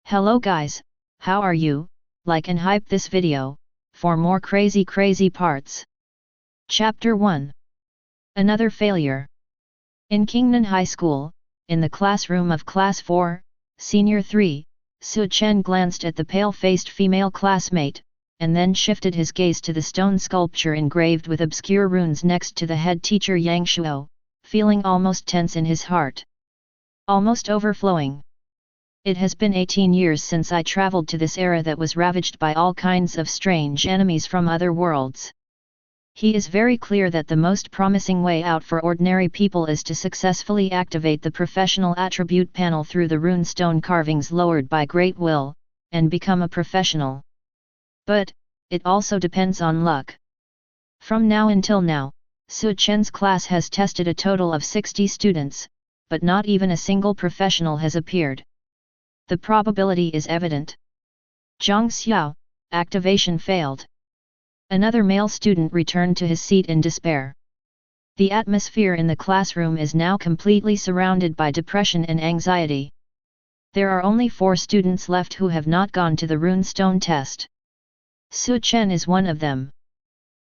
Hello guys, how are you? Like and hype this video, for more crazy parts. Chapter 1. Another failure. In Kingnan High School, in the classroom of Class 4, Senior 3, Su Chen glanced at the pale-faced female classmate, and then shifted his gaze to the stone sculpture engraved with obscure runes next to the head teacher Yang Shuo, feeling almost tense in his heart. Almost overflowing. It has been 18 years since I traveled to this era that was ravaged by all kinds of strange enemies from other worlds. He is very clear that the most promising way out for ordinary people is to successfully activate the professional attribute panel through the rune stone carvings lowered by Great Will, and become a professional. But, it also depends on luck. From now until now, Su Chen's class has tested a total of 60 students, but not even a single professional has appeared. The probability is evident. Zhang Xiao, activation failed. Another male student returned to his seat in despair. The atmosphere in the classroom is now completely surrounded by depression and anxiety. There are only 4 students left who have not gone to the runestone test. Su Chen is one of them.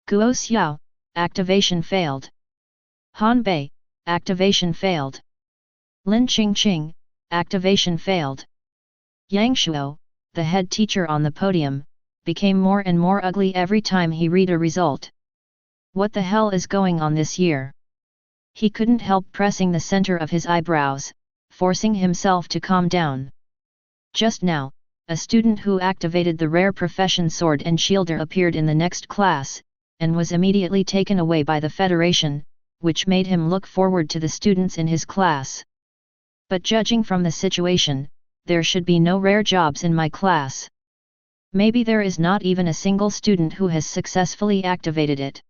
Guo Xiao, activation failed. Han Bei, activation failed. Lin Qingqing, activation failed. Yang Shuo, the head teacher on the podium, became more and more ugly every time he read a result. What the hell is going on this year? He couldn't help pressing the center of his eyebrows, forcing himself to calm down. Just now, a student who activated the rare profession Sword and Shielder appeared in the next class, and was immediately taken away by the Federation, which made him look forward to the students in his class. But judging from the situation, there should be no rare jobs in my class. Maybe there is not even a single student who has successfully activated it.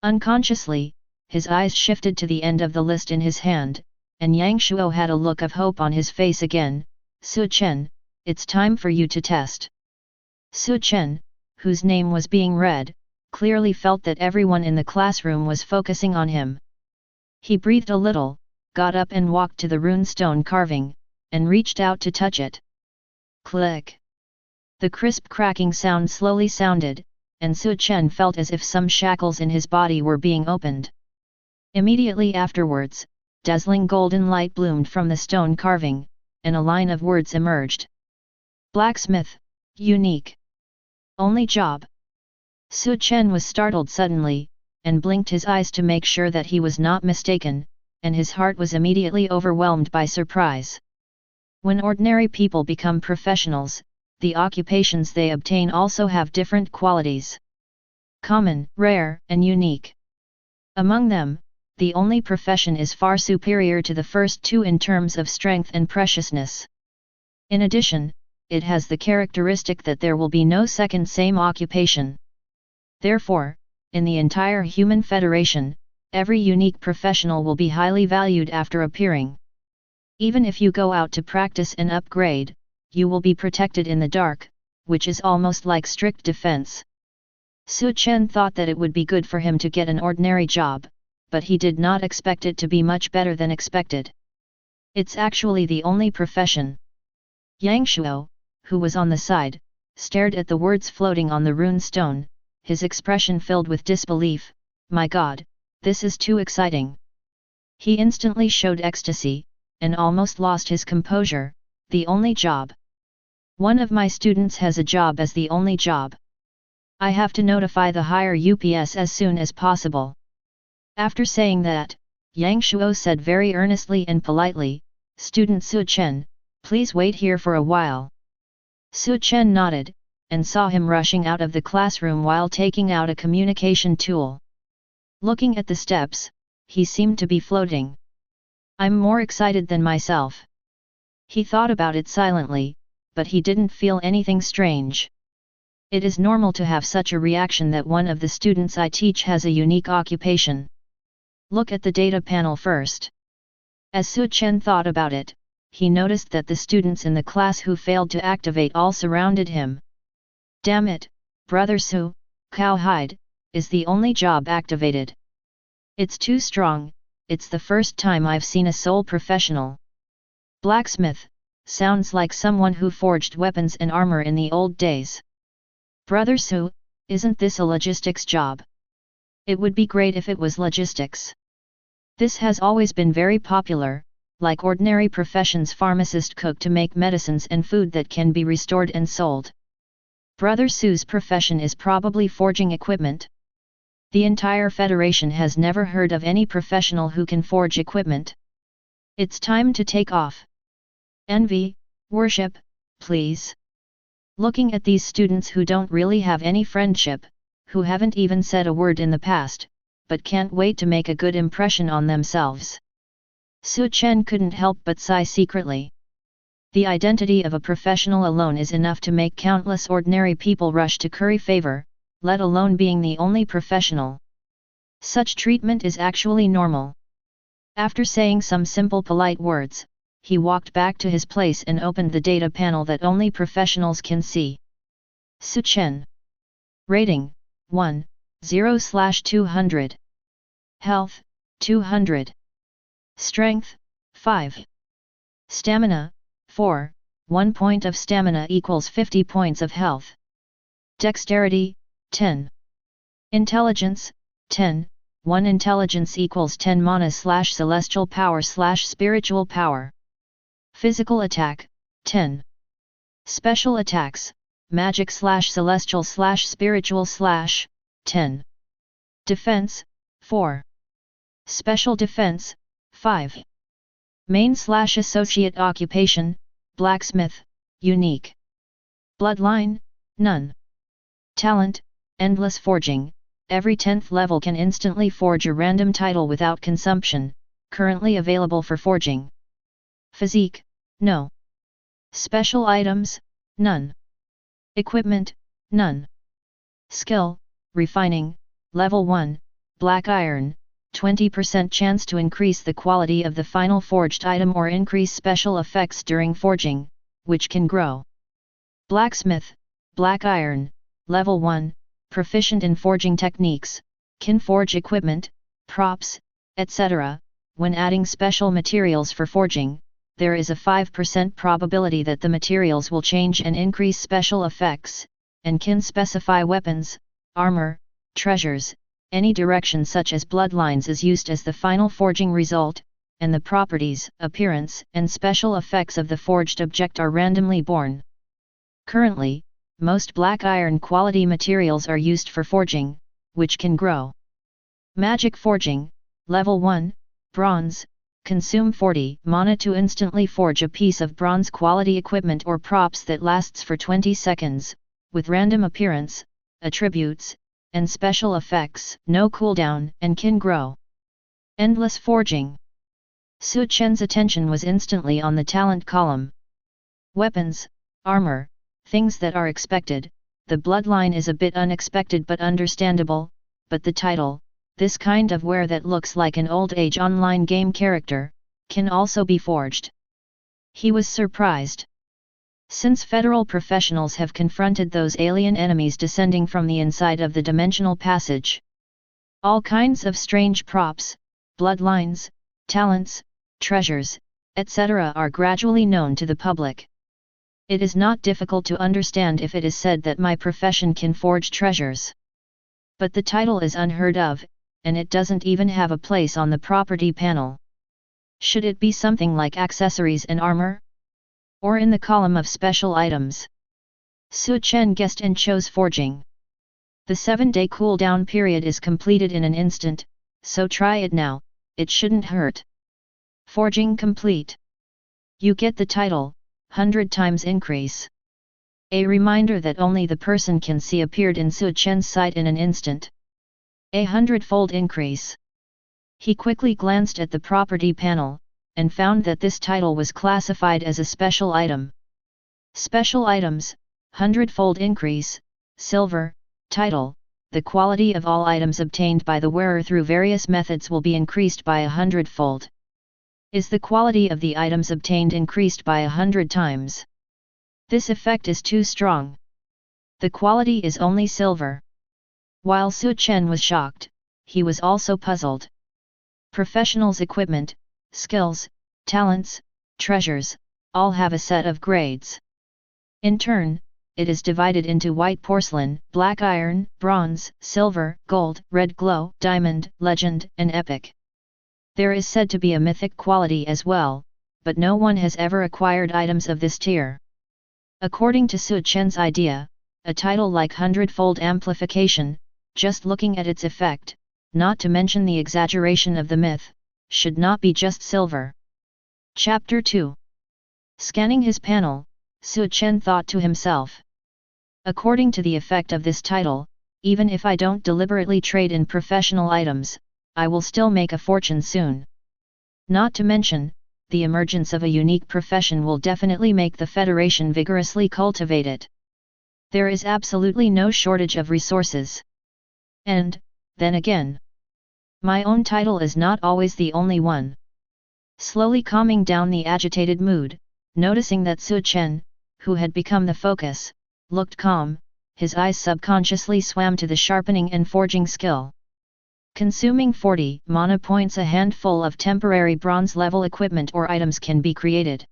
Unconsciously, his eyes shifted to the end of the list in his hand, and Yang Shuo had a look of hope on his face again. Su Chen, it's time for you to test. Su Chen, whose name was being read, clearly felt that everyone in the classroom was focusing on him. He breathed a little, got up and walked to the runestone carving, and reached out to touch it. Click! The crisp cracking sound slowly sounded, and Su Chen felt as if some shackles in his body were being opened. Immediately afterwards, dazzling golden light bloomed from the stone carving, and a line of words emerged. Blacksmith, unique. Only job. Su Chen was startled suddenly, and blinked his eyes to make sure that he was not mistaken, and his heart was immediately overwhelmed by surprise. When ordinary people become professionals, the occupations they obtain also have different qualities. Common, rare, and unique. Among them, the only profession is far superior to the first 2 in terms of strength and preciousness. In addition, it has the characteristic that there will be no second same occupation. Therefore, in the entire human federation, every unique professional will be highly valued after appearing. Even if you go out to practice and upgrade, you will be protected in the dark, which is almost like strict defense. Su Chen thought that it would be good for him to get an ordinary job, but he did not expect it to be much better than expected. It's actually the only profession. Yang Shuo, who was on the side, stared at the words floating on the rune stone, his expression filled with disbelief. My God, this is too exciting. He instantly showed ecstasy, and almost lost his composure. The only job. One of my students has a job as the only job. I have to notify the higher UPS as soon as possible. After saying that, Yang Shuo said very earnestly and politely, Student Su Chen, please wait here for a while. Su Chen nodded, and saw him rushing out of the classroom while taking out a communication tool. Looking at the steps, he seemed to be floating. I'm more excited than myself. He thought about it silently, but he didn't feel anything strange. It is normal to have such a reaction that one of the students I teach has a unique occupation. Look at the data panel first. As Su Chen thought about it, he noticed that the students in the class who failed to activate all surrounded him. Damn it, Brother Su, Cowhide, is the only job activated. It's too strong, it's the first time I've seen a sole professional. Blacksmith, sounds like someone who forged weapons and armor in the old days. Brother Su, isn't this a logistics job? It would be great if it was logistics. This has always been very popular, like ordinary professions, pharmacist, cook to make medicines and food that can be restored and sold. Brother Su's profession is probably forging equipment. The entire Federation has never heard of any professional who can forge equipment. It's time to take off. Envy, worship, please. Looking at these students who don't really have any friendship, who haven't even said a word in the past, but can't wait to make a good impression on themselves. Su Chen couldn't help but sigh secretly. The identity of a professional alone is enough to make countless ordinary people rush to curry favor, let alone being the only professional. Such treatment is actually normal. After saying some simple polite words, he walked back to his place and opened the data panel that only professionals can see. Su Chen. Rating, 1/0/200. Health, 200. Strength, 5. Stamina, 4, 1 point of stamina equals 50 points of health. Dexterity, 10. Intelligence, 10, 1 intelligence equals 10 mana/celestial power/spiritual power. Physical attack, 10. Special attacks, magic/celestial/spiritual/10. Defense, 4. Special defense, 5. Main/associate occupation, blacksmith, unique. Bloodline, none. Talent, endless forging, every 10th level can instantly forge a random title without consumption, currently available for forging. Physique, no. Special items, none. Equipment, none. Skill, refining, level 1, black iron, 20% chance to increase the quality of the final forged item or increase special effects during forging, which can grow. Blacksmith, black iron, level 1, proficient in forging techniques, can forge equipment, props, etc. When adding special materials for forging, there is a 5% probability that the materials will change and increase special effects, and can specify weapons, armor, treasures. Any direction such as bloodlines is used as the final forging result, and the properties, appearance, and special effects of the forged object are randomly born. Currently, most black iron quality materials are used for forging, which can grow. Magic forging, level 1, bronze, consume 40 mana to instantly forge a piece of bronze quality equipment or props that lasts for 20 seconds, with random appearance, attributes, and special effects, no cooldown, and can grow. Endless forging. Su Chen's attention was instantly on the talent column. Weapons, armor, things that are expected. The bloodline is a bit unexpected but understandable, but the title, this kind of wear that looks like an old age online game character, can also be forged. He was surprised. Since federal professionals have confronted those alien enemies descending from the inside of the dimensional passage. All kinds of strange props, bloodlines, talents, treasures, etc. are gradually known to the public. It is not difficult to understand if it is said that my profession can forge treasures. But the title is unheard of, and it doesn't even have a place on the property panel. Should it be something like accessories and armor? Or in the column of special items? Su Chen guessed and chose forging. The 7-day cooldown period is completed in an instant, so try it now, it shouldn't hurt. Forging complete. You get the title, 100 times increase. A reminder that only the person can see appeared in Su Chen's sight in an instant. A 100-fold increase. He quickly glanced at the property panel, and found that this title was classified as a special item. Special items, 100-fold increase, silver, title, the quality of all items obtained by the wearer through various methods will be increased by 100-fold. Is the quality of the items obtained increased by 100 times? This effect is too strong. The quality is only silver. While Su Chen was shocked, he was also puzzled. Professionals' equipment, skills, talents, treasures, all have a set of grades. In turn, it is divided into white porcelain, black iron, bronze, silver, gold, red glow, diamond, legend, and epic. There is said to be a mythic quality as well, but no one has ever acquired items of this tier. According to Su Chen's idea, a title like Hundredfold Amplification, just looking at its effect, not to mention the exaggeration of the myth, should not be just silver. Chapter 2. Scanning his panel, Su Chen thought to himself. According to the effect of this title, even if I don't deliberately trade in professional items, I will still make a fortune soon. Not to mention, the emergence of a unique profession will definitely make the Federation vigorously cultivate it. There is absolutely no shortage of resources. And, then again, my own title is not always the only one. Slowly calming down the agitated mood, noticing that Su Chen, who had become the focus, looked calm, his eyes subconsciously swam to the sharpening and forging skill. Consuming 40 mana points, a handful of temporary bronze-level equipment or items can be created.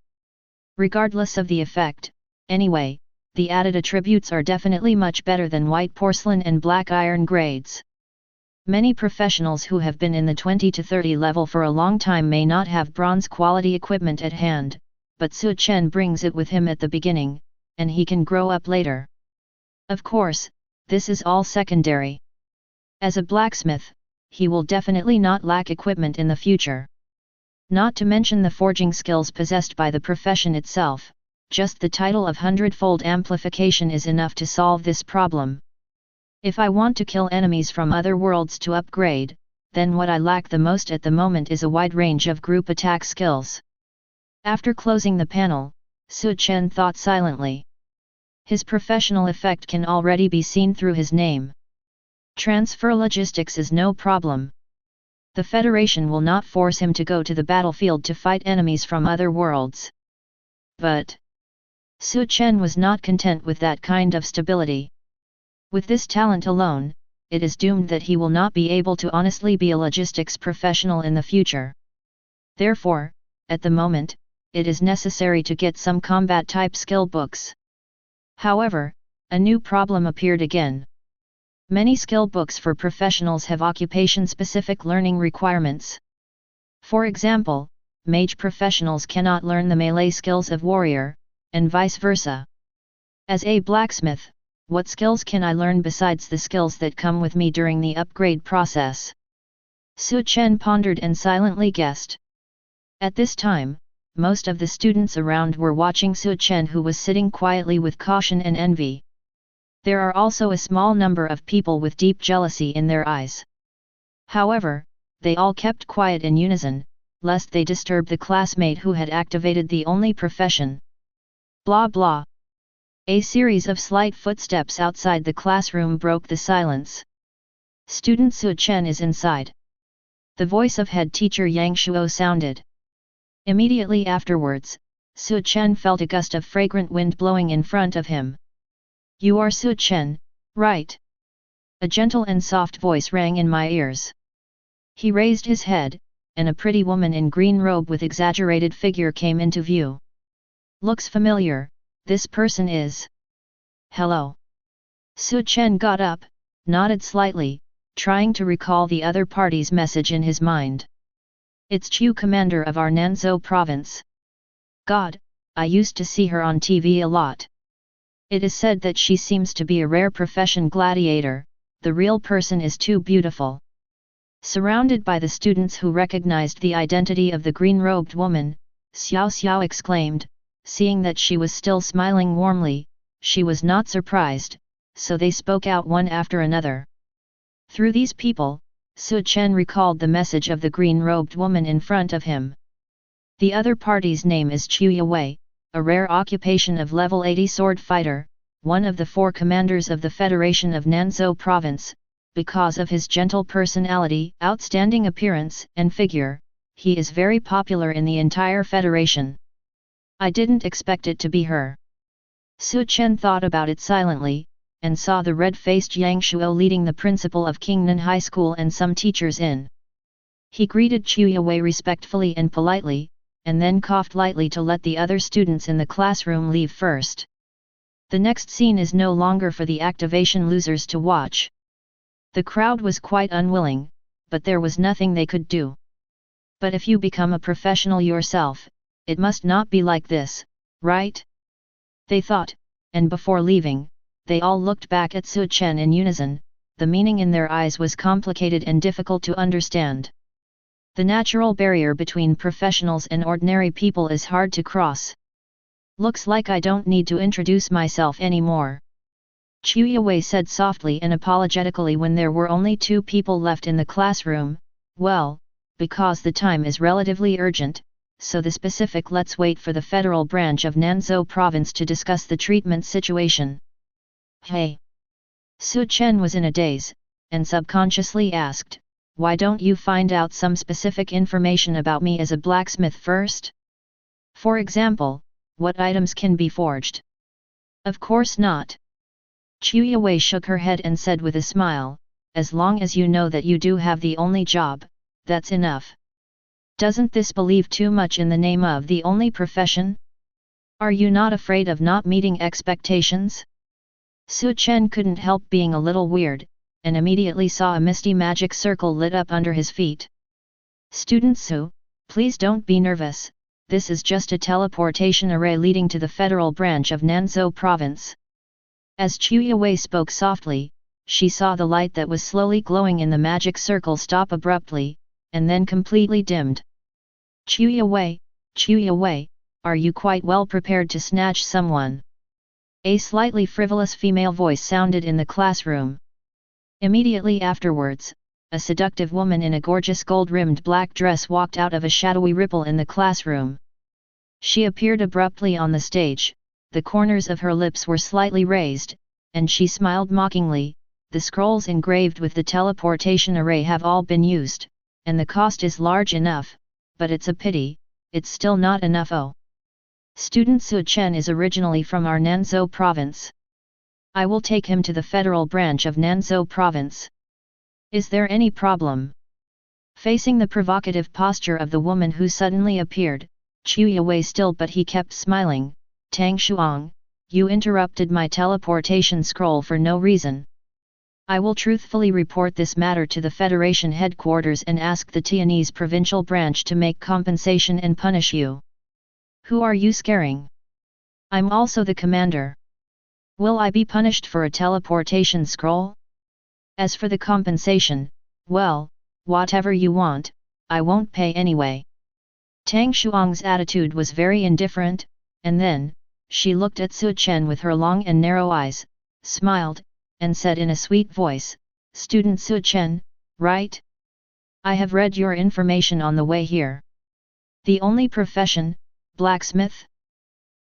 Regardless of the effect, anyway, the added attributes are definitely much better than white porcelain and black iron grades. Many professionals who have been in the 20 to 30 level for a long time may not have bronze-quality equipment at hand, but Su Chen brings it with him at the beginning, and he can grow up later. Of course, this is all secondary. As a blacksmith, he will definitely not lack equipment in the future. Not to mention the forging skills possessed by the profession itself, just the title of Hundredfold Amplification is enough to solve this problem. If I want to kill enemies from other worlds to upgrade, then what I lack the most at the moment is a wide range of group attack skills. After closing the panel, Su Chen thought silently. His professional effect can already be seen through his name. Transfer logistics is no problem. The Federation will not force him to go to the battlefield to fight enemies from other worlds. But Su Chen was not content with that kind of stability. With this talent alone, it is doomed that he will not be able to honestly be a logistics professional in the future. Therefore, at the moment, it is necessary to get some combat-type skill books. However, a new problem appeared again. Many skill books for professionals have occupation-specific learning requirements. For example, mage professionals cannot learn the melee skills of warrior, and vice versa. As a blacksmith, what skills can I learn besides the skills that come with me during the upgrade process? Su Chen pondered and silently guessed. At this time, most of the students around were watching Su Chen, who was sitting quietly with caution and envy. There are also a small number of people with deep jealousy in their eyes. However, they all kept quiet in unison, lest they disturb the classmate who had activated the only profession. Blah blah. A series of slight footsteps outside the classroom broke the silence. Student Su Chen is inside. The voice of head teacher Yang Shuo sounded. Immediately afterwards, Su Chen felt a gust of fragrant wind blowing in front of him. You are Su Chen, right? A gentle and soft voice rang in my ears. He raised his head, and a pretty woman in green robe with exaggerated figure came into view. Looks familiar, this person is. Hello. Su Chen got up, nodded slightly, trying to recall the other party's message in his mind. It's Chu, commander of our Nanzhou province. God, I used to see her on TV a lot. It is said that she seems to be a rare profession gladiator, the real person is too beautiful. Surrounded by the students who recognized the identity of the green-robed woman, Xiao Xiao exclaimed, seeing that she was still smiling warmly. She was not surprised, so they spoke out one after another. Through these people, Su Chen recalled the message of the green-robed woman in front of him. The other party's name is Chu Yewei, a rare occupation of level 80 sword fighter, one of the 4 commanders of the Federation of Nanzhou Province. Because of his gentle personality, outstanding appearance, and figure, he is very popular in the entire Federation. I didn't expect it to be her. Su Chen thought about it silently, and saw the red-faced Yang Shuo leading the principal of Qingnan High School and some teachers in. He greeted Chu Yewei respectfully and politely, and then coughed lightly to let the other students in the classroom leave first. The next scene is no longer for the activation losers to watch. The crowd was quite unwilling, but there was nothing they could do. But if you become a professional yourself, it must not be like this, right? They thought, and before leaving, they all looked back at Su Chen in unison. The meaning in their eyes was complicated and difficult to understand. The natural barrier between professionals and ordinary people is hard to cross. Looks like I don't need to introduce myself anymore. Chu Yue said softly and apologetically when there were only 2 people left in the classroom. Well, because the time is relatively urgent, so the specific let's wait for the federal branch of Nanzhou province to discuss the treatment situation. Hey! Su Chen was in a daze, and subconsciously asked, why don't you find out some specific information about me as a blacksmith first? For example, what items can be forged? Of course not. Chu Yue shook her head and said with a smile, as long as you know that you do have the only job, that's enough. Doesn't this believe too much in the name of the only profession? Are you not afraid of not meeting expectations? Su Chen couldn't help being a little weird, and immediately saw a misty magic circle lit up under his feet. Student Su, please don't be nervous, this is just a teleportation array leading to the federal branch of Nanzhou province. As Chu Yue spoke softly, she saw the light that was slowly glowing in the magic circle stop abruptly, and then completely dimmed. Chu Yue, are you quite well prepared to snatch someone? A slightly frivolous female voice sounded in the classroom. Immediately afterwards, a seductive woman in a gorgeous gold-rimmed black dress walked out of a shadowy ripple in the classroom. She appeared abruptly on the stage, the corners of her lips were slightly raised, and she smiled mockingly. The scrolls engraved with the teleportation array have all been used, and the cost is large enough, but it's a pity, it's still not enough. Oh. Student Su Chen is originally from our Nanzhou province. I will take him to the federal branch of Nanzhou province. Is there any problem? Facing the provocative posture of the woman who suddenly appeared, Chu Yue still but he kept smiling. Tang Shuang, you interrupted my teleportation scroll for no reason. I will truthfully report this matter to the Federation headquarters and ask the Tianese provincial branch to make compensation and punish you. Who are you scaring? I'm also the commander. Will I be punished for a teleportation scroll? As for the compensation, well, whatever you want, I won't pay anyway. Tang Shuang's attitude was very indifferent, and then, she looked at Su Chen with her long and narrow eyes, smiled, and said in a sweet voice, Student Su Chen, right? I have read your information on the way here. The only profession, blacksmith?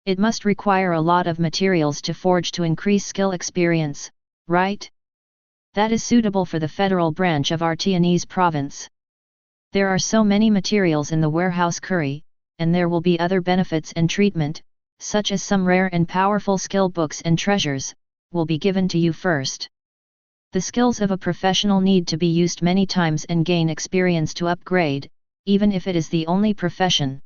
It must require a lot of materials to forge to increase skill experience, right? That is suitable for the federal branch of our Tianese province. There are so many materials in the warehouse curry, and there will be other benefits and treatment, such as some rare and powerful skill books and treasures, will be given to you first. The skills of a professional need to be used many times and gain experience to upgrade, even if it is the only profession.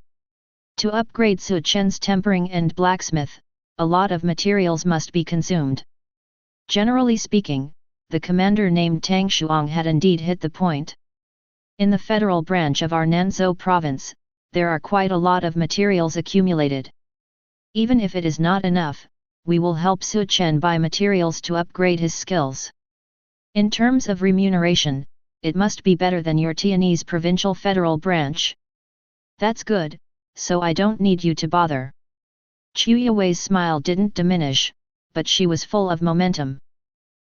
To upgrade Su Chen's tempering and blacksmith, a lot of materials must be consumed. Generally speaking, the commander named Tang Shuang had indeed hit the point. In the federal branch of our Nanzhou province, there are quite a lot of materials accumulated. Even if it is not enough, we will help Su Chen buy materials to upgrade his skills. In terms of remuneration, it must be better than your Tianese provincial federal branch. That's good, so I don't need you to bother. Chu Yue's smile didn't diminish, but she was full of momentum.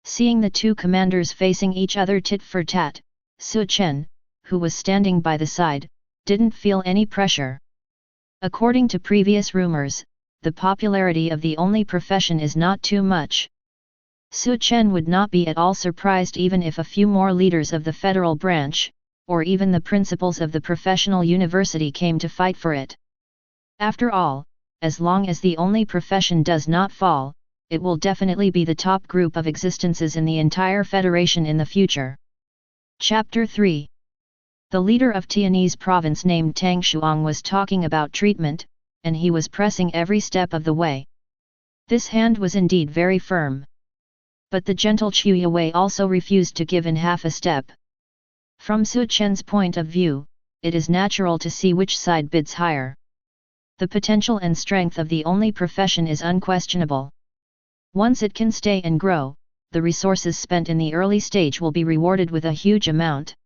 Seeing the two commanders facing each other tit for tat, Su Chen, who was standing by the side, didn't feel any pressure. According to previous rumors, the popularity of the only profession is not too much. Su Chen would not be at all surprised even if a few more leaders of the federal branch, or even the principals of the professional university came to fight for it. After all, as long as the only profession does not fall, it will definitely be the top group of existences in the entire federation in the future. Chapter 3 The leader of Tianese province named Tang Shuang was talking about treatment, and he was pressing every step of the way. This hand was indeed very firm. But the gentle Chu Yue also refused to give in half a step. From Su Chen's point of view, it is natural to see which side bids higher. The potential and strength of the only profession is unquestionable. Once it can stay and grow, the resources spent in the early stage will be rewarded with a huge amount.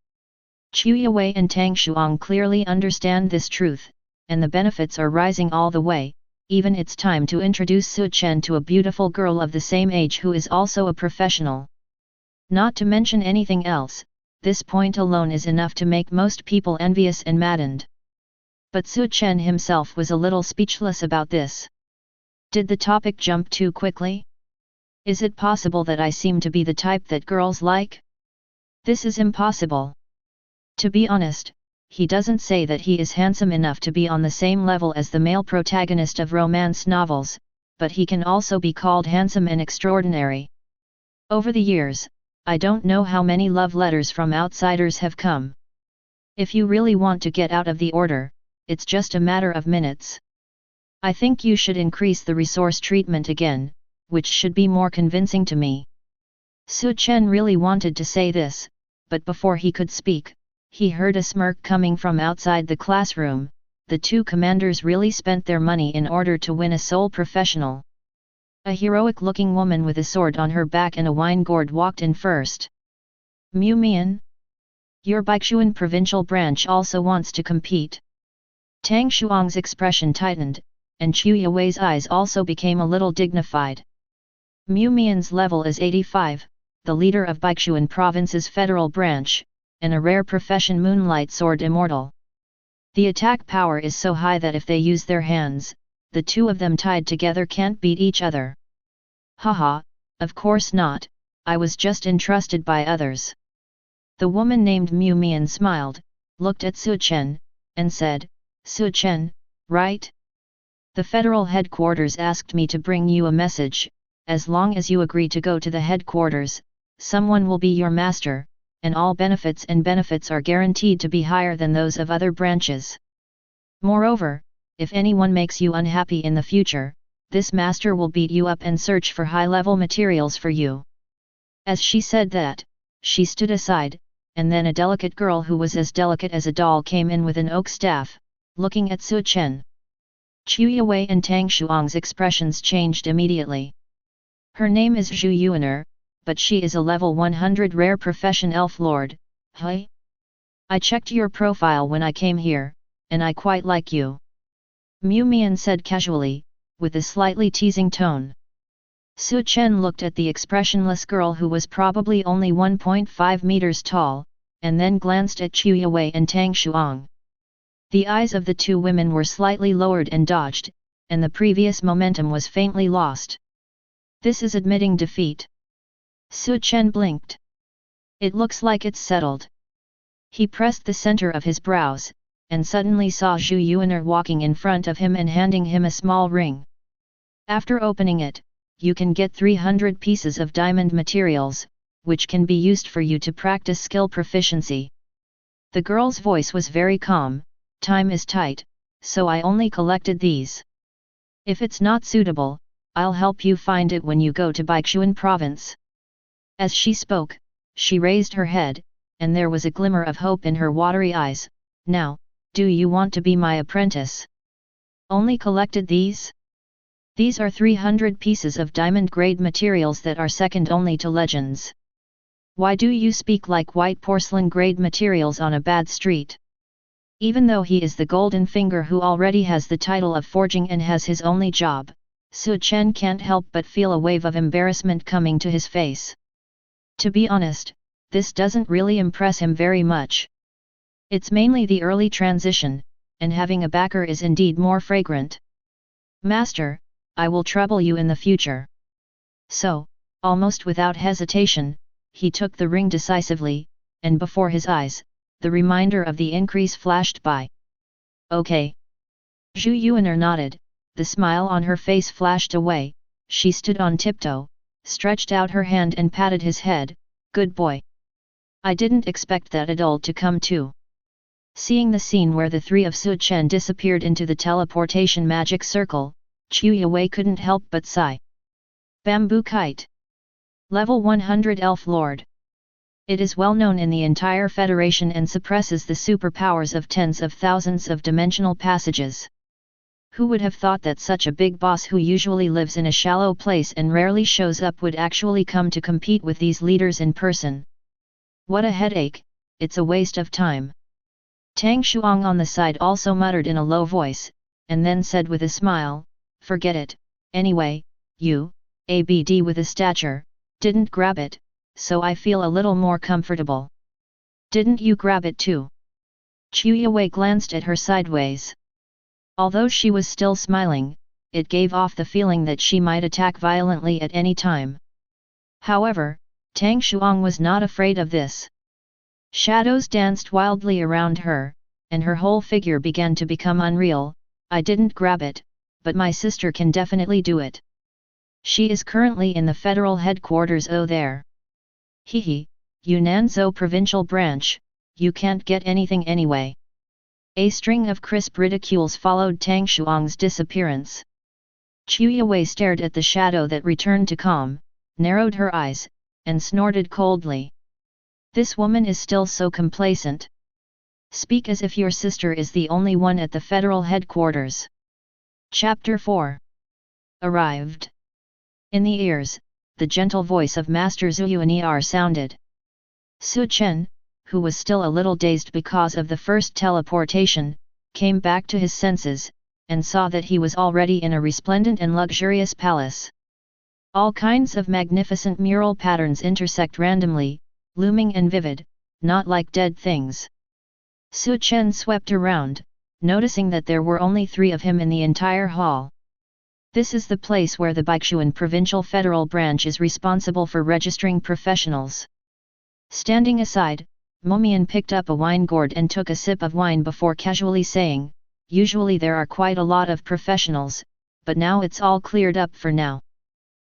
Chu Yue and Tang Shuang clearly understand this truth, and the benefits are rising all the way. Even it's time to introduce Su Chen to a beautiful girl of the same age who is also a professional. Not to mention anything else, this point alone is enough to make most people envious and maddened. But Su Chen himself was a little speechless about this. Did the topic jump too quickly? Is it possible that I seem to be the type that girls like? This is impossible. To be honest, he doesn't say that he is handsome enough to be on the same level as the male protagonist of romance novels, but he can also be called handsome and extraordinary. Over the years, I don't know how many love letters from outsiders have come. If you really want to get out of the order, it's just a matter of minutes. I think you should increase the resource treatment again, which should be more convincing to me. Su Chen really wanted to say this, but before he could speak, he heard a smirk coming from outside the classroom. The two commanders really spent their money in order to win a sole professional. A heroic-looking woman with a sword on her back and a wine gourd walked in first. Mu Mian? Your Baichuan provincial branch also wants to compete. Tang Shuang's expression tightened, and Chu Yue's eyes also became a little dignified. Mu Mian's level is 85, the leader of Baichuan province's federal branch, and a rare profession Moonlight Sword Immortal. The attack power is so high that if they use their hands, the two of them tied together can't beat each other. Haha, of course not, I was just entrusted by others. The woman named Mu Mian smiled, looked at Su Chen, and said, Su Chen, right? The federal headquarters asked me to bring you a message. As long as you agree to go to the headquarters, someone will be your master, and all benefits are guaranteed to be higher than those of other branches. Moreover, if anyone makes you unhappy in the future, this master will beat you up and search for high-level materials for you. As she said that, she stood aside, and then a delicate girl who was as delicate as a doll came in with an oak staff, looking at Su Chen. Chu Yue and Tang Shuang's expressions changed immediately. Her name is Zhu Yuaner, but she is a level 100 rare profession elf lord. Hey? I checked your profile when I came here, and I quite like you. Mu Mian said casually, with a slightly teasing tone. Su Chen looked at the expressionless girl who was probably only 1.5 meters tall, and then glanced at Chu Yue and Tang Shuang. The eyes of the two women were slightly lowered and dodged, and the previous momentum was faintly lost. This is admitting defeat. Su Chen blinked. It looks like it's settled. He pressed the center of his brows, and suddenly saw Zhu Yuaner walking in front of him and handing him a small ring. After opening it, you can get 300 pieces of diamond materials, which can be used for you to practice skill proficiency. The girl's voice was very calm. Time is tight, so I only collected these. If it's not suitable, I'll help you find it when you go to Baichuan province. As she spoke, she raised her head, and there was a glimmer of hope in her watery eyes. Now, do you want to be my apprentice? Only collected these? These are 300 pieces of diamond-grade materials that are second only to legends. Why do you speak like white porcelain-grade materials on a bad street? Even though he is the golden finger who already has the title of forging and has his only job, Su Chen can't help but feel a wave of embarrassment coming to his face. To be honest, this doesn't really impress him very much. It's mainly the early transition, and having a backer is indeed more fragrant. Master, I will trouble you in the future. So, almost without hesitation, he took the ring decisively, and before his eyes, the reminder of the increase flashed by. Okay. Zhu Yuaner nodded, the smile on her face flashed away, she stood on tiptoe, stretched out her hand and patted his head. Good boy. I didn't expect that adult to come too. Seeing the scene where the three of Su Chen disappeared into the teleportation magic circle, Chu Yue couldn't help but sigh. Bamboo Kite. Level 100 Elf Lord. It is well known in the entire Federation and suppresses the superpowers of tens of thousands of dimensional passages. Who would have thought that such a big boss who usually lives in a shallow place and rarely shows up would actually come to compete with these leaders in person? What a headache, it's a waste of time. Tang Shuang on the side also muttered in a low voice, and then said with a smile, forget it, anyway, you, ABD with a stature, didn't grab it, so I feel a little more comfortable. Didn't you grab it too? Chu Yue glanced at her sideways. Although she was still smiling, it gave off the feeling that she might attack violently at any time. However, Tang Shuang was not afraid of this. Shadows danced wildly around her, and her whole figure began to become unreal. I didn't grab it, but my sister can definitely do it. She is currently in the federal headquarters there. Hehe, Yunanzhou provincial branch, you can't get anything anyway. A string of crisp ridicules followed Tang Shuang's disappearance. Chu Yue stared at the shadow that returned to calm, narrowed her eyes, and snorted coldly. This woman is still so complacent. Speak as if your sister is the only one at the federal headquarters. Chapter 4. Arrived. In the ears, the gentle voice of Master Zuyuan sounded. Su Chen, who was still a little dazed because of the first teleportation, came back to his senses, and saw that he was already in a resplendent and luxurious palace. All kinds of magnificent mural patterns intersect randomly, looming and vivid, not like dead things. Su Chen swept around, noticing that there were only 3 of him in the entire hall. This is the place where the Baichuan Provincial Federal Branch is responsible for registering professionals. Standing aside, Momian picked up a wine gourd and took a sip of wine before casually saying, usually there are quite a lot of professionals, but now it's all cleared up for now.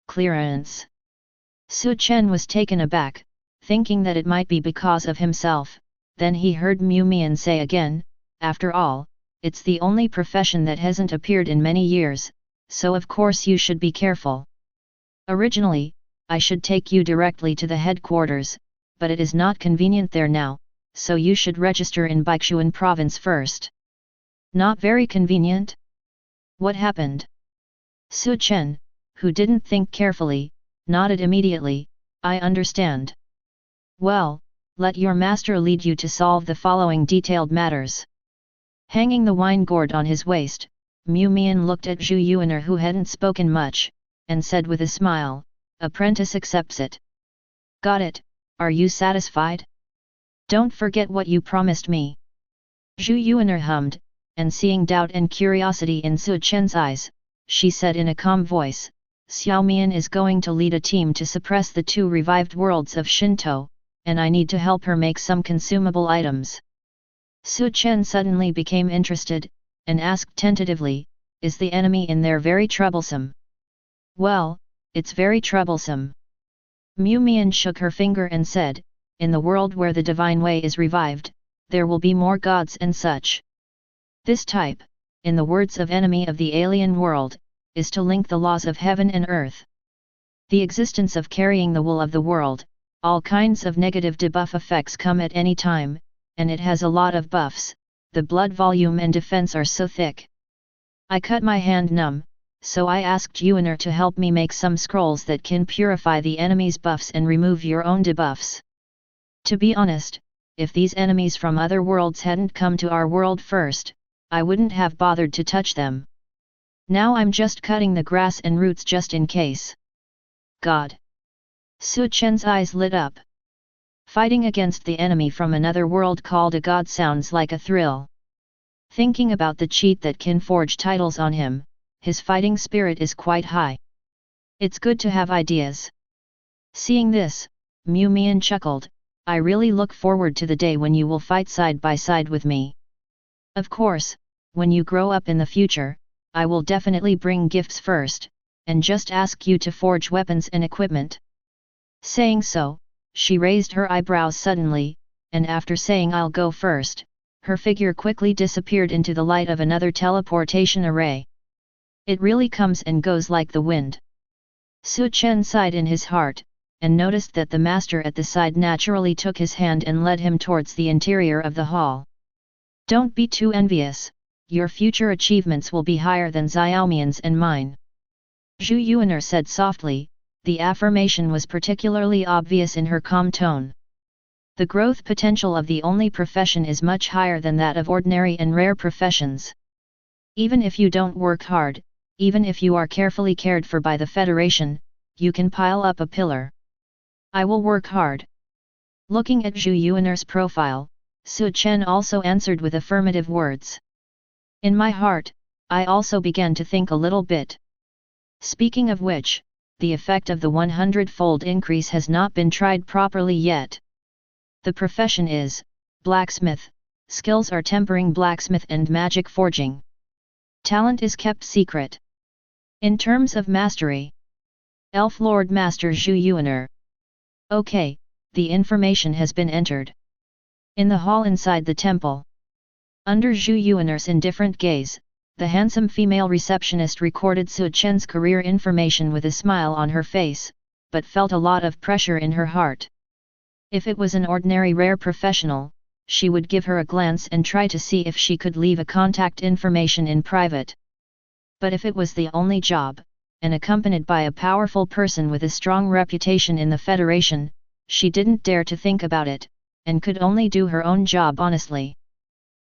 Clearance. Su Chen was taken aback, thinking that it might be because of himself. Then he heard Momian say again, after all, it's the only profession that hasn't appeared in many years, so of course you should be careful. Originally, I should take you directly to the headquarters, but it is not convenient there now, so you should register in Baichuan province first. Not very convenient? What happened? Su Chen, who didn't think carefully, nodded immediately, I understand. Well, let your master lead you to solve the following detailed matters. Hanging the wine gourd on his waist, Momian looked at Zhu Yuaner who hadn't spoken much, and said with a smile, apprentice accepts it. Got it, are you satisfied? Don't forget what you promised me. Zhu Yuaner hummed, and seeing doubt and curiosity in Su Chen's eyes, she said in a calm voice, Xiaomian is going to lead a team to suppress the 2 revived worlds of Shinto, and I need to help her make some consumable items. Su Chen suddenly became interested, and asked tentatively, is the enemy in there very troublesome? Well, it's very troublesome. Momian shook her finger and said, in the world where the divine way is revived, there will be more gods and such. This type, in the words of enemy of the alien world, is to link the laws of heaven and earth. The existence of carrying the wool of the world, all kinds of negative debuff effects come at any time, and it has a lot of buffs, the blood volume and defense are so thick. I cut my hand numb, so I asked Yuaner to help me make some scrolls that can purify the enemy's buffs and remove your own debuffs. To be honest, if these enemies from other worlds hadn't come to our world first, I wouldn't have bothered to touch them. Now I'm just cutting the grass and roots just in case. God! Su Chen's eyes lit up. Fighting against the enemy from another world called a god sounds like a thrill. Thinking about the cheat that can forge titles on him, his fighting spirit is quite high. It's good to have ideas. Seeing this, Momian chuckled, I really look forward to the day when you will fight side by side with me. Of course, when you grow up in the future, I will definitely bring gifts first, and just ask you to forge weapons and equipment. Saying so, she raised her eyebrows suddenly, and after saying I'll go first, her figure quickly disappeared into the light of another teleportation array. It really comes and goes like the wind. Su Chen sighed in his heart, and noticed that the master at the side naturally took his hand and led him towards the interior of the hall. Don't be too envious, your future achievements will be higher than Xiaomian's and mine. Zhu Yuaner said softly, the affirmation was particularly obvious in her calm tone. The growth potential of the only profession is much higher than that of ordinary and rare professions. Even if you don't work hard, even if you are carefully cared for by the Federation, you can pile up a pillar. I will work hard. Looking at Zhu Yuaner's profile, Su Chen also answered with affirmative words. In my heart, I also began to think a little bit. Speaking of which, the effect of the 100-fold increase has not been tried properly yet. The profession is blacksmith, skills are tempering blacksmith and magic forging. Talent is kept secret. In terms of mastery, Elf Lord Master Zhu Yuaner. Okay, the information has been entered. In the hall inside the temple. Under Zhu Yuaner's indifferent gaze, the handsome female receptionist recorded Su Chen's career information with a smile on her face, but felt a lot of pressure in her heart. If it was an ordinary rare professional, she would give her a glance and try to see if she could leave a contact information in private. But if it was the only job, and accompanied by a powerful person with a strong reputation in the Federation, she didn't dare to think about it, and could only do her own job honestly.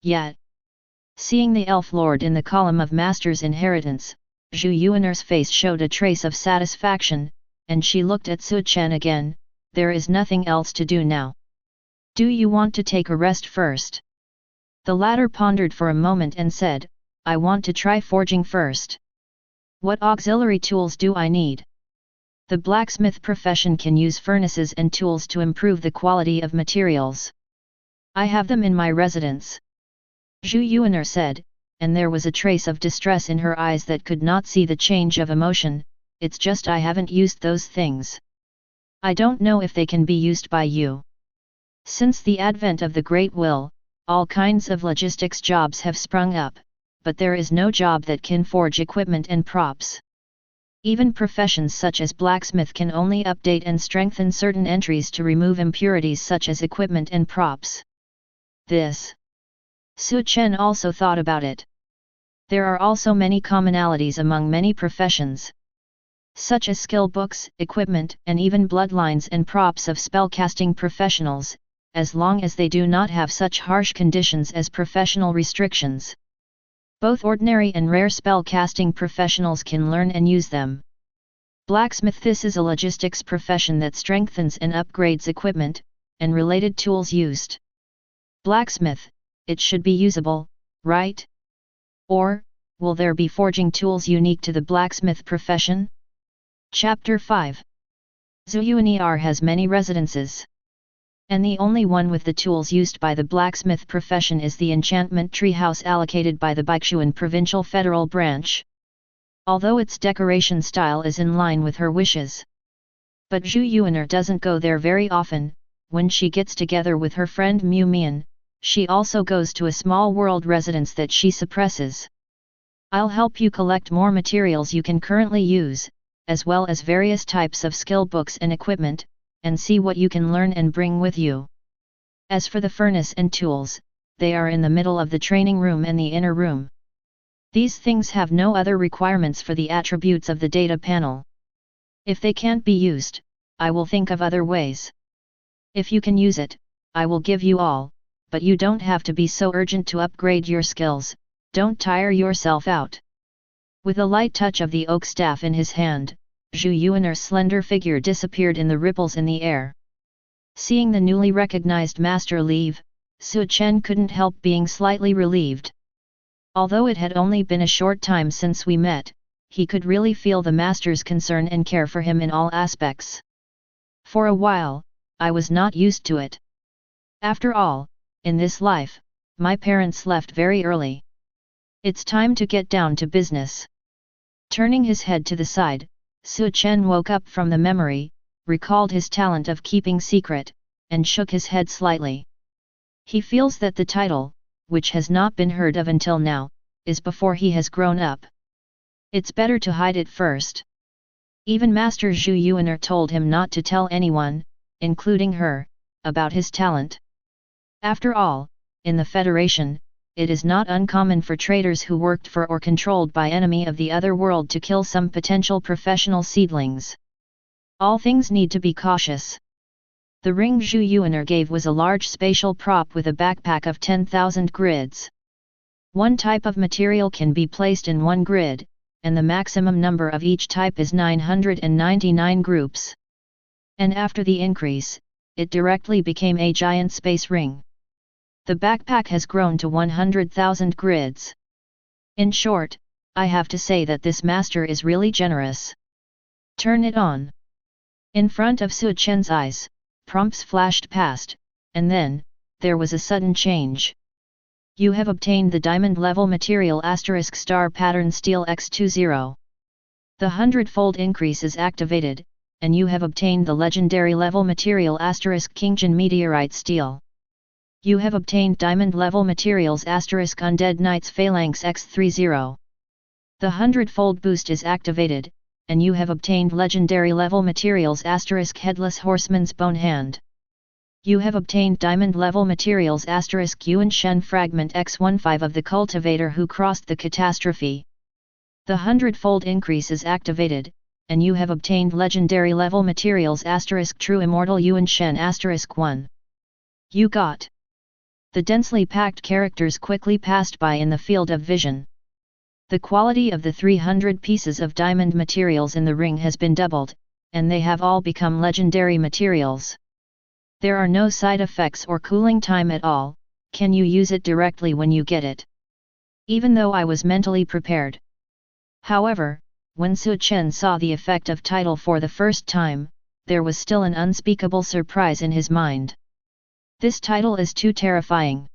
Yet, seeing the Elf Lord in the column of Master's inheritance, Zhu Yuaner's face showed a trace of satisfaction, and she looked at Su Chen again. There is nothing else to do now. Do you want to take a rest first? The latter pondered for a moment and said, I want to try forging first. What auxiliary tools do I need? The blacksmith profession can use furnaces and tools to improve the quality of materials. I have them in my residence. Zhu Yuaner said, and there was a trace of distress in her eyes that could not see the change of emotion. It's just I haven't used those things. I don't know if they can be used by you. Since the advent of the Great Will, all kinds of logistics jobs have sprung up, but there is no job that can forge equipment and props. Even professions such as blacksmith can only update and strengthen certain entries to remove impurities such as equipment and props. This. Su Chen also thought about it. There are also many commonalities among many professions, such as skill books, equipment, and even bloodlines and props of spellcasting professionals, as long as they do not have such harsh conditions as professional restrictions. Both ordinary and rare spellcasting professionals can learn and use them. Blacksmith. This is a logistics profession that strengthens and upgrades equipment, and related tools used. Blacksmith, it should be usable, right? Or, will there be forging tools unique to the blacksmith profession? Chapter 5. Zhu Yuaner has many residences. And the only one with the tools used by the blacksmith profession is the enchantment treehouse allocated by the Baichuan Provincial Federal Branch. Although its decoration style is in line with her wishes. But Zhu Yuaner doesn't go there very often. When she gets together with her friend Mu Mian, she also goes to a small world residence that she suppresses. I'll help you collect more materials you can currently use, as well as various types of skill books and equipment, and see what you can learn and bring with you. As for the furnace and tools, they are in the middle of the training room and the inner room. These things have no other requirements for the attributes of the data panel. If they can't be used, I will think of other ways. If you can use it, I will give you all, but you don't have to be so urgent to upgrade your skills. Don't tire yourself out. With a light touch of the oak staff in his hand, Zhu Yuaner's slender figure disappeared in the ripples in the air. Seeing the newly recognized master leave, Su Chen couldn't help being slightly relieved. Although it had only been a short time since we met, he could really feel the master's concern and care for him in all aspects. For a while, I was not used to it. After all, in this life, my parents left very early. It's time to get down to business. Turning his head to the side, Su Chen woke up from the memory, recalled his talent of keeping secret, and shook his head slightly. He feels that the title, which has not been heard of until now, is before he has grown up. It's better to hide it first. Even Master Zhu Yuaner told him not to tell anyone, including her, about his talent. After all, in the Federation, it is not uncommon for traders who worked for or controlled by enemy of the other world to kill some potential professional seedlings. All things need to be cautious. The ring Zhu Yuaner gave was a large spatial prop with a backpack of 10,000 grids. One type of material can be placed in one grid, and the maximum number of each type is 999 groups. And after the increase, it directly became a giant space ring. The backpack has grown to 100,000 grids. In short, I have to say that this master is really generous. Turn it on. In front of Su Chen's eyes, prompts flashed past, and then, there was a sudden change. You have obtained the diamond level material * star pattern steel X20. The hundredfold increase is activated, and you have obtained the legendary level material * Kingjin meteorite steel. You have obtained diamond level materials * Undead Knights Phalanx X30. The hundredfold boost is activated, and you have obtained legendary level materials * Headless Horseman's Bone Hand. You have obtained diamond level materials * Yuan Shen Fragment X15 of the cultivator who crossed the catastrophe. The hundredfold increase is activated, and you have obtained legendary level materials * True Immortal Yuan Shen *1. You got. The densely packed characters quickly passed by in the field of vision. The quality of the 300 pieces of diamond materials in the ring has been doubled, and they have all become legendary materials. There are no side effects or cooling time at all, can you use it directly when you get it? Even though I was mentally prepared. However, when Su Chen saw the effect of title for the first time, there was still an unspeakable surprise in his mind. This title is too terrifying.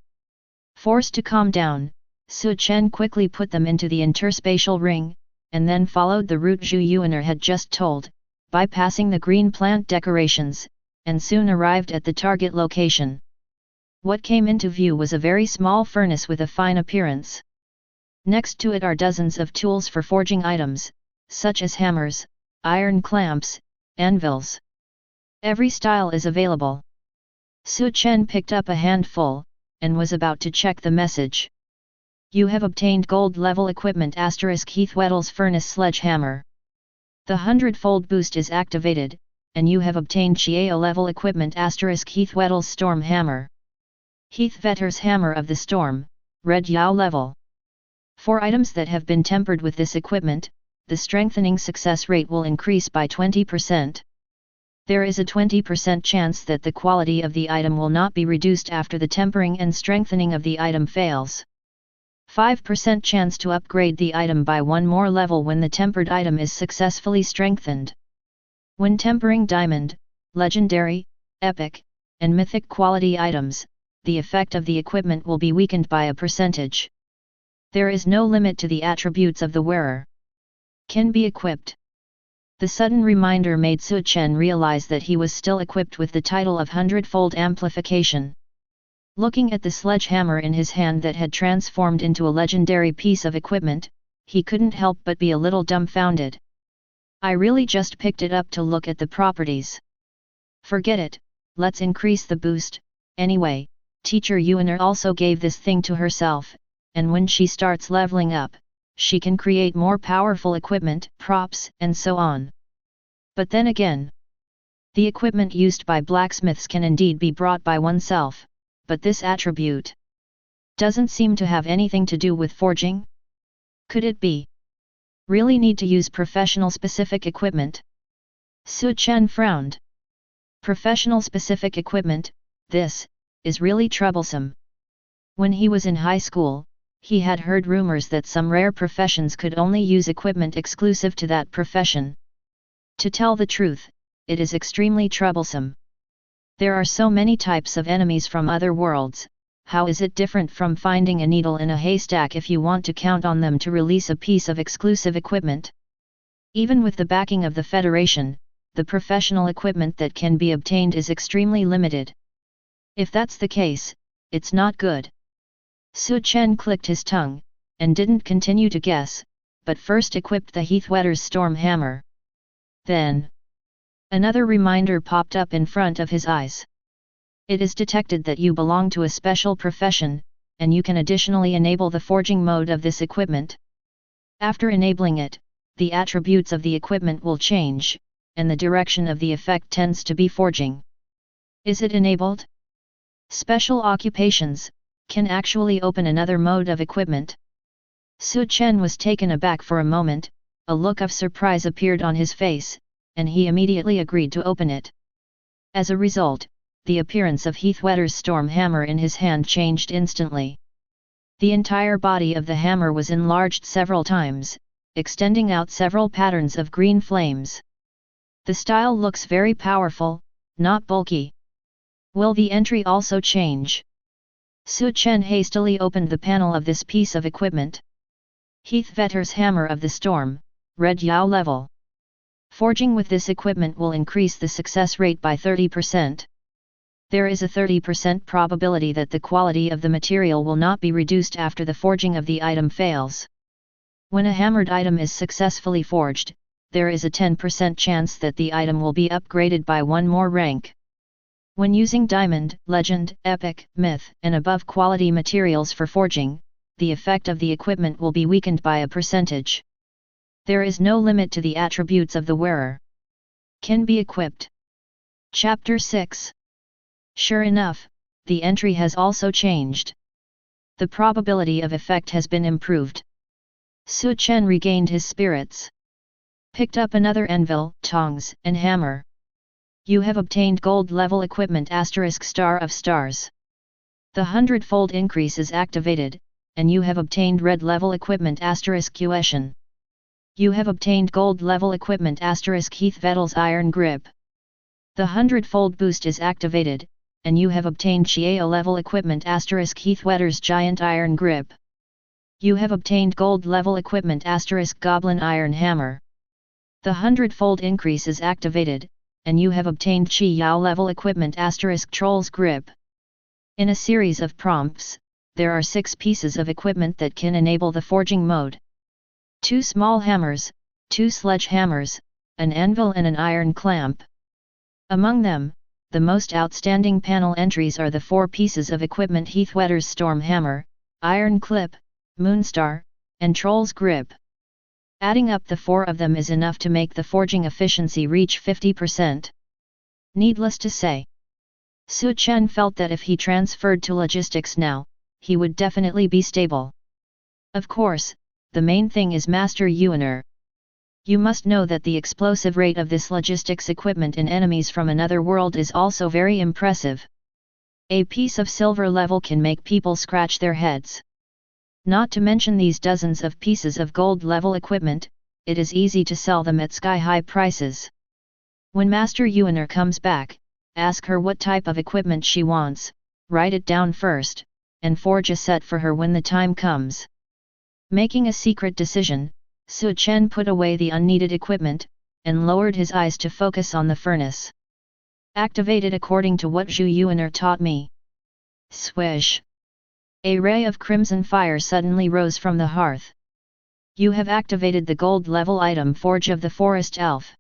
Forced to calm down, Su Chen quickly put them into the interspatial ring, and then followed the route Zhu Yuaner had just told, bypassing the green plant decorations, and soon arrived at the target location. What came into view was a very small furnace with a fine appearance. Next to it are dozens of tools for forging items, such as hammers, iron clamps, anvils. Every style is available. Su Chen picked up a handful, and was about to check the message. You have obtained gold level equipment * Heathwettle's Furnace Sledgehammer. The hundredfold boost is activated, and you have obtained Chiao level equipment * Heathwettle's Storm Hammer. Heathvetter's Hammer of the Storm, Red Yao level. For items that have been tempered with this equipment, the strengthening success rate will increase by 20%. There is a 20% chance that the quality of the item will not be reduced after the tempering and strengthening of the item fails. 5% chance to upgrade the item by one more level when the tempered item is successfully strengthened. When tempering diamond, legendary, epic, and mythic quality items, the effect of the equipment will be weakened by a percentage. There is no limit to the attributes of the wearer. Can be equipped. The sudden reminder made Su Chen realize that he was still equipped with the title of Hundredfold Amplification. Looking at the sledgehammer in his hand that had transformed into a legendary piece of equipment, he couldn't help but be a little dumbfounded. I really just picked it up to look at the properties. Forget it, let's increase the boost. Anyway, Teacher Yuaner also gave this thing to herself, and when she starts leveling up, she can create more powerful equipment, props, and so on. But then again, the equipment used by blacksmiths can indeed be brought by oneself, but this attribute doesn't seem to have anything to do with forging? Could it be? Really need to use professional specific equipment? Su Chen frowned. Professional specific equipment, this is really troublesome. When he was in high school, he had heard rumors that some rare professions could only use equipment exclusive to that profession. To tell the truth, it is extremely troublesome. There are so many types of enemies from other worlds, how is it different from finding a needle in a haystack if you want to count on them to release a piece of exclusive equipment? Even with the backing of the Federation, the professional equipment that can be obtained is extremely limited. If that's the case, it's not good. Su Chen clicked his tongue, and didn't continue to guess, but first equipped the Heathwetter's storm hammer. Then, another reminder popped up in front of his eyes. It is detected that you belong to a special profession, and you can additionally enable the forging mode of this equipment. After enabling it, the attributes of the equipment will change, and the direction of the effect tends to be forging. Is it enabled? Special occupations can actually open another mode of equipment. Su Chen was taken aback for a moment, a look of surprise appeared on his face, and he immediately agreed to open it. As a result, the appearance of Heathwetter's storm hammer in his hand changed instantly. The entire body of the hammer was enlarged several times, extending out several patterns of green flames. The style looks very powerful, not bulky. Will the entry also change? Su Chen hastily opened the panel of this piece of equipment. Heathwetter's Hammer of the Storm, Red Yao level. Forging with this equipment will increase the success rate by 30%. There is a 30% probability that the quality of the material will not be reduced after the forging of the item fails. When a hammered item is successfully forged, there is a 10% chance that the item will be upgraded by one more rank. When using diamond, legend, epic, myth, and above quality materials for forging, the effect of the equipment will be weakened by a percentage. There is no limit to the attributes of the wearer. Can be equipped. Chapter 6. Sure enough, the entry has also changed. The probability of effect has been improved. Su Chen regained his spirits. Picked up another anvil, tongs, and hammer. You have obtained gold level equipment * star of stars. The hundredfold increase is activated, and you have obtained red level equipment * Question. You have obtained gold level equipment * Heathwetter's iron grip. The hundredfold boost is activated, and you have obtained Xiao level equipment * Heathwetter's giant iron grip. You have obtained gold level equipment * Goblin iron hammer. The hundredfold increase is activated, and you have obtained Qi Yao level equipment * Troll's grip. In a series of prompts, there are 6 pieces of equipment that can enable the forging mode. 2 small hammers, 2 sledgehammers, an anvil and an iron clamp. Among them, the most outstanding panel entries are the 4 pieces of equipment Heathwetter's storm hammer, iron clip, moonstar, and troll's grip. Adding up the 4 of them is enough to make the forging efficiency reach 50%. Needless to say, Su Chen felt that if he transferred to logistics now, he would definitely be stable. Of course, the main thing is Master Yuaner. You must know that the explosive rate of this logistics equipment in enemies from another world is also very impressive. A piece of silver level can make people scratch their heads. Not to mention these dozens of pieces of gold level equipment, it is easy to sell them at sky-high prices. When Master Yuaner comes back, ask her what type of equipment she wants, write it down first, and forge a set for her when the time comes. Making a secret decision, Su Chen put away the unneeded equipment, and lowered his eyes to focus on the furnace. Activated according to what Zhu Yuaner taught me. Swish! A ray of crimson fire suddenly rose from the hearth. You have activated the gold level item Forge of the Forest Elf.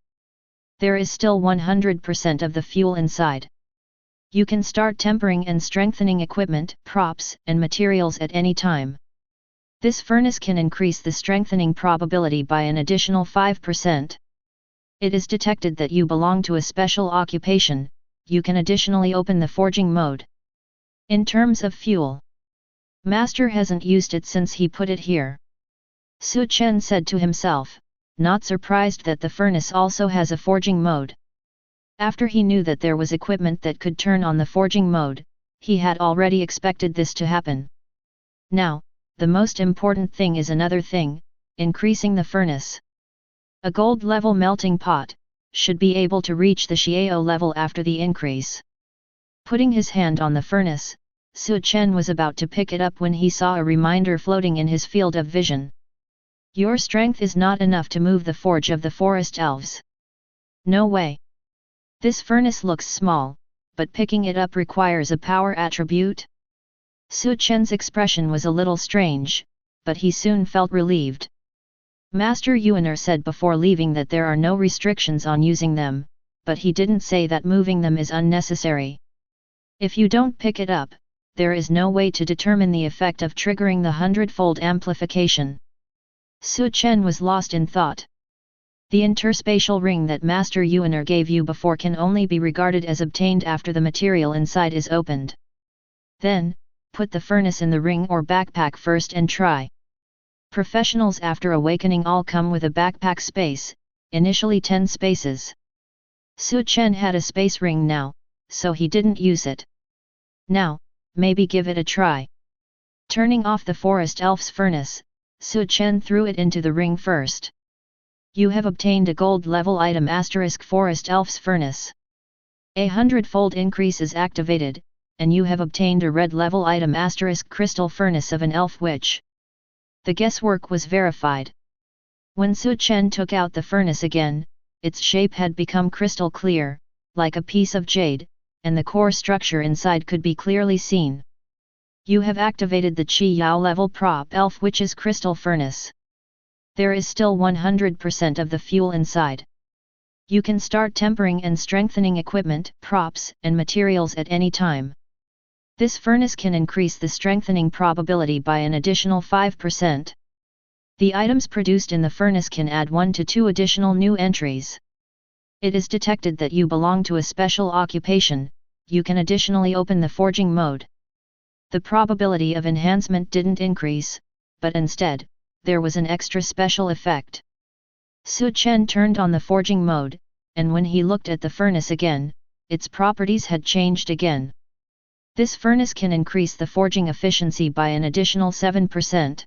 There is still 100% of the fuel inside. You can start tempering and strengthening equipment, props, and materials at any time. This furnace can increase the strengthening probability by an additional 5%. It is detected that you belong to a special occupation, you can additionally open the forging mode. In terms of fuel, Master hasn't used it since he put it here. Su Chen said to himself, not surprised that the furnace also has a forging mode. After he knew that there was equipment that could turn on the forging mode, he had already expected this to happen. Now, the most important thing is another thing, increasing the furnace. A gold level melting pot should be able to reach the Xiao level after the increase. Putting his hand on the furnace, Su Chen was about to pick it up when he saw a reminder floating in his field of vision. Your strength is not enough to move the forge of the forest elves. No way. This furnace looks small, but picking it up requires a power attribute. Su Chen's expression was a little strange, but he soon felt relieved. Master Yuaner said before leaving that there are no restrictions on using them, but he didn't say that moving them is unnecessary. If you don't pick it up, there is no way to determine the effect of triggering the hundredfold amplification. Su Chen was lost in thought. The interspatial ring that Master Yuaner gave you before can only be regarded as obtained after the material inside is opened. Then, put the furnace in the ring or backpack first and try. Professionals after awakening all come with a backpack space, initially 10 spaces. Su Chen had a space ring now, so he didn't use it. Now, maybe give it a try. Turning off the forest elf's furnace, Su Chen threw it into the ring first. You have obtained a gold level item * forest elf's furnace. A hundredfold increase is activated, and you have obtained a red level item * crystal furnace of an elf witch. The guesswork was verified. When Su Chen took out the furnace again, its shape had become crystal clear, like a piece of jade, and the core structure inside could be clearly seen. You have activated the Qi Yao level prop elf witch's crystal furnace. There is still 100% of the fuel inside. You can start tempering and strengthening equipment, props, and materials at any time. This furnace can increase the strengthening probability by an additional 5%. The items produced in the furnace can add 1 to 2 additional new entries. It is detected that you belong to a special occupation, you can additionally open the forging mode. The probability of enhancement didn't increase, but instead, there was an extra special effect. Su Chen turned on the forging mode, and when he looked at the furnace again, its properties had changed again. This furnace can increase the forging efficiency by an additional 7%.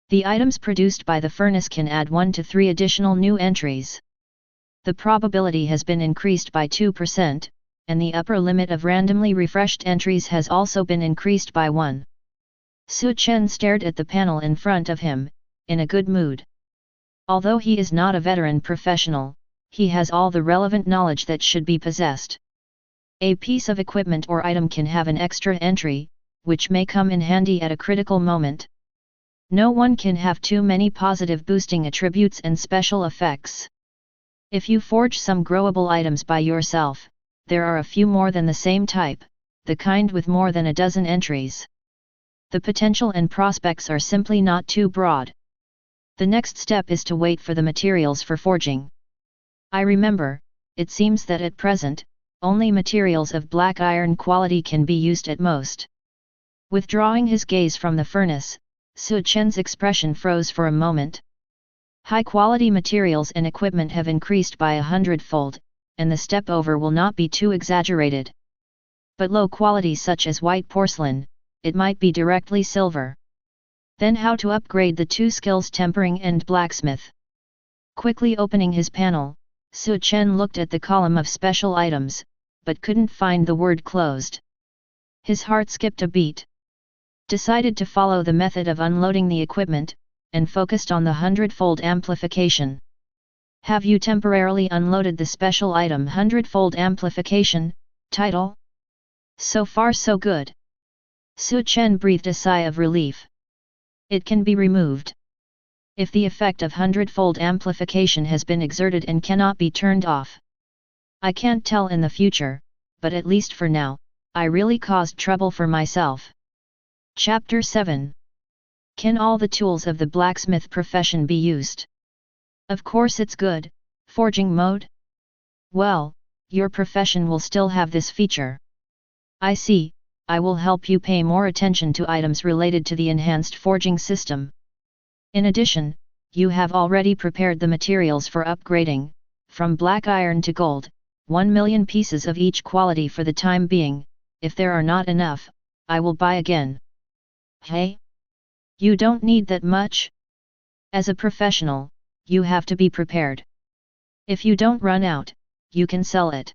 The items produced by the furnace can add 1 to 3 additional new entries. The probability has been increased by 2%, and the upper limit of randomly refreshed entries has also been increased by 1. Su Chen stared at the panel in front of him, in a good mood. Although he is not a veteran professional, he has all the relevant knowledge that should be possessed. A piece of equipment or item can have an extra entry, which may come in handy at a critical moment. No one can have too many positive boosting attributes and special effects. If you forge some growable items by yourself, there are a few more than the same type, the kind with more than a dozen entries. The potential and prospects are simply not too broad. The next step is to wait for the materials for forging. I remember, it seems that at present, only materials of black iron quality can be used at most. Withdrawing his gaze from the furnace, Su Chen's expression froze for a moment. High-quality materials and equipment have increased by 100-fold, and the step over will not be too exaggerated. But low quality such as white porcelain, it might be directly silver. Then how to upgrade the two skills tempering and blacksmith? Quickly opening his panel, Su Chen looked at the column of special items, but couldn't find the word closed. His heart skipped a beat. Decided to follow the method of unloading the equipment, and focused on the hundredfold amplification. Have you temporarily unloaded the special item Hundredfold Amplification? Title? So far so good. Su Chen breathed a sigh of relief. It can be removed. If the effect of hundredfold amplification has been exerted and cannot be turned off. I can't tell in the future, but at least for now, I really caused trouble for myself. Chapter 7. Can all the tools of the blacksmith profession be used? Of course it's good, forging mode? Well, your profession will still have this feature. I see, I will help you pay more attention to items related to the enhanced forging system. In addition, you have already prepared the materials for upgrading, from black iron to gold, 1 million pieces of each quality for the time being. If there are not enough, I will buy again. Hey? You don't need that much? As a professional, you have to be prepared. If you don't run out, you can sell it.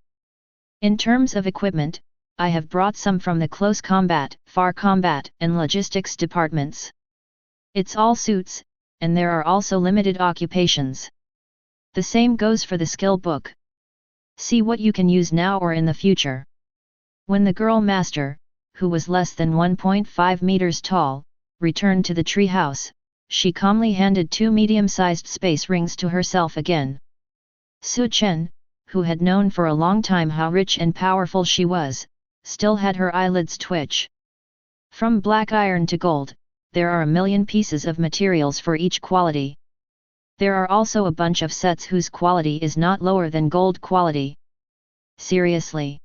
In terms of equipment, I have brought some from the close combat, far combat, and logistics departments. It's all suits, and there are also limited occupations. The same goes for the skill book. See what you can use now or in the future. When the girl master, who was less than 1.5 meters tall, returned to the treehouse. She calmly handed 2 medium-sized space rings to herself again. Su Chen, who had known for a long time how rich and powerful she was, still had her eyelids twitch. From black iron to gold, there are a million pieces of materials for each quality. There are also a bunch of sets whose quality is not lower than gold quality. Seriously.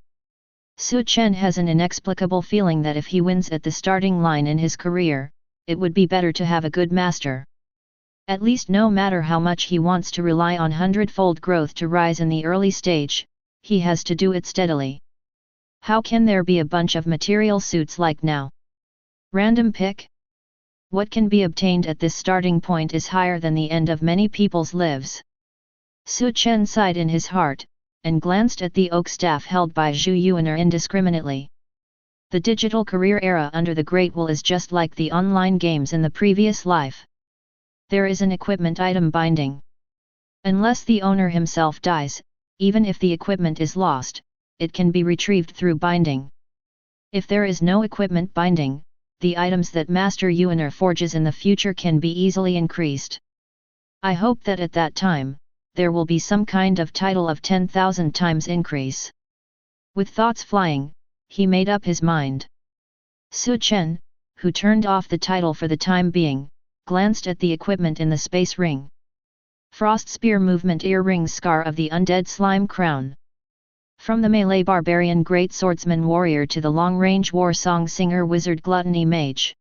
Su Chen has an inexplicable feeling that if he wins at the starting line in his career, it would be better to have a good master. At least no matter how much he wants to rely on hundredfold growth to rise in the early stage, he has to do it steadily. How can there be a bunch of material suits like now? Random pick? What can be obtained at this starting point is higher than the end of many people's lives. Su Chen sighed in his heart, and glanced at the oak staff held by Zhu Yuaner indiscriminately. The digital career era under the Great Wall is just like the online games in the previous life. There is an equipment item binding. Unless the owner himself dies, even if the equipment is lost, it can be retrieved through binding. If there is no equipment binding, the items that Master Yuaner forges in the future can be easily increased. I hope that at that time, there will be some kind of title of 10,000 times increase. With thoughts flying, he made up his mind. Su Chen, who turned off the title for the time being, glanced at the equipment in the space ring. Frost Spear Movement Earring Scar of the Undead Slime Crown. From the melee barbarian great swordsman warrior to the long-range war song singer wizard gluttony mage.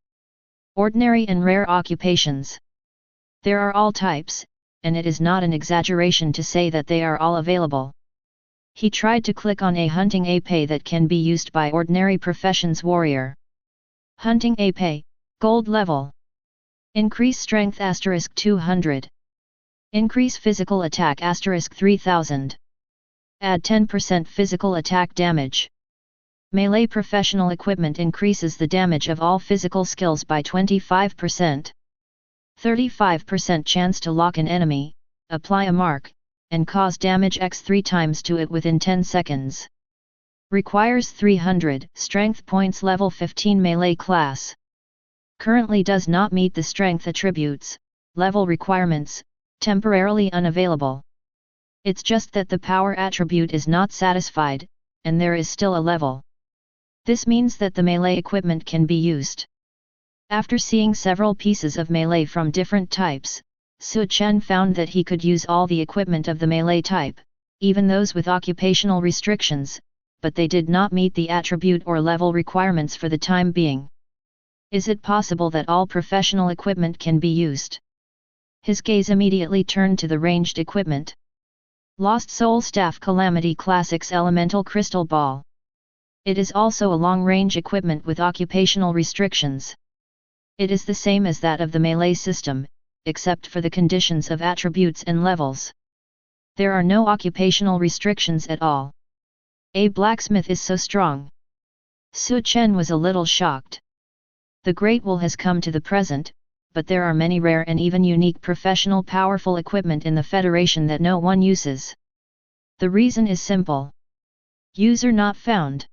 Ordinary and rare occupations. There are all types, and it is not an exaggeration to say that they are all available. He tried to click on a hunting épée that can be used by ordinary professions warrior. Hunting épée, gold level. Increase strength *200. Increase physical attack *3000. Add 10% physical attack damage. Melee professional equipment increases the damage of all physical skills by 25%. 35% chance to lock an enemy, apply a mark, and cause damage x3 times to it within 10 seconds. Requires 300 strength points level 15 melee class. Currently does not meet the strength attributes, level requirements, temporarily unavailable. It's just that the power attribute is not satisfied, and there is still a level. This means that the melee equipment can be used. After seeing several pieces of melee from different types, Su Chen found that he could use all the equipment of the melee type, even those with occupational restrictions, but they did not meet the attribute or level requirements for the time being. Is it possible that all professional equipment can be used? His gaze immediately turned to the ranged equipment. Lost Soul Staff Calamity Classics Elemental Crystal Ball. It is also a long-range equipment with occupational restrictions. It is the same as that of the melee system, except for the conditions of attributes and levels. There are no occupational restrictions at all. A blacksmith is so strong. Su Chen was a little shocked. The Great Wall has come to the present, but there are many rare and even unique professional powerful equipment in the Federation that no one uses. The reason is simple. User not found.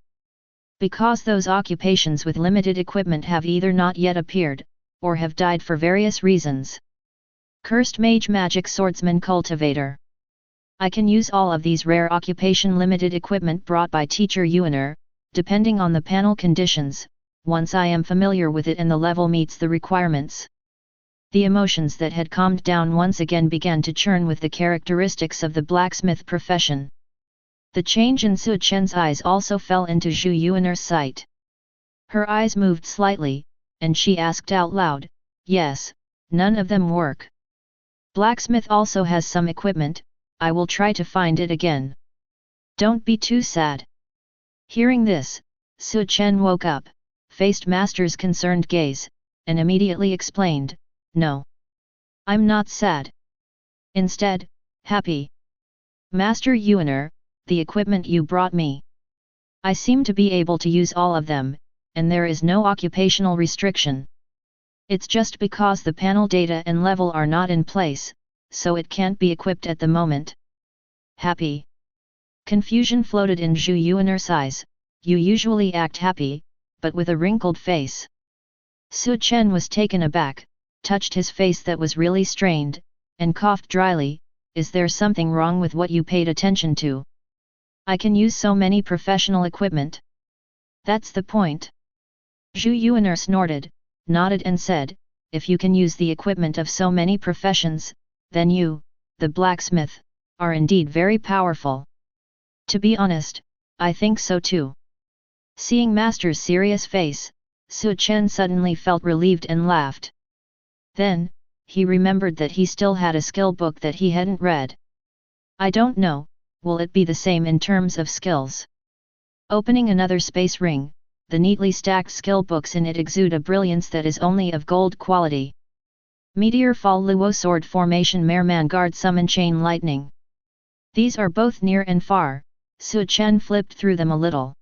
Because those occupations with limited equipment have either not yet appeared, or have died for various reasons. Cursed Mage Magic Swordsman Cultivator. I can use all of these rare occupation limited equipment brought by Teacher Yuaner, depending on the panel conditions, once I am familiar with it and the level meets the requirements. The emotions that had calmed down once again began to churn with the characteristics of the blacksmith profession. The change in Su Chen's eyes also fell into Zhu Yuaner's sight. Her eyes moved slightly, and she asked out loud, "Yes, none of them work. Blacksmith also has some equipment, I will try to find it again. Don't be too sad." Hearing this, Su Chen woke up, faced Master's concerned gaze, and immediately explained, "No. I'm not sad. Instead, happy. Master Yuaner, the equipment you brought me. I seem to be able to use all of them, and there is no occupational restriction. It's just because the panel data and level are not in place, so it can't be equipped at the moment." Happy. Confusion floated in Zhu Yuaner's eyes. You usually act happy, but with a wrinkled face. Su Chen was taken aback, touched his face that was really strained, and coughed dryly. Is there something wrong with what you paid attention to? I can use so many professional equipment. That's the point. Zhu Yuaner snorted, nodded and said, if you can use the equipment of so many professions, then you, the blacksmith, are indeed very powerful. To be honest, I think so too. Seeing Master's serious face, Su Chen suddenly felt relieved and laughed. Then, he remembered that he still had a skill book that he hadn't read. I don't know, will it be the same in terms of skills? Opening another space ring, the neatly stacked skill books in it exude a brilliance that is only of gold quality. Meteor Fall Luo Sword Formation Merman Guard Summon Chain Lightning. These are both near and far. Su Chen flipped through them a little.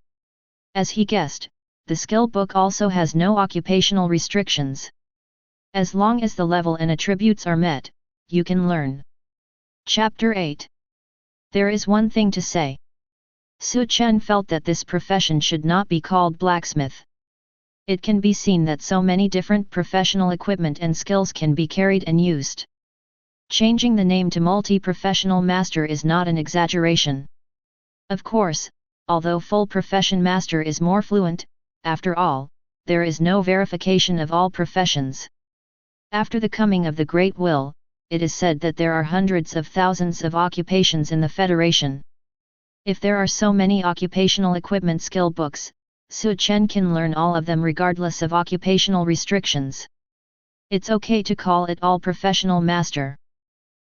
As he guessed, the skill book also has no occupational restrictions. As long as the level and attributes are met, you can learn. Chapter 8. There is one thing to say. Su Chen felt that this profession should not be called blacksmith. It can be seen that so many different professional equipment and skills can be carried and used. Changing the name to multi-professional master is not an exaggeration. Of course, although full profession master is more fluent, after all, there is no verification of all professions. After the coming of the Great Will, it is said that there are hundreds of thousands of occupations in the Federation. If there are so many occupational equipment skill books, Su Chen can learn all of them regardless of occupational restrictions. It's okay to call it all professional master.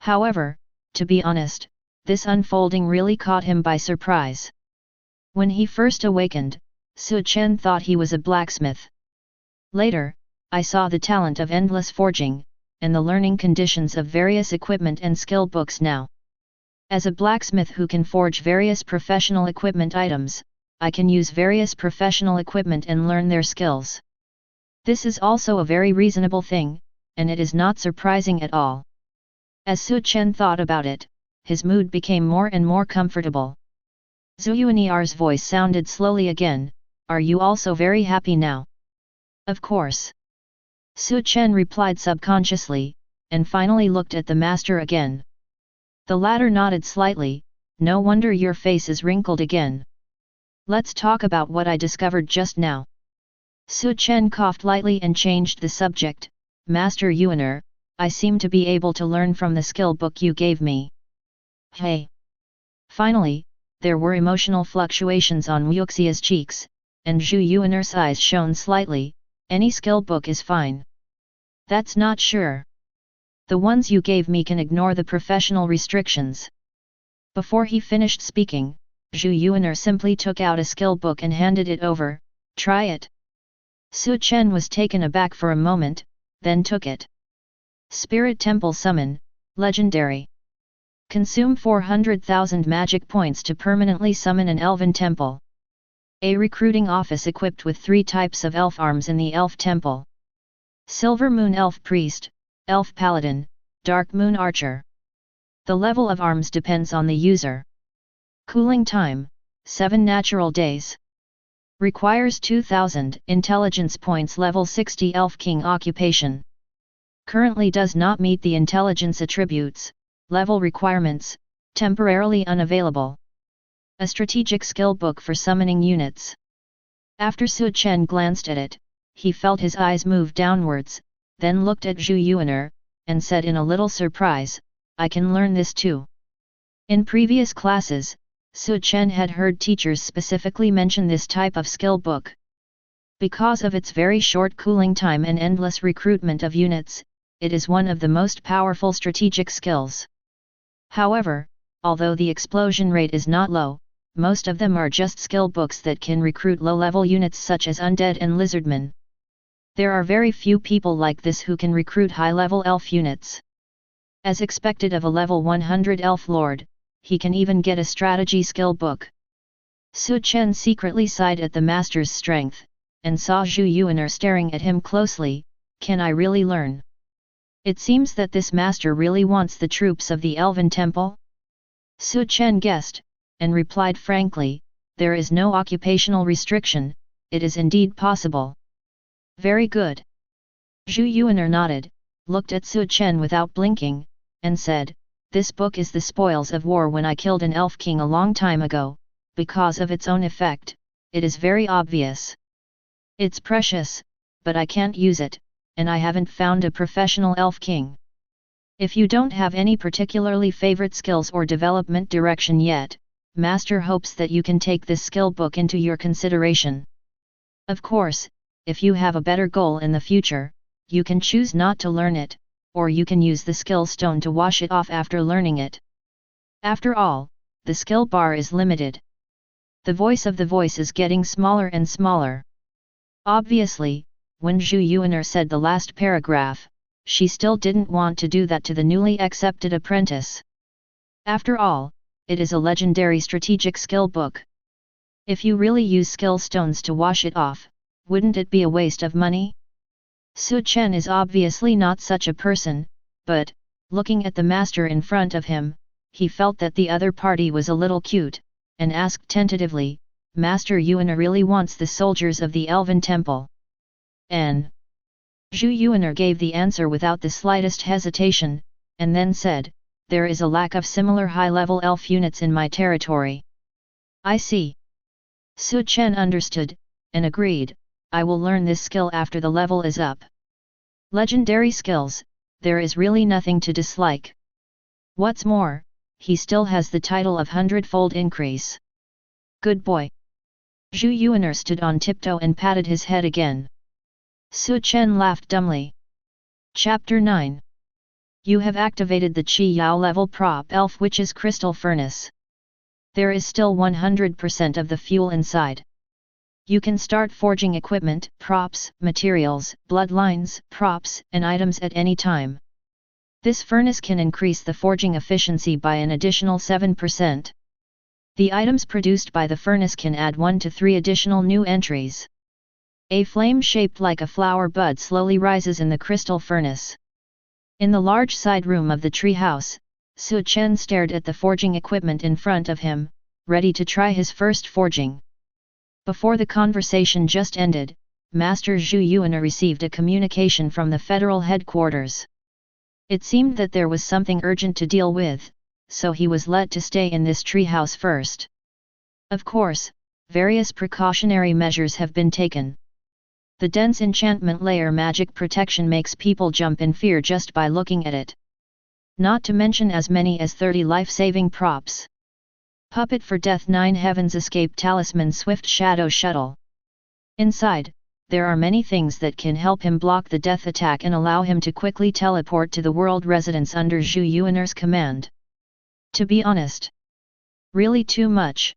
However, to be honest, this unfolding really caught him by surprise. When he first awakened, Su Chen thought he was a blacksmith. Later, I saw the talent of endless forging, and the learning conditions of various equipment and skill books now. As a blacksmith who can forge various professional equipment items, I can use various professional equipment and learn their skills. This is also a very reasonable thing, and it is not surprising at all. As Su Chen thought about it, his mood became more and more comfortable. Zhu Yuanier's voice sounded slowly again, are you also very happy now? Of course. Su Chen replied subconsciously, and finally looked at the master again. The latter nodded slightly, no wonder your face is wrinkled again. Let's talk about what I discovered just now. Su Chen coughed lightly and changed the subject. Master Yuaner, I seem to be able to learn from the skill book you gave me. Hey! Finally, there were emotional fluctuations on Wuxia's cheeks, and Zhu Yuaner's eyes shone slightly. Any skill book is fine. That's not sure. The ones you gave me can ignore the professional restrictions. Before he finished speaking, Zhu Yuaner simply took out a skill book and handed it over. Try it. Su Chen was taken aback for a moment, then took it. Spirit Temple Summon, Legendary. Consume 400,000 magic points to permanently summon an elven temple. A recruiting office equipped with 3 types of elf arms in the elf temple. Silver Moon Elf Priest, Elf Paladin, Dark Moon Archer. The level of arms depends on the user. Cooling time, 7 natural days. Requires 2000 intelligence points. Level 60 Elf King Occupation. Currently does not meet the intelligence attributes, level requirements, temporarily unavailable. A strategic skill book for summoning units. After Su Chen glanced at it, he felt his eyes move downwards, then looked at Zhu Yuaner, and said in a little surprise, I can learn this too. In previous classes, Su Chen had heard teachers specifically mention this type of skill book. Because of its very short cooling time and endless recruitment of units, it is one of the most powerful strategic skills. However, although the explosion rate is not low, most of them are just skill books that can recruit low-level units such as Undead and Lizardmen. There are very few people like this who can recruit high-level elf units. As expected of a level 100 elf lord, he can even get a strategy skill book. Su Chen secretly sighed at the master's strength, and saw Zhu Yuaner staring at him closely. Can I really learn? It seems that this master really wants the troops of the Elven Temple? Su Chen guessed, and replied frankly, there is no occupational restriction, it is indeed possible. Very good. Zhu Yuaner nodded, looked at Su Chen without blinking, and said, "This book is the spoils of war when I killed an elf king a long time ago, because of its own effect, it is very obvious. It's precious, but I can't use it, and I haven't found a professional elf king. If you don't have any particularly favorite skills or development direction yet, Master hopes that you can take this skill book into your consideration. Of course, if you have a better goal in the future, you can choose not to learn it, or you can use the skill stone to wash it off after learning it. After all, the skill bar is limited." The voice of the voice is getting smaller and smaller. Obviously, when Zhu Yuaner said the last paragraph, she still didn't want to do that to the newly accepted apprentice. After all, it is a legendary strategic skill book. If you really use skill stones to wash it off, wouldn't it be a waste of money? Su Chen is obviously not such a person, but, looking at the master in front of him, he felt that the other party was a little cute, and asked tentatively, "Master Yuaner really wants the soldiers of the Elven Temple?" N. Zhu Yuaner gave the answer without the slightest hesitation, and then said, "There is a lack of similar high-level elf units in my territory." "I see." Su Chen understood, and agreed, "I will learn this skill after the level is up." Legendary skills, there is really nothing to dislike. What's more, he still has the title of Hundredfold Increase. Good boy. Zhu Yuaner stood on tiptoe and patted his head again. Su Chen laughed dumbly. Chapter 9. You have activated the Qi Yao level prop elf witch's crystal furnace. There is still 100% of the fuel inside. You can start forging equipment, props, materials, bloodlines, props, and items at any time. This furnace can increase the forging efficiency by an additional 7%. The items produced by the furnace can add 1 to 3 additional new entries. A flame shaped like a flower bud slowly rises in the crystal furnace. In the large side room of the tree house, Su Chen stared at the forging equipment in front of him, ready to try his first forging. Before the conversation just ended, Master Zhu Yuaner received a communication from the federal headquarters. It seemed that there was something urgent to deal with, so he was let to stay in this treehouse first. Of course, various precautionary measures have been taken. The dense enchantment layer magic protection makes people jump in fear just by looking at it. Not to mention as many as 30 life-saving props. Puppet for Death 9 Heavens Escape Talisman Swift Shadow Shuttle. Inside, there are many things that can help him block the death attack and allow him to quickly teleport to the world residence under Zhu Yuaner's command. To be honest, really too much.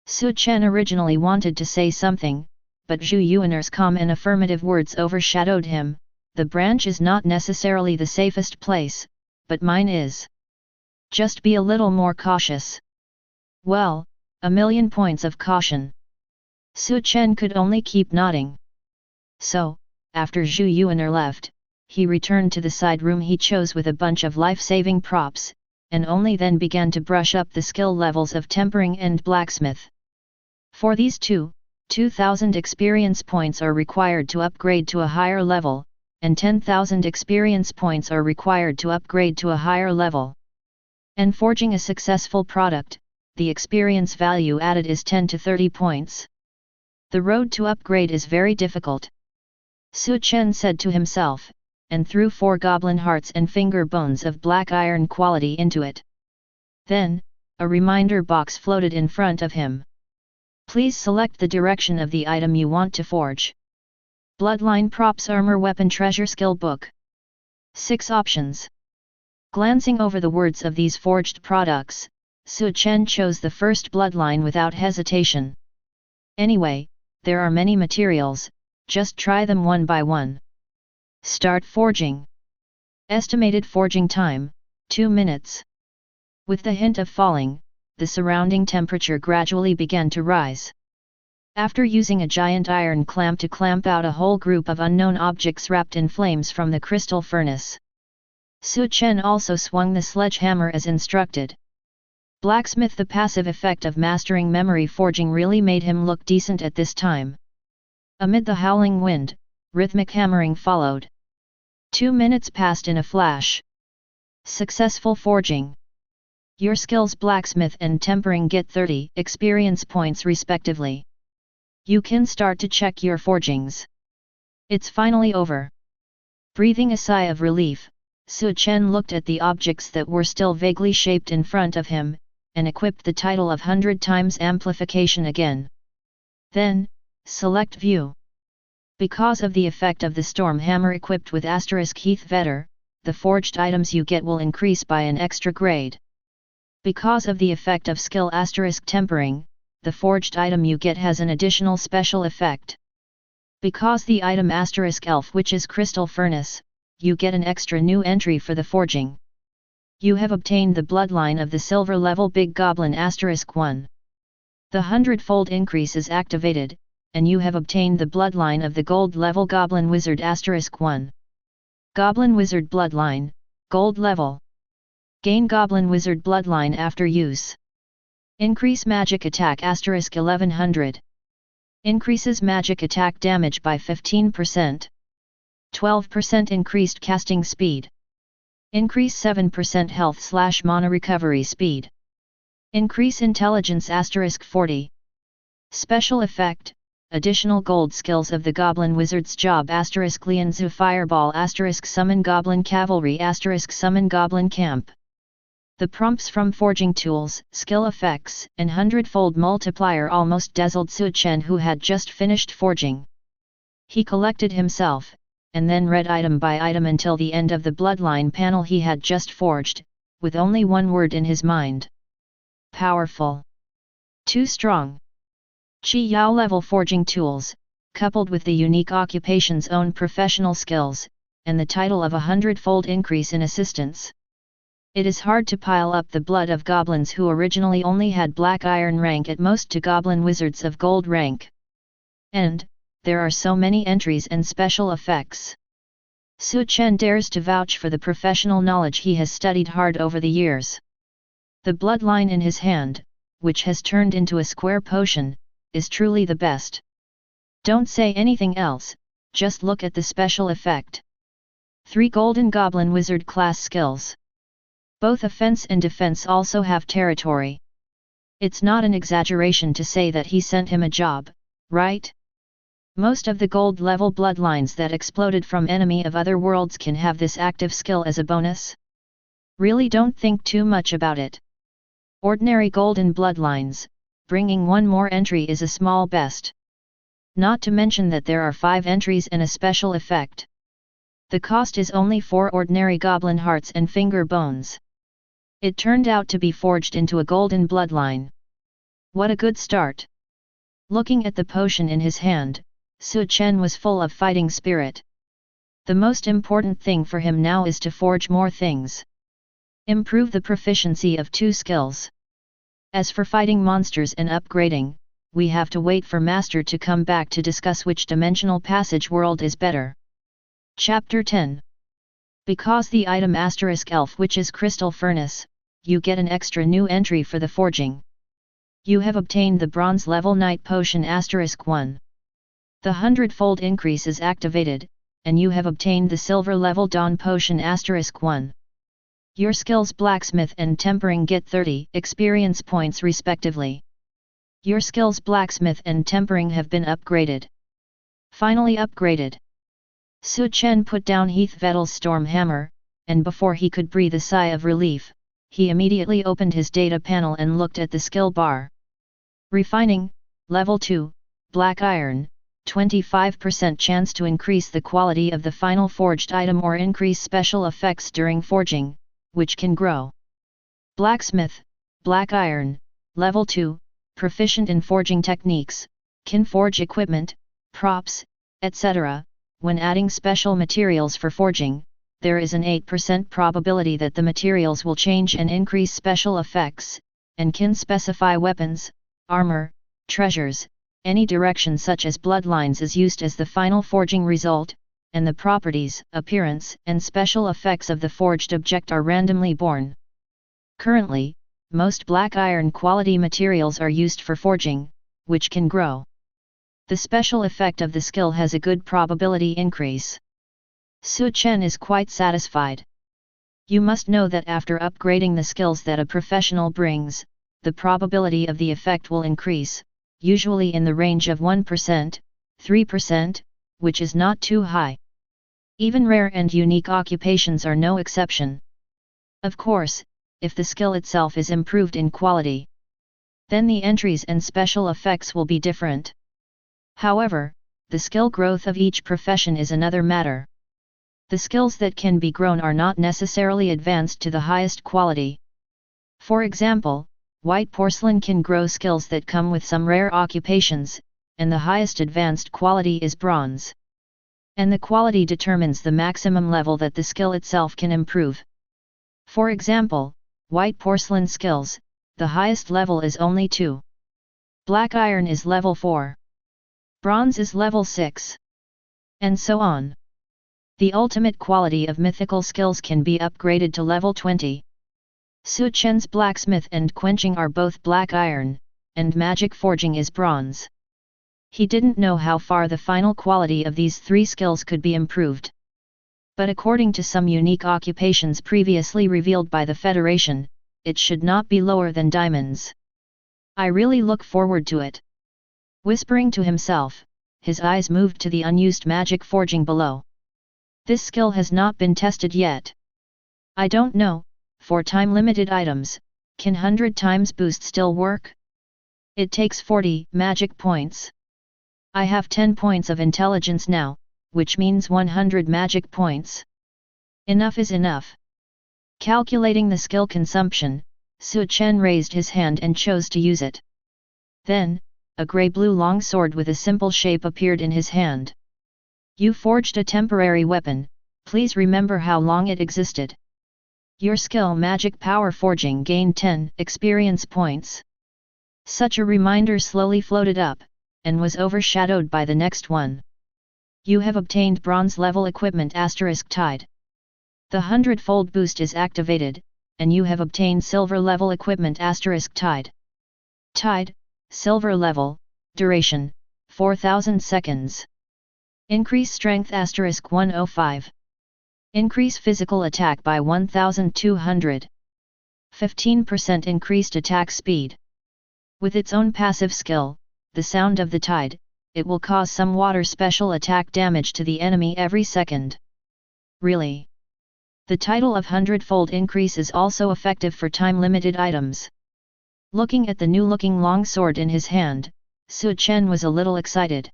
Su Chen originally wanted to say something, but Zhu Yuaner's calm and affirmative words overshadowed him. The branch is not necessarily the safest place, but mine is. Just be a little more cautious. Well, a million points of caution. Su Chen could only keep nodding. So, after Zhu Yuaner left, he returned to the side room he chose with a bunch of life-saving props, and only then began to brush up the skill levels of tempering and blacksmith. For these 2,000 experience points are required to upgrade to a higher level, and 10,000 experience points are required to upgrade to a higher level. And forging a successful product, the experience value added is 10 to 30 points. The road to upgrade is very difficult. Su Chen said to himself, and threw 4 goblin hearts and finger bones of black iron quality into it. Then, a reminder box floated in front of him. Please select the direction of the item you want to forge. Bloodline Props Armor Weapon Treasure Skill Book. 6 options. Glancing over the words of these forged products, Su Chen chose the first bloodline without hesitation. Anyway, there are many materials, just try them one by one. Start forging. Estimated forging time, 2 minutes. With the hint of falling, the surrounding temperature gradually began to rise. After using a giant iron clamp to clamp out a whole group of unknown objects wrapped in flames from the crystal furnace, Su Chen also swung the sledgehammer as instructed. Blacksmith. The passive effect of mastering memory forging really made him look decent at this time. Amid the howling wind, rhythmic hammering followed. 2 minutes passed in a flash. Successful forging. Your skills Blacksmith and Tempering get 30 experience points respectively. You can start to check your forgings. It's finally over. Breathing a sigh of relief, Su Chen looked at the objects that were still vaguely shaped in front of him, and equipped the title of 100 times Amplification again. Then, select View. Because of the effect of the Storm Hammer equipped with Heath Vetter, the forged items you get will increase by an extra grade. Because of the effect of skill Tempering, the forged item you get has an additional special effect. Because the item Elf which is Crystal Furnace, you get an extra new entry for the forging. You have obtained the bloodline of the silver level Big Goblin 1. The Hundredfold increase is activated, and you have obtained the bloodline of the gold level Goblin Wizard 1. Goblin Wizard Bloodline, Gold Level. Gain Goblin Wizard Bloodline after use. Increase Magic Attack 1100. Increases Magic Attack damage by 15%. 12% increased casting speed. Increase 7% health/mana recovery speed. Increase Intelligence 40. Special effect, additional gold skills of the Goblin Wizard's Job Lianzu Fireball Summon Goblin Cavalry Summon Goblin Camp. The prompts from Forging Tools, Skill Effects, and Hundredfold Multiplier almost dazzled Su Chen who had just finished forging. He collected himself, and then read item by item until the end of the bloodline panel he had just forged, with only one word in his mind. Powerful. Too strong. Chi Yao level forging tools, coupled with the unique occupation's own professional skills, and the title of a hundredfold increase in assistance. It is hard to pile up the blood of goblins who originally only had black iron rank at most to goblin wizards of gold rank. And, there are so many entries and special effects. Su Chen dares to vouch for the professional knowledge he has studied hard over the years. The bloodline in his hand, which has turned into a square potion, is truly the best. Don't say anything else, just look at the special effect. 3 Golden Goblin Wizard class skills. Both offense and defense also have territory. It's not an exaggeration to say that he sent him a job, right? Most of the gold level bloodlines that exploded from enemy of other worlds can have this active skill as a bonus. Really don't think too much about it. Ordinary golden bloodlines, bringing one more entry is a small best. Not to mention that there are 5 entries and a special effect. The cost is only 4 ordinary goblin hearts and finger bones. It turned out to be forged into a golden bloodline. What a good start! Looking at the potion in his hand, Su Chen was full of fighting spirit. The most important thing for him now is to forge more things. Improve the proficiency of 2 skills. As for fighting monsters and upgrading, we have to wait for Master to come back to discuss which dimensional passage world is better. Chapter 10. Because the item Elf which is Crystal Furnace, you get an extra new entry for the forging. You have obtained the Bronze Level Night Potion 1. The Hundredfold increase is activated, and you have obtained the Silver Level Dawn Potion 1. Your skills Blacksmith and Tempering get 30 experience points respectively. Your skills Blacksmith and Tempering have been upgraded. Finally upgraded. Su Chen put down Heath Vettel's Storm Hammer, and before he could breathe a sigh of relief, he immediately opened his data panel and looked at the skill bar. Refining, Level 2, Black Iron, 25% chance to increase the quality of the final forged item or increase special effects during forging, which can grow. Blacksmith, Black Iron, Level 2, proficient in forging techniques, can forge equipment, props, etc. When adding special materials for forging, there is an 8% probability that the materials will change and increase special effects, and can specify weapons, armor, treasures, any direction such as bloodlines is used as the final forging result, and the properties, appearance, and special effects of the forged object are randomly born. Currently, most black iron quality materials are used for forging, which can grow. The special effect of the skill has a good probability increase. Su Chen is quite satisfied. You must know that after upgrading the skills that a professional brings, the probability of the effect will increase, usually in the range of 1%, 3%, which is not too high. Even rare and unique occupations are no exception. Of course, if the skill itself is improved in quality, then the entries and special effects will be different. However, the skill growth of each profession is another matter. The skills that can be grown are not necessarily advanced to the highest quality. For example, white porcelain can grow skills that come with some rare occupations, and the highest advanced quality is bronze. And the quality determines the maximum level that the skill itself can improve. For example, white porcelain skills, the highest level is only 2. Black iron is level 4. Bronze is level 6. And so on. The ultimate quality of mythical skills can be upgraded to level 20. Su Chen's blacksmith and quenching are both black iron, and magic forging is bronze. He didn't know how far the final quality of these 3 skills could be improved. But according to some unique occupations previously revealed by the Federation, it should not be lower than diamonds. I really look forward to it. Whispering to himself, his eyes moved to the unused magic forging below. This skill has not been tested yet. I don't know, for time-limited items, can 100 times boost still work? It takes 40 magic points. I have 10 points of intelligence now, which means 100 magic points. Enough is enough. Calculating the skill consumption, Su Chen raised his hand and chose to use it. Then, a grey-blue longsword with a simple shape appeared in his hand. You forged a temporary weapon, please remember how long it existed. Your skill Magic Power Forging gained 10 experience points. Such a reminder slowly floated up, and was overshadowed by the next one. You have obtained bronze level equipment *Tide. The Hundredfold boost is activated, and you have obtained silver level equipment *Tide. Tide, silver level, duration, 4000 seconds. Increase strength *105. Increase physical attack by 1200. 15% increased attack speed. With its own passive skill, the sound of the tide, it will cause some water special attack damage to the enemy every second. Really? The title of Hundredfold increase is also effective for time-limited items. Looking at the new-looking longsword in his hand, Su Chen was a little excited.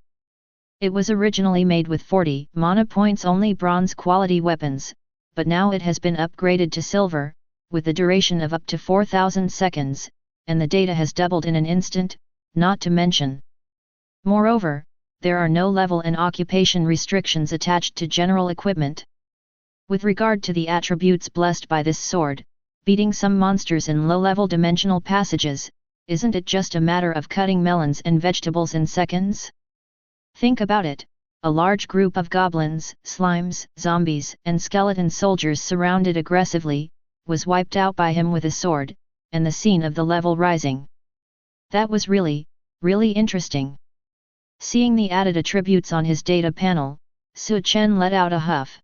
It was originally made with 40 mana points only bronze quality weapons, but now it has been upgraded to silver, with a duration of up to 4000 seconds, and the data has doubled in an instant, not to mention. Moreover, there are no level and occupation restrictions attached to general equipment. With regard to the attributes blessed by this sword, beating some monsters in low-level dimensional passages, isn't it just a matter of cutting melons and vegetables in seconds? Think about it, a large group of goblins, slimes, zombies, and skeleton soldiers surrounded aggressively, was wiped out by him with a sword, and the scene of the level rising. That was really interesting. Seeing the added attributes on his data panel, Su Chen let out a huff.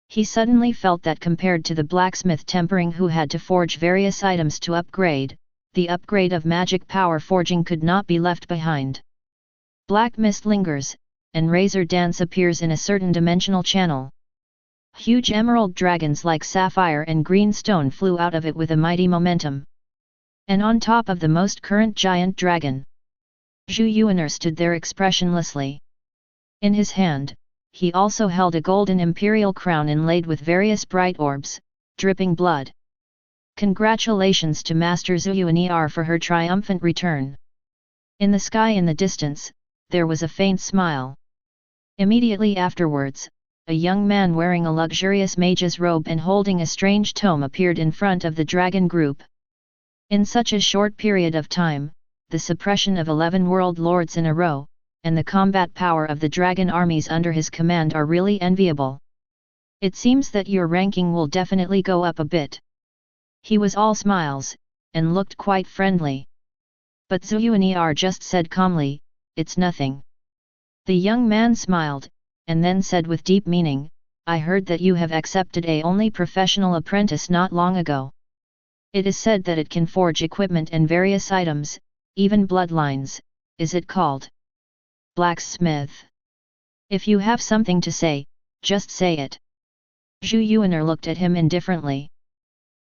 He suddenly felt that compared to the blacksmith tempering who had to forge various items to upgrade, the upgrade of magic power forging could not be left behind. Black mist lingers, and razor dance appears in a certain dimensional channel. Huge emerald dragons like sapphire and green stone flew out of it with a mighty momentum. And on top of the most current giant dragon, Zhu Yuaner stood there expressionlessly. In his hand, he also held a golden imperial crown inlaid with various bright orbs, dripping blood. Congratulations to Master Zhu Yuaner for her triumphant return. In the sky in the distance, there was a faint smile. Immediately afterwards, a young man wearing a luxurious mage's robe and holding a strange tome appeared in front of the dragon group. In such a short period of time, the suppression of 11 world lords in a row, and the combat power of the dragon armies under his command are really enviable. It seems that your ranking will definitely go up a bit. He was all smiles, and looked quite friendly. But Zhu Yuaner just said calmly, "It's nothing. The young man smiled, and then said with deep meaning, I heard that you have accepted a only professional apprentice not long ago. It is said that it can forge equipment and various items, even bloodlines, is it called? Blacksmith. If you have something to say, just say it. Zhu Yuan'er looked at him indifferently.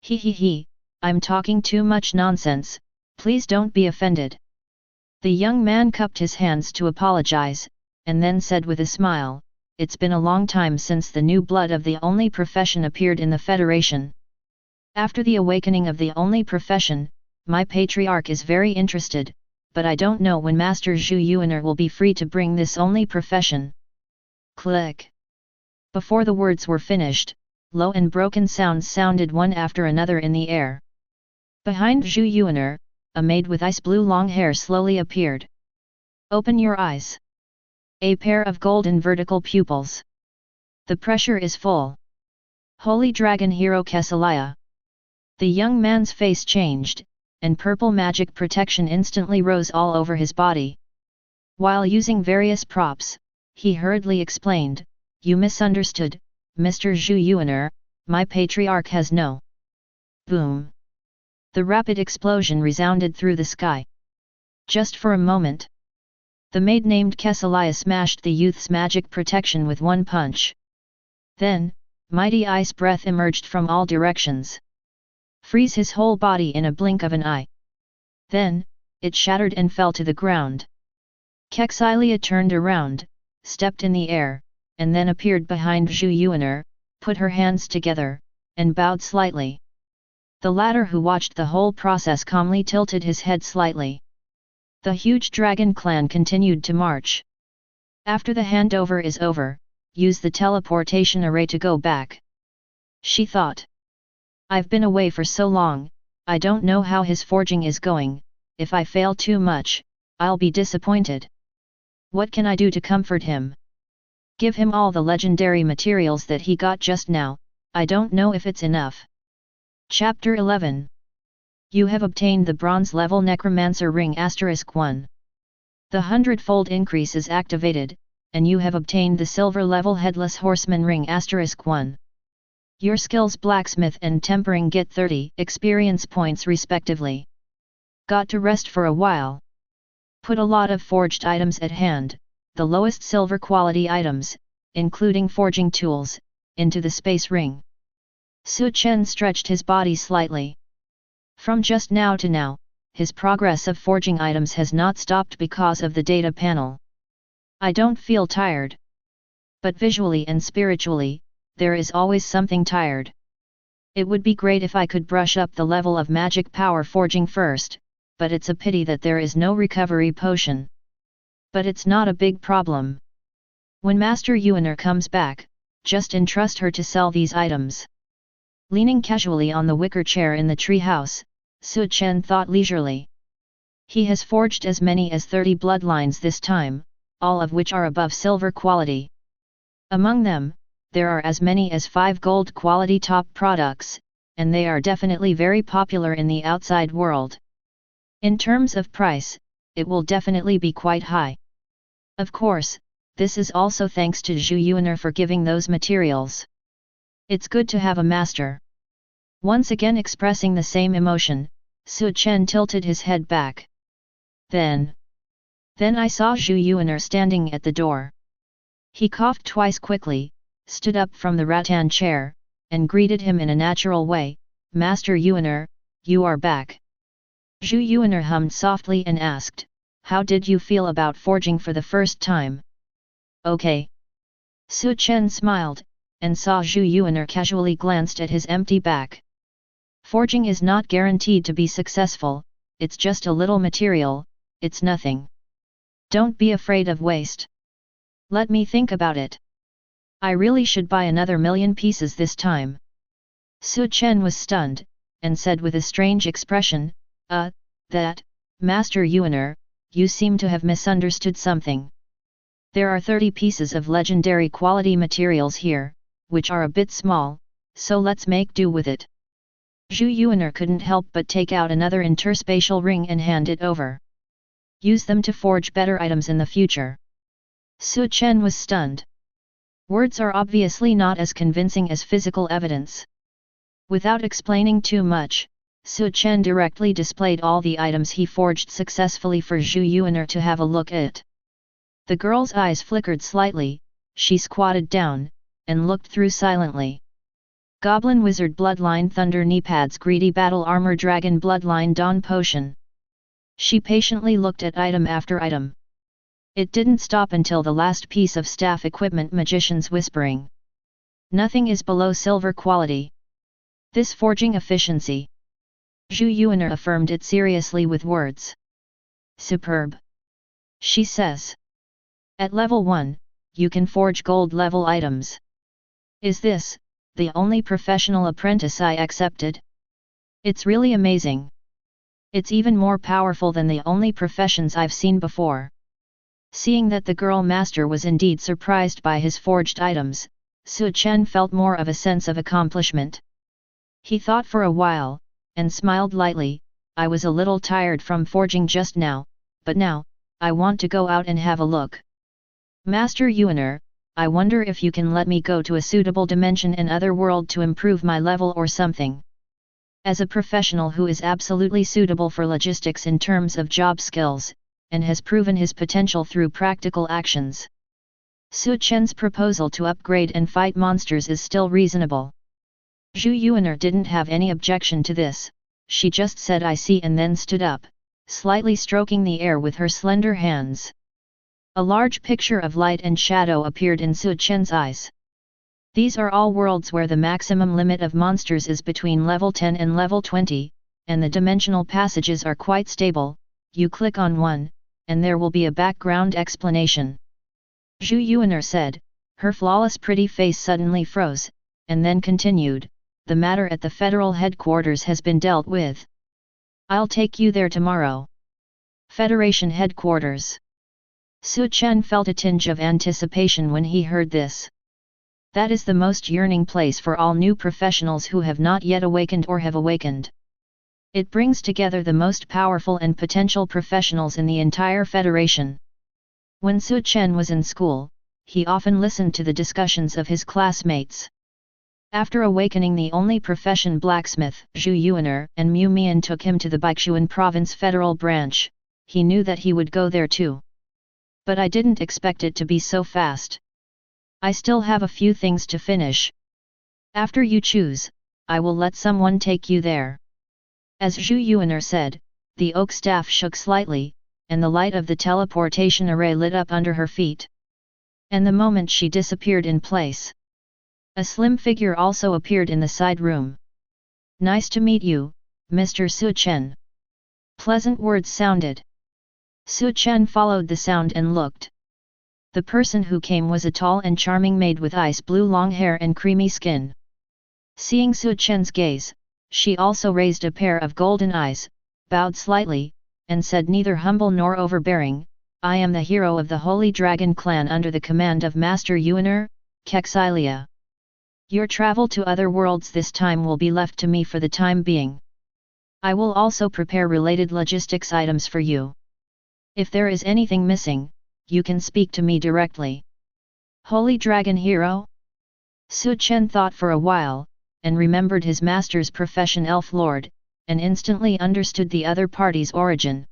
He, I'm talking too much nonsense, please don't be offended. The young man cupped his hands to apologize, and then said with a smile, it's been a long time since the new blood of the only profession appeared in the Federation. After the awakening of the only profession, my patriarch is very interested, but I don't know when Master Zhu Yuan'er will be free to bring this only profession. Click. Before the words were finished, low and broken sounds sounded one after another in the air. Behind Zhu Yuan'er, a maid with ice blue long hair slowly appeared. Open your eyes. A pair of golden vertical pupils. The pressure is full. Holy Dragon Hero Calamity. The young man's face changed, and purple magic protection instantly rose all over his body. While using various props, he hurriedly explained, you misunderstood, Mr. Zhu Yuan'er, my patriarch has no. Boom. The rapid explosion resounded through the sky. Just for a moment. The maid named Calamity smashed the youth's magic protection with one punch. Then, mighty ice breath emerged from all directions. Freeze his whole body in a blink of an eye. Then, it shattered and fell to the ground. Calamity turned around, stepped in the air, and then appeared behind Zhu Yuan'er, put her hands together, and bowed slightly. The latter, who watched the whole process calmly, tilted his head slightly. The huge dragon clan continued to march. After the handover is over, use the teleportation array to go back. She thought. I've been away for so long, I don't know how his forging is going, if I fail too much, I'll be disappointed. What can I do to comfort him? Give him all the legendary materials that he got just now, I don't know if it's enough. Chapter 11. You have obtained the bronze level necromancer ring *1. The hundredfold increase is activated, and you have obtained the silver level headless horseman ring *1. Your skills blacksmith and tempering get 30 experience points respectively. Got to rest for a while. Put a lot of forged items at hand, the lowest silver quality items, including forging tools, into the space ring. Su Chen stretched his body slightly. From just now to now, his progress of forging items has not stopped because of the data panel. I don't feel tired. But visually and spiritually, there is always something tired. It would be great if I could brush up the level of magic power forging first, but it's a pity that there is no recovery potion. But it's not a big problem. When Master Yuan'er comes back, just entrust her to sell these items. Leaning casually on the wicker chair in the treehouse, Su Chen thought leisurely. He has forged as many as 30 bloodlines this time, all of which are above silver quality. Among them, there are as many as 5 gold quality top products, and they are definitely very popular in the outside world. In terms of price, it will definitely be quite high. Of course, this is also thanks to Zhu Yuan'er for giving those materials. It's good to have a master. Once again expressing the same emotion, Su Chen tilted his head back. Then I saw Zhu Yuan'er standing at the door. He coughed twice quickly, stood up from the rattan chair, and greeted him in a natural way, Master Yuan'er, you are back. Zhu Yuan'er hummed softly and asked, how did you feel about forging for the first time? Okay. Su Chen smiled, and saw Zhu Yuan'er casually glanced at his empty back. Forging is not guaranteed to be successful, it's just a little material, it's nothing. Don't be afraid of waste. Let me think about it. I really should buy another 1,000,000 pieces this time. Su Chen was stunned, and said with a strange expression, that, Master Yuan'er, you seem to have misunderstood something. There are 30 pieces of legendary quality materials here, which are a bit small, so let's make do with it. Zhu Yuan'er couldn't help but take out another interspatial ring and hand it over. Use them to forge better items in the future. Su Chen was stunned. Words are obviously not as convincing as physical evidence. Without explaining too much, Su Chen directly displayed all the items he forged successfully for Zhu Yuaner to have a look at. The girl's eyes flickered slightly, she squatted down, and looked through silently. Goblin Wizard Bloodline Thunder Knee Pads Greedy Battle Armor Dragon Bloodline Dawn Potion. She patiently looked at item after item. It didn't stop until the last piece of staff equipment. Magician's Whispering. Nothing is below silver quality. This forging efficiency. Zhu Yuaner affirmed it seriously with words. Superb. She says. At level 1, you can forge gold level items. Is this the only professional apprentice I accepted? It's really amazing. It's even more powerful than the only professions I've seen before. Seeing that the girl master was indeed surprised by his forged items, Su Chen felt more of a sense of accomplishment. He thought for a while, and smiled lightly. I was a little tired from forging just now, but now, I want to go out and have a look. Master Yuaner, I wonder if you can let me go to a suitable dimension and other world to improve my level or something. As a professional who is absolutely suitable for logistics in terms of job skills, and has proven his potential through practical actions. Su Chen's proposal to upgrade and fight monsters is still reasonable. Zhu Yuaner didn't have any objection to this, she just said I see and then stood up, slightly stroking the air with her slender hands. A large picture of light and shadow appeared in Su Chen's eyes. These are all worlds where the maximum limit of monsters is between level 10 and level 20, and the dimensional passages are quite stable. You click on one, and there will be a background explanation. Zhu Yuaner said, her flawless pretty face suddenly froze, and then continued, the matter at the federal headquarters has been dealt with. I'll take you there tomorrow. Federation headquarters. Su Chen felt a tinge of anticipation when he heard this. That is the most yearning place for all new professionals who have not yet awakened or have awakened. It brings together the most powerful and potential professionals in the entire Federation. When Su Chen was in school, he often listened to the discussions of his classmates. After awakening the only profession blacksmith, Zhu Yuaner and Mu Mian took him to the Baichuan Province Federal Branch. He knew that he would go there too. But I didn't expect it to be so fast. I still have a few things to finish. After you choose, I will let someone take you there. As Zhu Yuaner said, the oak staff shook slightly, and the light of the teleportation array lit up under her feet. And the moment she disappeared in place, a slim figure also appeared in the side room. Nice to meet you, Mr. Su Chen. Pleasant words sounded. Su Chen followed the sound and looked. The person who came was a tall and charming maid with ice blue long hair and creamy skin. Seeing Su Chen's gaze, she also raised a pair of golden eyes, bowed slightly, and said neither humble nor overbearing, I am the hero of the Holy Dragon clan under the command of Master Yuaner, Kexilia. Your travel to other worlds this time will be left to me for the time being. I will also prepare related logistics items for you. If there is anything missing, you can speak to me directly. Holy Dragon Hero? Su Chen thought for a while, and remembered his master's profession Elf Lord, and instantly understood the other party's origin.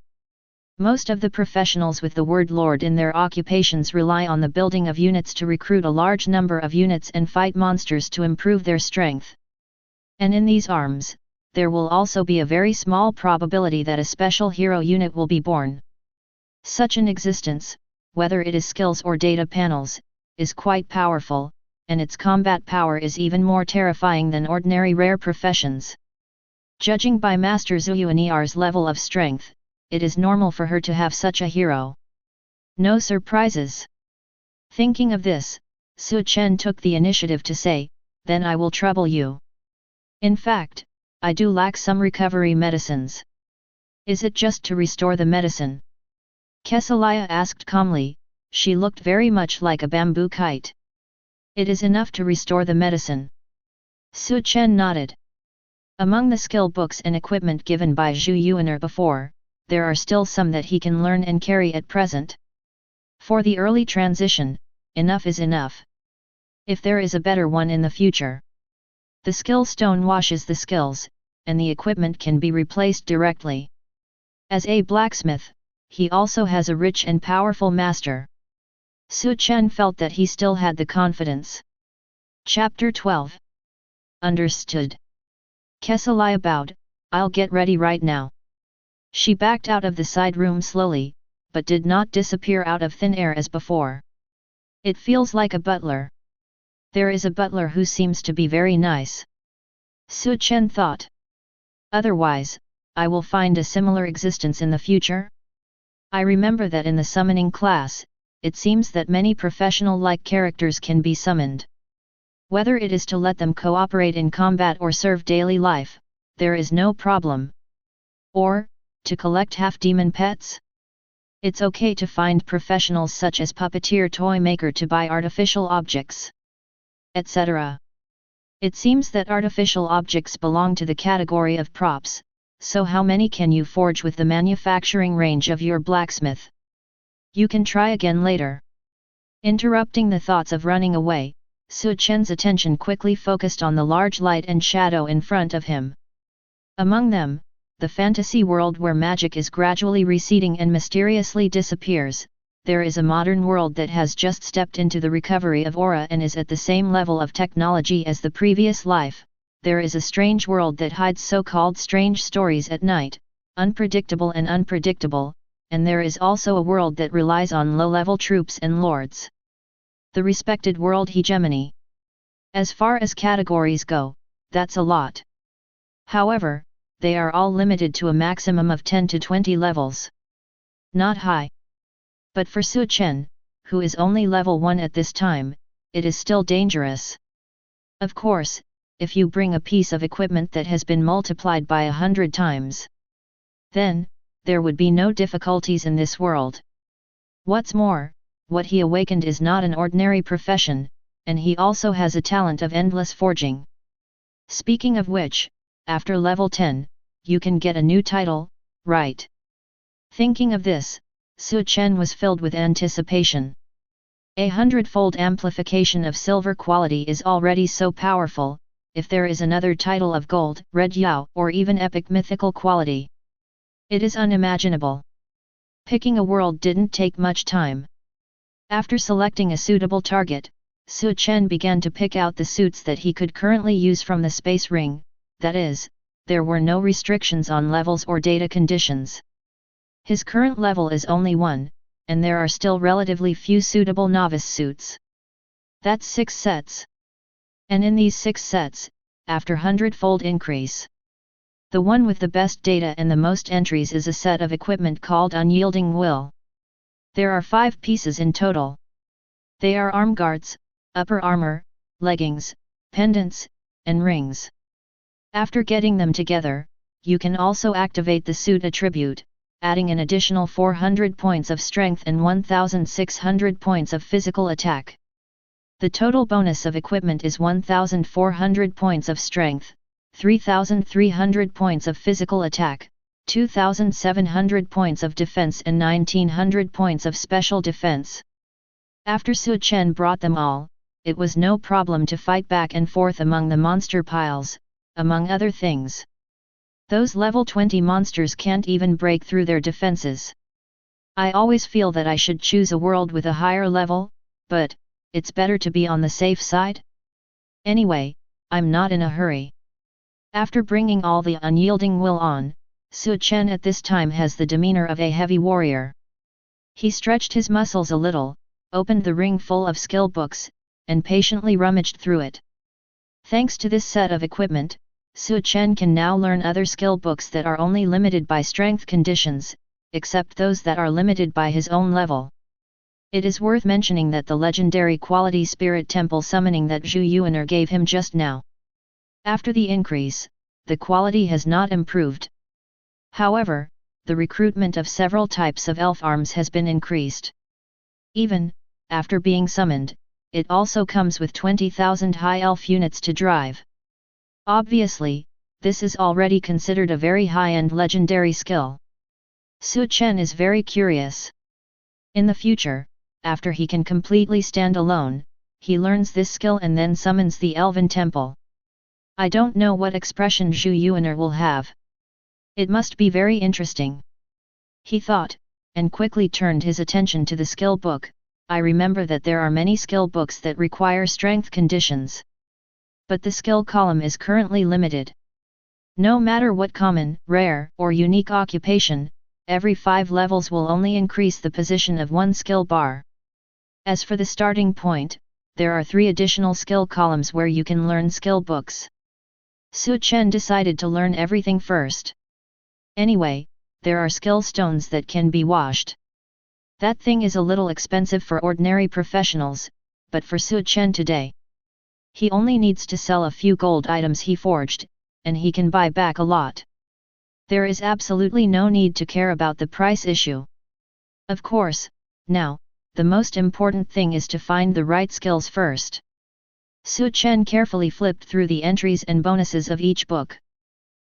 Most of the professionals with the word Lord in their occupations rely on the building of units to recruit a large number of units and fight monsters to improve their strength. And in these arms, there will also be a very small probability that a special hero unit will be born. Such an existence, whether it is skills or data panels, is quite powerful, and its combat power is even more terrifying than ordinary rare professions. Judging by Master Zhu Yuaner's level of strength, it is normal for her to have such a hero. No surprises. Thinking of this, Su Chen took the initiative to say, then I will trouble you. In fact, I do lack some recovery medicines. Is it just to restore the medicine? Kexilia asked calmly, she looked very much like a bamboo kite. It is enough to restore the medicine. Su Chen nodded. Among the skill books and equipment given by Zhu Yuaner before, there are still some that he can learn and carry at present. For the early transition, enough is enough. If there is a better one in the future, the skill stone washes the skills, and the equipment can be replaced directly. As a blacksmith, he also has a rich and powerful master. Su Chen felt that he still had the confidence. Chapter 12. Understood. Kesalia bowed, I'll get ready right now. She backed out of the side room slowly, but did not disappear out of thin air as before. It feels like a butler. There is a butler who seems to be very nice. Su Chen thought. Otherwise, I will find a similar existence in the future. I remember that in the summoning class, it seems that many professional-like characters can be summoned. Whether it is to let them cooperate in combat or serve daily life, there is no problem. Or, to collect half-demon pets? It's okay to find professionals such as puppeteer, toy maker to buy artificial objects, etc. It seems that artificial objects belong to the category of props, so how many can you forge with the manufacturing range of your blacksmith? You can try again later. Interrupting the thoughts of running away, Su Chen's attention quickly focused on the large light and shadow in front of him. Among them, the fantasy world where magic is gradually receding and mysteriously disappears, there is a modern world that has just stepped into the recovery of aura and is at the same level of technology as the previous life. There is a strange world that hides so-called strange stories at night, unpredictable, and there is also a world that relies on low-level troops and lords. The respected world hegemony. As far as categories go, that's a lot. However, they are all limited to a maximum of 10 to 20 levels. Not high. But for Su Chen, who is only level 1 at this time, it is still dangerous. Of course, if you bring a piece of equipment that has been multiplied by 100 times, then, there would be no difficulties in this world. What's more, what he awakened is not an ordinary profession, and he also has a talent of endless forging. Speaking of which, after level 10, you can get a new title, right? Thinking of this, Su Chen was filled with anticipation. A hundredfold amplification of silver quality is already so powerful. If there is another title of gold, red yao, or even epic mythical quality, it is unimaginable. Picking a world didn't take much time. After selecting a suitable target, Su Chen began to pick out the suits that he could currently use from the space ring, that is, there were no restrictions on levels or data conditions. His current level is only 1, and there are still relatively few suitable novice suits. That's 6 sets. And in these 6 sets, after hundredfold increase, the one with the best data and the most entries is a set of equipment called Unyielding Will. There are 5 pieces in total. They are arm guards, upper armor, leggings, pendants, and rings. After getting them together, you can also activate the suit attribute, adding an additional 400 points of strength and 1,600 points of physical attack. The total bonus of equipment is 1,400 points of strength, 3,300 points of physical attack, 2,700 points of defense and 1,900 points of special defense. After Su Chen brought them all, it was no problem to fight back and forth among the monster piles, among other things. Those level 20 monsters can't even break through their defenses. I always feel that I should choose a world with a higher level, but it's better to be on the safe side. Anyway, I'm not in a hurry. After bringing all the unyielding will on, Su Chen at this time has the demeanor of a heavy warrior. He stretched his muscles a little, opened the ring full of skill books, and patiently rummaged through it. Thanks to this set of equipment, Su Chen can now learn other skill books that are only limited by strength conditions, except those that are limited by his own level. It is worth mentioning that the legendary quality Spirit Temple summoning that Zhu Yuaner gave him just now. After the increase, the quality has not improved. However, the recruitment of several types of elf arms has been increased. Even, after being summoned, it also comes with 20,000 high elf units to drive. Obviously, this is already considered a very high-end legendary skill. Su Chen is very curious. In the future, after he can completely stand alone, he learns this skill and then summons the Elven Temple. I don't know what expression Zhu Yuaner will have. It must be very interesting. He thought, and quickly turned his attention to the skill book. I remember that there are many skill books that require strength conditions. But the skill column is currently limited. No matter what common, rare, or unique occupation, every 5 levels will only increase the position of one skill bar. As for the starting point, there are 3 additional skill columns where you can learn skill books. Su Chen decided to learn everything first. Anyway, there are skill stones that can be washed. That thing is a little expensive for ordinary professionals, but for Su Chen today, he only needs to sell a few gold items he forged, and he can buy back a lot. There is absolutely no need to care about the price issue. Of course, now, the most important thing is to find the right skills first. Su Chen carefully flipped through the entries and bonuses of each book.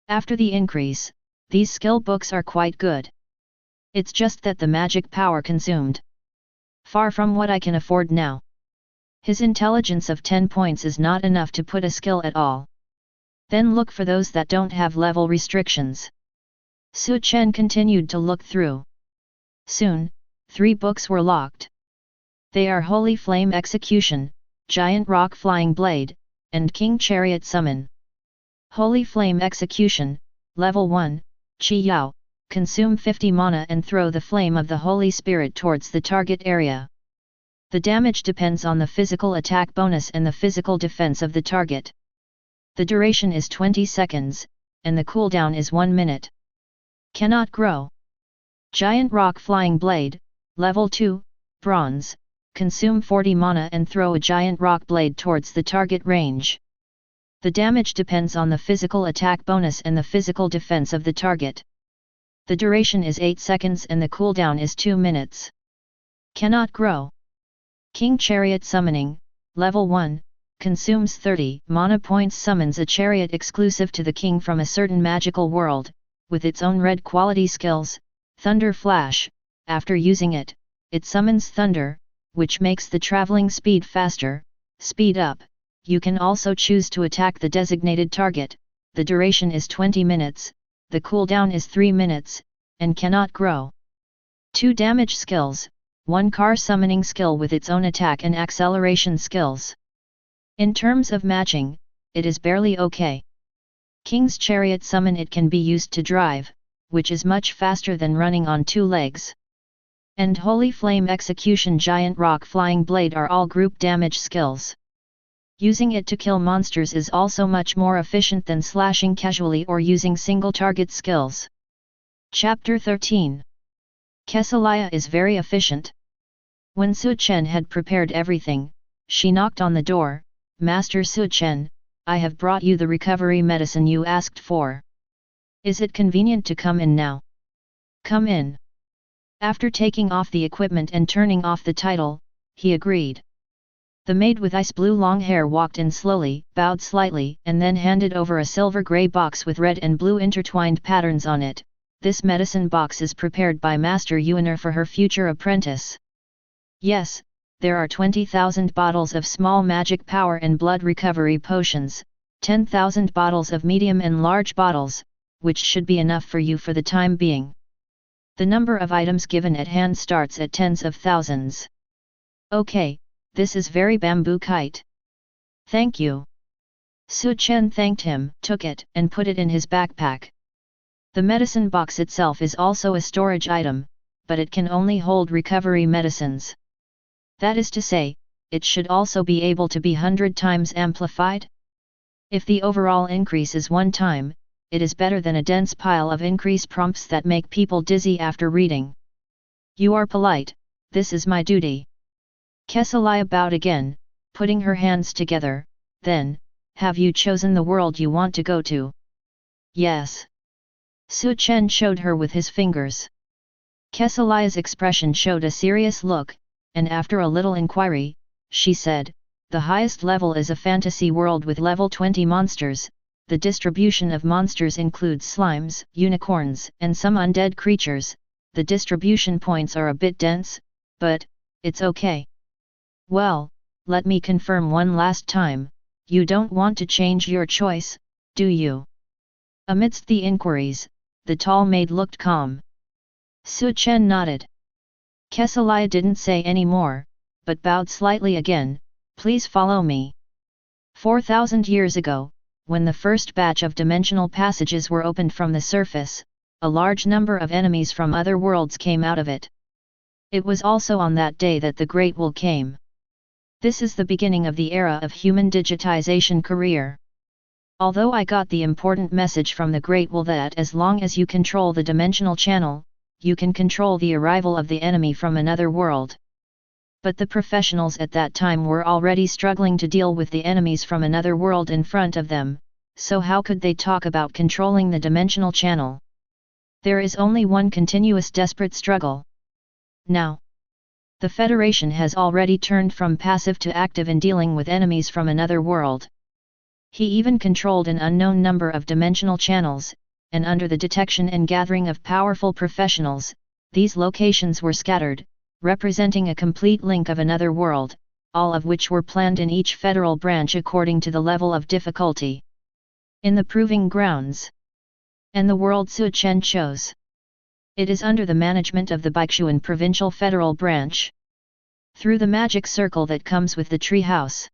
After the increase, these skill books are quite good. It's just that the magic power consumed. Far from what I can afford now. His intelligence of 10 points is not enough to put a skill at all. Then look for those that don't have level restrictions. Su Chen continued to look through. Soon, 3 books were locked. They are Holy Flame Execution, Giant Rock Flying Blade, and King Chariot Summon. Holy Flame Execution, Level 1, Qi Yao, consume 50 mana and throw the flame of the Holy Spirit towards the target area. The damage depends on the physical attack bonus and the physical defense of the target. The duration is 20 seconds, and the cooldown is 1 minute. Cannot grow. Giant Rock Flying Blade, Level 2, Bronze, consume 40 mana and throw a giant rock blade towards the target range. The damage depends on the physical attack bonus and the physical defense of the target. The duration is 8 seconds and the cooldown is 2 minutes. Cannot grow. King Chariot Summoning, Level 1, consumes 30 mana points, summons a chariot exclusive to the king from a certain magical world, with its own red quality skills, Thunder Flash. After using it, it summons thunder, which makes the traveling speed faster. Speed up. You can also choose to attack the designated target. The duration is 20 minutes, the cooldown is 3 minutes, and cannot grow. 2 damage skills, 1 car summoning skill with its own attack and acceleration skills. In terms of matching, it is barely okay. King's Chariot Summon, it can be used to drive, which is much faster than running on 2 legs. And Holy Flame Execution, Giant Rock Flying Blade are all group damage skills. Using it to kill monsters is also much more efficient than slashing casually or using single target skills. Chapter 13. Kesselaya is very efficient. When Su Chen had prepared everything, she knocked on the door. Master Su Chen, I have brought you the recovery medicine you asked for. Is it convenient to come in now? Come in. After taking off the equipment and turning off the title, he agreed. The maid with ice blue long hair walked in slowly, bowed slightly, and then handed over a silver-grey box with red and blue intertwined patterns on it. This medicine box is prepared by Master Yuaner for her future apprentice. Yes, there are 20,000 bottles of small magic power and blood recovery potions, 10,000 bottles of medium and large bottles, which should be enough for you for the time being. The number of items given at hand starts at tens of thousands. Okay, this is very bamboo kite. Thank you. Su Chen thanked him, took it, and put it in his backpack. The medicine box itself is also a storage item, but it can only hold recovery medicines. That is to say, it should also be able to be 100 times amplified. If the overall increase is 1 time, it is better than a dense pile of increase prompts that make people dizzy after reading. You are polite, this is my duty. Kesselaya bowed again, putting her hands together. Then, have you chosen the world you want to go to? Yes. Su Chen showed her with his fingers. Kesselaya's expression showed a serious look, and after a little inquiry, she said, the highest level is a fantasy world with level 20 monsters. The distribution of monsters includes slimes, unicorns, and some undead creatures. The distribution points are a bit dense, but, it's okay. Well, let me confirm one last time, you don't want to change your choice, do you? Amidst the inquiries, the tall maid looked calm. Su Chen nodded. Kesalia didn't say any more, but bowed slightly again. Please follow me. 4,000 years ago, when the first batch of dimensional passages were opened from the surface, a large number of enemies from other worlds came out of it. It was also on that day that the Great Will came. This is the beginning of the era of human digitization career. Although I got the important message from the Great Will that as long as you control the dimensional channel, you can control the arrival of the enemy from another world. But the professionals at that time were already struggling to deal with the enemies from another world in front of them, so how could they talk about controlling the dimensional channel? There is only one continuous desperate struggle. Now, the Federation has already turned from passive to active in dealing with enemies from another world. He even controlled an unknown number of dimensional channels, and under the detection and gathering of powerful professionals, these locations were scattered, representing a complete link of another world, all of which were planned in each federal branch according to the level of difficulty. In the proving grounds. And the world Su Chen chose. It is under the management of the Baishuan Provincial Federal Branch. Through the magic circle that comes with the tree house.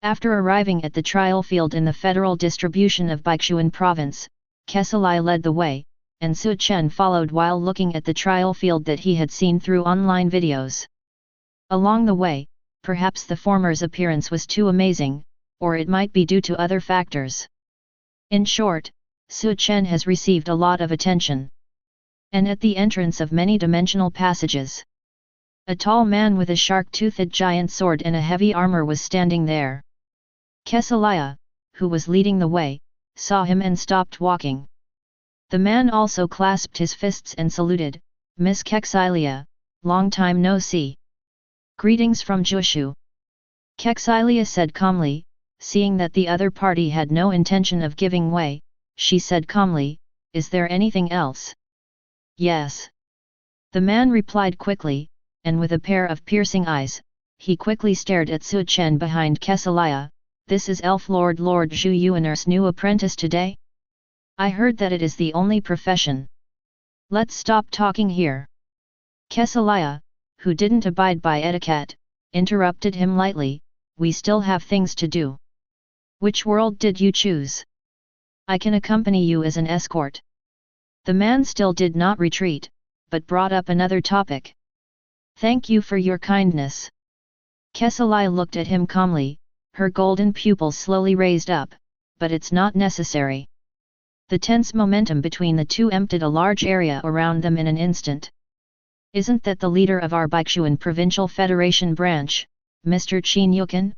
After arriving at the trial field in the federal distribution of Baishuan Province, Kesalia led the way, and Su Chen followed while looking at the trial field that he had seen through online videos. Along the way, perhaps the former's appearance was too amazing, or it might be due to other factors. In short, Su Chen has received a lot of attention. And at the entrance of many dimensional passages, a tall man with a shark-toothed giant sword and a heavy armor was standing there. Kesalia, who was leading the way, saw him and stopped walking. The man also clasped his fists and saluted, "Miss Kesalia, long time no see. Greetings from Jushu." Kesalia said calmly, seeing that the other party had no intention of giving way, she said calmly, "Is there anything else?" "Yes." The man replied quickly, and with a pair of piercing eyes, he quickly stared at Su Chen behind Kesalia. "This is Elf Lord Zhu Yuaner's new apprentice today? I heard that it is the only profession. Let's stop talking here." Kesalia, who didn't abide by etiquette, interrupted him lightly, "We still have things to do. Which world did you choose? I can accompany you as an escort." The man still did not retreat, but brought up another topic. "Thank you for your kindness." Kesalia looked at him calmly, her golden pupils slowly raised up, "But it's not necessary." The tense momentum between the two emptied a large area around them in an instant. "Isn't that the leader of our Baishuan Provincial Federation branch, Mr. Qin Yukan?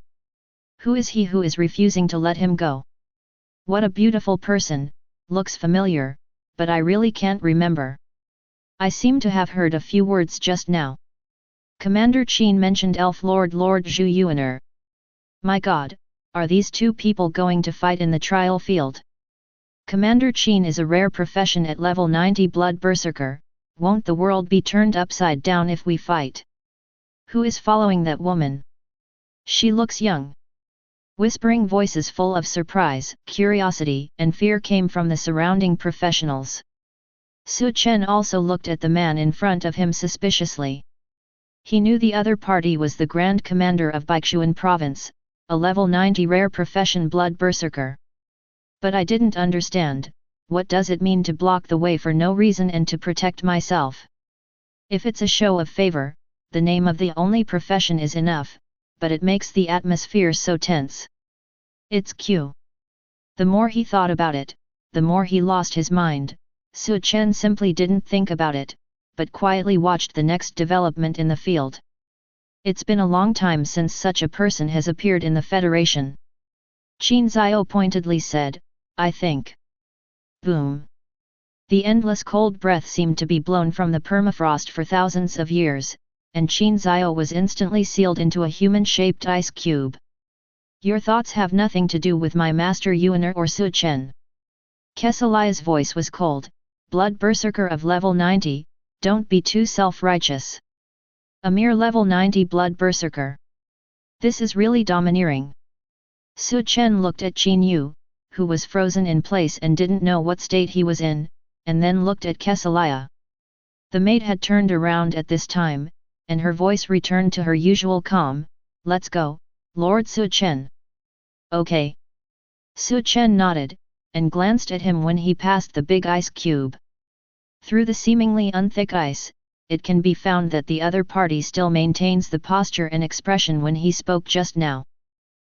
Who is he who is refusing to let him go? What a beautiful person, looks familiar, but I really can't remember. I seem to have heard a few words just now." Commander Qin mentioned Elf Lord Zhu Yuaner. "My god, are these two people going to fight in the trial field? Commander Qin is a rare profession at level 90 Blood Berserker, won't the world be turned upside down if we fight? Who is following that woman? She looks young." Whispering voices full of surprise, curiosity, and fear came from the surrounding professionals. Su Chen also looked at the man in front of him suspiciously. He knew the other party was the Grand Commander of Baishuan Province, a level 90 rare profession Blood Berserker. "But I didn't understand, what does it mean to block the way for no reason and to protect myself? If it's a show of favor, the name of the only profession is enough, but it makes the atmosphere so tense. It's Q." The more he thought about it, the more he lost his mind. Su Chen simply didn't think about it, but quietly watched the next development in the field. It's been a long time since such a person has appeared in the Federation. Qin Zhao pointedly said, "I think." Boom! The endless cold breath seemed to be blown from the permafrost for thousands of years, and Qin Zhao was instantly sealed into a human-shaped ice cube. "Your thoughts have nothing to do with my master Yuaner or Su Chen." Kesalia's voice was cold, "Blood Berserker of level 90, don't be too self-righteous. A mere level 90 blood berserker. This is really domineering. Su Chen looked at Qin Yu, who was frozen in place and didn't know what state he was in, and then looked at Kesalia. The maid had turned around at this time, and her voice returned to her usual calm. "Let's go, Lord Su Chen." "Okay." Su Chen nodded, and glanced at him when he passed the big ice cube. Through the seemingly unthick ice, it can be found that the other party still maintains the posture and expression when he spoke just now.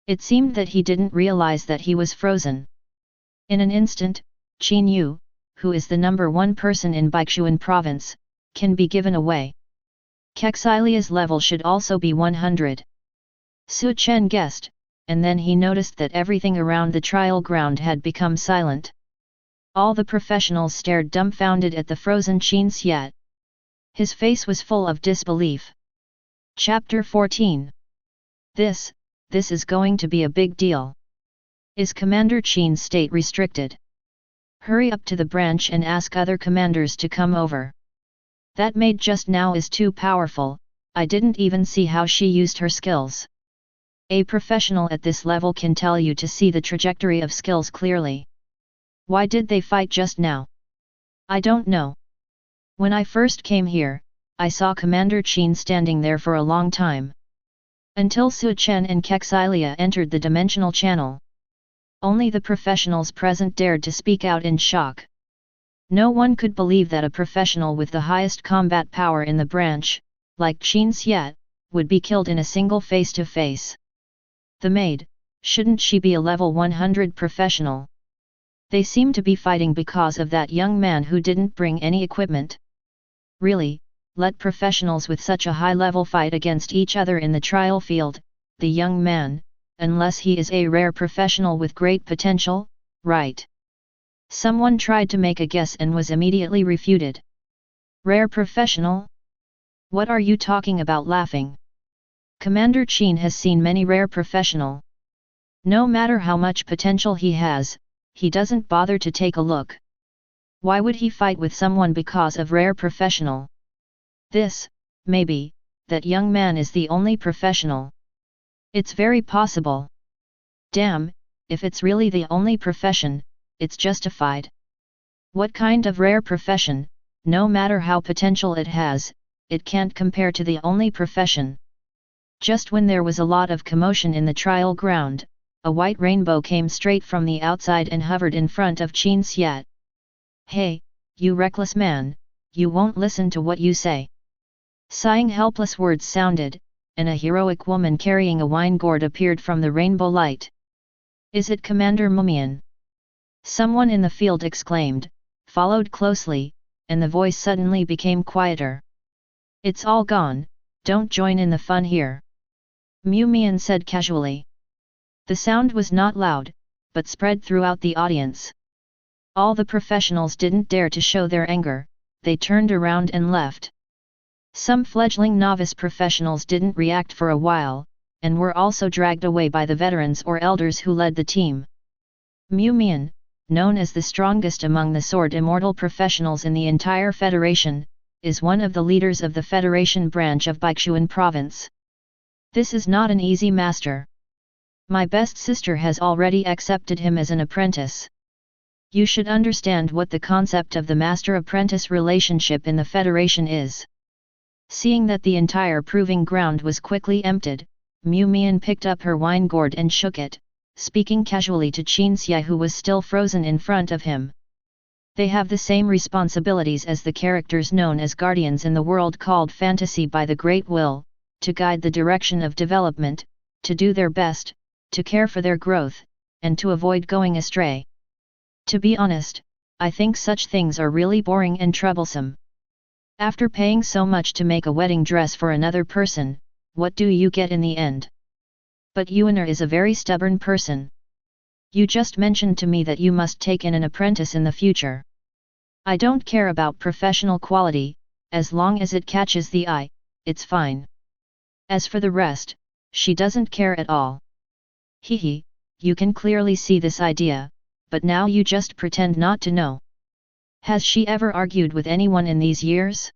It seemed that he didn't realize that he was frozen. In an instant, Qin Yu, who is the number 1 person in Baishuan province, can be given away. Kexilia's level should also be 100. Su Chen guessed, and then he noticed that everything around the trial ground had become silent. All the professionals stared dumbfounded at the frozen Qin Xiat. His face was full of disbelief. Chapter 14. This is going to be a big deal. Is Commander Qin's state restricted? Hurry up to the branch and ask other commanders to come over. That maid just now is too powerful, I didn't even see how she used her skills. A professional at this level can tell you to see the trajectory of skills clearly. Why did they fight just now? I don't know. When I first came here, I saw Commander Qin standing there for a long time. Until Su Chen and Kexilia entered the dimensional channel. Only the professionals present dared to speak out in shock. No one could believe that a professional with the highest combat power in the branch, like Qin Xiat, would be killed in a single face-to-face. The maid, shouldn't she be a level 100 professional? They seem to be fighting because of that young man who didn't bring any equipment. Really, let professionals with such a high level fight against each other in the trial field, the young man, unless he is a rare professional with great potential, right? Someone tried to make a guess and was immediately refuted. Rare professional? What are you talking about laughing? Commander Qin has seen many rare professional. No matter how much potential he has, he doesn't bother to take a look. Why would he fight with someone because of rare professional? Maybe, that young man is the only professional. It's very possible. Damn, if it's really the only profession, it's justified. What kind of rare profession, no matter how potential it has, it can't compare to the only profession. Just when there was a lot of commotion in the trial ground, a white rainbow came straight from the outside and hovered in front of Qin Xiat. "Hey, you reckless man, you won't listen to what you say." Sighing helpless words sounded, and a heroic woman carrying a wine gourd appeared from the rainbow light. "Is it Commander Mumian?" Someone in the field exclaimed, followed closely, and the voice suddenly became quieter. "It's all gone, don't join in the fun here," Mumian said casually. The sound was not loud, but spread throughout the audience. All the professionals didn't dare to show their anger, they turned around and left. Some fledgling novice professionals didn't react for a while, and were also dragged away by the veterans or elders who led the team. Mumian, known as the strongest among the sword immortal professionals in the entire Federation, is one of the leaders of the Federation branch of Baishuan province. This is not an easy master. My best sister has already accepted him as an apprentice. You should understand what the concept of the master-apprentice relationship in the Federation is. Seeing that the entire proving ground was quickly emptied, Mumian picked up her wine gourd and shook it, speaking casually to Qin Xiai who was still frozen in front of him. They have the same responsibilities as the characters known as guardians in the world called fantasy by the Great Will, to guide the direction of development, to do their best, to care for their growth, and to avoid going astray. To be honest, I think such things are really boring and troublesome. After paying so much to make a wedding dress for another person, what do you get in the end? But Yuaner is a very stubborn person. You just mentioned to me that you must take in an apprentice in the future. I don't care about professional quality, as long as it catches the eye, it's fine. As for the rest, she doesn't care at all. Hehe, you can clearly see this idea, but now you just pretend not to know. Has she ever argued with anyone in these years?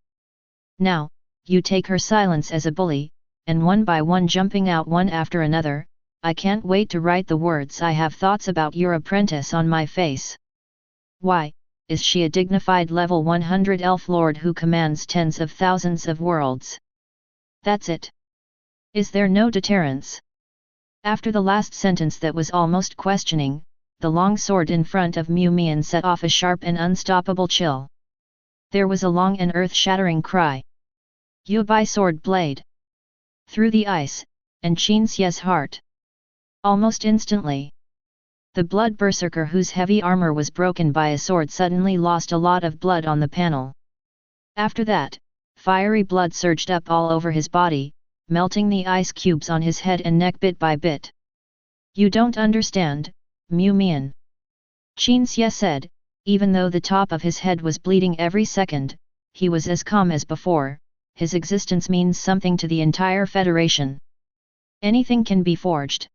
Now, you take her silence as a bully, and one by one jumping out one after another, I can't wait to write the words I have thoughts about your apprentice on my face. Why, is she a dignified level 100 elf lord who commands tens of thousands of worlds? That's it. Is there no deterrence? After the last sentence that was almost questioning, the long sword in front of Mu Mian set off a sharp and unstoppable chill. There was a long and earth-shattering cry. You by sword blade! Through the ice, and Qin Xie's heart. Almost instantly, the blood berserker whose heavy armor was broken by a sword suddenly lost a lot of blood on the panel. After that, fiery blood surged up all over his body, melting the ice cubes on his head and neck bit by bit. You don't understand, Mu Mian. Qin Xie said, even though the top of his head was bleeding every second, he was as calm as before. His existence means something to the entire Federation. Anything can be forged.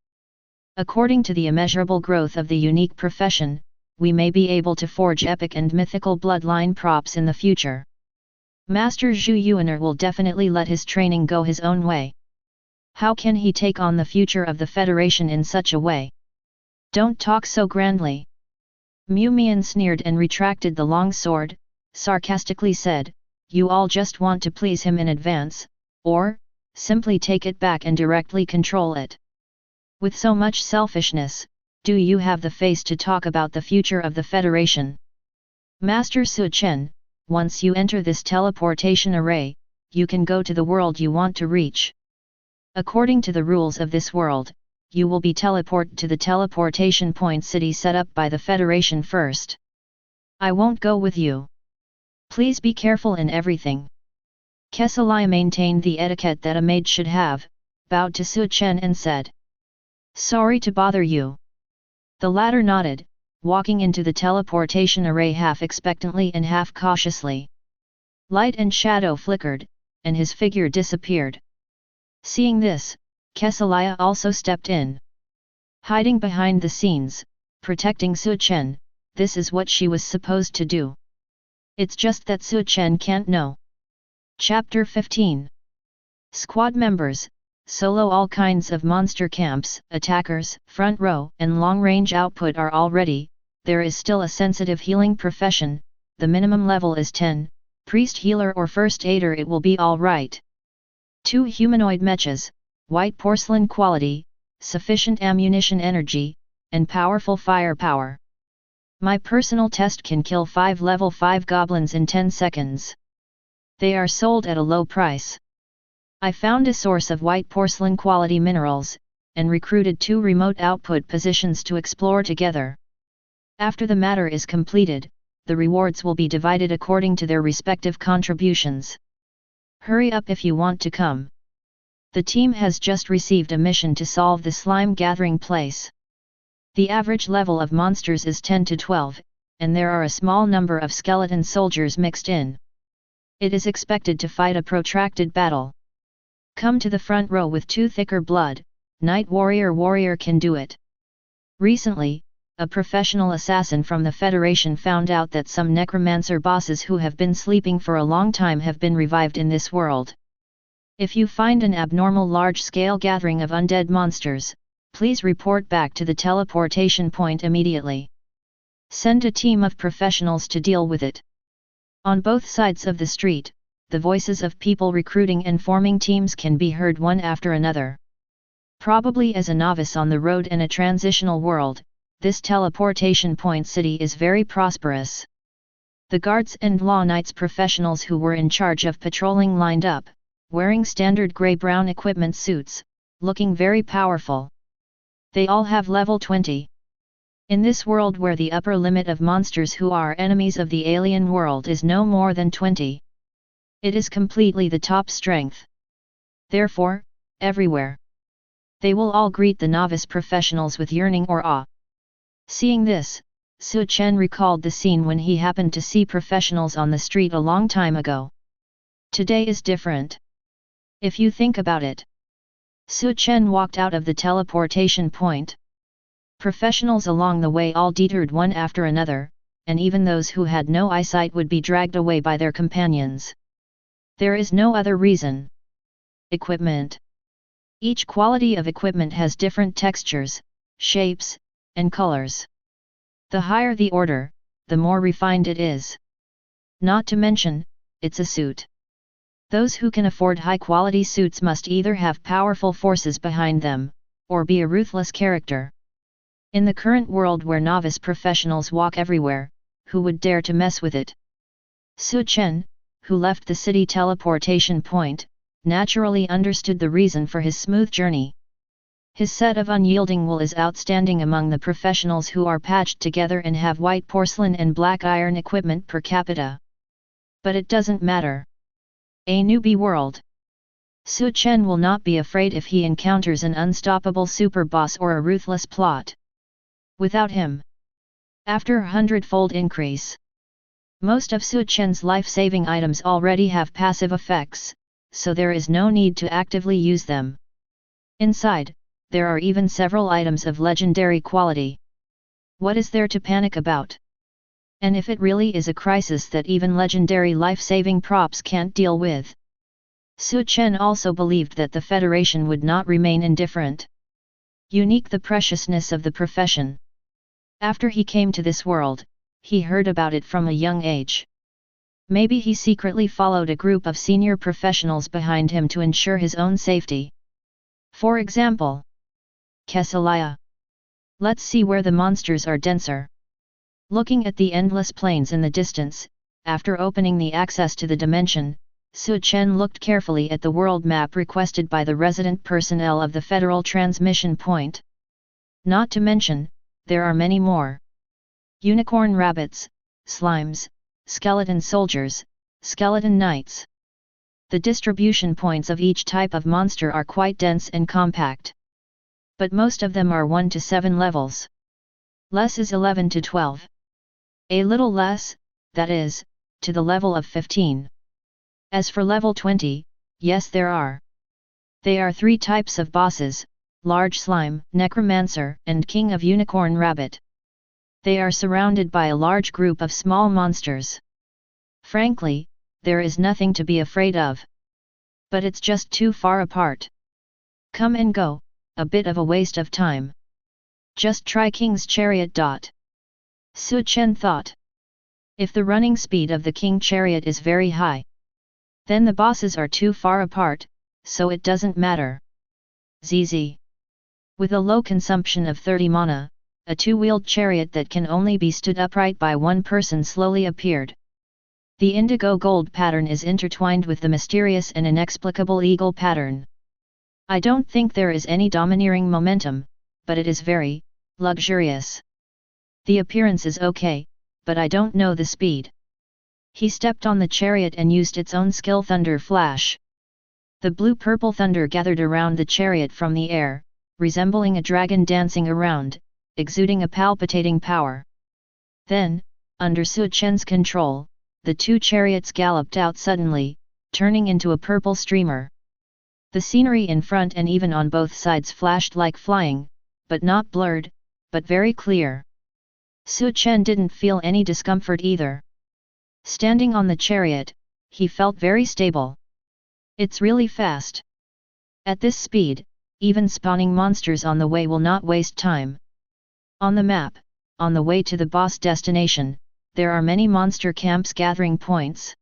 According to the immeasurable growth of the unique profession, we may be able to forge epic and mythical bloodline props in the future. Master Zhu Yuaner will definitely let his training go his own way. How can he take on the future of the Federation in such a way? Don't talk so grandly. Mu Mian sneered and retracted the long sword, sarcastically said, you all just want to please him in advance, or, simply take it back and directly control it. With so much selfishness, do you have the face to talk about the future of the Federation? Master Su Chen, once you enter this teleportation array, you can go to the world you want to reach. According to the rules of this world, you will be teleported to the teleportation point city set up by the Federation first. I won't go with you. Please be careful in everything. Kesalia maintained the etiquette that a maid should have, bowed to Su Chen and said, sorry to bother you. The latter nodded, walking into the teleportation array half expectantly and half cautiously. Light and shadow flickered, and his figure disappeared. Seeing this, Kesalia also stepped in. Hiding behind the scenes, protecting Su Chen, this is what she was supposed to do. It's just that Su Chen can't know. Chapter 15. Squad members, solo. All kinds of monster camps, attackers, front row and long-range output are all ready. There is still a sensitive healing profession, the minimum level is 10, priest healer or first aider it will be all right. 2 humanoid mechas, white porcelain quality, sufficient ammunition energy, and powerful firepower. My personal test can kill 5 level 5 goblins in 10 seconds. They are sold at a low price. I found a source of white porcelain quality minerals, and recruited 2 remote output positions to explore together. After the matter is completed, the rewards will be divided according to their respective contributions. Hurry up if you want to come. The team has just received a mission to solve the slime gathering place. The average level of monsters is 10 to 12, and there are a small number of skeleton soldiers mixed in. It is expected to fight a protracted battle. Come to the front row with 2 thicker blood, Night Warrior can do it. Recently, a professional assassin from the Federation found out that some necromancer bosses who have been sleeping for a long time have been revived in this world. If you find an abnormal large-scale gathering of undead monsters, please report back to the teleportation point immediately. Send a team of professionals to deal with it. On both sides of the street, the voices of people recruiting and forming teams can be heard one after another. Probably as a novice on the road in a transitional world, this teleportation point city is very prosperous. The guards and law knights professionals who were in charge of patrolling lined up, wearing standard grey-brown equipment suits, looking very powerful. They all have level 20. In this world where the upper limit of monsters who are enemies of the alien world is no more than 20. It is completely the top strength. Therefore, everywhere, they will all greet the novice professionals with yearning or awe. Seeing this, Su Chen recalled the scene when he happened to see professionals on the street a long time ago. Today is different. If you think about it. Su Chen walked out of the teleportation point. Professionals along the way all deterred one after another, and even those who had no eyesight would be dragged away by their companions. There is no other reason. Equipment. Each quality of equipment has different textures, shapes, and colors. The higher the order, the more refined it is. Not to mention, it's a suit. Those who can afford high-quality suits must either have powerful forces behind them, or be a ruthless character. In the current world where novice professionals walk everywhere, who would dare to mess with it? Su Chen, who left the city teleportation point, naturally understood the reason for his smooth journey. His set of unyielding wool is outstanding among the professionals who are patched together and have white porcelain and black iron equipment per capita. But it doesn't matter. A newbie world. Su Chen will not be afraid if he encounters an unstoppable super boss or a ruthless plot. Without him. After hundredfold increase. Most of Su Chen's life-saving items already have passive effects, so there is no need to actively use them. Inside, there are even several items of legendary quality. What is there to panic about? And if it really is a crisis that even legendary life-saving props can't deal with? Su Chen also believed that the Federation would not remain indifferent. Unique the preciousness of the profession. After he came to this world, he heard about it from a young age. Maybe he secretly followed a group of senior professionals behind him to ensure his own safety. For example, Kesalaya. Let's see where the monsters are denser. Looking at the endless plains in the distance, after opening the access to the dimension, Su Chen looked carefully at the world map requested by the resident personnel of the Federal Transmission Point. Not to mention, there are many more. Unicorn rabbits, slimes, skeleton soldiers, skeleton knights. The distribution points of each type of monster are quite dense and compact. But most of them are 1 to 7 levels. Less is 11 to 12. A little less, that is, to the level of 15. As for level 20, yes there are. They are 3 types of bosses, Large Slime, Necromancer, and King of Unicorn Rabbit. They are surrounded by a large group of small monsters. Frankly, there is nothing to be afraid of. But it's just too far apart. Come and go, a bit of a waste of time. Just try King's Chariot. Su Chen thought. If the running speed of the King Chariot is very high, then the bosses are too far apart, so it doesn't matter. ZZ. With a low consumption of 30 mana, a 2-wheeled chariot that can only be stood upright by one person slowly appeared. The indigo gold pattern is intertwined with the mysterious and inexplicable eagle pattern. I don't think there is any domineering momentum, but it is very luxurious. The appearance is okay, but I don't know the speed. He stepped on the chariot and used its own skill Thunder Flash. The blue-purple thunder gathered around the chariot from the air, resembling a dragon dancing around, exuding a palpitating power. Then, under Su Chen's control, the 2 chariots galloped out suddenly, turning into a purple streamer. The scenery in front and even on both sides flashed like flying, but not blurred, but very clear. Su Chen didn't feel any discomfort either. Standing on the chariot, he felt very stable. It's really fast. At this speed, even spawning monsters on the way will not waste time. On the map, on the way to the boss destination, there are many monster camps gathering points.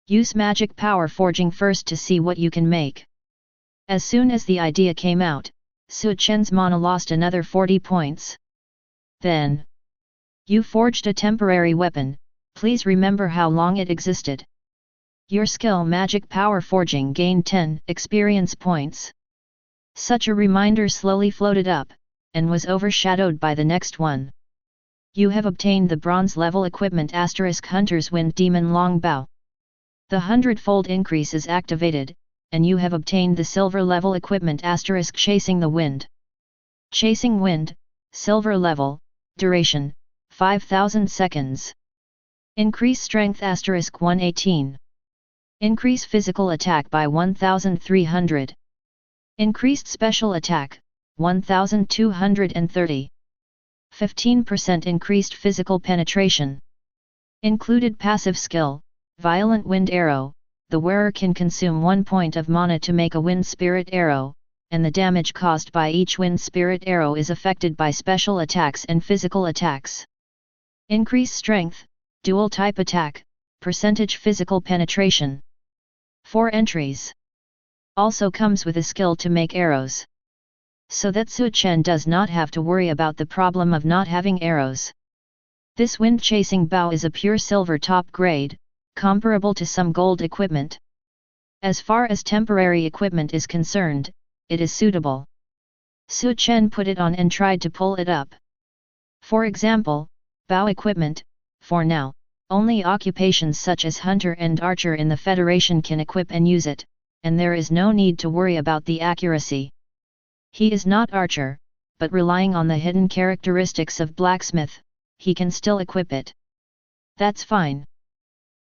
Use magic power forging first to see what you can make. As soon as the idea came out, Su Chen's mana lost another 40 points. Then, you forged a temporary weapon, please remember how long it existed. Your skill magic power forging gained 10 experience points. Such a reminder slowly floated up, and was overshadowed by the next one. You have obtained the bronze level equipment Hunter's Wind Demon Longbow. The hundredfold increase is activated, and you have obtained the silver level equipment Chasing the Wind. Chasing Wind, silver level, duration, 5000 seconds. Increase strength 118. Increase physical attack by 1300. Increased special attack, 1230. 15% increased physical penetration. Included passive skill, Violent Wind Arrow, the wearer can consume 1 point of mana to make a wind spirit arrow, and the damage caused by each wind spirit arrow is affected by special attacks and physical attacks. Increase strength, dual type attack, percentage physical penetration. 4 entries. Also comes with a skill to make arrows. So that Su Chen does not have to worry about the problem of not having arrows. This wind-chasing bow is a pure silver top grade, comparable to some gold equipment. As far as temporary equipment is concerned, it is suitable. Su Chen put it on and tried to pull it up. For example, bow equipment, for now, only occupations such as hunter and archer in the Federation can equip and use it, and there is no need to worry about the accuracy. He is not archer, but relying on the hidden characteristics of blacksmith, he can still equip it. That's fine.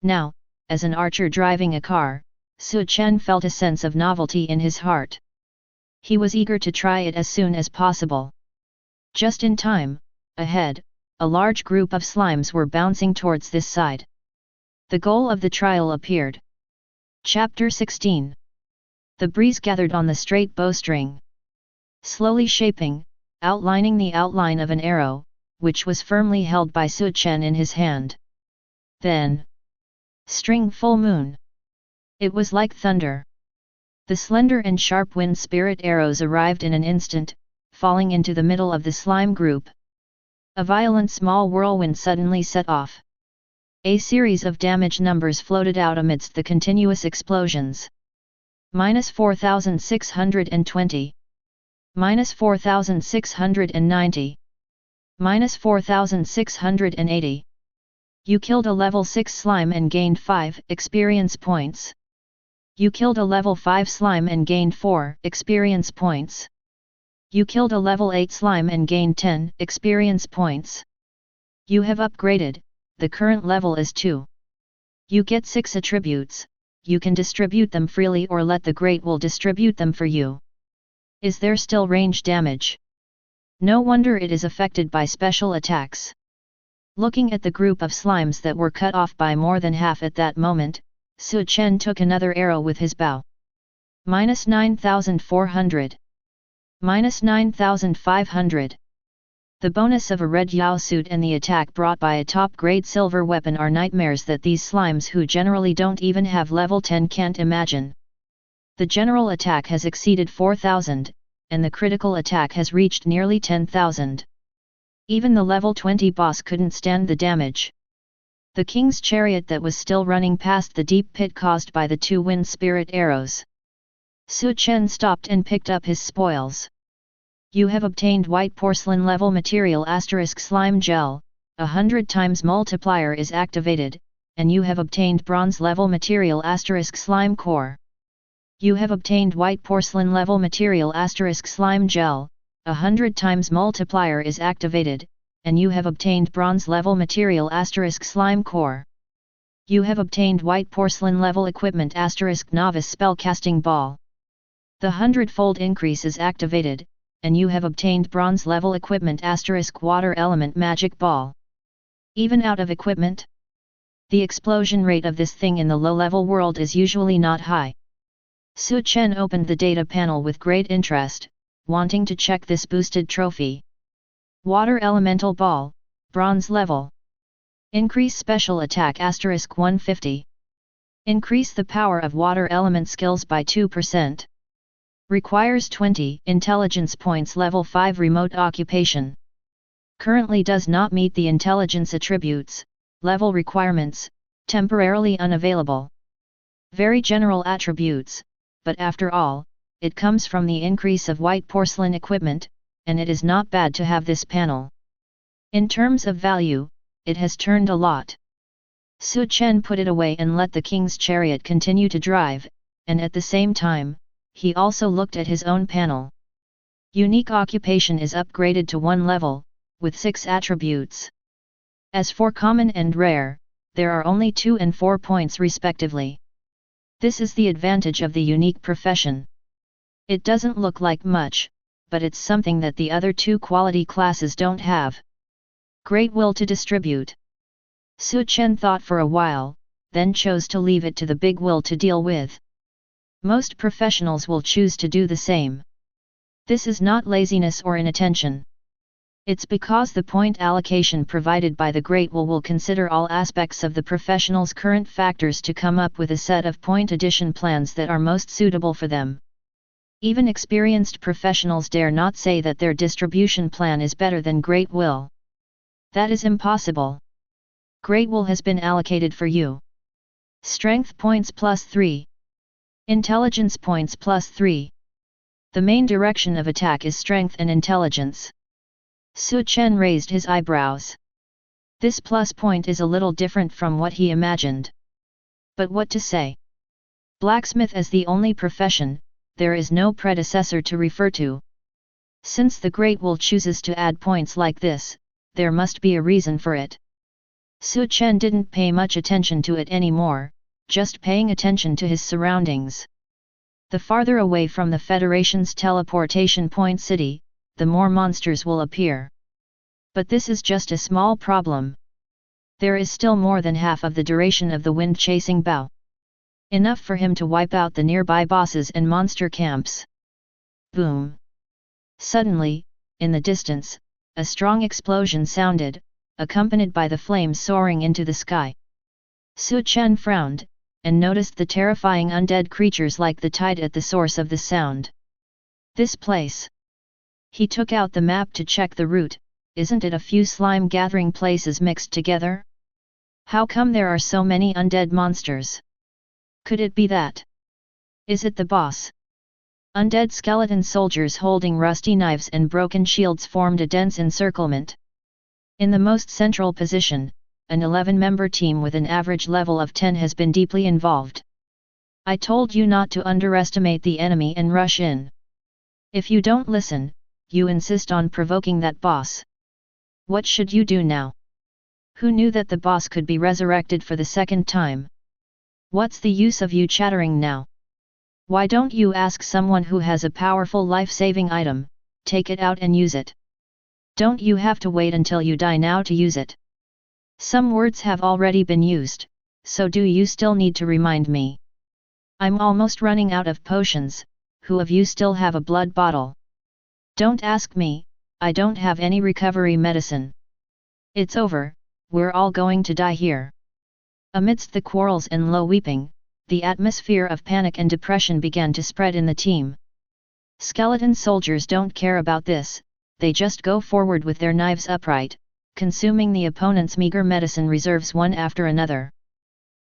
Now, as an archer driving a car, Su Chen felt a sense of novelty in his heart. He was eager to try it as soon as possible. Just in time, ahead, a large group of slimes were bouncing towards this side. The goal of the trial appeared. Chapter 16. The breeze gathered on the straight bowstring. Slowly shaping, outlining the outline of an arrow, which was firmly held by Su Chen in his hand. Then, string full moon. It was like thunder. The slender and sharp wind spirit arrows arrived in an instant, falling into the middle of the slime group. A violent small whirlwind suddenly set off. A series of damage numbers floated out amidst the continuous explosions. -4,620. -4,690. -4,680. You killed a level 6 slime and gained 5 experience points. You killed a level 5 slime and gained 4 experience points. You killed a level 8 slime and gained 10 experience points. You have upgraded, the current level is 2. You get 6 attributes, you can distribute them freely or let the Great Will distribute them for you. Is there still range damage? No wonder it is affected by special attacks. Looking at the group of slimes that were cut off by more than half at that moment, Su Chen took another arrow with his bow. -9,400. -9,500. The bonus of a red Yao suit and the attack brought by a top-grade silver weapon are nightmares that these slimes who generally don't even have level 10 can't imagine. The general attack has exceeded 4,000, and the critical attack has reached nearly 10,000. Even the level 20 boss couldn't stand the damage. The king's chariot that was still running past the deep pit caused by the 2 wind spirit arrows. Su Chen stopped and picked up his spoils. You have obtained white porcelain level material * slime gel, 100 times multiplier is activated, and you have obtained bronze level material * slime core. You have obtained white porcelain level material * slime gel, 100 times multiplier is activated, and you have obtained bronze level material * slime core. You have obtained white porcelain level equipment * novice spellcasting ball. The hundredfold increase is activated, and you have obtained bronze level equipment * water element magic ball. Even out of equipment? The explosion rate of this thing in the low-level world is usually not high. Su Chen opened the data panel with great interest, wanting to check this boosted trophy. Water Elemental Ball, Bronze Level. Increase Special Attack * 150. Increase the power of water element skills by 2%. Requires 20 Intelligence Points Level 5 Remote Occupation. Currently does not meet the intelligence attributes, level requirements, temporarily unavailable. Very general attributes, but after all, it comes from the increase of white porcelain equipment, and it is not bad to have this panel. In terms of value, it has turned a lot. Su Chen put it away and let the king's chariot continue to drive, and at the same time, he also looked at his own panel. Unique occupation is upgraded to 1 level, with 6 attributes. As for common and rare, there are only 2 and 4 points respectively. This is the advantage of the unique profession. It doesn't look like much, but it's something that the other 2 quality classes don't have. Great will to distribute. Su Chen thought for a while, then chose to leave it to the big will to deal with. Most professionals will choose to do the same. This is not laziness or inattention. It's because the point allocation provided by the Great Will consider all aspects of the professional's current factors to come up with a set of point addition plans that are most suitable for them. Even experienced professionals dare not say that their distribution plan is better than Great Will. That is impossible. Great Will has been allocated for you. Strength points +3. Intelligence points +3. The main direction of attack is strength and intelligence. Su Chen raised his eyebrows. This plus point is a little different from what he imagined. But what to say? Blacksmith as the only profession, there is no predecessor to refer to. Since the Great Will chooses to add points like this, there must be a reason for it. Su Chen didn't pay much attention to it anymore, just paying attention to his surroundings. The farther away from the Federation's teleportation point city, the more monsters will appear. But this is just a small problem. There is still more than half of the duration of the wind-chasing bow. Enough for him to wipe out the nearby bosses and monster camps. Boom! Suddenly, in the distance, a strong explosion sounded, accompanied by the flames soaring into the sky. Su Chen frowned, and noticed the terrifying undead creatures like the tide at the source of the sound. This place. He took out the map to check the route. Isn't it a few slime gathering places mixed together? How come there are so many undead monsters? Could it be that? Is it the boss? Undead skeleton soldiers holding rusty knives and broken shields formed a dense encirclement. In the most central position, an 11-member team with an average level of 10 has been deeply involved. I told you not to underestimate the enemy and rush in. If you don't listen, you insist on provoking that boss. What should you do now? Who knew that the boss could be resurrected for the second time? What's the use of you chattering now? Why don't you ask someone who has a powerful life-saving item, take it out and use it? Don't you have to wait until you die now to use it? Some words have already been used, so do you still need to remind me? I'm almost running out of potions. Who of you still have a blood bottle? Don't ask me, I don't have any recovery medicine. It's over, we're all going to die here. Amidst the quarrels and low weeping, the atmosphere of panic and depression began to spread in the team. Skeleton soldiers don't care about this, they just go forward with their knives upright, consuming the opponent's meager medicine reserves one after another.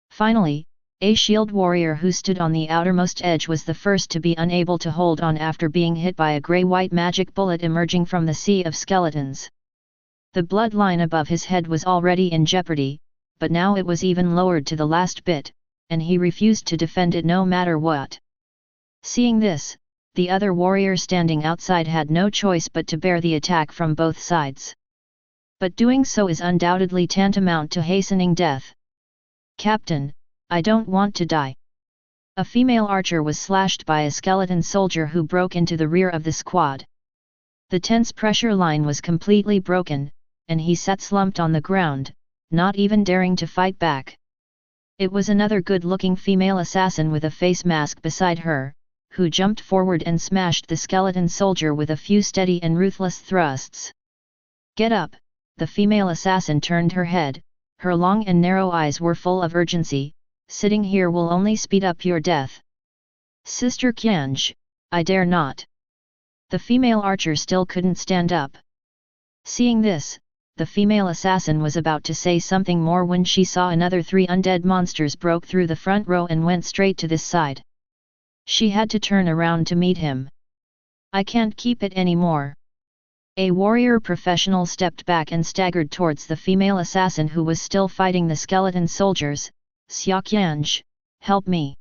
Finally, a shield warrior who stood on the outermost edge was the first to be unable to hold on after being hit by a grey-white magic bullet emerging from the sea of skeletons. The bloodline above his head was already in jeopardy, but now it was even lowered to the last bit, and he refused to defend it no matter what. Seeing this, the other warrior standing outside had no choice but to bear the attack from both sides. But doing so is undoubtedly tantamount to hastening death. Captain, I don't want to die. A female archer was slashed by a skeleton soldier who broke into the rear of the squad. The tense pressure line was completely broken, and he sat slumped on the ground, not even daring to fight back. It was another good-looking female assassin with a face mask beside her, who jumped forward and smashed the skeleton soldier with a few steady and ruthless thrusts. Get up! The female assassin turned her head, her long and narrow eyes were full of urgency. Sitting here will only speed up your death. Sister Qianj, I dare not. The female archer still couldn't stand up. Seeing this, the female assassin was about to say something more when she saw another 3 undead monsters broke through the front row and went straight to this side. She had to turn around to meet him. I can't keep it anymore. A warrior professional stepped back and staggered towards the female assassin who was still fighting the skeleton soldiers. Xiaqianj, help me.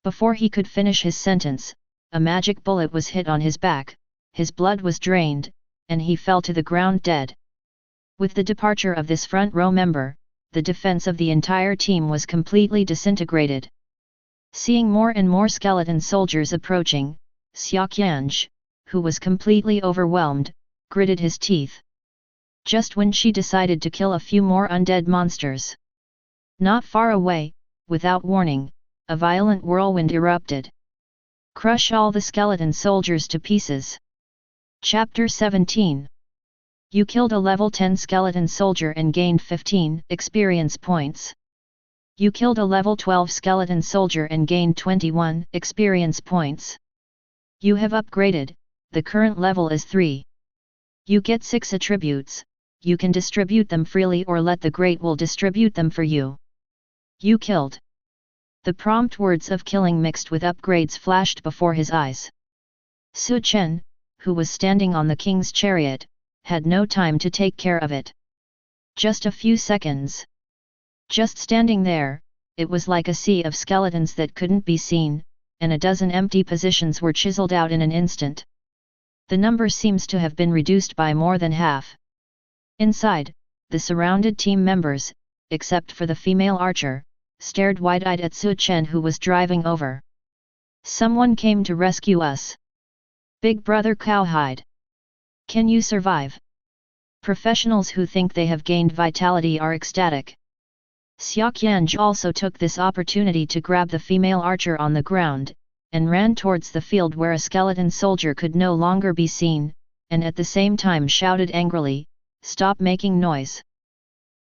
Before he could finish his sentence, a magic bullet was hit on his back, his blood was drained, and he fell to the ground dead. With the departure of this front row member, the defense of the entire team was completely disintegrated. Seeing more and more skeleton soldiers approaching, Xiaqianj, who was completely overwhelmed, gritted his teeth. Just when she decided to kill a few more undead monsters. Not far away, without warning, a violent whirlwind erupted. Crush all the skeleton soldiers to pieces. Chapter 17. You killed a level 10 skeleton soldier and gained 15 experience points. You killed a level 12 skeleton soldier and gained 21 experience points. You have upgraded, the current level is 3. You get 6 attributes, you can distribute them freely or let the Great Will distribute them for you. You killed. The prompt words of killing mixed with upgrades flashed before his eyes. Su Chen, who was standing on the king's chariot, had no time to take care of it. Just a few seconds. Just standing there, it was like a sea of skeletons that couldn't be seen, and a dozen empty positions were chiseled out in an instant. The number seems to have been reduced by more than half. Inside, the surrounded team members, except for the female archer, stared wide-eyed at Su Chen, who was driving over. Someone came to rescue us. Big Brother Cowhide. Can you survive? Professionals who think they have gained vitality are ecstatic. Xiaoqianzhi also took this opportunity to grab the female archer on the ground, and ran towards the field where a skeleton soldier could no longer be seen, and at the same time shouted angrily, "Stop making noise!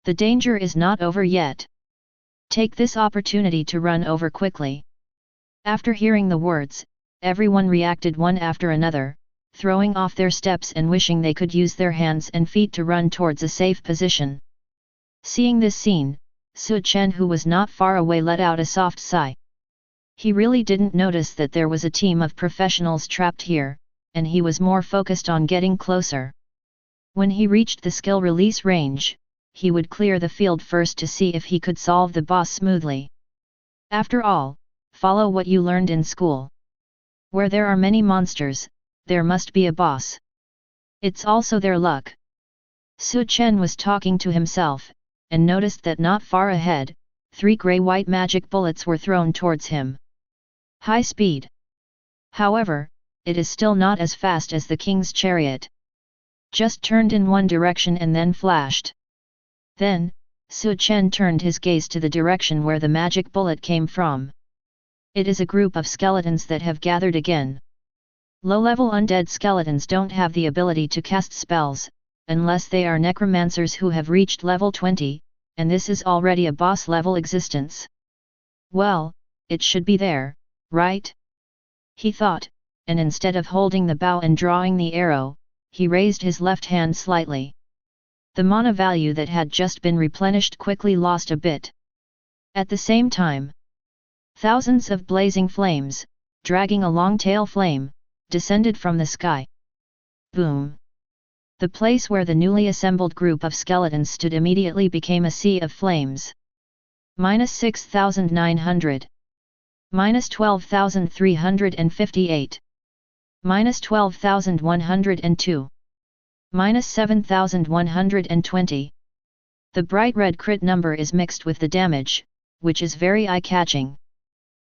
The danger is not over yet. Take this opportunity to run over quickly." After hearing the words, everyone reacted one after another, throwing off their steps and wishing they could use their hands and feet to run towards a safe position. Seeing this scene, Su Chen, who was not far away, let out a soft sigh. He really didn't notice that there was a team of professionals trapped here, and he was more focused on getting closer. When he reached the skill release range, he would clear the field first to see if he could solve the boss smoothly. After all, follow what you learned in school. Where there are many monsters, there must be a boss. It's also their luck. Su Chen was talking to himself, and noticed that not far ahead, 3 grey-white magic bullets were thrown towards him. High speed. However, it is still not as fast as the king's chariot. Just turned in one direction and then flashed. Then, Su Chen turned his gaze to the direction where the magic bullet came from. It is a group of skeletons that have gathered again. Low-level undead skeletons don't have the ability to cast spells, unless they are necromancers who have reached level 20, and this is already a boss-level existence. Well, it should be there, right? He thought, and instead of holding the bow and drawing the arrow, he raised his left hand slightly. The mana value that had just been replenished quickly lost a bit. At the same time, thousands of blazing flames, dragging a long tail flame, descended from the sky. Boom! The place where the newly assembled group of skeletons stood immediately became a sea of flames. -6,900. -12,358. -12,102. -7,120. The bright red crit number is mixed with the damage, which is very eye-catching.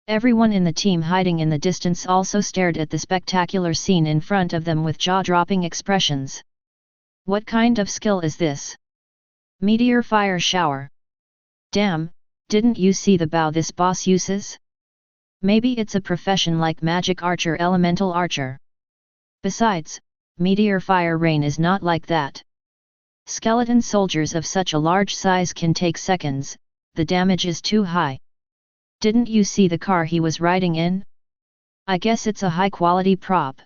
Everyone in the team hiding in the distance also stared at the spectacular scene in front of them with jaw-dropping expressions. What kind of skill is this? Meteor fire shower. Damn, didn't you see the bow this boss uses? Maybe it's a profession like magic archer, elemental archer. Besides, meteor fire rain is not like that. Skeleton soldiers of such a large size can take seconds, the damage is too high. Didn't you see the car he was riding in? I guess it's a high-quality prop.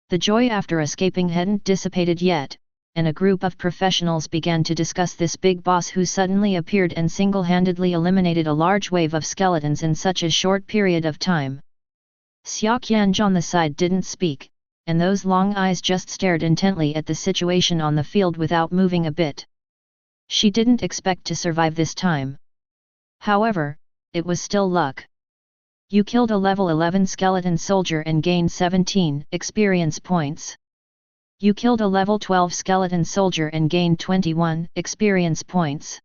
The joy after escaping hadn't dissipated yet, and a group of professionals began to discuss this big boss who suddenly appeared and single-handedly eliminated a large wave of skeletons in such a short period of time. Xiaoqianzhi on the side didn't speak, and those long eyes just stared intently at the situation on the field without moving a bit. She didn't expect to survive this time. However, it was still luck. You killed a level 11 skeleton soldier and gained 17 experience points. You killed a level 12 skeleton soldier and gained 21 experience points.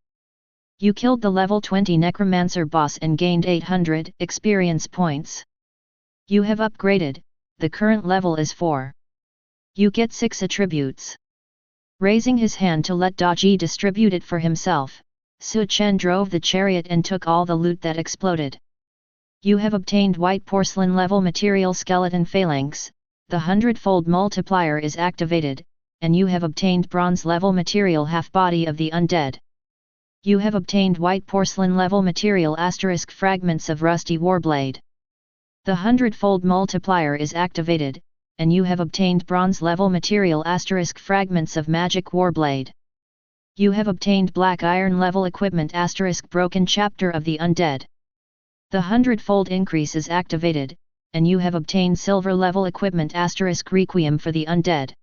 You killed the level 20 necromancer boss and gained 800 experience points. You have upgraded, the current level is 4. You get 6 attributes. Raising his hand to let Daji distribute it for himself, Su Chen drove the chariot and took all the loot that exploded. You have obtained white porcelain level material skeleton phalanx, the hundredfold multiplier is activated, and you have obtained bronze level material half body of the undead. You have obtained white porcelain level material * fragments of rusty warblade. The hundredfold multiplier is activated, and you have obtained bronze level material * fragments of magic warblade. You have obtained black iron level equipment * broken chapter of the undead. The hundredfold increase is activated, and you have obtained silver level equipment * requiem for the undead.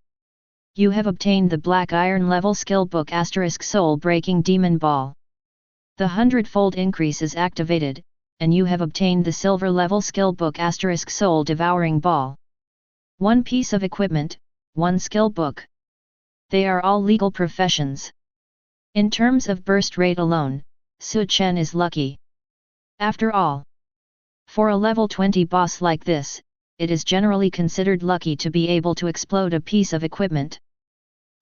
You have obtained the black iron level skill book * soul breaking demon ball. The hundredfold increase is activated, and you have obtained the silver level skill book * soul devouring ball. One piece of equipment, one skill book. They are all legal professions. In terms of burst rate alone, Su Chen is lucky. After all, for a level 20 boss like this, it is generally considered lucky to be able to explode a piece of equipment.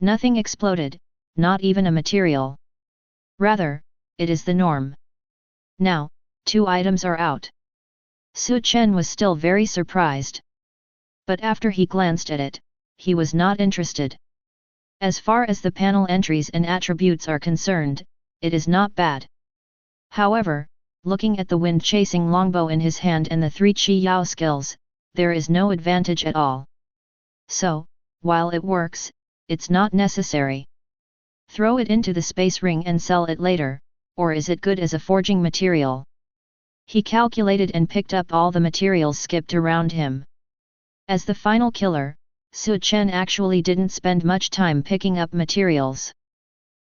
Nothing exploded, not even a material. Rather, it is the norm. Now, 2 items are out. Su Chen was still very surprised. But after he glanced at it, he was not interested. As far as the panel entries and attributes are concerned, it is not bad. However, looking at the wind-chasing longbow in his hand and the 3 Chi Yao skills, there is no advantage at all. So, while it works, it's not necessary. Throw it into the space ring and sell it later, or is it good as a forging material? He calculated and picked up all the materials skipped around him. As the final killer, Su Chen actually didn't spend much time picking up materials.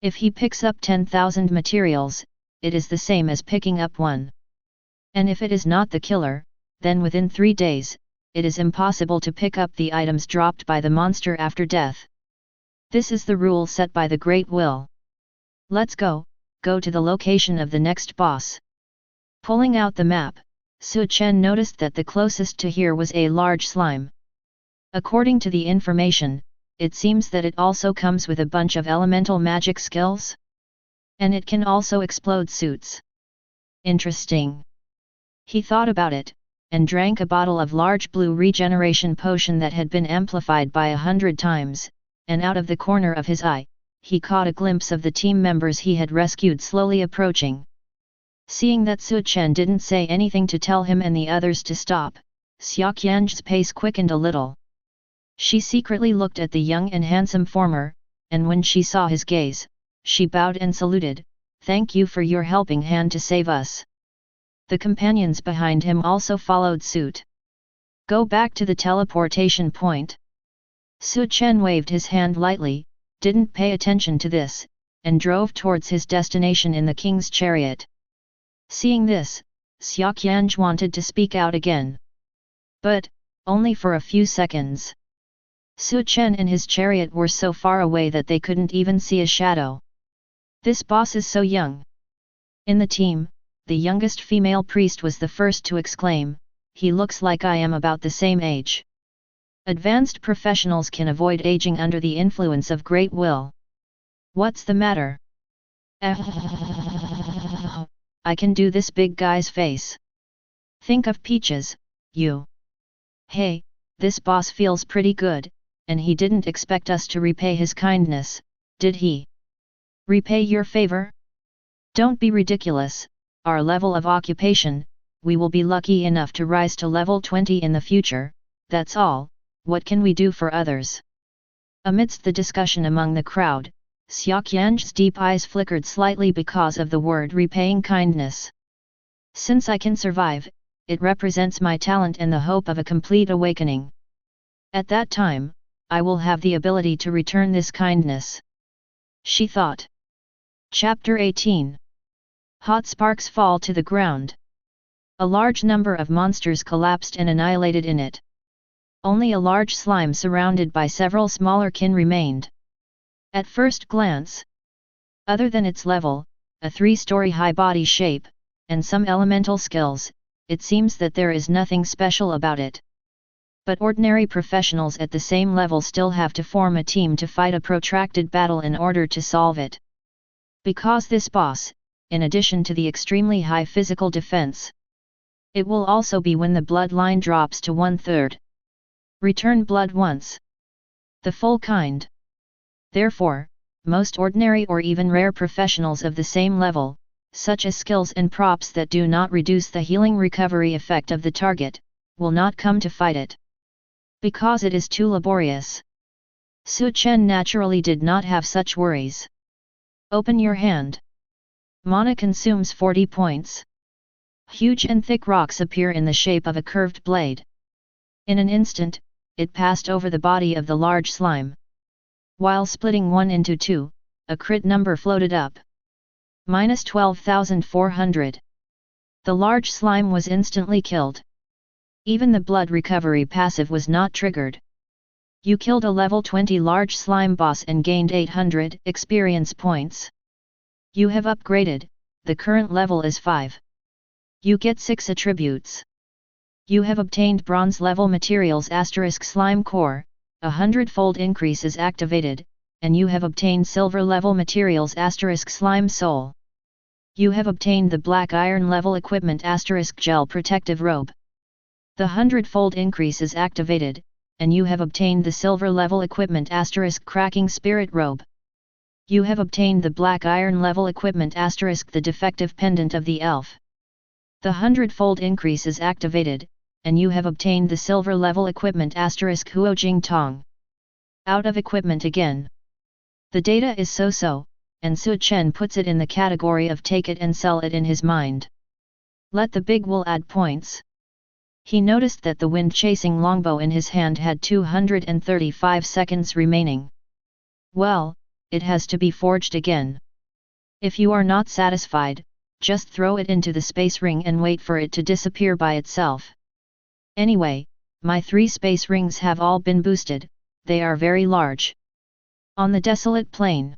If he picks up 10,000 materials, it is the same as picking up one. And if it is not the killer, then within 3 days, it is impossible to pick up the items dropped by the monster after death. This is the rule set by the Great Will. Let's go to the location of the next boss. Pulling out the map, Su Chen noticed that the closest to here was a large slime. According to the information, it seems that it also comes with a bunch of elemental magic skills. And it can also explode suits. Interesting. He thought about it, and drank a bottle of large blue regeneration potion that had been amplified by 100 times, and out of the corner of his eye, he caught a glimpse of the team members he had rescued slowly approaching. Seeing that Su Chen didn't say anything to tell him and the others to stop, Xiaoqian's pace quickened a little. She secretly looked at the young and handsome former, and when she saw his gaze, she bowed and saluted, "Thank you for your helping hand to save us." The companions behind him also followed suit. "Go back to the teleportation point." Su Chen waved his hand lightly, didn't pay attention to this, and drove towards his destination in the king's chariot. Seeing this, Xiaoqian wanted to speak out again. But, only for a few seconds. Su Chen and his chariot were so far away that they couldn't even see a shadow. This boss is so young. In the team, the youngest female priest was the first to exclaim, "He looks like I am about the same age." Advanced professionals can avoid aging under the influence of great will. What's the matter? I can do this big guy's face. Think of Peaches, you. Hey, this boss feels pretty good, and he didn't expect us to repay his kindness, did he? Repay your favor? Don't be ridiculous. Our level of occupation, we will be lucky enough to rise to level 20 in the future, that's all. What can we do for others? Amidst the discussion among the crowd, Xiaoqian's deep eyes flickered slightly because of the word repaying kindness. Since I can survive, it represents my talent and the hope of a complete awakening. At that time, I will have the ability to return this kindness. She thought. Chapter 18. Hot sparks fall to the ground. A large number of monsters collapsed and annihilated in it. Only a large slime surrounded by several smaller kin remained. At first glance, other than its level, a 3-story high body shape, and some elemental skills, it seems that there is nothing special about it. But ordinary professionals at the same level still have to form a team to fight a protracted battle in order to solve it. Because this boss, in addition to the extremely high physical defense. It will also be when the bloodline drops to 1/3. Return blood once. The full kind. Therefore, most ordinary or even rare professionals of the same level, such as skills and props that do not reduce the healing recovery effect of the target, will not come to fight it. Because it is too laborious. Su Chen naturally did not have such worries. Open your hand. Mana consumes 40 points. Huge and thick rocks appear in the shape of a curved blade. In an instant, it passed over the body of the large slime. While splitting one into two, a crit number floated up. -12,400. The large slime was instantly killed. Even the blood recovery passive was not triggered. You killed a level 20 large slime boss and gained 800 experience points. You have upgraded, the current level is 5. You get 6 attributes. You have obtained bronze level materials * slime core, a hundredfold increase is activated, and you have obtained silver level materials * slime soul. You have obtained the black iron level equipment * gel protective robe. The hundredfold increase is activated, and you have obtained the silver level equipment * cracking spirit robe. You have obtained the black iron level equipment * the defective pendant of the elf. The hundredfold increase is activated, and you have obtained the silver level equipment * huojing tong. Out of equipment again. The data is so-so, and Su Chen puts it in the category of take it and sell it in his mind. Let the big will add points. He noticed that the wind-chasing longbow in his hand had 235 seconds remaining. Well, it has to be forged again. If you are not satisfied, just throw it into the space ring and wait for it to disappear by itself. Anyway, my 3 space rings have all been boosted, they are very large. On the desolate plain.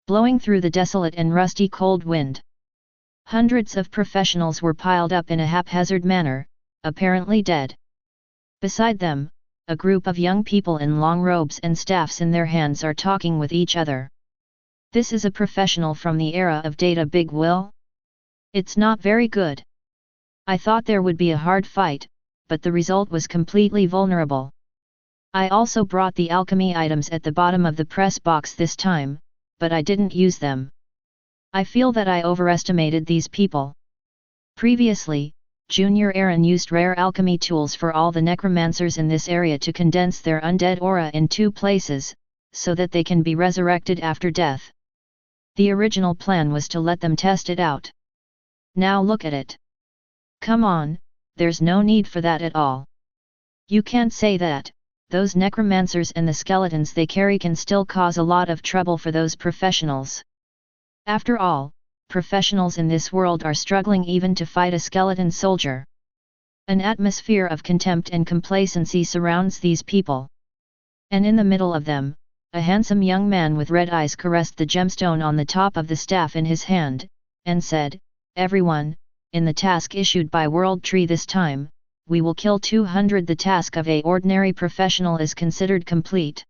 Blowing through the desolate and rusty cold wind. Hundreds of professionals were piled up in a haphazard manner, apparently dead. Beside them, a group of young people in long robes and staffs in their hands are talking with each other. This is a professional from the era of Data Big Will? It's not very good. I thought there would be a hard fight, but the result was completely vulnerable. I also brought the alchemy items at the bottom of the press box this time, but I didn't use them. I feel that I overestimated these people. Previously, Junior Aaron used rare alchemy tools for all the necromancers in this area to condense their undead aura in 2 places, so that they can be resurrected after death. The original plan was to let them test it out. Now look at it. Come on, there's no need for that at all. You can't say that. Those necromancers and the skeletons they carry can still cause a lot of trouble for those professionals. After all, professionals in this world are struggling even to fight a skeleton soldier. An atmosphere of contempt and complacency surrounds these people. And in the middle of them, a handsome young man with red eyes caressed the gemstone on the top of the staff in his hand, and said, "Everyone, in the task issued by World Tree this time, we will kill 200. The task of an ordinary professional is considered complete.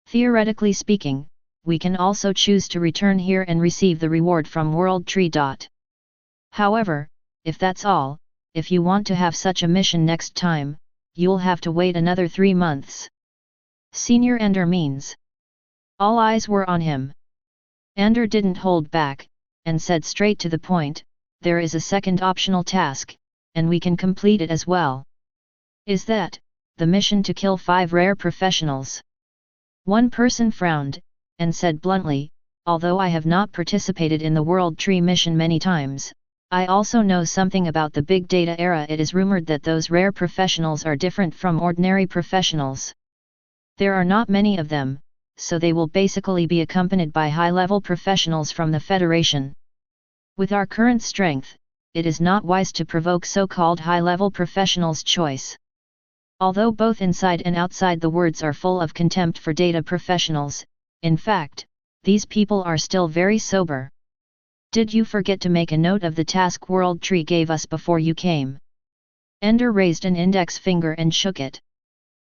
Theoretically speaking, we can also choose to return here and receive the reward from World Tree. However, if that's all, if you want to have such a mission next time, you'll have to wait another 3 months. Senior Ender means. All eyes were on him. Ender didn't hold back, and said straight to the point, there is a second optional task, and we can complete it as well. Is that, the mission to kill 5 rare professionals? One person frowned, and said bluntly, although I have not participated in the World Tree mission many times, I also know something about the big data era. It is rumored that those rare professionals are different from ordinary professionals. There are not many of them, so they will basically be accompanied by high-level professionals from the Federation. With our current strength, it is not wise to provoke so-called high-level professionals' choice. Although both inside and outside the words are full of contempt for data professionals, in fact, these people are still very sober. Did you forget to make a note of the task World Tree gave us before you came? Ender raised an index finger and shook it.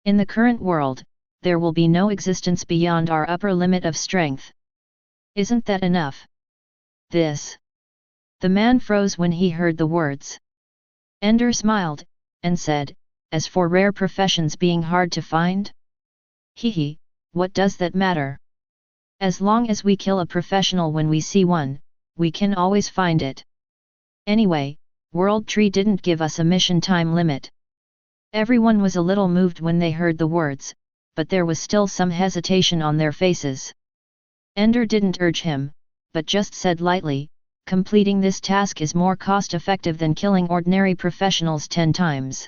In the current world, there will be no existence beyond our upper limit of strength. Isn't that enough? This. The man froze when he heard the words. Ender smiled, and said, as for rare professions being hard to find? Hehe, what does that matter? As long as we kill a professional when we see one, we can always find it. Anyway, World Tree didn't give us a mission time limit. Everyone was a little moved when they heard the words, but there was still some hesitation on their faces. Ender didn't urge him, but just said lightly, completing this task is more cost-effective than killing ordinary professionals 10 times.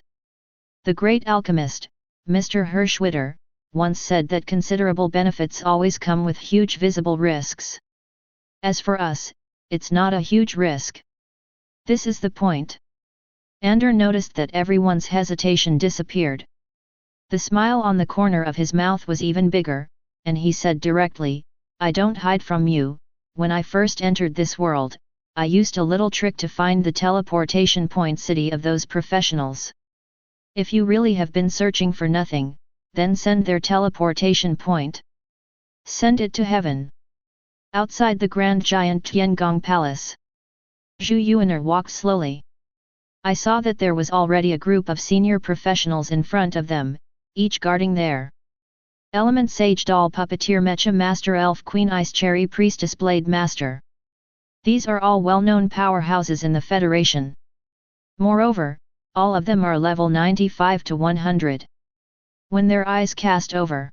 The great alchemist, Mr. Hirschwitter, once said that considerable benefits always come with huge visible risks. As for us, it's not a huge risk. This is the point. Ender noticed that everyone's hesitation disappeared. The smile on the corner of his mouth was even bigger, and he said directly, I don't hide from you. When I first entered this world, I used a little trick to find the teleportation point city of those professionals. If you really have been searching for nothing, then send their teleportation point. Send it to heaven. Outside the grand giant Tiangong Palace, Zhu Yuaner walked slowly. I saw that there was already a group of senior professionals in front of them, each guarding their Element Sage Doll Puppeteer Mecha Master Elf Queen Ice Cherry Priestess Blade Master. These are all well-known powerhouses in the Federation. Moreover, all of them are level 95 to 100. When their eyes cast over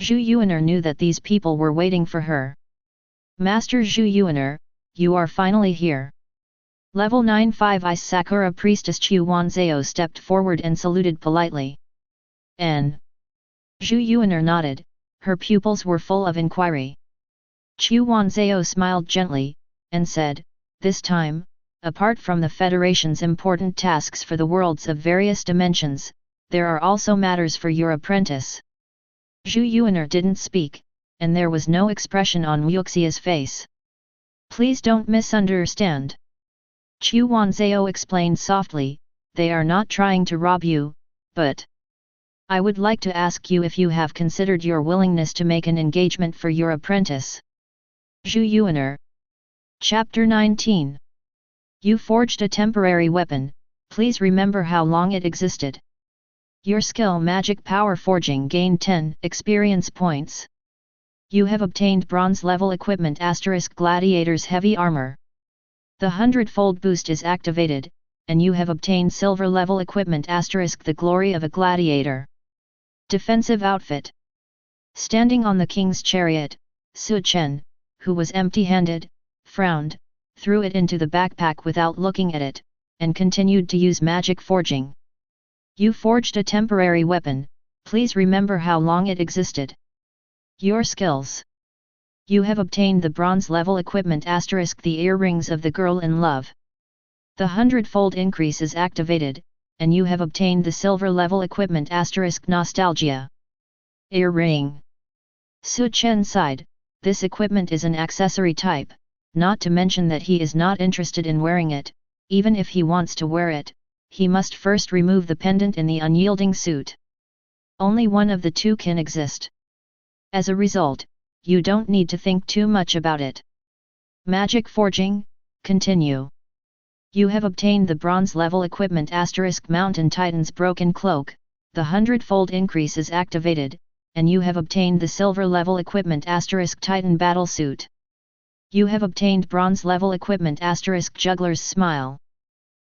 Zhu Yuaner knew that these people were waiting for her. Master Zhu Yuaner, you are finally here. Level 95 Ice Sakura Priestess Chu Wanzhao stepped forward and saluted politely. N. Zhu Yuaner nodded, her pupils were full of inquiry. Chu Wanzhao smiled gently, and said, this time, apart from the Federation's important tasks for the worlds of various dimensions, there are also matters for your apprentice. Zhu Yuaner didn't speak, and there was no expression on Wuxia's face. Please don't misunderstand. Chu Wanzhao explained softly, they are not trying to rob you, but I would like to ask you if you have considered your willingness to make an engagement for your apprentice. Zhu Yuaner. Chapter 19. You forged a temporary weapon, please remember how long it existed. Your skill Magic Power Forging gained 10 experience points. You have obtained bronze level equipment * Gladiator's Heavy Armor. The Hundredfold boost is activated, and you have obtained silver level equipment * The Glory of a Gladiator. Defensive outfit. Standing on the king's chariot, Su Chen, who was empty-handed, frowned, threw it into the backpack without looking at it, and continued to use magic forging. You forged a temporary weapon, please remember how long it existed. Your skills. You have obtained the bronze level equipment * the earrings of the girl in love. The Hundredfold increase is activated, and you have obtained the silver level equipment * Nostalgia. Earring. Su Chen sighed, this equipment is an accessory type, not to mention that he is not interested in wearing it, even if he wants to wear it, he must first remove the pendant in the unyielding suit. Only one of the two can exist. As a result, you don't need to think too much about it. Magic forging, continue. You have obtained the bronze level equipment * Mountain Titan's Broken Cloak, the Hundredfold increase is activated, and you have obtained the silver level equipment * Titan Battle Suit. You have obtained bronze level equipment * Juggler's Smile.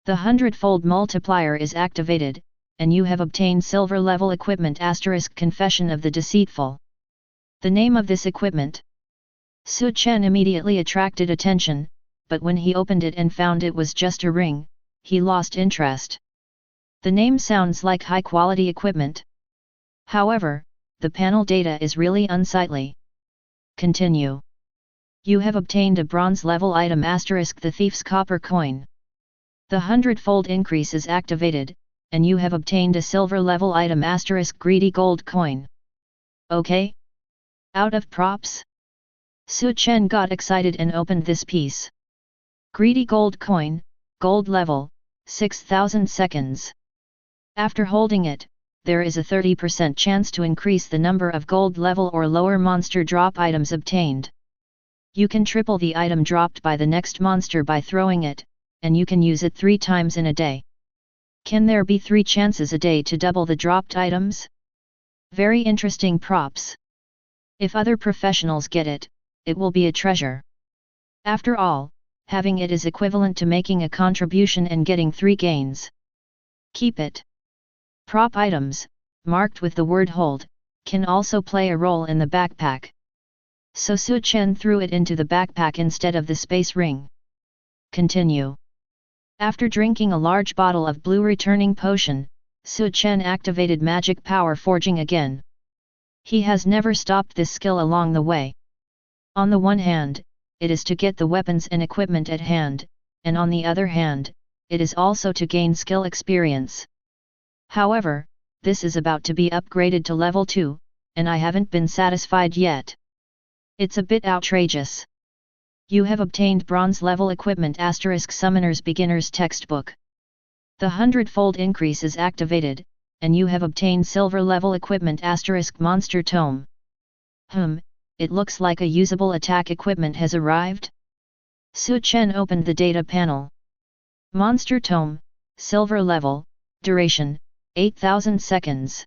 The Hundredfold multiplier is activated, and you have obtained silver level equipment * Confession of the Deceitful. The name of this equipment. Su Chen immediately attracted attention, but when he opened it and found it was just a ring, he lost interest. The name sounds like high-quality equipment. However, the panel data is really unsightly. Continue. You have obtained a bronze level item * the Thief's Copper Coin. The Hundredfold increase is activated, and you have obtained a silver level item * Greedy Gold Coin. Okay? Out of props? Su Chen got excited and opened this piece. Greedy Gold Coin, Gold Level, 6000 seconds. After holding it, there is a 30% chance to increase the number of gold level or lower monster drop items obtained. You can triple the item dropped by the next monster by throwing it, and you can use it 3 times in a day. Can there be 3 chances a day to double the dropped items? Very interesting props. If other professionals get it, it will be a treasure. After all, having it is equivalent to making a contribution and getting 3 gains. Keep it. Prop items, marked with the word hold, can also play a role in the backpack. So Su Chen threw it into the backpack instead of the space ring. Continue. After drinking a large bottle of blue returning potion, Su Chen activated magic power forging again. He has never stopped this skill along the way. On the one hand, it is to get the weapons and equipment at hand, and on the other hand, it is also to gain skill experience. However, this is about to be upgraded to level 2, and I haven't been satisfied yet. It's a bit outrageous. You have obtained bronze level equipment * Summoner's Beginner's Textbook. The Hundredfold increase is activated, and you have obtained silver level equipment * Monster Tome. It looks like a usable attack equipment has arrived. Su Chen opened the data panel. Monster Tome, silver level, duration, 8000 seconds.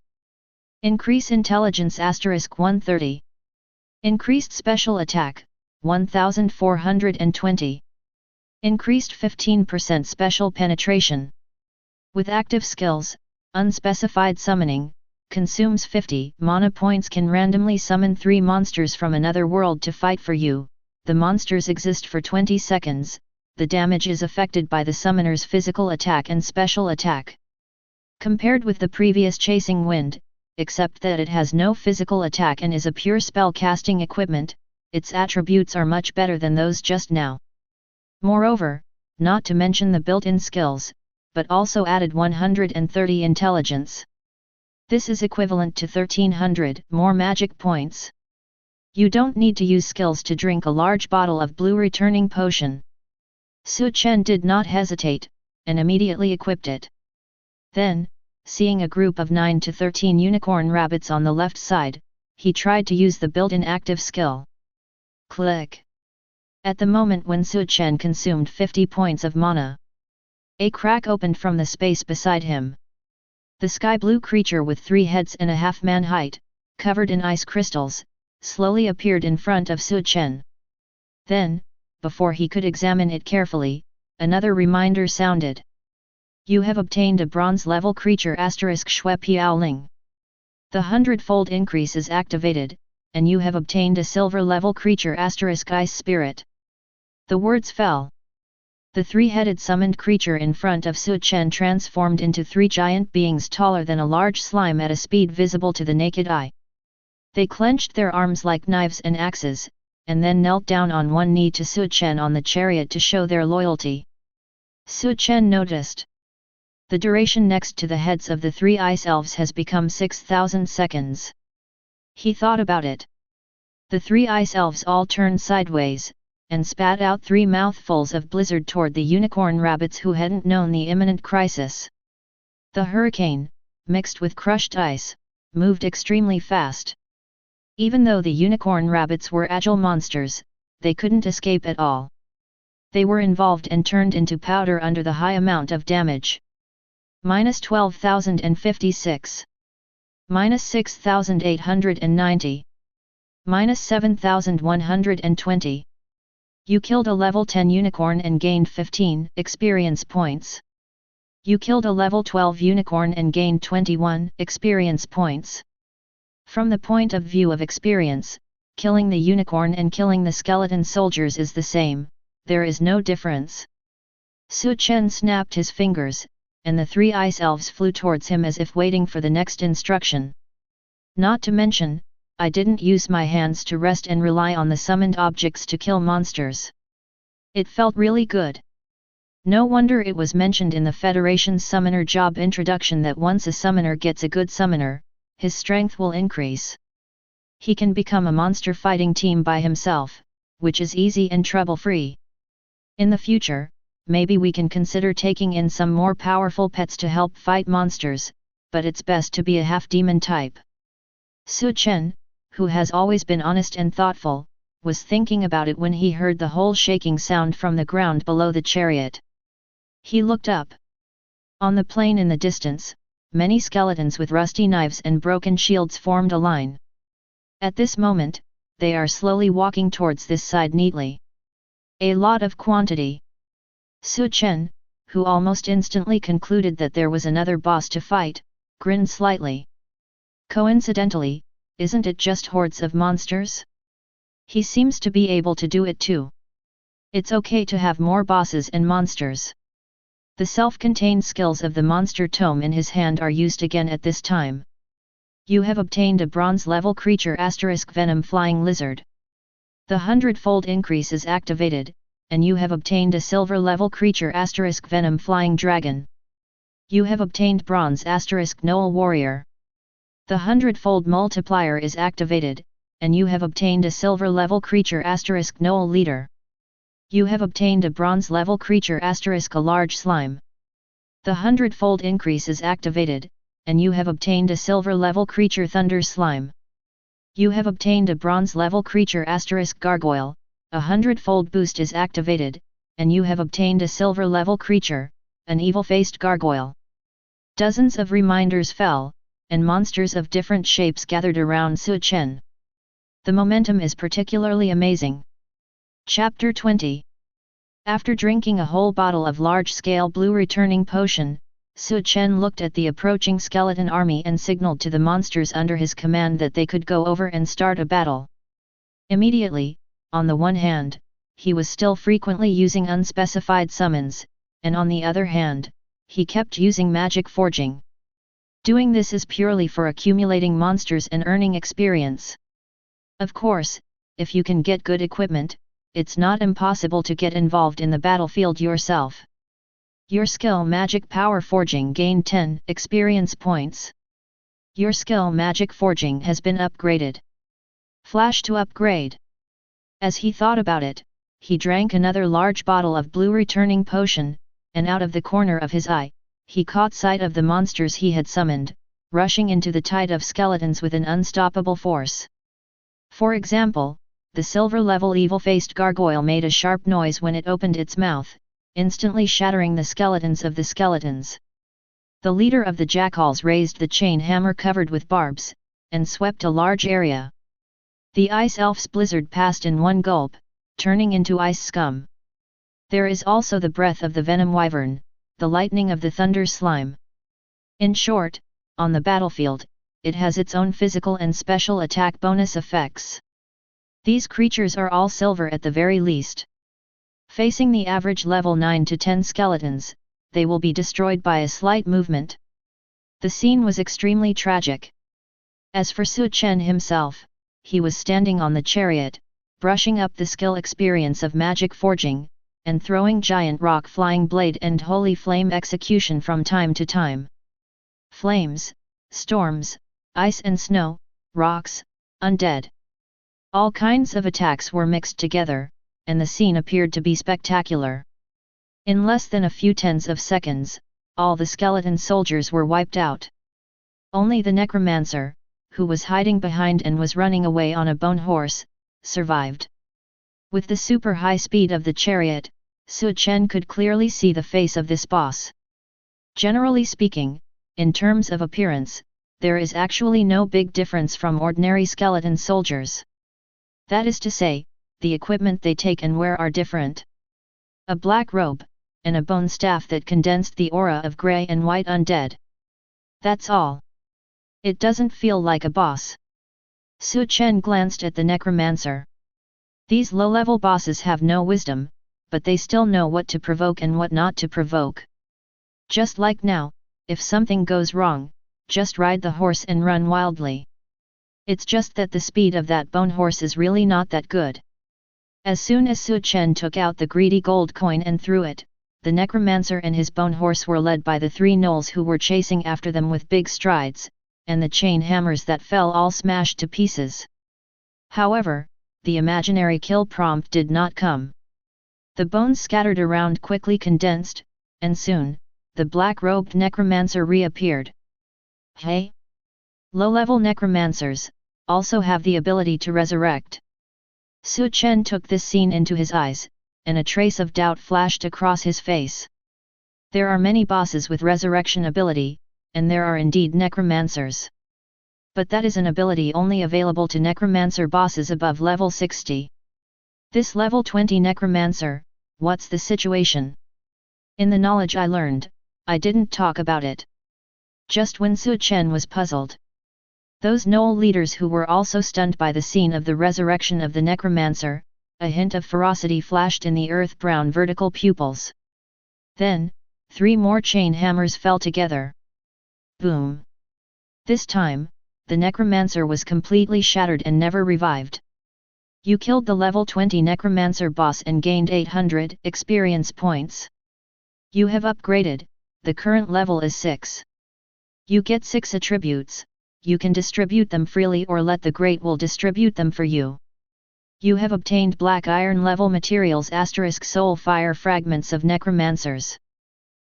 Increase intelligence * 130. Increased special attack, 1420. Increased 15% special penetration. With active skills, unspecified summoning, consumes 50 mana points, can randomly summon 3 monsters from another world to fight for you. The monsters exist for 20 seconds, the damage is affected by the summoner's physical attack and special attack. Compared with the previous Chasing Wind, except that it has no physical attack and is a pure spell casting equipment, its attributes are much better than those just now. Moreover, not to mention the built-in skills, but also added 130 intelligence. This is equivalent to 1300 more magic points. You don't need to use skills to drink a large bottle of blue returning potion. Su Chen did not hesitate, and immediately equipped it. Then, seeing a group of 9 to 13 unicorn rabbits on the left side, he tried to use the built-in active skill. Click. At the moment when Su Chen consumed 50 points of mana, a crack opened from the space beside him. The sky blue creature with 3 heads and a half-man height, covered in ice crystals, slowly appeared in front of Su Chen. Then, before he could examine it carefully, another reminder sounded. You have obtained a bronze-level creature * Shui Piaoling. The Hundredfold increase is activated, and you have obtained a silver-level creature * Ice Spirit. The words fell. The 3-headed summoned creature in front of Su Chen transformed into 3 giant beings taller than a large slime at a speed visible to the naked eye. They clenched their arms like knives and axes, and then knelt down on one knee to Su Chen on the chariot to show their loyalty. Su Chen noticed. The duration next to the heads of the 3 ice elves has become 6000 seconds. He thought about it. The 3 ice elves all turned sideways, and spat out 3 mouthfuls of blizzard toward the unicorn rabbits who hadn't known the imminent crisis. The hurricane, mixed with crushed ice, moved extremely fast. Even though the unicorn rabbits were agile monsters, they couldn't escape at all. They were involved and turned into powder under the high amount of damage. Minus 12,056. Minus 6,890. Minus 7,120. You killed a level 10 unicorn and gained 15 experience points. You killed a level 12 unicorn and gained 21 experience points. From the point of view of experience, killing the unicorn and killing the skeleton soldiers is the same, there is no difference. Su Chen snapped his fingers, and the 3 ice elves flew towards him as if waiting for the next instruction. Not to mention, I didn't use my hands to rest and rely on the summoned objects to kill monsters. It felt really good. No wonder it was mentioned in the Federation's summoner job introduction that once a summoner gets a good summoner, his strength will increase. He can become a monster fighting team by himself, which is easy and trouble-free. In the future, maybe we can consider taking in some more powerful pets to help fight monsters, but it's best to be a half-demon type. Su Chen, who has always been honest and thoughtful, was thinking about it when he heard the whole shaking sound from the ground below the chariot. He looked up. On the plain in the distance, many skeletons with rusty knives and broken shields formed a line. At this moment, they are slowly walking towards this side neatly. A lot of quantity. Su Chen, who almost instantly concluded that there was another boss to fight, grinned slightly. Coincidentally, isn't it just hordes of monsters? He seems to be able to do it too. It's okay to have more bosses and monsters. The self-contained skills of the monster tome in his hand are used again at this time. You have obtained a bronze-level creature * venom flying lizard. The Hundredfold increase is activated, and you have obtained a silver-level creature * venom flying dragon. You have obtained bronze * Knoll warrior. The Hundredfold multiplier is activated, and you have obtained a silver-level creature * Knoll leader. You have obtained a bronze-level creature * a large slime. The Hundredfold increase is activated, and you have obtained a silver-level creature thunder slime. You have obtained a bronze-level creature * gargoyle, a Hundredfold boost is activated, and you have obtained a silver-level creature, an evil-faced gargoyle. Dozens of reminders fell, and monsters of different shapes gathered around Su Chen. The momentum is particularly amazing. Chapter 20. After drinking a whole bottle of large-scale blue returning potion, Su Chen looked at the approaching skeleton army and signaled to the monsters under his command that they could go over and start a battle. Immediately, on the one hand, he was still frequently using unspecified summons, and on the other hand, he kept using magic forging. Doing this is purely for accumulating monsters and earning experience. Of course, if you can get good equipment, it's not impossible to get involved in the battlefield yourself. Your skill magic power forging gained 10 experience points. Your skill magic forging has been upgraded. Flash to upgrade. As he thought about it, he drank another large bottle of blue returning potion, and out of the corner of his eye, he caught sight of the monsters he had summoned, rushing into the tide of skeletons with an unstoppable force. For example, the silver-level evil-faced gargoyle made a sharp noise when it opened its mouth, instantly shattering the skeletons of the skeletons. The leader of the jackals raised the chain hammer covered with barbs, and swept a large area. The ice elf's blizzard passed in one gulp, turning into ice scum. There is also the breath of the venom wyvern, the lightning of the thunder slime. In short, on the battlefield, it has its own physical and special attack bonus effects. These creatures are all silver at the very least. Facing the average level 9 to 10 skeletons, they will be destroyed by a slight movement. The scene was extremely tragic. As for Su Chen himself, he was standing on the chariot, brushing up the skill experience of magic forging, and throwing giant rock flying blade and holy flame execution from time to time. Flames, storms, ice and snow, rocks, undead. All kinds of attacks were mixed together, and the scene appeared to be spectacular. In less than a few tens of seconds, all the skeleton soldiers were wiped out. Only the necromancer, who was hiding behind and was running away on a bone horse, survived. With the super high speed of the chariot, Su Chen could clearly see the face of this boss. Generally speaking, in terms of appearance, there is actually no big difference from ordinary skeleton soldiers. That is to say, the equipment they take and wear are different. A black robe, and a bone staff that condensed the aura of grey and white undead. That's all. It doesn't feel like a boss. Su Chen glanced at the necromancer. These low-level bosses have no wisdom, but they still know what to provoke and what not to provoke. Just like now, if something goes wrong, just ride the horse and run wildly. It's just that the speed of that bone horse is really not that good. As soon as Su Chen took out the greedy gold coin and threw it, the necromancer and his bone horse were led by the three gnolls who were chasing after them with big strides, and the chain hammers that fell all smashed to pieces. However, the imaginary kill prompt did not come. The bones scattered around quickly condensed, and soon, the black-robed necromancer reappeared. Hey! Low-level necromancers also have the ability to resurrect. Su Chen took this scene into his eyes, and a trace of doubt flashed across his face. There are many bosses with resurrection ability, and there are indeed necromancers. But that is an ability only available to necromancer bosses above level 60. This level 20 necromancer, what's the situation? In the knowledge I learned, I didn't talk about it. Just when Su Chen was puzzled. Those Knoll leaders who were also stunned by the scene of the resurrection of the necromancer, a hint of ferocity flashed in the earth-brown vertical pupils. Then, 3 more chain hammers fell together. Boom! This time, the necromancer was completely shattered and never revived. You killed the level 20 necromancer boss and gained 800 experience points. You have upgraded, the current level is 6. You get 6 attributes, you can distribute them freely or let the Great Will distribute them for you. You have obtained black iron level materials * soul fire fragments of necromancers.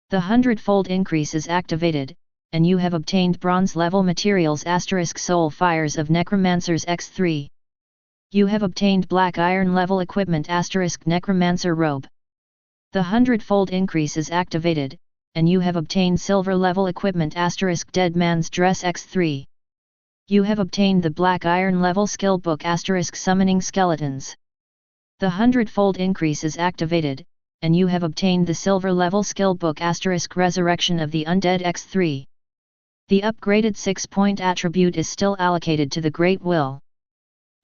The hundredfold increase is activated, and you have obtained bronze level materials * soul fires of necromancers x3. You have obtained black iron level equipment * necromancer robe. The hundredfold increase is activated, and you have obtained silver level equipment * dead man's dress x3. You have obtained the black iron level skill book * summoning skeletons. The hundredfold increase is activated, and you have obtained the silver level skill book * resurrection of the undead x3. The upgraded 6-point attribute is still allocated to the Great Will.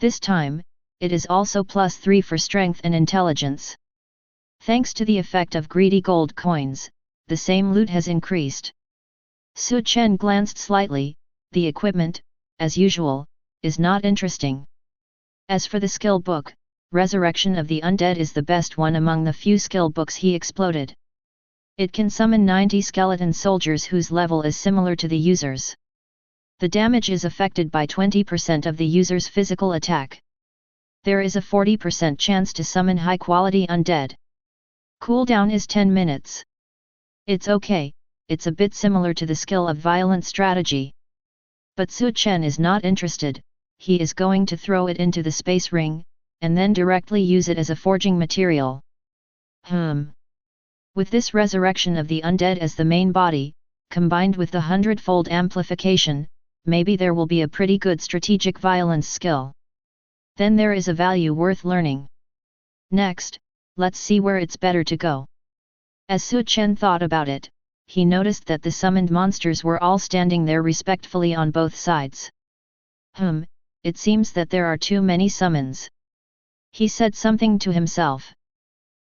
This time, it is also +3 for strength and intelligence. Thanks to the effect of greedy gold coins, the same loot has increased. Su Chen glanced slightly, the equipment, as usual, is not interesting. As for the skill book, Resurrection of the Undead is the best one among the few skill books he exploded. It can summon 90 skeleton soldiers whose level is similar to the user's. The damage is affected by 20% of the user's physical attack. There is a 40% chance to summon high-quality undead. Cooldown is 10 minutes. It's okay, it's a bit similar to the skill of violent strategy. But Su Chen is not interested, he is going to throw it into the space ring, and then directly use it as a forging material. With this resurrection of the undead as the main body, combined with the hundredfold amplification, maybe there will be a pretty good strategic violence skill. Then there is a value worth learning. Next, let's see where it's better to go. As Su Chen thought about it, he noticed that the summoned monsters were all standing there respectfully on both sides. It seems that there are too many summons. He said something to himself.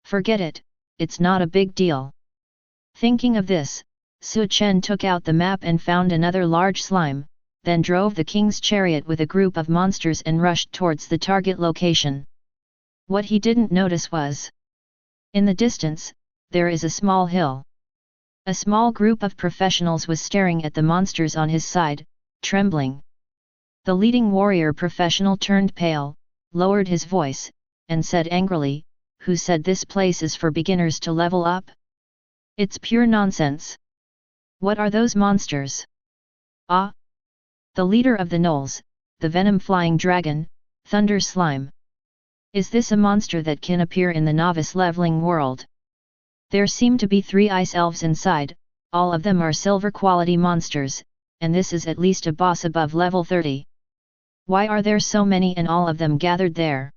Forget it, it's not a big deal. Thinking of this, Su Chen took out the map and found another large slime, then drove the king's chariot with a group of monsters and rushed towards the target location. What he didn't notice was, in the distance, there is a small hill. A small group of professionals was staring at the monsters on his side, trembling. The leading warrior professional turned pale, lowered his voice, and said angrily, "Who said this place is for beginners to level up? It's pure nonsense. What are those monsters?" "Ah! The leader of the gnolls, the venom-flying dragon, Thunder Slime. Is this a monster that can appear in the novice leveling world?" There seem to be 3 ice elves inside, all of them are silver quality monsters, and this is at least a boss above level 30. Why are there so many and all of them gathered there?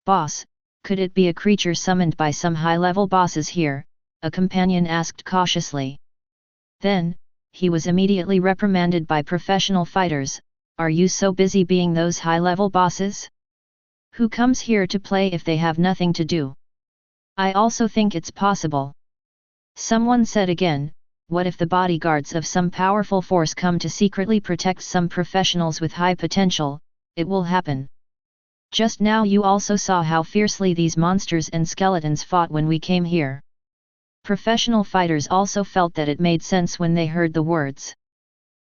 "Boss, could it be a creature summoned by some high-level bosses here?" a companion asked cautiously. Then, he was immediately reprimanded by professional fighters. "Are you so busy being those high-level bosses? Who comes here to play if they have nothing to do?" "I also think it's possible." Someone said again, "What if the bodyguards of some powerful force come to secretly protect some professionals with high potential? It will happen. Just now you also saw how fiercely these monsters and skeletons fought when we came here." Professional fighters also felt that it made sense when they heard the words.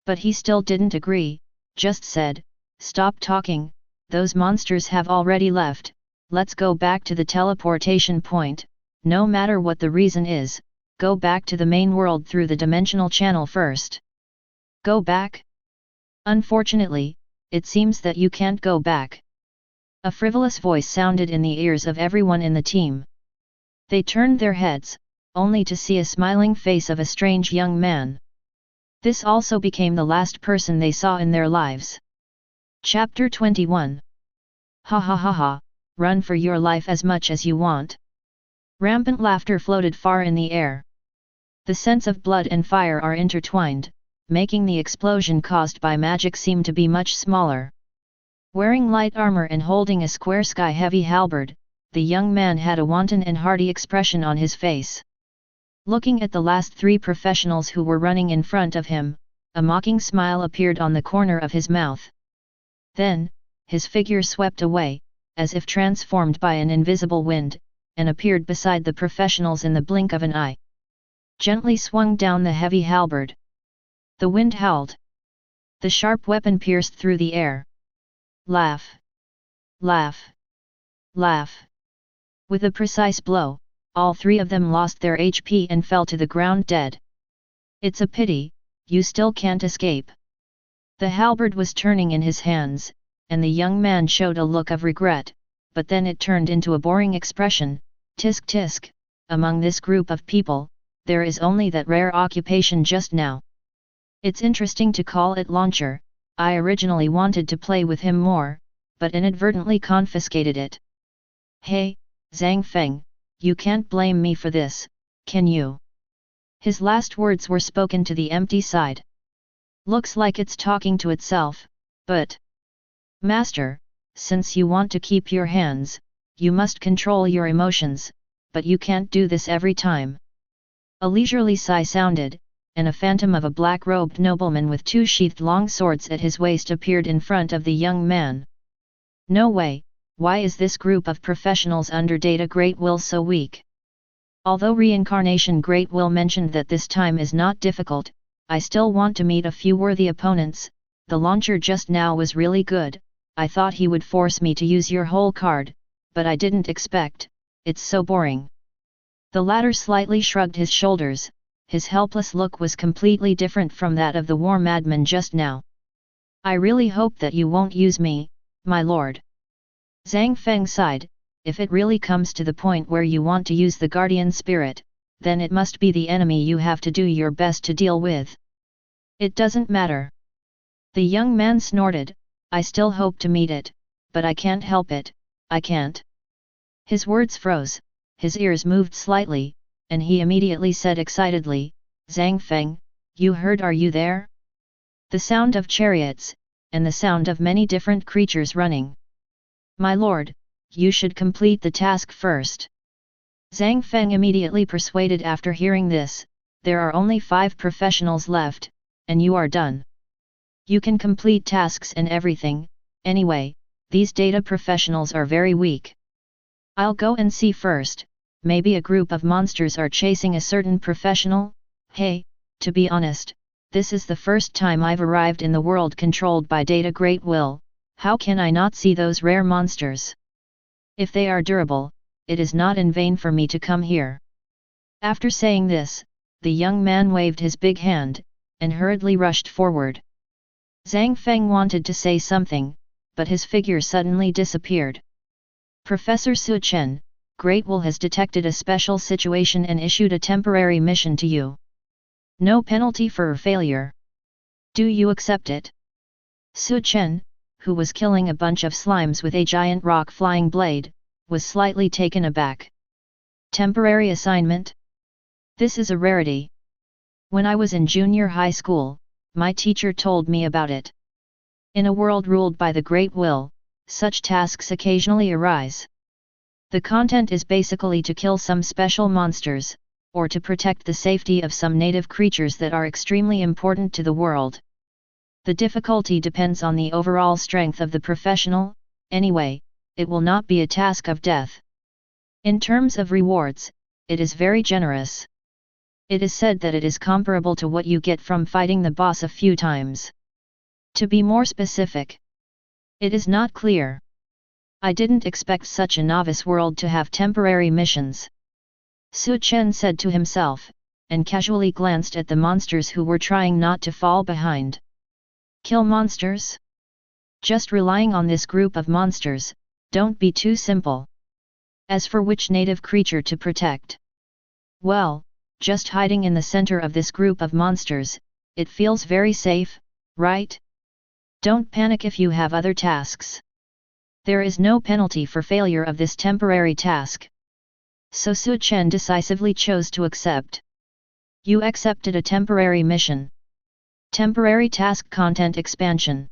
But he still didn't agree, just said, "Stop talking, those monsters have already left, let's go back to the teleportation point, no matter what the reason is, go back to the main world through the dimensional channel first." "Go back? Unfortunately, it seems that you can't go back. A frivolous voice sounded in the ears of everyone in the team. They turned their heads, only to see a smiling face of a strange young man. This also became the last person they saw in their lives. Chapter 21. Ha ha ha ha, run for your life as much as you want. Rampant laughter floated far in the air. The scents of blood and fire are intertwined, making the explosion caused by magic seem to be much smaller. Wearing light armor and holding a square sky-heavy halberd, the young man had a wanton and hearty expression on his face. Looking at the last three professionals who were running in front of him, a mocking smile appeared on the corner of his mouth. Then, his figure swept away, as if transformed by an invisible wind, and appeared beside the professionals in the blink of an eye. Gently swung down the heavy halberd. The wind howled. The sharp weapon pierced through the air. Laugh! Laugh! Laugh! With a precise blow, all three of them lost their HP and fell to the ground dead. It's a pity, you still can't escape. The halberd was turning in his hands, and the young man showed a look of regret, but then it turned into a boring expression. Tisk tisk, among this group of people, there is only that rare occupation just now. It's interesting to call it launcher. I originally wanted to play with him more, but inadvertently confiscated it. Hey, Zhang Feng, you can't blame me for this, can you? His last words were spoken to the empty side. Looks like it's talking to itself, but... Master, since you want to keep your hands, you must control your emotions, but you can't do this every time. A leisurely sigh sounded, and a phantom of a black-robed nobleman with two sheathed long swords at his waist appeared in front of the young man. No way, why is this group of professionals under Data Great Will so weak? Although Reincarnation Great Will mentioned that this time is not difficult, I still want to meet a few worthy opponents. The launcher just now was really good. I thought he would force me to use your whole card, but I didn't expect, it's so boring. The latter slightly shrugged his shoulders. His helpless look was completely different from that of the war madman just now. I really hope that you won't use me, my lord. Zhang Feng sighed. If it really comes to the point where you want to use the guardian spirit, then it must be the enemy you have to do your best to deal with. It doesn't matter. The young man snorted. I still hope to meet it, but I can't help it, I can't. His words froze, his ears moved slightly, and he immediately said excitedly, Zhang Feng, you heard, are you there? The sound of chariots, and the sound of many different creatures running. My lord, you should complete the task first. Zhang Feng immediately persuaded. After hearing this, there are only 5 professionals left, and you are done. You can complete tasks and everything, anyway, these data professionals are very weak. I'll go and see first. Maybe a group of monsters are chasing a certain professional? Hey, to be honest, this is the first time I've arrived in the world controlled by Data Great Will. How can I not see those rare monsters? If they are durable, it is not in vain for me to come here. After saying this, the young man waved his big hand, and hurriedly rushed forward. Zhang Feng wanted to say something, but his figure suddenly disappeared. Professor Su Chen, Great Will has detected a special situation and issued a temporary mission to you. No penalty for failure. Do you accept it? Su Chen, who was killing a bunch of slimes with a giant rock flying blade, was slightly taken aback. Temporary assignment? This is a rarity. When I was in junior high school, my teacher told me about it. In a world ruled by the Great Will, such tasks occasionally arise. The content is basically to kill some special monsters, or to protect the safety of some native creatures that are extremely important to the world. The difficulty depends on the overall strength of the professional. Anyway, it will not be a task of death. In terms of rewards, it is very generous. It is said that it is comparable to what you get from fighting the boss a few times. To be more specific, it is not clear. I didn't expect such a novice world to have temporary missions. Su Chen said to himself, and casually glanced at the monsters who were trying not to fall behind. Kill monsters? Just relying on this group of monsters, Don't be too simple. As for which native creature to protect? Well, just hiding in the center of this group of monsters, it feels very safe, right? Don't panic if you have other tasks. There is no penalty for failure of this temporary task. So Su Chen decisively chose to accept. You accepted a temporary mission. Temporary task content expansion.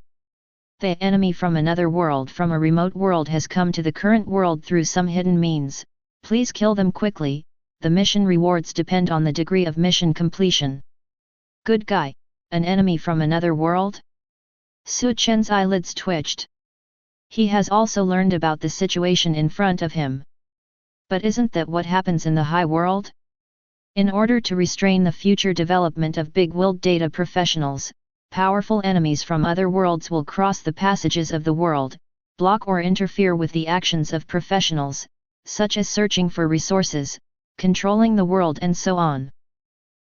The enemy from another world from a remote world has come to the current world through some hidden means. Please kill them quickly. The mission rewards depend on the degree of mission completion. Good guy, an enemy from another world? Su Chen's eyelids twitched. He has also learned about the situation in front of him. But isn't that what happens in the high world? In order to restrain the future development of big-willed data professionals, powerful enemies from other worlds will cross the passages of the world, block or interfere with the actions of professionals, such as searching for resources, controlling the world and so on.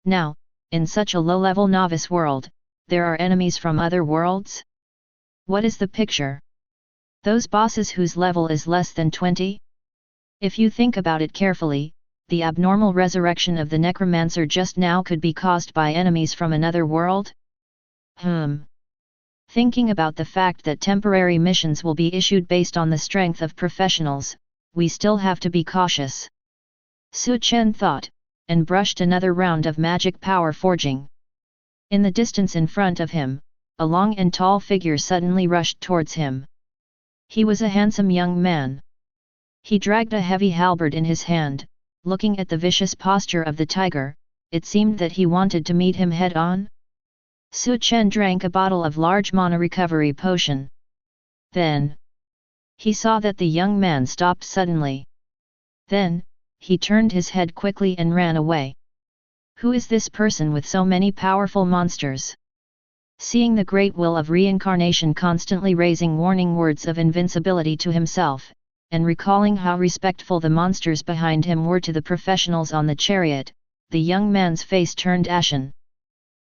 Now, in such a low-level novice world, there are enemies from other worlds? What is the picture? Those bosses whose level is less than 20? If you think about it carefully, the abnormal resurrection of the necromancer just now could be caused by enemies from another world? Thinking about the fact that temporary missions will be issued based on the strength of professionals, we still have to be cautious. Su Chen thought, and brushed another round of magic power forging. In the distance in front of him, a long and tall figure suddenly rushed towards him. He was a handsome young man. He dragged a heavy halberd in his hand. Looking at the vicious posture of the tiger, it seemed that he wanted to meet him head-on. Su Chen drank a bottle of large mana recovery potion. Then, he saw that the young man stopped suddenly. Then, he turned his head quickly and ran away. Who is this person with so many powerful monsters? Seeing the great will of reincarnation constantly raising warning words of invincibility to himself, and recalling how respectful the monsters behind him were to the professionals on the chariot, the young man's face turned ashen.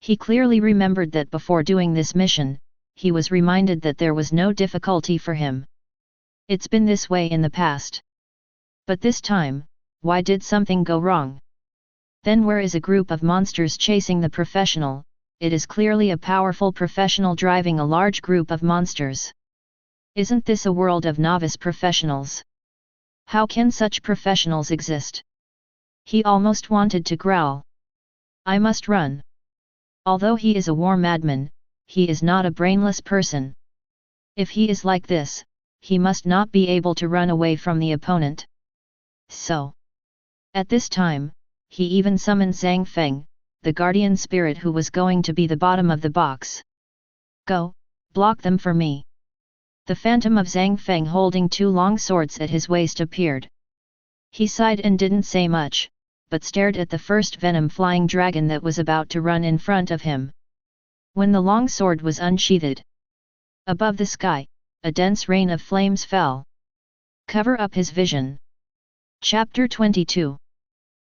He clearly remembered that before doing this mission, he was reminded that there was no difficulty for him. It's been this way in the past. But this time, why did something go wrong? Then where is a group of monsters chasing the professional? It is clearly a powerful professional driving a large group of monsters. Isn't this a world of novice professionals? How can such professionals exist? He almost wanted to growl. I must run. Although he is a war madman, he is not a brainless person. If he is like this, he must not be able to run away from the opponent. So, at this time, he even summoned Zhang Feng, the guardian spirit who was going to be the bottom of the box. Go, block them for me. The phantom of Zhang Feng holding two long swords at his waist appeared. He sighed and didn't say much, but stared at the first venom-flying dragon that was about to run in front of him. When the long sword was unsheathed, above the sky, a dense rain of flames fell. Cover up his vision. Chapter 22.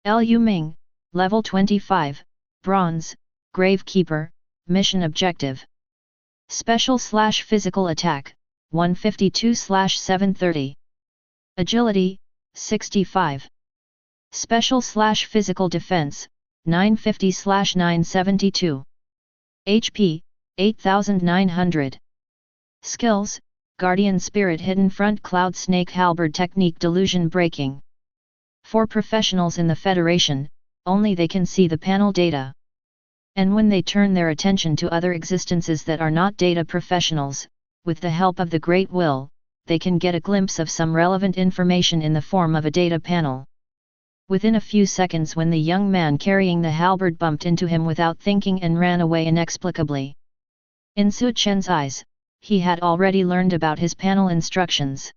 Liu Ming, Level 25, Bronze, Gravekeeper, Mission Objective. Special/Physical Attack, 152/730. Agility, 65. Special/Physical Defense, 950/972. HP, 8900. Skills, Guardian Spirit Hidden Front Cloud Snake Halberd Technique Delusion Breaking. For professionals in the Federation, only they can see the panel data. And when they turn their attention to other existences that are not data professionals, with the help of the Great Will, they can get a glimpse of some relevant information in the form of a data panel. Within a few seconds when the young man carrying the halberd bumped into him without thinking and ran away inexplicably. In Su Chen's eyes, he had already learned about his panel instructions.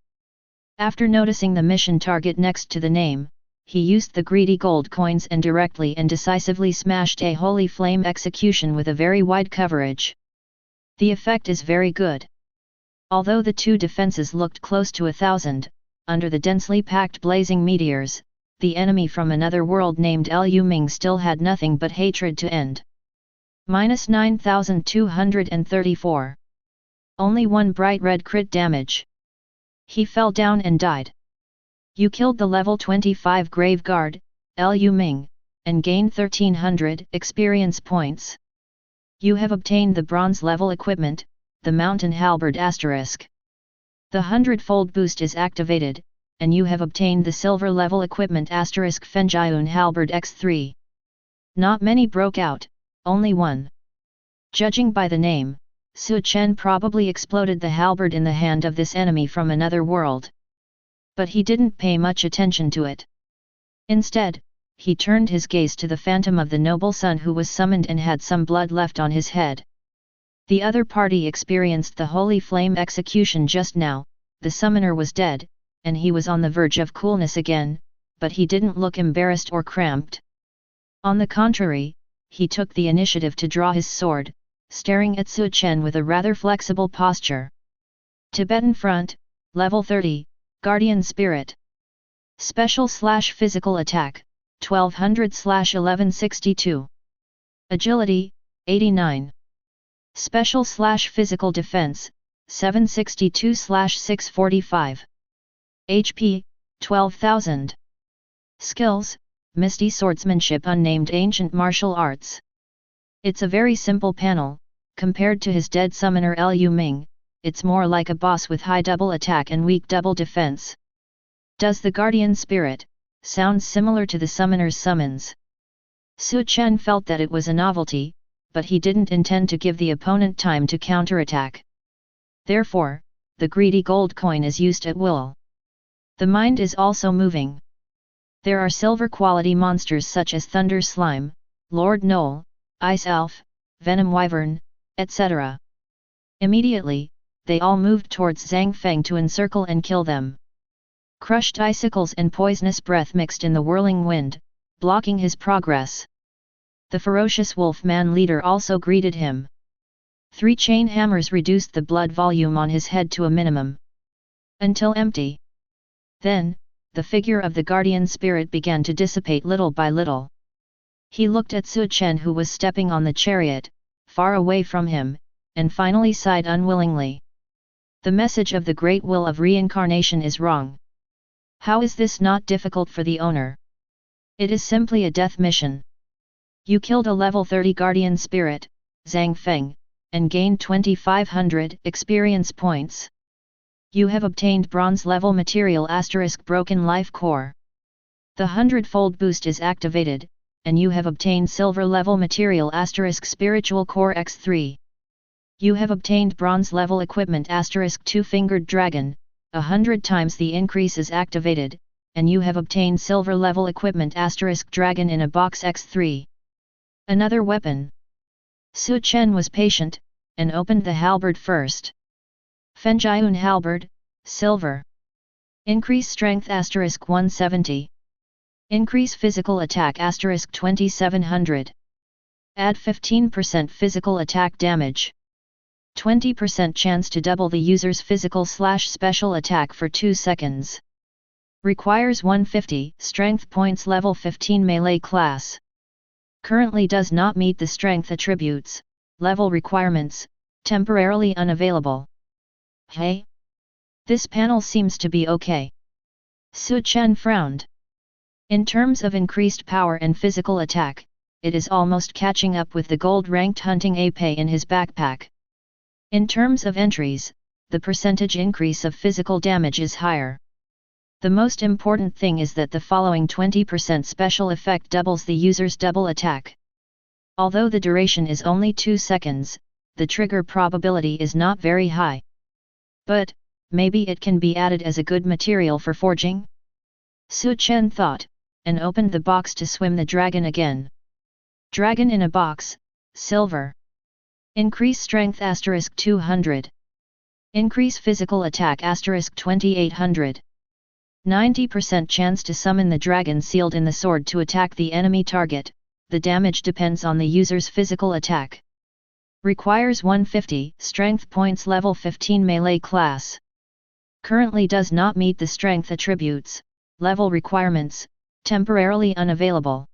After noticing the mission target next to the name, he used the greedy gold coins and directly and decisively smashed a holy flame execution with a very wide coverage. The effect is very good. Although the two defenses looked close to 1,000, under the densely packed blazing meteors, the enemy from another world named Liu Ming still had nothing but hatred to end. -9,234. Only one bright red crit damage. He fell down and died. You killed the level 25 Grave Guard, Lu Ming, and gained 1300 experience points. You have obtained the bronze level equipment, the Mountain Halberd *. The Hundredfold boost is activated, and you have obtained the silver level equipment * Fengyun Halberd X3. Not many broke out, only one. Judging by the name, Su Chen probably exploded the halberd in the hand of this enemy from another world. But he didn't pay much attention to it. Instead, he turned his gaze to the phantom of the noble son who was summoned and had some blood left on his head. The other party experienced the holy flame execution just now. The summoner was dead, and he was on the verge of coolness again, but he didn't look embarrassed or cramped. On the contrary, he took the initiative to draw his sword, staring at Su Chen with a rather flexible posture. Tibetan Front, Level 30, Guardian Spirit. Special/Physical Attack, 1200/1162. Agility, 89. Special/Physical Defense, 762/645. HP, 12,000. Skills, Misty Swordsmanship Unnamed Ancient Martial Arts. It's a very simple panel, compared to his dead summoner Lu Ming, it's more like a boss with high double attack and weak double defense. Does the Guardian Spirit sound similar to the summoner's summons? Su Chen felt that it was a novelty, but he didn't intend to give the opponent time to counterattack. Therefore, the greedy gold coin is used at will. The mind is also moving. There are silver quality monsters such as Thunder Slime, Lord Knoll, Ice Elf, Venom Wyvern, etc. Immediately, they all moved towards Zhang Feng to encircle and kill them. Crushed icicles and poisonous breath mixed in the whirling wind, blocking his progress. The ferocious wolf-man leader also greeted him. 3 chain hammers reduced the blood volume on his head to a minimum. Until empty. Then, the figure of the guardian spirit began to dissipate little by little. He looked at Su Chen who was stepping on the chariot, far away from him, and finally sighed unwillingly. The message of the great will of reincarnation is wrong. How is this not difficult for the owner? It is simply a death mission. You killed a level 30 guardian spirit, Zhang Feng, and gained 2500 experience points. You have obtained bronze level material * broken life core. The Hundredfold boost is activated, and you have obtained silver level material * spiritual core X3. You have obtained bronze level equipment * two-fingered dragon, 100 times the increase is activated, and you have obtained silver level equipment * dragon in a box X3. Another weapon. Su Chen was patient, and opened the halberd first. Fengyun Halberd, Silver. Increase Strength * 170. Increase Physical Attack * 2700. Add 15% physical attack damage. 20% chance to double the user's physical/special attack for 2 seconds. Requires 150 strength points level 15 melee class. Currently does not meet the strength attributes, level requirements, temporarily unavailable. Hey? This panel seems to be okay. Su Chen frowned. In terms of increased power and physical attack, it is almost catching up with the gold-ranked hunting ape in his backpack. In terms of entries, the percentage increase of physical damage is higher. The most important thing is that the following 20% special effect doubles the user's double attack. Although the duration is only 2 seconds, the trigger probability is not very high. But, maybe it can be added as a good material for forging? Su Chen thought, and opened the box to swim the dragon again. Dragon in a box, silver. Increase strength * 200. Increase physical attack * 2800. 90% chance to summon the dragon sealed in the sword to attack the enemy target, the damage depends on the user's physical attack. Requires 150 strength points level 15 melee class. Currently does not meet the strength attributes, level requirements, temporarily unavailable.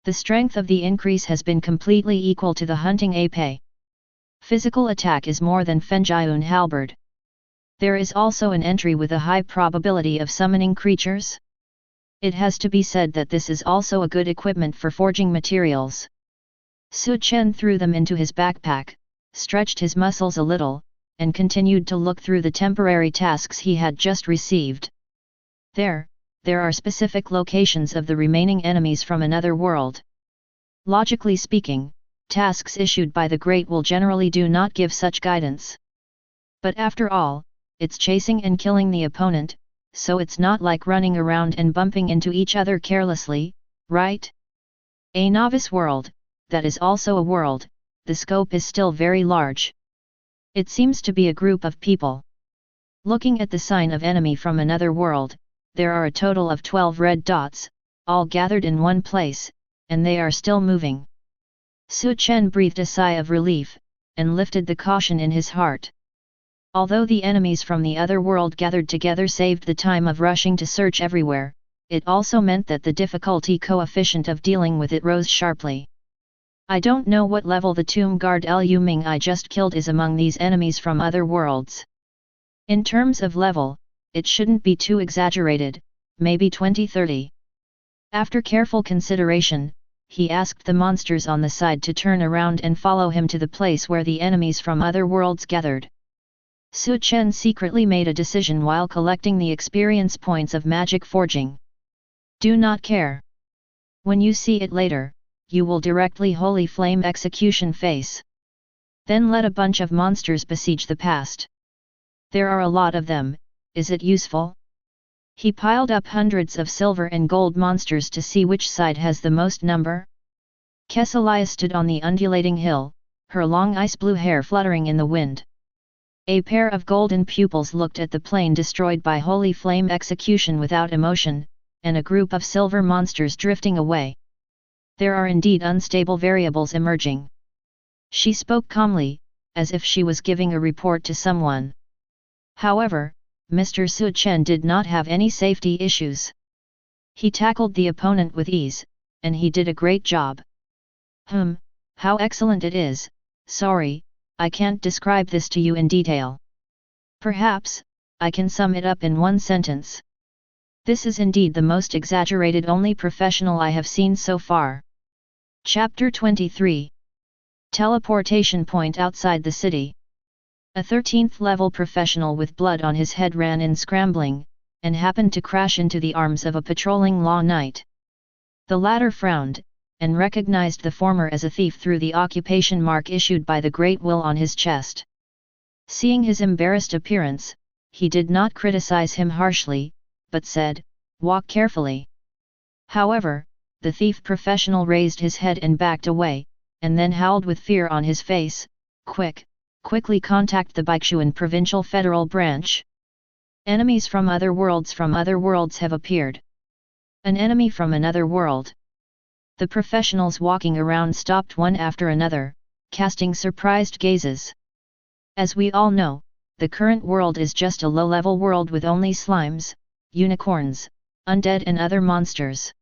The strength of the increase has been completely equal to the hunting ape. Physical attack is more than Fengyun Halberd. There is also an entry with a high probability of summoning creatures. It has to be said that this is also a good equipment for forging materials. Su Chen threw them into his backpack, stretched his muscles a little, and continued to look through the temporary tasks he had just received. There are specific locations of the remaining enemies from another world. Logically speaking, tasks issued by the Great will generally do not give such guidance. But after all, it's chasing and killing the opponent, so it's not like running around and bumping into each other carelessly, right? A novice world, that is also a world, the scope is still very large. It seems to be a group of people. Looking at the sign of enemy from another world, there are a total of 12 red dots, all gathered in one place, and they are still moving. Su Chen breathed a sigh of relief, and lifted the caution in his heart. Although the enemies from the other world gathered together saved the time of rushing to search everywhere, it also meant that the difficulty coefficient of dealing with it rose sharply. I don't know what level the tomb guard Liu Ming I just killed is among these enemies from other worlds. In terms of level, it shouldn't be too exaggerated, maybe 20-30. After careful consideration, he asked the monsters on the side to turn around and follow him to the place where the enemies from other worlds gathered. Su Chen secretly made a decision while collecting the experience points of magic forging. Do not care. When you see it later, you will directly holy flame execution face. Then let a bunch of monsters besiege the past. There are a lot of them, is it useful? He piled up hundreds of silver and gold monsters to see which side has the most number. Kesselia stood on the undulating hill, her long ice-blue hair fluttering in the wind. A pair of golden pupils looked at the plain destroyed by holy flame execution without emotion, and a group of silver monsters drifting away. There are indeed unstable variables emerging. She spoke calmly, as if she was giving a report to someone. However, Mr. Su Chen did not have any safety issues. He tackled the opponent with ease, and he did a great job. How excellent it is. Sorry, I can't describe this to you in detail. Perhaps, I can sum it up in one sentence. This is indeed the most exaggerated only professional I have seen so far. Chapter 23. Teleportation point outside the city. A 13th level professional with blood on his head ran in scrambling, and happened to crash into the arms of a patrolling law knight. The latter frowned, and recognized the former as a thief through the occupation mark issued by the Great Will on his chest. Seeing his embarrassed appearance, he did not criticize him harshly, but said, "Walk carefully." However, the thief professional raised his head and backed away, and then howled with fear on his face, Quickly contact the Baichuan Provincial Federal Branch. Enemies from other worlds have appeared. An enemy from another world. The professionals walking around stopped one after another, casting surprised gazes. As we all know, the current world is just a low-level world with only slimes, unicorns, undead and other monsters.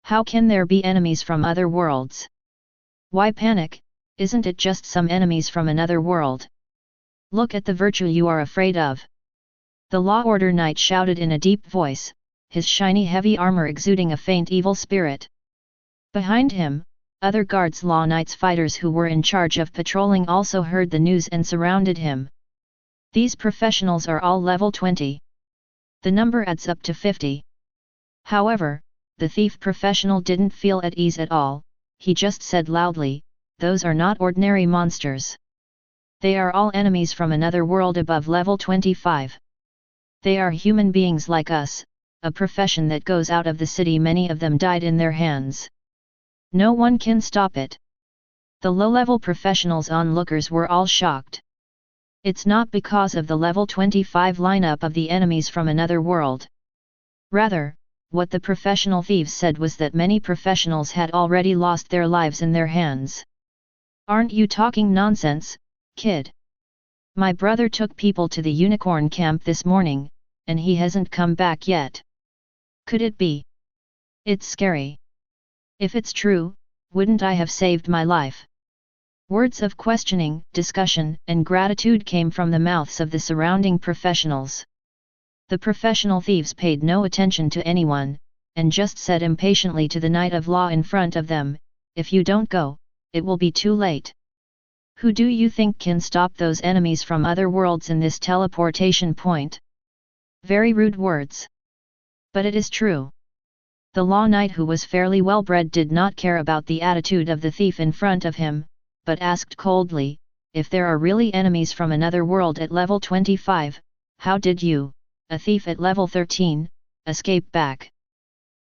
How can there be enemies from other worlds? Why panic? Isn't it just some enemies from another world? Look at the virtue you are afraid of. The Law Order Knight shouted in a deep voice, his shiny heavy armor exuding a faint evil spirit. Behind him, other guards Law Knights fighters who were in charge of patrolling also heard the news and surrounded him. These professionals are all level 20. The number adds up to 50. However, the thief professional didn't feel at ease at all, he just said loudly, "Those are not ordinary monsters. They are all enemies from another world above level 25. They are human beings like us, a profession that goes out of the city. Many of them died in their hands. No one can stop it." The low-level professionals onlookers were all shocked. It's not because of the level 25 lineup of the enemies from another world. Rather, what the professional thieves said was that many professionals had already lost their lives in their hands. "Aren't you talking nonsense, kid? My brother took people to the unicorn camp this morning, and he hasn't come back yet. Could it be? It's scary. If it's true, wouldn't I have saved my life? Words of questioning, discussion, and gratitude came from the mouths of the surrounding professionals. The professional thieves paid no attention to anyone, and just said impatiently to the Knight of Law in front of them, "If you don't go, it will be too late. Who do you think can stop those enemies from other worlds in this teleportation point?" Very rude words. But it is true. The Law Knight, who was fairly well bred, did not care about the attitude of the thief in front of him, but asked coldly, "If there are really enemies from another world at level 25, how did you, a thief at level 13, escape back?"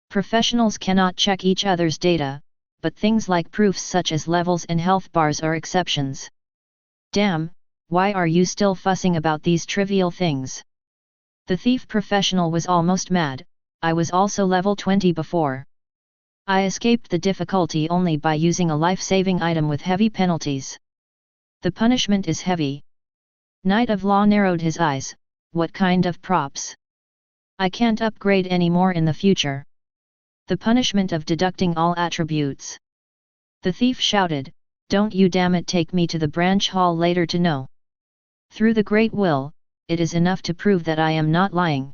Professionals cannot check each other's data, but things like proofs such as levels and health bars are exceptions. "Damn, why are you still fussing about these trivial things?" The thief professional was almost mad. "I was also level 20 before. I escaped the difficulty only by using a life-saving item with heavy penalties. The punishment is heavy." Knight of Law narrowed his eyes. "What kind of props? I can't upgrade any more in the future." "The punishment of deducting all attributes." The thief shouted, "Don't you damn it take me to the branch hall later to know. Through the great will, it is enough to prove that I am not lying."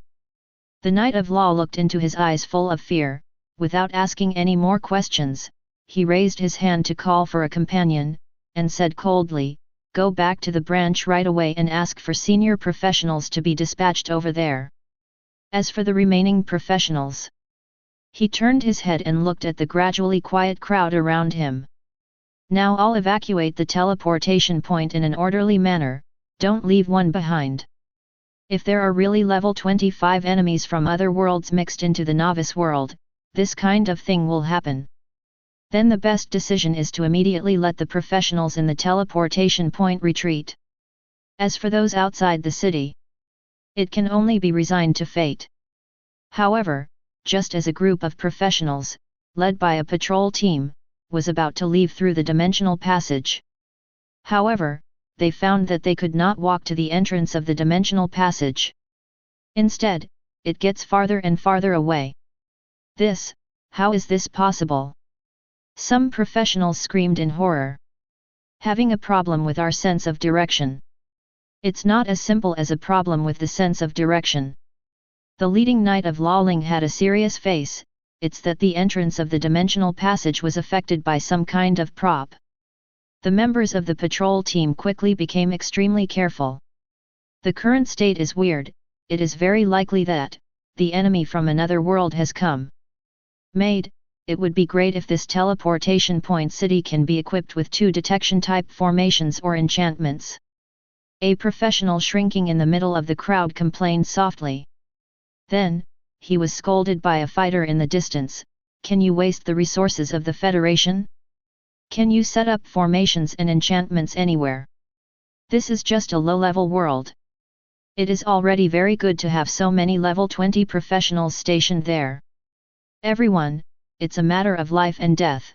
The Knight of Law looked into his eyes full of fear. Without asking any more questions, he raised his hand to call for a companion, and said coldly, "Go back to the branch right away and ask for senior professionals to be dispatched over there. As for the remaining professionals..." He turned his head and looked at the gradually quiet crowd around him. "Now I'll evacuate the teleportation point in an orderly manner, don't leave one behind. If there are really level 25 enemies from other worlds mixed into the novice world, this kind of thing will happen. Then the best decision is to immediately let the professionals in the teleportation point retreat. As for those outside the city, it can only be resigned to fate." However, just as a group of professionals, led by a patrol team, was about to leave through the dimensional passage. However, they found that they could not walk to the entrance of the dimensional passage. Instead, it gets farther and farther away. How is this possible?" Some professionals screamed in horror. "Having a problem with our sense of direction. It's not as simple as a problem with the sense of direction." The leading Knight of Lawling had a serious face. "It's that the entrance of the dimensional passage was affected by some kind of prop." The members of the patrol team quickly became extremely careful. "The current state is weird. It is very likely that the enemy from another world has come. It would be great if this teleportation point city can be equipped with 2 detection-type formations or enchantments." A professional shrinking in the middle of the crowd complained softly. Then, he was scolded by a fighter in the distance, "Can you waste the resources of the Federation? Can you set up formations and enchantments anywhere? This is just a low-level world. It is already very good to have so many level 20 professionals stationed there. Everyone, it's a matter of life and death."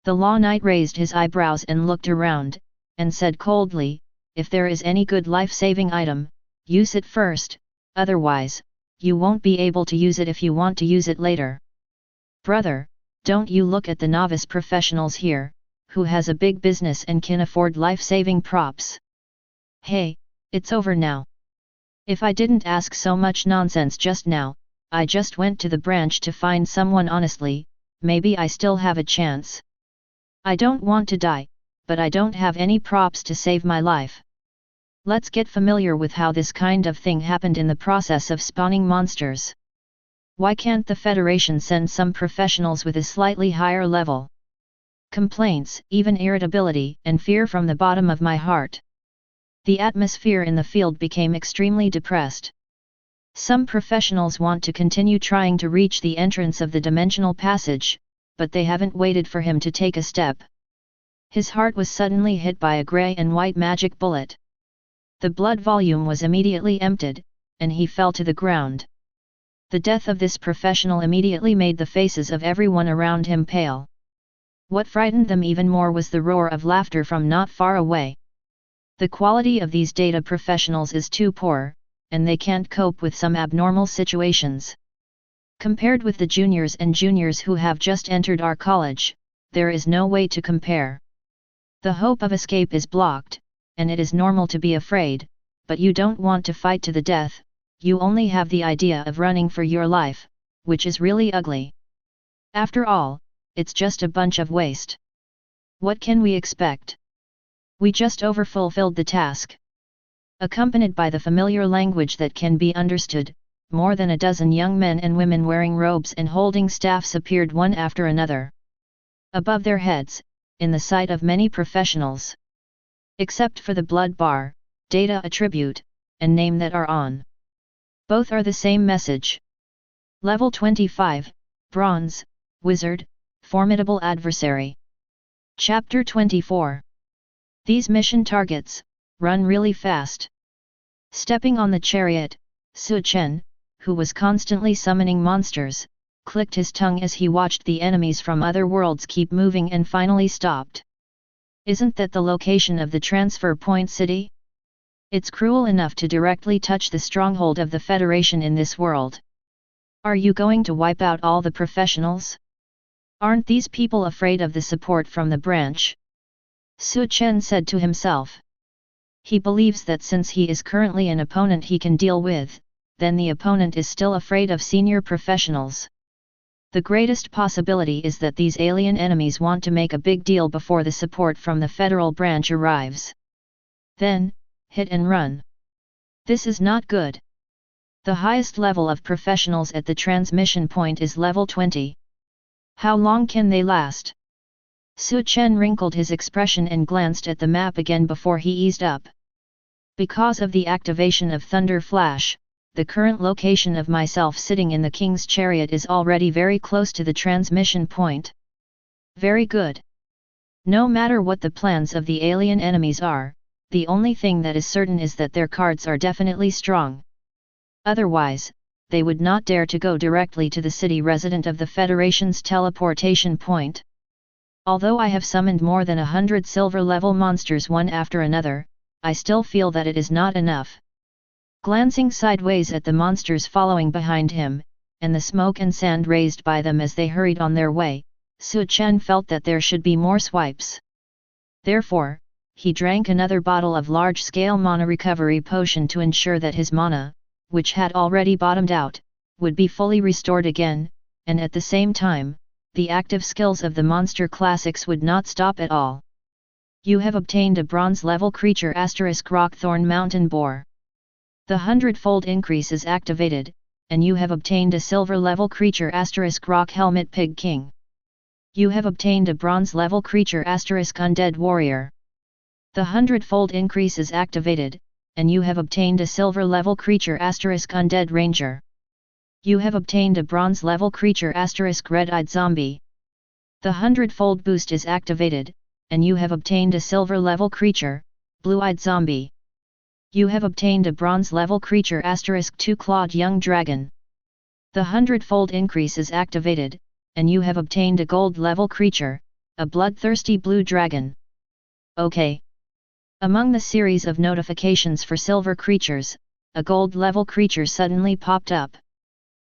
The Law Knight raised his eyebrows and looked around, and said coldly, "If there is any good life-saving item, use it first, otherwise, you won't be able to use it if you want to use it later. Brother, don't you look at the novice professionals here, who has a big business and can afford life-saving props. Hey, it's over now. If I didn't ask so much nonsense just now, I just went to the branch to find someone honestly, maybe I still have a chance. I don't want to die, but I don't have any props to save my life. Let's get familiar with how this kind of thing happened in the process of spawning monsters. Why can't the Federation send some professionals with a slightly higher level?" Complaints, even irritability and fear from the bottom of my heart. The atmosphere in the field became extremely depressed. Some professionals want to continue trying to reach the entrance of the dimensional passage, but they haven't waited for him to take a step. His heart was suddenly hit by a grey and white magic bullet. The blood volume was immediately emptied, and he fell to the ground. The death of this professional immediately made the faces of everyone around him pale. What frightened them even more was the roar of laughter from not far away. The quality of these data professionals is too poor, and they can't cope with some abnormal situations. Compared with the juniors and juniors who have just entered our college, there is no way to compare. The hope of escape is blocked, and it is normal to be afraid, but you don't want to fight to the death, you only have the idea of running for your life, which is really ugly. After all, it's just a bunch of waste. What can we expect? We just overfulfilled the task. Accompanied by the familiar language that can be understood, more than a dozen young men and women wearing robes and holding staffs appeared one after another. Above their heads, in the sight of many professionals. Except for the blood bar, data attribute, and name that are on. Both are the same message. Level 25, Bronze, Wizard, Formidable Adversary. Chapter 24. These mission targets run really fast. Stepping on the chariot, Su Chen, who was constantly summoning monsters, clicked his tongue as he watched the enemies from other worlds keep moving and finally stopped. Isn't that the location of the transfer point city? It's cruel enough to directly touch the stronghold of the Federation in this world. Are you going to wipe out all the professionals? Aren't these people afraid of the support from the branch? Su Chen said to himself. He believes that since he is currently an opponent he can deal with, then the opponent is still afraid of senior professionals. The greatest possibility is that these alien enemies want to make a big deal before the support from the federal branch arrives. Then, hit and run. This is not good. The highest level of professionals at the transmission point is level 20. How long can they last? Su Chen wrinkled his expression and glanced at the map again before he eased up. Because of the activation of Thunder Flash, the current location of myself sitting in the King's Chariot is already very close to the transmission point. Very good. No matter what the plans of the alien enemies are, the only thing that is certain is that their cards are definitely strong. Otherwise, they would not dare to go directly to the city resident of the Federation's teleportation point. Although I have summoned more than 100 silver-level monsters one after another, I still feel that it is not enough. Glancing sideways at the monsters following behind him, and the smoke and sand raised by them as they hurried on their way, Su Chen felt that there should be more swipes. Therefore, he drank another bottle of large-scale mana recovery potion to ensure that his mana, which had already bottomed out, would be fully restored again, and at the same time, the active skills of the monster classics would not stop at all. You have obtained a bronze-level creature ** Rockthorn Mountain Boar. The Hundredfold increase is activated, and you have obtained a silver-level creature * Rock Helmet Pig King. You have obtained a bronze-level creature * Undead Warrior. The Hundredfold increase is activated, and you have obtained a silver-level creature * Undead Ranger. You have obtained a bronze-level creature * Red-Eyed Zombie. The Hundredfold boost is activated, and you have obtained a silver-level creature, Blue-Eyed Zombie. You have obtained a bronze-level creature * Two-Clawed Young Dragon. The Hundredfold increase is activated, and you have obtained a gold-level creature, a Bloodthirsty Blue Dragon. OK. Among the series of notifications for silver creatures, a gold-level creature suddenly popped up.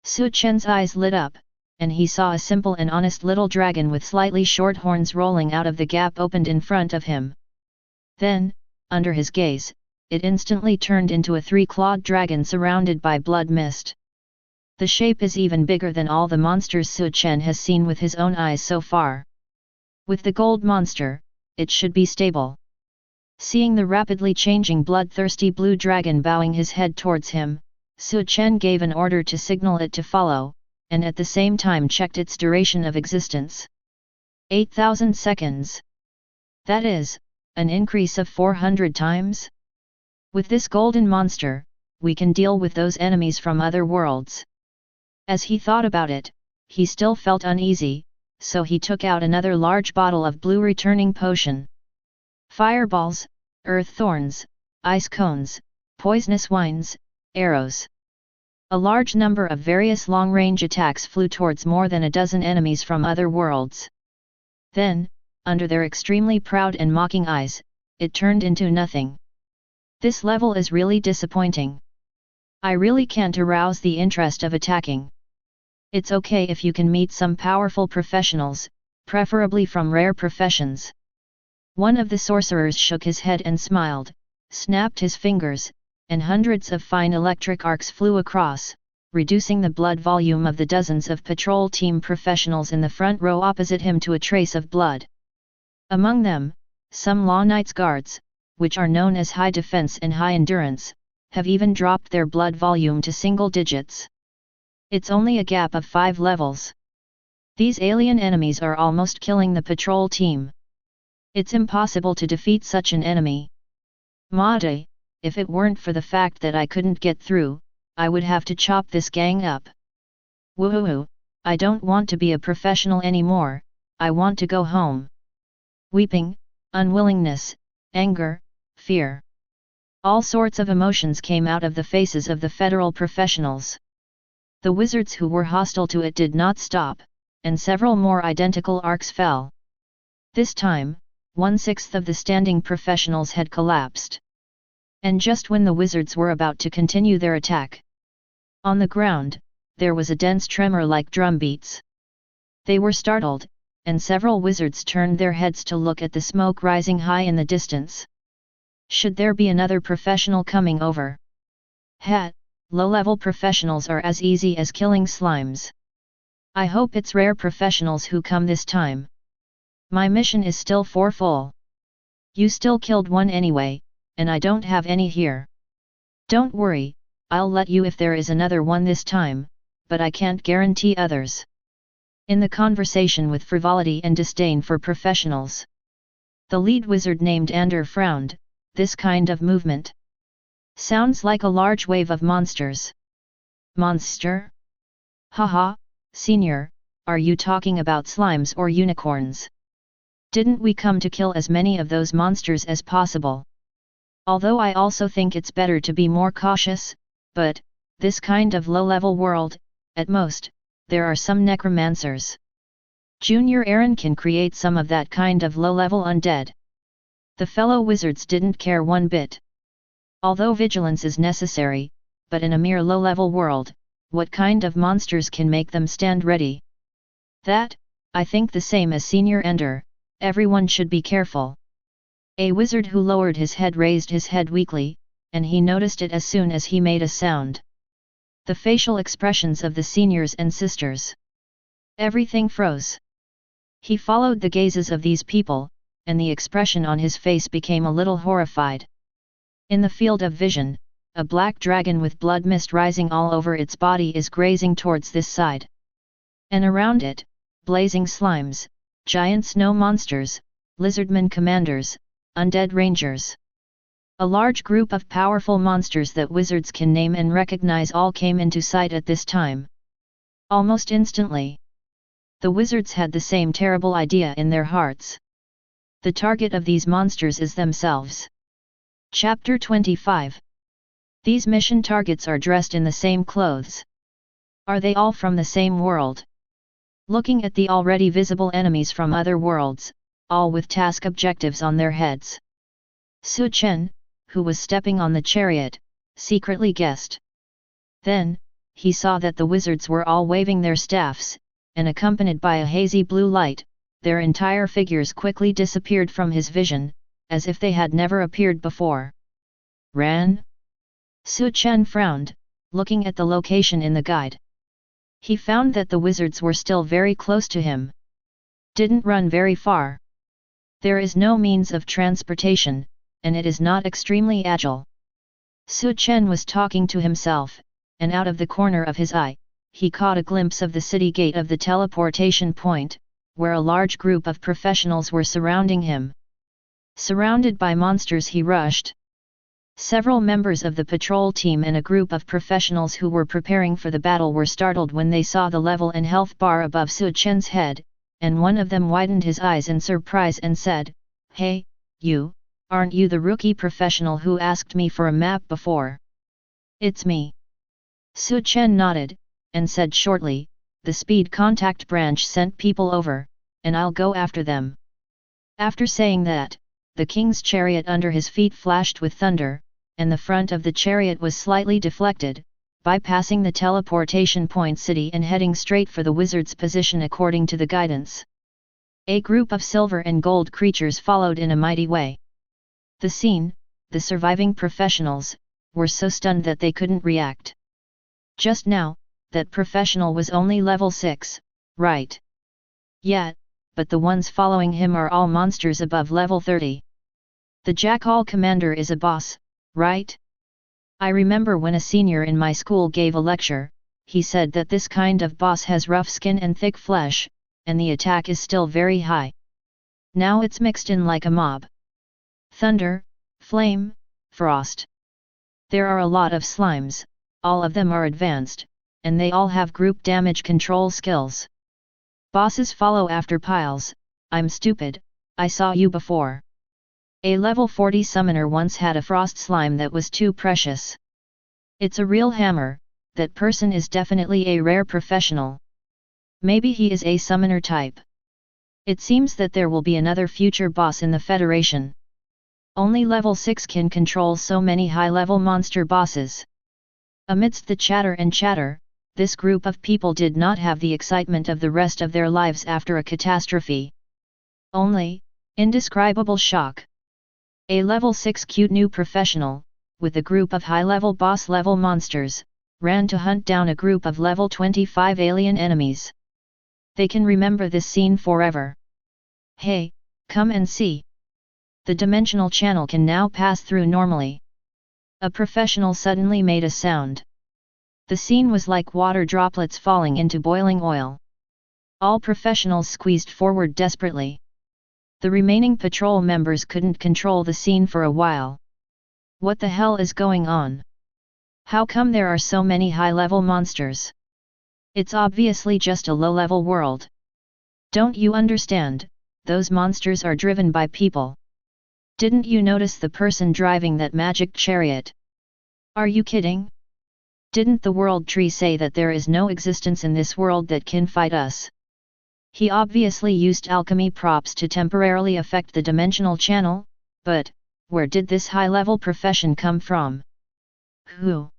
Su Chen's eyes lit up, and he saw a simple and honest little dragon with slightly short horns rolling out of the gap opened in front of him. Then, under his gaze, it instantly turned into a three-clawed dragon surrounded by blood mist. The shape is even bigger than all the monsters Su Chen has seen with his own eyes so far. With the gold monster, it should be stable. Seeing the rapidly changing bloodthirsty blue dragon bowing his head towards him, Su Chen gave an order to signal it to follow, and at the same time checked its duration of existence. 8,000 seconds. That is, an increase of 400 times? With this golden monster, we can deal with those enemies from other worlds. As he thought about it, he still felt uneasy, so he took out another large bottle of blue returning potion. Fireballs, earth thorns, ice cones, poisonous wines, arrows. A large number of various long-range attacks flew towards more than a dozen enemies from other worlds. Then, under their extremely proud and mocking eyes, it turned into nothing. This level is really disappointing. I really can't arouse the interest of attacking. It's okay if you can meet some powerful professionals, preferably from rare professions. One of the sorcerers shook his head and smiled, snapped his fingers, and hundreds of fine electric arcs flew across, reducing the blood volume of the dozens of patrol team professionals in the front row opposite him to a trace of blood. Among them, some Law Knights guards, which are known as high defense and high endurance, have even dropped their blood volume to single digits. It's only a gap of 5 levels. These alien enemies are almost killing the patrol team. It's impossible to defeat such an enemy. Mate, if it weren't for the fact that I couldn't get through, I would have to chop this gang up. Woohoo, I don't want to be a professional anymore, I want to go home. Weeping, unwillingness, anger, fear. All sorts of emotions came out of the faces of the federal professionals. The wizards who were hostile to it did not stop, and several more identical arcs fell. This time, 1/6 of the standing professionals had collapsed. And just when the wizards were about to continue their attack, on the ground, there was a dense tremor like drum beats. They were startled, and several wizards turned their heads to look at the smoke rising high in the distance. Should there be another professional coming over? Low-level professionals are as easy as killing slimes. I hope it's rare professionals who come this time. My mission is still 4 full. You still killed one anyway, and I don't have any here. Don't worry, I'll let you if there is another one this time, but I can't guarantee others. In the conversation with frivolity and disdain for professionals, the lead wizard named Ander frowned. This kind of movement sounds like a large wave of monsters. Monster? Haha, senior, are you talking about slimes or unicorns? Didn't we come to kill as many of those monsters as possible? Although I also think it's better to be more cautious, but, this kind of low-level world, at most, there are some necromancers. Junior Aaron can create some of that kind of low-level undead. The fellow wizards didn't care one bit. Although vigilance is necessary, but in a mere low-level world, what kind of monsters can make them stand ready? That, I think the same as Senior Ender, everyone should be careful. A wizard who lowered his head raised his head weakly, and he noticed it as soon as he made a sound. The facial expressions of the seniors and sisters. Everything froze. He followed the gazes of these people, and the expression on his face became a little horrified. In the field of vision, a black dragon with blood mist rising all over its body is grazing towards this side. And around it, blazing slimes, giant snow monsters, lizardmen commanders, undead rangers. A large group of powerful monsters that wizards can name and recognize all came into sight at this time. Almost instantly, the wizards had the same terrible idea in their hearts. The target of these monsters is themselves. Chapter 25. These mission targets are dressed in the same clothes. Are they all from the same world? Looking at the already visible enemies from other worlds, all with task objectives on their heads. Su Chen, who was stepping on the chariot, secretly guessed. Then, he saw that the wizards were all waving their staffs, and accompanied by a hazy blue light, their entire figures quickly disappeared from his vision, as if they had never appeared before. Ran? Su Chen frowned, looking at the location in the guide. He found that the wizards were still very close to him. Didn't run very far. There is no means of transportation, and it is not extremely agile. Su Chen was talking to himself, and out of the corner of his eye, he caught a glimpse of the city gate of the teleportation point, where a large group of professionals were surrounding him. Surrounded by monsters, he rushed. Several members of the patrol team and a group of professionals who were preparing for the battle were startled when they saw the level and health bar above Su Chen's head, and one of them widened his eyes in surprise and said, "Hey, you, aren't you the rookie professional who asked me for a map before?" "It's me." Su Chen nodded, and said shortly, "The speed contact branch sent people over, and I'll go after them." After saying that, the king's chariot under his feet flashed with thunder, and the front of the chariot was slightly deflected, bypassing the teleportation point city and heading straight for the wizard's position according to the guidance. A group of silver and gold creatures followed in a mighty way. The scene, the surviving professionals, were so stunned that they couldn't react. Just now, that professional was only level 6, right? Yeah, but the ones following him are all monsters above level 30. The Jackal Commander is a boss, right? I remember when a senior in my school gave a lecture, he said that this kind of boss has rough skin and thick flesh, and the attack is still very high. Now it's mixed in like a mob. Thunder, flame, frost. There are a lot of slimes, all of them are advanced, and they all have group damage control skills. Bosses follow after piles. I'm stupid, I saw you before. A level 40 summoner once had a frost slime that was too precious. It's a real hammer, that person is definitely a rare professional. Maybe he is a summoner type. It seems that there will be another future boss in the Federation. Only level 6 can control so many high-level monster bosses. Amidst the chatter and chatter, this group of people did not have the excitement of the rest of their lives after a catastrophe. Only, indescribable shock. A level 6 cute new professional, with a group of high-level boss-level monsters, ran to hunt down a group of level 25 alien enemies. They can remember this scene forever. Hey, come and see. The dimensional channel can now pass through normally. A professional suddenly made a sound. The scene was like water droplets falling into boiling oil. All professionals squeezed forward desperately. The remaining patrol members couldn't control the scene for a while. What the hell is going on? How come there are so many high-level monsters? It's obviously just a low-level world. Don't you understand? Those monsters are driven by people. Didn't you notice the person driving that magic chariot? Are you kidding? Didn't the world tree say that there is no existence in this world that can fight us? He obviously used alchemy props to temporarily affect the dimensional channel, but where did this high-level profession come from? Who?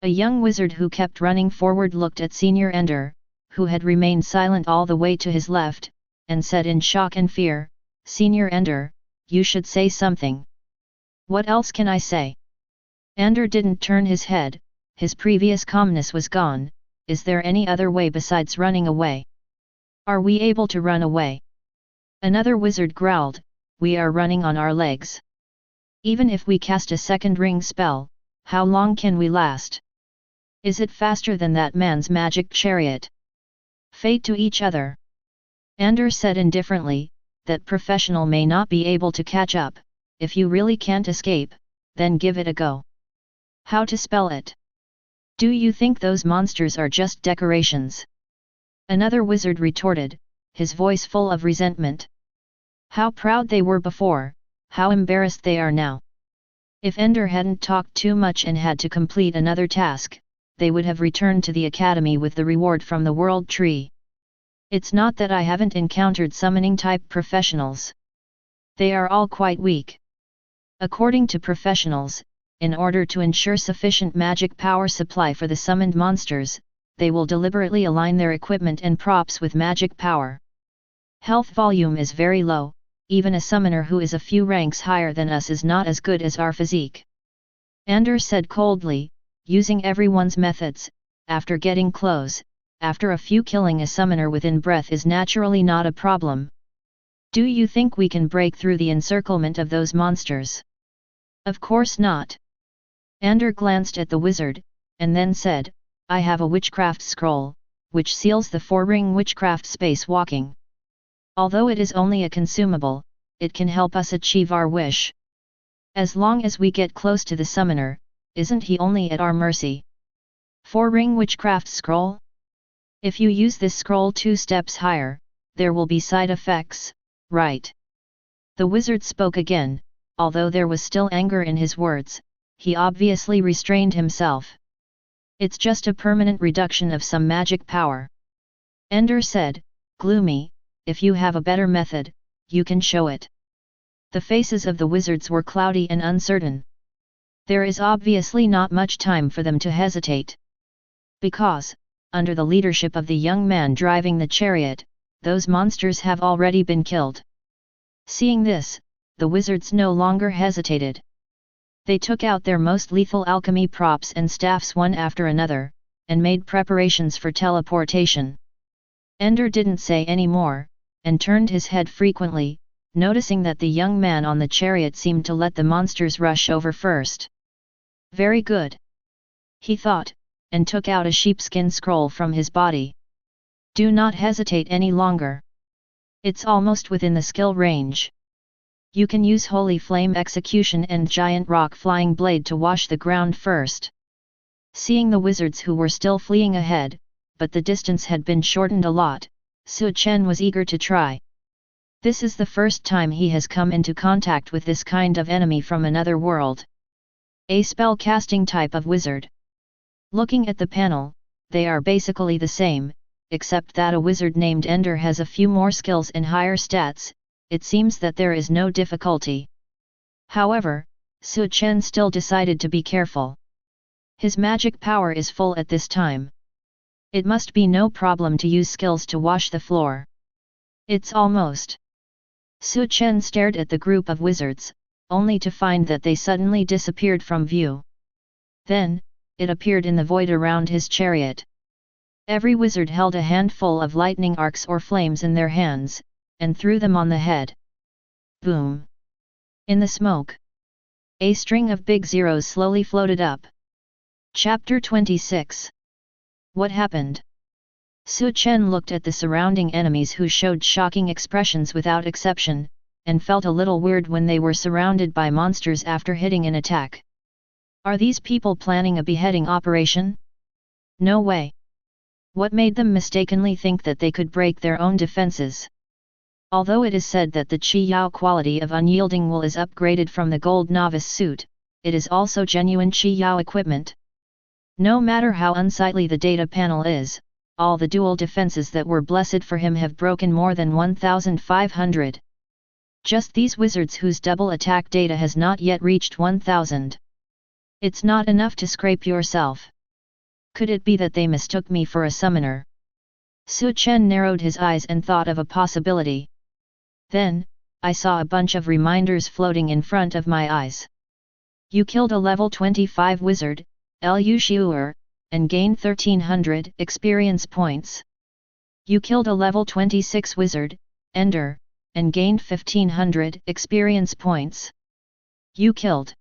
A young wizard who kept running forward looked at Senior Ender, who had remained silent all the way to his left, and said in shock and fear, "Senior Ender, you should say something." "What else can I say?" Ender didn't turn his head, his previous calmness was gone. Is there any other way besides running away? Are we able to run away? Another wizard growled, "We are running on our legs. Even if we cast a second ring spell, how long can we last? Is it faster than that man's magic chariot?" Fate to each other. Ender said indifferently, "That professional may not be able to catch up. If you really can't escape, then give it a go." How to spell it? Do you think those monsters are just decorations? Another wizard retorted, his voice full of resentment. How proud they were before, how embarrassed they are now. If Ender hadn't talked too much and had to complete another task, they would have returned to the academy with the reward from the world tree. It's not that I haven't encountered summoning-type professionals. They are all quite weak. According to professionals, in order to ensure sufficient magic power supply for the summoned monsters, they will deliberately align their equipment and props with magic power. Health volume is very low, even a summoner who is a few ranks higher than us is not as good as our physique. Ender said coldly, using everyone's methods, after getting close, after a few killing a summoner within breath is naturally not a problem. Do you think we can break through the encirclement of those monsters? Of course not. Ender glanced at the wizard, and then said, "I have a witchcraft scroll, which seals the 4-ring witchcraft space walking. Although it is only a consumable, it can help us achieve our wish. As long as we get close to the summoner, isn't he only at our mercy?" 4-ring witchcraft scroll? If you use this scroll 2 steps higher, there will be side effects, right? The wizard spoke again, although there was still anger in his words, he obviously restrained himself. "It's just a permanent reduction of some magic power." Ender said, gloomy, "If you have a better method, you can show it." The faces of the wizards were cloudy and uncertain. There is obviously not much time for them to hesitate. Because, under the leadership of the young man driving the chariot, those monsters have already been killed. Seeing this, the wizards no longer hesitated. They took out their most lethal alchemy props and staffs one after another, and made preparations for teleportation. Ender didn't say any more, and turned his head frequently, noticing that the young man on the chariot seemed to let the monsters rush over first. Very good, he thought, and took out a sheepskin scroll from his body. Do not hesitate any longer. It's almost within the skill range. You can use Holy Flame Execution and Giant Rock Flying Blade to wash the ground first. Seeing the wizards who were still fleeing ahead, but the distance had been shortened a lot, Su Chen was eager to try. This is the first time he has come into contact with this kind of enemy from another world. A spell-casting type of wizard. Looking at the panel, they are basically the same, except that a wizard named Ender has a few more skills and higher stats. It seems that there is no difficulty. However, Su Chen still decided to be careful. His magic power is full at this time. It must be no problem to use skills to wash the floor. It's almost. Su Chen stared at the group of wizards, only to find that they suddenly disappeared from view. Then, it appeared in the void around his chariot. Every wizard held a handful of lightning arcs or flames in their hands, and threw them on the head. Boom! In the smoke, a string of big zeros slowly floated up. Chapter 26. What happened? Su Chen looked at the surrounding enemies who showed shocking expressions without exception, and felt a little weird when they were surrounded by monsters after hitting an attack. Are these people planning a beheading operation? No way. What made them mistakenly think that they could break their own defenses? Although it is said that the Qi Yao quality of unyielding wool is upgraded from the gold novice suit, it is also genuine Qi Yao equipment. No matter how unsightly the data panel is, all the dual defenses that were blessed for him have broken more than 1,500. Just these wizards whose double attack data has not yet reached 1,000. It's not enough to scrape yourself. Could it be that they mistook me for a summoner? Su Chen narrowed his eyes and thought of a possibility. Then, I saw a bunch of reminders floating in front of my eyes. You killed a level 25 wizard, Lu Xiu'er, and gained 1300 experience points. You killed a level 26 wizard, Ender, and gained 1500 experience points. You killed.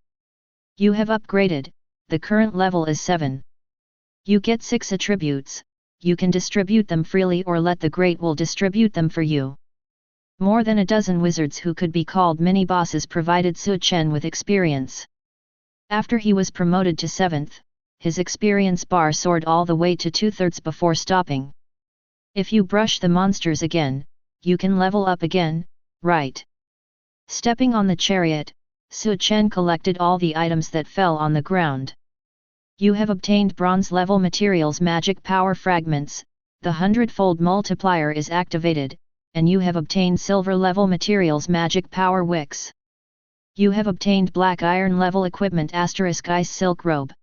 You have upgraded, the current level is 7. You get 6 attributes, you can distribute them freely or let the Great Will distribute them for you. More than a dozen wizards who could be called mini-bosses provided Su Chen with experience. After he was promoted to 7th, his experience bar soared all the way to 2/3 before stopping. If you brush the monsters again, you can level up again, right? Stepping on the chariot, Su Chen collected all the items that fell on the ground. You have obtained bronze level materials magic power fragments, the hundredfold multiplier is activated, and you have obtained silver level materials magic power wicks. You have obtained black iron level equipment *ice silk robe.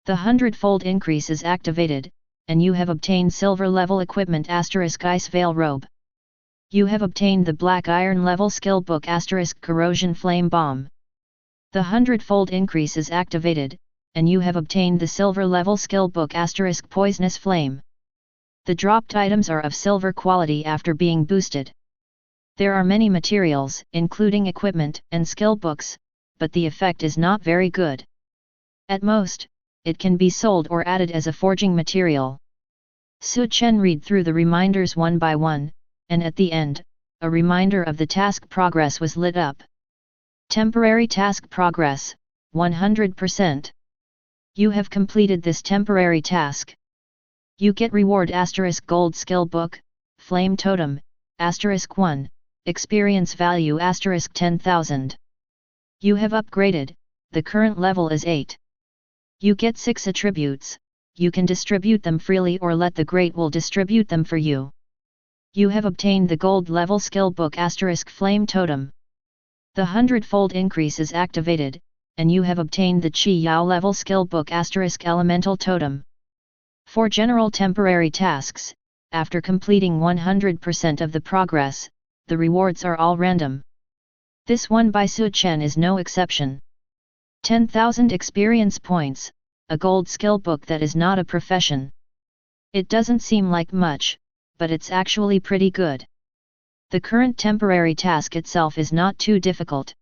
The hundredfold increase is activated, and you have obtained silver level equipment *ice veil robe. You have obtained the black iron level skill book * corrosion flame bomb. The hundredfold increase is activated, and you have obtained the silver level skill book * poisonous flame. The dropped items are of silver quality after being boosted. There are many materials, including equipment and skill books, but the effect is not very good. At most, it can be sold or added as a forging material. Su Chen read through the reminders one by one, and at the end, a reminder of the task progress was lit up. Temporary task progress, 100%. You have completed this temporary task. You get reward * gold skill book, flame totem, *1, experience value * 10,000. You have upgraded, the current level is 8. You get 6 attributes, you can distribute them freely or let the Great Will distribute them for you. You have obtained the gold level skill book * flame totem. The hundredfold increase is activated, and you have obtained the Qi Yao level skill book * elemental totem. For general temporary tasks, after completing 100% of the progress, the rewards are all random. This one by Su Chen is no exception. 10,000 experience points, a gold skill book that is not a profession. It doesn't seem like much, but it's actually pretty good. The current temporary task itself is not too difficult.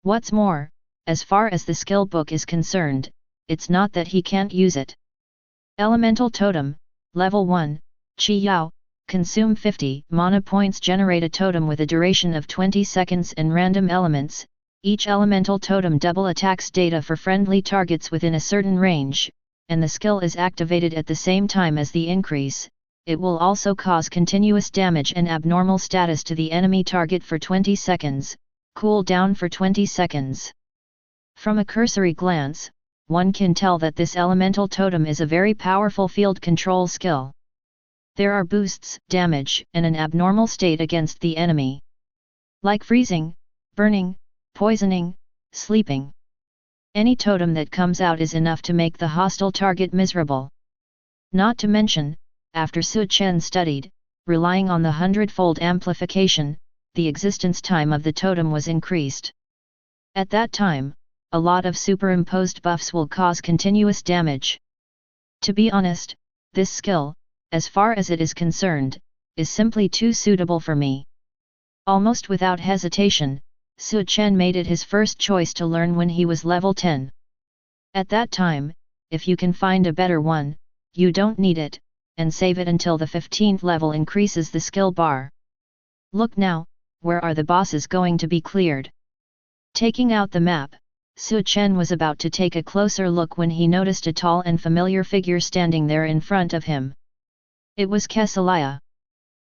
What's more, as far as the skill book is concerned, it's not that he can't use it. Elemental Totem, Level 1, Qi Yao, consume 50 mana points, generate a totem with a duration of 20 seconds and random elements. Each elemental totem double attacks data for friendly targets within a certain range, and the skill is activated at the same time as the increase. It will also cause continuous damage and abnormal status to the enemy target for 20 seconds, cool down for 20 seconds. From a cursory glance, one can tell that this elemental totem is a very powerful field control skill. There are boosts, damage, and an abnormal state against the enemy. Like freezing, burning, poisoning, sleeping. Any totem that comes out is enough to make the hostile target miserable. Not to mention, after Su Chen studied, relying on the Hundredfold amplification, the existence time of the totem was increased. At that time, a lot of superimposed buffs will cause continuous damage. To be honest, this skill, as far as it is concerned, is simply too suitable for me. Almost without hesitation, Su Chen made it his first choice to learn when he was level 10. At that time, if you can find a better one, you don't need it, and save it until the 15th level increases the skill bar. Look now, where are the bosses going to be cleared? Taking out the map, Su Chen was about to take a closer look when he noticed a tall and familiar figure standing there in front of him. It was Calamity.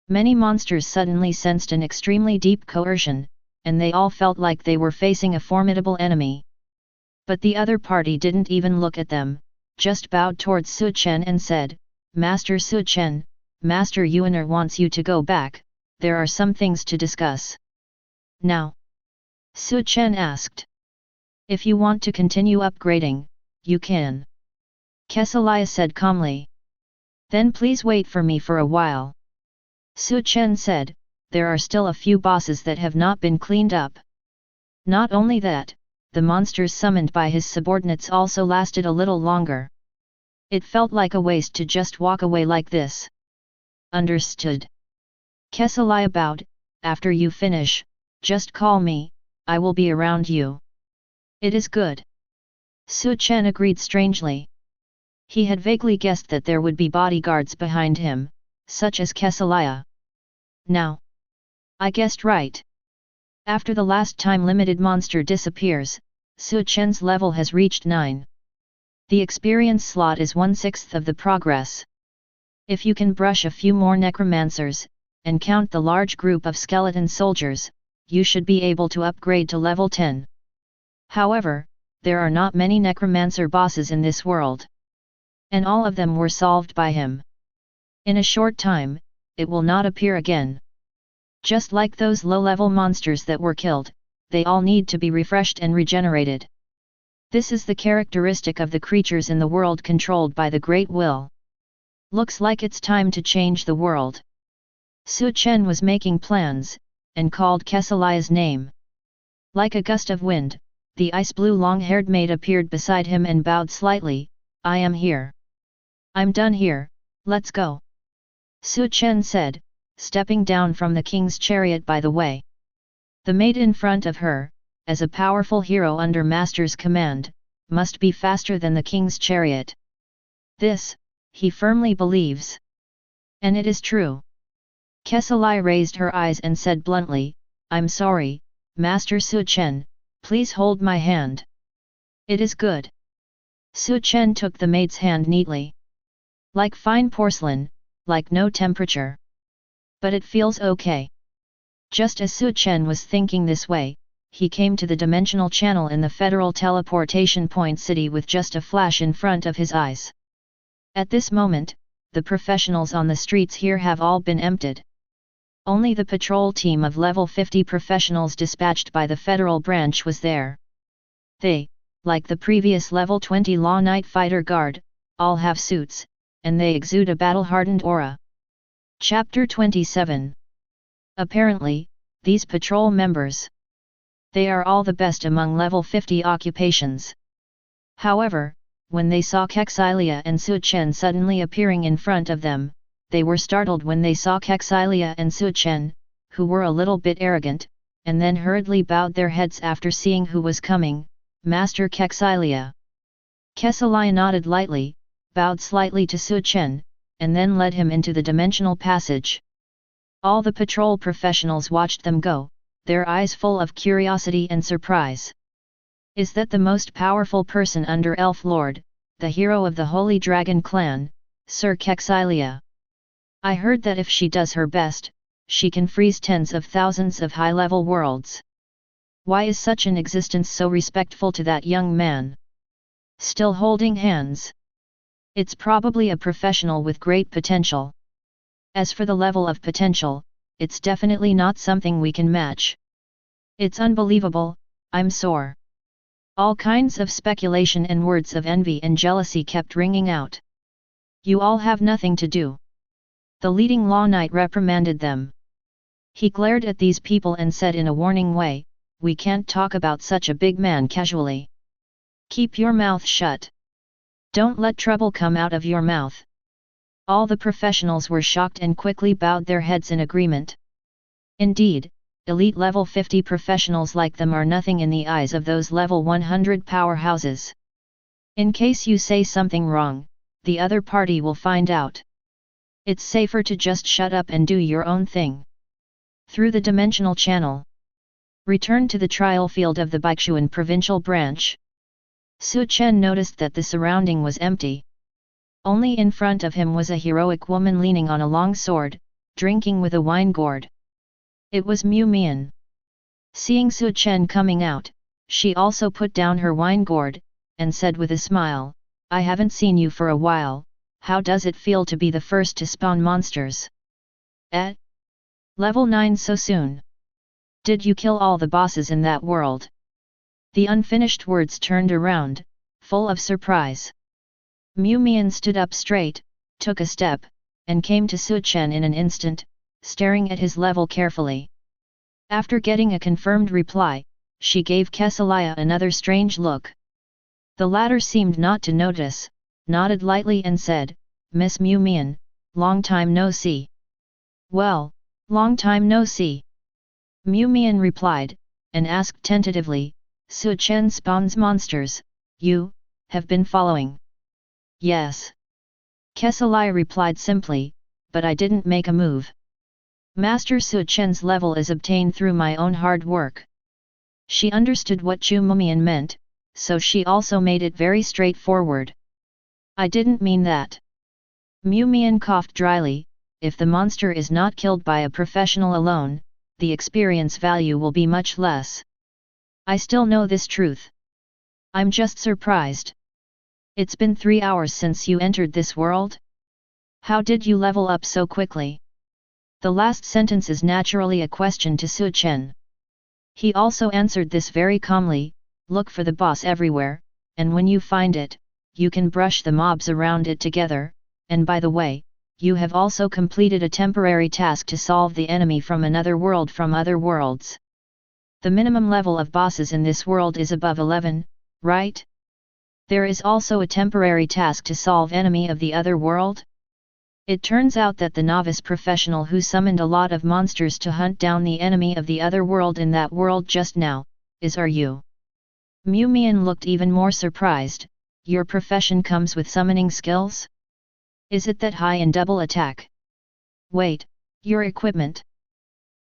Many monsters suddenly sensed an extremely deep coercion, and they all felt like they were facing a formidable enemy. But the other party didn't even look at them, just bowed towards Su Chen and said, "Master Su Chen, Master Yuaner wants you to go back, there are some things to discuss." "Now?" Su Chen asked. "If you want to continue upgrading, you can," Calamity said calmly. "Then please wait for me for a while." Su Chen said, "There are still a few bosses that have not been cleaned up." Not only that, the monsters summoned by his subordinates also lasted a little longer. It felt like a waste to just walk away like this. "Understood." Calamity bowed. "After you finish, just call me, I will be around you." "It is good." Su Chen agreed strangely. He had vaguely guessed that there would be bodyguards behind him, such as Calamity. Now, I guessed right. After the last time limited monster disappears, Su Chen's level has reached 9. The experience slot is 1/6 of the progress. If you can brush a few more necromancers, and count the large group of skeleton soldiers, you should be able to upgrade to level 10. However, there are not many necromancer bosses in this world. And all of them were solved by him. In a short time, it will not appear again. Just like those low-level monsters that were killed, they all need to be refreshed and regenerated. This is the characteristic of the creatures in the world controlled by the Great Will. Looks like it's time to change the world. Su Chen was making plans, and called Casalia's name. Like a gust of wind, the ice-blue long-haired maid appeared beside him and bowed slightly. "I am here. I'm done here, let's go," Su Chen said, stepping down from the king's chariot by the way. The maid in front of her, as a powerful hero under master's command, must be faster than the king's chariot. This, he firmly believes. And it is true. Calamity raised her eyes and said bluntly, "I'm sorry, Master Su Chen, please hold my hand." "It is good." Su Chen took the maid's hand neatly. "Like fine porcelain, like no temperature. But it feels okay." Just as Su Chen was thinking this way, he came to the dimensional channel in the Federal Teleportation Point City with just a flash in front of his eyes. At this moment, the professionals on the streets here have all been emptied. Only the patrol team of level 50 professionals dispatched by the Federal Branch was there. They, like the previous level 20 Law Knight Fighter Guard, all have suits, and they exude a battle-hardened aura. Chapter 27. Apparently, these patrol members. They are all the best among level 50 occupations. However, when they saw Kexilia and Su Chen suddenly appearing in front of them, they were startled when they saw Kexilia and Su Chen, who were a little bit arrogant, and then hurriedly bowed their heads after seeing who was coming, Master Kexilia. Kexilia nodded lightly, bowed slightly to Su Chen, and then led him into the dimensional passage. All the patrol professionals watched them go, their eyes full of curiosity and surprise. Is that the most powerful person under Elf Lord, the hero of the Holy Dragon clan, Sir Kexilia? I heard that if she does her best, she can freeze tens of thousands of high-level worlds. Why is such an existence so respectful to that young man? Still holding hands? It's probably a professional with great potential. As for the level of potential, it's definitely not something we can match. It's unbelievable, I'm sore. All kinds of speculation and words of envy and jealousy kept ringing out. You all have nothing to do. The leading law knight reprimanded them. He glared at these people and said in a warning way, we can't talk about such a big man casually. Keep your mouth shut. Don't let trouble come out of your mouth. All the professionals were shocked and quickly bowed their heads in agreement. Indeed, elite level 50 professionals like them are nothing in the eyes of those level 100 powerhouses. In case you say something wrong, the other party will find out. It's safer to just shut up and do your own thing. Through the dimensional channel. Return to the trial field of the Baichuan provincial branch. Su Chen noticed that the surrounding was empty. Only in front of him was a heroic woman leaning on a long sword, drinking with a wine gourd. It was Mu Mian. Seeing Su Chen coming out, she also put down her wine gourd, and said with a smile, I haven't seen you for a while, how does it feel to be the first to spawn monsters? Level 9 so soon? Did you kill all the bosses in that world? The unfinished words turned around, full of surprise. Mu Mian stood up straight, took a step, and came to Su Chen in an instant, staring at his level carefully. After getting a confirmed reply, she gave Kexilia another strange look. The latter seemed not to notice, nodded lightly and said, Miss Mu Mian, long time no see. Well, long time no see. Mu Mian replied, and asked tentatively, Su Chen spawns monsters, you, have been following? Yes. Kexilia replied simply, but I didn't make a move. Master Su Chen's level is obtained through my own hard work. She understood what Chu Mumian meant, so she also made it very straightforward. I didn't mean that. Mu Mian coughed dryly, if the monster is not killed by a professional alone, the experience value will be much less. I still know this truth. I'm just surprised. It's been 3 hours since you entered this world? How did you level up so quickly? The last sentence is naturally a question to Su Chen. He also answered this very calmly, look for the boss everywhere, and when you find it, you can brush the mobs around it together, and by the way, you have also completed a temporary task to solve the enemy from another world from other worlds. The minimum level of bosses in this world is above 11, right? There is also a temporary task to solve enemy of the other world? It turns out that the novice professional who summoned a lot of monsters to hunt down the enemy of the other world in that world just now, are you? Mu Mian looked even more surprised, your profession comes with summoning skills? Is it that high in double attack? Wait, your equipment?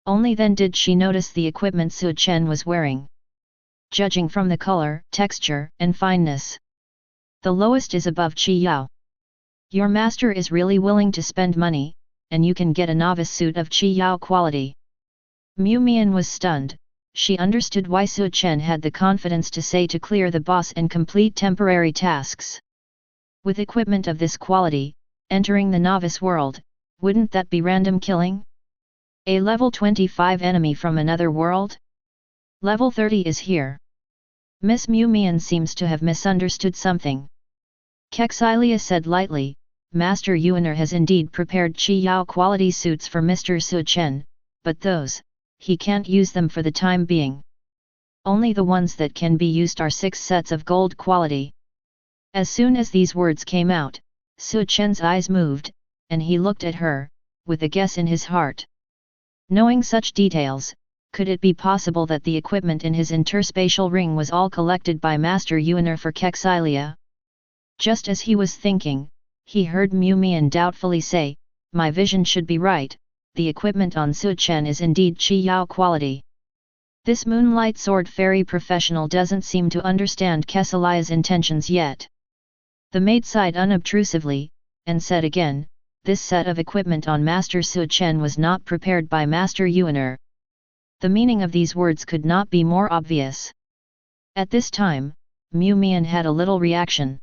Only then did she notice the equipment Su Chen was wearing. Judging from the color, texture, and fineness, the lowest is above Qi Yao. Your master is really willing to spend money, and you can get a novice suit of Qi Yao quality. Mu Mian was stunned, she understood why Su Chen had the confidence to say to clear the boss and complete temporary tasks. With equipment of this quality, entering the novice world, wouldn't that be random killing? A level 25 enemy from another world? Level 30 is here. Miss Mu Mian seems to have misunderstood something. Kexilia said lightly, Master Yuaner has indeed prepared Qi Yao quality suits for Mr. Su Chen, but those, he can't use them for the time being. Only the ones that can be used are 6 sets of gold quality. As soon as these words came out, Su Chen's eyes moved, and he looked at her, with a guess in his heart. Knowing such details, could it be possible that the equipment in his interspatial ring was all collected by Master Yuaner for Kexilia? Just as he was thinking, he heard Mu Mian doubtfully say, "My vision should be right, the equipment on Su Chen is indeed Qi Yao quality." This Moonlight Sword Fairy professional doesn't seem to understand Kesalia's intentions yet. The maid sighed unobtrusively, and said again, "This set of equipment on Master Su Chen was not prepared by Master Yuaner." The meaning of these words could not be more obvious. At this time, Mu Mian had a little reaction.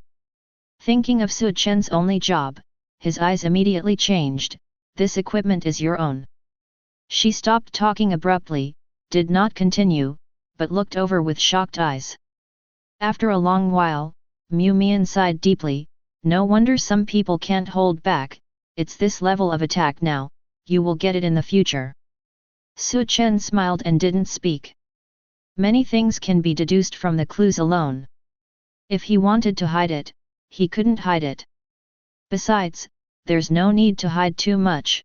Thinking of Su Chen's only job, his eyes immediately changed. "This equipment is your own." She stopped talking abruptly, did not continue, but looked over with shocked eyes. After a long while, Mu Mian sighed deeply. "No wonder some people can't hold back, it's this level of attack now, you will get it in the future." Su Chen smiled and didn't speak. Many things can be deduced from the clues alone. If he wanted to hide it, he couldn't hide it. Besides, there's no need to hide too much.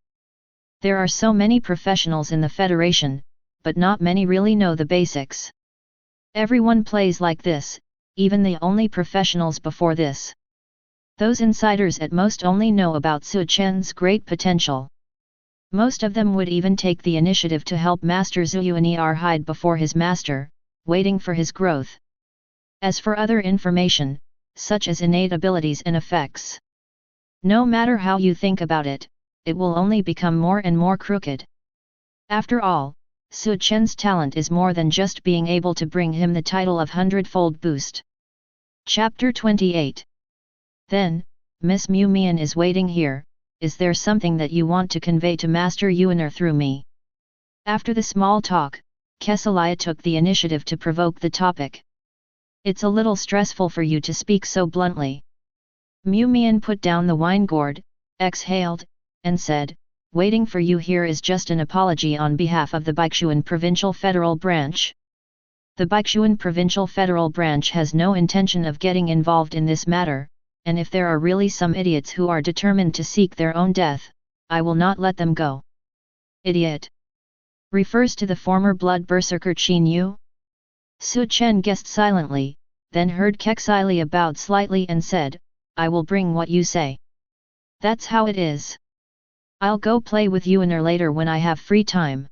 There are so many professionals in the Federation, but not many really know the basics. Everyone plays like this, even the only professionals before this. Those insiders at most only know about Su Chen's great potential. Most of them would even take the initiative to help Master Zuyuan'er hide before his master, waiting for his growth. As for other information, such as innate abilities and effects, no matter how you think about it, it will only become more and more crooked. After all, Su Chen's talent is more than just being able to bring him the title of Hundredfold Boost. Chapter 28. Then, Miss Mu Mian is waiting here. Is there something that you want to convey to Master Yuaner through me? After the small talk, Kesalia took the initiative to provoke the topic. It's a little stressful for you to speak so bluntly. Mu Mian put down the wine gourd, exhaled, and said, "Waiting for you here is just an apology on behalf of the Baixuan Provincial Federal Branch. The Baixuan Provincial Federal Branch has no intention of getting involved in this matter, and if there are really some idiots who are determined to seek their own death, I will not let them go." Idiot refers to the former blood berserker Qin Yu. Su Chen guessed silently, then heard Kexilia bowed slightly and said, "I will bring what you say. That's how it is. I'll go play with Yuaner later when I have free time."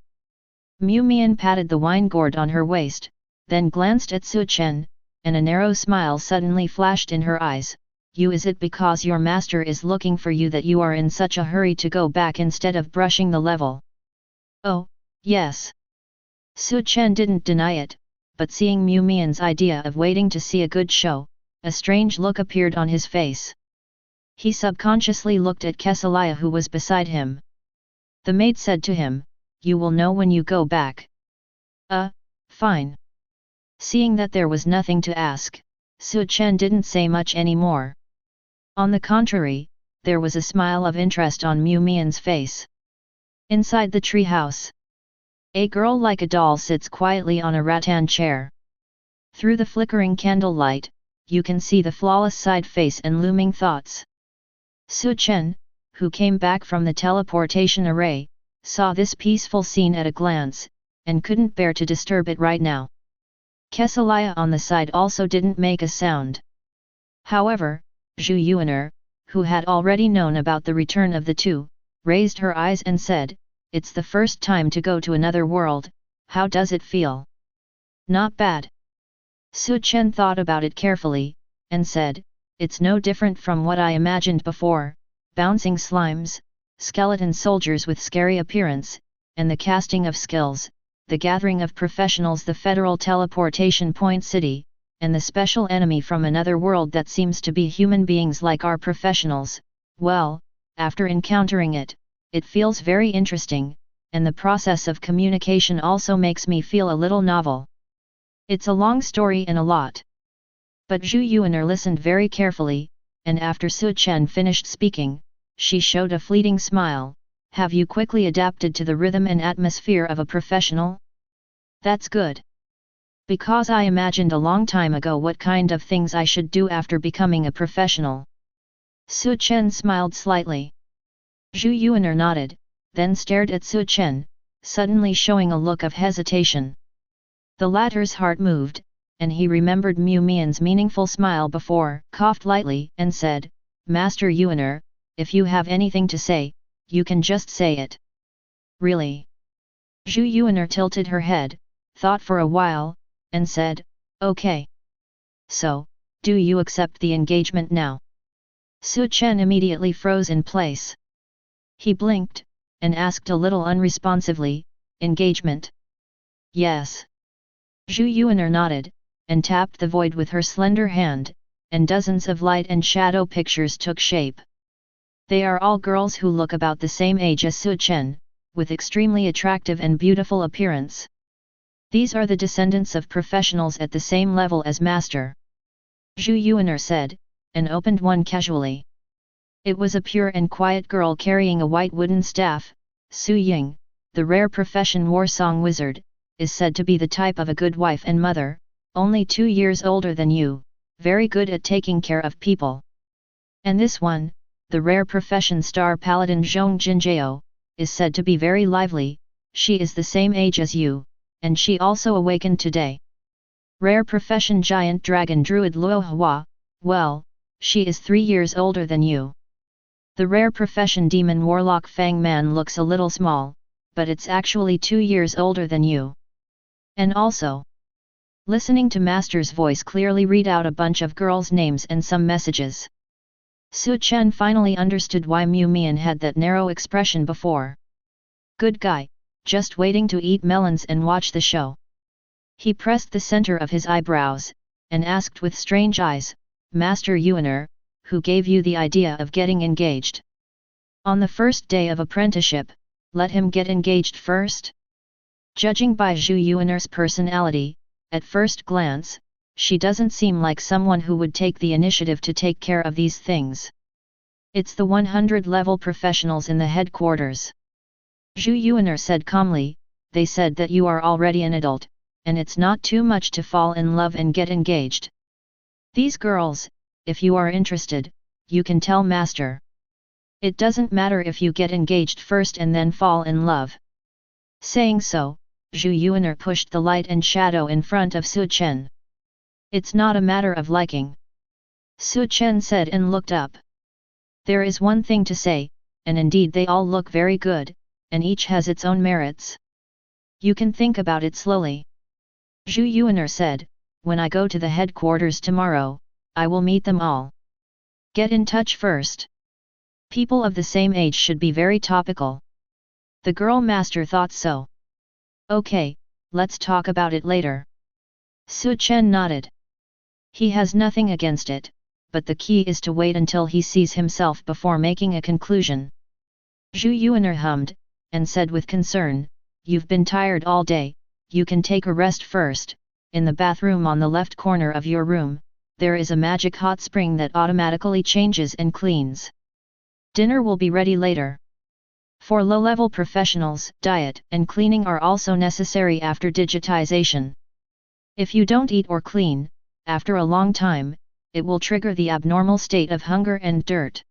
Mu Mian patted the wine gourd on her waist, then glanced at Su Chen, and a narrow smile suddenly flashed in her eyes. "You, is it because your master is looking for you that you are in such a hurry to go back instead of brushing the level?" "Oh, yes." Su Chen didn't deny it, but seeing Mu Mian's idea of waiting to see a good show, a strange look appeared on his face. He subconsciously looked at Kesalia who was beside him. The maid said to him, "You will know when you go back." Fine." Seeing that there was nothing to ask, Su Chen didn't say much anymore. On the contrary, there was a smile of interest on Mu Mian's face. Inside the treehouse, a girl like a doll sits quietly on a rattan chair. Through the flickering candlelight, you can see the flawless side face and looming thoughts. Su Chen, who came back from the teleportation array, saw this peaceful scene at a glance, and couldn't bear to disturb it right now. Kesalia on the side also didn't make a sound. However, Zhu Yuaner, who had already known about the return of the two, raised her eyes and said, "It's the first time to go to another world, how does it feel?" "Not bad." Su Chen thought about it carefully, and said, "It's no different from what I imagined before, bouncing slimes, skeleton soldiers with scary appearance, and the casting of skills, the gathering of professionals, the Federal Teleportation Point City, and the special enemy from another world that seems to be human beings like our professionals. Well, after encountering it, it feels very interesting, and the process of communication also makes me feel a little novel. It's a long story and a lot." But Zhu Yuaner listened very carefully, and after Su Chen finished speaking, she showed a fleeting smile. Have you quickly adapted to the rhythm and atmosphere of a professional? That's good. Because I imagined a long time ago what kind of things I should do after becoming a professional. Su Chen smiled slightly. Zhu Yuaner nodded, then stared at Su Chen, suddenly showing a look of hesitation. The latter's heart moved, and he remembered Mu Mian's meaningful smile before, coughed lightly and said, Master Yuaner, if you have anything to say, you can just say it. Really? Zhu Yuaner tilted her head, thought for a while, and said, okay. So, do you accept the engagement now? Su Chen immediately froze in place. He blinked, and asked a little unresponsively, engagement? Yes. Zhu Yuaner nodded, and tapped the void with her slender hand, and dozens of light and shadow pictures took shape. They are all girls who look about the same age as Su Chen, with extremely attractive and beautiful appearance. These are the descendants of professionals at the same level as Master. Zhu Yuaner said, and opened one casually. It was a pure and quiet girl carrying a white wooden staff. Su Ying, the rare profession war song wizard, is said to be the type of a good wife and mother, only 2 years older than you, very good at taking care of people. And this one, the rare profession star paladin Zhong Jinjiao, is said to be very lively. She is the same age as you, and she also awakened today. Rare profession giant dragon druid Luo Hua, well, she is 3 years older than you. The rare profession demon warlock Fang Man looks a little small, but it's actually 2 years older than you. And also, listening to Master's voice clearly read out a bunch of girls' names and some messages. Su Chen finally understood why Mu Mian had that narrow expression before. Good guy, just waiting to eat melons and watch the show. He pressed the center of his eyebrows, and asked with strange eyes, Master Yuaner, who gave you the idea of getting engaged? On the first day of apprenticeship, let him get engaged first? Judging by Zhu Yuaner's personality, at first glance, she doesn't seem like someone who would take the initiative to take care of these things. It's the 100-level professionals in the headquarters. Zhu Yuaner said calmly, they said that you are already an adult, and it's not too much to fall in love and get engaged. These girls, if you are interested, you can tell Master. It doesn't matter if you get engaged first and then fall in love. Saying so, Zhu Yuaner pushed the light and shadow in front of Su Chen. It's not a matter of liking. Su Chen said and looked up. There is one thing to say, and indeed they all look very good, and each has its own merits. You can think about it slowly. Zhu Yuaner said, when I go to the headquarters tomorrow, I will meet them all. Get in touch first. People of the same age should be very topical. The girl master thought so. Okay, let's talk about it later. Su Chen nodded. He has nothing against it, but the key is to wait until he sees himself before making a conclusion. Zhu Yuaner hummed, and said with concern, you've been tired all day, you can take a rest first. In the bathroom on the left corner of your room, there is a magic hot spring that automatically changes and cleans. Dinner will be ready later. For low-level professionals, diet and cleaning are also necessary after digitization. If you don't eat or clean, after a long time, it will trigger the abnormal state of hunger and dirt.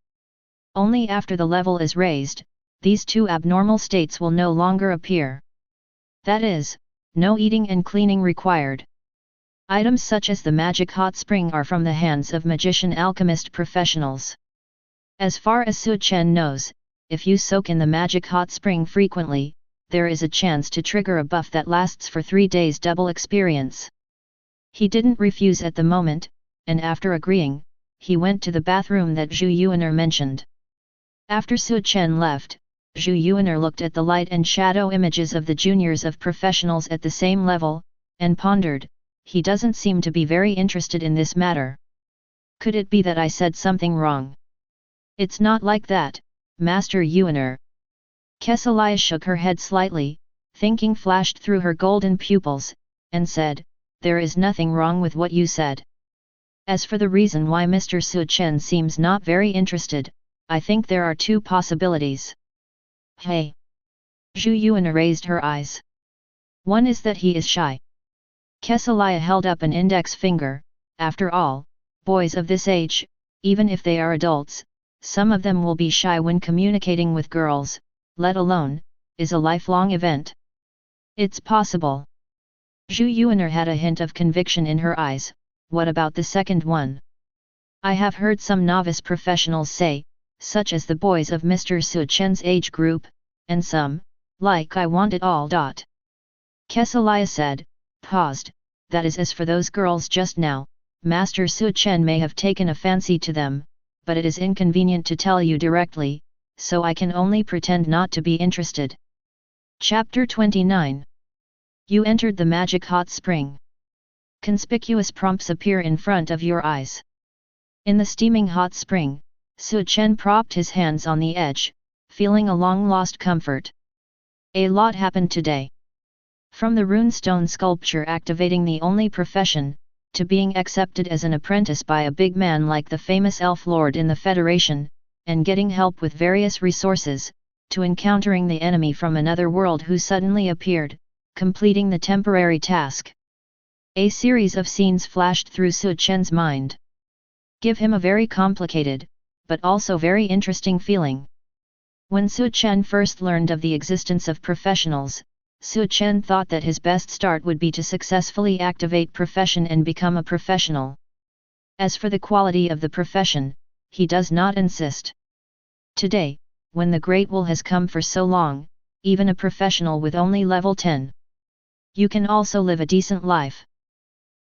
Only after the level is raised, these two abnormal states will no longer appear. That is, no eating and cleaning required. Items such as the magic hot spring are from the hands of magician alchemist professionals. As far as Su Chen knows, if you soak in the magic hot spring frequently, there is a chance to trigger a buff that lasts for 3 days double experience. He didn't refuse at the moment, and after agreeing, he went to the bathroom that Zhu Yuaner mentioned. After Su Chen left, Zhu Yuaner looked at the light and shadow images of the juniors of professionals at the same level, and pondered, he doesn't seem to be very interested in this matter. Could it be that I said something wrong? It's not like that, Master Yuaner. Kesalia shook her head slightly, thinking flashed through her golden pupils, and said, there is nothing wrong with what you said. As for the reason why Mr. Su Chen seems not very interested, I think there are two possibilities. Hey! Zhu Yuan raised her eyes. One is that he is shy. Kesalia held up an index finger. After all, boys of this age, even if they are adults, some of them will be shy when communicating with girls, let alone, is a lifelong event. It's possible. Zhu Yuan had a hint of conviction in her eyes. What about the second one? I have heard some novice professionals say, such as the boys of Mr. Su Chen's age group, and some, like I want it all. Kesalia said, paused, that is as for those girls just now, Master Su Chen may have taken a fancy to them, but it is inconvenient to tell you directly, so I can only pretend not to be interested. Chapter 29. You entered the magic hot spring. Conspicuous prompts appear in front of your eyes. In the steaming hot spring, Su Chen propped his hands on the edge, feeling a long-lost comfort. A lot happened today. From the runestone sculpture activating the only profession, to being accepted as an apprentice by a big man like the famous elf lord in the Federation, and getting help with various resources, to encountering the enemy from another world who suddenly appeared, completing the temporary task. A series of scenes flashed through Su Chen's mind. Give him a very complicated, but also very interesting feeling. When Su Chen first learned of the existence of professionals, Su Chen thought that his best start would be to successfully activate profession and become a professional. As for the quality of the profession, he does not insist. Today, when the Great Will has come for so long, even a professional with only level 10. You can also live a decent life.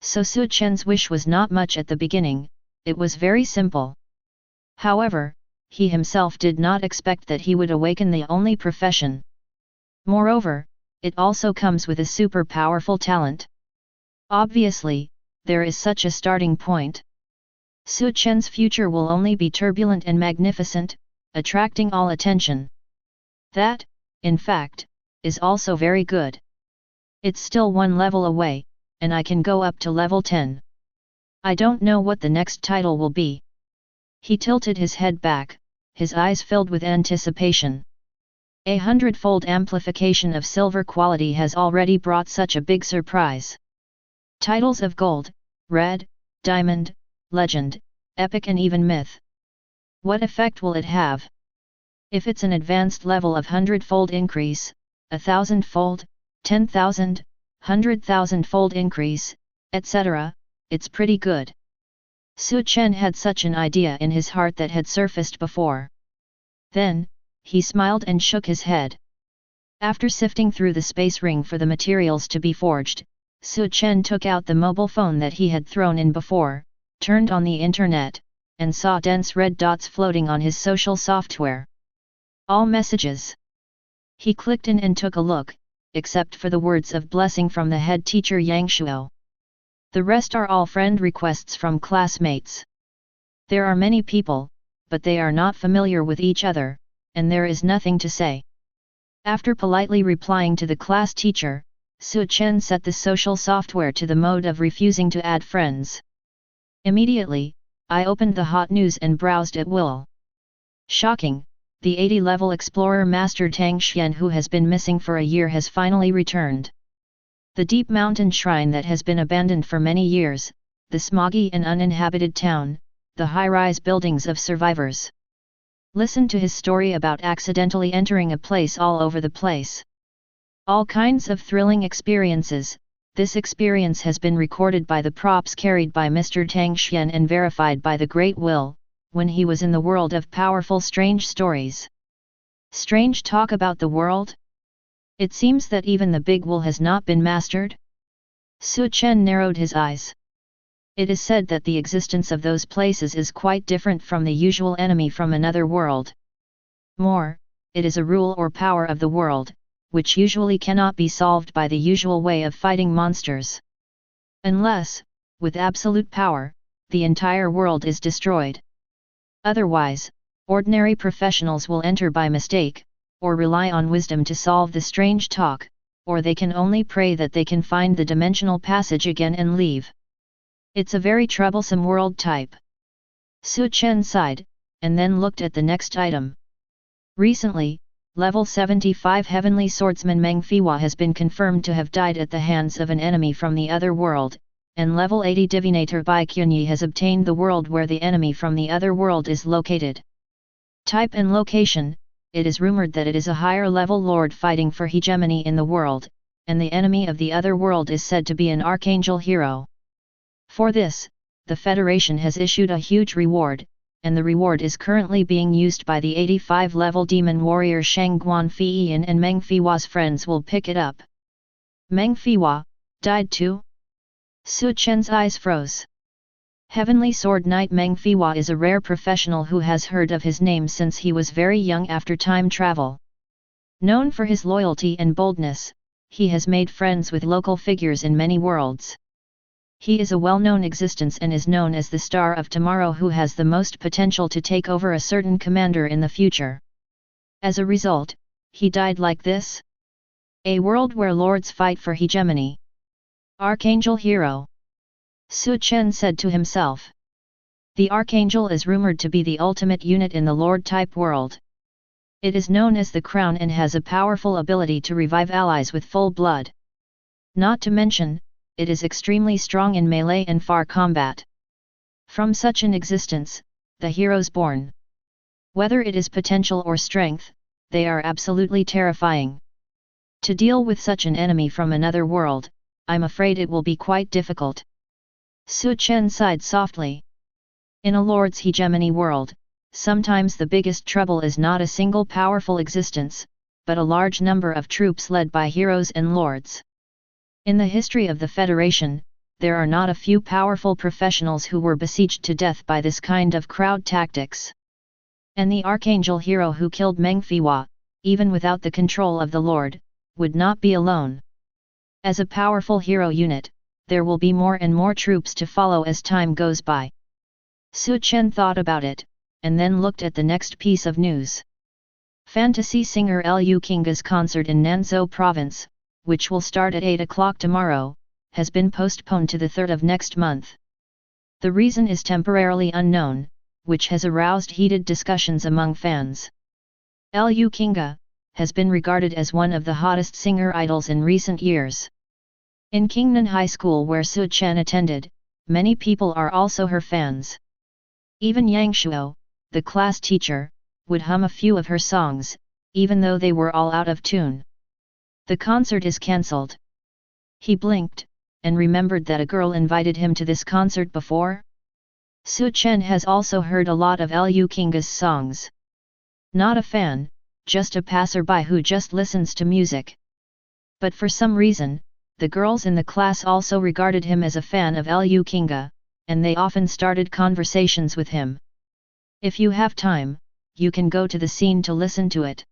So Su Chen's wish was not much at the beginning, it was very simple. However, he himself did not expect that he would awaken the only profession. Moreover, it also comes with a super powerful talent. Obviously, there is such a starting point. Su Chen's future will only be turbulent and magnificent, attracting all attention. That, in fact, is also very good. It's still one level away, and I can go up to level 10. I don't know what the next title will be. He tilted his head back, his eyes filled with anticipation. A hundredfold amplification of silver quality has already brought such a big surprise. Titles of gold, red, diamond, legend, epic and even myth. What effect will it have? If it's an advanced level of hundredfold increase, 1,000-fold, 10,000, 100,000-fold increase, etc., it's pretty good. Su Chen had such an idea in his heart that had surfaced before. Then, he smiled and shook his head. After sifting through the space ring for the materials to be forged, Su Chen took out the mobile phone that he had thrown in before, turned on the internet, and saw dense red dots floating on his social software. All messages. He clicked in and took a look, except for the words of blessing from the head teacher Yang Shuo. The rest are all friend requests from classmates. There are many people, but they are not familiar with each other, and there is nothing to say. After politely replying to the class teacher, Su Chen set the social software to the mode of refusing to add friends. Immediately, I opened the hot news and browsed at will. Shocking, the 80-level explorer Master Tang Xian who has been missing for a year has finally returned. The deep mountain shrine that has been abandoned for many years, the smoggy and uninhabited town, the high-rise buildings of survivors. Listen to his story about accidentally entering a place all over the place. All kinds of thrilling experiences. This experience has been recorded by the props carried by Mr. Tang Xian and verified by the Great Will, when he was in the world of powerful strange stories. Strange talk about the world? It seems that even the Big Will has not been mastered? Su Chen narrowed his eyes. It is said that the existence of those places is quite different from the usual enemy from another world. More, it is a rule or power of the world, which usually cannot be solved by the usual way of fighting monsters. Unless, with absolute power, the entire world is destroyed. Otherwise, ordinary professionals will enter by mistake, or rely on wisdom to solve the strange talk, or they can only pray that they can find the dimensional passage again and leave. It's a very troublesome world type. Su Chen sighed, and then looked at the next item. Recently, level 75 Heavenly Swordsman Meng Fiwa has been confirmed to have died at the hands of an enemy from the other world, and level 80 Divinator Bai Qunyi has obtained the world where the enemy from the other world is located. Type and location: it is rumored that it is a higher level lord fighting for hegemony in the world, and the enemy of the other world is said to be an archangel hero. For this, the Federation has issued a huge reward, and the reward is currently being used by the 85 level demon warrior Shang Guan Fiyin, and Meng Fiwa's friends will pick it up. Meng Fiwa died too? Su Chen's eyes froze. Heavenly Sword Knight Meng Fiwa is a rare professional who has heard of his name since he was very young after time travel. Known for his loyalty and boldness, he has made friends with local figures in many worlds. He is a well-known existence and is known as the Star of Tomorrow who has the most potential to take over a certain commander in the future. As a result, he died like this? A world where lords fight for hegemony. Archangel hero. Su Chen said to himself. The Archangel is rumored to be the ultimate unit in the Lord-type world. It is known as the Crown and has a powerful ability to revive allies with full blood. Not to mention, it is extremely strong in melee and far combat. From such an existence, the heroes born. Whether it is potential or strength, they are absolutely terrifying. To deal with such an enemy from another world, I'm afraid it will be quite difficult. Su Chen sighed softly. In a lord's hegemony world, sometimes the biggest trouble is not a single powerful existence, but a large number of troops led by heroes and lords. In the history of the Federation, there are not a few powerful professionals who were besieged to death by this kind of crowd tactics. And the Archangel hero who killed Meng Fiwa, even without the control of the Lord, would not be alone. As a powerful hero unit, there will be more and more troops to follow as time goes by. Su Chen thought about it, and then looked at the next piece of news. Fantasy singer Liu Qingga's concert in Nanzhou province, which will start at 8 o'clock tomorrow, has been postponed to the 3rd of next month. The reason is temporarily unknown, which has aroused heated discussions among fans. Liu Qingga has been regarded as one of the hottest singer idols in recent years. In Qingnan High School where Su Chen attended, many people are also her fans. Even Yang Shuo, the class teacher, would hum a few of her songs, even though they were all out of tune. The concert is cancelled. He blinked, and remembered that a girl invited him to this concert before. Su Chen has also heard a lot of Liu Qingga's songs. Not a fan, just a passerby who just listens to music. But for some reason, the girls in the class also regarded him as a fan of Liu Qingga, and they often started conversations with him. If you have time, you can go to the scene to listen to it.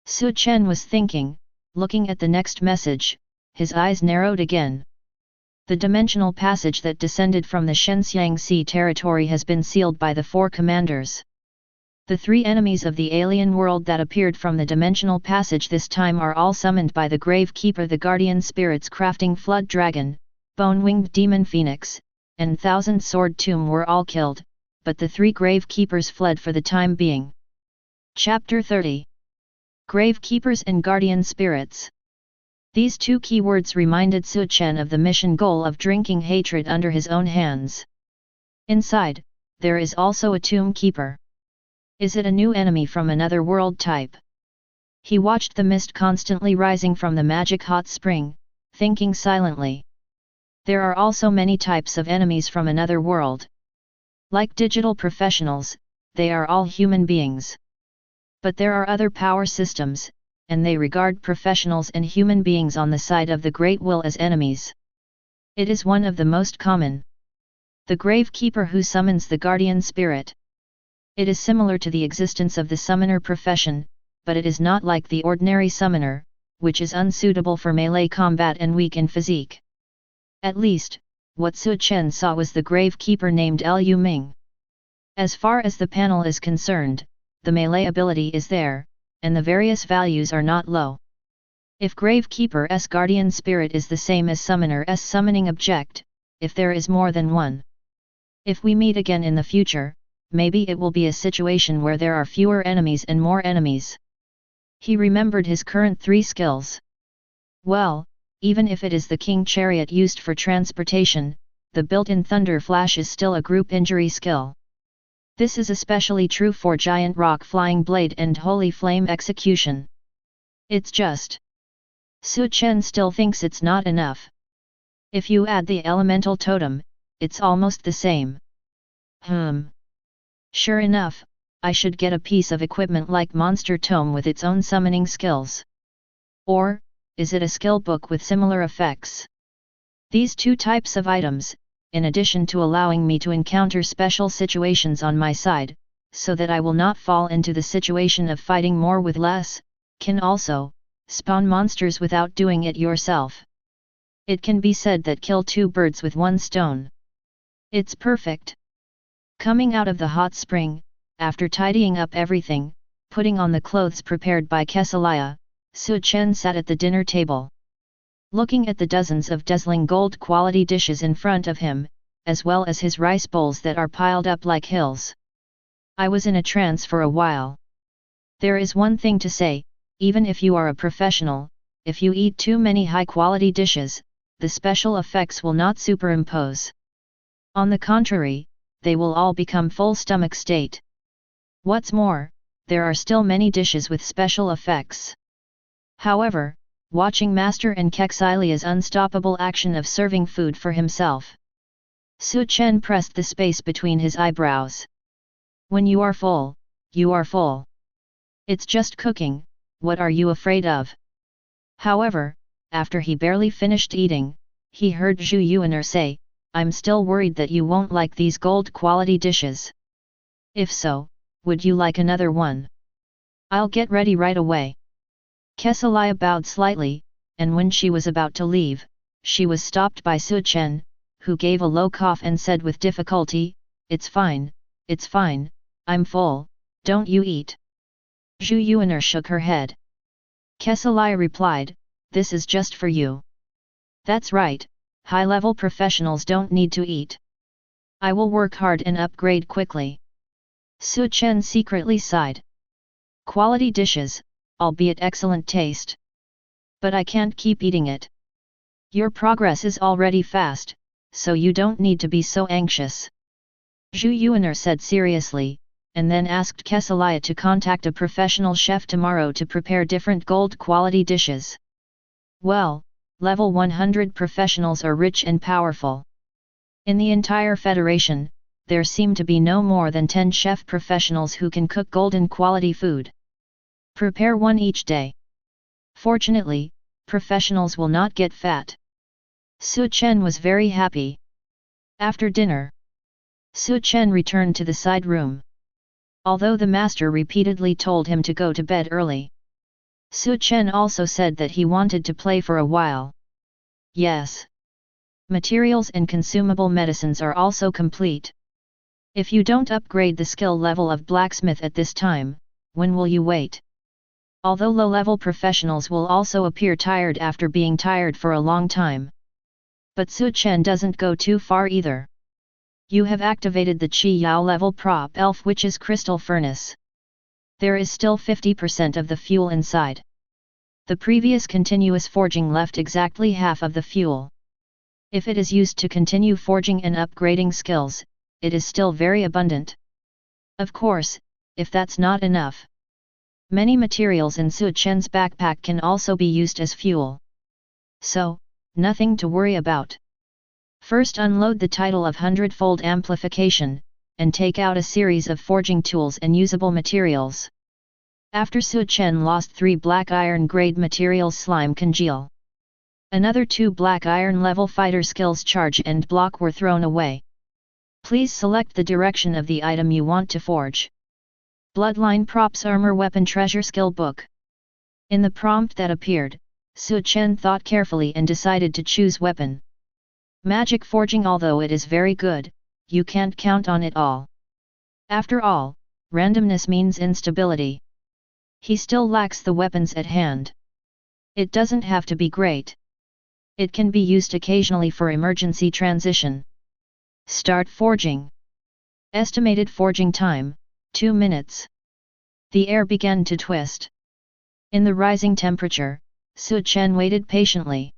Su Chen was thinking, looking at the next message, his eyes narrowed again. The dimensional passage that descended from the Shenxiang Sea territory has been sealed by the 4 commanders. The 3 enemies of the alien world that appeared from the dimensional passage this time are all summoned by the Grave Keeper, the Guardian Spirits Crafting Flood Dragon, Bone-Winged Demon Phoenix, and Thousand Sword Tomb were all killed, but the 3 Grave Keepers fled for the time being. Chapter 30. Grave Keepers and Guardian Spirits. These 2 keywords reminded Su Chen of the mission goal of drinking hatred under his own hands. Inside, there is also a Tomb Keeper. Is it a new enemy from another world type? He watched the mist constantly rising from the magic hot spring, thinking silently. There are also many types of enemies from another world. Like digital professionals, they are all human beings. But there are other power systems, and they regard professionals and human beings on the side of the Great Will as enemies. It is one of the most common. The Grave Keeper who summons the Guardian Spirit. It is similar to the existence of the summoner profession, but it is not like the ordinary summoner, which is unsuitable for melee combat and weak in physique. At least, what Su Chen saw was the Grave Keeper named Liu Ming. As far as the panel is concerned, the melee ability is there, and the various values are not low. If Grave Keeper's Guardian Spirit is the same as Summoner's summoning object, if there is more than one. If we meet again in the future, maybe it will be a situation where there are fewer enemies and more enemies. He remembered his current 3 skills. Well, even if it is the king chariot used for transportation, the built-in thunder flash is still a group injury skill. This is especially true for giant rock flying blade and holy flame execution. It's just. Su Chen still thinks it's not enough. If you add the elemental totem, it's almost the same. Sure enough, I should get a piece of equipment like Monster Tome with its own summoning skills. Or, is it a skill book with similar effects? These 2 types of items, in addition to allowing me to encounter special situations on my side, so that I will not fall into the situation of fighting more with less, can also spawn monsters without doing it yourself. It can be said that kill 2 birds with 1 stone. It's perfect. Coming out of the hot spring, after tidying up everything, putting on the clothes prepared by Kesalia, Su Chen sat at the dinner table. Looking at the dozens of dazzling gold quality dishes in front of him, as well as his rice bowls that are piled up like hills. I was in a trance for a while. There is one thing to say, even if you are a professional, if you eat too many high-quality dishes, the special effects will not superimpose. On the contrary, they will all become full stomach state. What's more, there are still many dishes with special effects. However, watching Master and Kexilia's unstoppable action of serving food for himself, Su Chen pressed the space between his eyebrows. When you are full, you are full. It's just cooking, what are you afraid of? However, after he barely finished eating, he heard Zhu Yuaner say, I'm still worried that you won't like these gold quality dishes. If so, would you like another one? I'll get ready right away. Kesalia bowed slightly, and when she was about to leave, she was stopped by Su Chen, who gave a low cough and said with difficulty, it's fine, I'm full, don't you eat. Zhu Yuaner shook her head. Kesalia replied, this is just for you. That's right, high-level professionals don't need to eat. I will work hard and upgrade quickly. Su Chen secretly sighed. Quality dishes, albeit excellent taste. But I can't keep eating it. Your progress is already fast, so you don't need to be so anxious. Zhu Yuaner said seriously, and then asked Kesalia to contact a professional chef tomorrow to prepare different gold quality dishes. Well, level 100 professionals are rich and powerful. In the entire Federation, there seem to be no more than 10 chef professionals who can cook golden quality food. Prepare one each day. Fortunately, professionals will not get fat. Su Chen was very happy. After dinner, Su Chen returned to the side room. Although the master repeatedly told him to go to bed early, Su Chen also said that he wanted to play for a while. Yes. Materials and consumable medicines are also complete. If you don't upgrade the skill level of blacksmith at this time, when will you wait? Although low-level professionals will also appear tired after being tired for a long time. But Su Chen doesn't go too far either. You have activated the Qi Yao level prop elf witch's crystal furnace. There is still 50% of the fuel inside. The previous continuous forging left exactly half of the fuel. If it is used to continue forging and upgrading skills, it is still very abundant. Of course, if that's not enough, many materials in Su Chen's backpack can also be used as fuel. So, nothing to worry about. First unload the title of Hundredfold Amplification, and take out a series of forging tools and usable materials. After Su Chen lost 3 black iron grade materials slime congeal. Another 2 black iron level fighter skills charge and block were thrown away. Please select the direction of the item you want to forge. Bloodline Props Armor Weapon Treasure Skill Book. In the prompt that appeared, Su Chen thought carefully and decided to choose weapon. Magic forging, although it is very good, you can't count on it all. After all, randomness means instability. He still lacks the weapons at hand. It doesn't have to be great. It can be used occasionally for emergency transition. Start forging. Estimated forging time, 2 minutes. The air began to twist. In the rising temperature, Su Chen waited patiently.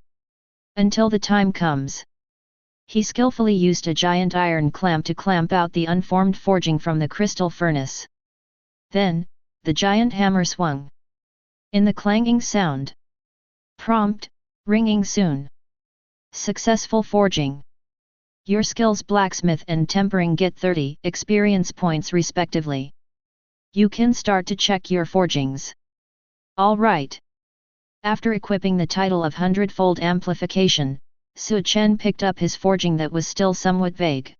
Until the time comes. He skillfully used a giant iron clamp to clamp out the unformed forging from the crystal furnace. Then, the giant hammer swung. In the clanging sound. Prompt, ringing soon. Successful forging. Your skills blacksmith and tempering get 30 experience points respectively. You can start to check your forgings. Alright. After equipping the title of Hundredfold Amplification, Su Chen picked up his forging that was still somewhat vague.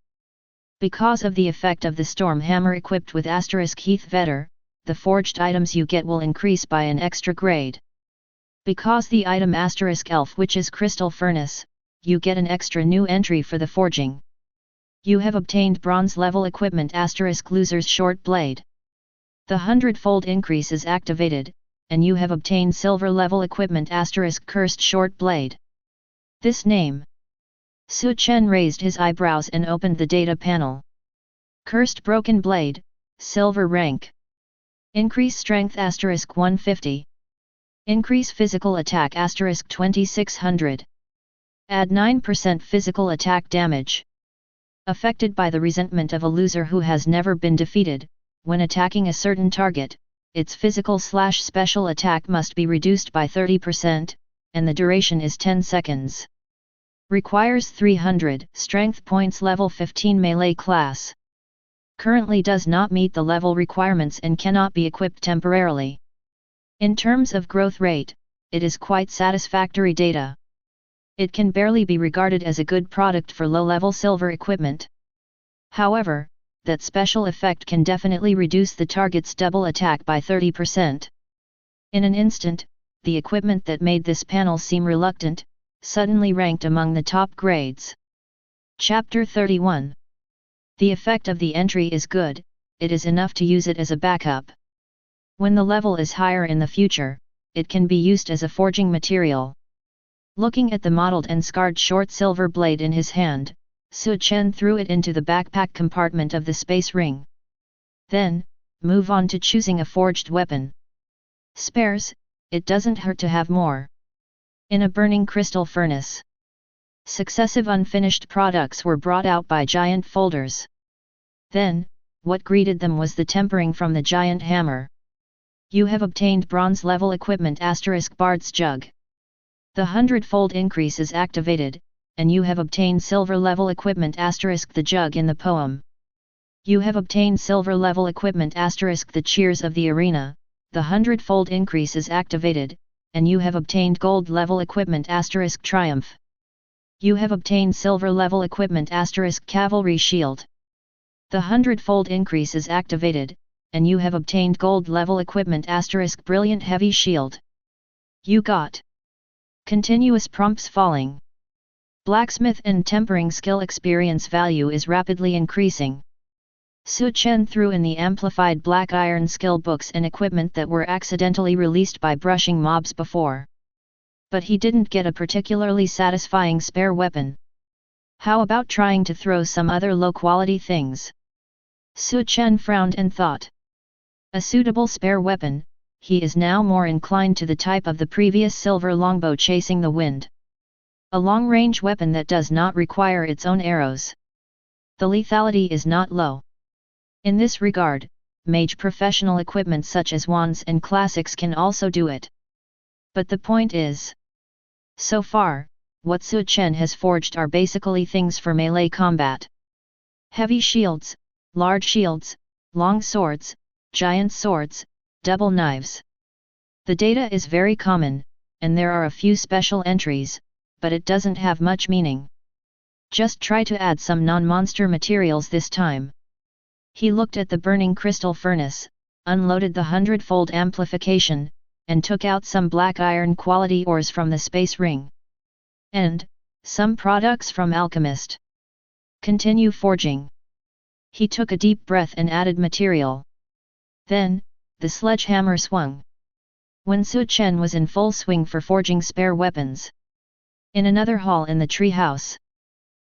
Because of the effect of the storm hammer equipped with *Heath Vetter, the forged items you get will increase by an extra grade. Because the item *Elf Witch's Crystal Furnace, you get an extra new entry for the forging. You have obtained bronze level equipment *Loser's Short Blade. The Hundredfold increase is activated, and you have obtained silver level equipment *Cursed Short Blade. This name. Su Chen raised his eyebrows and opened the data panel. Cursed Broken Blade, silver rank. Increase strength *150. Increase physical attack *2600. Add 9% physical attack damage. Affected by the resentment of a loser who has never been defeated, when attacking a certain target, its physical/special attack must be reduced by 30%, and the duration is 10 seconds. Requires 300 strength points level 15 melee class. Currently does not meet the level requirements and cannot be equipped temporarily. In terms of growth rate, it is quite satisfactory data. It can barely be regarded as a good product for low-level silver equipment. However, that special effect can definitely reduce the target's double attack by 30%. In an instant, the equipment that made this panel seem reluctant, suddenly ranked among the top grades. Chapter 31. The effect of the entry is good, it is enough to use it as a backup. When the level is higher in the future, it can be used as a forging material. Looking at the mottled and scarred short silver blade in his hand, Su Chen threw it into the backpack compartment of the space ring. Then, move on to choosing a forged weapon. Spares, it doesn't hurt to have more. In a burning crystal furnace. Successive unfinished products were brought out by giant folders. Then, what greeted them was the tempering from the giant hammer. You have obtained bronze level equipment *Bard's Jug. The Hundredfold increase is activated, and you have obtained silver level equipment *the Jug in the poem. You have obtained silver level equipment *the Cheers of the Arena, the Hundredfold increase is activated, and you have obtained gold level equipment *Triumph. You have obtained silver level equipment *Cavalry Shield. The Hundredfold increase is activated, and you have obtained gold level equipment *Brilliant Heavy Shield. You got continuous prompts falling. Blacksmith and tempering skill experience value is rapidly increasing. Su Chen threw in the amplified black iron skill books and equipment that were accidentally released by brushing mobs before. But he didn't get a particularly satisfying spare weapon. How about trying to throw some other low-quality things? Su Chen frowned and thought. A suitable spare weapon, he is now more inclined to the type of the previous silver longbow chasing the wind. A long-range weapon that does not require its own arrows. The lethality is not low. In this regard, mage professional equipment such as wands and classics can also do it. But the point is, so far, what Su Chen has forged are basically things for melee combat. Heavy shields, large shields, long swords, giant swords, double knives. The data is very common, and there are a few special entries, but it doesn't have much meaning. Just try to add some non-monster materials this time. He looked at the burning crystal furnace, unloaded the Hundredfold amplification, and took out some black iron quality ores from the space ring. And some products from Alchemist. Continue forging. He took a deep breath and added material. Then, the sledgehammer swung. When Su Chen was in full swing for forging spare weapons, In another hall in the tree house,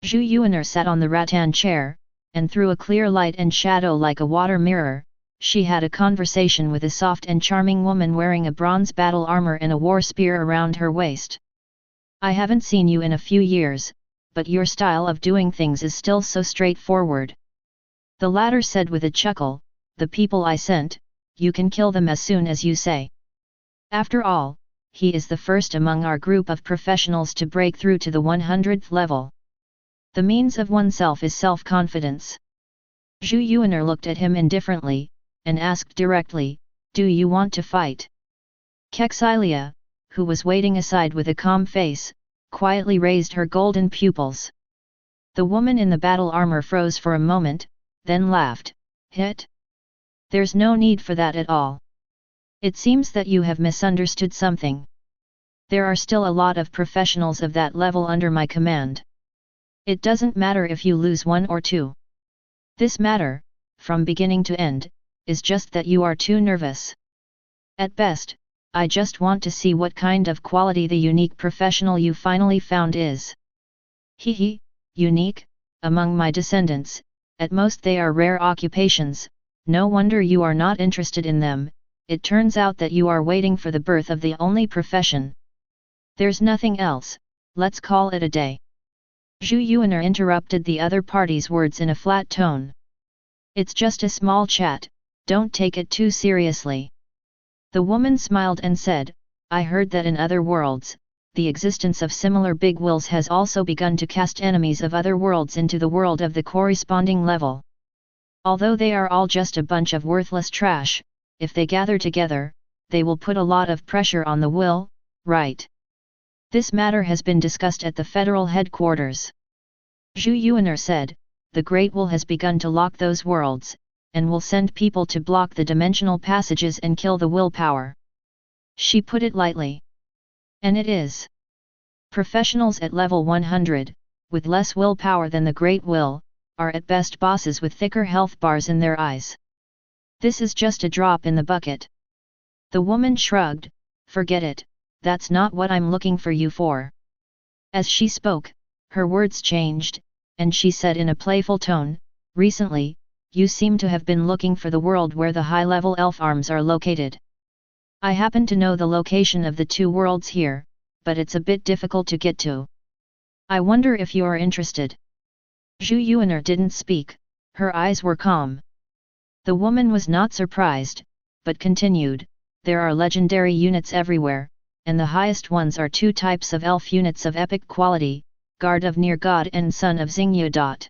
Zhu Yuaner sat on the rattan chair, and through a clear light and shadow like a water mirror, she had a conversation with a soft and charming woman wearing a bronze battle armor and a war spear around her waist. I haven't seen you in a few years, but your style of doing things is still so straightforward. The latter said with a chuckle, the people I sent, you can kill them as soon as you say. After all, he is the first among our group of professionals to break through to the 100th level. The means of oneself is self-confidence. Zhu Yuaner looked at him indifferently, and asked directly, do you want to fight? Kexilia, who was waiting aside with a calm face, quietly raised her golden pupils. The woman in the battle armor froze for a moment, then laughed. Hit? There's no need for that at all. It seems that you have misunderstood something. There are still a lot of professionals of that level under my command. It doesn't matter if you lose one or two. This matter, from beginning to end, is just that you are too nervous. At best, I just want to see what kind of quality the unique professional you finally found is. Hee, unique, among my descendants, at most they are rare occupations, no wonder you are not interested in them. It turns out that you are waiting for the birth of the only profession. There's nothing else, let's call it a day. Zhu Yuaner interrupted the other party's words in a flat tone. It's just a small chat, don't take it too seriously. The woman smiled and said, I heard that in other worlds, the existence of similar big wills has also begun to cast enemies of other worlds into the world of the corresponding level. Although they are all just a bunch of worthless trash, if they gather together, they will put a lot of pressure on the will, right? This matter has been discussed at the federal headquarters. Zhu Yuaner said, the Great Will has begun to lock those worlds, and will send people to block the dimensional passages and kill the willpower. She put it lightly. And it is. Professionals at level 100, with less willpower than the Great Will, are at best bosses with thicker health bars in their eyes. This is just a drop in the bucket. The woman shrugged, forget it, that's not what I'm looking for you for. As she spoke, her words changed, and she said in a playful tone, recently, you seem to have been looking for the world where the high-level elf arms are located. I happen to know the location of the two worlds here, but it's a bit difficult to get to. I wonder if you are interested. Zhu Yuaner didn't speak, her eyes were calm. The woman was not surprised, but continued, there are legendary units everywhere, and the highest ones are two types of elf units of epic quality, Guard of Near God and Son of Xingyu.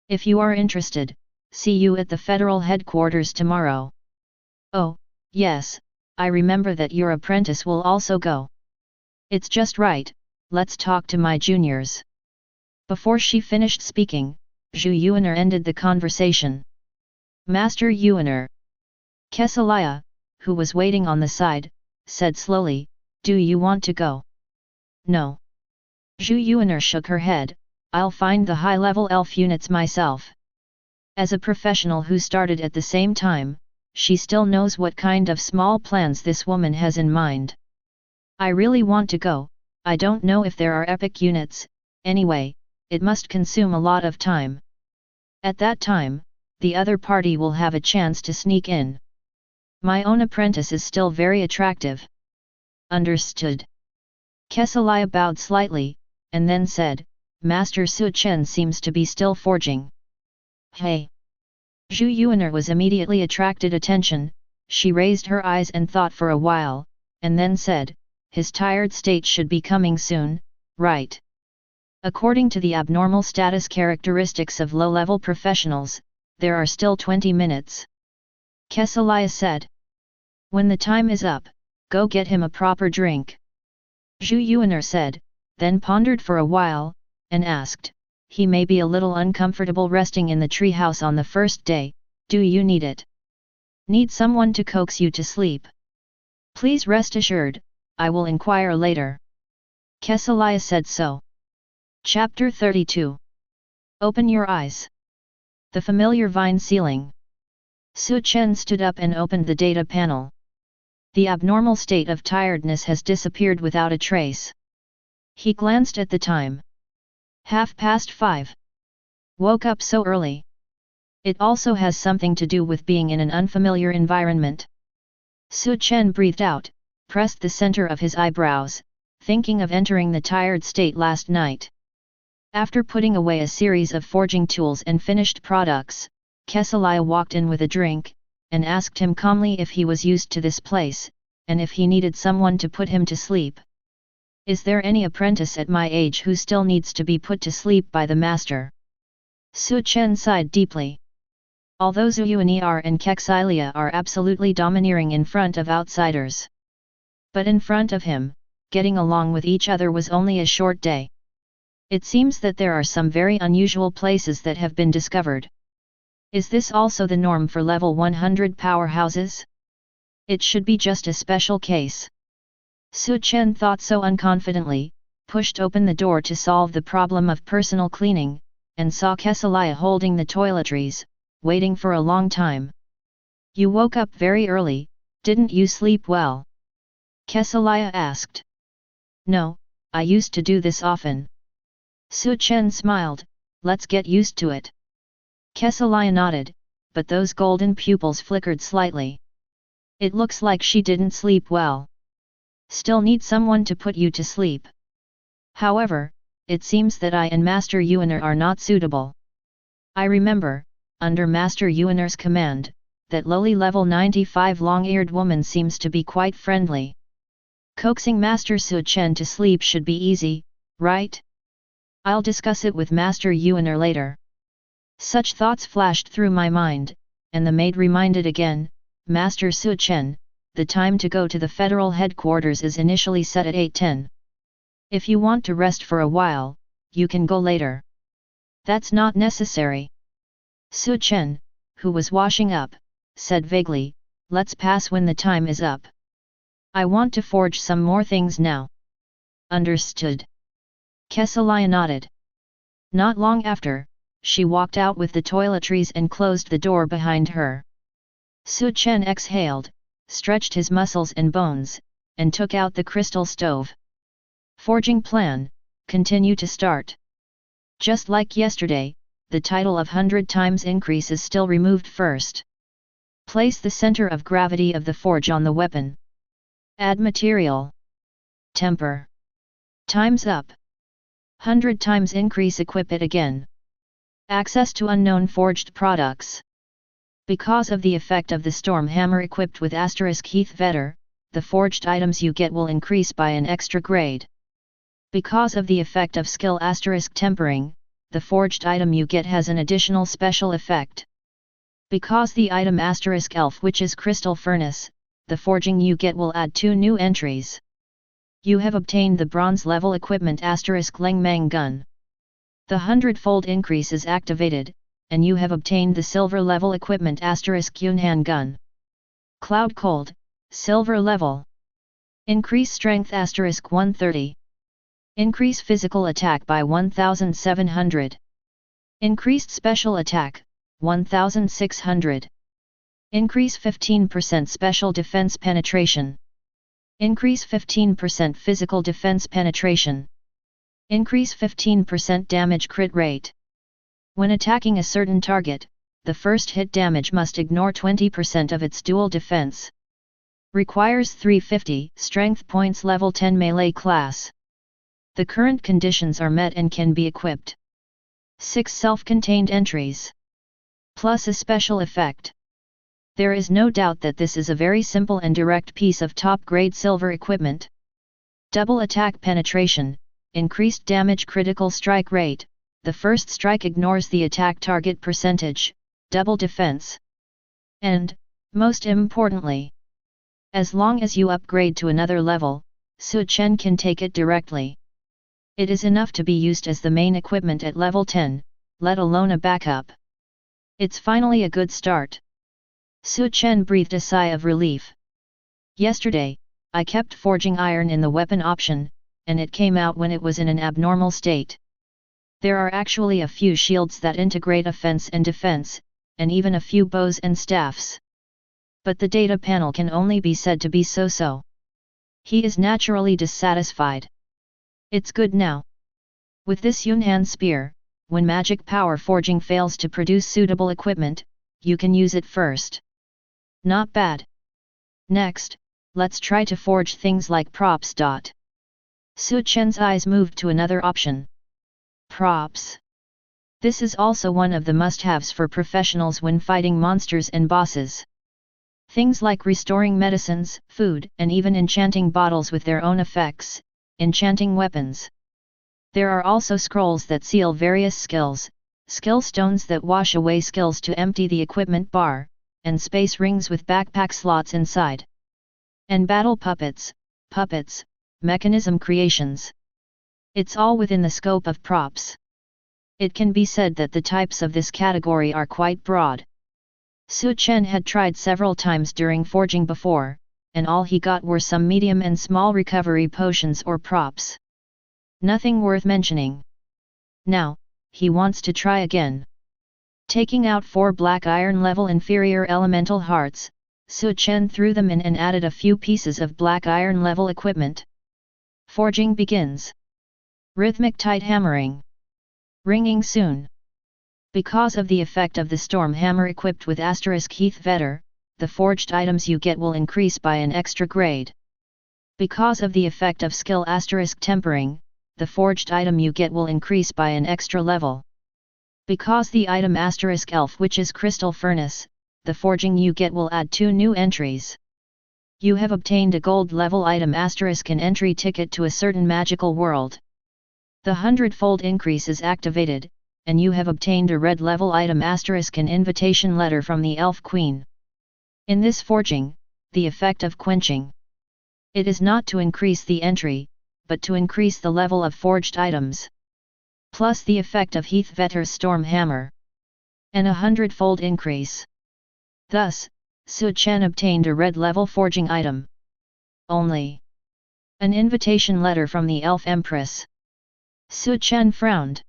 If you are interested, see you at the federal headquarters tomorrow. Oh, yes, I remember that your apprentice will also go. It's just right, let's talk to my juniors. Before she finished speaking, Zhu Yuaner ended the conversation. Master Yuaner. Kesalia, who was waiting on the side, said slowly, do you want to go? No. Zhu Yuaner shook her head, I'll find the high-level elf units myself. As a professional who started at the same time, she still knows what kind of small plans this woman has in mind. I really want to go, I don't know if there are epic units, anyway, it must consume a lot of time. At that time, the other party will have a chance to sneak in. My own apprentice is still very attractive. Understood. Kesalia bowed slightly, and then said, Master Su Chen seems to be still forging. Hey! Zhu Yuaner was immediately attracted attention, she raised her eyes and thought for a while, and then said, his tired state should be coming soon, right? According to the abnormal status characteristics of low-level professionals, there are still 20 minutes. Kesalia said. When the time is up, go get him a proper drink. Zhu Yuaner said, then pondered for a while, and asked, he may be a little uncomfortable resting in the treehouse on the first day, do you need it? Need someone to coax you to sleep? Please rest assured, I will inquire later. Kesalia said so. Chapter 32. Open your eyes. The familiar vine ceiling. Su Chen stood up and opened the data panel. The abnormal state of tiredness has disappeared without a trace. He glanced at the time. 5:30. Woke up so early. It also has something to do with being in an unfamiliar environment. Su Chen breathed out, pressed the center of his eyebrows, thinking of entering the tired state last night. After putting away a series of forging tools and finished products, Calamity walked in with a drink, and asked him calmly if he was used to this place, and if he needed someone to put him to sleep. Is there any apprentice at my age who still needs to be put to sleep by the master? Su Chen sighed deeply. Although Zuyuan'er and Calamity are absolutely domineering in front of outsiders. But in front of him, getting along with each other was only a short day. It seems that there are some very unusual places that have been discovered. Is this also the norm for level 100 powerhouses? It should be just a special case. Su Chen thought so unconfidently, pushed open the door to solve the problem of personal cleaning, and saw Calamity holding the toiletries, waiting for a long time. You woke up very early, didn't you sleep well? Calamity asked. No, I used to do this often. Su Chen smiled, let's get used to it. Calamity nodded, but those golden pupils flickered slightly. It looks like she didn't sleep well. Still need someone to put you to sleep. However, it seems that I and Master Yuaner are not suitable. I remember, under Master Yuaner's command, that lowly level 95 long-eared woman seems to be quite friendly. Coaxing Master Su Chen to sleep should be easy, right? I'll discuss it with Master Yuaner later. Such thoughts flashed through my mind, and the maid reminded again, Master Su Chen, the time to go to the federal headquarters is initially set at 8:10. If you want to rest for a while, you can go later. That's not necessary. Su Chen, who was washing up, said vaguely, let's pass when the time is up. I want to forge some more things now. Understood. Calamity nodded. Not long after, she walked out with the toiletries and closed the door behind her. Su Chen exhaled, stretched his muscles and bones, and took out the crystal stove. Forging plan, continue to start. Just like yesterday, the title of 100 times increase is still removed first. Place the center of gravity of the forge on the weapon. Add material. Temper. Time's up. 100 times increase, equip it again. Access to unknown forged products. Because of the effect of the storm hammer equipped with Heath Vetter, the forged items you get will increase by an extra grade. Because of the effect of skill tempering, the forged item you get has an additional special effect. Because the item elf, which is crystal furnace, the forging you get will add 2 new entries. You have obtained the bronze level equipment Leng Mang gun. The hundredfold increase is activated, and you have obtained the silver level equipment Yunhan gun. Cloud Cold, silver level. Increase strength 130. Increase physical attack by 1700. Increased special attack, 1600. Increase 15% special defense penetration. Increase 15% physical defense penetration. Increase 15% damage crit rate. When attacking a certain target, the first hit damage must ignore 20% of its dual defense. Requires 350 strength points level 10 melee class. The current conditions are met and can be equipped. 6 self-contained entries. Plus a special effect. There is no doubt that this is a very simple and direct piece of top-grade silver equipment. Double attack penetration, increased damage critical strike rate, the first strike ignores the attack target percentage, double defense. And, most importantly, as long as you upgrade to another level, Su Chen can take it directly. It is enough to be used as the main equipment at level 10, let alone a backup. It's finally a good start. Su Chen breathed a sigh of relief. Yesterday, I kept forging iron in the weapon option, and it came out when it was in an abnormal state. There are actually a few shields that integrate offense and defense, and even a few bows and staffs. But the data panel can only be said to be so-so. He is naturally dissatisfied. It's good now. With this Yunhan spear, when magic power forging fails to produce suitable equipment, you can use it first. Not bad. Next, let's try to forge things like props. Su Chen's eyes moved to another option. Props. This is also one of the must-haves for professionals when fighting monsters and bosses. Things like restoring medicines, food, and even enchanting bottles with their own effects, enchanting weapons. There are also scrolls that seal various skills, skill stones that wash away skills to empty the equipment bar, and space rings with backpack slots inside. And battle puppets, mechanism creations. It's all within the scope of props. It can be said that the types of this category are quite broad. Su Chen had tried several times during forging before, and all he got were some medium and small recovery potions or props. Nothing worth mentioning. Now, he wants to try again. Taking out 4 black iron level inferior elemental hearts, Su Chen threw them in and added a few pieces of black iron level equipment. Forging begins. Rhythmic tight hammering. Ringing soon. Because of the effect of the storm hammer equipped with Heath Vetter, the forged items you get will increase by an extra grade. Because of the effect of skill tempering, the forged item you get will increase by an extra level. Because the item Elf Witch's Crystal Furnace, the forging you get will add 2 new entries. You have obtained a gold level item an entry ticket to a certain magical world. The Hundredfold increase is activated, and you have obtained a red level item an invitation letter from the Elf Queen. In this forging, the effect of quenching. It is not to increase the entry, but to increase the level of forged items. Plus the effect of Heath Vetter's Storm Hammer. And a 100-fold increase. Thus, Su Chen obtained a red level forging item. Only. An invitation letter from the Elf Empress. Su Chen frowned.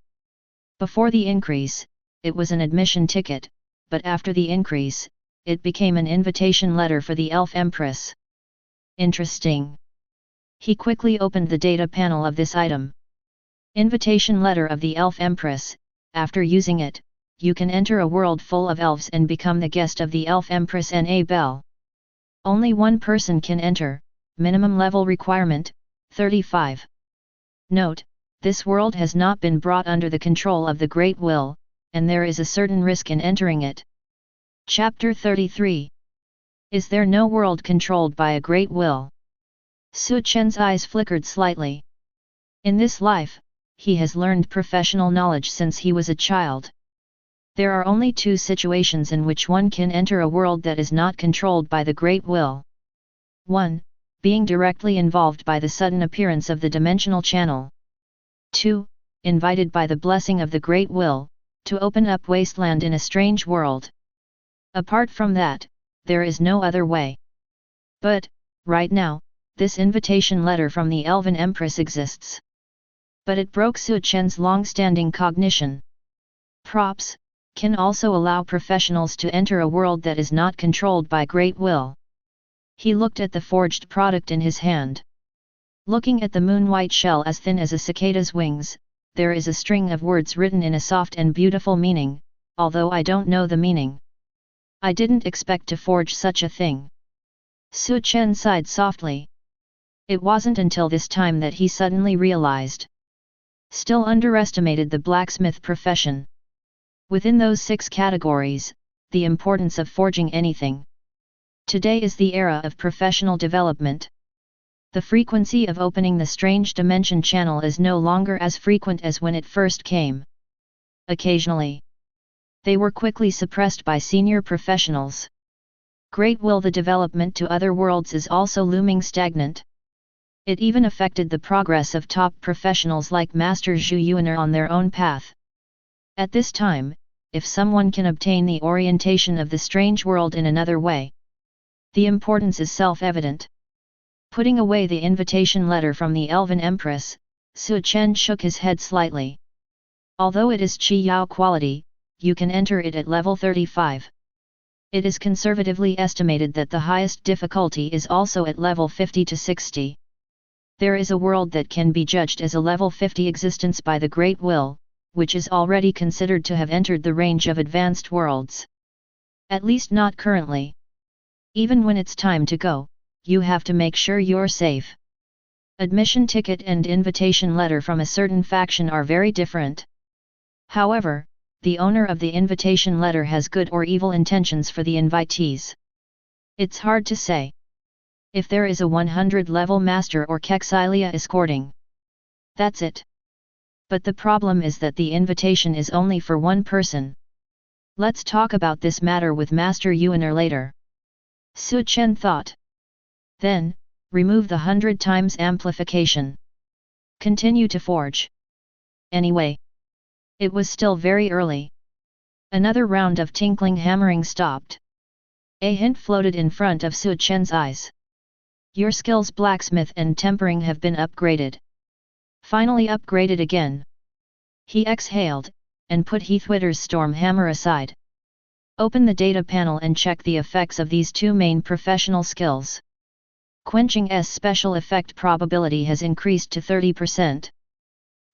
Before the increase, it was an admission ticket, but after the increase, it became an invitation letter for the Elf Empress. Interesting. He quickly opened the data panel of this item. Invitation letter of the Elf Empress. After using it, you can enter a world full of elves and become the guest of the Elf Empress N.A. Bell. Only one person can enter, minimum level requirement, 35. Note, this world has not been brought under the control of the Great Will, and there is a certain risk in entering it. Chapter 33. Is there no world controlled by a Great Will? Su Chen's eyes flickered slightly. In this life, he has learned professional knowledge since he was a child. There are only 2 situations in which one can enter a world that is not controlled by the Great Will. 1. Being directly involved by the sudden appearance of the dimensional channel. 2. Invited by the blessing of the Great Will, to open up wasteland in a strange world. Apart from that, there is no other way. But, right now, this invitation letter from the Elven Empress exists. But it broke Su Chen's long-standing cognition. Props can also allow professionals to enter a world that is not controlled by Great Will. He looked at the forged product in his hand. Looking at the moon-white shell as thin as a cicada's wings, there is a string of words written in a soft and beautiful meaning, although I don't know the meaning. I didn't expect to forge such a thing. Su Chen sighed softly. It wasn't until this time that he suddenly realized. Still underestimated the blacksmith profession. Within those 6 categories, the importance of forging anything. Today is the era of professional development. The frequency of opening the strange dimension channel is no longer as frequent as when it first came. Occasionally, they were quickly suppressed by senior professionals. Great Will. The development to other worlds is also looming stagnant. It even affected the progress of top professionals like Master Zhu Yuaner on their own path. At this time, if someone can obtain the orientation of the strange world in another way, the importance is self-evident. Putting away the invitation letter from the Elven Empress, Su Chen shook his head slightly. Although it is Qi Yao quality, you can enter it at level 35. It is conservatively estimated that the highest difficulty is also at level 50 to 60. There is a world that can be judged as a level 50 existence by the Great Will, which is already considered to have entered the range of advanced worlds. At least not currently. Even when it's time to go, you have to make sure you're safe. Admission ticket and invitation letter from a certain faction are very different. However, the owner of the invitation letter has good or evil intentions for the invitees. It's hard to say. If there is a 100-level master or Kexilia escorting. That's it. But the problem is that the invitation is only for one person. Let's talk about this matter with Master Yuaner later. Su Chen thought. Then, remove the 100 times amplification. Continue to forge. Anyway. It was still very early. Another round of tinkling hammering stopped. A hint floated in front of Su Chen's eyes. Your skills blacksmith and tempering have been upgraded. Finally upgraded again. He exhaled, and put Heathwitter's storm hammer aside. Open the data panel and check the effects of these two main professional skills. Quenching's special effect probability has increased to 30%.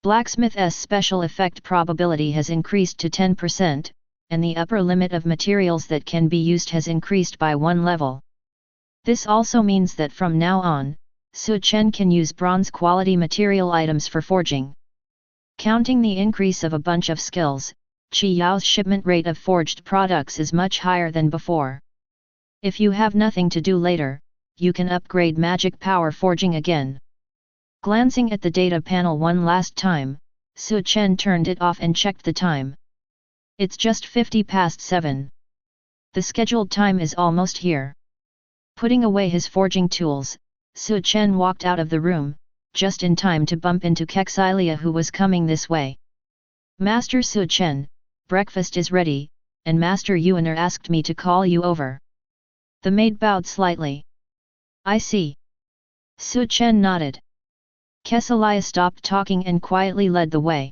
Blacksmith's special effect probability has increased to 10%, and the upper limit of materials that can be used has increased by 1 level. This also means that from now on, Su Chen can use bronze quality material items for forging. Counting the increase of a bunch of skills, Qi Yao's shipment rate of forged products is much higher than before. If you have nothing to do later, you can upgrade magic power forging again. Glancing at the data panel one last time, Su Chen turned it off and checked the time. It's just 50 past 7. The scheduled time is almost here. Putting away his forging tools, Su Chen walked out of the room, just in time to bump into Kexilia, who was coming this way. Master Su Chen, breakfast is ready, and Master Yuaner asked me to call you over. The maid bowed slightly. I see. Su Chen nodded. Kexilia stopped talking and quietly led the way.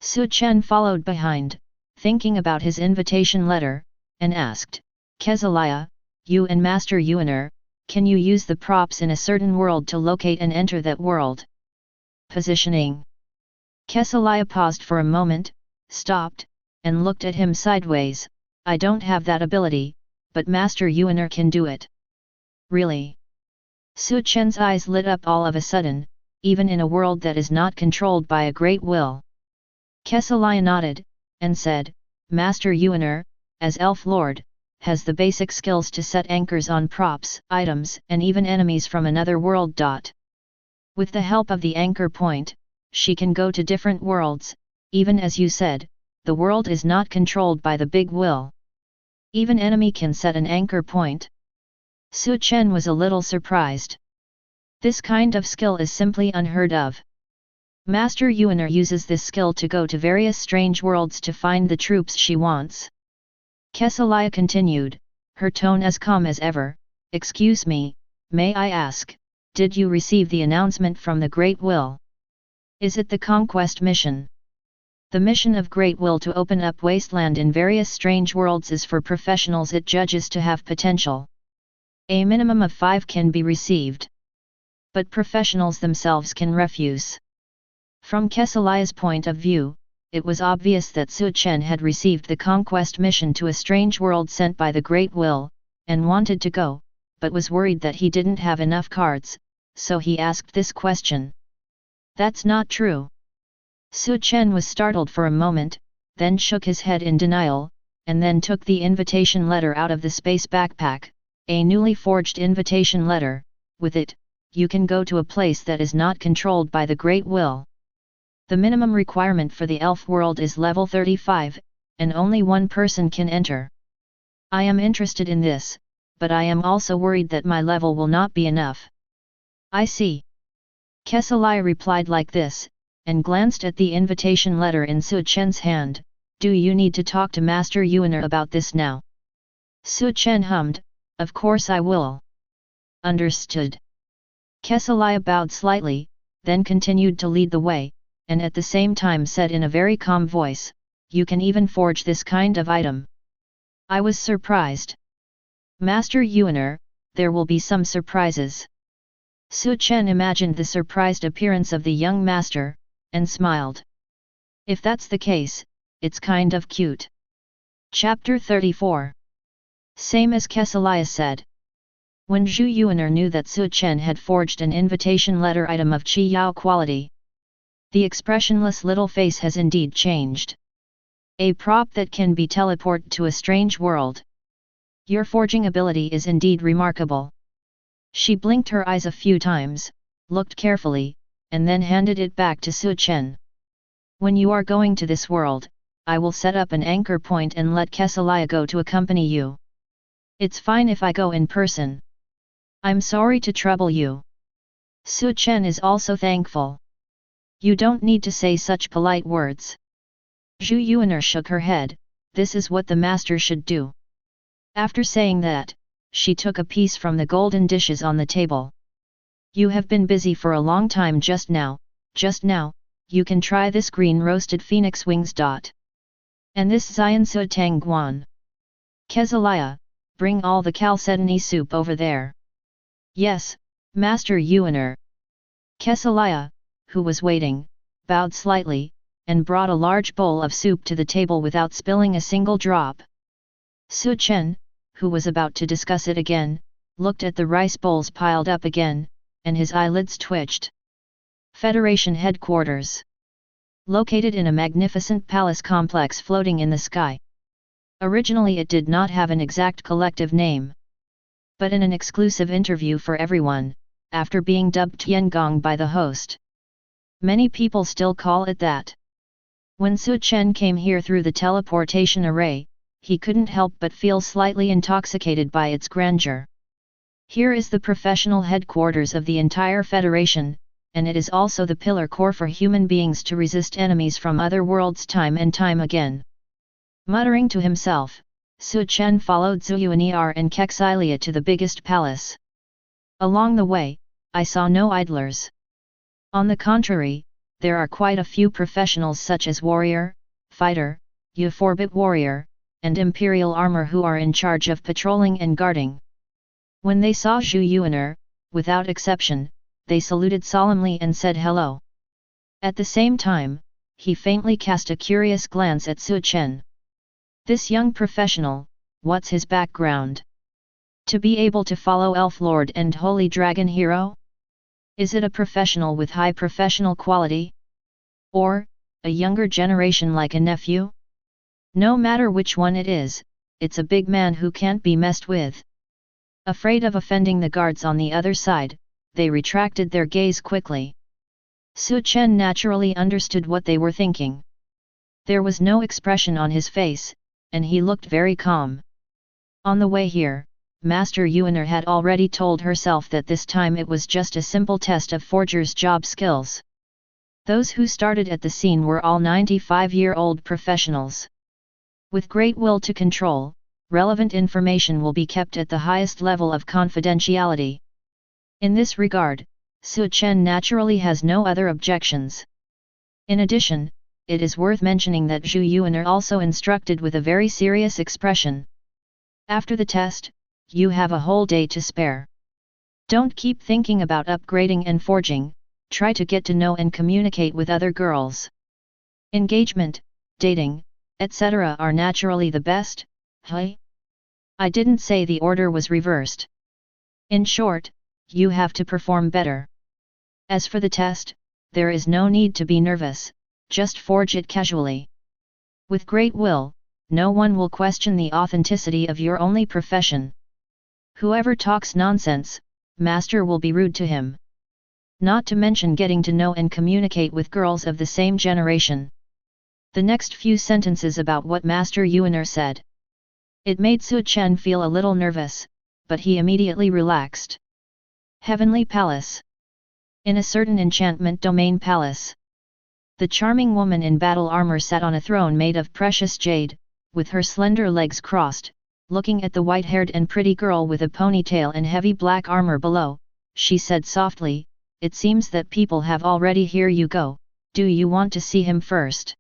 Su Chen followed behind, thinking about his invitation letter, and asked, Kexilia, you and Master Yuaner, can you use the props in a certain world to locate and enter that world? Positioning. Kexilia paused for a moment, stopped, and looked at him sideways. I don't have that ability, but Master Yuaner can do it. Really? Su Chen's eyes lit up all of a sudden, even in a world that is not controlled by a great will. Kexilia nodded, and said, Master Yuaner, as Elf Lord, has the basic skills to set anchors on props, items, and even enemies from another world. With the help of the anchor point, she can go to different worlds. Even as you said, the world is not controlled by the big will. Even enemy can set an anchor point. Su Chen was a little surprised. This kind of skill is simply unheard of. Master Yuaner uses this skill to go to various strange worlds to find the troops she wants. Kexilia continued, her tone as calm as ever. Excuse me, may I ask, did you receive the announcement from the Great Will? Is it the conquest mission? The mission of Great Will to open up wasteland in various strange worlds is for professionals it judges to have potential. A minimum of 5 can be received. But professionals themselves can refuse. From Kexilia's point of view, it was obvious that Su Chen had received the conquest mission to a strange world sent by the Great Will, and wanted to go, but was worried that he didn't have enough cards, so he asked this question. That's not true. Su Chen was startled for a moment, then shook his head in denial, and then took the invitation letter out of the space backpack, a newly forged invitation letter. With it, you can go to a place that is not controlled by the Great Will. The minimum requirement for the elf world is level 35, and only one person can enter. I am interested in this, but I am also worried that my level will not be enough. I see. Kexilia replied like this, and glanced at the invitation letter in Su Chen's hand. Do you need to talk to Master Yuaner about this now? Su Chen hummed, of course I will. Understood. Kexilia bowed slightly, then continued to lead the way, and at the same time said in a very calm voice, you can even forge this kind of item. I was surprised. Master Yuaner, there will be some surprises. Su Chen imagined the surprised appearance of the young master, and smiled. If that's the case, it's kind of cute. Chapter 34. Same as Kesaliah said. When Zhu Yuaner knew that Su Chen had forged an invitation letter item of Qi Yao quality, the expressionless little face has indeed changed. A prop that can be teleported to a strange world. Your forging ability is indeed remarkable. She blinked her eyes a few times, looked carefully, and then handed it back to Su Chen. When you are going to this world, I will set up an anchor point and let Kesaliah go to accompany you. It's fine if I go in person. I'm sorry to trouble you. Su Chen is also thankful. You don't need to say such polite words. Zhu Yuaner shook her head, this is what the master should do. After saying that, she took a piece from the golden dishes on the table. You have been busy for a long time just now, you can try this green roasted phoenix wings. And this Xian Su Tang Guan. Kesaliah, bring all the chalcedony soup over there. Yes, Master Yuaner. Kesaliah, who was waiting, bowed slightly, and brought a large bowl of soup to the table without spilling a single drop. Su Chen, who was about to discuss it again, looked at the rice bowls piled up again, and his eyelids twitched. Federation headquarters. Located in a magnificent palace complex floating in the sky. Originally it did not have an exact collective name. But in an exclusive interview for everyone, after being dubbed Tiangong by the host, many people still call it that. When Su Chen came here through the teleportation array, he couldn't help but feel slightly intoxicated by its grandeur. Here is the professional headquarters of the entire Federation, and it is also the pillar core for human beings to resist enemies from other worlds time and time again. Muttering to himself, Su Chen followed Zhu Yuaner and Kesaliah to the biggest palace. Along the way, I saw no idlers. On the contrary, there are quite a few professionals such as warrior, fighter, Euphorbit warrior, and imperial armor who are in charge of patrolling and guarding. When they saw Zhu Yuaner, without exception, they saluted solemnly and said hello. At the same time, he faintly cast a curious glance at Su Chen. This young professional, what's his background? To be able to follow Elf Lord and Holy Dragon Hero? Is it a professional with high professional quality? Or, a younger generation like a nephew? No matter which one it is, it's a big man who can't be messed with. Afraid of offending the guards on the other side, they retracted their gaze quickly. Su Chen naturally understood what they were thinking. There was no expression on his face, and he looked very calm. On the way here, Master Yuaner had already told herself that this time it was just a simple test of forgers' job skills. Those who started at the scene were all 95-year-old professionals. With great will to control, relevant information will be kept at the highest level of confidentiality. In this regard, Su Chen naturally has no other objections. In addition, it is worth mentioning that Zhu Yuaner also instructed with a very serious expression. After the test, you have a whole day to spare. Don't keep thinking about upgrading and forging, try to get to know and communicate with other girls. Engagement, dating, etc. are naturally the best, hey? I didn't say the order was reversed. In short, you have to perform better. As for the test, there is no need to be nervous, just forge it casually. With great will, no one will question the authenticity of your only profession. Whoever talks nonsense, master will be rude to him. Not to mention getting to know and communicate with girls of the same generation. The next few sentences about what Master Yuaner said. It made Su Chen feel a little nervous, but he immediately relaxed. Heavenly Palace. In a certain enchantment domain palace. The charming woman in battle armor sat on a throne made of precious jade, with her slender legs crossed, looking at the white-haired and pretty girl with a ponytail and heavy black armor below. She said softly, "It seems that people have already here you go, do you want to see him first?"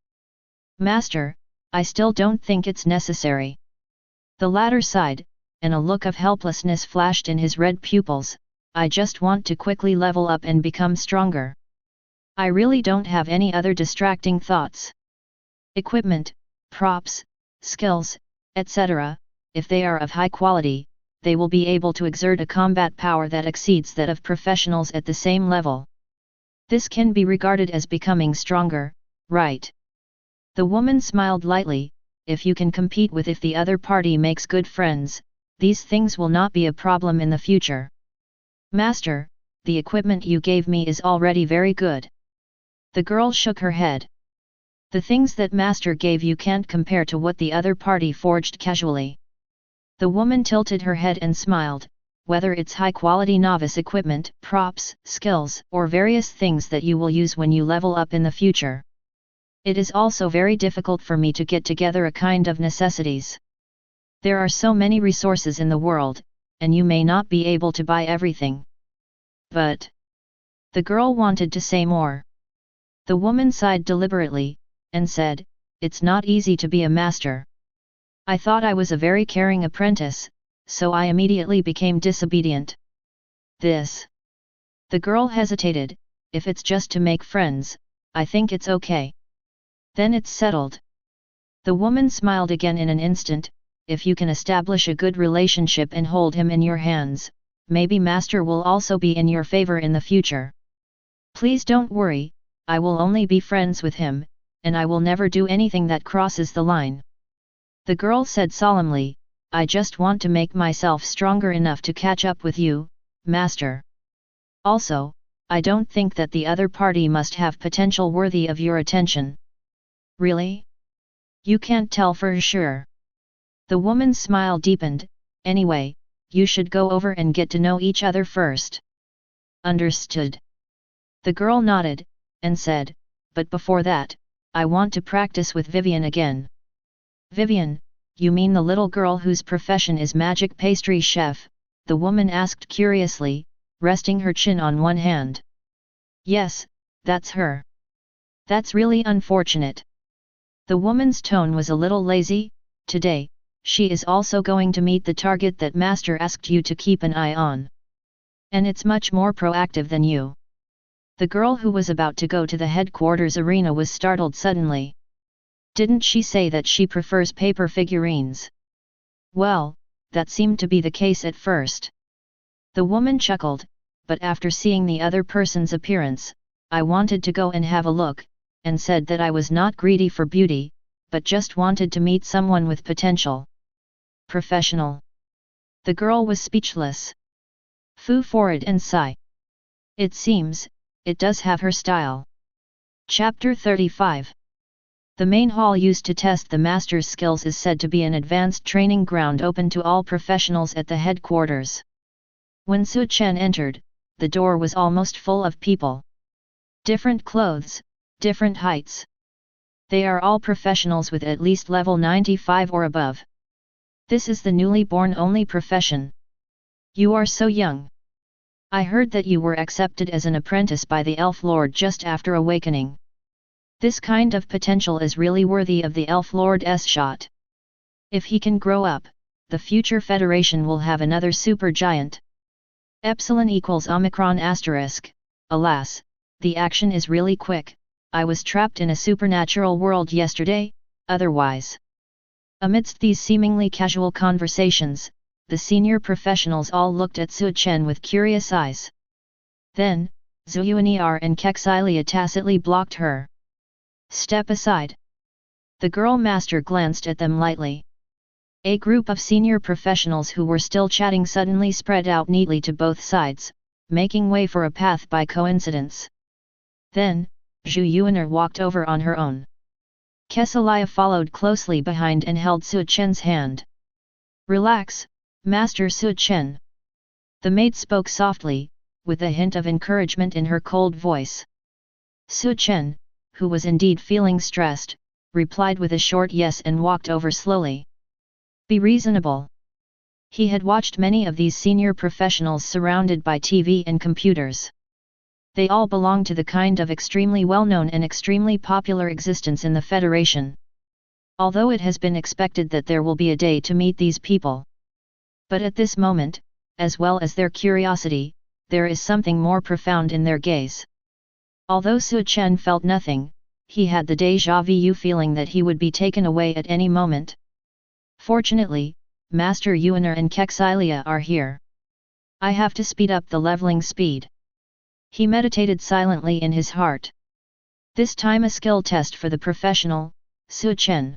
"Master, I still don't think it's necessary." The latter sighed, and a look of helplessness flashed in his red pupils. I just want to quickly level up and become stronger. I really don't have any other distracting thoughts. Equipment, props, skills, etc., if they are of high quality, they will be able to exert a combat power that exceeds that of professionals at the same level. This can be regarded as becoming stronger, right? The woman smiled lightly. If you can compete with if the other party makes good friends, these things will not be a problem in the future. Master, the equipment you gave me is already very good. The girl shook her head. The things that Master gave you can't compare to what the other party forged casually. The woman tilted her head and smiled. Whether it's high-quality novice equipment, props, skills, or various things that you will use when you level up in the future. It is also very difficult for me to get together a kind of necessities. There are so many resources in the world, and you may not be able to buy everything. But the girl wanted to say more. The woman sighed deliberately, and said, "It's not easy to be a master. I thought I was a very caring apprentice, so I immediately became disobedient." This. The girl hesitated. If it's just to make friends, I think it's okay. Then it's settled. The woman smiled again in an instant. If you can establish a good relationship and hold him in your hands, maybe Master will also be in your favor in the future. Please don't worry, I will only be friends with him, and I will never do anything that crosses the line. The girl said solemnly, I just want to make myself stronger enough to catch up with you, Master. Also, I don't think that the other party must have potential worthy of your attention. Really? You can't tell for sure. The woman's smile deepened. Anyway, you should go over and get to know each other first. Understood. The girl nodded, and said, but before that, I want to practice with Vivian again. Vivian, you mean the little girl whose profession is magic pastry chef? The woman asked curiously, resting her chin on one hand. Yes, that's her. That's really unfortunate. The woman's tone was a little lazy. Today, she is also going to meet the target that Master asked you to keep an eye on. And it's much more proactive than you. The girl who was about to go to the headquarters arena was startled suddenly. Didn't she say that she prefers paper figurines? Well, that seemed to be the case at first. The woman chuckled, but after seeing the other person's appearance, I wanted to go and have a look, and said that I was not greedy for beauty, but just wanted to meet someone with potential. Professional. The girl was speechless. Fu forward and sigh. It seems, it does have her style. Chapter 35. The main hall used to test the master's skills is said to be an advanced training ground open to all professionals at the headquarters. When Su Chen entered, the door was almost full of people. Different clothes, different heights. They are all professionals with at least level 95 or above. This is the newly born only profession. You are so young. I heard that you were accepted as an apprentice by the Elf Lord just after awakening. This kind of potential is really worthy of the Elf Lord's shot. If he can grow up, the future Federation will have another super giant. Epsilon equals Omicron asterisk. Alas, the action is really quick. I was trapped in a supernatural world yesterday, otherwise. Amidst these seemingly casual conversations, the senior professionals all looked at Su Chen with curious eyes. Then, Zuyuaniar and Kexilia tacitly blocked her. Step aside. The girl master glanced at them lightly. A group of senior professionals who were still chatting suddenly spread out neatly to both sides, making way for a path by coincidence. Then, Zhu Yuaner walked over on her own. Kexilia followed closely behind and held Su Chen's hand. Relax, Master Su Chen. The maid spoke softly, with a hint of encouragement in her cold voice. Su Chen, who was indeed feeling stressed, replied with a short yes and walked over slowly. Be reasonable. He had watched many of these senior professionals surrounded by TV and computers. They all belong to the kind of extremely well-known and extremely popular existence in the Federation. Although it has been expected that there will be a day to meet these people. But at this moment, as well as their curiosity, there is something more profound in their gaze. Although Su Chen felt nothing, he had the déjà vu feeling that he would be taken away at any moment. Fortunately, Master Yuaner and Kexilia are here. I have to speed up the leveling speed. He meditated silently in his heart. This time a skill test for the professional, Su Chen.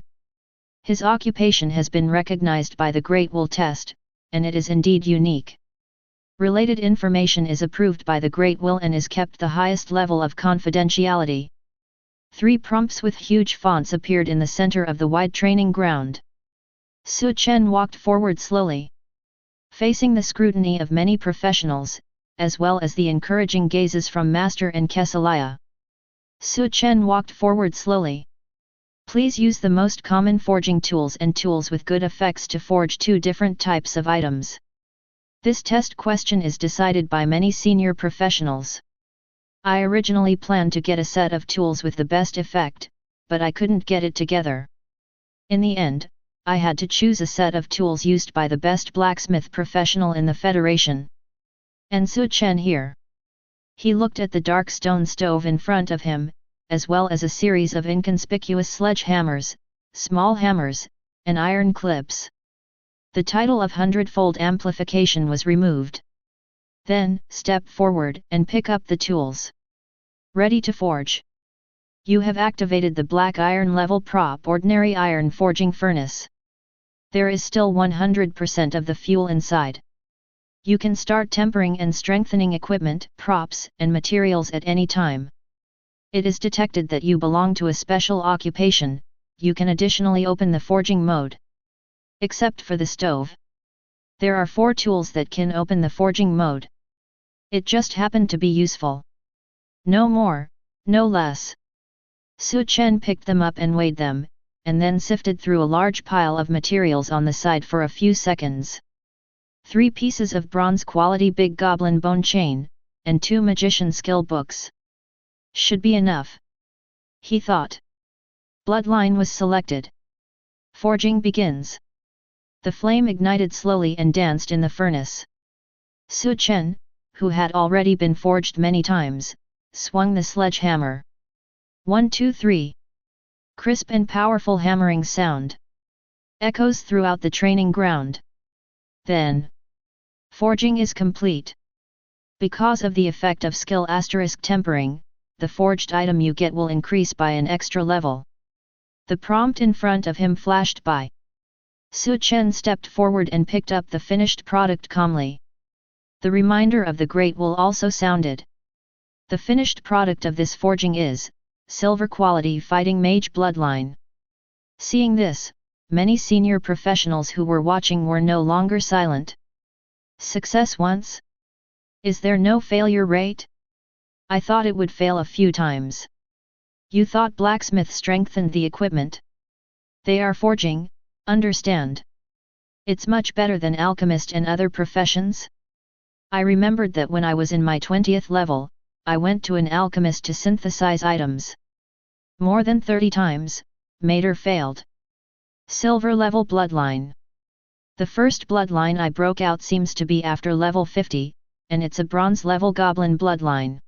His occupation has been recognized by the Great Will test, and it is indeed unique. Related information is approved by the Great Will and is kept the highest level of confidentiality. 3 prompts with huge fonts appeared in the center of the wide training ground. Su Chen walked forward slowly. Facing the scrutiny of many professionals, as well as the encouraging gazes from Master and Kexilia. Su Chen walked forward slowly. Please use the most common forging tools and tools with good effects to forge 2 different types of items. This test question is decided by many senior professionals. I originally planned to get a set of tools with the best effect, but I couldn't get it together. In the end, I had to choose a set of tools used by the best blacksmith professional in the Federation. And Su Chen here. He looked at the dark stone stove in front of him, as well as a series of inconspicuous sledgehammers, small hammers, and iron clips. The title of Hundredfold Amplification was removed. Then, step forward and pick up the tools. Ready to forge. You have activated the black iron level prop ordinary iron forging furnace. There is still 100% of the fuel inside. You can start tempering and strengthening equipment, props, and materials at any time. It is detected that you belong to a special occupation, you can additionally open the forging mode. Except for the stove. There are 4 tools that can open the forging mode. It just happened to be useful. No more, no less. Su Chen picked them up and weighed them, and then sifted through a large pile of materials on the side for a few seconds. 3 pieces of bronze quality big goblin bone chain, and 2 magician skill books. Should be enough. He thought. Bloodline was selected. Forging begins. The flame ignited slowly and danced in the furnace. Su Chen, who had already been forged many times, swung the sledgehammer. 1 2 3. Crisp and powerful hammering sound. Echoes throughout the training ground. Then. Forging is complete. Because of the effect of skill * tempering, the forged item you get will increase by an extra level. The prompt in front of him flashed by. Su Chen stepped forward and picked up the finished product calmly. The reminder of the Great Will also sounded. The finished product of this forging is Silver Quality Fighting Mage Bloodline. Seeing this, many senior professionals who were watching were no longer silent. Success once? Is there no failure rate? I thought it would fail a few times. You thought Blacksmith strengthened the equipment? They are forging, understand? It's much better than alchemist and other professions? I remembered that when I was in my 20th level, I went to an alchemist to synthesize items. More than 30 times, Mater failed. Silver level bloodline. The first bloodline I broke out seems to be after level 50, and it's a bronze level goblin bloodline.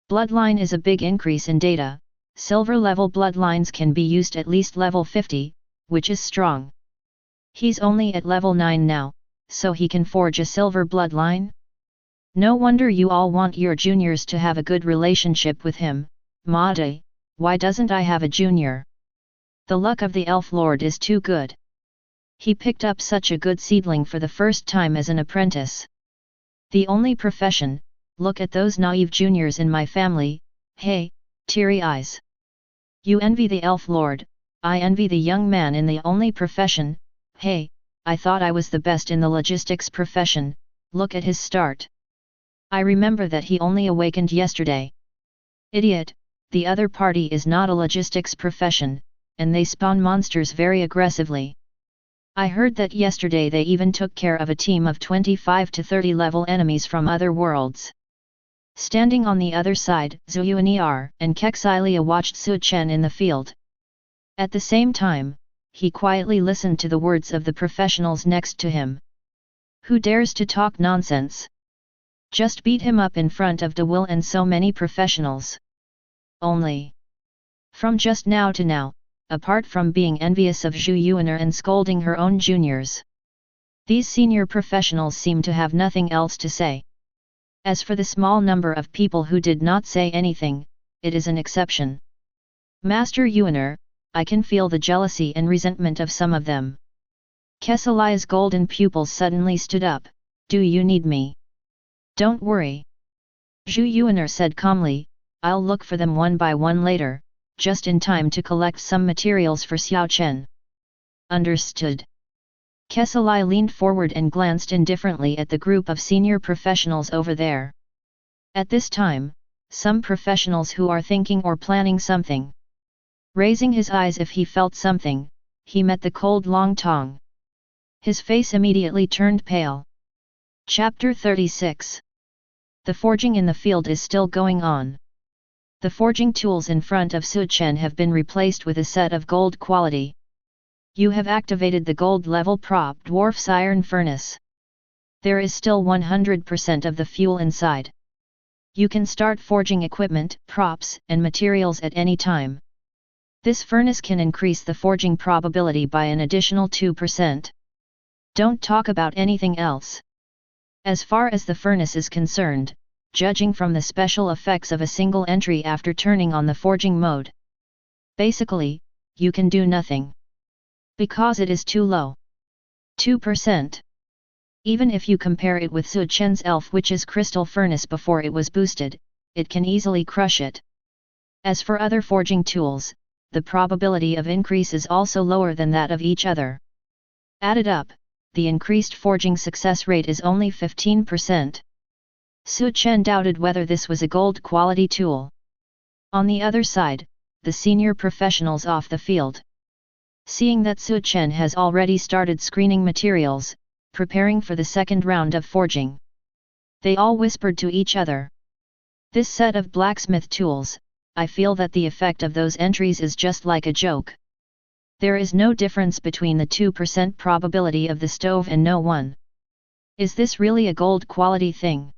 Bloodline is a big increase in data. Silver level bloodlines can be used at least level 50, which is strong. He's only at level 9 now, so he can forge a silver bloodline? No wonder you all want your juniors to have a good relationship with him. Mate, why doesn't I have a junior? The luck of the Elf Lord is too good. He picked up such a good seedling for the first time as an apprentice. The only profession, look at those naive juniors in my family, hey, teary eyes. You envy the Elf Lord, I envy the young man in the only profession, hey, I thought I was the best in the logistics profession, look at his start. I remember that he only awakened yesterday. Idiot, the other party is not a logistics profession, and they spawn monsters very aggressively. I heard that yesterday they even took care of a team of 25 to 30 level enemies from other worlds. Standing on the other side, Zuyuaniar and Kexilia watched Su Chen in the field. At the same time, he quietly listened to the words of the professionals next to him. Who dares to talk nonsense? Just beat him up in front of De Will and so many professionals. Only. From just now to now, apart from being envious of Zhu Yuaner and scolding her own juniors, these senior professionals seem to have nothing else to say. As for the small number of people who did not say anything, it is an exception. Master Yuaner, I can feel the jealousy and resentment of some of them. Kesalia's golden pupils suddenly stood up. Do you need me? Don't worry. Zhu Yuaner said calmly, I'll look for them one by one later, just in time to collect some materials for Su Chen. Understood. Kesalia leaned forward and glanced indifferently at the group of senior professionals over there. At this time, some professionals who are thinking or planning something. Raising his eyes if he felt something, he met the cold Long Tong. His face immediately turned pale. Chapter 36. The forging in the field is still going on. The forging tools in front of Su Chen have been replaced with a set of gold quality. You have activated the gold level prop dwarf's iron furnace. There is still 100% of the fuel inside. You can start forging equipment, props, and materials at any time. This furnace can increase the forging probability by an additional 2%. Don't talk about anything else. As far as the furnace is concerned, judging from the special effects of a single entry after turning on the forging mode, basically, you can do nothing. Because it is too low. 2%. Even if you compare it with Su Chen's Elf Witch's crystal furnace before it was boosted, it can easily crush it. As for other forging tools, the probability of increase is also lower than that of each other. Added up, the increased forging success rate is only 15%. Su Chen doubted whether this was a gold quality tool. On the other side, the senior professionals off the field. Seeing that Su Chen has already started screening materials, preparing for the second round of forging, they all whispered to each other. This set of blacksmith tools, I feel that the effect of those entries is just like a joke. There is no difference between the 2% probability of the stove and no one. Is this really a gold quality thing?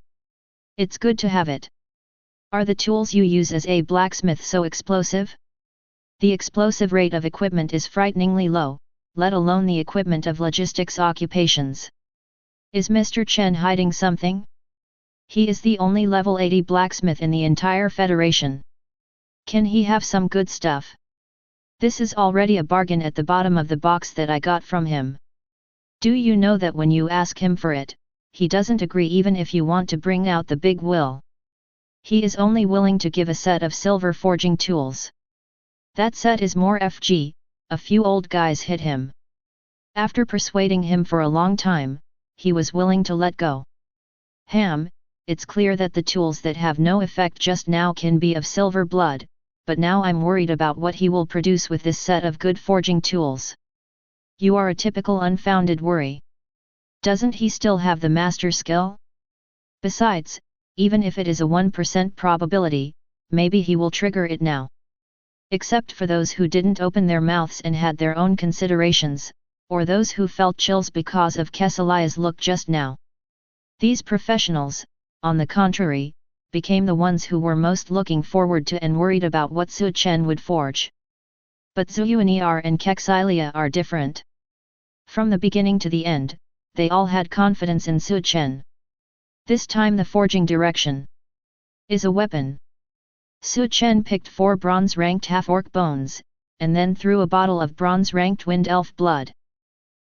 It's good to have it. Are the tools you use as a blacksmith so explosive? The explosive rate of equipment is frighteningly low, let alone the equipment of logistics occupations. Is Mr. Chen hiding something? He is the only level 80 blacksmith in the entire Federation. Can he have some good stuff? This is already a bargain at the bottom of the box that I got from him. Do you know that when you ask him for it, he doesn't agree even if you want to bring out the big will. He is only willing to give a set of silver forging tools. That set is more FG, a few old guys hit him. After persuading him for a long time, he was willing to let go. It's clear that the tools that have no effect just now can be of silver blood, but now I'm worried about what he will produce with this set of good forging tools. You are a typical unfounded worry. Doesn't he still have the master skill? Besides, even if it is a 1% probability, maybe he will trigger it now. Except for those who didn't open their mouths and had their own considerations, or those who felt chills because of Kesalia's look just now. These professionals, on the contrary, became the ones who were most looking forward to and worried about what Su Chen would forge. But Zhu Yuaner and Kesalia are different. From the beginning to the end, they all had confidence in Su Chen. This time the forging direction is a weapon. Su Chen picked 4 bronze-ranked half-orc bones, and then threw a bottle of bronze-ranked wind elf blood.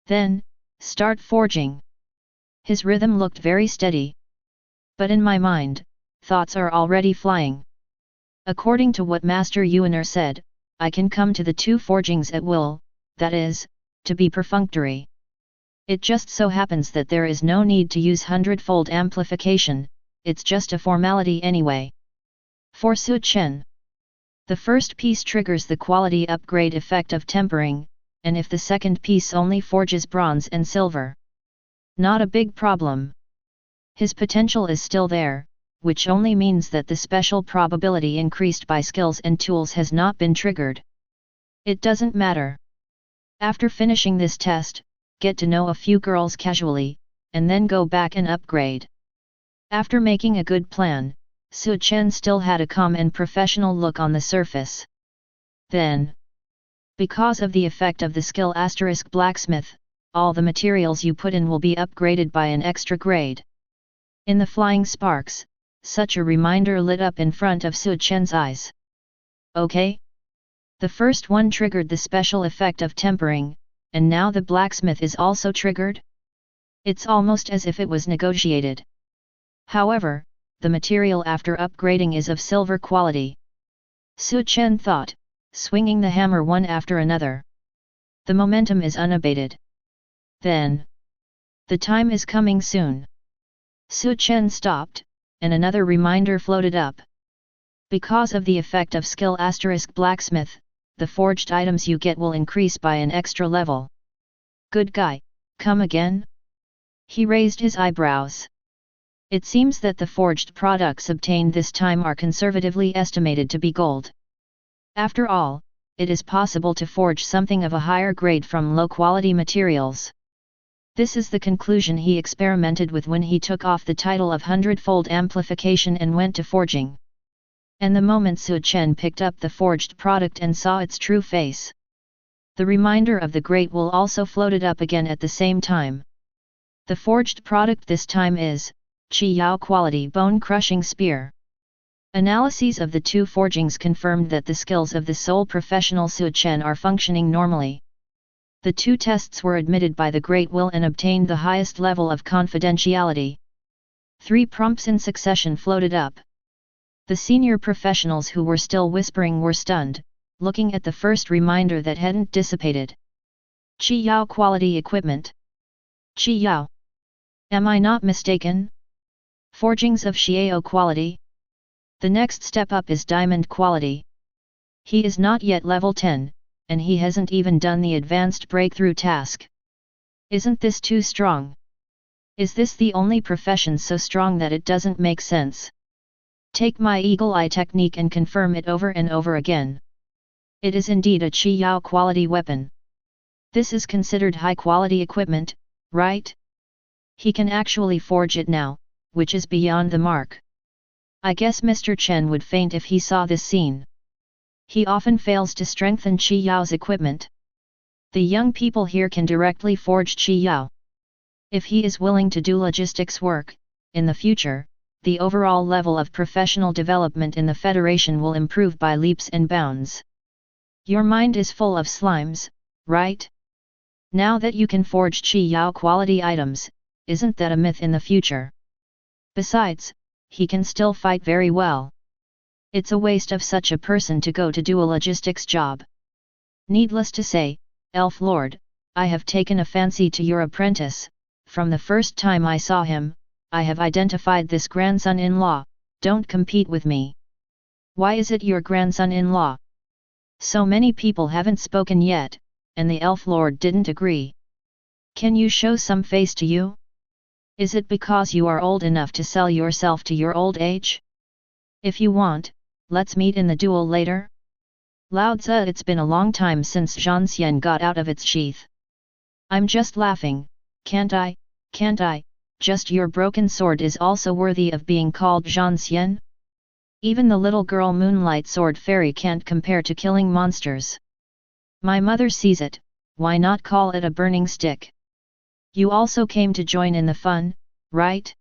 Then, start forging. His rhythm looked very steady. But in my mind, thoughts are already flying. According to what Master Yuaner said, I can come to the 2 forgings at will, that is, to be perfunctory. It just so happens that there is no need to use hundredfold amplification, it's just a formality anyway. For Su Chen, the first piece triggers the quality upgrade effect of tempering, and if the second piece only forges bronze and silver, not a big problem. His potential is still there, which only means that the special probability increased by skills and tools has not been triggered. It doesn't matter. After finishing this test, get to know a few girls casually, and then go back and upgrade. After making a good plan, Su Chen still had a calm and professional look on the surface. Then, because of the effect of the skill * Blacksmith, all the materials you put in will be upgraded by an extra grade. In the flying sparks, such a reminder lit up in front of Su Chen's eyes. Okay? The first one triggered the special effect of tempering, and now the blacksmith is also triggered? It's almost as if it was negotiated. However, the material after upgrading is of silver quality. Su Chen thought, swinging the hammer one after another. The momentum is unabated. Then, the time is coming soon. Su Chen stopped, and another reminder floated up. Because of the effect of skill * Blacksmith, the forged items you get will increase by an extra level. Good guy, come again? He raised his eyebrows. It seems that the forged products obtained this time are conservatively estimated to be gold. After all, it is possible to forge something of a higher grade from low-quality materials. This is the conclusion he experimented with when he took off the title of Hundredfold Amplification and went to forging. And the moment Su Chen picked up the forged product and saw its true face, the reminder of the Great Will also floated up again at the same time. The forged product this time is Qi Yao Quality Bone-Crushing Spear. Analyses of the two forgings confirmed that the skills of the sole professional Su Chen are functioning normally. The two tests were admitted by the Great Will and obtained the highest level of confidentiality. 3 prompts in succession floated up. The senior professionals who were still whispering were stunned, looking at the first reminder that hadn't dissipated. Qi Yao Quality Equipment. Qi Yao. Am I not mistaken? Forgings of Xiao quality? The next step up is Diamond quality. He is not yet level 10, and he hasn't even done the advanced breakthrough task. Isn't this too strong? Is this the only profession so strong that it doesn't make sense? Take my eagle eye technique and confirm it over and over again. It is indeed a Qi Yao quality weapon. This is considered high quality equipment, right? He can actually forge it now, which is beyond the mark. I guess Mr. Chen would faint if he saw this scene. He often fails to strengthen Qi Yao's equipment. The young people here can directly forge Qi Yao. If he is willing to do logistics work, in the future, the overall level of professional development in the Federation will improve by leaps and bounds. Your mind is full of slimes, right? Now that you can forge Qi Yao quality items, isn't that a myth in the future? Besides, he can still fight very well. It's a waste of such a person to go to do a logistics job. Needless to say, Elf Lord, I have taken a fancy to your apprentice. From the first time I saw him, I have identified this grandson-in-law. Don't compete with me. Why is it your grandson-in-law? So many people haven't spoken yet, and the Elf Lord didn't agree. Can you show some face to you? Is it because you are old enough to sell yourself to your old age? If you want, let's meet in the duel later. Lao Tzu. It's been a long time since Zhanxian got out of its sheath. I'm just laughing, can't I? Just your broken sword is also worthy of being called Zhanxian? Even the little girl Moonlight Sword Fairy can't compare to killing monsters. My mother sees it, why not call it a burning stick? You also came to join in the fun, right?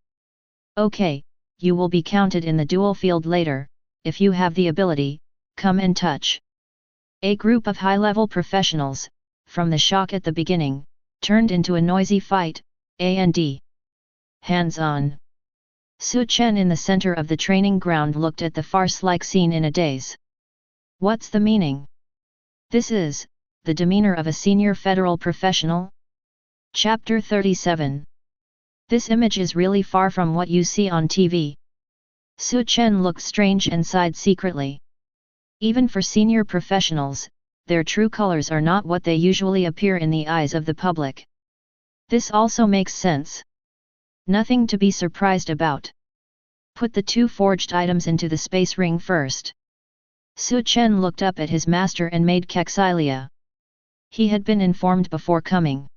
Okay, you will be counted in the duel field later. If you have the ability, come and touch. A group of high-level professionals, from the shock at the beginning, turned into a noisy fight, and hands-on. Su Chen in the center of the training ground looked at the farce-like scene in a daze. What's the meaning? This is the demeanor of a senior federal professional? Chapter 37. This image is really far from what you see on TV. Su Chen looked strange and sighed secretly. Even for senior professionals, their true colors are not what they usually appear in the eyes of the public. This also makes sense. Nothing to be surprised about. Put the 2 forged items into the space ring first. Su Chen looked up at his master and made Kexilia. He had been informed before coming.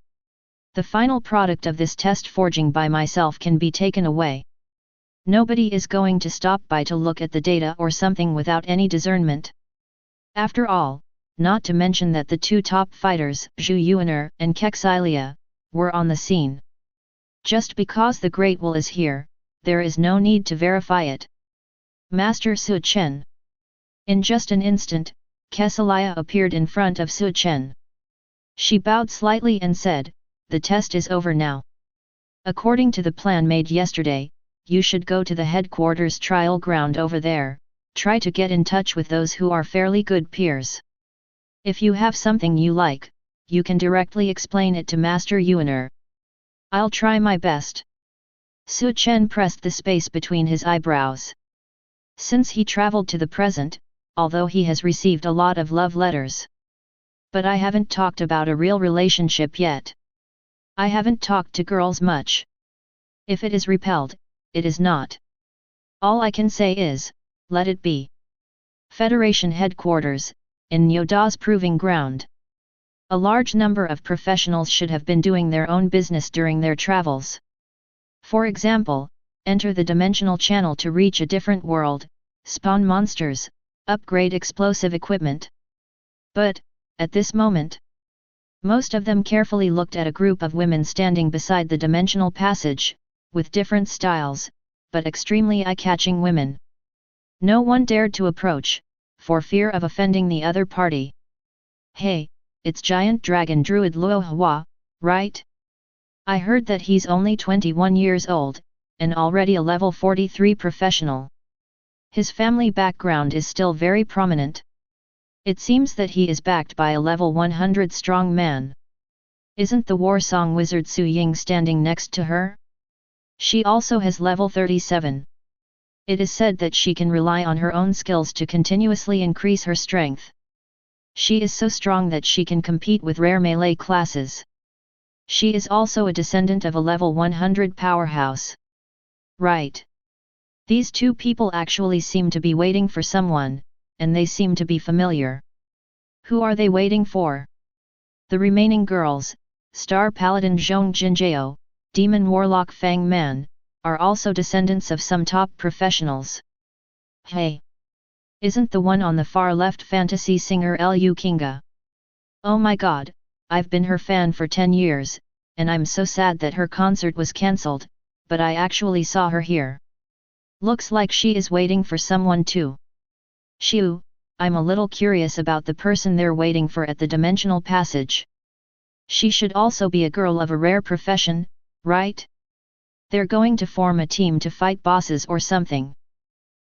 The final product of this test forging by myself can be taken away. Nobody is going to stop by to look at the data or something without any discernment. After all, not to mention that the two top fighters, Zhu Yuaner and Kexilia, were on the scene. Just because the Great Will is here, there is no need to verify it. Master Su Chen. In just an instant, Kexilia appeared in front of Su Chen. She bowed slightly and said, "The test is over now. According to the plan made yesterday, you should go to the headquarters trial ground over there, try to get in touch with those who are fairly good peers. If you have something you like, you can directly explain it to Master Yuaner. I'll try my best." Su Chen pressed the space between his eyebrows. Since he traveled to the present, although he has received a lot of love letters. But I haven't talked about a real relationship yet. I haven't talked to girls much. If it is repelled, it is not. All I can say is, let it be. Federation headquarters, in Nyoda's proving ground. A large number of professionals should have been doing their own business during their travels. For example, enter the dimensional channel to reach a different world, spawn monsters, upgrade explosive equipment. But, at this moment, most of them carefully looked at a group of women standing beside the dimensional passage, with different styles, but extremely eye-catching women. No one dared to approach, for fear of offending the other party. "Hey, it's giant dragon druid Luo Hua, right? I heard that he's only 21 years old, and already a level 43 professional. His family background is still very prominent. It seems that he is backed by a level 100 strong man. Isn't the war song wizard Su Ying standing next to her? She also has level 37. It is said that she can rely on her own skills to continuously increase her strength. She is so strong that she can compete with rare melee classes. She is also a descendant of a level 100 powerhouse. Right. These two people actually seem to be waiting for someone, and they seem to be familiar. Who are they waiting for? The remaining girls, Star Paladin Zhong Jinjiao, Demon Warlock Fang Man, are also descendants of some top professionals. Hey! Isn't the one on the far left fantasy singer Lu Kinga? Oh my god, I've been her fan for 10 years, and I'm so sad that her concert was cancelled, but I actually saw her here. Looks like she is waiting for someone too. Shiu, I'm a little curious about the person they're waiting for at the dimensional passage. She should also be a girl of a rare profession, right? They're going to form a team to fight bosses or something.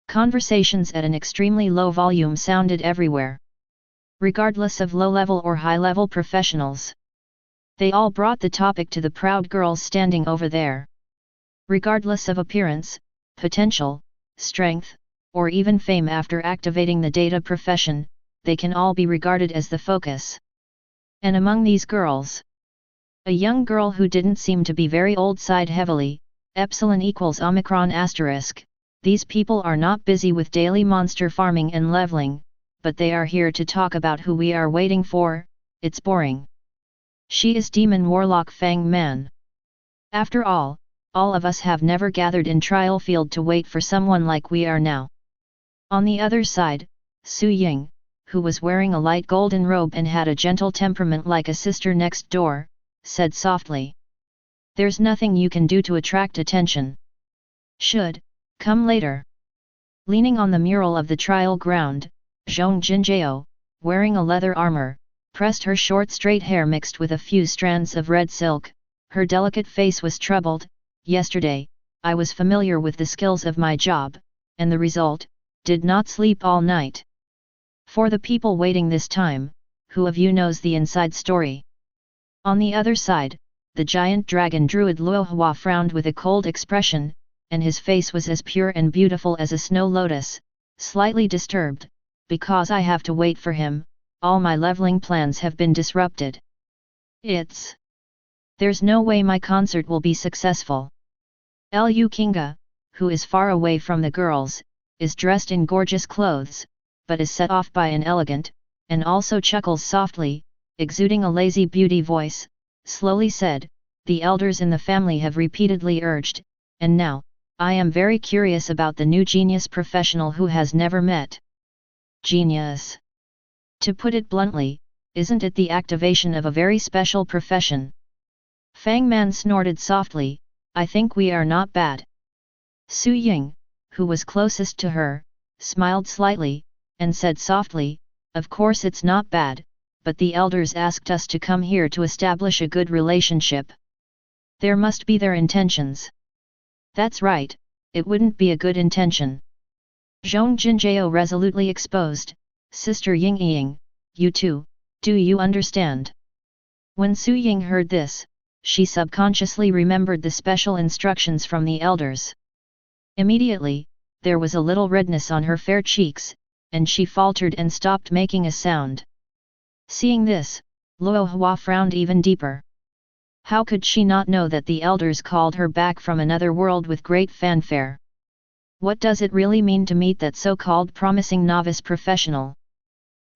Conversations at an extremely low volume sounded everywhere. Regardless of low-level or high-level professionals. They all brought the topic to the proud girls standing over there. Regardless of appearance, potential, strength, or even fame after activating the data profession, they can all be regarded as the focus. And among these girls, a young girl who didn't seem to be very old sighed heavily, Epsilon equals Omicron asterisk. These people are not busy with daily monster farming and leveling, but they are here to talk about who we are waiting for. It's boring. She is Demon Warlock Fang Man. After all of us have never gathered in trial field to wait for someone like we are now. On the other side, Su Ying, who was wearing a light golden robe and had a gentle temperament like a sister next door, said softly. There's nothing you can do to attract attention. Should come later. Leaning on the mural of the trial ground, Zhong Jinjiao, wearing a leather armor, pressed her short straight hair mixed with a few strands of red silk. Her delicate face was troubled. Yesterday, I was familiar with the skills of my job, and the result, did not sleep all night. For the people waiting this time, who of you knows the inside story? On the other side, the giant dragon druid Luo Hua frowned with a cold expression, and his face was as pure and beautiful as a snow lotus, slightly disturbed. Because I have to wait for him, all my leveling plans have been disrupted. There's no way my concert will be successful. Lu Kinga, who is far away from the girls, is dressed in gorgeous clothes, but is set off by an elegant, and also chuckles softly, exuding a lazy beauty voice, slowly said, the elders in the family have repeatedly urged, and now, I am very curious about the new genius professional who has never met. Genius. To put it bluntly, isn't it the activation of a very special profession? Fang Man snorted softly, I think we are not bad. Su Ying, who was closest to her, smiled slightly, and said softly, of course it's not bad, but the elders asked us to come here to establish a good relationship. There must be their intentions. That's right, it wouldn't be a good intention. Zhong Jinjiao resolutely exposed, Sister Ying Ying, you too, do you understand? When Su Ying heard this, she subconsciously remembered the special instructions from the elders. Immediately, there was a little redness on her fair cheeks, and she faltered and stopped making a sound. Seeing this, Luo Hua frowned even deeper. How could she not know that the elders called her back from another world with great fanfare? What does it really mean to meet that so-called promising novice professional?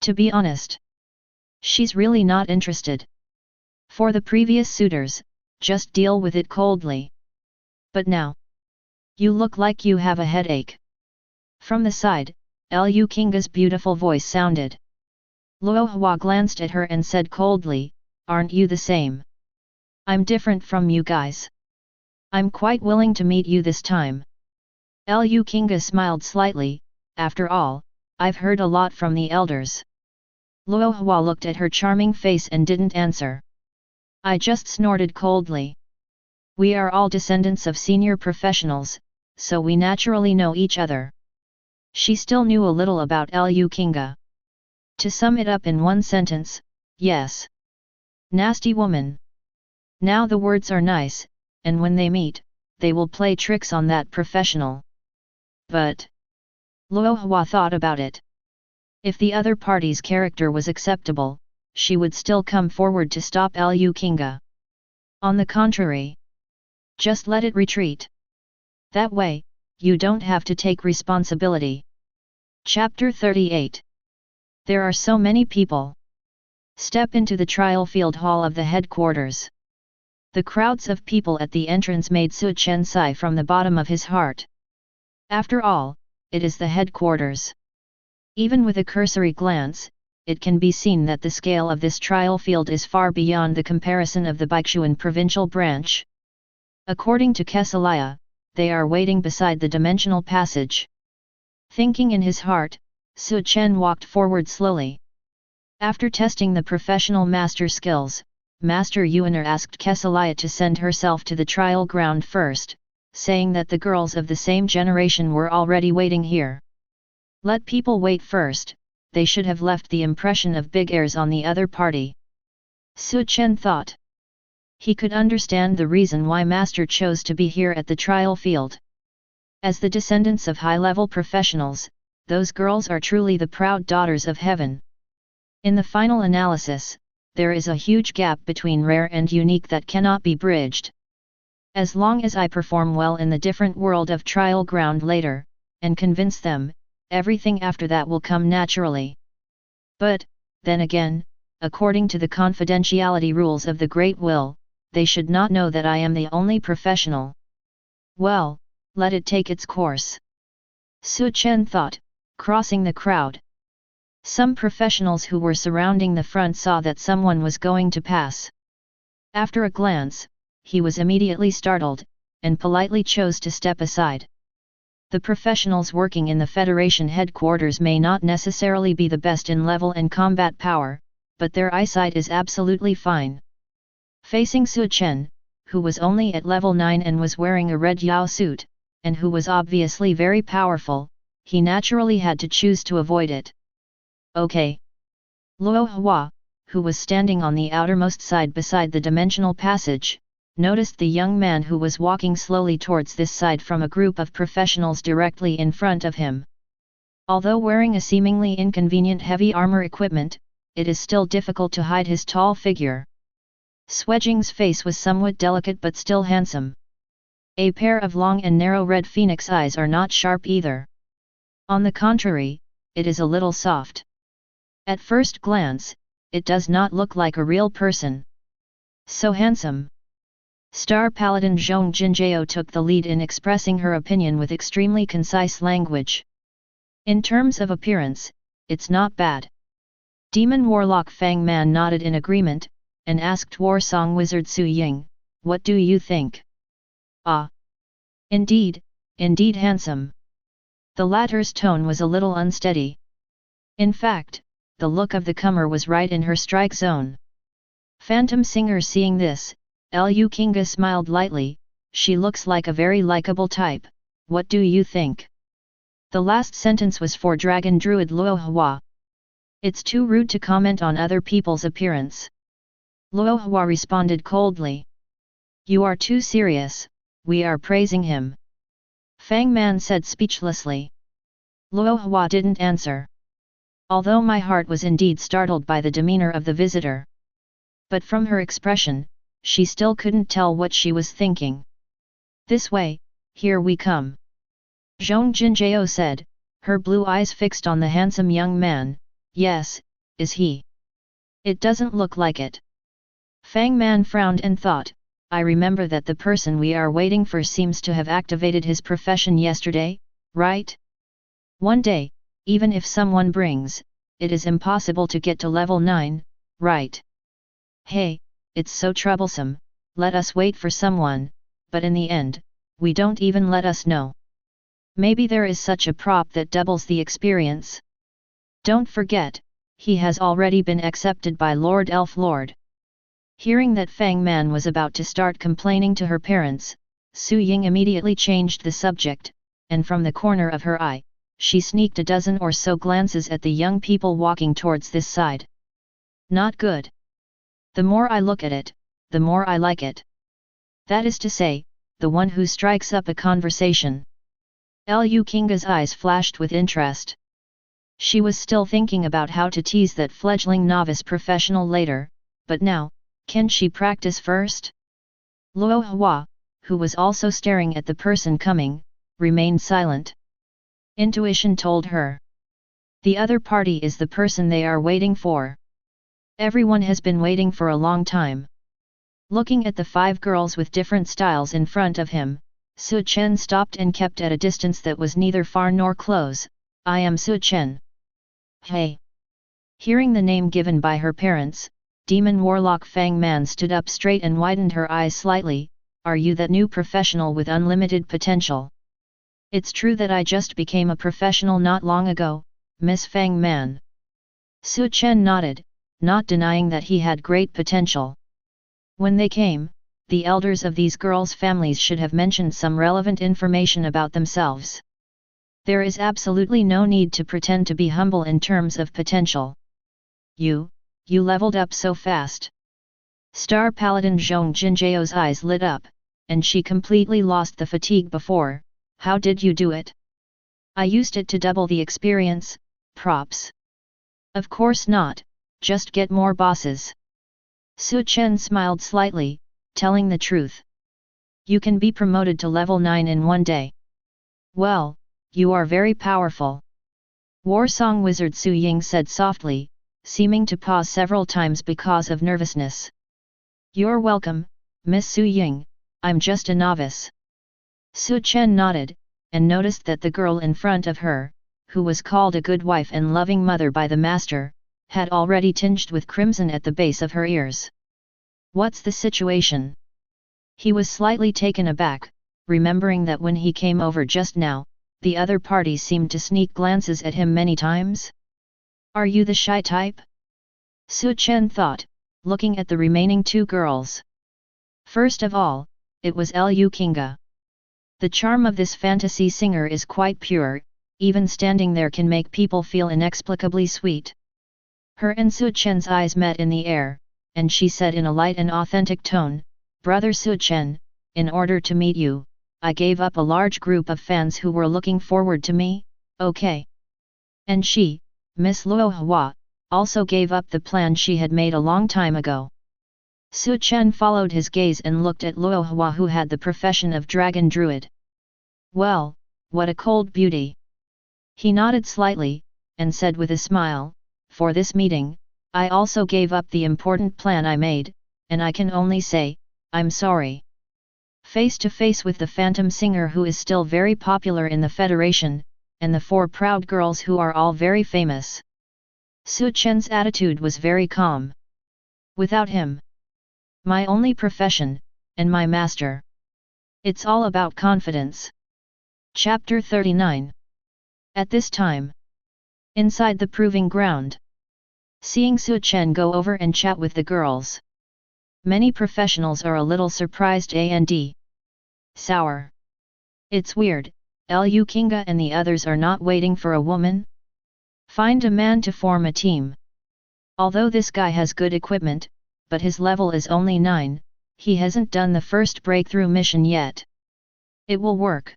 To be honest, she's really not interested. For the previous suitors, just deal with it coldly. But now, you look like you have a headache. From the side, Lu Kinga's beautiful voice sounded. Luo Hua glanced at her and said coldly, aren't you the same? I'm different from you guys. I'm quite willing to meet you this time. Lu Kinga smiled slightly, after all, I've heard a lot from the elders. Luo Hua looked at her charming face and didn't answer. I just snorted coldly. We are all descendants of senior professionals, so we naturally know each other. She still knew a little about Lu Kinga. To sum it up in one sentence, yes. Nasty woman. Now the words are nice, and when they meet, they will play tricks on that professional. But Luo Hua thought about it. If the other party's character was acceptable, she would still come forward to stop Lu Kinga. On the contrary, just let it retreat. That way, you don't have to take responsibility. Chapter 38. There are so many people. Step into the trial field hall of the headquarters. The crowds of people at the entrance made Su Chen sigh from the bottom of his heart. After all, it is the headquarters. Even with a cursory glance, it can be seen that the scale of this trial field is far beyond the comparison of the Baichuan provincial branch. According to Kesalia, they are waiting beside the dimensional passage. Thinking in his heart, Su Chen walked forward slowly. After testing the professional master skills, Master Yuaner asked Kesalia to send herself to the trial ground first, saying that the girls of the same generation were already waiting here. Let people wait first, they should have left the impression of big airs on the other party. Su Chen thought. He could understand the reason why Master chose to be here at the trial field. As the descendants of high-level professionals, those girls are truly the proud daughters of heaven. In the final analysis, there is a huge gap between rare and unique that cannot be bridged. As long as I perform well in the different world of trial ground later, and convince them, everything after that will come naturally. But, then again, according to the confidentiality rules of the Great Will, they should not know that I am the only professional. Well, let it take its course. Su Chen thought, crossing the crowd. Some professionals who were surrounding the front saw that someone was going to pass. After a glance, he was immediately startled, and politely chose to step aside. The professionals working in the Federation headquarters may not necessarily be the best in level and combat power, but their eyesight is absolutely fine. Facing Su Chen, who was only at level 9 and was wearing a red Yao suit, and who was obviously very powerful, he naturally had to choose to avoid it. Okay. Luo Hua, who was standing on the outermost side beside the dimensional passage, noticed the young man who was walking slowly towards this side from a group of professionals directly in front of him. Although wearing a seemingly inconvenient heavy armor equipment, it is still difficult to hide his tall figure. Swejing's face was somewhat delicate but still handsome. A pair of long and narrow red phoenix eyes are not sharp either. On the contrary, it is a little soft. At first glance, it does not look like a real person. So handsome. Star Paladin Zhong Jinjiao took the lead in expressing her opinion with extremely concise language. In terms of appearance, it's not bad. Demon Warlock Fang Man nodded in agreement, and asked Warsong Wizard Su Ying, what do you think? Ah! Indeed handsome. The latter's tone was a little unsteady. In fact, the look of the comer was right in her strike zone. Phantom Singer seeing this, Lu Kinga smiled lightly, she looks like a very likable type, what do you think? The last sentence was for Dragon Druid Luo Hua. It's too rude to comment on other people's appearance. Luo Hua responded coldly. You are too serious, we are praising him. Fang Man said speechlessly. Luo Hua didn't answer. Although my heart was indeed startled by the demeanor of the visitor. But from her expression, she still couldn't tell what she was thinking. This way, here we come. Zhong Jinjiao said, her blue eyes fixed on the handsome young man. Yes, is he? It doesn't look like it. Fang Man frowned and thought, I remember that the person we are waiting for seems to have activated his profession yesterday, right? One day, even if someone brings, it is impossible to get to level 9, right? Hey, it's so troublesome, let us wait for someone, but in the end, we don't even let us know. Maybe there is such a prop that doubles the experience. Don't forget, he has already been accepted by Lord Elf Lord. Hearing that Fang Man was about to start complaining to her parents, Su Ying immediately changed the subject, and from the corner of her eye, she sneaked a dozen or so glances at the young people walking towards this side. Not good. The more I look at it, the more I like it. That is to say, the one who strikes up a conversation. Lu Kinga's eyes flashed with interest. She was still thinking about how to tease that fledgling novice professional later, but now, can she practice first? Luo Hua, who was also staring at the person coming, remained silent. Intuition told her. The other party is the person they are waiting for. Everyone has been waiting for a long time. Looking at the 5 girls with different styles in front of him, Su Chen stopped and kept at a distance that was neither far nor close. I am Su Chen. Hey! Hearing the name given by her parents, Demon Warlock Fang Man stood up straight and widened her eyes slightly. Are you that new professional with unlimited potential? It's true that I just became a professional not long ago, Miss Fang Man. Su Chen nodded, not denying that he had great potential. When they came, the elders of these girls' families should have mentioned some relevant information about themselves. There is absolutely no need to pretend to be humble in terms of potential. You leveled up so fast. Star Paladin Zhong Jinjiao's eyes lit up, and she completely lost the fatigue before. How did you do it? I used it to double the experience, props. Of course not, just get more bosses. Su Chen smiled slightly, telling the truth. You can be promoted to level 9 in one day. Well, you are very powerful. Warsong Wizard Su Ying said softly, seeming to pause several times because of nervousness. You're welcome, Miss Su Ying, I'm just a novice. Su Chen nodded, and noticed that the girl in front of her, who was called a good wife and loving mother by the master, had already tinged with crimson at the base of her ears. What's the situation? He was slightly taken aback, remembering that when he came over just now, the other party seemed to sneak glances at him many times. Are you the shy type? Su Chen thought, looking at the remaining 2 girls. First of all, it was Lu Kinga. The charm of this fantasy singer is quite pure, even standing there can make people feel inexplicably sweet. Her and Su Chen's eyes met in the air, and she said in a light and authentic tone, Brother Su Chen, in order to meet you, I gave up a large group of fans who were looking forward to me, okay. And she, Miss Luo Hua, also gave up the plan she had made a long time ago. Su Chen followed his gaze and looked at Luo Hua, who had the profession of Dragon Druid. Well, what a cold beauty. He nodded slightly, and said with a smile, for this meeting, I also gave up the important plan I made, and I can only say, I'm sorry. Face to face with the phantom singer who is still very popular in the Federation, and the 4 proud girls who are all very famous. Su Chen's attitude was very calm. Without him, my only profession, and my master. It's all about confidence. Chapter 39. At this time, inside the proving ground, seeing Su Chen go over and chat with the girls, many professionals are a little surprised and sour. It's weird, Lu Kinga and the others are not waiting for a woman? Find a man to form a team. Although this guy has good equipment, but his level is only 9, he hasn't done the first breakthrough mission yet. It will work.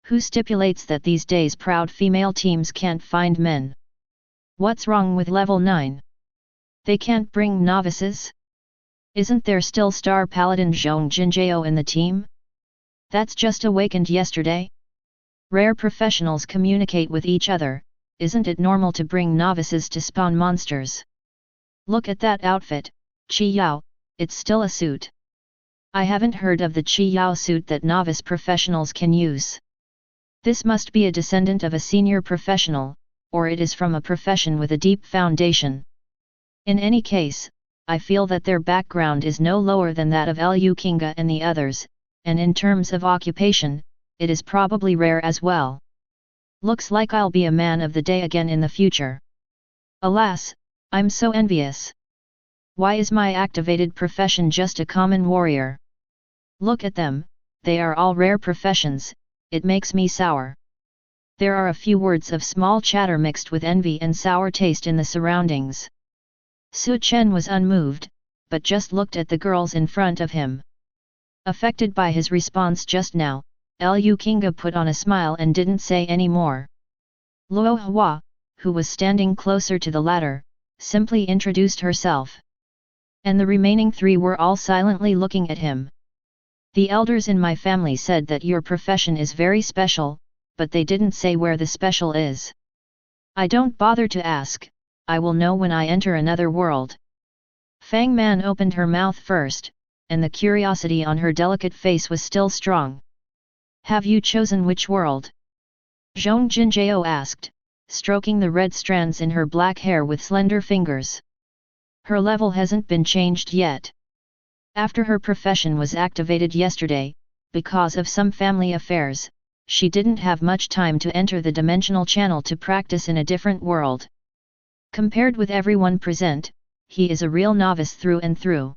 Who stipulates that these days proud female teams can't find men? What's wrong with level 9? They can't bring novices? Isn't there still star paladin Zhong Jinjiao in the team? That's just awakened yesterday? Rare professionals communicate with each other, isn't it normal to bring novices to spawn monsters? Look at that outfit, Qi Yao, it's still a suit. I haven't heard of the Qi Yao suit that novice professionals can use. This must be a descendant of a senior professional, or it is from a profession with a deep foundation. In any case, I feel that their background is no lower than that of Lu Kinga and the others, and in terms of occupation, it is probably rare as well. Looks like I'll be a man of the day again in the future. Alas, I'm so envious. Why is my activated profession just a common warrior? Look at them, they are all rare professions, it makes me sour. There are a few words of small chatter mixed with envy and sour taste in the surroundings. Su Chen was unmoved, but just looked at the girls in front of him. Affected by his response just now, Lu Kinga put on a smile and didn't say any more. Luo Hua, who was standing closer to the latter, simply introduced herself. And the remaining 3 were all silently looking at him. The elders in my family said that your profession is very special, but they didn't say where the special is. I don't bother to ask, I will know when I enter another world. Fang Man opened her mouth first, and the curiosity on her delicate face was still strong. Have you chosen which world? Zhong Jinjiao asked, stroking the red strands in her black hair with slender fingers. Her level hasn't been changed yet. After her profession was activated yesterday, because of some family affairs, she didn't have much time to enter the dimensional channel to practice in a different world. Compared with everyone present, he is a real novice through and through.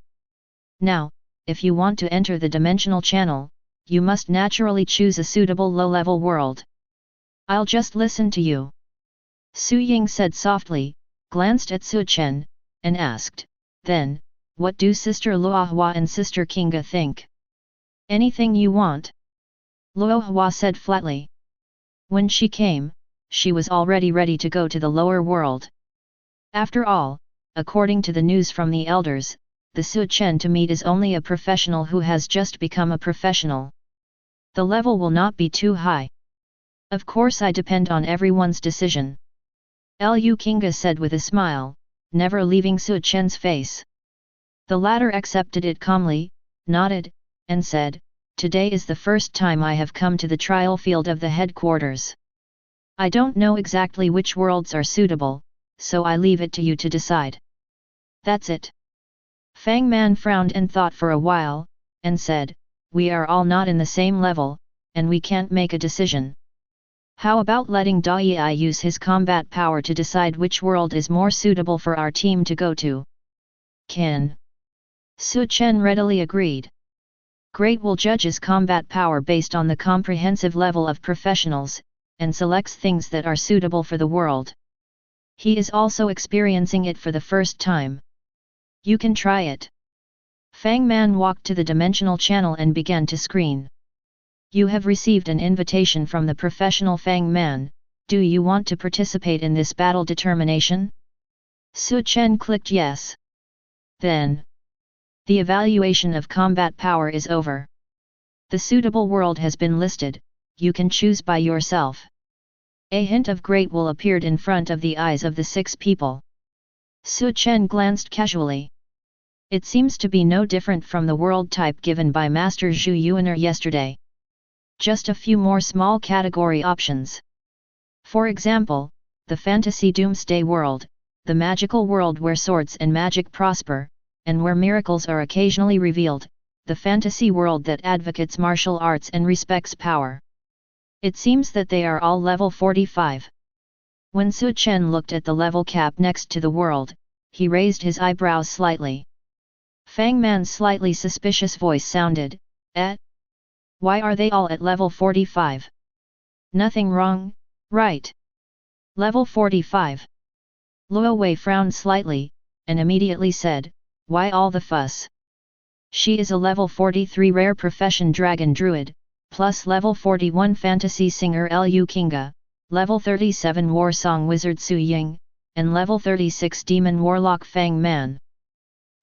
Now, if you want to enter the dimensional channel, you must naturally choose a suitable low-level world. I'll just listen to you. Su Ying said softly, glanced at Su Chen, and asked, then, what do Sister Luohua and Sister Kinga think? Anything you want? Luohua said flatly. When she came, she was already ready to go to the lower world. After all, according to the news from the elders, the Su Chen to meet is only a professional who has just become a professional. The level will not be too high. Of course I depend on everyone's decision. Lu Kinga said with a smile, never leaving Su Chen's face. The latter accepted it calmly, nodded, and said, today is the first time I have come to the trial field of the headquarters. I don't know exactly which worlds are suitable, so I leave it to you to decide. That's it. Fang Man frowned and thought for a while, and said, we are all not in the same level, and we can't make a decision. How about letting Dai use his combat power to decide which world is more suitable for our team to go to? Can. Su Chen readily agreed. Great will judges combat power based on the comprehensive level of professionals, and selects things that are suitable for the world. He is also experiencing it for the first time. You can try it. Fang Man walked to the dimensional channel and began to screen. You have received an invitation from the professional Fang Man, do you want to participate in this battle determination? Su Chen clicked yes. Then. The evaluation of combat power is over. The suitable world has been listed, you can choose by yourself. A hint of great will appeared in front of the eyes of the 6 people. Su Chen glanced casually. It seems to be no different from the world type given by Master Zhu Yuaner yesterday. Just a few more small category options. For example, the fantasy doomsday world, the magical world where swords and magic prosper, and where miracles are occasionally revealed, the fantasy world that advocates martial arts and respects power. It seems that they are all level 45. When Su Chen looked at the level cap next to the world, he raised his eyebrows slightly. Fang Man's slightly suspicious voice sounded, "Eh? Why are they all at level 45? Nothing wrong, right? Level 45. Luo Wei frowned slightly, and immediately said, "Why all the fuss? She is a level 43 rare profession dragon druid, plus level 41 fantasy singer Lu Kinga, level 37 war song wizard Su Ying, and level 36 demon warlock Fang Man.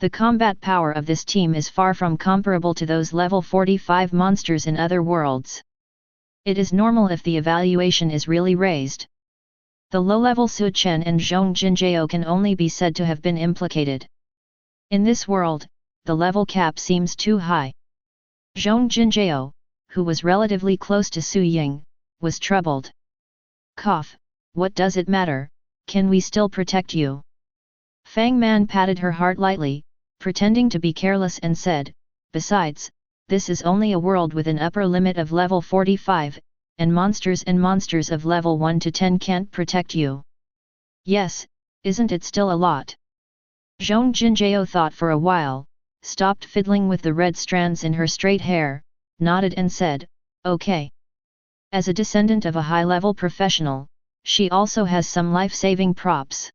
The combat power of this team is far from comparable to those level 45 monsters in other worlds. It is normal if the evaluation is really raised. The low-level Su Chen and Zhong Jinjiao can only be said to have been implicated. In this world, the level cap seems too high." Zhong Jinjiao, who was relatively close to Su Ying, was troubled. "Cough, what does it matter, can we still protect you?" Fang Man patted her heart lightly, pretending to be careless and said, "Besides, this is only a world with an upper limit of level 45, and monsters of level 1 to 10 can't protect you." "Yes, isn't it still a lot?" Zhong Jinjiao thought for a while, stopped fiddling with the red strands in her straight hair, nodded and said, "Okay." As a descendant of a high-level professional, she also has some life-saving props.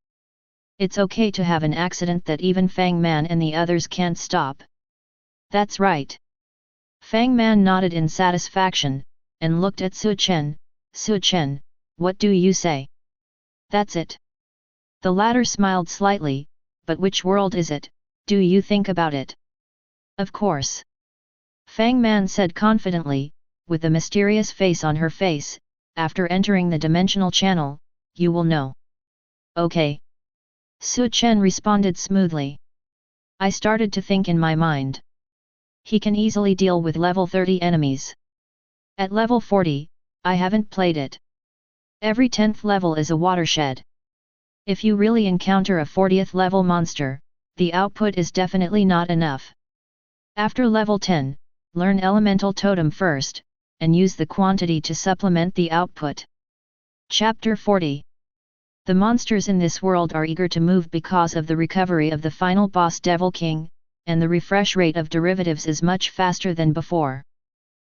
It's okay to have an accident that even Fang Man and the others can't stop. "That's right." Fang Man nodded in satisfaction, and looked at Su Chen. "Su Chen, what do you say?" "That's it." The latter smiled slightly, "But which world is it, do you think about it?" "Of course." Fang Man said confidently, with a mysterious face on her face, "After entering the dimensional channel, you will know." "Okay." Su Chen responded smoothly. "I started to think in my mind. He can easily deal with level 30 enemies. At level 40, I haven't played it. Every 10th level is a watershed. If you really encounter a 40th level monster, the output is definitely not enough. After level 10, learn Elemental Totem first, and use the quantity to supplement the output." Chapter 40. The monsters in this world are eager to move because of the recovery of the final boss Devil King, and the refresh rate of derivatives is much faster than before.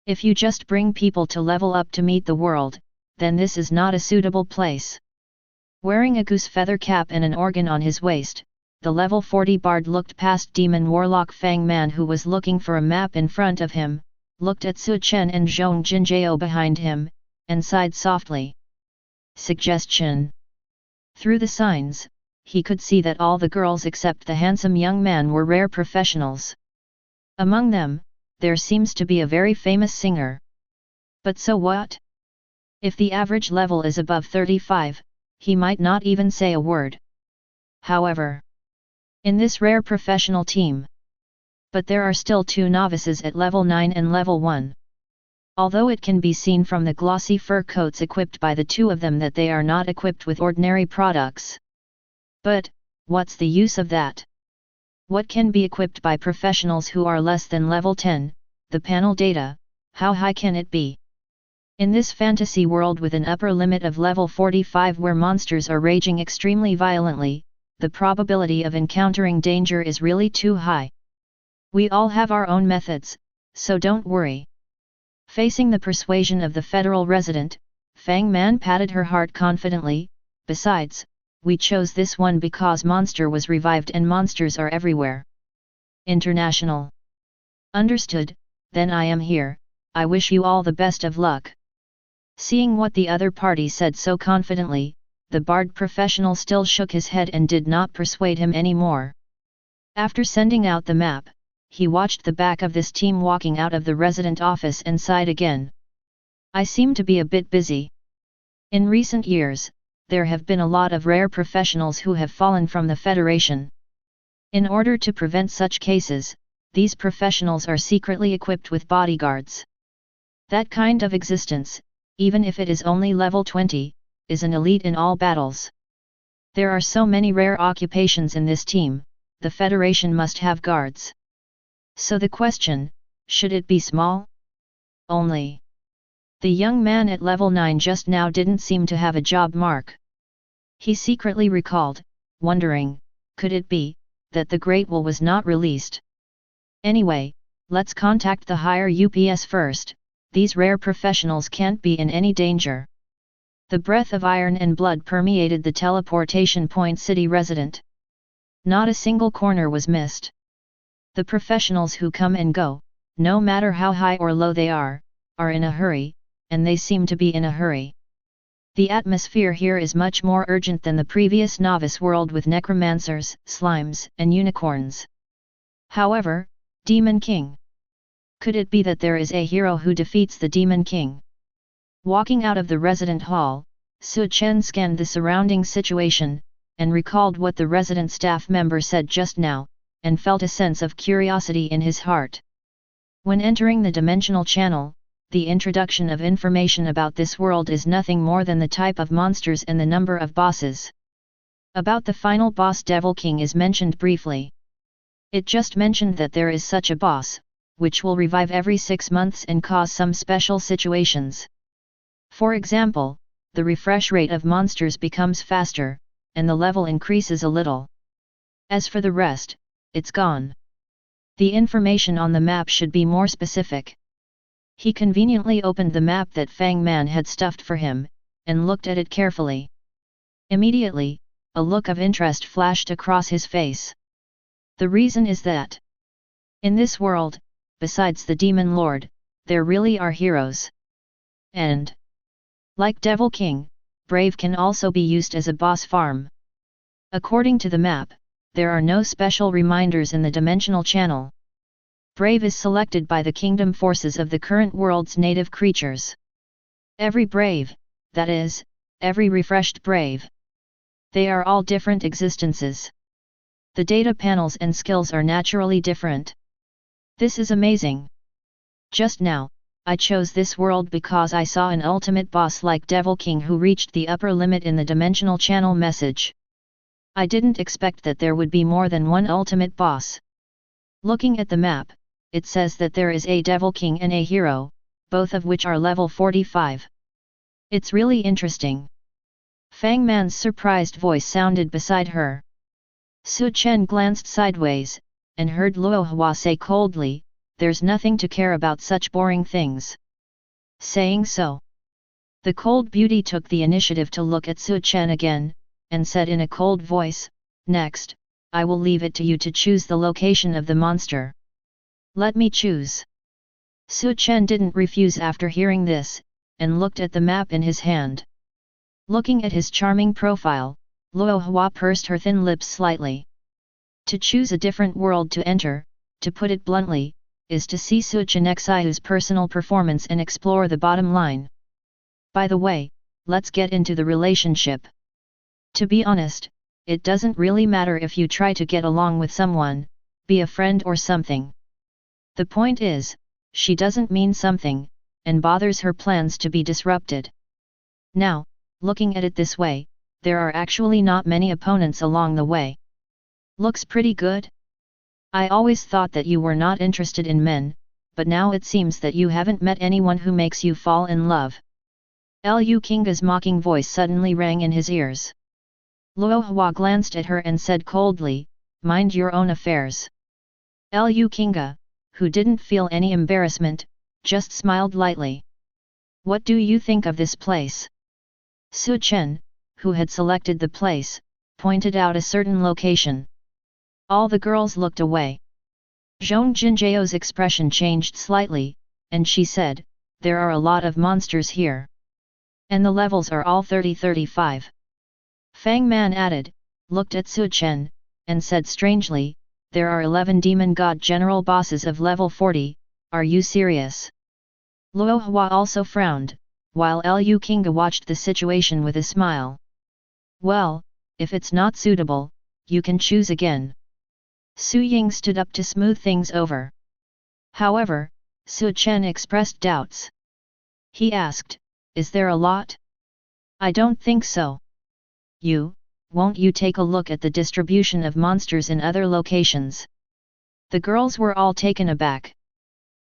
If you just bring people to level up to meet the world, then this is not a suitable place. Wearing a goose feather cap and an organ on his waist, the level 40 bard looked past Demon Warlock Fang Man who was looking for a map in front of him, looked at Su Chen and Zhong Jinjiao behind him, and sighed softly. Suggestion. Through the signs, he could see that all the girls except the handsome young man were rare professionals. Among them, there seems to be a very famous singer. But so what? If the average level is above 35, he might not even say a word. However, in this rare professional team. But there are still 2 novices at level 9 and level 1. Although it can be seen from the glossy fur coats equipped by the 2 of them that they are not equipped with ordinary products. But, what's the use of that? What can be equipped by professionals who are less than level 10, the panel data, how high can it be? In this fantasy world with an upper limit of level 45 where monsters are raging extremely violently, the probability of encountering danger is really too high. We all have our own methods, so don't worry. Facing the persuasion of the federal resident, Fang Man patted her heart confidently. Besides, we chose this one because monster was revived and monsters are everywhere. International. Understood, then I am here, I wish you all the best of luck. Seeing what the other party said so confidently, the bard professional still shook his head and did not persuade him anymore. After sending out the map, he watched the back of this team walking out of the resident office and sighed again. I seem to be a bit busy. In recent years, there have been a lot of rare professionals who have fallen from the Federation. In order to prevent such cases, these professionals are secretly equipped with bodyguards. That kind of existence, even if it is only level 20, is an elite in all battles. There are so many rare occupations in this team, the Federation must have guards. So the question, should it be small? Only. The young man at level 9 just now didn't seem to have a job mark. He secretly recalled, wondering, could it be, that the Great Wall was not released? Anyway, let's contact the higher UPS first, these rare professionals can't be in any danger. The breath of iron and blood permeated the teleportation point city resident. Not a single corner was missed. The professionals who come and go, no matter how high or low they are in a hurry, and they seem to be in a hurry. The atmosphere here is much more urgent than the previous novice world with necromancers, slimes, and unicorns. However, Demon King. Could it be that there is a hero who defeats the Demon King? Walking out of the resident hall, Su Chen scanned the surrounding situation, and recalled what the resident staff member said just now, and felt a sense of curiosity in his heart. When entering the dimensional channel, the introduction of information about this world is nothing more than the type of monsters and the number of bosses. About the final boss Devil King is mentioned briefly. It just mentioned that there is such a boss, which will revive every 6 months and cause some special situations. For example, the refresh rate of monsters becomes faster, and the level increases a little. As for the rest, it's gone. The information on the map should be more specific. He conveniently opened the map that Fang Man had stuffed for him, and looked at it carefully. Immediately, a look of interest flashed across his face. The reason is that in this world, besides the Demon Lord, there really are heroes. And like Devil King, Brave can also be used as a boss farm. According to the map, there are no special reminders in the dimensional channel. Brave is selected by the kingdom forces of the current world's native creatures. Every Brave, that is, every refreshed Brave. They are all different existences. The data panels and skills are naturally different. This is amazing. Just now, I chose this world because I saw an ultimate boss like Devil King who reached the upper limit in the dimensional channel message. I didn't expect that there would be more than one ultimate boss. Looking at the map, it says that there is a Devil King and a hero, both of which are level 45. It's really interesting. Fang Man's surprised voice sounded beside her. Su Chen glanced sideways, and heard Luo Hua say coldly, "There's nothing to care about such boring things." Saying so, the cold beauty took the initiative to look at Su Chen again, and said in a cold voice, "Next, I will leave it to you to choose the location of the monster." "Let me choose." Su Chen didn't refuse after hearing this, and looked at the map in his hand. Looking at his charming profile, Luo Hua pursed her thin lips slightly. To choose a different world to enter, to put it bluntly, is to see Su Chen Xiu's personal performance and explore the bottom line. By the way, let's get into the relationship. To be honest, it doesn't really matter if you try to get along with someone, be a friend or something. The point is, she doesn't mean something, and bothers her plans to be disrupted. Now, looking at it this way, there are actually not many opponents along the way. Looks pretty good? I always thought that you were not interested in men, but now it seems that you haven't met anyone who makes you fall in love. Lu Kinga's mocking voice suddenly rang in his ears. Luo Hua glanced at her and said coldly, "Mind your own affairs." Lu Kinga, who didn't feel any embarrassment, just smiled lightly. "What do you think of this place?" Su Chen, who had selected the place, pointed out a certain location. All the girls looked away. Zhong Jinjiao's expression changed slightly, and she said, "There are a lot of monsters here. And the levels are all 30-35. Fang Man added, looked at Su Chen, and said strangely, "There are 11 demon god general bosses of level 40, are you serious?" Luo Hua also frowned, while Lu Kinga watched the situation with a smile. "Well, if it's not suitable, you can choose again." Su Ying stood up to smooth things over. However, Su Chen expressed doubts. He asked, "Is there a lot?" "I don't think so." Won't you take a look at the distribution of monsters in other locations?" The girls were all taken aback.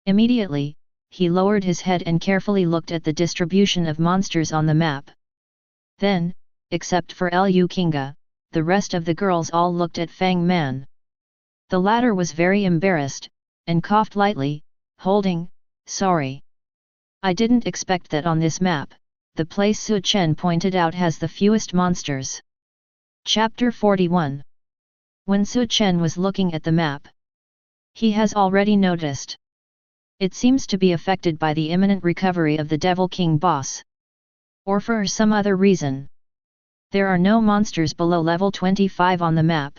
Immediately, he lowered his head and carefully looked at the distribution of monsters on the map. Then, except for Lu Kinga, the rest of the girls all looked at Fang Man. The latter was very embarrassed, and coughed lightly, holding, "Sorry. I didn't expect that on this map, the place Su Chen pointed out has the fewest monsters." Chapter 41. When Su Chen was looking at the map, he has already noticed. It seems to be affected by the imminent recovery of the Devil King boss. Or for some other reason. There are no monsters below level 25 on the map.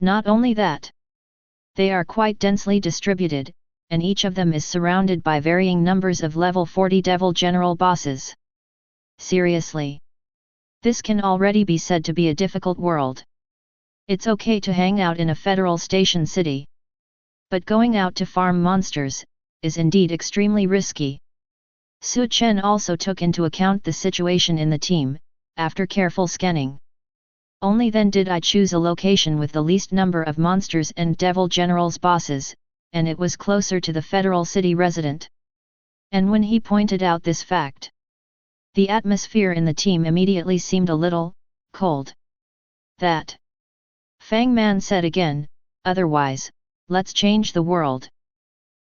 Not only that, they are quite densely distributed, and each of them is surrounded by varying numbers of level 40 Devil General bosses. Seriously. This can already be said to be a difficult world. It's okay to hang out in a federal station city. But going out to farm monsters is indeed extremely risky. Su Chen also took into account the situation in the team, after careful scanning. Only then did I choose a location with the least number of monsters and Devil Generals bosses, and it was closer to the federal city resident. And when he pointed out this fact, the atmosphere in the team immediately seemed a little cold. "That," Fang Man said again, "otherwise, let's change the world,"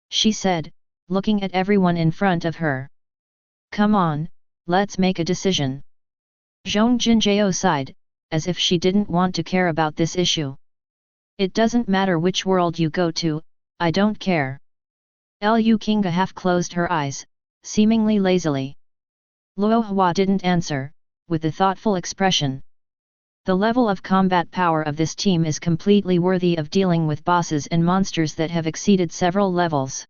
she said, looking at everyone in front of her. "Come on, let's make a decision." Zhong Jinjiao sighed, as if she didn't want to care about this issue. "It doesn't matter which world you go to, I don't care." Lu Kinga half closed her eyes, seemingly lazily. Luo Hua didn't answer, with a thoughtful expression. The level of combat power of this team is completely worthy of dealing with bosses and monsters that have exceeded several levels.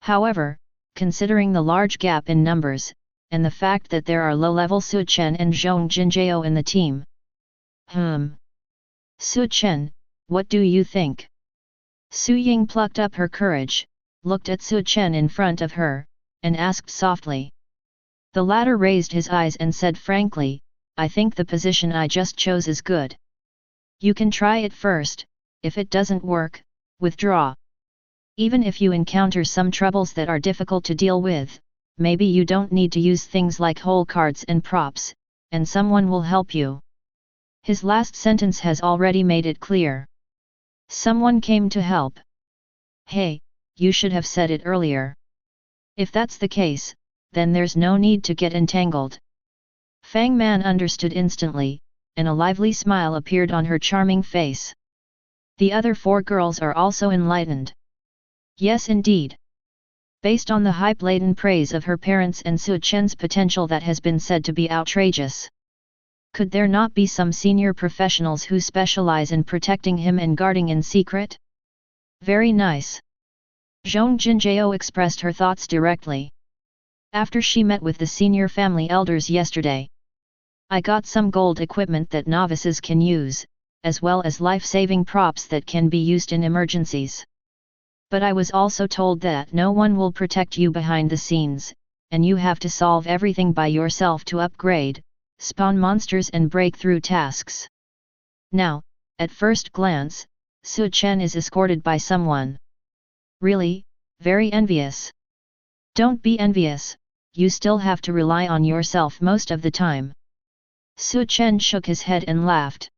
However, considering the large gap in numbers, and the fact that there are low-level Su Chen and Zhong Jinjiao in the team. Su Chen, what do you think?" Su Ying plucked up her courage, looked at Su Chen in front of her, and asked softly. The latter raised his eyes and said frankly, "I think the position I just chose is good. You can try it first, if it doesn't work, withdraw. Even if you encounter some troubles that are difficult to deal with, maybe you don't need to use things like whole cards and props, and someone will help you." His last sentence has already made it clear. Someone came to help. Hey, you should have said it earlier. If that's the case, then there's no need to get entangled. Fang Man understood instantly, and a lively smile appeared on her charming face. The other four girls are also enlightened. Yes indeed. Based on the hype-laden praise of her parents and Su Chen's potential that has been said to be outrageous. Could there not be some senior professionals who specialize in protecting him and guarding in secret? Very nice. Zhong Jinjiao expressed her thoughts directly. After she met with the senior family elders yesterday, "I got some gold equipment that novices can use, as well as life-saving props that can be used in emergencies. But I was also told that no one will protect you behind the scenes, and you have to solve everything by yourself to upgrade, spawn monsters and break through tasks." Now, at first glance, Su Chen is escorted by someone. Really, very envious. Don't be envious, you still have to rely on yourself most of the time. Su Chen shook his head and laughed.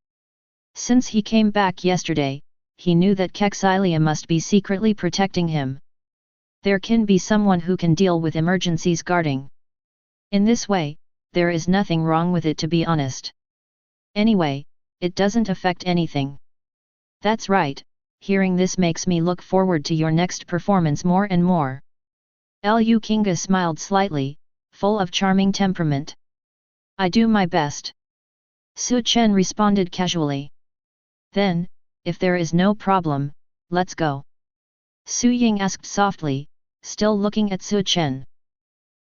Since he came back yesterday, he knew that Kexilia must be secretly protecting him. There can be someone who can deal with emergencies guarding. In this way, there is nothing wrong with it, to be honest. Anyway, it doesn't affect anything. That's right, hearing this makes me look forward to your next performance more and more. Lu Kinga smiled slightly, full of charming temperament. I do my best. Su Chen responded casually. Then, if there is no problem, let's go. Su Ying asked softly, still looking at Su Chen.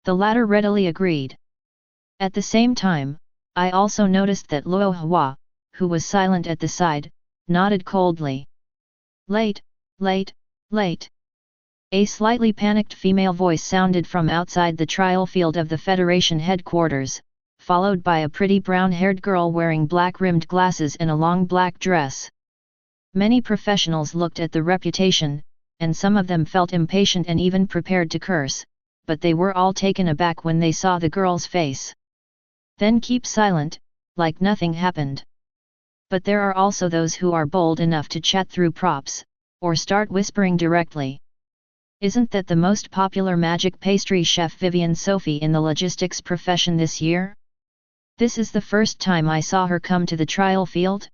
The latter readily agreed. At the same time, I also noticed that Luo Hua, who was silent at the side, nodded coldly. Late, late, late. A slightly panicked female voice sounded from outside the trial field of the Federation headquarters, followed by a pretty brown-haired girl wearing black-rimmed glasses and a long black dress. Many professionals looked at the reputation, and some of them felt impatient and even prepared to curse, but they were all taken aback when they saw the girl's face. Then keep silent, like nothing happened. But there are also those who are bold enough to chat through props, or start whispering directly. Isn't that the most popular magic pastry chef Vivian Sophie in the logistics profession this year? This is the first time I saw her come to the trial field.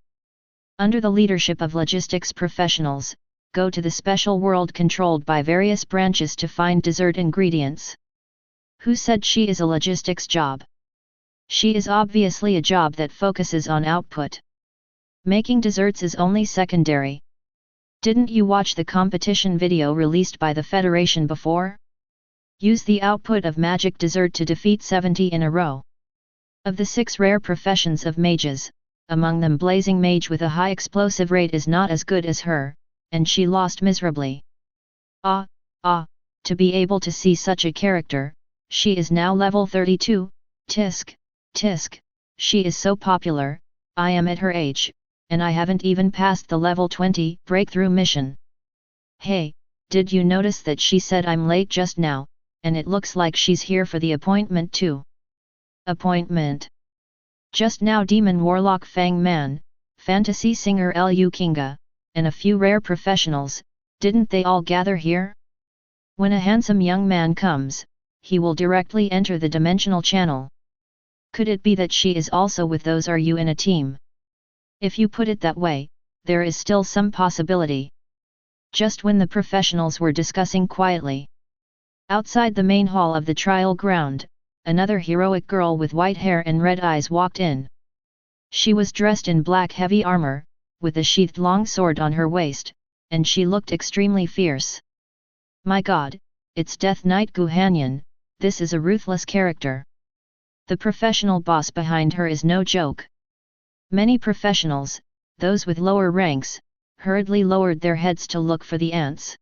Under the leadership of logistics professionals, go to the special world controlled by various branches to find dessert ingredients. Who said she is a logistics job? She is obviously a job that focuses on output. Making desserts is only secondary. Didn't you watch the competition video released by the Federation before? Use the output of magic dessert to defeat 70 in a row. Of the 6 rare professions of mages, among them blazing mage with a high explosive rate is not as good as her, and she lost miserably. To be able to see such a character, she is now level 32, tisk, tisk, she is so popular, I am at her age, and I haven't even passed the level 20 breakthrough mission. Hey, did you notice that she said I'm late just now, and it looks like she's here for the appointment too. Appointment. Just now Demon Warlock Fang Man, Fantasy Singer Lu Kinga, and a few rare professionals, didn't they all gather here? When a handsome young man comes, he will directly enter the dimensional channel. Could it be that she is also with those? Are you in a team? If you put it that way, there is still some possibility. Just when the professionals were discussing quietly, outside the main hall of the trial ground, another heroic girl with white hair and red eyes walked in. She was dressed in black heavy armor, with a sheathed long sword on her waist, and she looked extremely fierce. My god, it's Death Knight Guhanyan, this is a ruthless character. The professional boss behind her is no joke. Many professionals, those with lower ranks, hurriedly lowered their heads to look for the ants.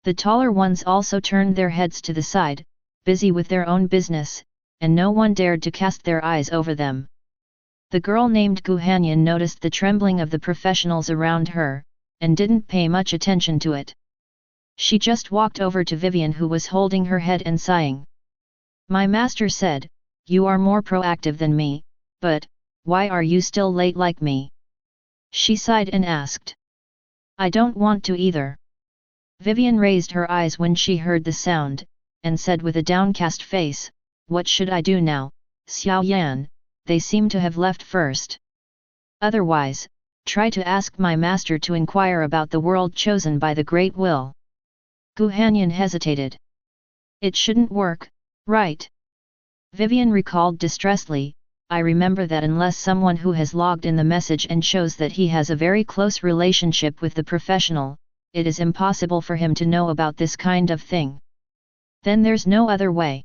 The taller ones also turned their heads to the side, busy with their own business, and no one dared to cast their eyes over them. The girl named Guhanyan noticed the trembling of the professionals around her, and didn't pay much attention to it. She just walked over to Vivian, who was holding her head and sighing. My master said, "You are more proactive than me, but why are you still late like me?" She sighed and asked. I don't want to either. Vivian raised her eyes when she heard the sound, and said with a downcast face, what should I do now, Xiao Yan? They seem to have left first. Otherwise, try to ask my master to inquire about the world chosen by the Great Will. Guhanyan hesitated. It shouldn't work, right? Vivian recalled distressedly, I remember that unless someone who has logged in the message and shows that he has a very close relationship with the professional, it is impossible for him to know about this kind of thing. Then there's no other way.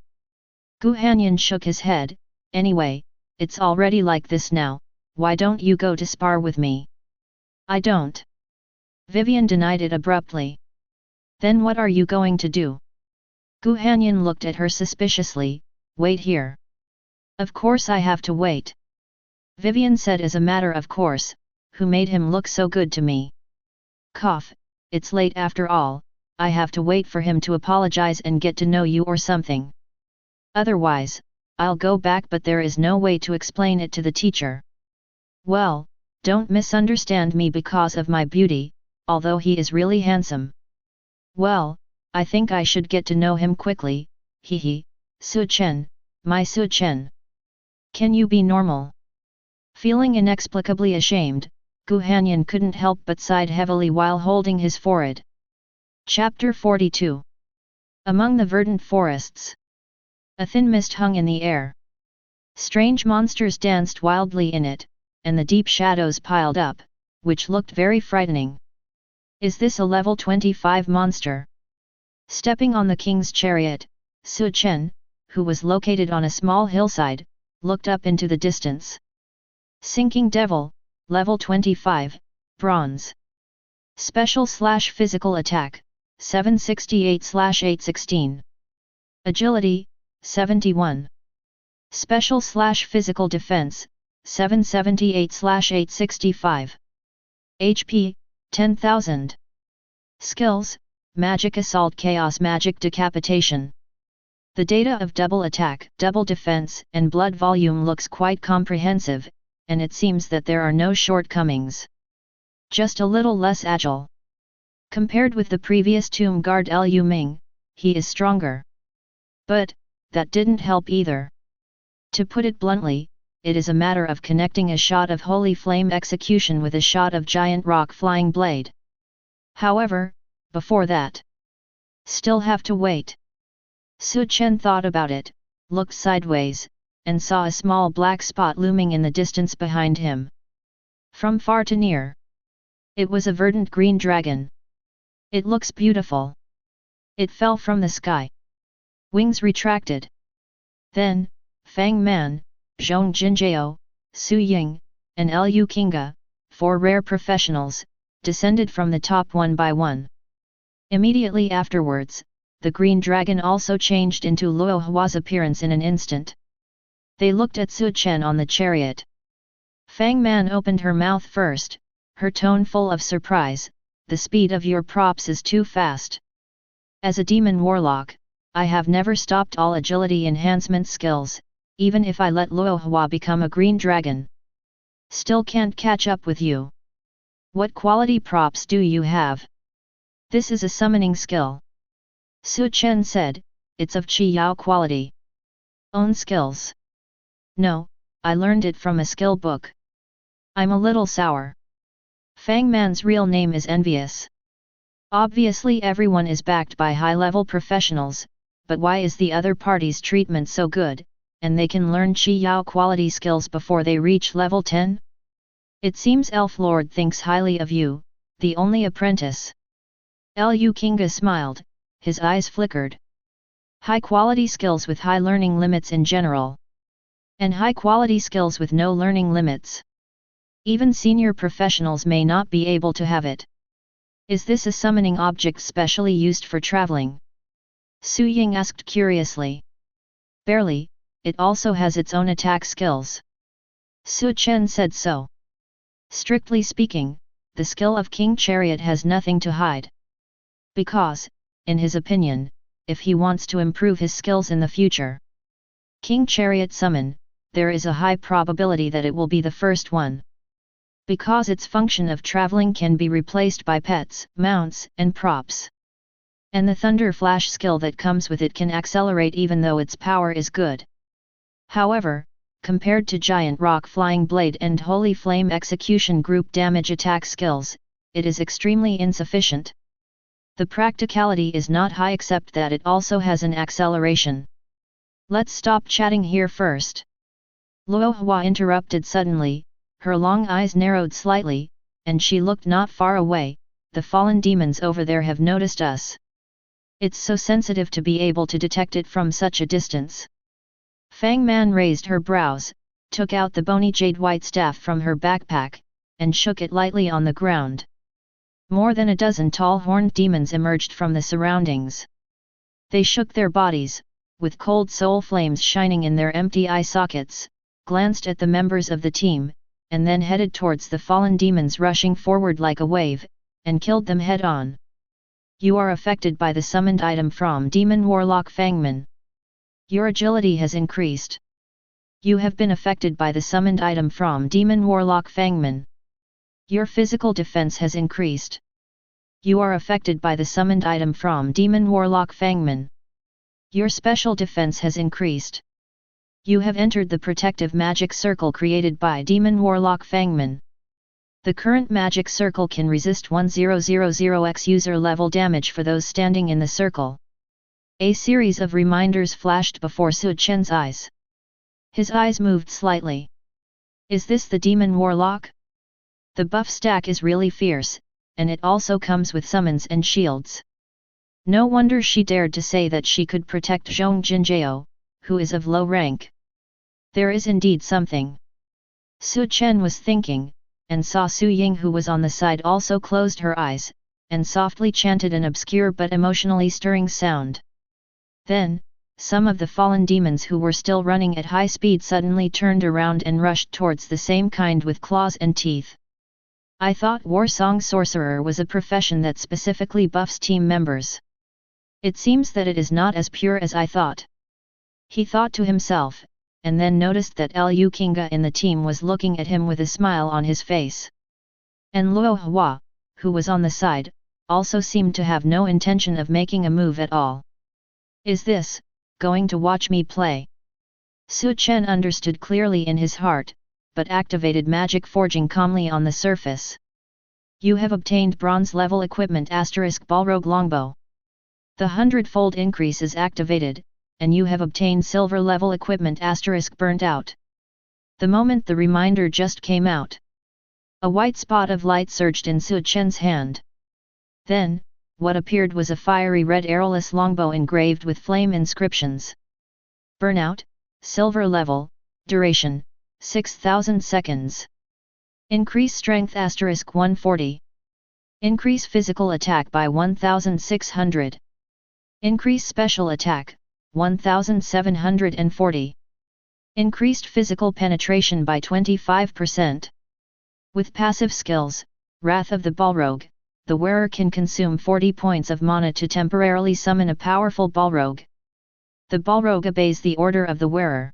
Guhanyan shook his head, anyway, it's already like this now, why don't you go to spar with me? I don't. Vivian denied it abruptly. Then what are you going to do? Guhanyan looked at her suspiciously, wait here. Of course I have to wait. Vivian said as a matter of course, who made him look so good to me? Cough, it's late after all, I have to wait for him to apologize and get to know you or something. Otherwise, I'll go back, but there is no way to explain it to the teacher. Well, don't misunderstand me because of my beauty, although he is really handsome. Well, I think I should get to know him quickly, hee. Su Chen, my Su Chen. Can you be normal? Feeling inexplicably ashamed, Guhanyan couldn't help but sighed heavily while holding his forehead. Chapter 42. Among the verdant forests. A thin mist hung in the air. Strange monsters danced wildly in it, and the deep shadows piled up, which looked very frightening. Is this a level 25 monster? Stepping on the king's chariot, Su Chen, who was located on a small hillside, looked up into the distance. Sinking Devil, level 25, bronze. Special/physical attack, 768/816. Agility, 71. Special/physical defense, 778/865. HP, 10,000. Skills, Magic Assault, Chaos Magic Decapitation. The data of double attack, double defense, and blood volume looks quite comprehensive, and it seems that there are no shortcomings. Just a little less agile. Compared with the previous Tomb Guard Lu Ming, he is stronger. But, that didn't help either. To put it bluntly, it is a matter of connecting a shot of Holy Flame Execution with a shot of Giant Rock Flying Blade. However, before that, still have to wait. Su Chen thought about it, looked sideways, and saw a small black spot looming in the distance behind him. From far to near, it was a verdant green dragon. It looks beautiful. It fell from the sky. Wings retracted. Then, Fang Man, Zhong Jinjiao, Su Ying, and Lu Kinga, 4 rare professionals, descended from the top one by one. Immediately afterwards, the green dragon also changed into Luo Hua's appearance in an instant. They looked at Su Chen on the chariot. Fang Man opened her mouth first, her tone full of surprise. The speed of your props is too fast. As a demon warlock, I have never stopped all agility enhancement skills, even if I let Luo Hua become a green dragon. Still can't catch up with you. What quality props do you have? This is a summoning skill. Su Chen said, it's of Qi Yao quality. Own skills. No, I learned it from a skill book. I'm a little sour. Fang Man's real name is Envious. Obviously everyone is backed by high-level professionals, but why is the other party's treatment so good, and they can learn Qi Yao quality skills before they reach level 10? It seems Elf Lord thinks highly of you, the only apprentice. Lu Kinga smiled, his eyes flickered. High-quality skills with high learning limits in general. And high-quality skills with no learning limits. Even senior professionals may not be able to have it. Is this a summoning object specially used for traveling? Su Ying asked curiously. Barely, it also has its own attack skills. Su Chen said so. Strictly speaking, the skill of King Chariot has nothing to hide. Because, in his opinion, if he wants to improve his skills in the future, King Chariot summon, there is a high probability that it will be the first one. Because its function of traveling can be replaced by pets, mounts, and props. And the Thunder Flash skill that comes with it can accelerate even though its power is good. However, compared to Giant Rock Flying Blade and Holy Flame Execution group damage attack skills, it is extremely insufficient. The practicality is not high except that it also has an acceleration. Let's stop chatting here first. Luo Hua interrupted suddenly, her long eyes narrowed slightly, and she looked not far away. The fallen demons over there have noticed us. It's so sensitive to be able to detect it from such a distance. Fang Man raised her brows, took out the bony jade white staff from her backpack, and shook it lightly on the ground. More than a dozen tall horned demons emerged from the surroundings. They shook their bodies, with cold soul flames shining in their empty eye sockets, glanced at the members of the team, and then headed towards the fallen demons rushing forward like a wave, and killed them head-on. You are affected by the summoned item from Demon Warlock Fangman. Your agility has increased. You have been affected by the summoned item from Demon Warlock Fangman. Your physical defense has increased. You are affected by the summoned item from Demon Warlock Fangman. Your special defense has increased. You have entered the protective magic circle created by Demon Warlock Fangman. The current magic circle can resist 1000x user level damage for those standing in the circle. A series of reminders flashed before Su Chen's eyes. His eyes moved slightly. Is this the Demon Warlock? The buff stack is really fierce, and it also comes with summons and shields. No wonder she dared to say that she could protect Zhong Jinjiao, who is of low rank. There is indeed something. Su Chen was thinking, and saw Su Ying, who was on the side, also closed her eyes, and softly chanted an obscure but emotionally stirring sound. Then, some of the fallen demons who were still running at high speed suddenly turned around and rushed towards the same kind with claws and teeth. I thought Warsong Sorcerer was a profession that specifically buffs team members. It seems that it is not as pure as I thought. He thought to himself, and then noticed that Lu Kinga in the team was looking at him with a smile on his face. And Luo Hua, who was on the side, also seemed to have no intention of making a move at all. Is this going to watch me play? Su Chen understood clearly in his heart, but activated magic forging calmly on the surface. You have obtained bronze level equipment * Balrog Longbow. The hundredfold increase is activated, and you have obtained silver level equipment * Burnt Out. The moment the reminder just came out, a white spot of light surged in Su Chen's hand. Then, what appeared was a fiery red arrowless longbow engraved with flame inscriptions. Burnout, silver level, duration, 6000 seconds. Increase strength * 140. Increase physical attack by 1600. Increase special attack, 1740. Increased physical penetration by 25%. With passive skills, Wrath of the Balrog, the wearer can consume 40 points of mana to temporarily summon a powerful Balrog. The Balrog obeys the order of the wearer.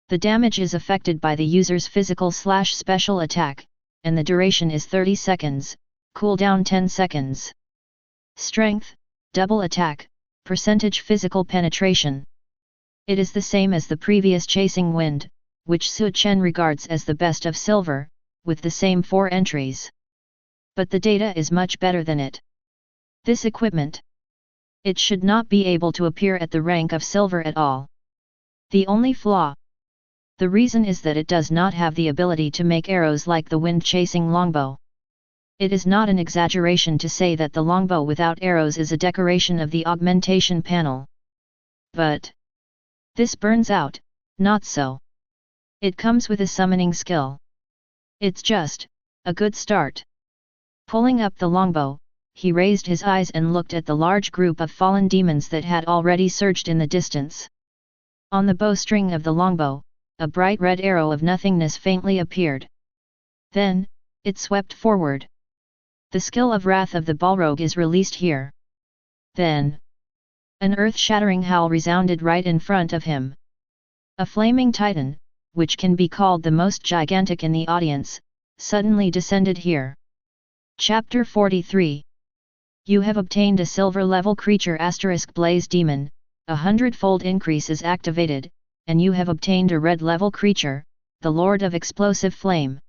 The damage is affected by the user's physical/special attack, and the duration is 30 seconds, cooldown 10 seconds. Strength, double attack, percentage physical penetration. It is the same as the previous Chasing Wind, which Su Chen regards as the best of silver, with the same 4 entries. But the data is much better than it. This equipment, it should not be able to appear at the rank of silver at all. The only flaw. The reason is that it does not have the ability to make arrows like the wind-chasing longbow. It is not an exaggeration to say that the longbow without arrows is a decoration of the augmentation panel. But this burns out, not so. It comes with a summoning skill. It's just a good start. Pulling up the longbow, he raised his eyes and looked at the large group of fallen demons that had already surged in the distance. On the bowstring of the longbow, a bright red arrow of nothingness faintly appeared. Then, it swept forward. The skill of Wrath of the Balrog is released here. Then, an earth-shattering howl resounded right in front of him. A flaming titan, which can be called the most gigantic in the audience, suddenly descended here. Chapter 43. You have obtained a silver-level creature * Blaze Demon, a hundredfold increase is activated, and you have obtained a red-level creature, the Lord of Explosive Flame.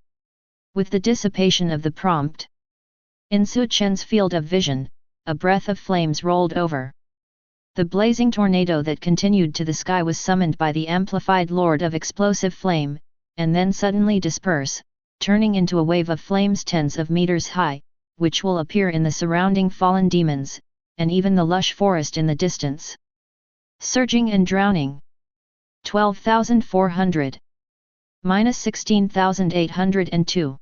With the dissipation of the prompt, in Su Chen's field of vision, a breath of flames rolled over. The blazing tornado that continued to the sky was summoned by the amplified Lord of Explosive Flame, and then suddenly disperse, turning into a wave of flames tens of meters high, which will appear in the surrounding fallen demons, and even the lush forest in the distance. Surging and drowning. 12,400. Minus 16,802.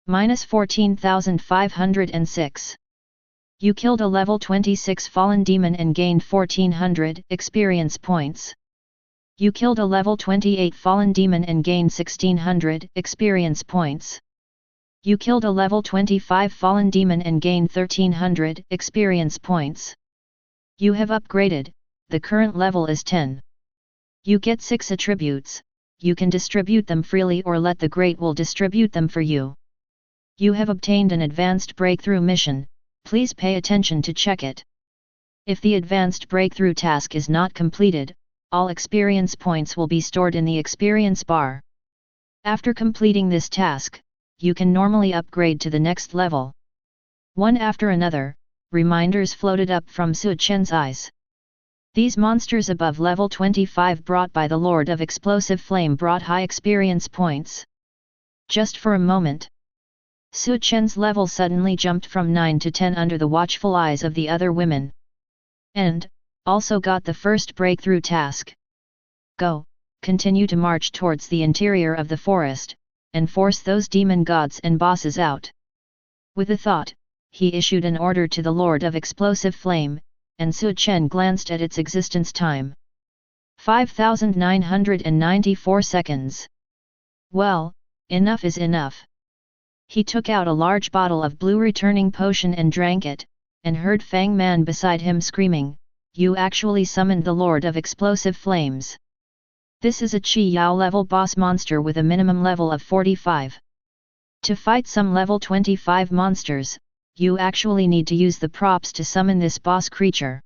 Minus 14,506. You killed a level 26 fallen demon and gained 1400 experience points. You killed a level 28 fallen demon and gained 1600 experience points. You killed a level 25 fallen demon and gained 1300 experience points. You have upgraded, the current level is 10. You get 6 attributes, you can distribute them freely or let the Great Will distribute them for you. You have obtained an advanced breakthrough mission, please pay attention to check it. If the advanced breakthrough task is not completed, all experience points will be stored in the experience bar. After completing this task, you can normally upgrade to the next level. One after another, reminders floated up from Su Chen's eyes. These monsters above level 25 brought by the Lord of Explosive Flame brought high experience points. Just for a moment, Su Chen's level suddenly jumped from 9 to 10 under the watchful eyes of the other women. And, also got the first breakthrough task. Go, continue to march towards the interior of the forest, and force those demon gods and bosses out. With a thought, he issued an order to the Lord of Explosive Flame, and Su Chen glanced at its existence time. 5,994 seconds. Well, enough is enough. He took out a large bottle of blue returning potion and drank it, and heard Fang Man beside him screaming, "You actually summoned the Lord of Explosive Flames. This is a Qi Yao level boss monster with a minimum level of 45. To fight some level 25 monsters, you actually need to use the props to summon this boss creature.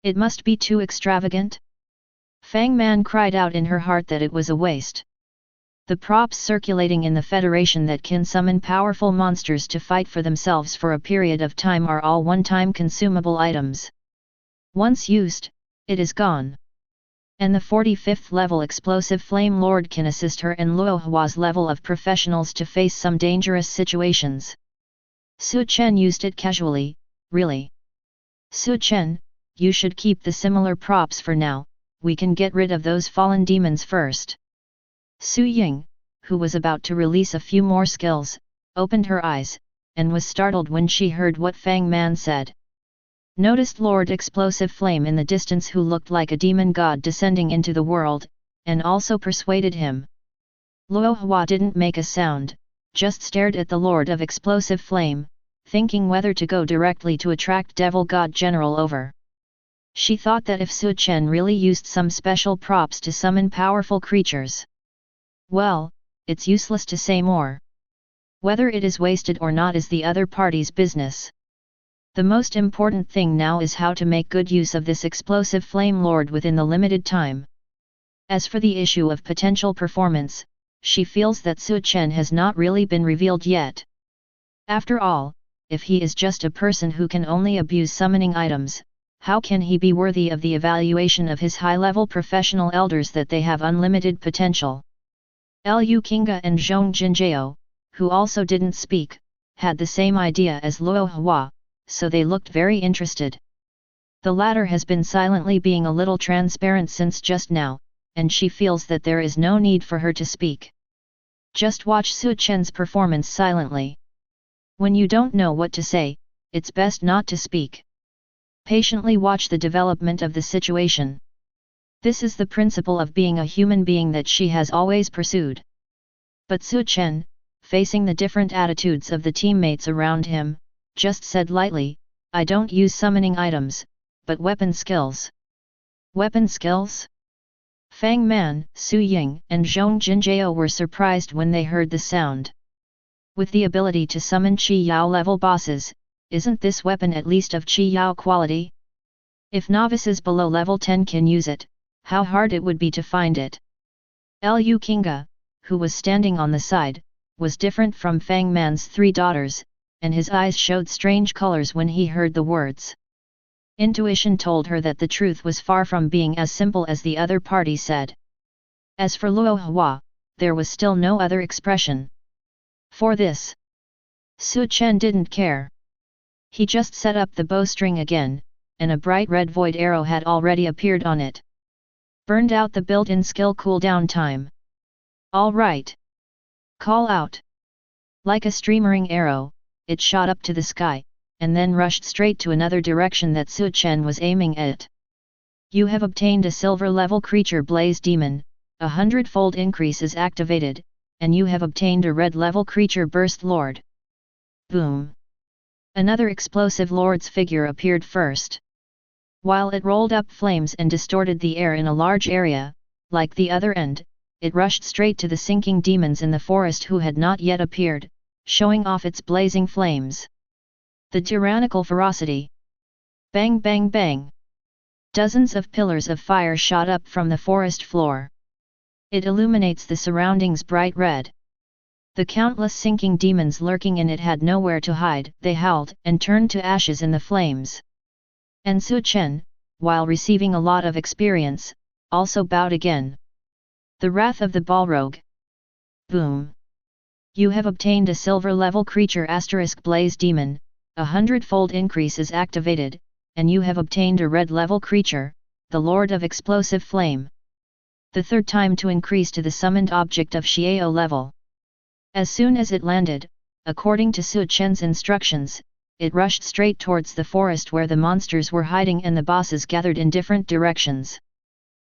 It must be too extravagant?" Fang Man cried out in her heart that it was a waste. The props circulating in the Federation that can summon powerful monsters to fight for themselves for a period of time are all one-time consumable items. Once used, it is gone. And the 45th level Explosive Flame Lord can assist her and Luo Hua's level of professionals to face some dangerous situations. Su Chen used it casually, really. Su Chen, you should keep the similar props for now, we can get rid of those fallen demons first. Su Ying, who was about to release a few more skills, opened her eyes, and was startled when she heard what Fang Man said. Noticed Lord Explosive Flame in the distance who looked like a demon god descending into the world, and also persuaded him. Luo Hua didn't make a sound, just stared at the Lord of Explosive Flame, thinking whether to go directly to attract Devil God General over. She thought that if Su Chen really used some special props to summon powerful creatures, well, it's useless to say more. Whether it is wasted or not is the other party's business. The most important thing now is how to make good use of this Explosive Flame Lord within the limited time. As for the issue of potential performance, she feels that Su Chen has not really been revealed yet. After all, if he is just a person who can only abuse summoning items, how can he be worthy of the evaluation of his high-level professional elders that they have unlimited potential? Liu Qingge and Zhong Jinjiao, who also didn't speak, had the same idea as Luo Hua, so they looked very interested. The latter has been silently being a little transparent since just now, and she feels that there is no need for her to speak. Just watch Su Chen's performance silently. When you don't know what to say, it's best not to speak. Patiently watch the development of the situation. This is the principle of being a human being that she has always pursued. But Su Chen, facing the different attitudes of the teammates around him, just said lightly, "I don't use summoning items, but weapon skills." Weapon skills? Fang Man, Su Ying, and Zhong Jinjiao were surprised when they heard the sound. With the ability to summon Qi Yao level bosses, isn't this weapon at least of Qi Yao quality? If novices below level 10 can use it, how hard it would be to find it. Liu Qingge, who was standing on the side, was different from Fang Man's three daughters, and his eyes showed strange colors when he heard the words. Intuition told her that the truth was far from being as simple as the other party said. As for Luo Hua, there was still no other expression. For this, Su Chen didn't care. He just set up the bowstring again, and a bright red void arrow had already appeared on it. Burned out the built-in skill cooldown time. All right. Call out. Like a streamering arrow, it shot up to the sky, and then rushed straight to another direction that Su Chen was aiming at. You have obtained a silver-level creature Blaze Demon, a 100-fold increase is activated, and you have obtained a red-level creature Burst Lord. Boom! Another explosive lord's figure appeared first. While it rolled up flames and distorted the air in a large area, like the other end, it rushed straight to the sinking demons in the forest who had not yet appeared, showing off its blazing flames. The tyrannical ferocity. Bang bang bang. Dozens of pillars of fire shot up from the forest floor. It illuminates the surroundings bright red. The countless sinking demons lurking in it had nowhere to hide, they howled and turned to ashes in the flames. And Su Chen, while receiving a lot of experience, also bowed again. The Wrath of the Balrog. Boom! You have obtained a silver-level creature Blaze Demon, a 100-fold increase is activated, and you have obtained a red-level creature, the Lord of Explosive Flame. The third time to increase to the summoned object of Xiao level. As soon as it landed, according to Su Chen's instructions, it rushed straight towards the forest where the monsters were hiding and the bosses gathered in different directions.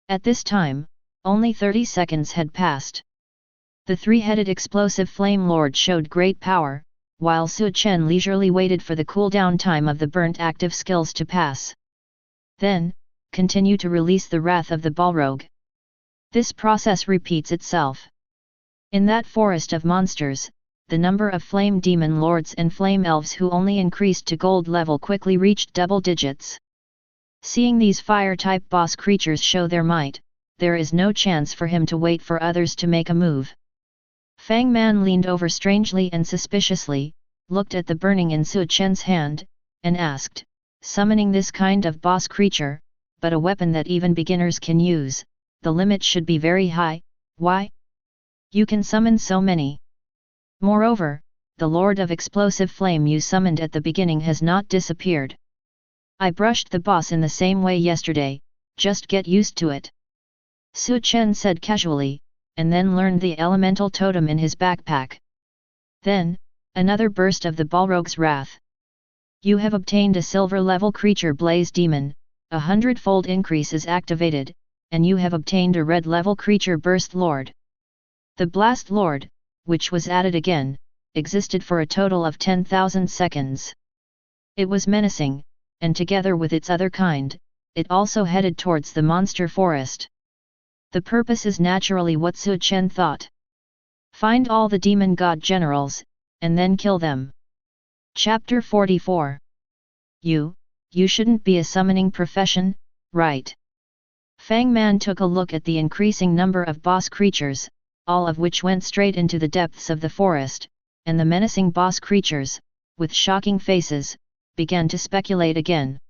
At this time, only 30 seconds had passed. The three-headed explosive flame lord showed great power, while Su Chen leisurely waited for the cooldown time of the burnt active skills to pass. Then, continue to release the wrath of the Balrog. This process repeats itself. In that forest of monsters, the number of flame demon lords and flame elves who only increased to gold level quickly reached double digits. Seeing these fire-type boss creatures show their might, there is no chance for him to wait for others to make a move. Fang Man leaned over strangely and suspiciously, looked at the burning in Su Chen's hand, and asked, "Summoning this kind of boss creature, but a weapon that even beginners can use, the limit should be very high, why? You can summon so many. Moreover, the Lord of Explosive Flame you summoned at the beginning has not disappeared. I brushed the boss in the same way yesterday, just get used to it." Su Chen said casually, and then learned the elemental totem in his backpack. Then, another burst of the Balrog's wrath. "You have obtained a silver-level creature Blaze Demon, a 100-fold increase is activated, and you have obtained a red-level creature Burst Lord." The Blast Lord, which was added again, existed for a total of 10,000 seconds. It was menacing, and together with its other kind, it also headed towards the monster forest. The purpose is naturally what Su Chen thought. Find all the demon god generals, and then kill them. Chapter 44. You shouldn't be a summoning profession, right? Fang Man took a look at the increasing number of boss creatures, all of which went straight into the depths of the forest, and the menacing boss creatures, with shocking faces, began to speculate again.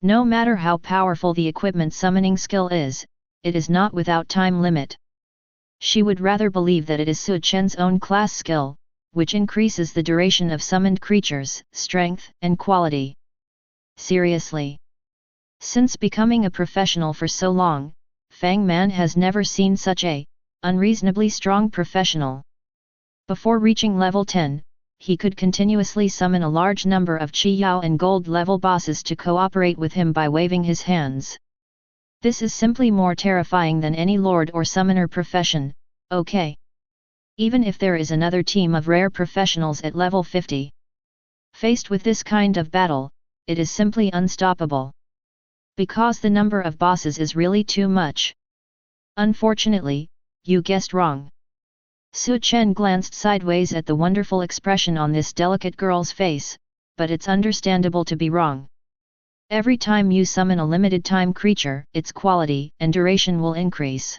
No matter how powerful the equipment summoning skill is, it is not without time limit. She would rather believe that it is Su Chen's own class skill, which increases the duration of summoned creatures' strength and quality. Seriously. Since becoming a professional for so long, Fang Man has never seen such a unreasonably strong professional. Before reaching level 10, he could continuously summon a large number of Qi Yao and gold level bosses to cooperate with him by waving his hands. This is simply more terrifying than any lord or summoner profession, okay? Even if there is another team of rare professionals at level 50. Faced with this kind of battle, it is simply unstoppable. Because the number of bosses is really too much. Unfortunately, you guessed wrong. Su Chen glanced sideways at the wonderful expression on this delicate girl's face, but it's understandable to be wrong. Every time you summon a limited time creature, its quality and duration will increase.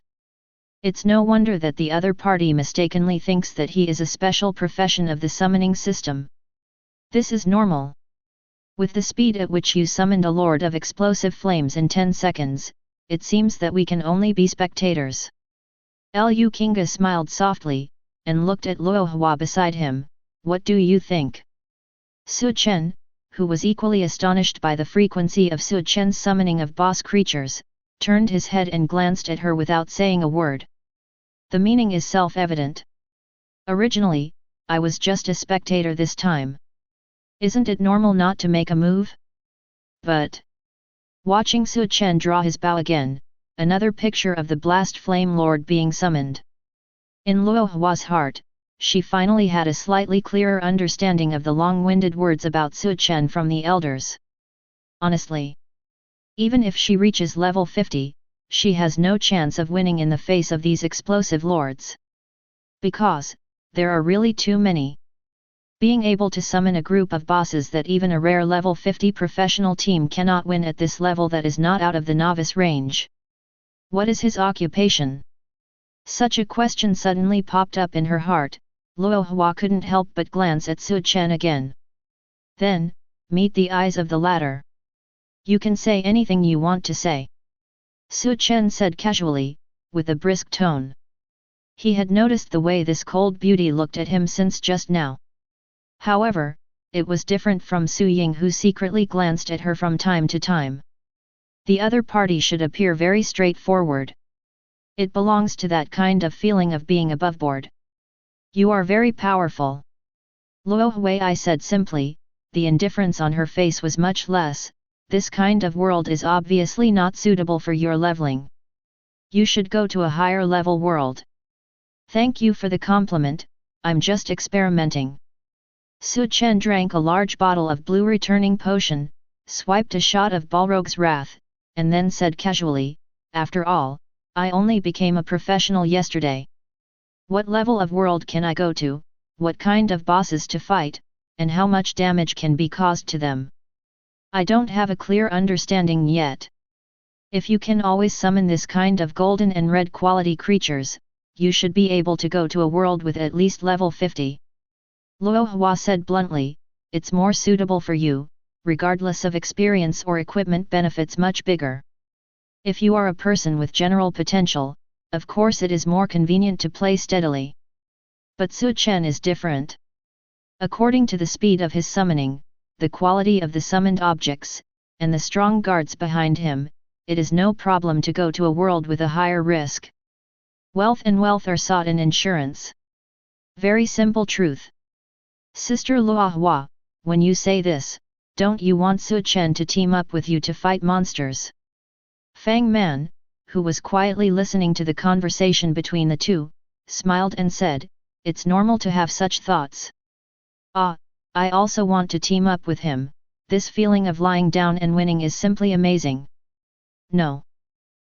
It's no wonder that the other party mistakenly thinks that he is a special profession of the summoning system. This is normal. With the speed at which you summoned a Lord of Explosive Flames in 10 seconds, it seems that we can only be spectators. Lu Kinga smiled softly, and looked at Luo Hua beside him. What do you think? Su Chen, who was equally astonished by the frequency of Su Chen's summoning of boss creatures, turned his head and glanced at her without saying a word. The meaning is self-evident. Originally, I was just a spectator this time. Isn't it normal not to make a move? But watching Su Chen draw his bow again, another picture of the Blast Flame Lord being summoned. In Luo Hua's heart, she finally had a slightly clearer understanding of the long-winded words about Su Chen from the elders. Honestly, even if she reaches level 50, she has no chance of winning in the face of these explosive lords. Because there are really too many. Being able to summon a group of bosses that even a rare level 50 professional team cannot win at this level, that is not out of the novice range. What is his occupation? Such a question suddenly popped up in her heart. Luo Hua couldn't help but glance at Su Chen again. Then, meet the eyes of the latter. You can say anything you want to say. Su Chen said casually, with a brisk tone. He had noticed the way this cold beauty looked at him since just now. However, it was different from Su Ying, who secretly glanced at her from time to time. The other party should appear very straightforward. It belongs to that kind of feeling of being aboveboard. You are very powerful. Luo Hui said simply, the indifference on her face was much less. This kind of world is obviously not suitable for your leveling. You should go to a higher level world. Thank you for the compliment, I'm just experimenting. Su Chen drank a large bottle of blue returning potion, swiped a shot of Balrog's Wrath, and then said casually, after all, I only became a professional yesterday. What level of world can I go to, what kind of bosses to fight, and how much damage can be caused to them? I don't have a clear understanding yet. If you can always summon this kind of golden and red quality creatures, you should be able to go to a world with at least level 50. Luo Hua said bluntly, it's more suitable for you, regardless of experience or equipment benefits much bigger. If you are a person with general potential, of course it is more convenient to play steadily. But Su Chen is different. According to the speed of his summoning, the quality of the summoned objects, and the strong guards behind him, it is no problem to go to a world with a higher risk. Wealth are sought in insurance. Very simple truth. Sister Luo Hua, when you say this, don't you want Su Chen to team up with you to fight monsters? Fang Man, who was quietly listening to the conversation between the two, smiled and said, it's normal to have such thoughts. Ah, I also want to team up with him, this feeling of lying down and winning is simply amazing. No.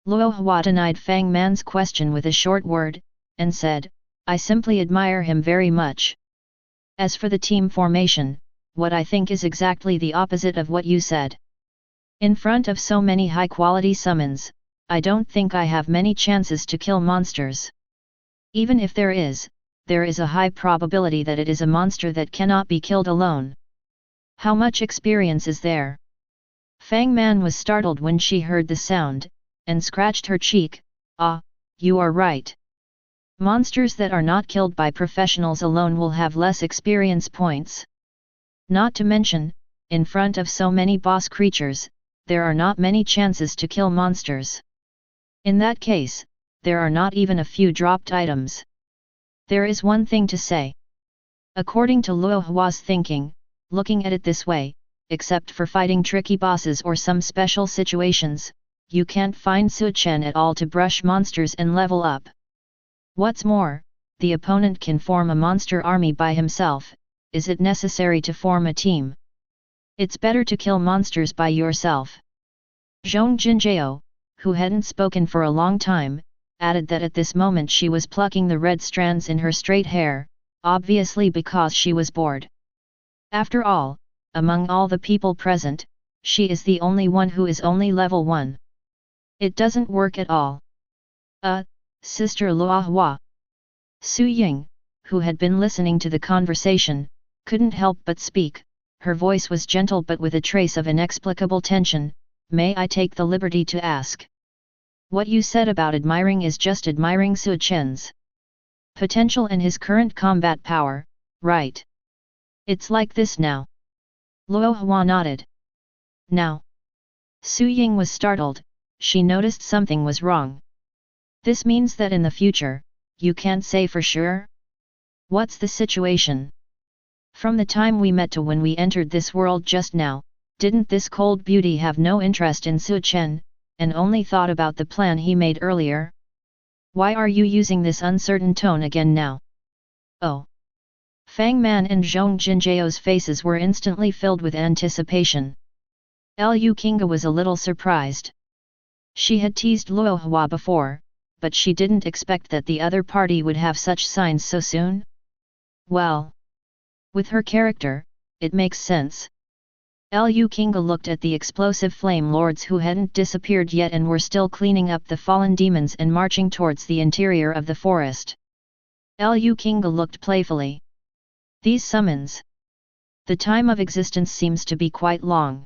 Luo Hua denied Fang Man's question with a short word, and said, I simply admire him very much. As for the team formation, what I think is exactly the opposite of what you said. In front of so many high-quality summons, I don't think I have many chances to kill monsters. Even if there is a high probability that it is a monster that cannot be killed alone. How much experience is there? Fang Man was startled when she heard the sound, and scratched her cheek. Ah, you are right. Monsters that are not killed by professionals alone will have less experience points. Not to mention, in front of so many boss creatures, there are not many chances to kill monsters. In that case, there are not even a few dropped items. There is one thing to say. According to Luo Hua's thinking, looking at it this way, except for fighting tricky bosses or some special situations, you can't find Su Chen at all to brush monsters and level up. What's more, the opponent can form a monster army by himself. Is it necessary to form a team? It's better to kill monsters by yourself. Zhong Jinjiao, who hadn't spoken for a long time, added that at this moment she was plucking the red strands in her straight hair, obviously because she was bored. After all, among all the people present, she is the only one who is only level 1. It doesn't work at all. Sister Luo Hua. Su Ying, who had been listening to the conversation, couldn't help but speak. Her voice was gentle but with a trace of inexplicable tension. May I take the liberty to ask? What you said about admiring is just admiring Su Chen's potential and his current combat power, right? It's like this now. Luo Hua nodded. Now. Su Ying was startled. She noticed something was wrong. This means that in the future, you can't say for sure? What's the situation? From the time we met to when we entered this world just now, didn't this cold beauty have no interest in Su Chen, and only thought about the plan he made earlier? Why are you using this uncertain tone again now? Oh! Fang Man and Zhong Jinjiao's faces were instantly filled with anticipation. Lu Qingge was a little surprised. She had teased Luo Hua before, but she didn't expect that the other party would have such signs so soon. Well, with her character, it makes sense. Lu Qingge looked at the explosive flame lords who hadn't disappeared yet and were still cleaning up the fallen demons and marching towards the interior of the forest. Lu Qingge looked playfully. These summons. The time of existence seems to be quite long.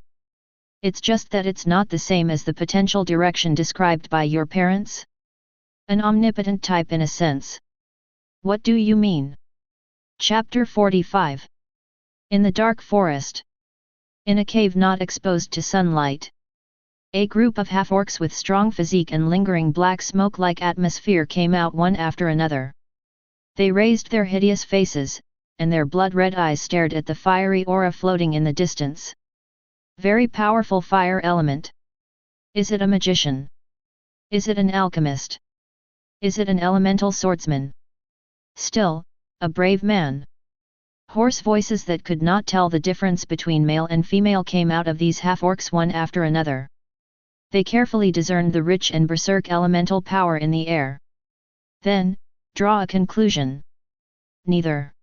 It's just that it's not the same as the potential direction described by your parents? An omnipotent type in a sense. What do you mean? Chapter 45. In the dark forest. In a cave not exposed to sunlight. A group of half-orcs with strong physique and lingering black smoke-like atmosphere came out one after another. They raised their hideous faces, and their blood-red eyes stared at the fiery aura floating in the distance. Very powerful fire element. Is it a magician? Is it an alchemist? Is it an elemental swordsman? Still, a brave man. Hoarse voices that could not tell the difference between male and female came out of these half-orcs one after another. They carefully discerned the rich and berserk elemental power in the air. Then, draw a conclusion. Neither.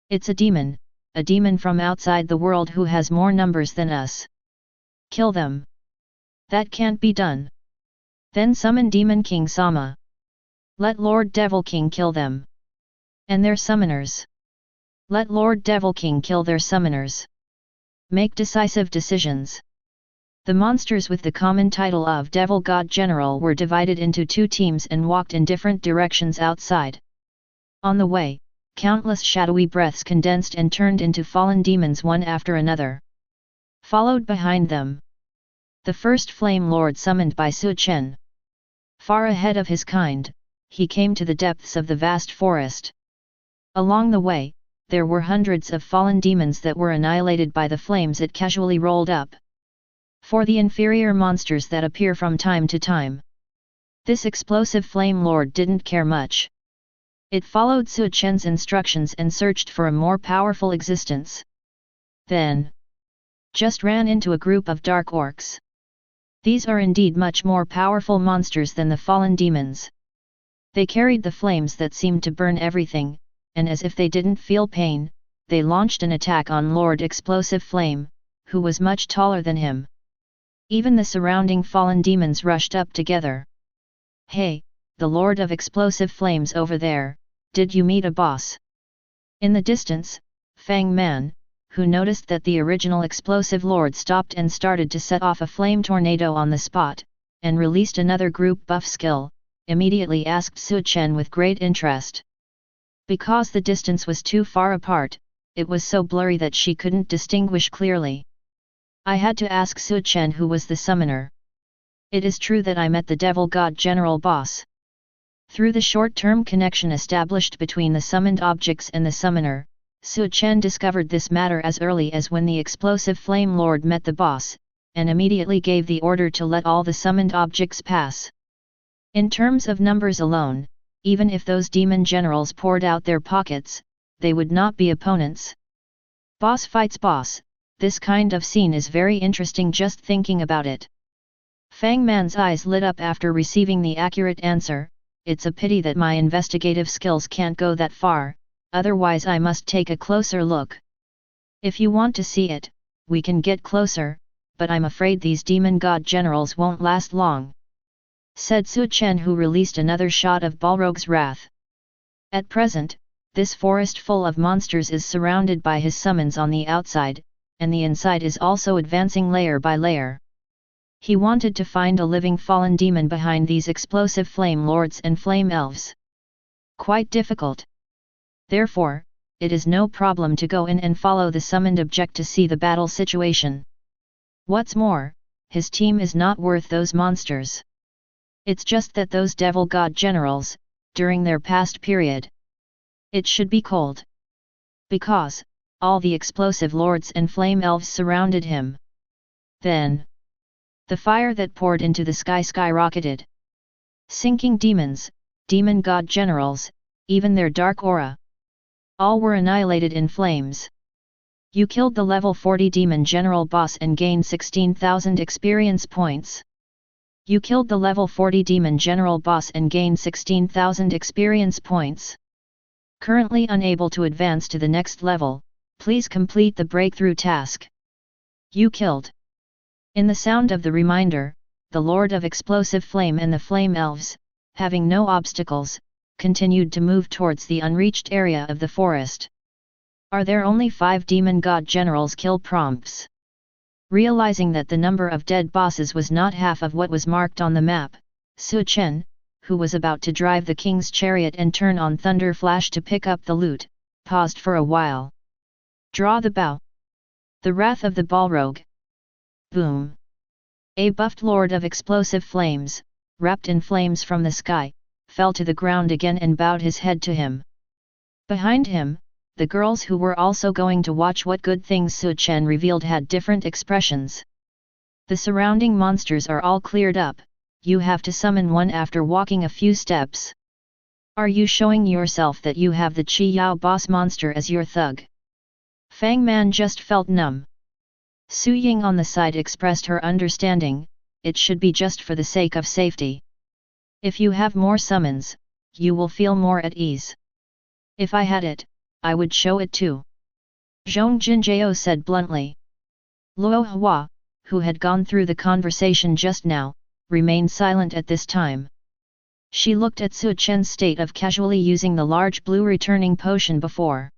It's a demon from outside the world who has more numbers than us. Kill them. That can't be done. Then summon Demon King Sama. Let Lord Devil King kill them. And their summoners. Let Lord Devil King kill their summoners. Make decisive decisions. The monsters with the common title of Devil God General were divided into two teams and walked in different directions outside. On the way, countless shadowy breaths condensed and turned into fallen demons one after another. Followed behind them, the first Flame Lord summoned by Su Chen. Far ahead of his kind, he came to the depths of the vast forest. Along the way, there were hundreds of fallen demons that were annihilated by the flames it casually rolled up. For the inferior monsters that appear from time to time, this explosive Flame Lord didn't care much. It followed Su Chen's instructions and searched for a more powerful existence. Then, just ran into a group of dark orcs. These are indeed much more powerful monsters than the fallen demons. They carried the flames that seemed to burn everything, and as if they didn't feel pain, they launched an attack on Lord Explosive Flame, who was much taller than him. Even the surrounding fallen demons rushed up together. Hey, the Lord of Explosive Flames over there, did you meet a boss? In the distance, Fang Man, who noticed that the original Explosive Lord stopped and started to set off a flame tornado on the spot, and released another group buff skill, immediately asked Su Chen with great interest. Because the distance was too far apart, it was so blurry that she couldn't distinguish clearly. I had to ask Su Chen who was the summoner. It is true that I met the Devil God General boss. Through the short-term connection established between the summoned objects and the summoner, Su Chen discovered this matter as early as when the Explosive Flame Lord met the boss, and immediately gave the order to let all the summoned objects pass. In terms of numbers alone, even if those demon generals poured out their pockets, they would not be opponents. Boss fights boss. This kind of scene is very interesting just thinking about it. Fang Man's eyes lit up after receiving the accurate answer. It's a pity that my investigative skills can't go that far, otherwise I must take a closer look. If you want to see it, we can get closer, but I'm afraid these demon god generals won't last long, said Su Chen, who released another shot of Balrog's wrath. At present, this forest full of monsters is surrounded by his summons on the outside, and the inside is also advancing layer by layer. He wanted to find a living fallen demon behind these explosive flame lords and flame elves. Quite difficult. Therefore, it is no problem to go in and follow the summoned object to see the battle situation. What's more, his team is not worth those monsters. It's just that those devil god generals, during their past period, it should be cold. Because, all the explosive lords and flame elves surrounded him. Then, the fire that poured into the sky skyrocketed. Sinking demons, demon god generals, even their dark aura, all were annihilated in flames. You killed the level 40 demon general boss and gained 16,000 experience points. You killed the level 40 demon general boss and gained 16,000 experience points. Currently unable to advance to the next level, please complete the breakthrough task. You killed. In the sound of the reminder, the Lord of Explosive Flame and the Flame Elves, having no obstacles, continued to move towards the unreached area of the forest. Are there only 5 demon god generals kill prompts? Realizing that the number of dead bosses was not half of what was marked on the map, Su Chen, who was about to drive the king's chariot and turn on Thunder Flash to pick up the loot, paused for a while. Draw the bow. The wrath of the Balrog. Boom. A buffed lord of explosive flames, wrapped in flames from the sky, fell to the ground again and bowed his head to him. Behind him, the girls who were also going to watch what good things Su Chen revealed had different expressions. The surrounding monsters are all cleared up, you have to summon one after walking a few steps. Are you showing yourself that you have the Qi Yao boss monster as your thug? Fang Man just felt numb. Su Ying on the side expressed her understanding, it should be just for the sake of safety. If you have more summons, you will feel more at ease. If I had it, I would show it too. Zhong Jinjiao said bluntly. Luo Hua, who had gone through the conversation just now, remained silent at this time. She looked at Su Chen's state of casually using the large blue returning potion before.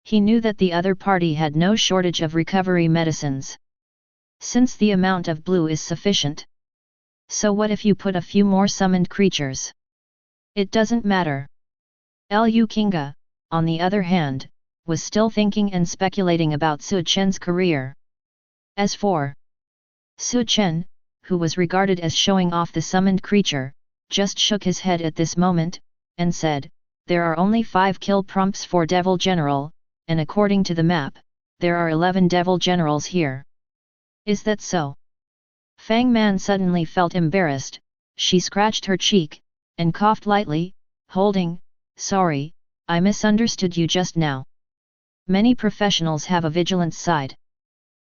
He knew that the other party had no shortage of recovery medicines. Since the amount of blue is sufficient. So what if you put a few more summoned creatures? It doesn't matter. Lu Kinga, on the other hand, was still thinking and speculating about Su Chen's career. As for Su Chen, who was regarded as showing off the summoned creature, just shook his head at this moment, and said, there are only 5 kill prompts for Devil General, and according to the map, there are 11 Devil Generals here. Is that so? Fang Man suddenly felt embarrassed, she scratched her cheek, and coughed lightly, holding, sorry, I misunderstood you just now. Many professionals have a vigilant side.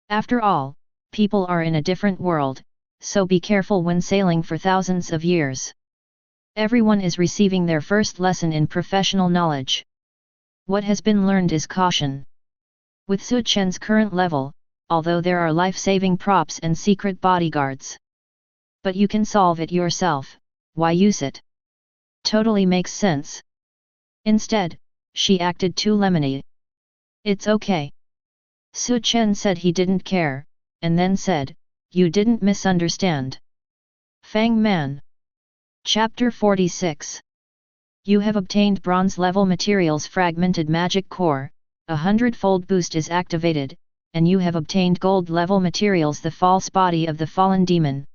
After all, people are in a different world, so be careful when sailing for thousands of years. Everyone is receiving their first lesson in professional knowledge. What has been learned is caution. With Su Chen's current level, although there are life-saving props and secret bodyguards. But you can solve it yourself, why use it? Totally makes sense. Instead, she acted too lemony. It's okay. Su Chen said he didn't care, and then said, you didn't misunderstand. Fang Man. Chapter 46. You have obtained bronze-level materials fragmented magic core, a hundredfold boost is activated, and you have obtained gold-level materials the false body of the fallen demon.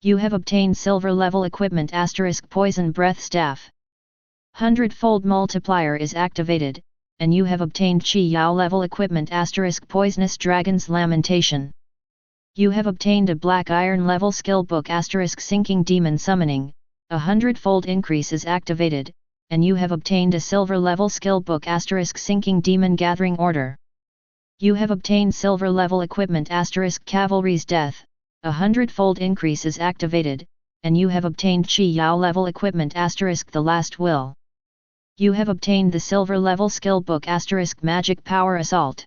You have obtained silver-level equipment * poison breath staff. Hundredfold multiplier is activated, and you have obtained Qi Yao level equipment * poisonous dragon's lamentation. You have obtained a black iron level skill book * sinking demon summoning, a hundredfold increase is activated, and you have obtained a silver level skill book * sinking demon gathering order. You have obtained silver level equipment * cavalry's death, a hundredfold increase is activated, and you have obtained Qi Yao level equipment * the last will. You have obtained the silver level skill book * magic power assault.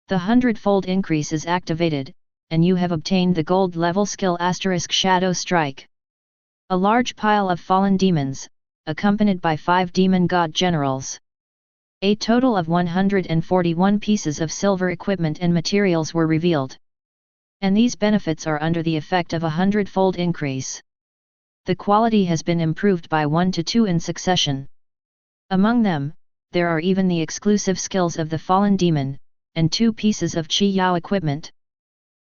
The hundredfold increase is activated, and you have obtained the gold level skill * shadow strike. A large pile of fallen demons, accompanied by 5 demon god generals. A total of 141 pieces of silver equipment and materials were revealed. And these benefits are under the effect of a hundredfold increase. The quality has been improved by 1 to 2 in succession. Among them, there are even the exclusive skills of the fallen demon, and 2 pieces of Qi Yao equipment.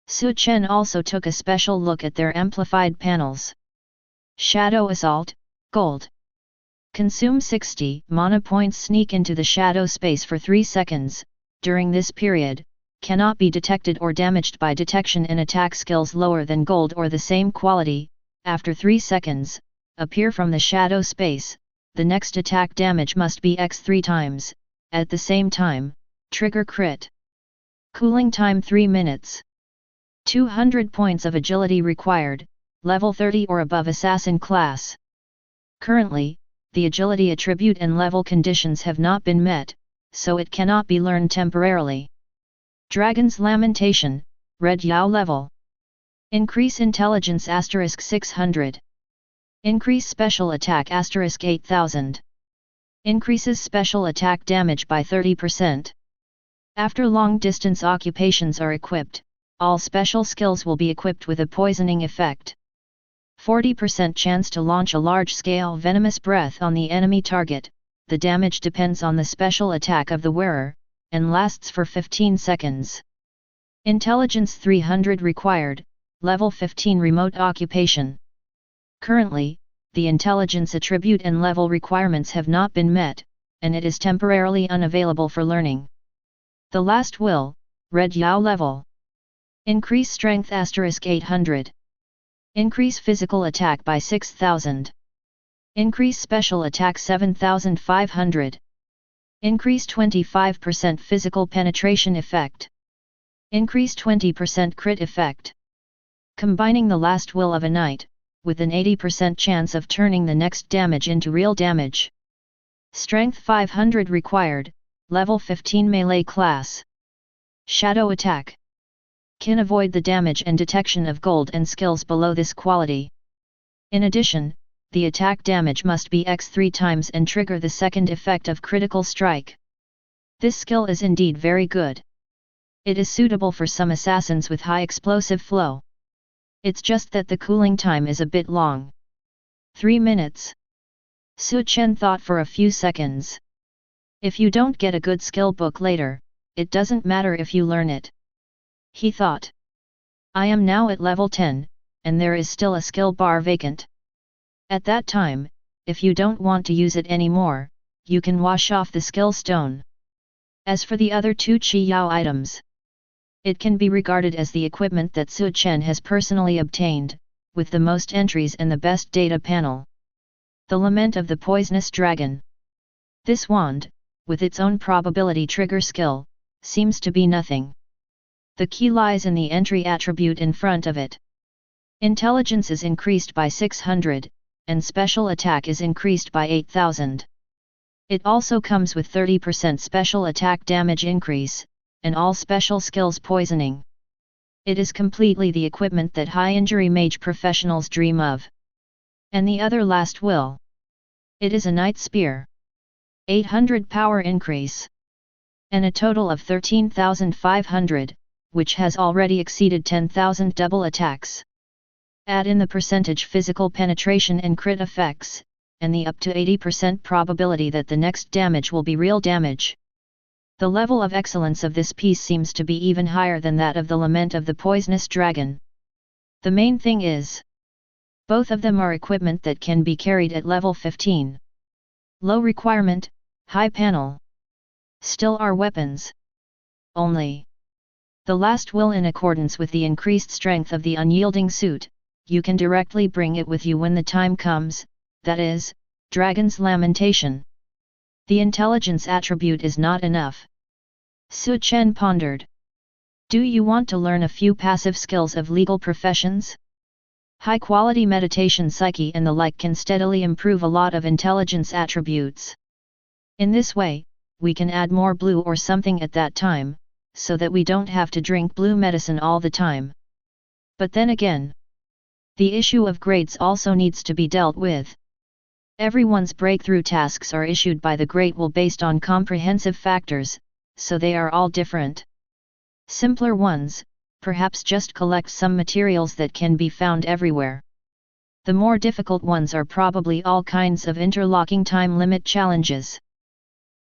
Su Chen also took a special look at their amplified panels. Shadow Assault, Gold. Consume 60 mana points. Sneak into the shadow space for 3 seconds, during this period, cannot be detected or damaged by detection and attack skills lower than gold or the same quality. After 3 seconds, appear from the shadow space, the next attack damage must be x 3 times, at the same time, trigger crit. Cooling time 3 minutes. 200 points of agility required, level 30 or above assassin class. Currently, the agility attribute and level conditions have not been met, so it cannot be learned temporarily. Dragon's Lamentation, Red Yao level. Increase intelligence * 600. Increase special attack * 8000. Increases special attack damage by 30%. After long distance occupations are equipped, all special skills will be equipped with a poisoning effect. 40% chance to launch a large-scale venomous breath on the enemy target. The damage depends on the special attack of the wearer, and lasts for 15 seconds. Intelligence 300 required, level 15 remote occupation. Currently, the intelligence attribute and level requirements have not been met, and it is temporarily unavailable for learning. The last will, Red Yao level. Increase strength *800. Increase physical attack by 6000. Increase special attack 7500. Increase 25% physical penetration effect. Increase 20% crit effect. Combining the last will of a knight, with an 80% chance of turning the next damage into real damage. Strength 500 required, level 15 melee class. Shadow attack. Can avoid the damage and detection of gold and skills below this quality. In addition, the attack damage must be x 3 times and trigger the second effect of critical strike. This skill is indeed very good. It is suitable for some assassins with high explosive flow. It's just that the cooling time is a bit long. 3 minutes. Su Chen thought for a few seconds. If you don't get a good skill book later, it doesn't matter if you learn it. He thought. I am now at level 10, and there is still a skill bar vacant. At that time, if you don't want to use it anymore, you can wash off the skill stone. As for the other 2 Qi Yao items, it can be regarded as the equipment that Su Chen has personally obtained, with the most entries and the best data panel. The Lament of the Poisonous Dragon. This wand, with its own probability trigger skill, seems to be nothing. The key lies in the entry attribute in front of it. Intelligence is increased by 600, and special attack is increased by 8000. It also comes with 30% special attack damage increase, and all special skills poisoning. It is completely the equipment that high injury mage professionals dream of. And the other last will. It is a Knight Spear. 800 power increase. And a total of 13,500, which has already exceeded 10,000 double attacks. Add in the percentage physical penetration and crit effects, and the up to 80% probability that the next damage will be real damage. The level of excellence of this piece seems to be even higher than that of the Lament of the Poisonous Dragon. The main thing is, both of them are equipment that can be carried at level 15. Low requirement, high panel. Still are weapons. Only. The last will, in accordance with the increased strength of the unyielding suit, you can directly bring it with you when the time comes, that is, Dragon's Lamentation. The intelligence attribute is not enough. Su Chen pondered. Do you want to learn a few passive skills of legal professions? High-quality meditation, psyche and the like can steadily improve a lot of intelligence attributes. In this way, we can add more blue or something at that time, so that we don't have to drink blue medicine all the time. But then again, the issue of grades also needs to be dealt with. Everyone's breakthrough tasks are issued by the Great Will based on comprehensive factors, so they are all different. Simpler ones, perhaps just collect some materials that can be found everywhere. The more difficult ones are probably all kinds of interlocking time limit challenges.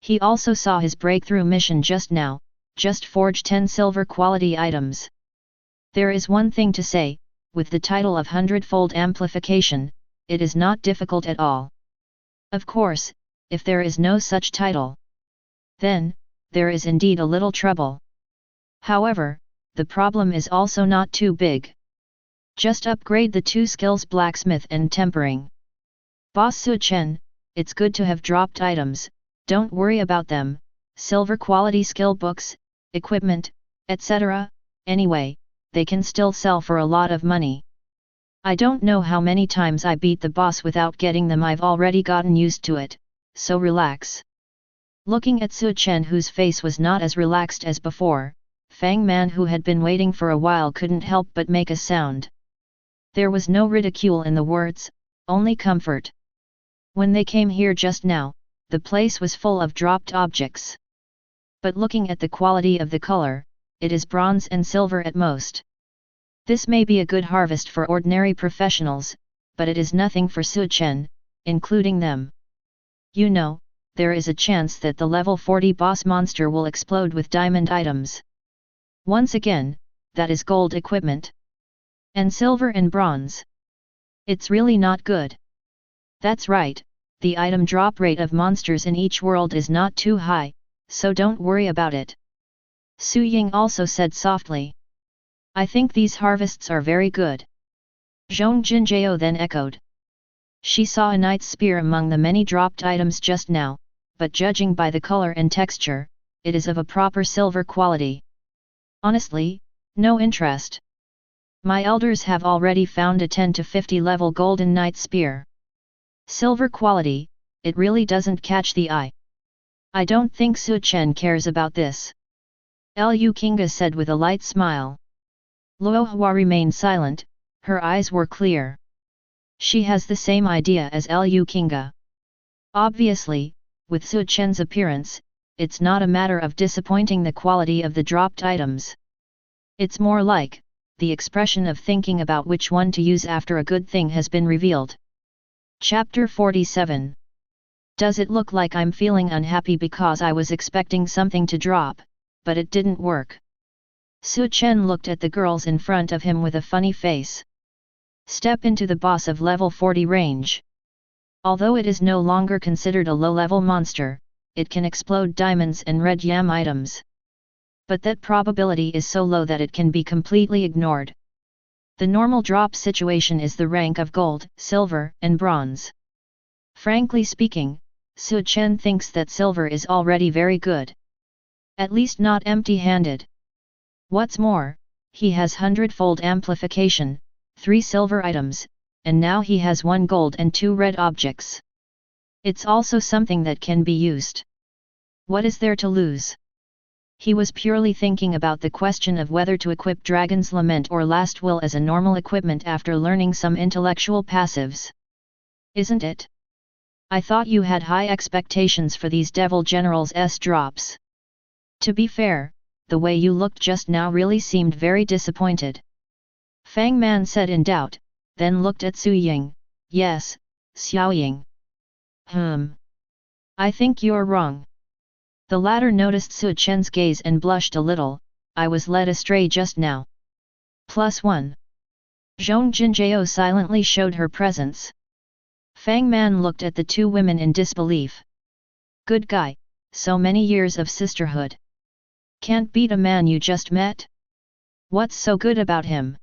He also saw his breakthrough mission just now, just forge 10 silver quality items. There is one thing to say, with the title of Hundredfold Amplification, it is not difficult at all. Of course, if there is no such title, then, there is indeed a little trouble. However, the problem is also not too big. Just upgrade the 2 skills Blacksmith and Tempering. Boss Su Chen, it's good to have dropped items, don't worry about them, silver quality skill books, equipment, etc., anyway, they can still sell for a lot of money. I don't know how many times I beat the boss without getting them. I've already gotten used to it, so relax. Looking at Su Chen, whose face was not as relaxed as before, Fang Man, who had been waiting for a while, couldn't help but make a sound. There was no ridicule in the words, only comfort. When they came here just now, the place was full of dropped objects. But looking at the quality of the color, it is bronze and silver at most. This may be a good harvest for ordinary professionals, but it is nothing for Su Chen, including them. You know, there is a chance that the level 40 boss monster will explode with diamond items. Once again, that is gold equipment. And silver and bronze. It's really not good. That's right, the item drop rate of monsters in each world is not too high, so don't worry about it. Su Ying also said softly. I think these harvests are very good. Zhong Jinjiao then echoed. She saw a knight's spear among the many dropped items just now, but judging by the color and texture, it is of a proper silver quality. Honestly, no interest. My elders have already found a 10 to 50 level golden knight spear. Silver quality, it really doesn't catch the eye. I don't think Su Chen cares about this. Lu Kinga said with a light smile. Luo Hua remained silent, her eyes were clear. She has the same idea as Lu Kinga. Obviously, with Su Chen's appearance, it's not a matter of disappointing the quality of the dropped items. It's more like, the expression of thinking about which one to use after a good thing has been revealed. Chapter 47. Does it look like I'm feeling unhappy because I was expecting something to drop, but it didn't work? Su Chen looked at the girls in front of him with a funny face. Step into the boss of level 40 range. Although it is no longer considered a low-level monster, it can explode diamonds and red yam items. But that probability is so low that it can be completely ignored. The normal drop situation is the rank of gold, silver, and bronze. Frankly speaking, Su Chen thinks that silver is already very good. At least not empty-handed. What's more, he has hundredfold amplification, 3 silver items, and now he has 1 gold and 2 red objects. It's also something that can be used. What is there to lose? He was purely thinking about the question of whether to equip Dragon's Lament or Last Will as a normal equipment after learning some intellectual passives. Isn't it? I thought you had high expectations for these Devil Generals' drops. To be fair, the way you looked just now really seemed very disappointed. Fang Man said in doubt, then looked at Su Ying. Yes, Xiao Ying. I think you're wrong. The latter noticed Su Chen's gaze and blushed a little. I was led astray just now. +1. Zhong Jinjiao silently showed her presence. Fang Man looked at the 2 women in disbelief. Good guy, so many years of sisterhood. Can't beat a man you just met? What's so good about him?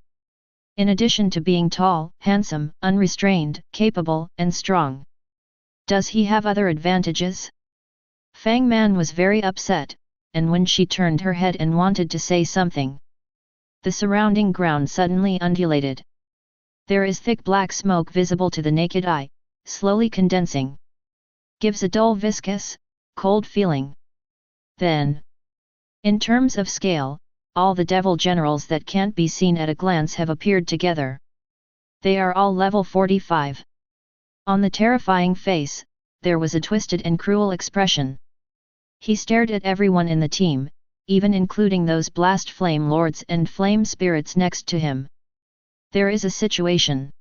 In addition to being tall, handsome, unrestrained, capable, and strong. Does he have other advantages? Fang Man was very upset, and when she turned her head and wanted to say something, the surrounding ground suddenly undulated. There is thick black smoke visible to the naked eye, slowly condensing. Gives a dull viscous, cold feeling. Then, in terms of scale, all the devil generals that can't be seen at a glance have appeared together. They are all level 45. On the terrifying face, there was a twisted and cruel expression. He stared at everyone in the team, even including those blast flame lords and flame spirits next to him. There is a situation.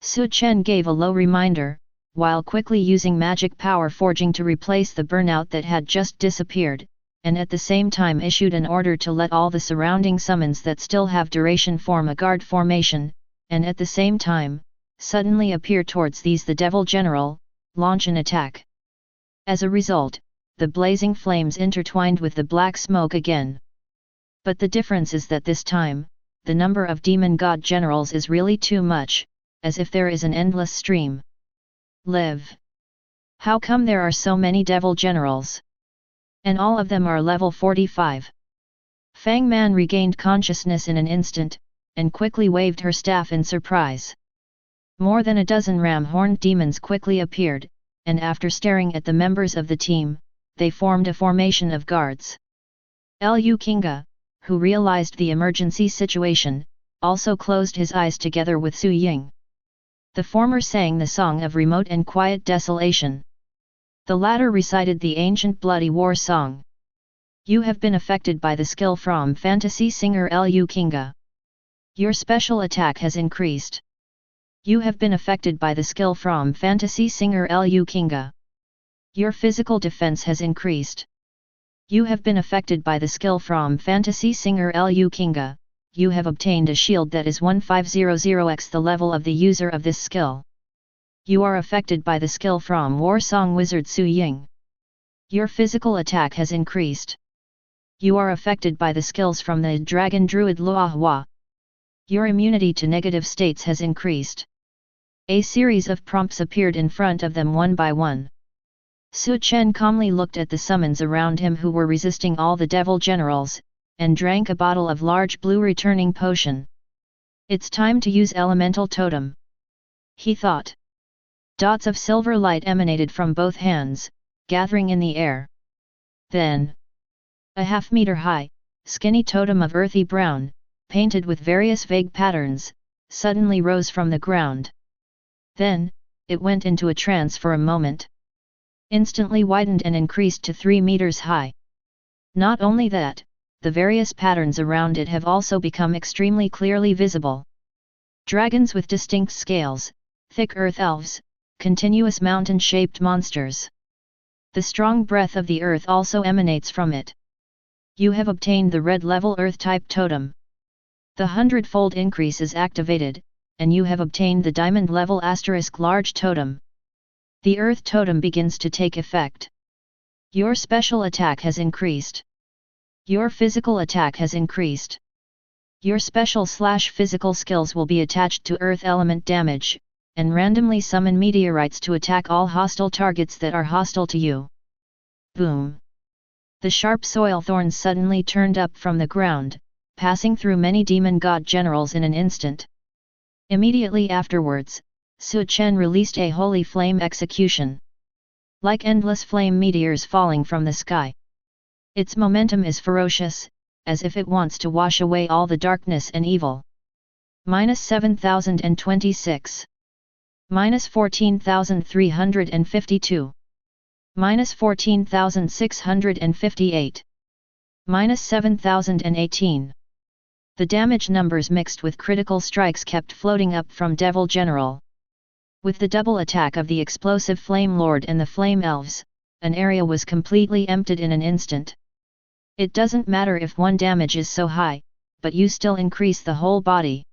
Su Chen gave a low reminder, while quickly using magic power forging to replace the burnout that had just disappeared, and at the same time issued an order to let all the surrounding summons that still have duration form a guard formation, and at the same time, suddenly appear towards these the Devil General, launch an attack. As a result, the blazing flames intertwined with the black smoke again. But the difference is that this time, the number of demon god generals is really too much, as if there is an endless stream. Live! How come there are so many devil generals? And all of them are level 45. Fang Man regained consciousness in an instant, and quickly waved her staff in surprise. More than a dozen ram-horned demons quickly appeared, and after staring at the members of the team, they formed a formation of guards. Lu Kinga, who realized the emergency situation, also closed his eyes together with Su Ying. The former sang the song of remote and quiet desolation. The latter recited the ancient bloody war song. You have been affected by the skill from fantasy singer Lu Kinga. Your special attack has increased. You have been affected by the skill from fantasy singer Lu Kinga. Your physical defense has increased. You have been affected by the skill from fantasy singer Lu Kinga. You have obtained a shield that is 1500x the level of the user of this skill. You are affected by the skill from War Song Wizard Su Ying. Your physical attack has increased. You are affected by the skills from the Dragon Druid Lua Hua. Your immunity to negative states has increased. A series of prompts appeared in front of them one by one. Su Chen calmly looked at the summons around him who were resisting all the devil generals, and drank a bottle of large blue returning potion. It's time to use elemental totem, he thought. Dots of silver light emanated from both hands, gathering in the air. Then, a half-meter high, skinny totem of earthy brown, painted with various vague patterns, suddenly rose from the ground. Then, it went into a trance for a moment. Instantly widened and increased to 3 meters high. Not only that, the various patterns around it have also become extremely clearly visible. Dragons with distinct scales, thick earth elves, continuous mountain-shaped monsters. The strong breath of the earth also emanates from it. You have obtained the red level earth-type totem. The hundredfold increase is activated, and you have obtained the diamond level * large totem. The earth totem begins to take effect. Your special attack has increased. Your physical attack has increased. Your special/physical skills will be attached to earth element damage, and randomly summon meteorites to attack all hostile targets that are hostile to you. Boom! The sharp soil thorns suddenly turned up from the ground, passing through many demon god generals in an instant. Immediately afterwards, Su Chen released a holy flame execution. Like endless flame meteors falling from the sky. Its momentum is ferocious, as if it wants to wash away all the darkness and evil. -7026. -14,352. -14,658. -7,018. The damage numbers mixed with critical strikes kept floating up from Devil General. With the double attack of the explosive Flame Lord and the Flame Elves, an area was completely emptied in an instant. It doesn't matter if one damage is so high, but you still increase the whole body.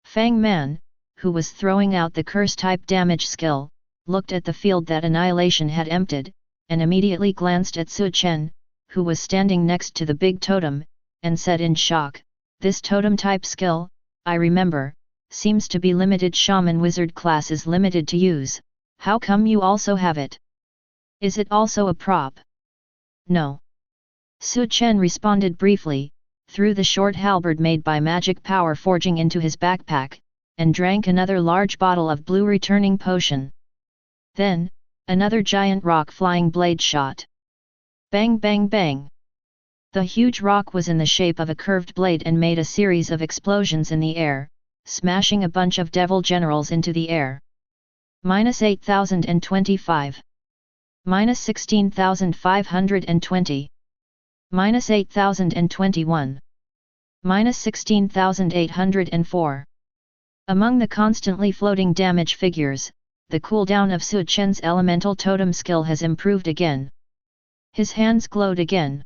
Fang Man, who was throwing out the curse-type damage skill, looked at the field that annihilation had emptied, and immediately glanced at Su Chen, who was standing next to the big totem, and said in shock, "This totem-type skill, I remember, seems to be limited. Shaman Wizard class is limited to use, how come you also have it? Is it also a prop?" "No." Su Chen responded briefly, threw the short halberd made by magic power forging into his backpack, and drank another large bottle of blue returning potion. Then, another giant rock flying blade shot. Bang bang bang! The huge rock was in the shape of a curved blade and made a series of explosions in the air, smashing a bunch of devil generals into the air. -8025. -16,520. -8021. -16,804. Among the constantly floating damage figures, the cooldown of Su Chen's elemental totem skill has improved again. His hands glowed again.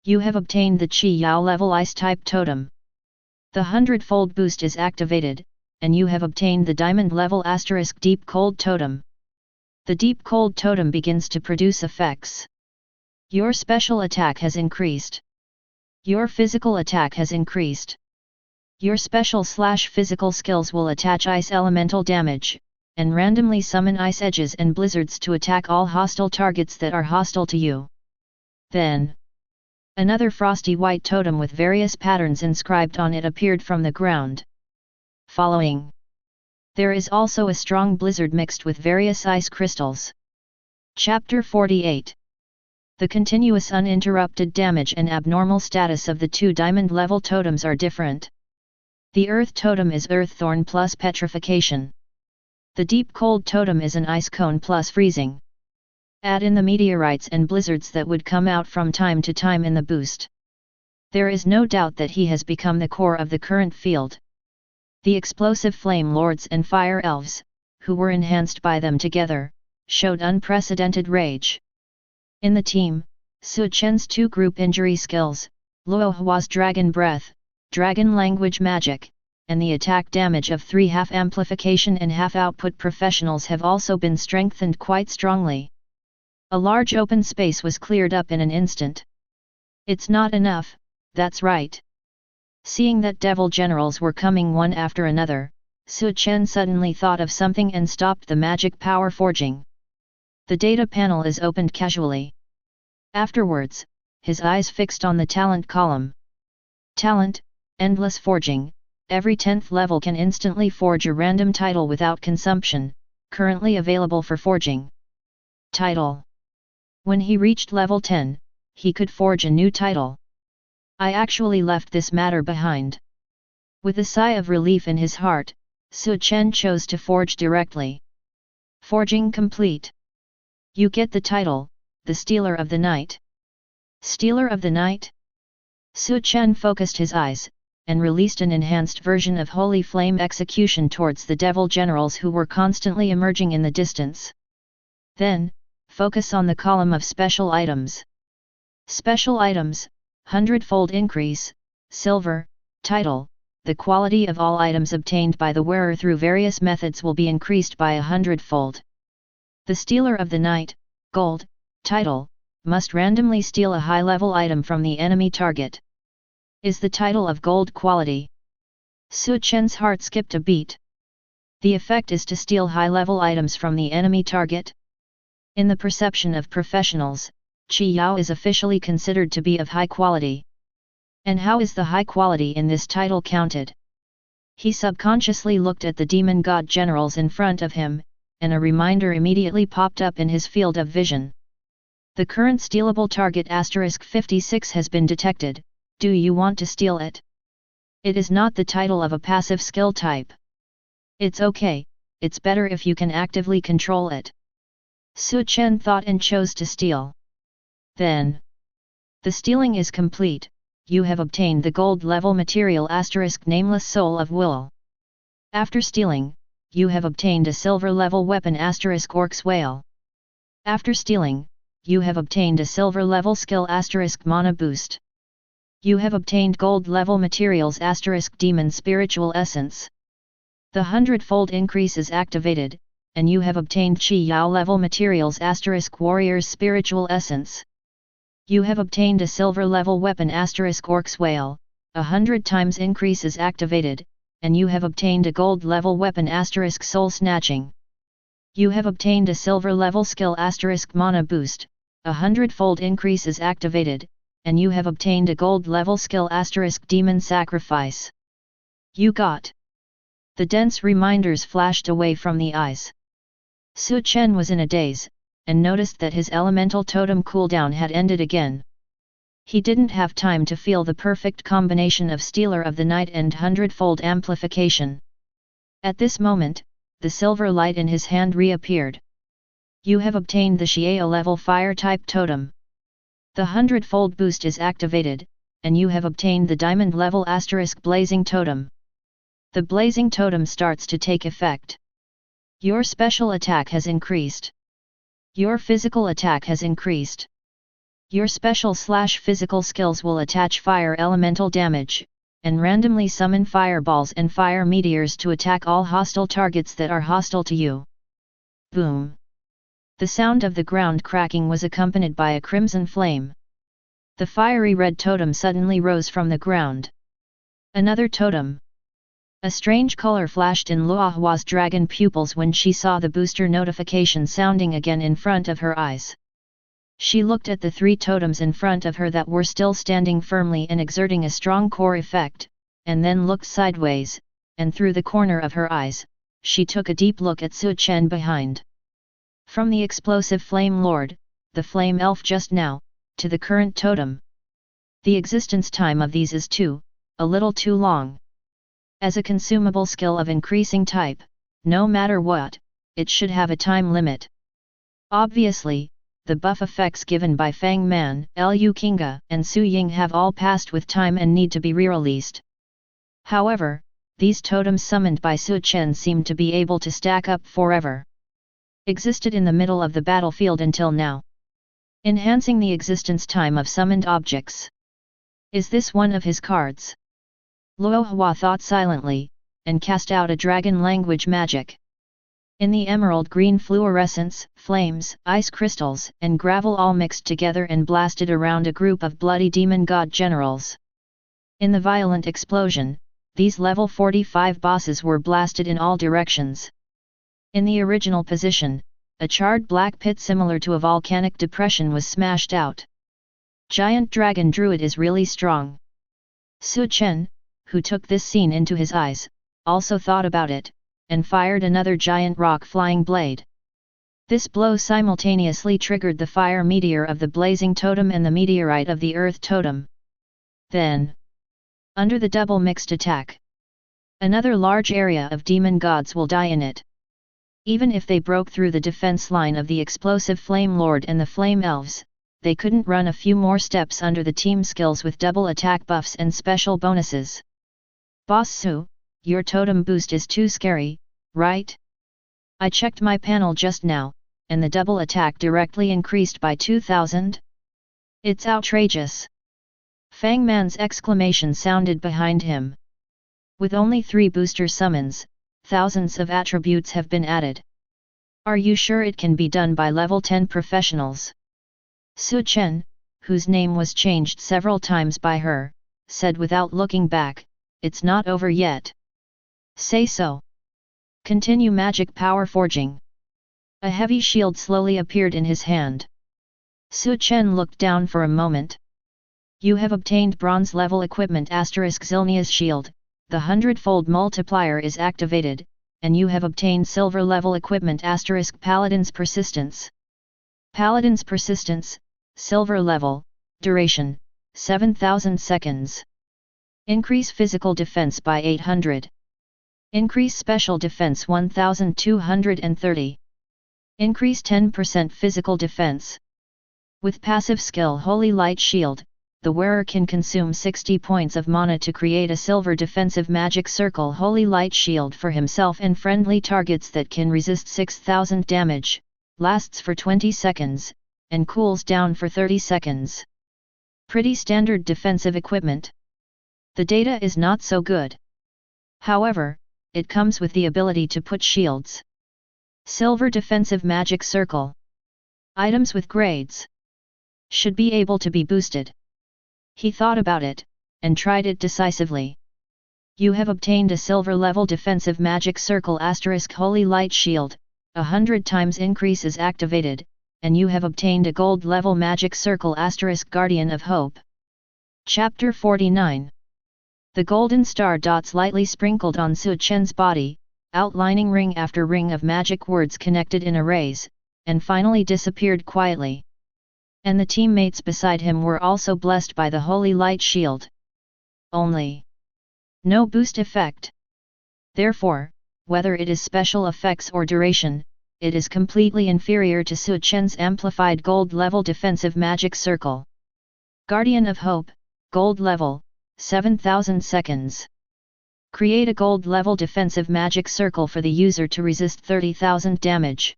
You have obtained the Qi Yao level Ice-type totem. The hundredfold boost is activated, and you have obtained the diamond level * Deep Cold totem. The Deep Cold totem begins to produce effects. Your special attack has increased. Your physical attack has increased. Your special/physical skills will attach ice elemental damage, and randomly summon ice edges and blizzards to attack all hostile targets that are hostile to you. Then, another frosty white totem with various patterns inscribed on it appeared from the ground. Following, there is also a strong blizzard mixed with various ice crystals. Chapter 48. The continuous uninterrupted damage and abnormal status of the two diamond-level totems are different. The Earth totem is Earth Thorn plus Petrification. The Deep Cold totem is an Ice Cone plus Freezing. Add in the meteorites and blizzards that would come out from time to time in the boost. There is no doubt that he has become the core of the current field. The explosive Flame Lords and Fire Elves, who were enhanced by them together, showed unprecedented rage. In the team, Su Chen's two group injury skills, Luo Hua's Dragon Breath, Dragon Language Magic, and the attack damage of 3 half amplification and half output professionals have also been strengthened quite strongly. A large open space was cleared up in an instant. It's not enough, that's right. Seeing that devil generals were coming one after another, Su Chen suddenly thought of something and stopped the magic power forging. The data panel is opened casually. Afterwards, his eyes fixed on the talent column. Talent, endless forging. Every 10th level can instantly forge a random title without consumption, currently available for forging. Title. When he reached level 10, he could forge a new title. I actually left this matter behind. With a sigh of relief in his heart, Su Chen chose to forge directly. Forging complete. You get the title, the Stealer of the Night. Stealer of the Night? Su Chen focused his eyes, and released an enhanced version of Holy Flame Execution towards the devil generals who were constantly emerging in the distance. Then, focus on the column of special items. Special items, Hundredfold increase, silver, title, the quality of all items obtained by the wearer through various methods will be increased by 100-fold. The Stealer of the Night, gold, title, must randomly steal a high-level item from the enemy target. Is the title of gold quality? Su Chen's heart skipped a beat. The effect is to steal high-level items from the enemy target? In the perception of professionals, Qi Yao is officially considered to be of high quality. And how is the high quality in this title counted? He subconsciously looked at the demon god generals in front of him, and a reminder immediately popped up in his field of vision. The current stealable target *56 has been detected. Do you want to steal it? It is not the title of a passive skill type. It's okay, it's better if you can actively control it. Su Chen thought and chose to steal. Then, the stealing is complete. You have obtained the gold level material * nameless soul of wool. After stealing, you have obtained a silver level weapon * orc's whale. After stealing, you have obtained a silver level skill * mana boost. You have obtained gold level materials * demon spiritual essence. The hundredfold increase is activated, and you have obtained Qi Yao level materials * warrior's spiritual essence. You have obtained a silver level weapon * orc's whale, 100 times increase is activated, and you have obtained a gold level weapon * soul snatching. You have obtained a silver level skill * mana boost, 100-fold increase is activated, and you have obtained a gold level skill * demon sacrifice. You got. The dense reminders flashed away from the eyes. Su Chen was in a daze, and noticed that his elemental totem cooldown had ended again. He didn't have time to feel the perfect combination of Stealer of the Night and Hundredfold amplification. At this moment, the silver light in his hand reappeared. You have obtained the Xiao level fire type totem. The hundredfold boost is activated, and you have obtained the diamond level * blazing totem. The blazing totem starts to take effect. Your special attack has increased. Your physical attack has increased. Your special/physical skills will attach fire elemental damage, and randomly summon fireballs and fire meteors to attack all hostile targets that are hostile to you. Boom! The sound of the ground cracking was accompanied by a crimson flame. The fiery red totem suddenly rose from the ground. Another totem. A strange color flashed in Luohua's dragon pupils when she saw the booster notification sounding again in front of her eyes. She looked at the 3 totems in front of her that were still standing firmly and exerting a strong core effect, and then looked sideways, and through the corner of her eyes, she took a deep look at Su Chen behind. From the explosive Flame Lord, the Flame Elf just now, to the current totem. The existence time of these is a little too long. As a consumable skill of increasing type, no matter what, it should have a time limit. Obviously, the buff effects given by Fang Man, Lu Kinga, and Su Ying have all passed with time and need to be re-released. However, these totems summoned by Su Chen seemed to be able to stack up forever. Existed in the middle of the battlefield until now. Enhancing the existence time of summoned objects. Is this one of his cards? Luohua thought silently, and cast out a dragon language magic. In the emerald green fluorescence, flames, ice crystals, and gravel all mixed together and blasted around a group of bloody demon god generals. In the violent explosion, these level 45 bosses were blasted in all directions. In the original position, a charred black pit similar to a volcanic depression was smashed out. Giant Dragon Druid is really strong. Su Chen, who took this scene into his eyes, also thought about it, and fired another giant rock flying blade. This blow simultaneously triggered the fire meteor of the blazing totem and the meteorite of the earth totem. Then, under the double mixed attack, another large area of demon gods will die in it. Even if they broke through the defense line of the explosive Flame Lord and the Flame Elves, they couldn't run a few more steps under the team skills with double attack buffs and special bonuses. Boss Su, your totem boost is too scary, right? I checked my panel just now, and the double attack directly increased by 2000? It's outrageous! Fang Man's exclamation sounded behind him. With only 3 booster summons, thousands of attributes have been added. Are you sure it can be done by level 10 professionals? Su Chen, whose name was changed several times by her, said without looking back, "It's not over yet." Say so. Continue magic power forging. A heavy shield slowly appeared in his hand. Su Chen looked down for a moment. You have obtained bronze level equipment * Zilnia's shield, the hundredfold multiplier is activated, and you have obtained silver level equipment * Paladin's persistence. Paladin's persistence, silver level, duration, 7000 seconds. Increase physical defense by 800. Increase special defense 1230. Increase 10% physical defense. With passive skill Holy Light Shield, the wearer can consume 60 points of mana to create a silver defensive magic circle Holy Light Shield for himself and friendly targets that can resist 6000 damage, lasts for 20 seconds, and cools down for 30 seconds. Pretty standard defensive equipment. The data is not so good. However, it comes with the ability to put shields. Silver defensive magic circle. Items with grades should be able to be boosted. He thought about it, and tried it decisively. You have obtained a silver level defensive magic circle * Holy Light Shield, 100 times increase is activated, and you have obtained a gold level magic circle * Guardian of Hope. Chapter 49. The golden star dots lightly sprinkled on Su Chen's body, outlining ring after ring of magic words connected in arrays, and finally disappeared quietly. And the teammates beside him were also blessed by the Holy Light Shield. Only no boost effect. Therefore, whether it is special effects or duration, it is completely inferior to Su Chen's amplified gold level defensive magic circle. Guardian of Hope, gold level, 7000 seconds. Create a gold level defensive magic circle for the user to resist 30,000 damage.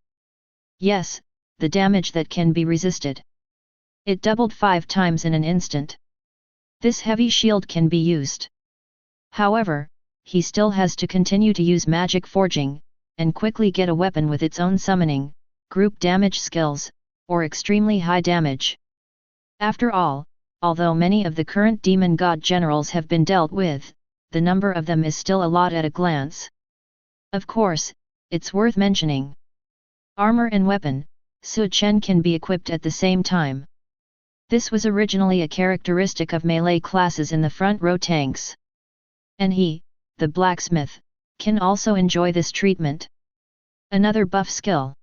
Yes, the damage that can be resisted. It doubled 5 times in an instant. This heavy shield can be used. However, he still has to continue to use magic forging, and quickly get a weapon with its own summoning, group damage skills, or extremely high damage. After all, although many of the current demon god generals have been dealt with, the number of them is still a lot at a glance. Of course, it's worth mentioning. Armor and weapon, Su Chen can be equipped at the same time. This was originally a characteristic of melee classes in the front row tanks. And he, the Blacksmith, can also enjoy this treatment. Another buff skill.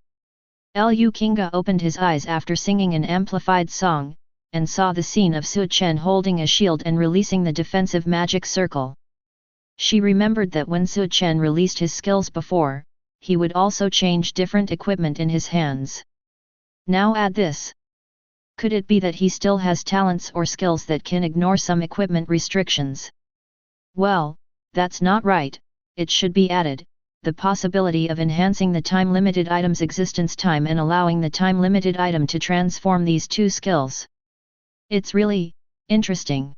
Lu Kinga opened his eyes after singing an amplified song, and saw the scene of Su Chen holding a shield and releasing the defensive magic circle. She remembered that when Su Chen released his skills before, he would also change different equipment in his hands. Now add this. Could it be that he still has talents or skills that can ignore some equipment restrictions? Well, that's not right. It should be added, the possibility of enhancing the time-limited item's existence time and allowing the time-limited item to transform these two skills. It's really interesting.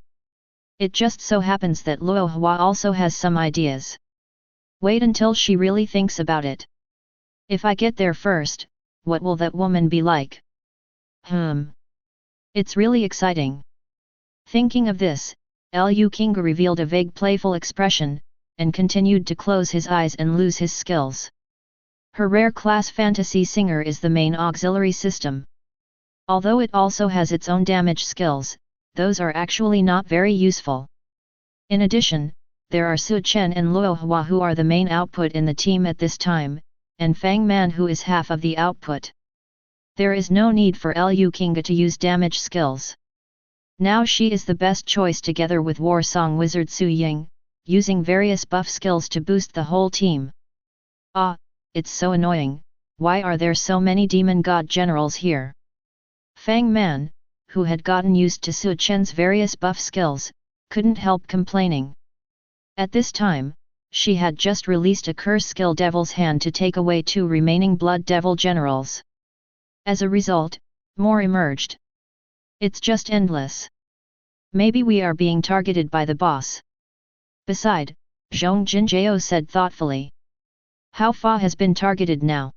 It just so happens that Luo Hua also has some ideas. Wait until she really thinks about it. If I get there first, what will that woman be like? It's really exciting. Thinking of this, Lu Kinga revealed a vague playful expression, and continued to close his eyes and lose his skills. Her rare class fantasy singer is the main auxiliary system. Although it also has its own damage skills, those are actually not very useful. In addition, there are Su Chen and Luo Hua who are the main output in the team at this time, and Fang Man who is half of the output. There is no need for Lu Kinga to use damage skills. Now she is the best choice together with War Song Wizard Su Ying, using various buff skills to boost the whole team. Ah, it's so annoying, why are there so many demon god generals here? Fang Man, who had gotten used to Su Chen's various buff skills, couldn't help complaining. At this time, she had just released a curse skill Devil's Hand to take away 2 remaining Blood Devil generals. As a result, more emerged. It's just endless. Maybe we are being targeted by the boss. Beside, Zhong Jinjiao said thoughtfully. How Fa has been targeted now?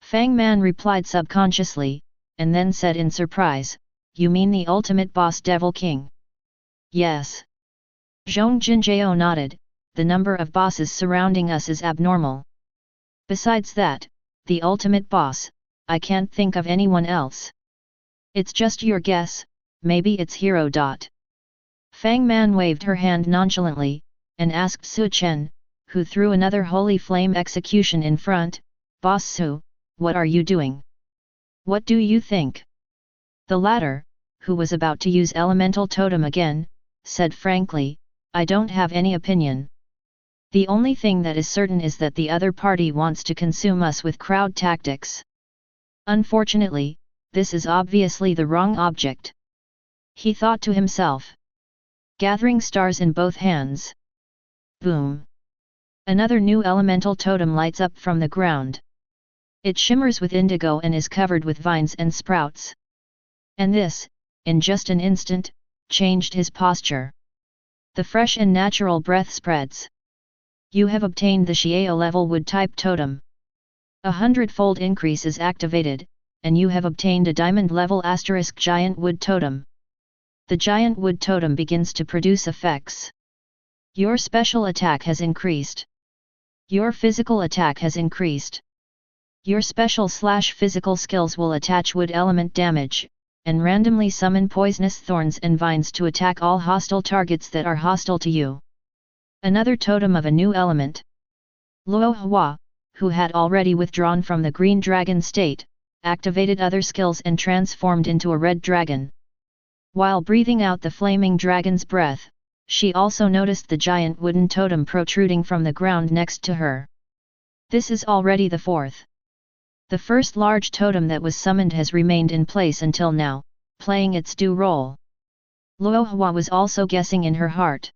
Fang Man replied subconsciously, and then said in surprise, you mean the ultimate boss Devil King? Yes. Zhong Jinjiao nodded, the number of bosses surrounding us is abnormal. Besides that, the ultimate boss, I can't think of anyone else. It's just your guess, maybe it's Hero. Fang Man waved her hand nonchalantly, and asked Su Chen, who threw another holy flame execution in front, Boss Su, what are you doing? What do you think? The latter, who was about to use elemental totem again, said frankly, I don't have any opinion. The only thing that is certain is that the other party wants to consume us with crowd tactics. Unfortunately, this is obviously the wrong object. He thought to himself. Gathering stars in both hands. Boom! Another new elemental totem lights up from the ground. It shimmers with indigo and is covered with vines and sprouts. And this, in just an instant, changed his posture. The fresh and natural breath spreads. You have obtained the Xiao level wood type totem. A 100-fold increase is activated, and you have obtained a diamond level * giant wood totem. The giant wood totem begins to produce effects. Your special attack has increased. Your physical attack has increased. Your special/physical skills will attach wood element damage, and randomly summon poisonous thorns and vines to attack all hostile targets that are hostile to you. Another totem of a new element. Luo Hua, who had already withdrawn from the green dragon state, activated other skills and transformed into a red dragon. While breathing out the flaming dragon's breath, she also noticed the giant wooden totem protruding from the ground next to her. This is already the 4th. The first large totem that was summoned has remained in place until now, playing its due role. Luo Hua was also guessing in her heart.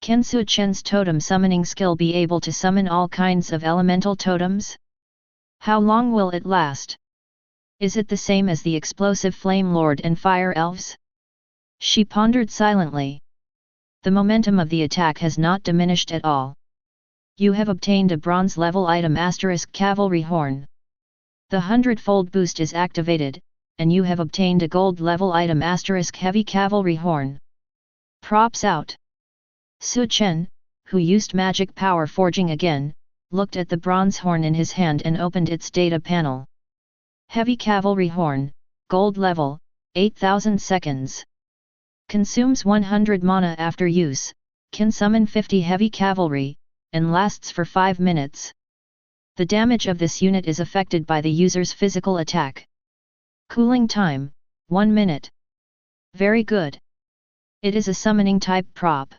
Can Su Chen's totem summoning skill be able to summon all kinds of elemental totems? How long will it last? Is it the same as the explosive Flame Lord and Fire Elves? She pondered silently. The momentum of the attack has not diminished at all. You have obtained a bronze level item * Cavalry Horn. The 100-fold boost is activated, and you have obtained a gold level item * Heavy Cavalry Horn. Props out. Su Chen, who used magic power forging again, looked at the bronze horn in his hand and opened its data panel. Heavy Cavalry Horn, gold level, 8000 seconds. Consumes 100 mana after use, can summon 50 heavy cavalry, and lasts for 5 minutes. The damage of this unit is affected by the user's physical attack. Cooling time, 1 minute. Very good. It is a summoning type prop.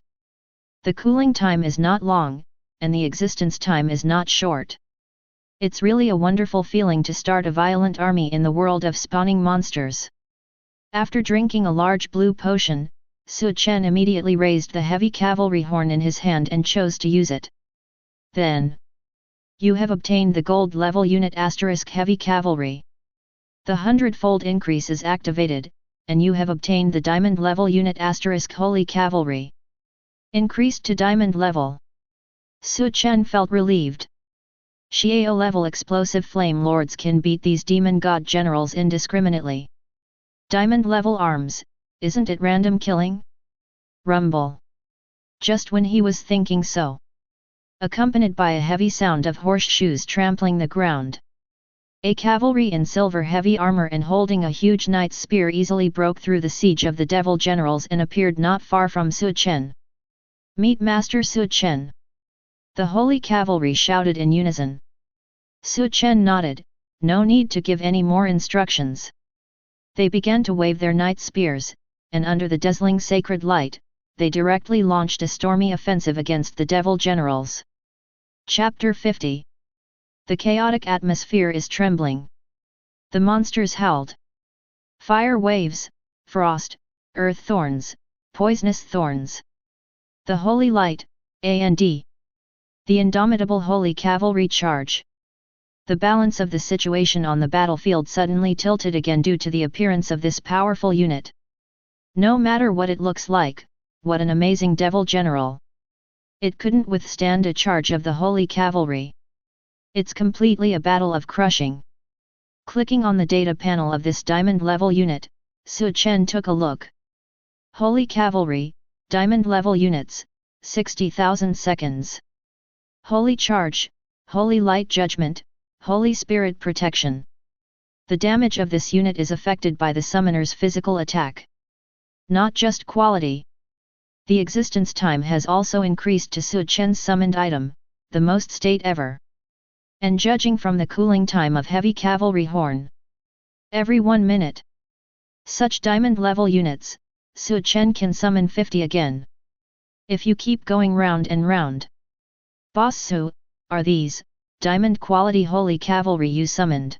The cooling time is not long, and the existence time is not short. It's really a wonderful feeling to start a violent army in the world of spawning monsters. After drinking a large blue potion, Su Chen immediately raised the heavy cavalry horn in his hand and chose to use it. Then, you have obtained the gold level unit * Heavy Cavalry. The 100-fold increase is activated, and you have obtained the diamond level unit * Holy Cavalry. Increased to diamond level. Su Chen felt relieved. Xiao-level explosive flame lords can beat these demon god generals indiscriminately. Diamond-level arms, isn't it random killing? Rumble. Just when he was thinking so, accompanied by a heavy sound of horseshoes trampling the ground, a cavalry in silver heavy armor and holding a huge knight's spear easily broke through the siege of the devil generals and appeared not far from Su Chen. "Meet Master Su Chen!" The holy cavalry shouted in unison. Su Chen nodded, no need to give any more instructions. They began to wave their knight spears, and under the dazzling sacred light, they directly launched a stormy offensive against the devil generals. Chapter 50. The chaotic atmosphere is trembling. The monsters howled. Fire waves, frost, earth thorns, poisonous thorns. The holy light, and the indomitable holy cavalry charge. The balance of the situation on the battlefield suddenly tilted again due to the appearance of this powerful unit. No matter what it looks like, what an amazing devil general! It couldn't withstand a charge of the holy cavalry. It's completely a battle of crushing. Clicking on the data panel of this diamond-level unit, Su Chen took a look. Holy cavalry, diamond-level units, 60,000 seconds. Holy charge, holy light judgment, holy spirit protection. The damage of this unit is affected by the summoner's physical attack. Not just quality. The existence time has also increased to Su Chen's summoned item, the most state ever. And judging from the cooling time of heavy cavalry horn, every 1 minute. Such diamond-level units, Su Chen can summon 50 again. If you keep going round and round. Boss Su, are these, diamond-quality holy cavalry you summoned?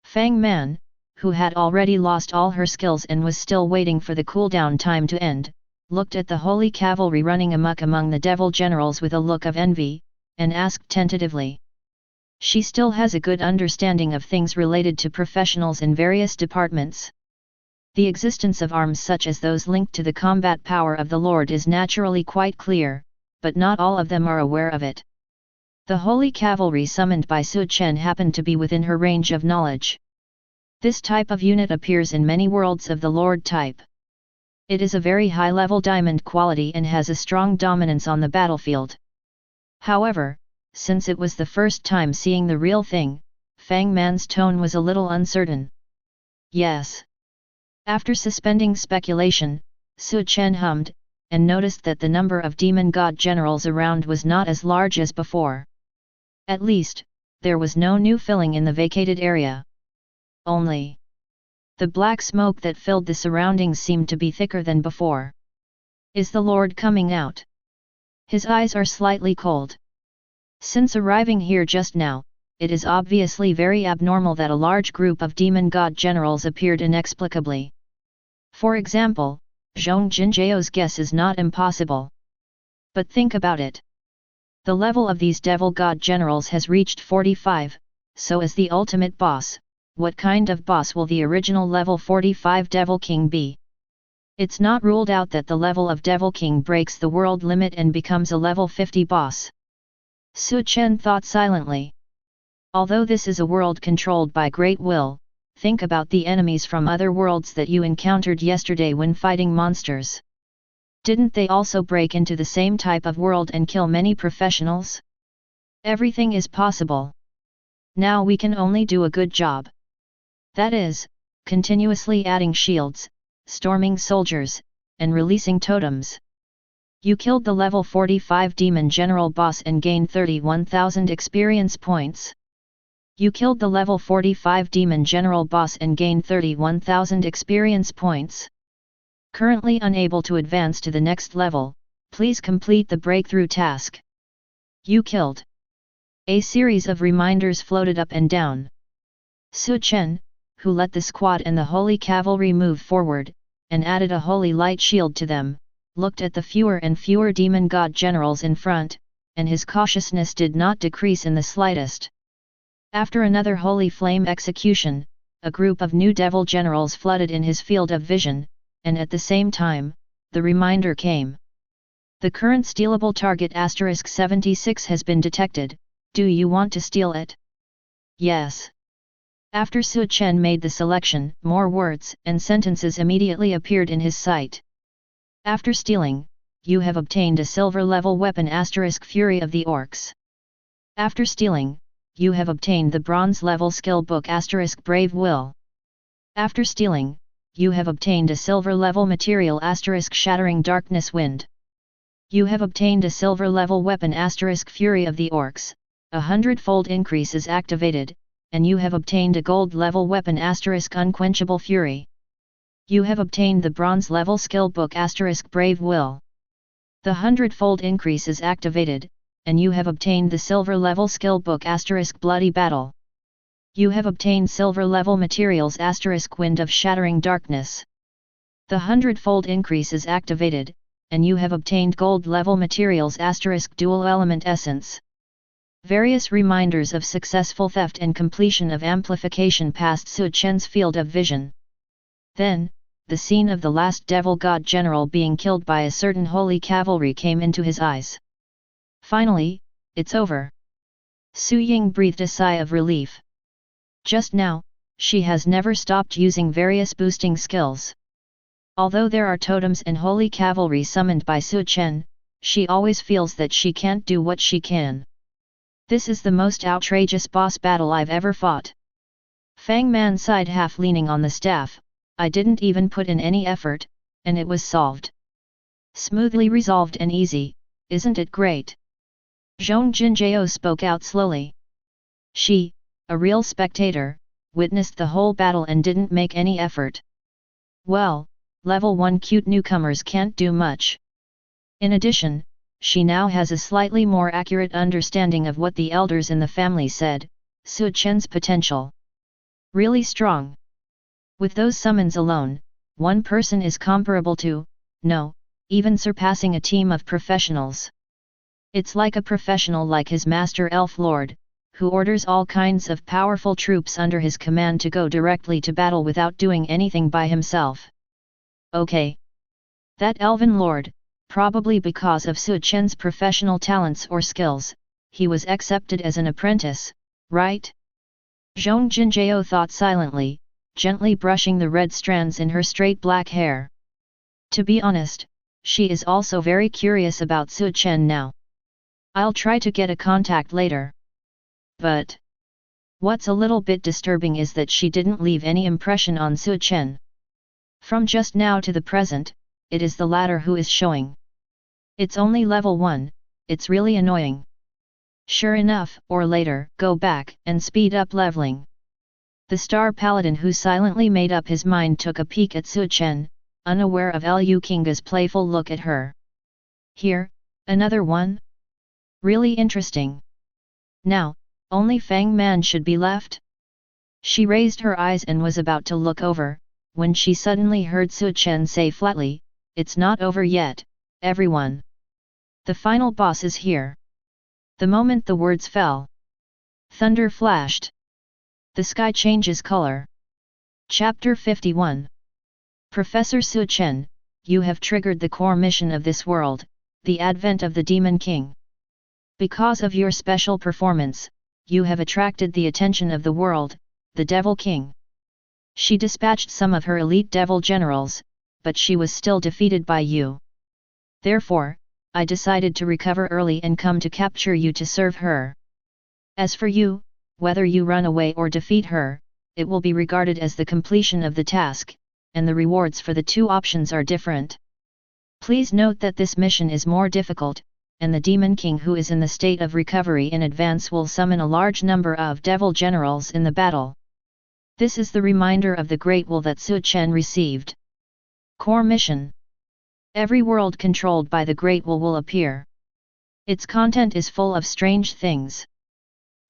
Fang Man, who had already lost all her skills and was still waiting for the cooldown time to end, looked at the holy cavalry running amok among the devil generals with a look of envy, and asked tentatively. She still has a good understanding of things related to professionals in various departments. The existence of arms such as those linked to the combat power of the Lord is naturally quite clear, but not all of them are aware of it. The holy cavalry summoned by Su Chen happened to be within her range of knowledge. This type of unit appears in many worlds of the Lord type. It is a very high-level diamond quality and has a strong dominance on the battlefield. However, since it was the first time seeing the real thing, Fang Man's tone was a little uncertain. Yes. After suspending speculation, Su Chen hummed, and noticed that the number of demon god generals around was not as large as before. At least, there was no new filling in the vacated area. Only the black smoke that filled the surroundings seemed to be thicker than before. Is the Lord coming out? His eyes are slightly cold. Since arriving here just now, it is obviously very abnormal that a large group of demon god generals appeared inexplicably. For example, Zhong Jinjiao's guess is not impossible. But think about it. The level of these devil god generals has reached 45, so as the ultimate boss, what kind of boss will the original level 45 Devil King be? It's not ruled out that the level of Devil King breaks the world limit and becomes a level 50 boss. Su Chen thought silently. Although this is a world controlled by great will, think about the enemies from other worlds that you encountered yesterday when fighting monsters. Didn't they also break into the same type of world and kill many professionals? Everything is possible. Now we can only do a good job. That is, continuously adding shields, storming soldiers, and releasing totems. You killed the level 45 demon general boss and gained 31,000 experience points. You killed the level 45 demon general boss and gained 31,000 experience points. Currently unable to advance to the next level, please complete the breakthrough task. You killed. A series of reminders floated up and down. Su Chen, who let the squad and the holy cavalry move forward, and added a holy light shield to them, looked at the fewer and fewer demon god generals in front, and his cautiousness did not decrease in the slightest. After another holy flame execution, a group of new devil generals flooded in his field of vision, and at the same time, the reminder came. The current stealable target *76 has been detected, do you want to steal it? Yes. After Su Chen made the selection, more words and sentences immediately appeared in his sight. After stealing, you have obtained a silver level weapon *Fury of the Orcs. After stealing, you have obtained the bronze level skill book *Brave Will. After stealing, you have obtained a silver level material *Shattering Darkness Wind. You have obtained a silver level weapon *Fury of the Orcs, a hundredfold increase is activated, and you have obtained a gold level weapon *Unquenchable Fury. You have obtained the bronze level skill book *Brave Will. The hundredfold increase is activated, and you have obtained the silver level skill book *Bloody Battle. You have obtained silver level materials *Wind of Shattering Darkness. The hundredfold increase is activated, and you have obtained gold level materials *Dual Element Essence. Various reminders of successful theft and completion of amplification passed Su Chen's field of vision. Then, the scene of the last devil god general being killed by a certain holy cavalry came into his eyes. Finally, it's over. Su Ying breathed a sigh of relief. Just now, she has never stopped using various boosting skills. Although there are totems and holy cavalry summoned by Su Chen, she always feels that she can't do what she can. This is the most outrageous boss battle I've ever fought. Fang Man sighed, half leaning on the staff. I didn't even put in any effort, and it was solved. Smoothly resolved and easy, isn't it great? Zhong Jinjiao spoke out slowly. She, a real spectator, witnessed the whole battle and didn't make any effort. Well, level 1 cute newcomers can't do much. In addition, she now has a slightly more accurate understanding of what the elders in the family said, Su Chen's potential. Really strong. With those summons alone, one person is comparable to, no, even surpassing a team of professionals. It's like a professional like his master Elf Lord, who orders all kinds of powerful troops under his command to go directly to battle without doing anything by himself. Okay. That Elven Lord, probably because of Su Chen's professional talents or skills, he was accepted as an apprentice, right? Zhong Jinjiao thought silently, gently brushing the red strands in her straight black hair. To be honest, she is also very curious about Su Chen now. I'll try to get a contact later. But what's a little bit disturbing is that she didn't leave any impression on Su Chen. From just now to the present, it is the latter who is showing. It's only level 1, it's really annoying. Sure enough, or later, go back and speed up leveling. The Star Paladin who silently made up his mind took a peek at Su Chen, unaware of Liu Qing's playful look at her. Here, another one? Really interesting. Now, only Fang Man should be left? She raised her eyes and was about to look over, when she suddenly heard Su Chen say flatly, "It's not over yet, everyone. The final boss is here." The moment the words fell, thunder flashed. The sky changes color. Chapter 51. Professor Su Chen, you have triggered the core mission of this world, the advent of the Demon King. Because of your special performance, you have attracted the attention of the world, the Devil King. She dispatched some of her elite devil generals, but she was still defeated by you. Therefore, I decided to recover early and come to capture you to serve her. As for you, whether you run away or defeat her, it will be regarded as the completion of the task, and the rewards for the two options are different. Please note that this mission is more difficult, and the Demon King who is in the state of recovery in advance will summon a large number of devil generals in the battle. This is the reminder of the Great Will that Su Chen received. Core Mission. Every world controlled by the Great Will appear. Its content is full of strange things.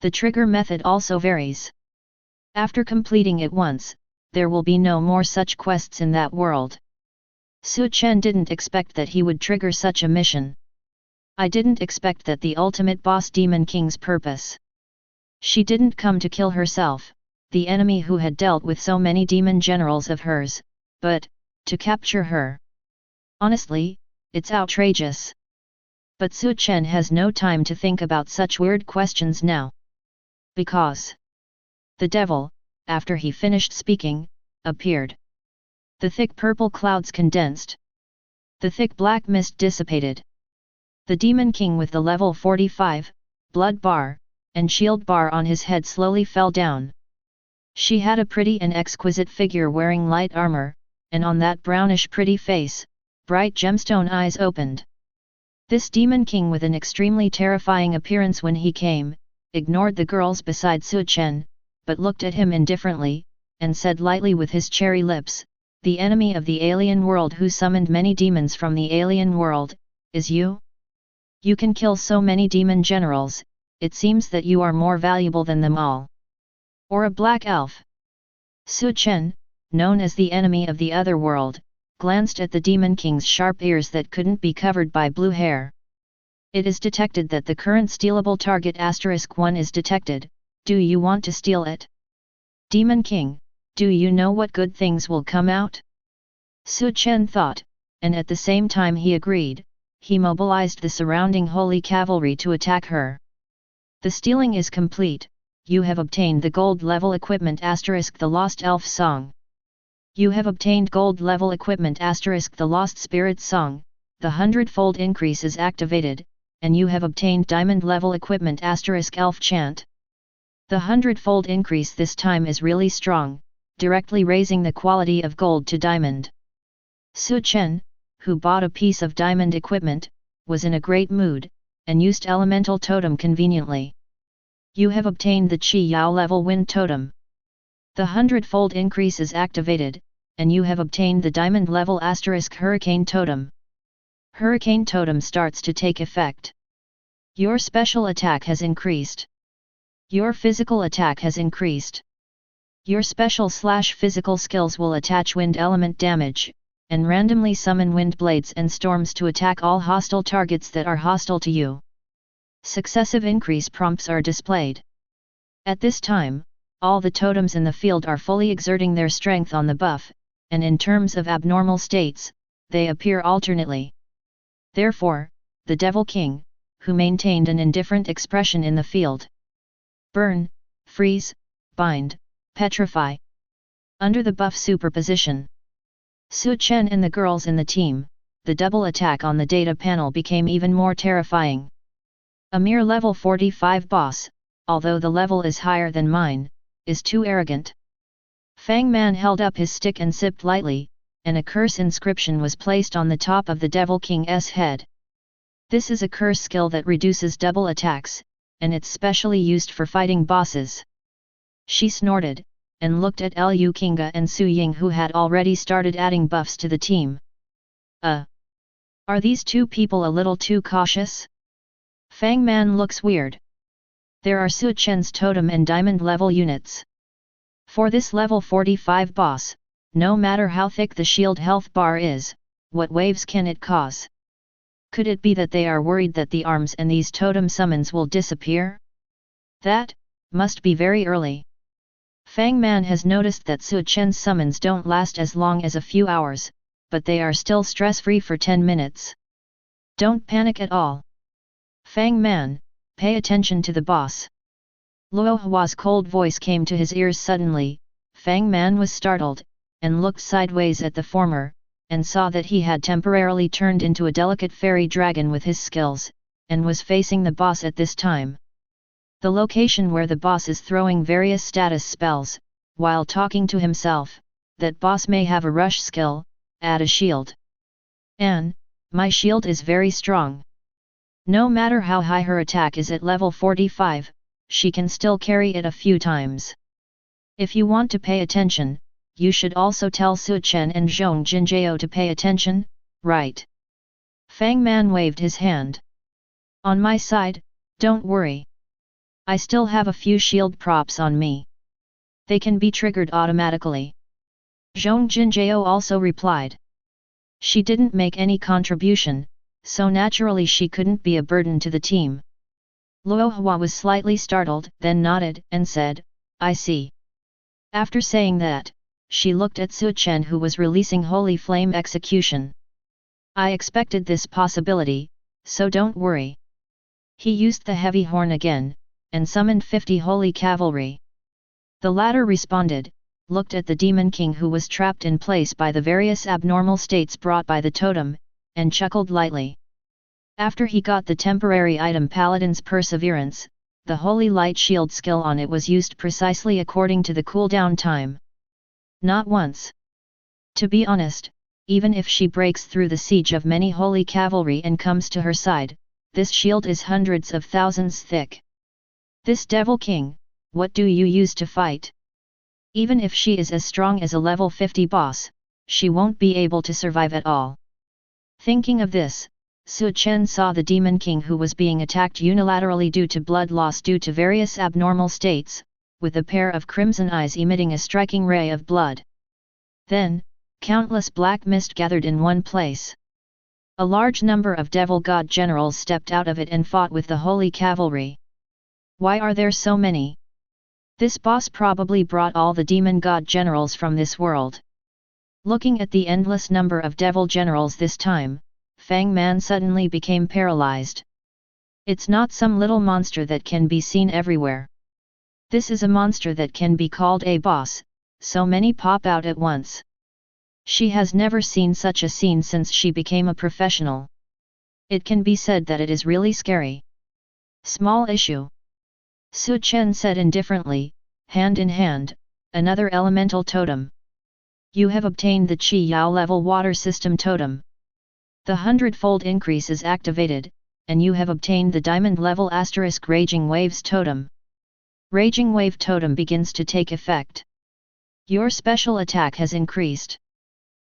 The trigger method also varies. After completing it once, there will be no more such quests in that world. Su Chen didn't expect that he would trigger such a mission. I didn't expect that the ultimate boss Demon King's purpose. She didn't come to kill herself, the enemy who had dealt with so many demon generals of hers, but to capture her. Honestly, it's outrageous. But Su Chen has no time to think about such weird questions now. Because the devil, after he finished speaking, appeared. The thick purple clouds condensed. The thick black mist dissipated. The Demon King with the level 45, blood bar, and shield bar on his head slowly fell down. She had a pretty and exquisite figure wearing light armor, and on that brownish pretty face, bright gemstone eyes opened. This Demon King with an extremely terrifying appearance when he came, ignored the girls beside Su Chen, but looked at him indifferently, and said lightly with his cherry lips, "The enemy of the alien world who summoned many demons from the alien world, is you? You can kill so many demon generals, it seems that you are more valuable than them all. Or a black elf?" Su Chen, known as the enemy of the other world, glanced at the Demon King's sharp ears that couldn't be covered by blue hair. "It is detected that the current stealable target *1 is detected, do you want to steal it? Demon King, do you know what good things will come out?" Su Chen thought, and at the same time he agreed. He mobilized the surrounding holy cavalry to attack her. "The stealing is complete, you have obtained the gold level equipment * the Lost Elf Song. You have obtained gold level equipment * the Lost Spirit Song, the Hundredfold increase is activated, and you have obtained diamond level equipment * Elf Chant. The Hundredfold increase this time is really strong, directly raising the quality of gold to diamond." Su Chen, who bought a piece of diamond equipment, was in a great mood, and used elemental totem conveniently. "You have obtained the Qi Yao level wind totem. The Hundredfold increase is activated, and you have obtained the diamond level * hurricane totem. Hurricane totem starts to take effect. Your special attack has increased. Your physical attack has increased. Your special/physical skills will attach wind element damage, and randomly summon wind blades and storms to attack all hostile targets that are hostile to you. Successive increase prompts are displayed. At this time, all the totems in the field are fully exerting their strength on the buff, and in terms of abnormal states, they appear alternately. Therefore, the Devil King, who maintained an indifferent expression in the field. Burn, freeze, bind, petrify. Under the buff superposition, Su Chen and the girls in the team, the double attack on the data panel became even more terrifying. A mere level 45 boss, although the level is higher than mine, is too arrogant. Fang Man held up his stick and sipped lightly, and a curse inscription was placed on the top of the Devil King's head. This is a curse skill that reduces double attacks, and it's specially used for fighting bosses. She snorted, and looked at Liu Qingge and Su Ying, who had already started adding buffs to the team. Are these two people a little too cautious? Fang Man looks weird. There are Su Chen's totem and diamond level units. For this level 45 boss, no matter how thick the shield health bar is, what waves can it cause? Could it be that they are worried that the arms and these totem summons will disappear? That must be very early. Fang Man has noticed that Su Chen's summons don't last as long as a few hours, but they are still stress-free for 10 minutes. Don't panic at all. Fang Man, pay attention to the boss. Luo Hua's cold voice came to his ears suddenly. Fang Man was startled, and looked sideways at the former, and saw that he had temporarily turned into a delicate fairy dragon with his skills, and was facing the boss at this time. The location where the boss is throwing various status spells, while talking to himself, that boss may have a rush skill, add a shield. And, my shield is very strong. No matter how high her attack is at level 45, she can still carry it a few times. If you want to pay attention, you should also tell Su Chen and Zhong Jinjiao to pay attention, right? Fang Man waved his hand. On my side, don't worry. I still have a few shield props on me. They can be triggered automatically. Zhong Jinjiao also replied. She didn't make any contribution, so naturally she couldn't be a burden to the team. Luo Hua was slightly startled, then nodded and said, I see. After saying that, she looked at Su Chen, who was releasing Holy Flame Execution. I expected this possibility, so don't worry. He used the heavy horn again, and summoned 50 holy cavalry. The latter responded, looked at the Demon King who was trapped in place by the various abnormal states brought by the totem, and chuckled lightly. After he got the temporary item Paladin's Perseverance, the Holy Light Shield skill on it was used precisely according to the cooldown time. Not once. To be honest, even if she breaks through the siege of many holy cavalry and comes to her side, this shield is hundreds of thousands thick. This Devil King, what do you use to fight? Even if she is as strong as a level 50 boss, she won't be able to survive at all. Thinking of this, Su Chen saw the Demon King who was being attacked unilaterally due to blood loss due to various abnormal states, with a pair of crimson eyes emitting a striking ray of blood. Then, countless black mist gathered in one place. A large number of devil god generals stepped out of it and fought with the holy cavalry. Why are there so many? This boss probably brought all the demon god generals from this world. Looking at the endless number of devil generals this time, Fang Man suddenly became paralyzed. It's not some little monster that can be seen everywhere. This is a monster that can be called a boss, so many pop out at once. She has never seen such a scene since she became a professional. It can be said that it is really scary. Small issue. Su Chen said indifferently, hand in hand, another elemental totem. You have obtained the Qi Yao level water system totem. The Hundredfold increase is activated, and you have obtained the diamond level * Raging Waves totem. Raging Wave totem begins to take effect. Your special attack has increased.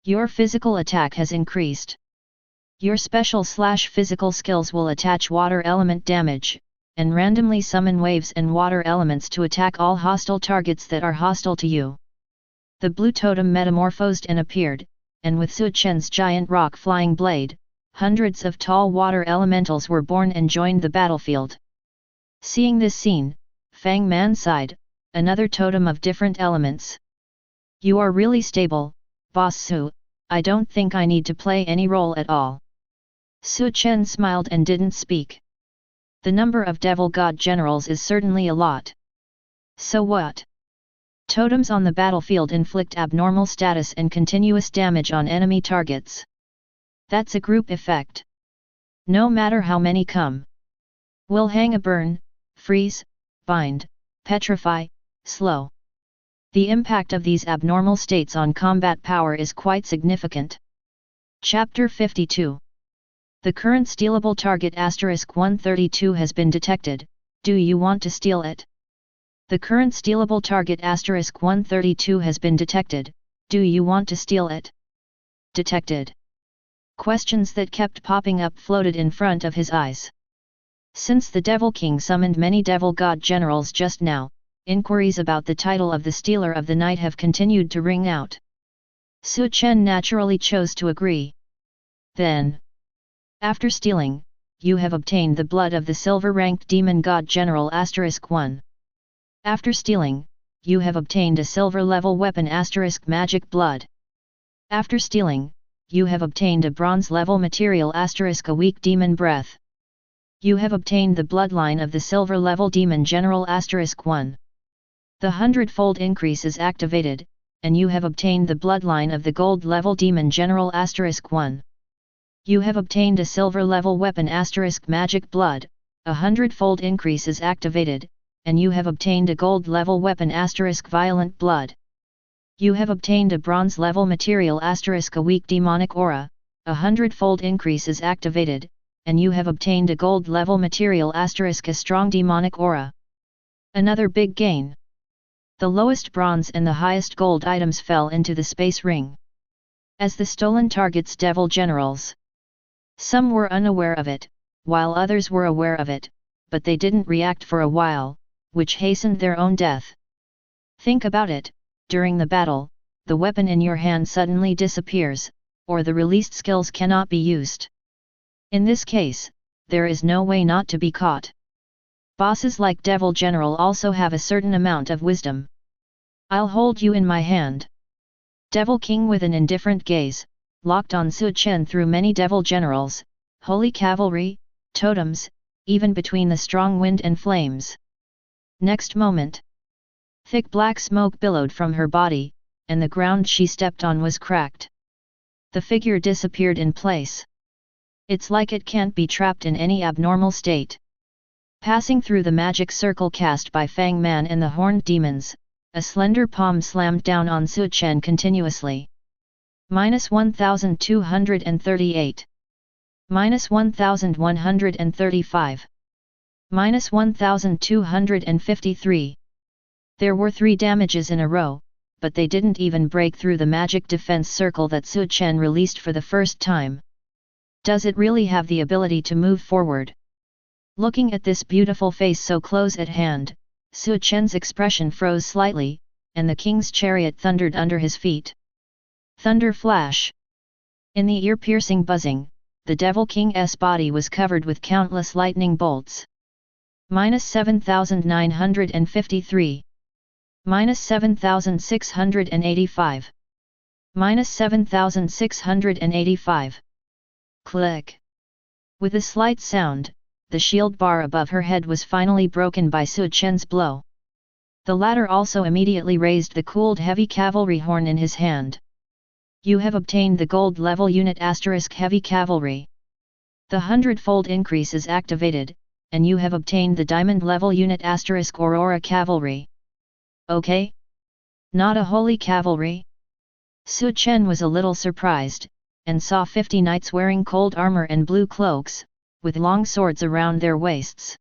Your physical attack has increased. Your special/physical skills will attach water element damage, and randomly summon waves and water elements to attack all hostile targets that are hostile to you. The blue totem metamorphosed and appeared, and with Su Chen's giant rock flying blade, hundreds of tall water elementals were born and joined the battlefield. Seeing this scene, Fang Man sighed, another totem of different elements. You are really stable, Boss Su, I don't think I need to play any role at all. Su Chen smiled and didn't speak. The number of devil god generals is certainly a lot. So what? Totems on the battlefield inflict abnormal status and continuous damage on enemy targets. That's a group effect. No matter how many come. Will hang a burn, freeze, bind, petrify, slow. The impact of these abnormal states on combat power is quite significant. Chapter 52. The current stealable target *132 has been detected, do you want to steal it? The current stealable target *132 has been detected, do you want to steal it? Detected. Questions that kept popping up floated in front of his eyes. Since the Devil King summoned many devil god generals just now, inquiries about the title of the Stealer of the Night have continued to ring out. Su Chen naturally chose to agree. Then, after stealing, you have obtained the blood of the silver-ranked demon god general *1. After stealing, you have obtained a silver-level weapon * magic blood. After stealing, you have obtained a bronze-level material * a weak demon breath. You have obtained the bloodline of the silver-level demon general *1. The Hundredfold increase is activated, and you have obtained the bloodline of the gold-level demon general *1. You have obtained a silver-level weapon * magic blood, a Hundredfold increase is activated, and you have obtained a gold-level weapon * violent blood. You have obtained a bronze-level material * a weak demonic aura, a Hundredfold increase is activated, and you have obtained a gold-level material * a strong demonic aura. Another big gain. The lowest bronze and the highest gold items fell into the space ring. As the stolen target's devil generals. Some were unaware of it, while others were aware of it, but they didn't react for a while, which hastened their own death. Think about it, during the battle, the weapon in your hand suddenly disappears, or the released skills cannot be used. In this case, there is no way not to be caught. Bosses like Devil General also have a certain amount of wisdom. I'll hold you in my hand. Devil King with an indifferent gaze, locked on Su Chen through many Devil Generals, holy cavalry, totems, even between the strong wind and flames. Next moment, thick black smoke billowed from her body, and the ground she stepped on was cracked. The figure disappeared in place. It's like it can't be trapped in any abnormal state. Passing through the magic circle cast by Fang Man and the horned demons, a slender palm slammed down on Su Chen continuously. -1238. -1135. -1253. There were 3 damages in a row, but they didn't even break through the magic defense circle that Su Chen released for the first time. Does it really have the ability to move forward? Looking at this beautiful face so close at hand, Su Chen's expression froze slightly, and the king's chariot thundered under his feet. Thunder flash! In the ear-piercing buzzing, the Devil King's body was covered with countless lightning bolts. -7953. -7685. -7685. Click! With a slight sound, the shield bar above her head was finally broken by Su Chen's blow. The latter also immediately raised the cooled heavy cavalry horn in his hand. You have obtained the gold level unit * heavy cavalry. The hundredfold increase is activated, and you have obtained the diamond level unit * Aurora cavalry. Okay? Not a holy cavalry? Su Chen was a little surprised, and saw 50 knights wearing cold armor and blue cloaks, with long swords around their waists.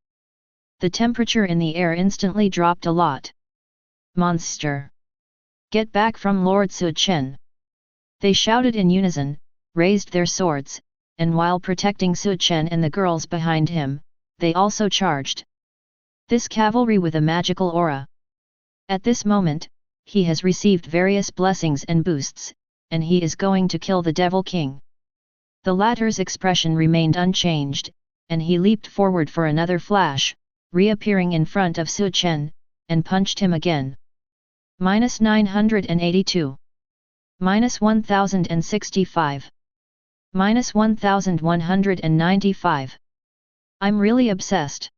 The temperature in the air instantly dropped a lot. Monster! Get back from Lord Su Chen! They shouted in unison, raised their swords, and while protecting Su Chen and the girls behind him, they also charged. This cavalry with a magical aura. At this moment, he has received various blessings and boosts, and he is going to kill the Devil King. The latter's expression remained unchanged, and he leaped forward for another flash, reappearing in front of Su Chen, and punched him again. -982. -1065. -1195. I'm really obsessed.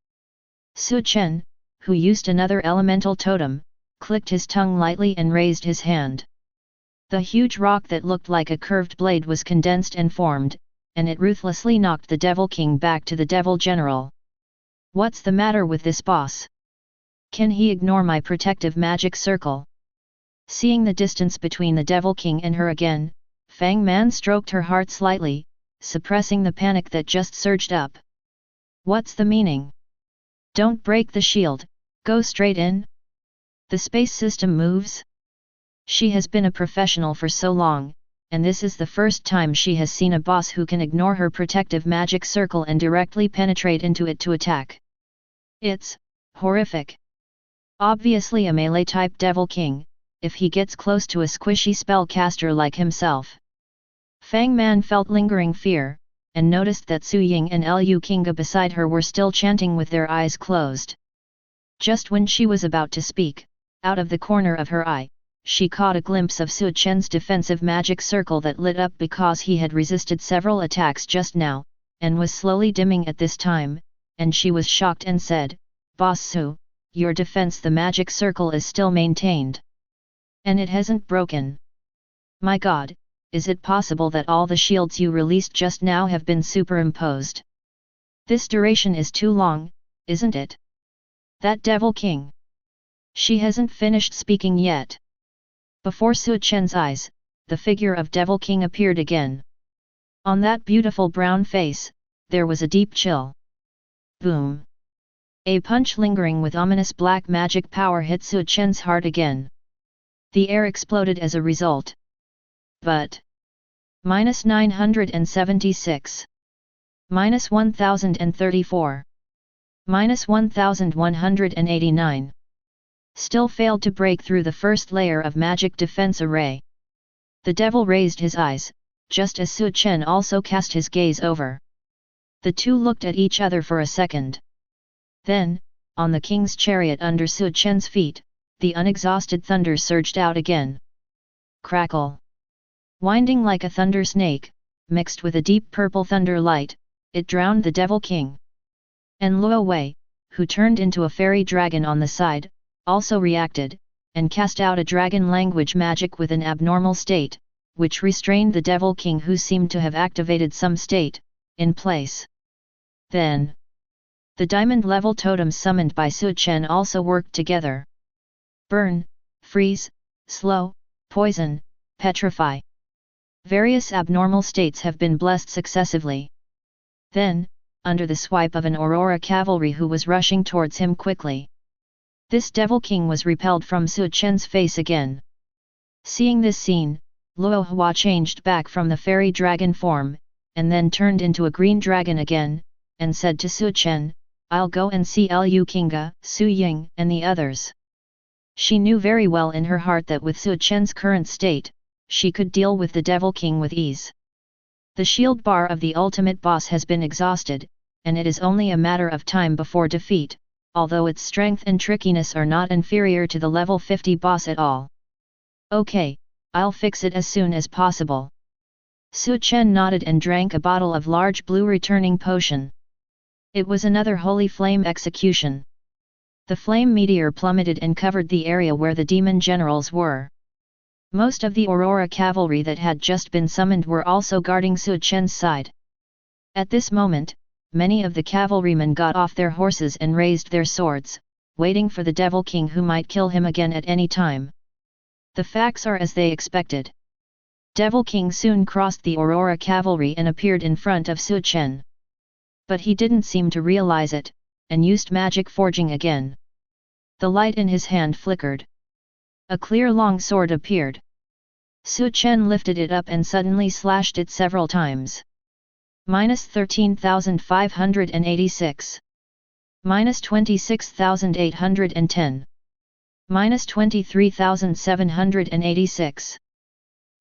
Su Chen, who used another elemental totem, clicked his tongue lightly and raised his hand. The huge rock that looked like a curved blade was condensed and formed, and it ruthlessly knocked the Devil King back to the Devil General. What's the matter with this boss? Can he ignore my protective magic circle? Seeing the distance between the Devil King and her again, Fang Man stroked her heart slightly, suppressing the panic that just surged up. What's the meaning? Don't break the shield, go straight in? The space system moves? She has been a professional for so long, and this is the first time she has seen a boss who can ignore her protective magic circle and directly penetrate into it to attack. It's horrific. Obviously a melee-type Devil King, if he gets close to a squishy spellcaster like himself. Fang Man felt lingering fear, and noticed that Su Ying and Lu Kinga beside her were still chanting with their eyes closed. Just when she was about to speak, out of the corner of her eye, she caught a glimpse of Su Chen's defensive magic circle that lit up because he had resisted several attacks just now, and was slowly dimming at this time, and she was shocked and said, "Boss Su, your defense the magic circle is still maintained. And it hasn't broken. My god, is it possible that all the shields you released just now have been superimposed? This duration is too long, isn't it? That Devil King." She hasn't finished speaking yet. Before Su Chen's eyes, the figure of Devil King appeared again. On that beautiful brown face, there was a deep chill. Boom! A punch lingering with ominous black magic power hit Su Chen's heart again. The air exploded as a result. But -976. -1034. -1189. Still failed to break through the first layer of magic defense array. The devil raised his eyes, just as Su Chen also cast his gaze over. The two looked at each other for a second. Then, on the king's chariot under Su Chen's feet, the unexhausted thunder surged out again. Crackle! Winding like a thunder snake, mixed with a deep purple thunder light, it drowned the Devil King. And Luo Wei, who turned into a fairy dragon on the side, also reacted, and cast out a dragon language magic with an abnormal state, which restrained the Devil King, who seemed to have activated some state, in place. Then, the diamond-level totems summoned by Su Chen also worked together. Burn, freeze, slow, poison, petrify. Various abnormal states have been blessed successively. Then, under the swipe of an Aurora cavalry who was rushing towards him quickly, this Devil King was repelled from Su Chen's face again. Seeing this scene, Luo Hua changed back from the fairy dragon form, and then turned into a green dragon again, and said to Su Chen, "I'll go and see Liu Qingge, Su Ying, and the others." She knew very well in her heart that with Su Chen's current state, she could deal with the Devil King with ease. The shield bar of the ultimate boss has been exhausted, and it is only a matter of time before defeat, although its strength and trickiness are not inferior to the level 50 boss at all. "Okay, I'll fix it as soon as possible." Su Chen nodded and drank a bottle of large blue returning potion. It was another holy flame execution. The flame meteor plummeted and covered the area where the demon generals were. Most of the Aurora cavalry that had just been summoned were also guarding Su Chen's side. At this moment, many of the cavalrymen got off their horses and raised their swords, waiting for the Devil King, who might kill him again at any time. The facts are as they expected. Devil King soon crossed the Aurora cavalry and appeared in front of Su Chen. But he didn't seem to realize it, and used magic forging again. The light in his hand flickered. A clear long sword appeared. Su Chen lifted it up and suddenly slashed it several times. -13,586. -26,810. -23,786.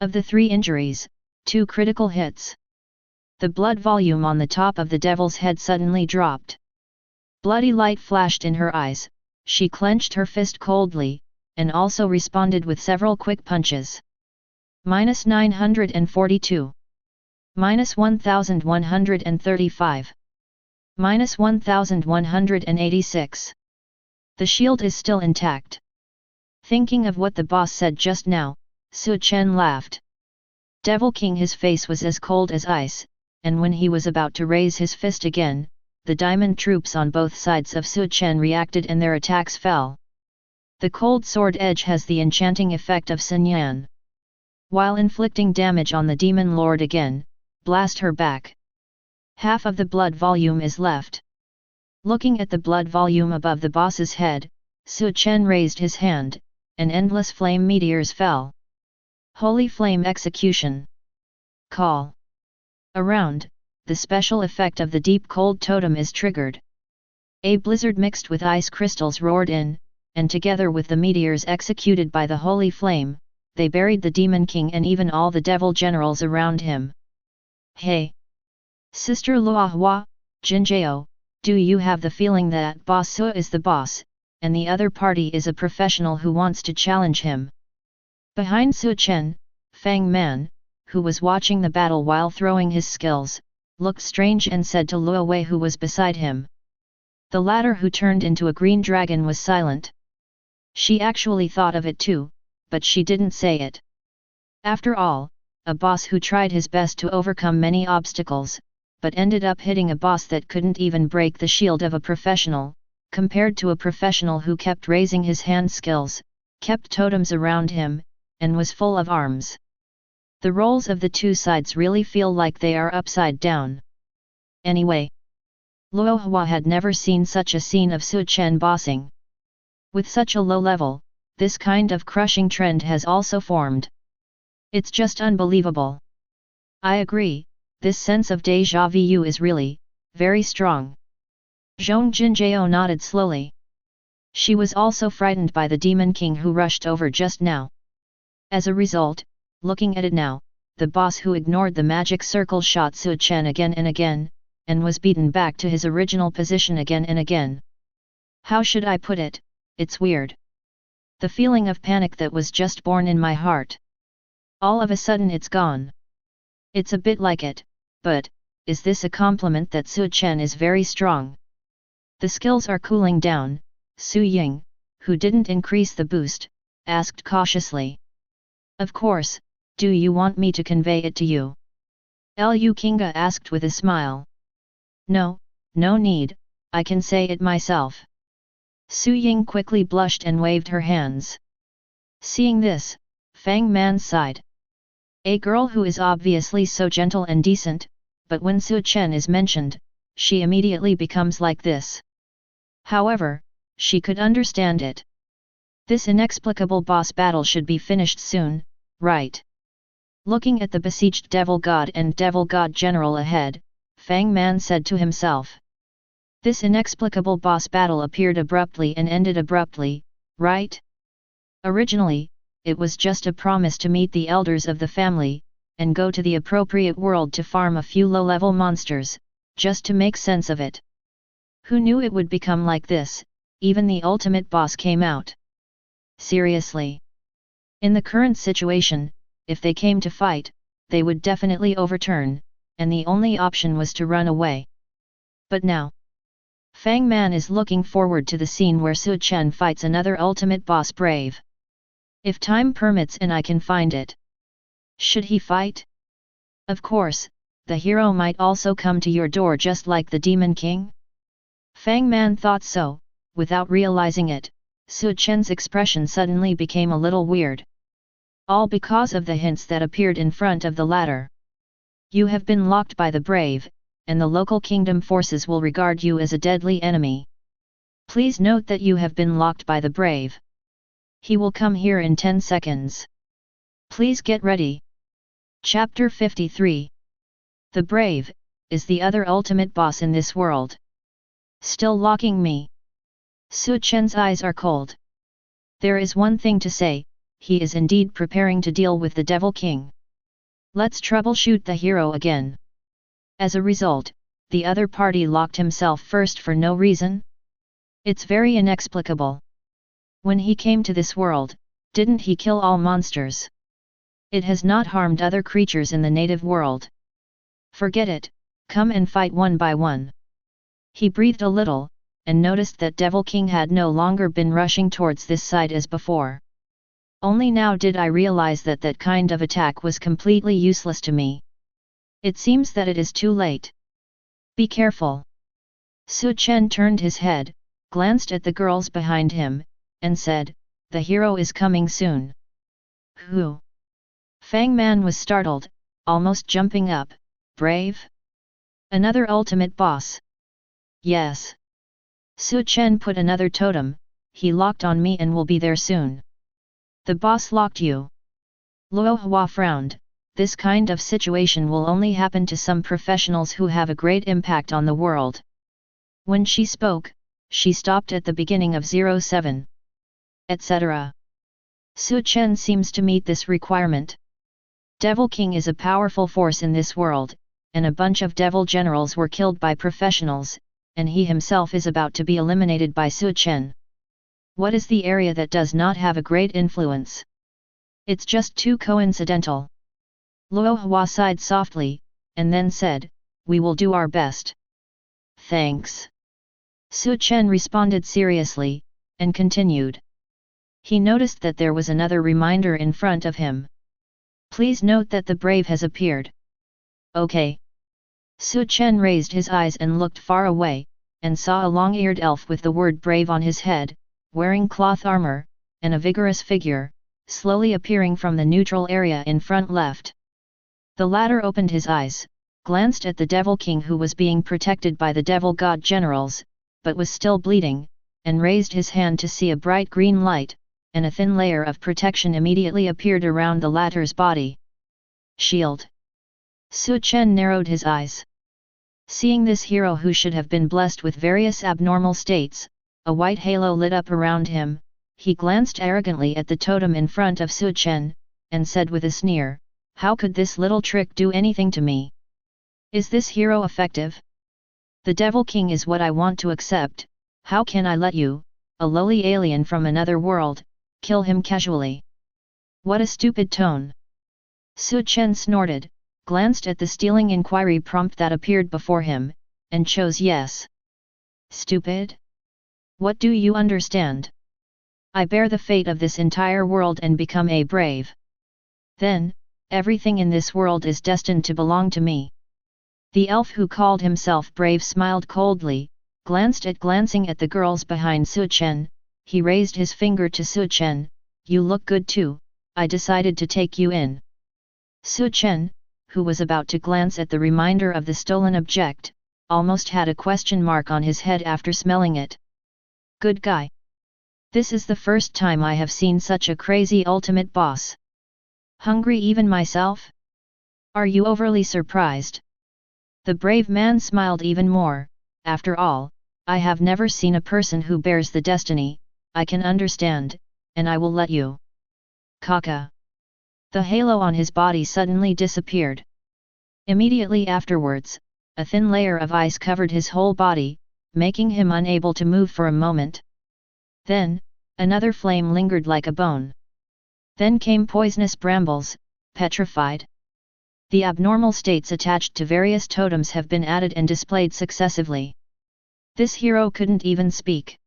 Of the 3 injuries, 2 critical hits. The blood volume on the top of the devil's head suddenly dropped. Bloody light flashed in her eyes, she clenched her fist coldly, and also responded with several quick punches. -942. -1135. -1186. The shield is still intact. Thinking of what the boss said just now, Su Chen laughed. Devil King, his face was as cold as ice, and when he was about to raise his fist again, the diamond troops on both sides of Su Chen reacted and their attacks fell. The cold sword edge has the enchanting effect of Sanyan. While inflicting damage on the demon lord again, blast her back. Half of the blood volume is left. Looking at the blood volume above the boss's head, Su Chen raised his hand, and endless flame meteors fell. Holy flame execution. Call. Around, the special effect of the deep cold totem is triggered. A blizzard mixed with ice crystals roared in, and together with the meteors executed by the holy flame, they buried the Demon King and even all the devil generals around him. "Hey! Sister Luahua, Jinjiao, do you have the feeling that Boss Su is the boss, and the other party is a professional who wants to challenge him?" Behind Su Chen, Fang Man, who was watching the battle while throwing his skills, looked strange and said to Luo Wei, who was beside him. The latter, who turned into a green dragon, was silent. She actually thought of it too, but she didn't say it. After all, a boss who tried his best to overcome many obstacles, but ended up hitting a boss that couldn't even break the shield of a professional, compared to a professional who kept raising his hand skills, kept totems around him, and was full of arms. The roles of the two sides really feel like they are upside down. Anyway, Luo Hua had never seen such a scene of Su Chen bossing. With such a low level, this kind of crushing trend has also formed. It's just unbelievable. I agree, this sense of déjà vu is really, very strong. Zhong Jinjiao nodded slowly. She was also frightened by the Demon King who rushed over just now. As a result, looking at it now, the boss who ignored the magic circle shot Su Chen again and again, and was beaten back to his original position again and again. How should I put it? It's weird. The feeling of panic that was just born in my heart. All of a sudden it's gone. It's a bit like it, but, is this a compliment that Su Chen is very strong? The skills are cooling down, Su Ying, who didn't increase the boost, asked cautiously. Of course, do you want me to convey it to you? Lu Kinga asked with a smile. No, no need, I can say it myself. Su Ying quickly blushed and waved her hands. Seeing this, Fang Man sighed. A girl who is obviously so gentle and decent, but when Su Chen is mentioned, she immediately becomes like this. However, she could understand it. This inexplicable boss battle should be finished soon, right? Looking at the besieged Devil God and Devil God General ahead, Fang Man said to himself. This inexplicable boss battle appeared abruptly and ended abruptly, right? Originally, it was just a promise to meet the elders of the family, and go to the appropriate world to farm a few low-level monsters, just to make sense of it. Who knew it would become like this? Even the ultimate boss came out. Seriously. In the current situation, if they came to fight, they would definitely overturn, and the only option was to run away. But now, Fang Man is looking forward to the scene where Su Chen fights another ultimate boss brave. If time permits and I can find it. Should he fight? Of course, the hero might also come to your door just like the Demon King. Fang Man thought so, without realizing it, Su Chen's expression suddenly became a little weird. All because of the hints that appeared in front of the latter. You have been locked by the brave, and the local kingdom forces will regard you as a deadly enemy. Please note that you have been locked by the brave. He will come here in 10 seconds. Please get ready. Chapter 53. The Brave, is the other ultimate boss in this world. Still locking me? Su Chen's eyes are cold. There is one thing to say, he is indeed preparing to deal with the Devil King. Let's troubleshoot the hero again. As a result, the other party locked himself first for no reason? It's very inexplicable. When he came to this world, didn't he kill all monsters? It has not harmed other creatures in the native world. Forget it, come and fight one by one. He breathed a little, and noticed that Devil King had no longer been rushing towards this side as before. Only now did I realize that that kind of attack was completely useless to me. It seems that it is too late. Be careful. Su Chen turned his head, glanced at the girls behind him, and said, the hero is coming soon. Who? Fang Man was startled, almost jumping up. Brave? Another ultimate boss? Yes. Su Chen put another totem, he locked on me and will be there soon. The boss locked you. Luo Hua frowned, this kind of situation will only happen to some professionals who have a great impact on the world. When she spoke, she stopped at the beginning of 07. Etc. Su Chen seems to meet this requirement. Devil King is a powerful force in this world, and a bunch of devil generals were killed by professionals, and he himself is about to be eliminated by Su Chen. What is the area that does not have a great influence? It's just too coincidental. Luo Hua sighed softly, and then said, we will do our best. Thanks. Su Chen responded seriously, and continued. He noticed that there was another reminder in front of him. Please note that the brave has appeared. Okay. Su Chen raised his eyes and looked far away, and saw a long-eared elf with the word brave on his head, wearing cloth armor, and a vigorous figure, slowly appearing from the neutral area in front left. The latter opened his eyes, glanced at the Devil King who was being protected by the Devil God generals, but was still bleeding, and raised his hand to see a bright green light, and a thin layer of protection immediately appeared around the latter's body. Shield. Su Chen narrowed his eyes. Seeing this hero who should have been blessed with various abnormal states, a white halo lit up around him, he glanced arrogantly at the totem in front of Su Chen, and said with a sneer, how could this little trick do anything to me? Is this hero effective? The Devil King is what I want to accept, how can I let you, a lowly alien from another world, kill him casually? What a stupid tone! Su Chen snorted, glanced at the stealing inquiry prompt that appeared before him, and chose yes. Stupid? What do you understand? I bear the fate of this entire world and become a brave. Then, everything in this world is destined to belong to me. The elf who called himself brave smiled coldly, glancing at the girls behind Su Chen. He raised his finger to Su Chen. You look good too, I decided to take you in. Su Chen, who was about to glance at the reminder of the stolen object, almost had a question mark on his head after smelling it. Good guy. This is the first time I have seen such a crazy ultimate boss. Hungry even myself? Are you overly surprised? The brave man smiled even more. After all, I have never seen a person who bears the destiny. I can understand, and I will let you. Kaka. The halo on his body suddenly disappeared. Immediately afterwards, a thin layer of ice covered his whole body, making him unable to move for a moment. Then, another flame lingered like a bone. Then came poisonous brambles, petrified. The abnormal states attached to various totems have been added and displayed successively. This hero couldn't even speak.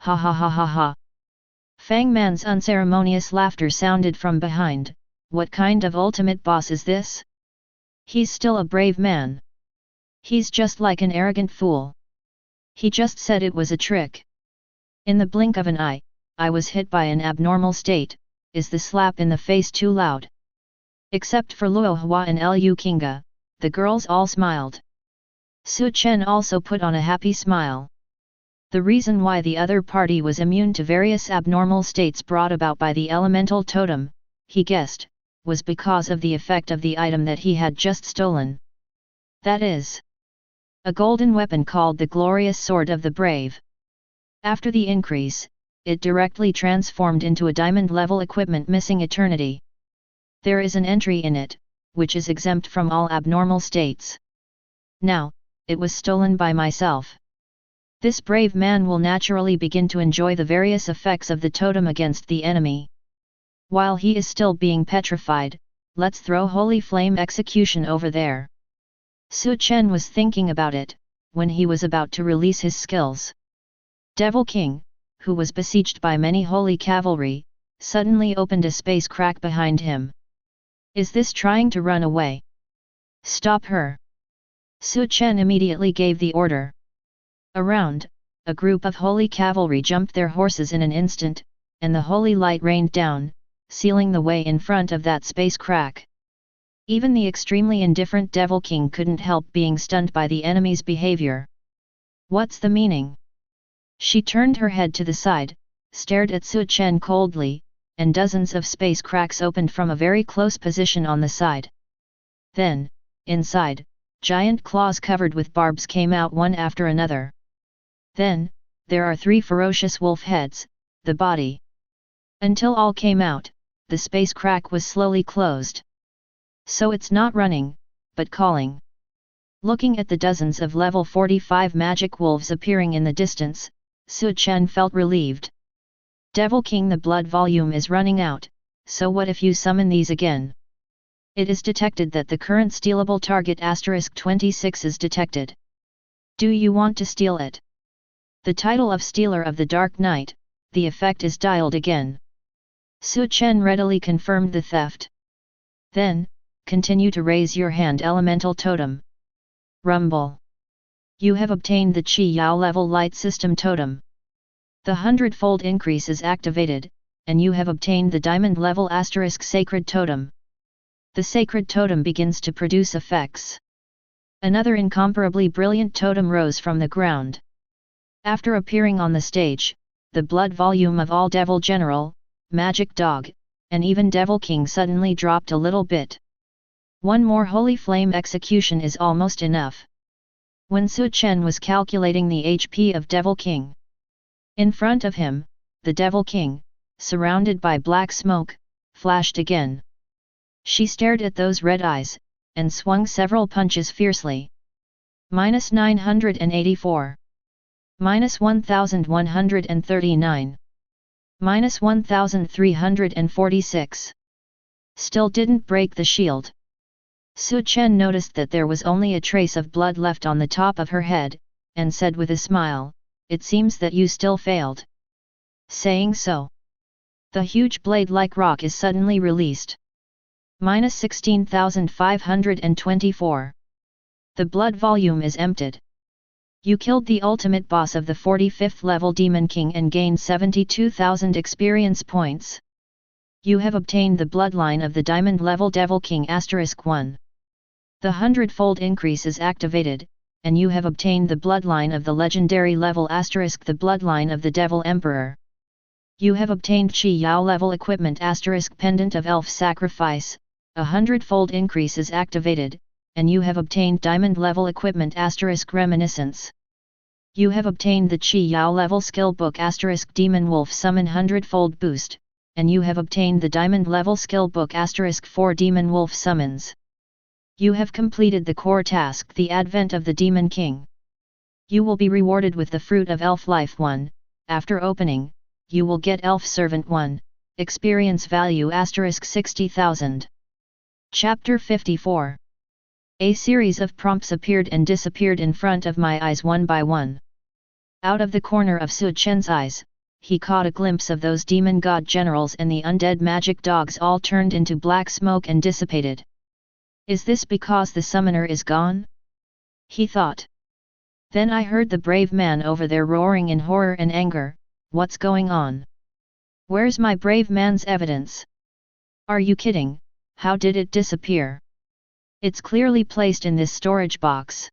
Ha ha ha ha ha. Fang Man's unceremonious laughter sounded from behind. What kind of ultimate boss is this? He's still a brave man. He's just like an arrogant fool. He just said it was a trick. In the blink of an eye, I was hit by an abnormal state. Is the slap in the face too loud? Except for Luo Hua and Lu Kinga, the girls all smiled. Su Chen also put on a happy smile. The reason why the other party was immune to various abnormal states brought about by the elemental totem, he guessed, was because of the effect of the item that he had just stolen. That is, a golden weapon called the Glorious Sword of the Brave. After the increase, it directly transformed into a diamond-level equipment missing eternity. There is an entry in it, which is exempt from all abnormal states. Now, it was stolen by myself. This brave man will naturally begin to enjoy the various effects of the totem against the enemy. While he is still being petrified, let's throw Holy Flame Execution over there. Su Chen was thinking about it, when he was about to release his skills. Devil King, who was besieged by many holy cavalry, suddenly opened a space crack behind him. Is this trying to run away? Stop her! Su Chen immediately gave the order. Around, a group of holy cavalry jumped their horses in an instant, and the holy light rained down, sealing the way in front of that space crack. Even the extremely indifferent Devil King couldn't help being stunned by the enemy's behavior. What's the meaning? She turned her head to the side, stared at Su Chen coldly, and dozens of space cracks opened from a very close position on the side. Then, inside, giant claws covered with barbs came out one after another. Then, there are 3 ferocious wolf heads, the body. Until all came out, the space crack was slowly closed. So it's not running, but calling. Looking at the dozens of level 45 magic wolves appearing in the distance, Su Chen felt relieved. Devil King, the blood volume is running out, so what if you summon these again? It is detected that the current stealable target *26 is detected. Do you want to steal it? The title of Stealer of the Dark Night, the effect is dialed again. Su Chen readily confirmed the theft. Then, continue to raise your hand elemental totem. Rumble. You have obtained the Qi Yao level light system totem. The hundredfold increase is activated, and you have obtained the diamond level * sacred totem. The sacred totem begins to produce effects. Another incomparably brilliant totem rose from the ground. After appearing on the stage, the blood volume of all Devil General, Magic Dog, and even Devil King suddenly dropped a little bit. One more Holy Flame Execution is almost enough. When Su Chen was calculating the HP of Devil King, in front of him, the Devil King, surrounded by black smoke, flashed again. She stared at those red eyes, and swung several punches fiercely. -984. -1139. -1346. Still didn't break the shield. Su Chen noticed that there was only a trace of blood left on the top of her head, and said with a smile, "It seems that you still failed." Saying so, the huge blade-like rock is suddenly released. Minus 16,524. The blood volume is emptied. You killed the ultimate boss of the 45th level Demon King and gained 72,000 experience points. You have obtained the bloodline of the Diamond level Devil King *1. The Hundredfold increase is activated, and you have obtained the bloodline of the legendary level * the bloodline of the Devil Emperor. You have obtained Qi Yao level equipment * pendant of Elf Sacrifice, a hundredfold increase is activated, and you have obtained Diamond level equipment * reminiscence. You have obtained the Qi Yao level skill book * Demon Wolf Summon hundredfold boost, and you have obtained the Diamond level skill book *4 Demon Wolf Summons. You have completed the core task, the Advent of the Demon King. You will be rewarded with the Fruit of Elf Life 1, after opening, you will get Elf Servant 1, experience value * 60,000. Chapter 54. A series of prompts appeared and disappeared in front of my eyes one by one. Out of the corner of Su Chen's eyes, he caught a glimpse of those demon god generals and the undead magic dogs all turned into black smoke and dissipated. Is this because the summoner is gone? He thought. Then I heard the brave man over there roaring in horror and anger, "What's going on? Where's my brave man's evidence? Are you kidding? How did it disappear? It's clearly placed in this storage box."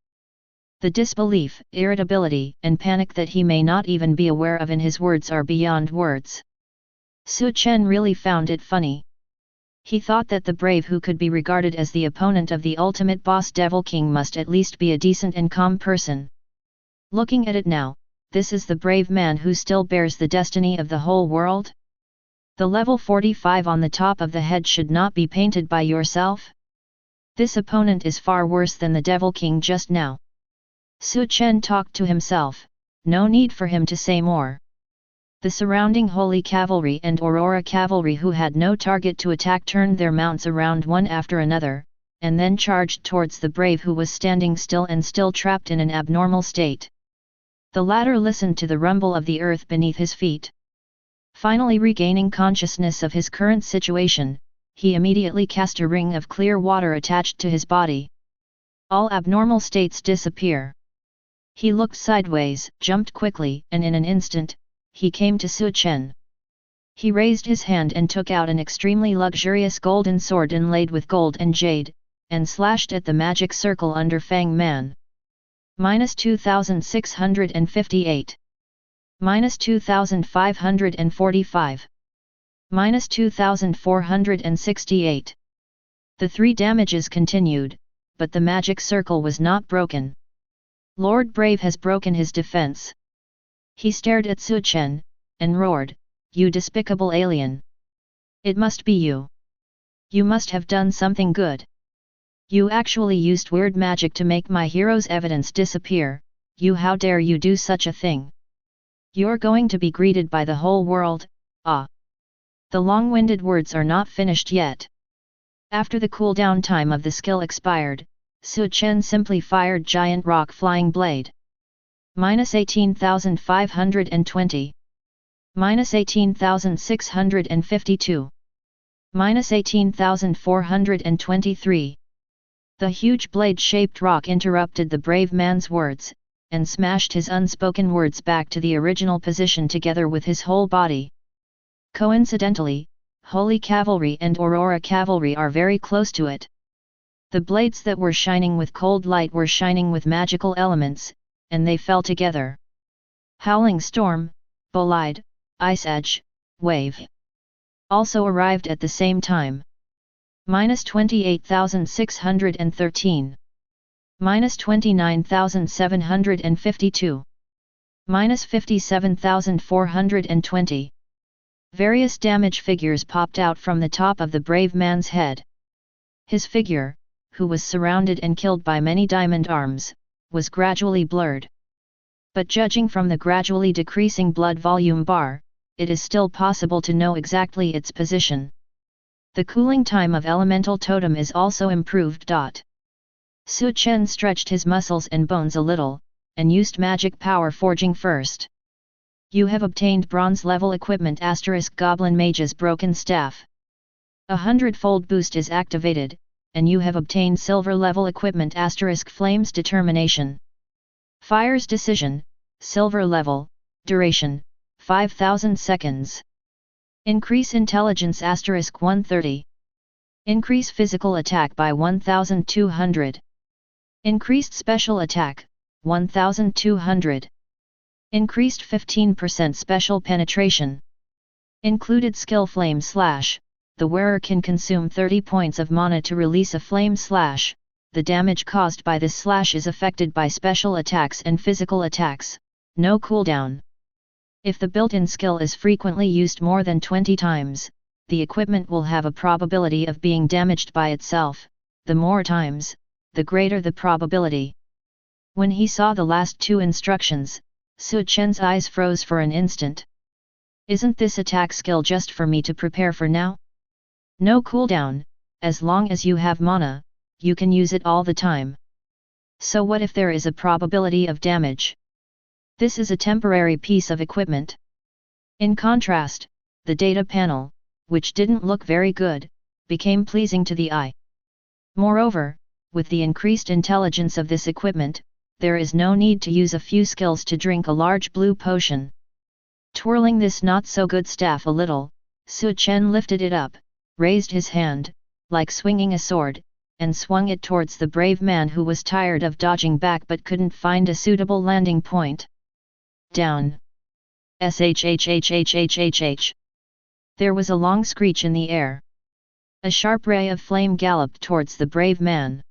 The disbelief, irritability, and panic that he may not even be aware of in his words are beyond words. Su Chen really found it funny. He thought that the brave who could be regarded as the opponent of the ultimate boss Devil King must at least be a decent and calm person. Looking at it now, this is the brave man who still bears the destiny of the whole world? The level 45 on the top of the head should not be painted by yourself? This opponent is far worse than the Devil King just now. Su Chen talked to himself, no need for him to say more. The surrounding Holy Cavalry and Aurora Cavalry who had no target to attack turned their mounts around one after another, and then charged towards the brave who was standing still and still trapped in an abnormal state. The latter listened to the rumble of the earth beneath his feet. Finally regaining consciousness of his current situation, he immediately cast a ring of clear water attached to his body. All abnormal states disappear. He looked sideways, jumped quickly, and in an instant, he came to Su Chen. He raised his hand and took out an extremely luxurious golden sword inlaid with gold and jade, and slashed at the magic circle under Fang Man. Minus 2,658. Minus 2,545. Minus 2,468. The three damages continued, but the magic circle was not broken. Lord Brave has broken his defense. He stared at Su Chen, and roared, "You despicable alien! It must be you! You must have done something good! You actually used weird magic to make my hero's evidence disappear, you how dare you do such a thing! You're going to be greeted by the whole world, ah!" The long-winded words are not finished yet. After the cooldown time of the skill expired, Su Chen simply fired Giant Rock Flying Blade. Minus 18,520. Minus 18,652. Minus 18,423. The huge blade-shaped rock interrupted the brave man's words, and smashed his unspoken words back to the original position together with his whole body. Coincidentally, Holy Cavalry and Aurora Cavalry are very close to it. The blades that were shining with cold light were shining with magical elements, and they fell together. Howling Storm, Bolide, Ice Edge, Wave also arrived at the same time. Minus 28,613. Minus 29,752. Minus 57,420. Various damage figures popped out from the top of the brave man's head. His figure, who was surrounded and killed by many diamond arms, was gradually blurred. But judging from the gradually decreasing blood volume bar, it is still possible to know exactly its position. The cooling time of elemental totem is also improved. Su Chen stretched his muscles and bones a little, and used magic power forging first. You have obtained bronze level equipment * Goblin Mage's Broken Staff. A hundredfold boost is activated, and you have obtained silver level equipment * Flame's Determination. Fire's Decision, silver level, duration, 5000 seconds. Increase intelligence * 130. Increase physical attack by 1200. Increased special attack, 1200. Increased 15% special penetration. Included skill Flame Slash. The wearer can consume 30 points of mana to release a flame slash. The damage caused by this slash is affected by special attacks and physical attacks, no cooldown. If the built-in skill is frequently used more than 20 times, the equipment will have a probability of being damaged by itself. The more times, the greater the probability. When he saw the last two instructions, Su Chen's eyes froze for an instant. Isn't this attack skill just for me to prepare for now? No cooldown, as long as you have mana, you can use it all the time. So what if there is a probability of damage? This is a temporary piece of equipment. In contrast, the data panel, which didn't look very good, became pleasing to the eye. Moreover, with the increased intelligence of this equipment, there is no need to use a few skills to drink a large blue potion. Twirling this not-so-good staff a little, Su Chen lifted it up, raised his hand, like swinging a sword, and swung it towards the brave man who was tired of dodging back but couldn't find a suitable landing point. Down. Shhhhhhh. There was a long screech in the air. A sharp ray of flame galloped towards the brave man.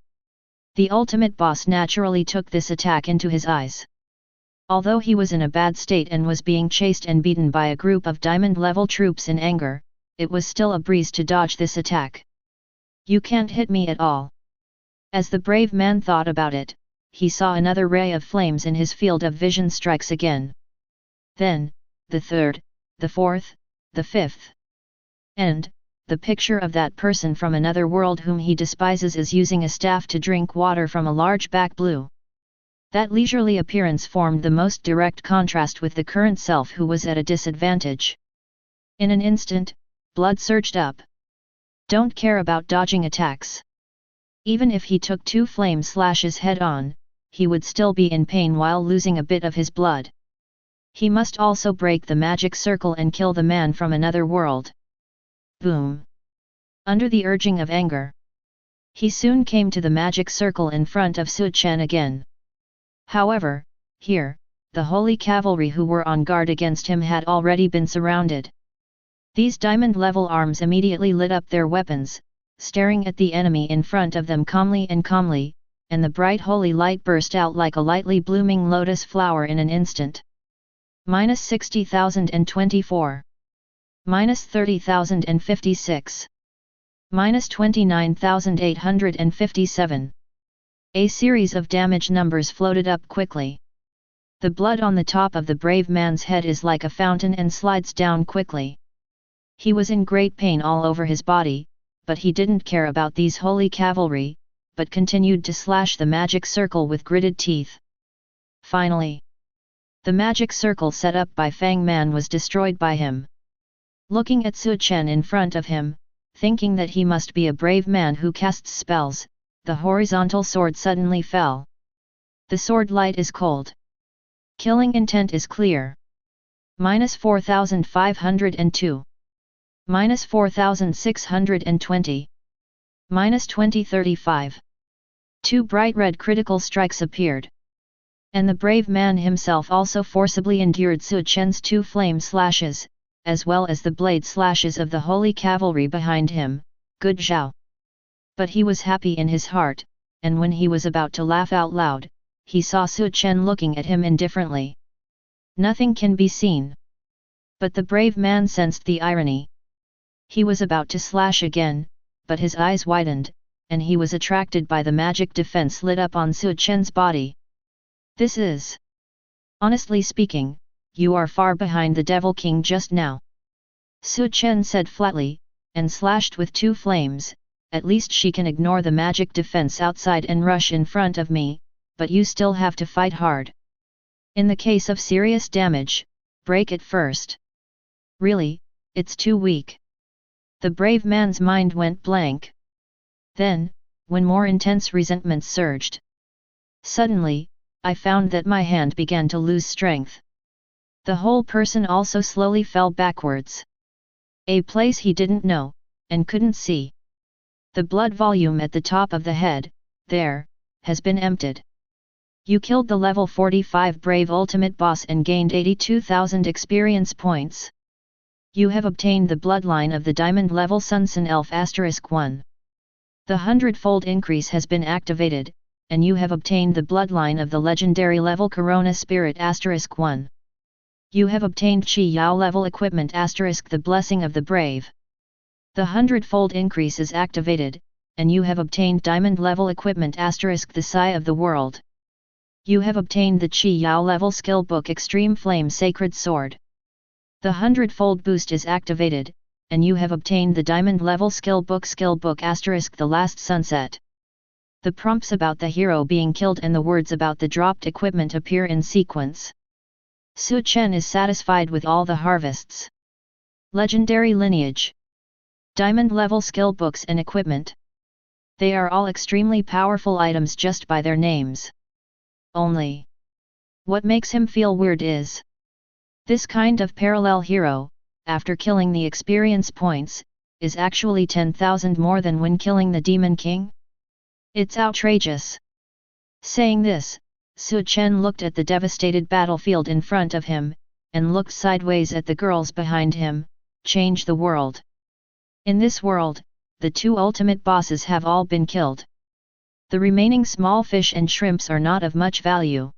The ultimate boss naturally took this attack into his eyes. Although he was in a bad state and was being chased and beaten by a group of diamond-level troops in anger, it was still a breeze to dodge this attack. You can't hit me at all. As the brave man thought about it, he saw another ray of flames in his field of vision strikes again. Then, the third, the fourth, the fifth. And, the picture of that person from another world whom he despises is using a staff to drink water from a large back blue. That leisurely appearance formed the most direct contrast with the current self who was at a disadvantage. In an instant, blood surged up. Don't care about dodging attacks. Even if he took 2 flame slashes head-on, he would still be in pain while losing a bit of his blood. He must also break the magic circle and kill the man from another world. Boom! Under the urging of anger, he soon came to the magic circle in front of Su Chen again. However, here, the holy cavalry who were on guard against him had already been surrounded. These diamond-level arms immediately lit up their weapons, staring at the enemy in front of them calmly, and the bright holy light burst out like a lightly blooming lotus flower in an instant. -60,024. -30,056. -29,857. A series of damage numbers floated up quickly. The blood on the top of the brave man's head is like a fountain and slides down quickly. He was in great pain all over his body, but he didn't care about these holy cavalry, but continued to slash the magic circle with gritted teeth. Finally, the magic circle set up by Fang Man was destroyed by him. Looking at Su Chen in front of him, thinking that he must be a brave man who casts spells, the horizontal sword suddenly fell. The sword light is cold. Killing intent is clear. -4502. -4620. -2035. 2 bright red critical strikes appeared. And the brave man himself also forcibly endured Su Chen's 2 flame slashes, as well as the blade slashes of the holy cavalry behind him. Good Zhao. But he was happy in his heart, and when he was about to laugh out loud, he saw Su Chen looking at him indifferently. Nothing can be seen. But the brave man sensed the irony. He was about to slash again, but his eyes widened, and he was attracted by the magic defense lit up on Su Chen's body. This is... Honestly speaking, you are far behind the Devil King just now. Su Chen said flatly, and slashed with 2 flames. At least she can ignore the magic defense outside and rush in front of me, but you still have to fight hard. In the case of serious damage, break it first. Really, it's too weak. The brave man's mind went blank. Then, when more intense resentment surged, suddenly, I found that my hand began to lose strength. The whole person also slowly fell backwards. A place he didn't know, and couldn't see. The blood volume at the top of the head, there, has been emptied. You killed the level 45 Brave Ultimate Boss and gained 82,000 experience points. You have obtained the bloodline of the Diamond level Sunsun Elf *1. The Hundredfold increase has been activated, and you have obtained the bloodline of the legendary level Corona Spirit *1. You have obtained Qi Yao level equipment * the Blessing of the Brave. The Hundredfold increase is activated, and you have obtained Diamond level equipment * the Sai of the World. You have obtained the Qi Yao level skill book Extreme Flame Sacred Sword. The Hundredfold boost is activated, and you have obtained the Diamond level skill book * the Last Sunset. The prompts about the hero being killed and the words about the dropped equipment appear in sequence. Su Chen is satisfied with all the harvests. Legendary lineage. Diamond level skill books and equipment. They are all extremely powerful items just by their names. Only, what makes him feel weird is, this kind of parallel hero, after killing the experience points, is actually 10,000 more than when killing the Demon King? It's outrageous. Saying this, Su Chen looked at the devastated battlefield in front of him, and looked sideways at the girls behind him. Change the world. In this world, the 2 ultimate bosses have all been killed. The remaining small fish and shrimps are not of much value.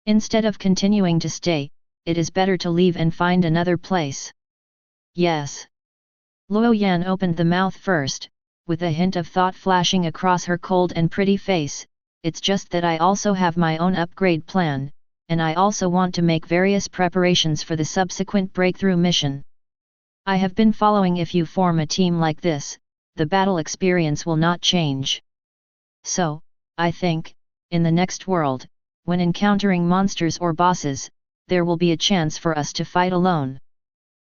Instead of continuing to stay, it is better to leave and find another place. Yes. Luo Yan opened the mouth first, with a hint of thought flashing across her cold and pretty face. It's just that I also have my own upgrade plan, and I also want to make various preparations for the subsequent breakthrough mission. I have been following, if you form a team like this, the battle experience will not change. So, I think, in the next world, when encountering monsters or bosses, there will be a chance for us to fight alone.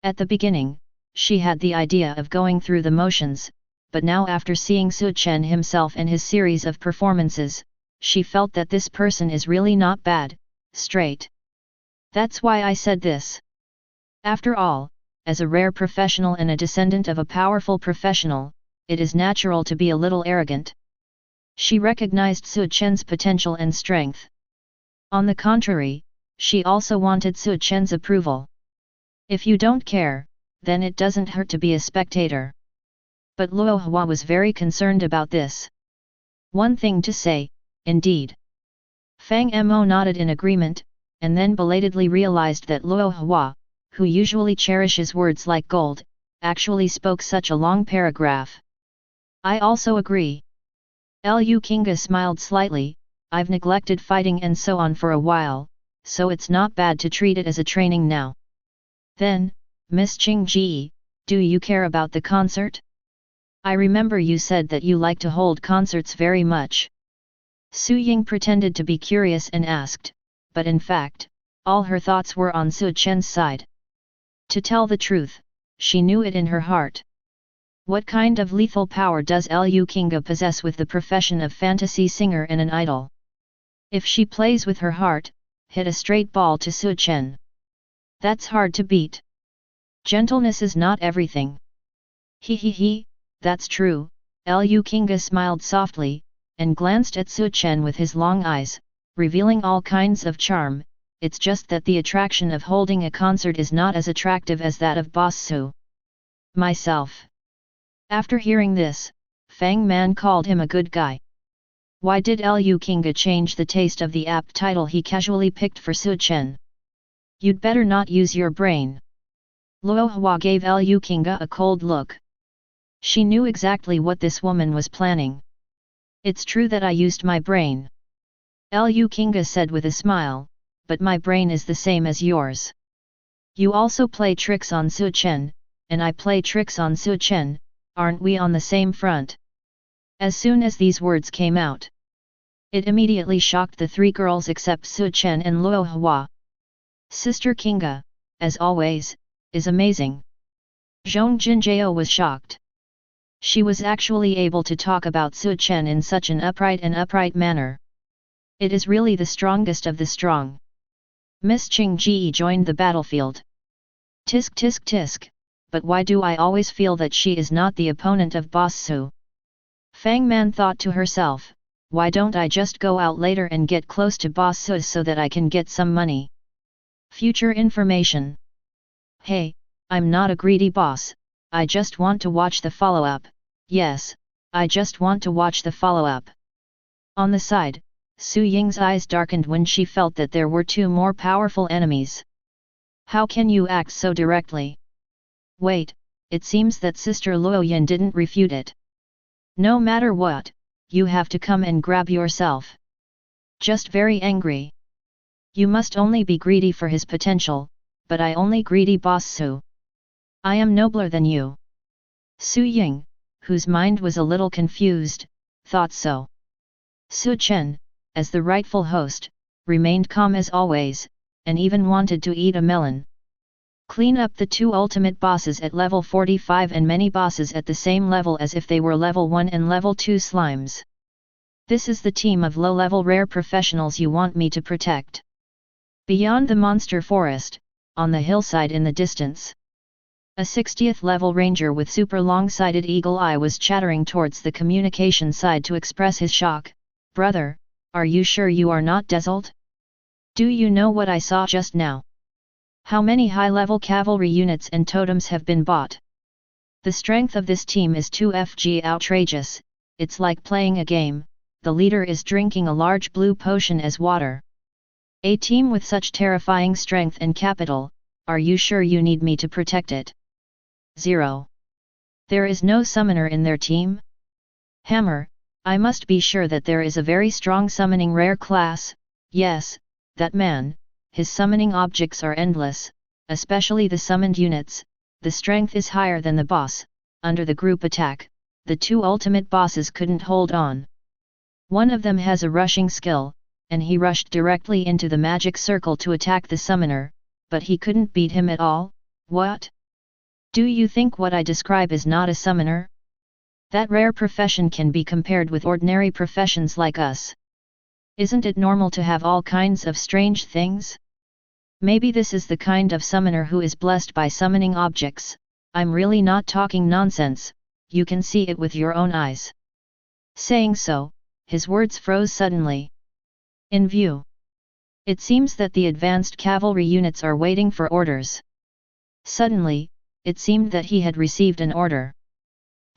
At the beginning, she had the idea of going through the motions, but now after seeing Su Chen himself and his series of performances, she felt that this person is really not bad, straight. That's why I said this. After all, as a rare professional and a descendant of a powerful professional, it is natural to be a little arrogant. She recognized Su Chen's potential and strength. On the contrary, she also wanted Su Chen's approval. If you don't care, then it doesn't hurt to be a spectator. But Luo Hua was very concerned about this. One thing to say, indeed. Fang Mo nodded in agreement, and then belatedly realized that Luo Hua, who usually cherishes words like gold, actually spoke such a long paragraph. I also agree. Lu Kinga smiled slightly. I've neglected fighting and so on for a while, so it's not bad to treat it as a training now. Then, Miss Qingji, do you care about the concert? I remember you said that you like to hold concerts very much. Su Ying pretended to be curious and asked, but in fact, all her thoughts were on Su Chen's side. To tell the truth, she knew it in her heart. What kind of lethal power does Lu Kinga possess with the profession of fantasy singer and an idol? If she plays with her heart, hit a straight ball to Su Chen. That's hard to beat. Gentleness is not everything. He, that's true. Lu Kinga smiled softly, and glanced at Su Chen with his long eyes, revealing all kinds of charm. It's just that the attraction of holding a concert is not as attractive as that of Boss Su. Myself. After hearing this, Fang Man called him a good guy. Why did Lu Kinga change the taste of the apt title he casually picked for Su Chen? You'd better not use your brain. Luo Hua gave Lu Kinga a cold look. She knew exactly what this woman was planning. It's true that I used my brain. Lu Kinga said with a smile, but my brain is the same as yours. You also play tricks on Su Chen, and I play tricks on Su Chen, aren't we on the same front? As soon as these words came out, it immediately shocked the three girls except Su Chen and Luo Hua. Sister Kinga, as always, is amazing. Zhong Jinjiao was shocked. She was actually able to talk about Su Chen in such an upright manner. It is really the strongest of the strong. Miss Qing Ji joined the battlefield. Tisk tisk tisk, but why do I always feel that she is not the opponent of Boss Su? Fang Man thought to herself, why don't I just go out later and get close to Boss Su so that I can get some money? Future information. Hey, I'm not a greedy boss, I just want to watch the follow-up. Yes, I just want to watch the follow-up. On the side, Su Ying's eyes darkened when she felt that there were two more powerful enemies. How can you act so directly? Wait, it seems that Sister Luoyan didn't refute it. No matter what, you have to come and grab yourself. Just very angry. You must only be greedy for his potential, but I only greedy Boss Su. I am nobler than you. Su Ying, whose mind was a little confused, thought so. Su Chen, as the rightful host, remained calm as always, and even wanted to eat a melon. Clean up the two ultimate bosses at level 45 and many bosses at the same level as if they were level 1 and level 2 slimes. This is the team of low-level rare professionals you want me to protect. Beyond the monster forest, on the hillside in the distance, a 60th level ranger with super long-sighted eagle eye was chattering towards the communication side to express his shock. Brother, are you sure you are not dazzled? Do you know what I saw just now? How many high-level cavalry units and totems have been bought? The strength of this team is too outrageous, it's like playing a game, the leader is drinking a large blue potion as water. A team with such terrifying strength and capital, are you sure you need me to protect it? 0. There is no summoner in their team? Hammer, I must be sure that there is a very strong summoning rare class. Yes, that man, his summoning objects are endless, especially the summoned units, the strength is higher than the boss. Under the group attack, the two ultimate bosses couldn't hold on. One of them has a rushing skill, and he rushed directly into the magic circle to attack the summoner, but he couldn't beat him at all. What? Do you think what I describe is not a summoner? That rare profession can be compared with ordinary professions like us. Isn't it normal to have all kinds of strange things? Maybe this is the kind of summoner who is blessed by summoning objects. I'm really not talking nonsense, you can see it with your own eyes. Saying so, his words froze suddenly. In view. It seems that the advanced cavalry units are waiting for orders. Suddenly, it seemed that he had received an order.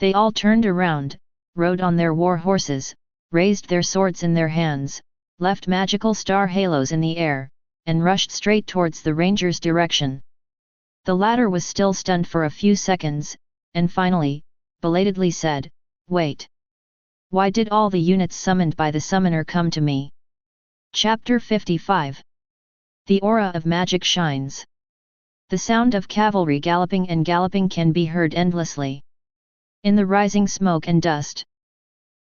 They all turned around, rode on their war horses, raised their swords in their hands, left magical star halos in the air, and rushed straight towards the ranger's direction. The latter was still stunned for a few seconds, and finally, belatedly said, "Wait. Why did all the units summoned by the summoner come to me?" Chapter 55. The aura of magic shines. The sound of cavalry galloping and galloping can be heard endlessly. In the rising smoke and dust.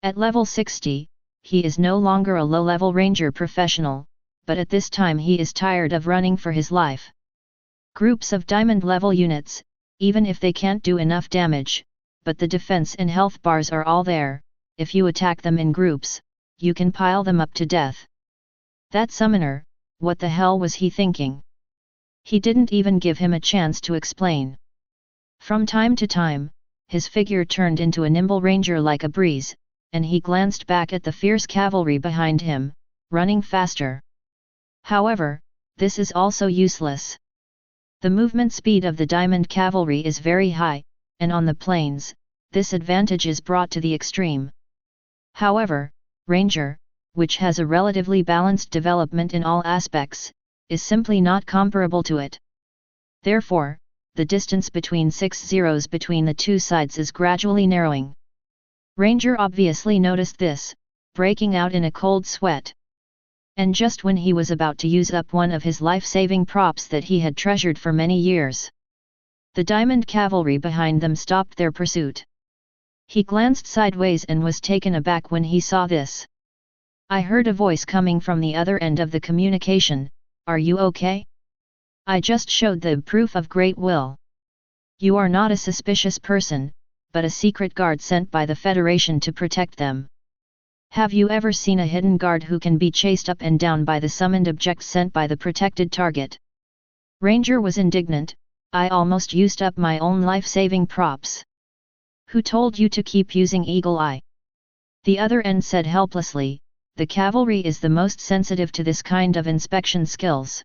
At level 60, he is no longer a low-level ranger professional, but at this time he is tired of running for his life. Groups of diamond-level units, even if they can't do enough damage, but the defense and health bars are all there, if you attack them in groups, you can pile them up to death. That summoner, what the hell was he thinking? He didn't even give him a chance to explain. From time to time, his figure turned into a nimble ranger like a breeze, and he glanced back at the fierce cavalry behind him, running faster. However, this is also useless. The movement speed of the diamond cavalry is very high, and on the plains, this advantage is brought to the extreme. However, Ranger, which has a relatively balanced development in all aspects, is simply not comparable to it. Therefore, the distance between 6 zeros between the two sides is gradually narrowing. Ranger obviously noticed this, breaking out in a cold sweat. And just when he was about to use up one of his life-saving props that he had treasured for many years, The diamond cavalry behind them stopped their pursuit. He glanced sideways and was taken aback when he saw this. I heard a voice coming from the other end of the communication, "Are you okay? I just showed the proof of great will. You are not a suspicious person, but a secret guard sent by the Federation to protect them. Have you ever seen a hidden guard who can be chased up and down by the summoned object sent by the protected target?" Ranger was indignant. "I almost used up my own life-saving props. Who told you to keep using Eagle Eye?" The other end said helplessly, "The cavalry is the most sensitive to this kind of inspection skills.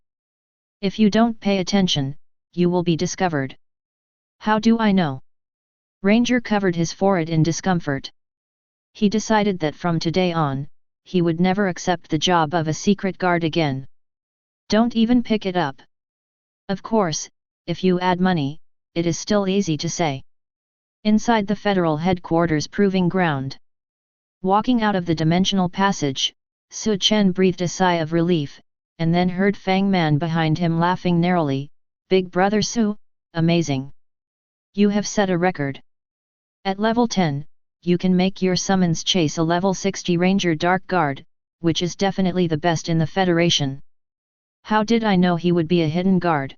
If you don't pay attention, you will be discovered." "How do I know?" Ranger covered his forehead in discomfort. He decided that from today on, he would never accept the job of a secret guard again. "Don't even pick it up. Of course, if you add money, it is still easy to say." Inside the Federal Headquarters Proving Ground. Walking out of the dimensional passage, Su Chen breathed a sigh of relief, and then heard Fang Man behind him laughing narrowly, "Big Brother Su, amazing. You have set a record. At level 10, you can make your summons chase a level 60 Ranger Dark Guard, which is definitely the best in the Federation." "How did I know he would be a hidden guard?"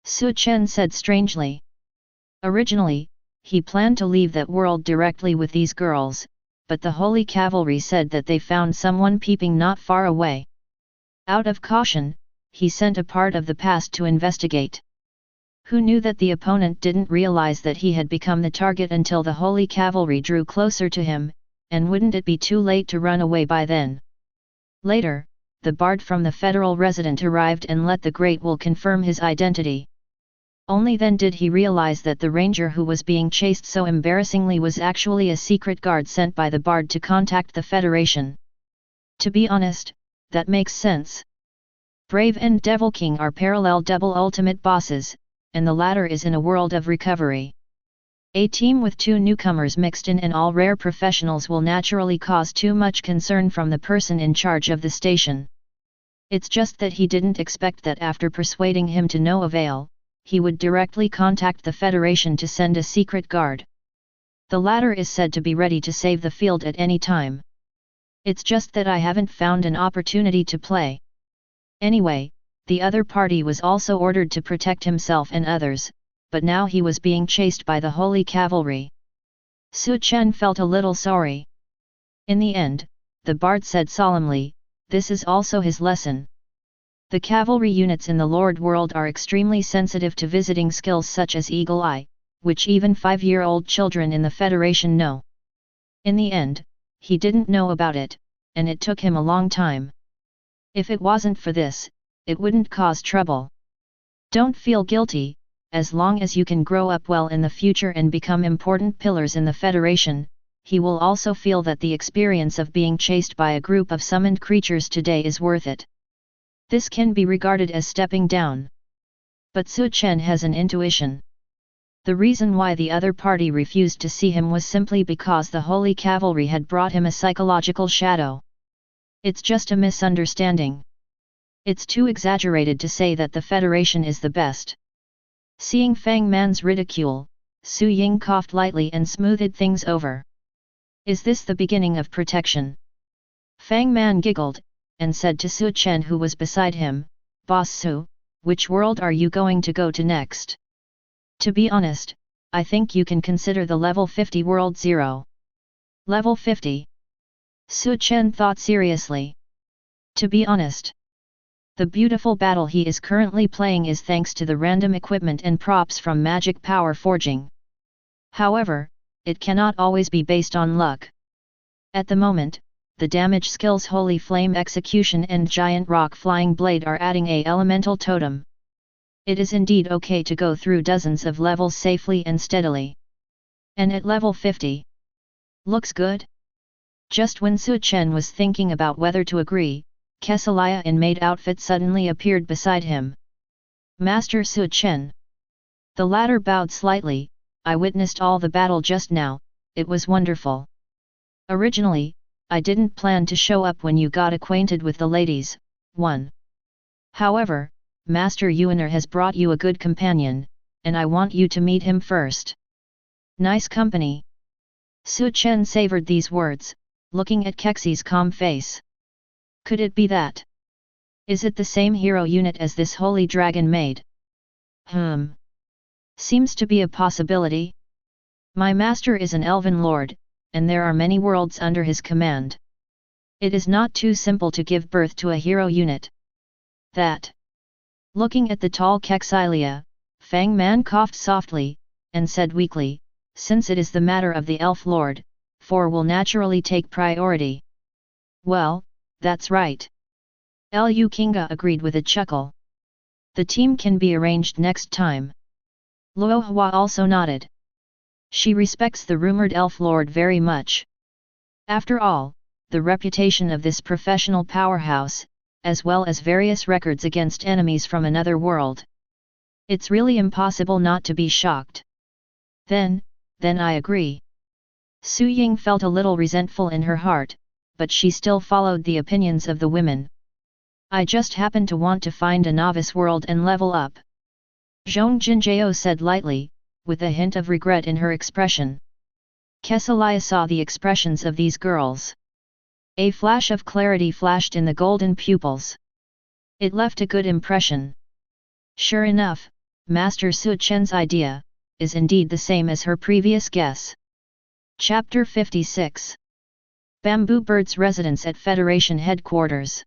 Su Chen said strangely. Originally, he planned to leave that world directly with these girls, but the Holy Cavalry said that they found someone peeping not far away. Out of caution, he sent a part of the past to investigate. Who knew that the opponent didn't realize that he had become the target until the Holy Cavalry drew closer to him, and wouldn't it be too late to run away by then? Later, the bard from the Federal Resident arrived and let the Great Will confirm his identity. Only then did he realize that the ranger who was being chased so embarrassingly was actually a secret guard sent by the bard to contact the Federation. To be honest, that makes sense. Brave and Devil King are parallel double ultimate bosses, and the latter is in a world of recovery. A team with two newcomers mixed in and all rare professionals will naturally cause too much concern from the person in charge of the station. It's just that he didn't expect that after persuading him to no avail, he would directly contact the Federation to send a secret guard. The latter is said to be ready to save the field at any time. It's just that I haven't found an opportunity to play. Anyway, the other party was also ordered to protect himself and others, but now he was being chased by the Holy Cavalry. Su Chen felt a little sorry. In the end, the bard said solemnly, "This is also his lesson. The cavalry units in the Lord World are extremely sensitive to visiting skills such as Eagle Eye, which even 5-year-old children in the Federation know." In the end, he didn't know about it, and it took him a long time. If it wasn't for this, it wouldn't cause trouble. Don't feel guilty, as long as you can grow up well in the future and become important pillars in the Federation. He will also feel that the experience of being chased by a group of summoned creatures today is worth it. This can be regarded as stepping down. But Su Chen has an intuition. The reason why the other party refused to see him was simply because the Holy Cavalry had brought him a psychological shadow. It's just a misunderstanding. It's too exaggerated to say that the Federation is the best. Seeing Fang Man's ridicule, Su Ying coughed lightly and smoothed things over. "Is this the beginning of protection?" Fang Man giggled, and said to Su Chen who was beside him, "Boss Su, which world are you going to go to next?" "To be honest, I think you can consider the level 50 world 0. Level 50? Su Chen thought seriously. To be honest, the beautiful battle he is currently playing is thanks to the random equipment and props from Magic Power Forging. However, it cannot always be based on luck. At the moment, the damage skills Holy Flame Execution and Giant Rock Flying Blade are adding a elemental totem. It is indeed okay to go through dozens of levels safely and steadily. And at level 50. Looks good? Just when Su Chen was thinking about whether to agree, Kesselia in maid outfit suddenly appeared beside him. "Master Su Chen." The latter bowed slightly. "I witnessed all the battle just now, it was wonderful. Originally, I didn't plan to show up when you got acquainted with the ladies, 1. However, Master Yuaner has brought you a good companion, and I want you to meet him first. Nice company. Su Chen savored these words, looking at Kexi's calm face. Could it be that? Is it the same hero unit as this holy dragon maid? Seems to be a possibility. My master is an elven lord, and there are many worlds under his command. It is not too simple to give birth to a hero unit. That. Looking at the tall Kexilia, Fang Man coughed softly, and said weakly, since it is the matter of the elf lord, 4 will naturally take priority. Well, that's right. Lu Kinga agreed with a chuckle. The team can be arranged next time. Luo Hua also nodded. She respects the rumored elf lord very much. After all, the reputation of this professional powerhouse, as well as various records against enemies from another world. It's really impossible not to be shocked. Then I agree. Su Ying felt a little resentful in her heart, but she still followed the opinions of the women. I just happen to want to find a novice world and level up. Zhong Jinjiao said lightly, with a hint of regret in her expression. Kesalia saw the expressions of these girls. A flash of clarity flashed in the golden pupils. It left a good impression. Sure enough, Master Su Chen's idea is indeed the same as her previous guess. Chapter 56. Bamboo Bird's residence at Federation headquarters.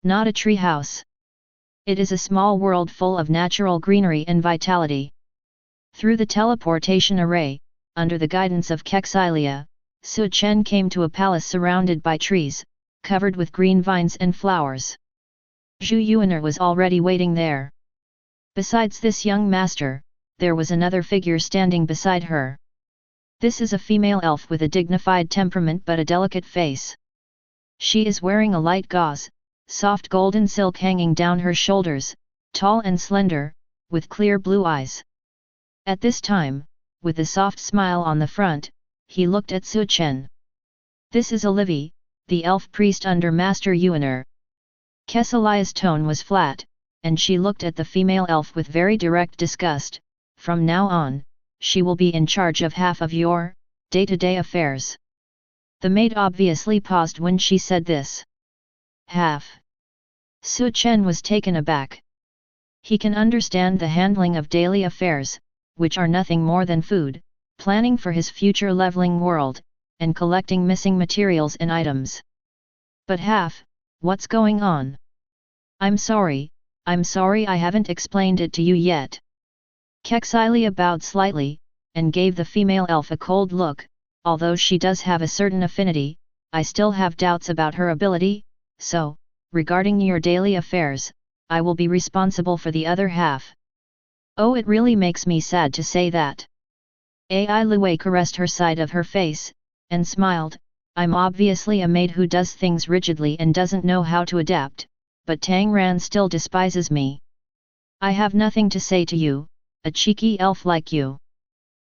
Not a tree house. It is a small world full of natural greenery and vitality. Through the teleportation array, under the guidance of Kexilia, Su Chen came to a palace surrounded by trees, covered with green vines and flowers. Zhu Yuaner was already waiting there. Besides this young master, there was another figure standing beside her. This is a female elf with a dignified temperament but a delicate face. She is wearing a light gauze, soft golden silk hanging down her shoulders, tall and slender, with clear blue eyes. At this time, with a soft smile on the front, he looked at Su Chen. This is Olivia, the elf priest under Master Yuaner. Kesalia's tone was flat, and she looked at the female elf with very direct disgust. From now on, she will be in charge of half of your day-to-day affairs. The maid obviously paused when she said this. Half. Su Chen was taken aback. He can understand the handling of daily affairs, which are nothing more than food, planning for his future leveling world, and collecting missing materials and items. But half, what's going on? I'm sorry I haven't explained it to you yet. Kexilia bowed slightly, and gave the female elf a cold look. Although she does have a certain affinity, I still have doubts about her ability, so, regarding your daily affairs, I will be responsible for the other half. Oh, it really makes me sad to say that. Ai Luwei caressed her side of her face, and smiled. I'm obviously a maid who does things rigidly and doesn't know how to adapt, but Tang Ran still despises me. I have nothing to say to you, a cheeky elf like you.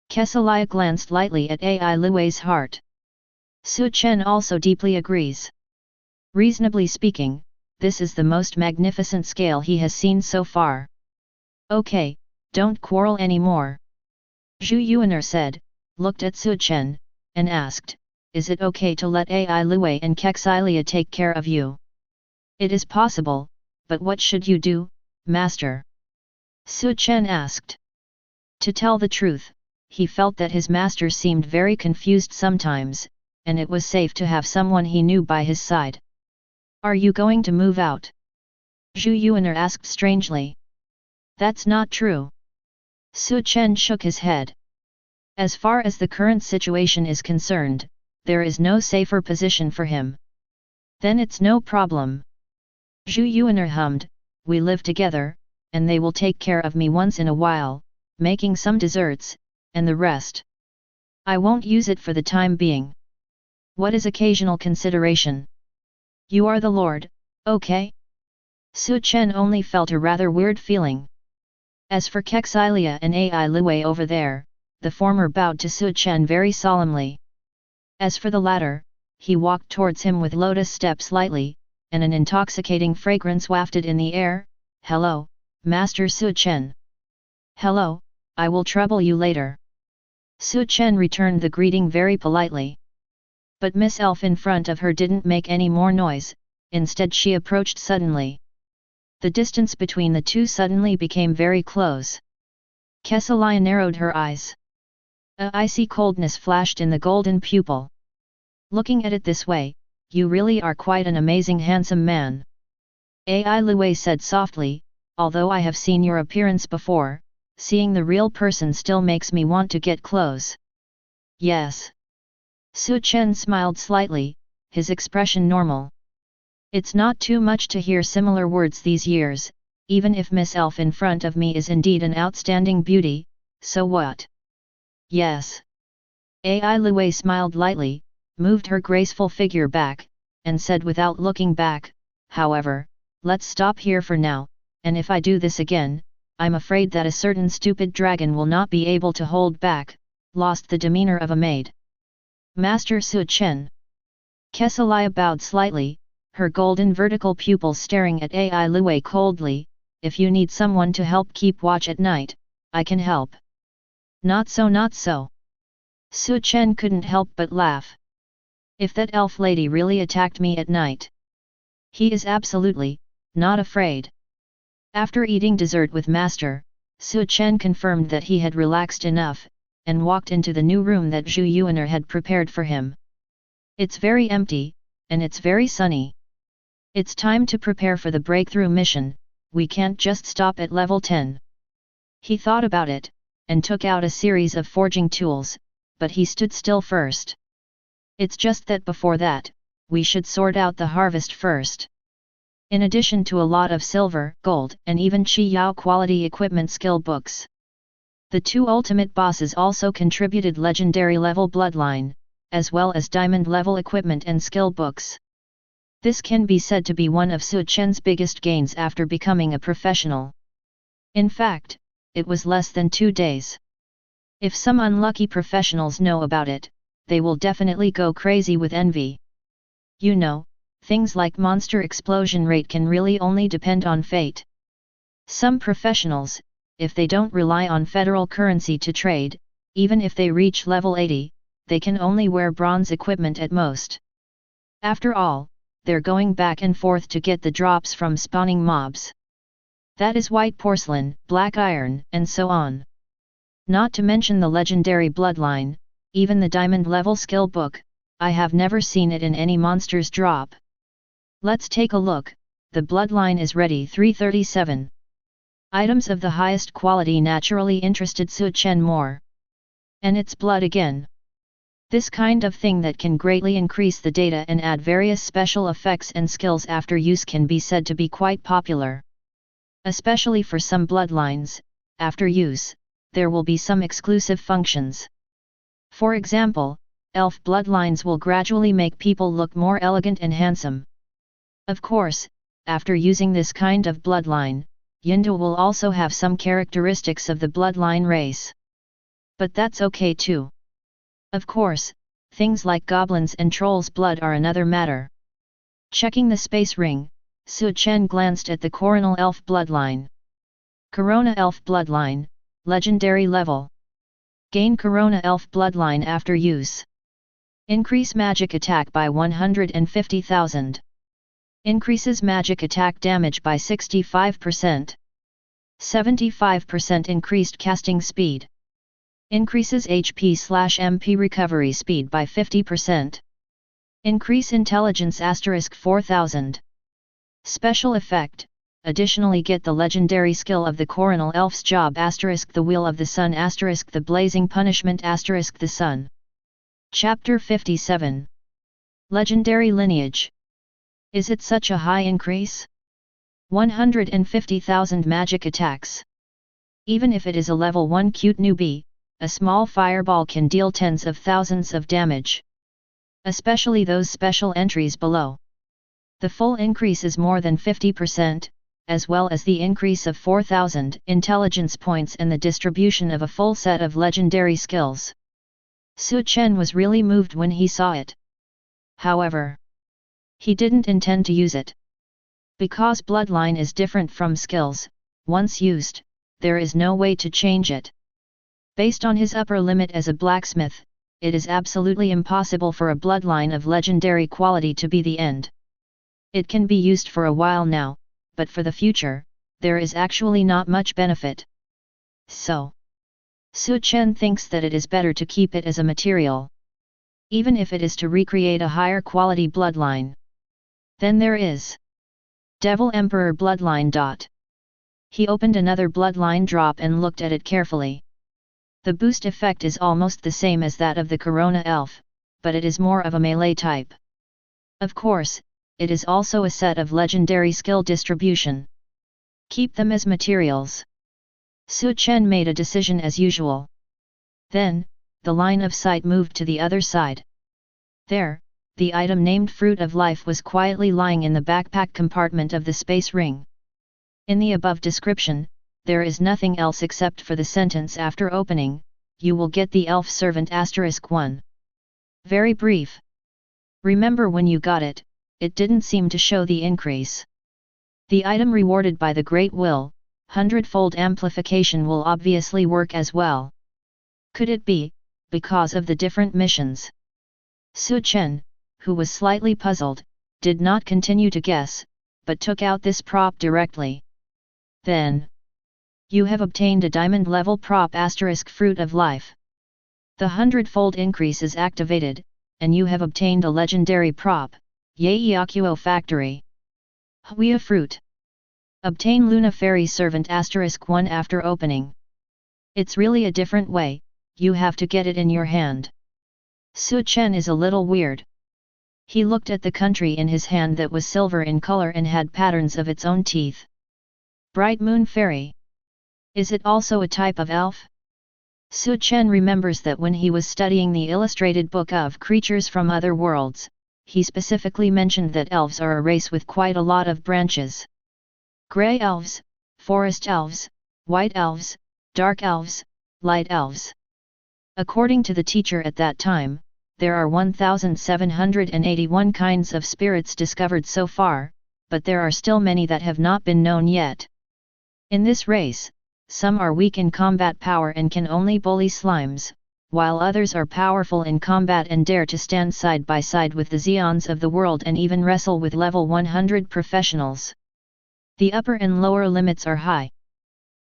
Kesalia glanced lightly at Ai Luwei's heart. Su Chen also deeply agrees. Reasonably speaking, this is the most magnificent scale he has seen so far. Okay, don't quarrel anymore. Zhu Yuaner said, looked at Su Chen, and asked, is it okay to let Ai Luwei and Kexilia take care of you? It is possible, but what should you do, master? Su Chen asked. To tell the truth, he felt that his master seemed very confused sometimes, and it was safe to have someone he knew by his side. Are you going to move out? Zhu Yuaner asked strangely. That's not true. Su Chen shook his head. As far as the current situation is concerned, there is no safer position for him. Then it's no problem. Zhu Yuaner hummed, we live together, and they will take care of me once in a while, making some desserts, and the rest. I won't use it for the time being. What is occasional consideration? You are the lord, okay? Su Chen only felt a rather weird feeling. As for Kexilia and Ai Luwei over there, the former bowed to Su Chen very solemnly. As for the latter, he walked towards him with lotus steps lightly, and an intoxicating fragrance wafted in the air. Hello, Master Su Chen. Hello, I will trouble you later. Su Chen returned the greeting very politely. But Miss Elf in front of her didn't make any more noise, instead she approached suddenly. The distance between the two suddenly became very close. Kesselia narrowed her eyes. A icy coldness flashed in the golden pupil. Looking at it this way, you really are quite an amazing handsome man. Ai Luwei said softly, although I have seen your appearance before, seeing the real person still makes me want to get close. Yes. Su Chen smiled slightly, his expression normal. It's not too much to hear similar words these years, even if Miss Elf in front of me is indeed an outstanding beauty, so what? Yes. Ai Luwei smiled lightly, moved her graceful figure back, and said without looking back, however, let's stop here for now, and if I do this again, I'm afraid that a certain stupid dragon will not be able to hold back, lost the demeanor of a maid. Master Su Chen. Kesselia bowed slightly, her golden vertical pupils staring at Ai Luwei coldly. If you need someone to help keep watch at night, I can help. Not so, not so. Su Chen couldn't help but laugh. If that elf lady really attacked me at night. He is absolutely not afraid. After eating dessert with Master, Su Chen confirmed that he had relaxed enough, and walked into the new room that Zhu Yuaner had prepared for him. It's very empty, and it's very sunny. It's time to prepare for the breakthrough mission, we can't just stop at level 10. He thought about it, and took out a series of forging tools, but he stood still first. It's just that before that, we should sort out the harvest first. In addition to a lot of silver, gold, and even Qi Yao quality equipment skill books. The two ultimate bosses also contributed legendary level bloodline, as well as diamond level equipment and skill books. This can be said to be one of Su Chen's biggest gains after becoming a professional. In fact, it was less than 2 days. If some unlucky professionals know about it, they will definitely go crazy with envy. You know, things like monster explosion rate can really only depend on fate. Some professionals, if they don't rely on federal currency to trade, even if they reach level 80, they can only wear bronze equipment at most. After all, they're going back and forth to get the drops from spawning mobs. That is white porcelain, black iron, and so on. Not to mention the legendary bloodline, even the diamond level skill book, I have never seen it in any monster's drop. Let's take a look, the bloodline is ready 337. Items of the highest quality naturally interested Su Chen more. And it's blood again. This kind of thing that can greatly increase the data and add various special effects and skills after use can be said to be quite popular. Especially for some bloodlines, after use, there will be some exclusive functions. For example, elf bloodlines will gradually make people look more elegant and handsome. Of course, after using this kind of bloodline, Yindu will also have some characteristics of the bloodline race. But that's okay too. Of course, things like goblins and trolls' blood are another matter. Checking the space ring, Su Chen glanced at the coronal elf bloodline. Corona elf bloodline, legendary level. Gain Corona elf bloodline after use. Increase magic attack by 150,000. Increases magic attack damage by 65%. 75% increased casting speed. Increases HP/MP recovery speed by 50%. Increase intelligence *4000. Special effect, additionally get the legendary skill of the coronal elf's job *the wheel of the sun *the blazing punishment *the sun. Chapter 57. Legendary lineage. Is it such a high increase? 150,000 magic attacks. Even if it is a level 1 cute newbie, a small fireball can deal tens of thousands of damage. Especially those special entries below. The full increase is more than 50%, as well as the increase of 4,000 intelligence points and the distribution of a full set of legendary skills. Su Chen was really moved when he saw it. However, he didn't intend to use it. Because bloodline is different from skills, once used, there is no way to change it. Based on his upper limit as a blacksmith, it is absolutely impossible for a bloodline of legendary quality to be the end. It can be used for a while now, but for the future, there is actually not much benefit. So, Su Chen thinks that it is better to keep it as a material. Even if it is to recreate a higher quality bloodline. Then there is Devil Emperor bloodline. He opened another bloodline drop and looked at it carefully. The boost effect is almost the same as that of the Corona Elf, but it is more of a melee type. Of course, it is also a set of legendary skill distribution. Keep them as materials. Su Chen made a decision as usual. Then, the line of sight moved to the other side. There, the item named Fruit of Life was quietly lying in the backpack compartment of the space ring. In the above description, there is nothing else except for the sentence after opening, you will get the elf servant *1. Very brief. Remember when you got it, it didn't seem to show the increase. The item rewarded by the Great Will, Hundredfold Amplification will obviously work as well. Could it be, because of the different missions? Su Chen, who was slightly puzzled, did not continue to guess, but took out this prop directly. Then, you have obtained a diamond level prop Fruit of Life. The hundredfold increase is activated, and you have obtained a legendary prop, Yakuo Factory. Huia Fruit. Obtain Luna Fairy Servant *1 after opening. It's really a different way, you have to get it in your hand. Su Chen is a little weird. He looked at the country in his hand that was silver in color and had patterns of its own teeth. Bright Moon Fairy. Is it also a type of elf? Su Chen remembers that when he was studying the illustrated book of creatures from other worlds, he specifically mentioned that elves are a race with quite a lot of branches. Grey elves, forest elves, white elves, dark elves, light elves. According to the teacher at that time, there are 1,781 kinds of spirits discovered so far, but there are still many that have not been known yet. In this race, some are weak in combat power and can only bully slimes, while others are powerful in combat and dare to stand side by side with the Zeons of the world and even wrestle with level 100 professionals. The upper and lower limits are high.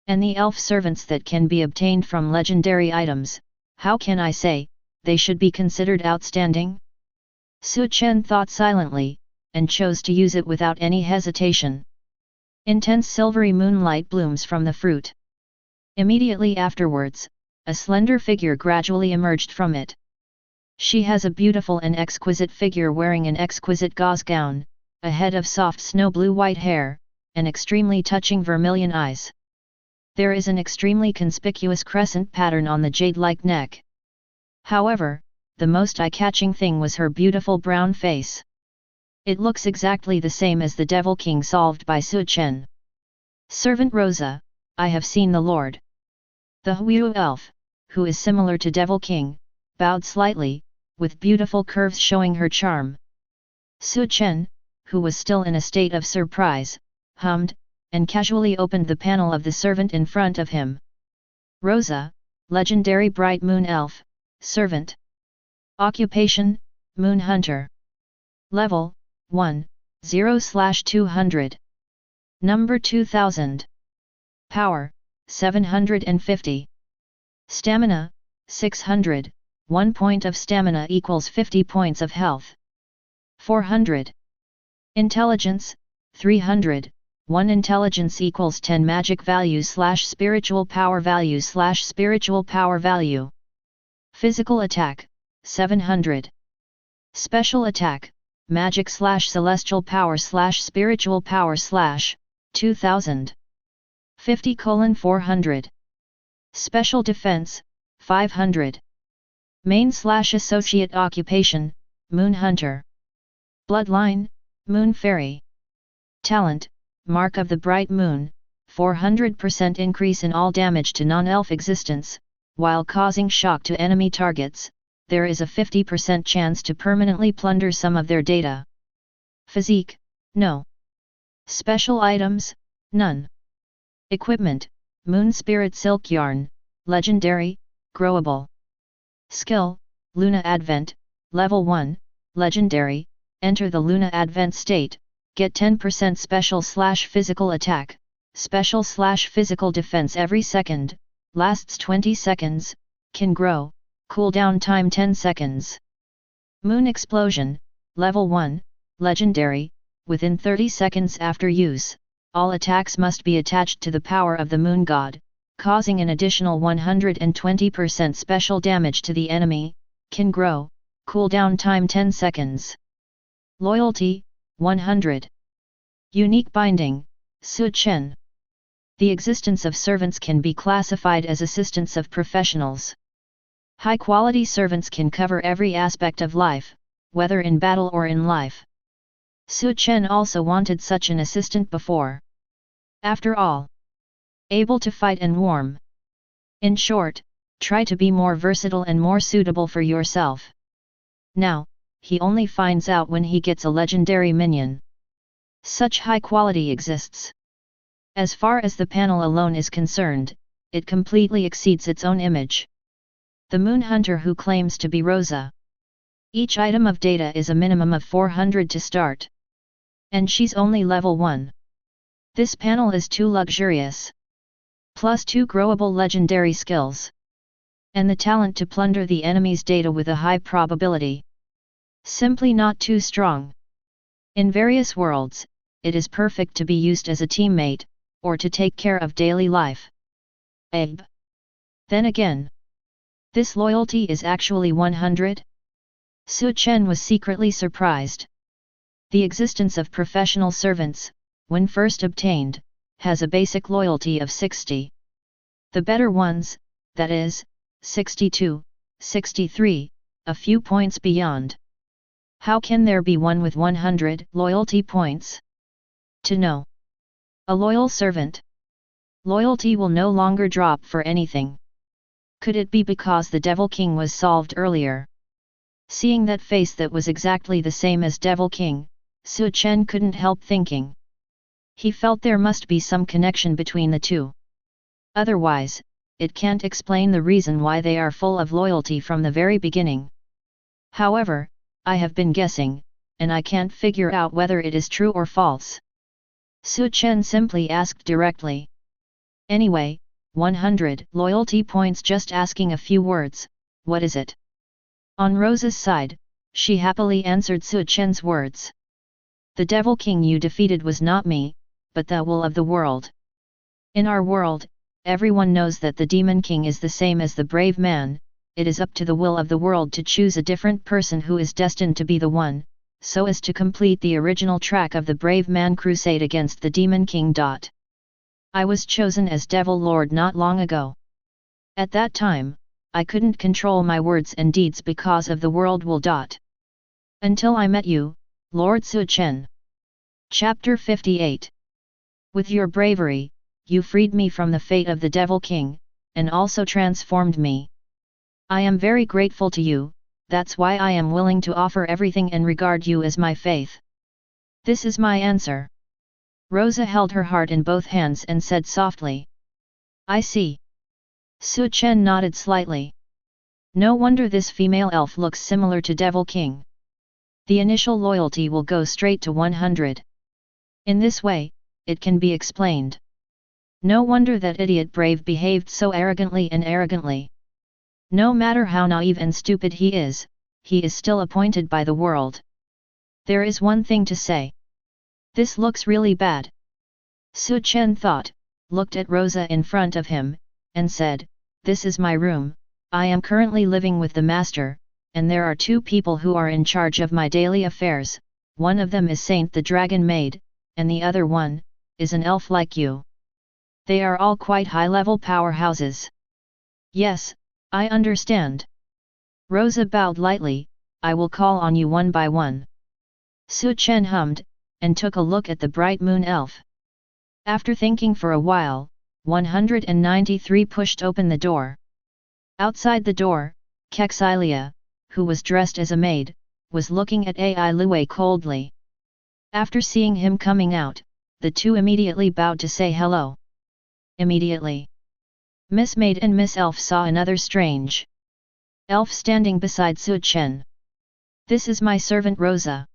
And the elf servants that can be obtained from legendary items, how can I say, they should be considered outstanding? Su Chen thought silently, and chose to use it without any hesitation. Intense silvery moonlight blooms from the fruit. Immediately afterwards, a slender figure gradually emerged from it. She has a beautiful and exquisite figure wearing an exquisite gauze gown, a head of soft snow blue white hair, and extremely touching vermilion eyes. There is an extremely conspicuous crescent pattern on the jade-like neck. However, the most eye-catching thing was her beautiful brown face. It looks exactly the same as the Devil King solved by Su Chen. Servant Rosa, I have seen the Lord. The Huiyu elf, who is similar to Devil King, bowed slightly, with beautiful curves showing her charm. Su Chen, who was still in a state of surprise, hummed, and casually opened the panel of the servant in front of him. Rosa, legendary bright moon elf, servant. Occupation, Moon Hunter. Level, 1, 0/200. Number 2000. Power, 750. Stamina, 600, 1 point of stamina equals 50 points of health. 400. Intelligence, 300, 1 intelligence equals 10 magic value / spiritual power value / spiritual power value. Physical attack, 700. Special attack, magic / celestial power / spiritual power / 2000. 50:400. Special defense, 500. Main / associate occupation, Moon Hunter. Bloodline, Moon Fairy. Talent, Mark of the Bright Moon, 400% increase in all damage to non-elf existence, while causing shock to enemy targets. There is a 50% chance to permanently plunder some of their data. Physique, no. Special items, none. Equipment, Moon Spirit Silk Yarn, legendary, growable. Skill, Luna Advent, Level 1, Legendary, enter the Luna Advent state, get 10% special/physical attack, special/physical defense every second, lasts 20 seconds, can grow, cooldown time 10 seconds. Moon Explosion, Level 1, Legendary, within 30 seconds after use, all attacks must be attached to the power of the Moon God, causing an additional 120% special damage to the enemy, can grow, cooldown time 10 seconds. Loyalty, 100. Unique Binding, Su Chen. The existence of servants can be classified as assistants of professionals. High-quality servants can cover every aspect of life, whether in battle or in life. Su Chen also wanted such an assistant before. After all, able to fight and warm. In short, try to be more versatile and more suitable for yourself. Now, he only finds out when he gets a legendary minion. Such high quality exists. As far as the panel alone is concerned, it completely exceeds its own image. The Moon Hunter who claims to be Rosa. Each item of data is a minimum of 400 to start. And she's only level 1. This panel is too luxurious. Plus 2 growable legendary skills. And the talent to plunder the enemy's data with a high probability. Simply not too strong. In various worlds, it is perfect to be used as a teammate, or to take care of daily life. Then again, this loyalty is actually 100? Su Chen was secretly surprised. The existence of professional servants, when first obtained, has a basic loyalty of 60. The better ones, that is, 62, 63, a few points beyond. How can there be one with 100 loyalty points? To know. A loyal servant. Loyalty will no longer drop for anything. Could it be because the Devil King was solved earlier? Seeing that face that was exactly the same as Devil King, Su Chen couldn't help thinking. He felt there must be some connection between the two. Otherwise, it can't explain the reason why they are full of loyalty from the very beginning. However, I have been guessing, and I can't figure out whether it is true or false. Su Chen simply asked directly. Anyway, 100 loyalty points, just asking a few words, what is it? On Rosa's side, she happily answered Su Chen's words. The Devil King you defeated was not me, but the will of the world. In our world, everyone knows that the Demon King is the same as the brave man. It is up to the will of the world to choose a different person who is destined to be the one, so as to complete the original track of the brave man crusade against the Demon King. I was chosen as Devil Lord not long ago. At that time, I couldn't control my words and deeds because of the world will. Until I met you, Lord Su Chen. Chapter 58. With your bravery, you freed me from the fate of the Devil King, and also transformed me. I am very grateful to you, that's why I am willing to offer everything and regard you as my faith. This is my answer. Rosa held her heart in both hands and said softly. I see. Su Chen nodded slightly. No wonder this female elf looks similar to Devil King. The initial loyalty will go straight to 100. In this way, it can be explained. No wonder that idiot Brave behaved so arrogantly. No matter how naive and stupid he is still appointed by the world. There is one thing to say. This looks really bad. Su Chen thought, looked at Rosa in front of him, and said, this is my room, I am currently living with the master, and there are two people who are in charge of my daily affairs, one of them is Saint the Dragon Maid, and the other one, is an elf like you. They are all quite high-level powerhouses. Yes, I understand. Rosa bowed lightly, I will call on you one by one. Su Chen hummed, and took a look at the bright moon elf. After thinking for a while, 193 pushed open the door. Outside the door, Kexilia, who was dressed as a maid, was looking at Ai Lue coldly. After seeing him coming out, the two immediately bowed to say hello. Immediately. Miss Maid and Miss Elf saw another strange elf standing beside Su Chen. This is my servant Rosa.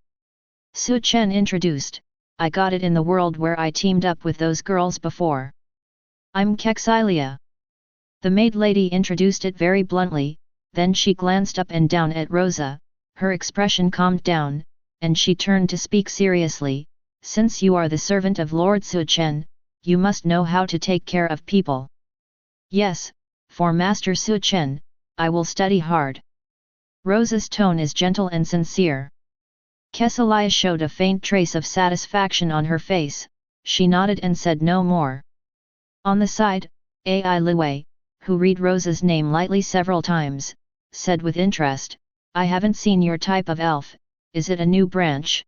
Su Chen introduced. I got it in the world where I teamed up with those girls before. I'm Kexilia. The maid lady introduced it very bluntly, then she glanced up and down at Rosa, her expression calmed down, and she turned to speak seriously. Since you are the servant of Lord Su Chen, you must know how to take care of people. Yes, for Master Su Chen, I will study hard. Rosa's tone is gentle and sincere. Kexilia showed a faint trace of satisfaction on her face, she nodded and said no more. On the side, Ai Liwei, who read Rosa's name lightly several times, said with interest, I haven't seen your type of elf, is it a new branch?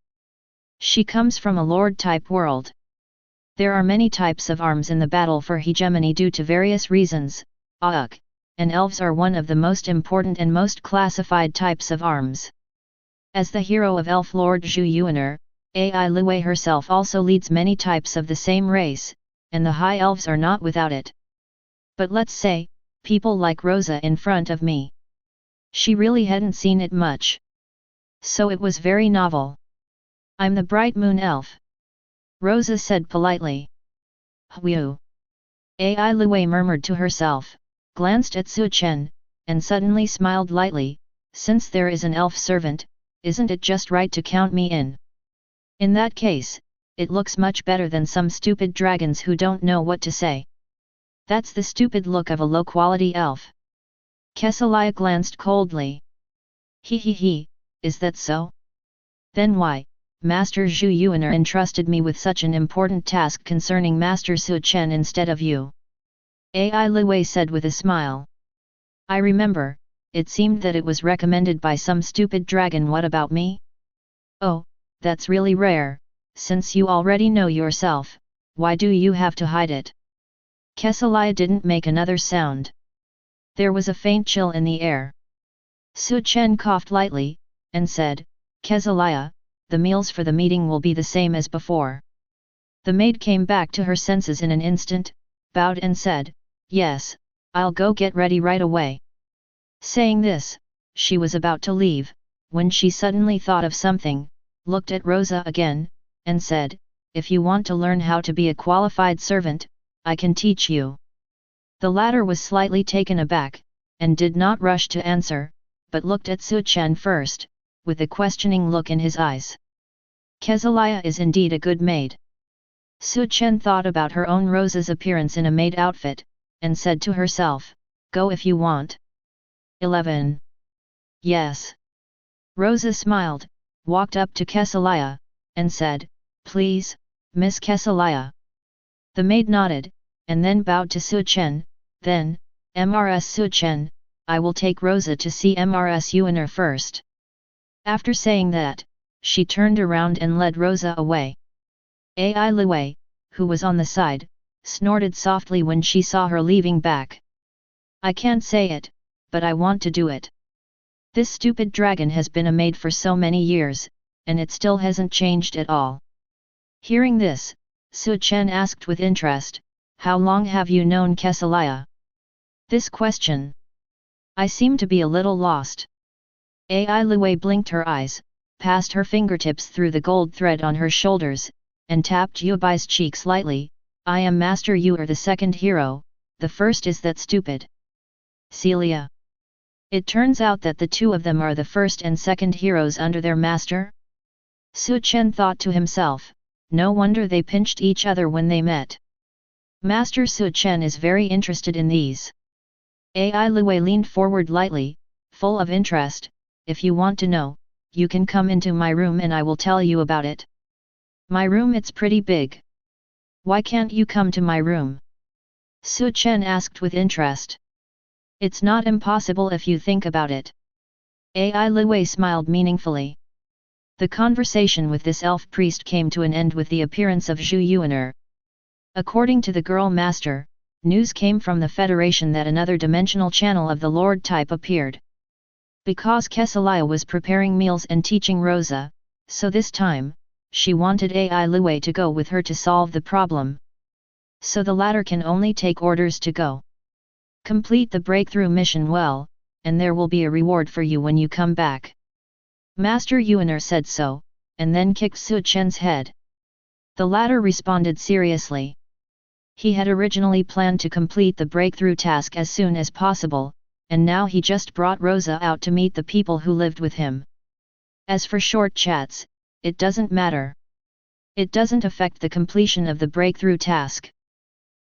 She comes from a lord-type world. There are many types of arms in the battle for hegemony due to various reasons, and elves are one of the most important and most classified types of arms. As the hero of Elf Lord Zhu Yuaner, Ai Liwei herself also leads many types of the same race, and the high elves are not without it. But let's say, people like Rosa in front of me. She really hadn't seen it much. So it was very novel. I'm the Bright Moon Elf. Rosa said politely. Whew. Ai Liwei murmured to herself, glanced at Su Chen, and suddenly smiled lightly, since there is an elf servant, isn't it just right to count me in? In that case, it looks much better than some stupid dragons who don't know what to say. That's the stupid look of a low-quality elf. Kexilia glanced coldly. He, is that so? Then why, Master Zhu Yuaner entrusted me with such an important task concerning Master Su Chen instead of you? Ai Liwei said with a smile. I remember, it seemed that it was recommended by some stupid dragon. What about me? Oh, that's really rare, since you already know yourself, why do you have to hide it? Kexilia didn't make another sound. There was a faint chill in the air. Su Chen coughed lightly, and said, Kexilia, the meals for the meeting will be the same as before. The maid came back to her senses in an instant, bowed and said, yes, I'll go get ready right away. Saying this, she was about to leave, when she suddenly thought of something, looked at Rosa again, and said, if you want to learn how to be a qualified servant, I can teach you. The latter was slightly taken aback, and did not rush to answer, but looked at Su Chen first, with a questioning look in his eyes. Kexilia is indeed a good maid. Su Chen thought about her own Rosa's appearance in a maid outfit, and said to herself, go if you want. 11. Yes. Rosa smiled, walked up to Kexilia, and said, please, Miss Kexilia. The maid nodded, and then bowed to Su Chen, then, Mrs. Su Chen, I will take Rosa to see Mrs. Yuaner first. After saying that, she turned around and led Rosa away. Ai Liwei, who was on the side, snorted softly when she saw her leaving back. I can't say it, but I want to do it. This stupid dragon has been a maid for so many years, and it still hasn't changed at all. Hearing this, Su Chen asked with interest, how long have you known Kexilia? This question. I seem to be a little lost. Ai Liwei blinked her eyes, passed her fingertips through the gold thread on her shoulders, and tapped Yubai's cheek slightly. I am Master Yu, the second hero, the first is that stupid Celia. It turns out that the two of them are the first and second heroes under their master? Su Chen thought to himself, no wonder they pinched each other when they met. Master Su Chen is very interested in these. Ai Liwei leaned forward lightly, full of interest, if you want to know, you can come into my room and I will tell you about it. My room, it's pretty big. Why can't you come to my room? Su Chen asked with interest. It's not impossible if you think about it. Ai Liwei smiled meaningfully. The conversation with this elf priest came to an end with the appearance of Zhu Yuaner. According to the girl master, news came from the Federation that another dimensional channel of the Lord type appeared. Because Kexilia was preparing meals and teaching Rosa, so this time, she wanted Ai Liwei to go with her to solve the problem. So the latter can only take orders to go. Complete the breakthrough mission well, and there will be a reward for you when you come back. Master Yuaner said so, and then kicked Su Chen's head. The latter responded seriously. He had originally planned to complete the breakthrough task as soon as possible, and now he just brought Rosa out to meet the people who lived with him. As for short chats, it doesn't matter. It doesn't affect the completion of the breakthrough task.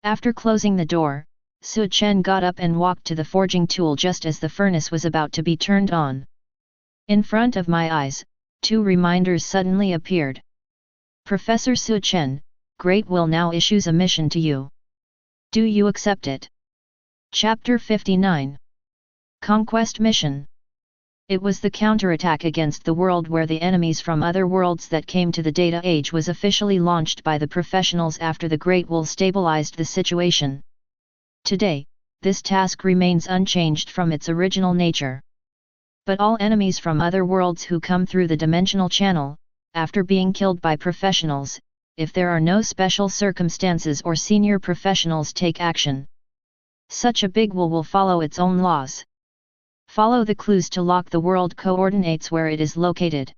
After closing the door, Su Chen got up and walked to the forging tool just as the furnace was about to be turned on. In front of my eyes, 2 reminders suddenly appeared. Professor Su Chen, Great Will now issues a mission to you. Do you accept it? Chapter 59. Conquest Mission. It was the counterattack against the world where the enemies from other worlds that came to the Data Age was officially launched by the professionals after the Great Will stabilized the situation. Today, this task remains unchanged from its original nature. But all enemies from other worlds who come through the dimensional channel, after being killed by professionals, if there are no special circumstances or senior professionals take action, such a big will follow its own laws. Follow the clues to lock the world coordinates where it is located.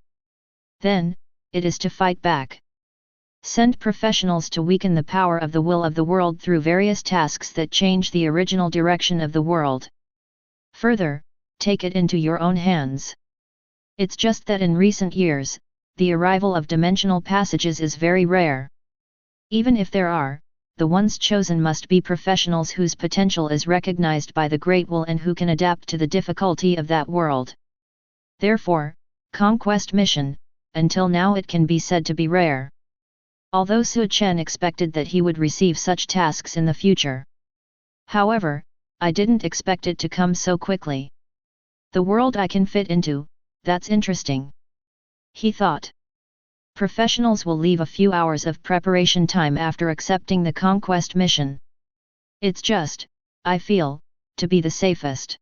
Then, it is to fight back. Send professionals to weaken the power of the will of the world through various tasks that change the original direction of the world. Further, take it into your own hands. It's just that in recent years, the arrival of dimensional passages is very rare. Even if there are, the ones chosen must be professionals whose potential is recognized by the Great Will and who can adapt to the difficulty of that world. Therefore, Conquest Mission, until now it can be said to be rare. Although Su Chen expected that he would receive such tasks in the future. However, I didn't expect it to come so quickly. The world I can fit into, that's interesting. He thought. Professionals will leave a few hours of preparation time after accepting the conquest mission. It's just, I feel, to be the safest.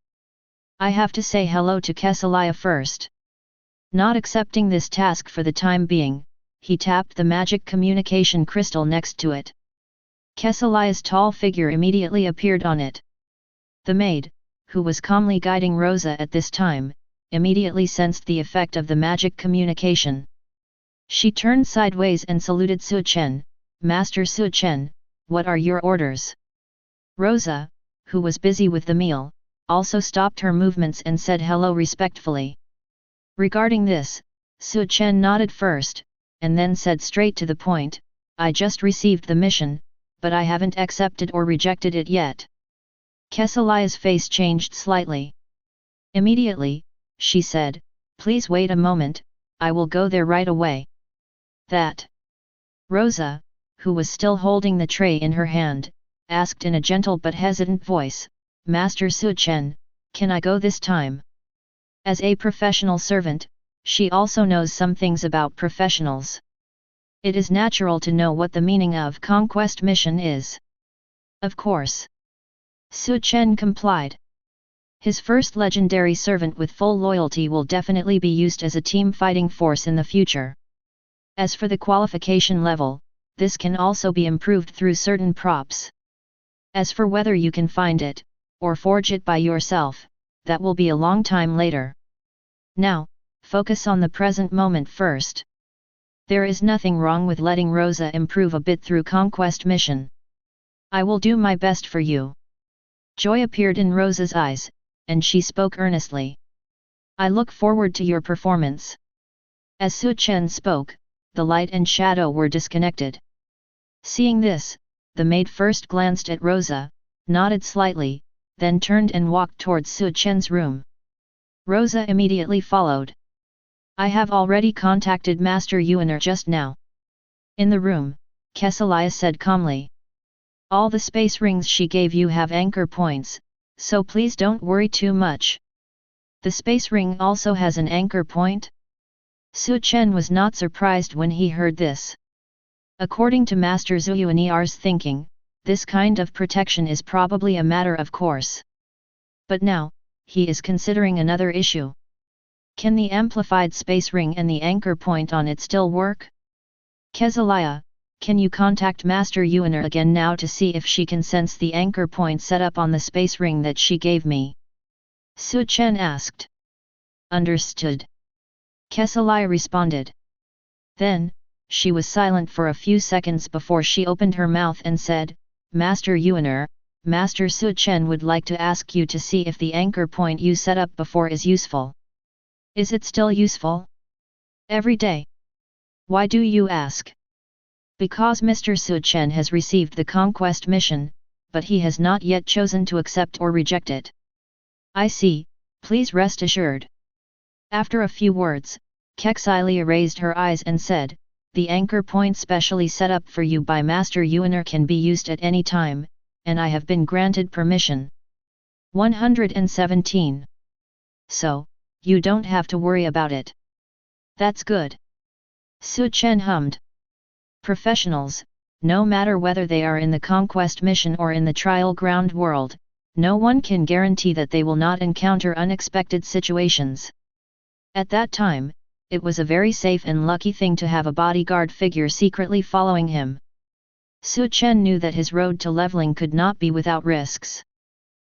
I have to say hello to Kesalia first. Not accepting this task for the time being, he tapped the magic communication crystal next to it. Kesalia's tall figure immediately appeared on it. The maid, who was calmly guiding Rosa at this time, immediately sensed the effect of the magic communication. She turned sideways and saluted Su Chen. Master Su Chen, what are your orders? Rosa, who was busy with the meal, also stopped her movements and said hello respectfully. Regarding this, Su Chen nodded first, and then said straight to the point, I just received the mission, but I haven't accepted or rejected it yet. Kesalia's face changed slightly. Immediately, she said, please wait a moment, I will go there right away. That. Rosa, who was still holding the tray in her hand, asked in a gentle but hesitant voice, Master Su Chen, can I go this time? As a professional servant, she also knows some things about professionals. It is natural to know what the meaning of conquest mission is. Of course. Su Chen complied. His first legendary servant with full loyalty will definitely be used as a team fighting force in the future. As for the qualification level, this can also be improved through certain props. As for whether you can find it, or forge it by yourself, that will be a long time later. Now, focus on the present moment first. There is nothing wrong with letting Rosa improve a bit through conquest mission. I will do my best for you. Joy appeared in Rosa's eyes, and she spoke earnestly. I look forward to your performance. As Su Chen spoke, the light and shadow were disconnected. Seeing this, the maid first glanced at Rosa, nodded slightly, then turned and walked towards Su Chen's room. Rosa immediately followed. I have already contacted Master Yuaner just now. In the room, Kesalia said calmly. All the space rings she gave you have anchor points, so please don't worry too much. The space ring also has an anchor point? Su Chen was not surprised when he heard this. According to Master Zuyuanir's thinking, this kind of protection is probably a matter of course. But now, he is considering another issue. Can the amplified space ring and the anchor point on it still work? Kesalia, Can you contact Master Yuaner again now to see if she can sense the anchor point set up on the space ring that she gave me? Su Chen asked. Understood. Kesalai responded. Then, she was silent for a few seconds before she opened her mouth and said, Master Yuaner, Master Su Chen would like to ask you to see if the anchor point you set up before is useful. Is it still useful? Every day. Why do you ask? Because Mr. Su Chen has received the conquest mission, but he has not yet chosen to accept or reject it. I see, please rest assured. After a few words, Kexilia raised her eyes and said, the anchor point specially set up for you by Master Yuaner can be used at any time, and I have been granted permission. 117. So, you don't have to worry about it. That's good. Su Chen hummed. Professionals, no matter whether they are in the conquest mission or in the trial ground world, no one can guarantee that they will not encounter unexpected situations. At that time, it was a very safe and lucky thing to have a bodyguard figure secretly following him. Su Chen knew that his road to leveling could not be without risks.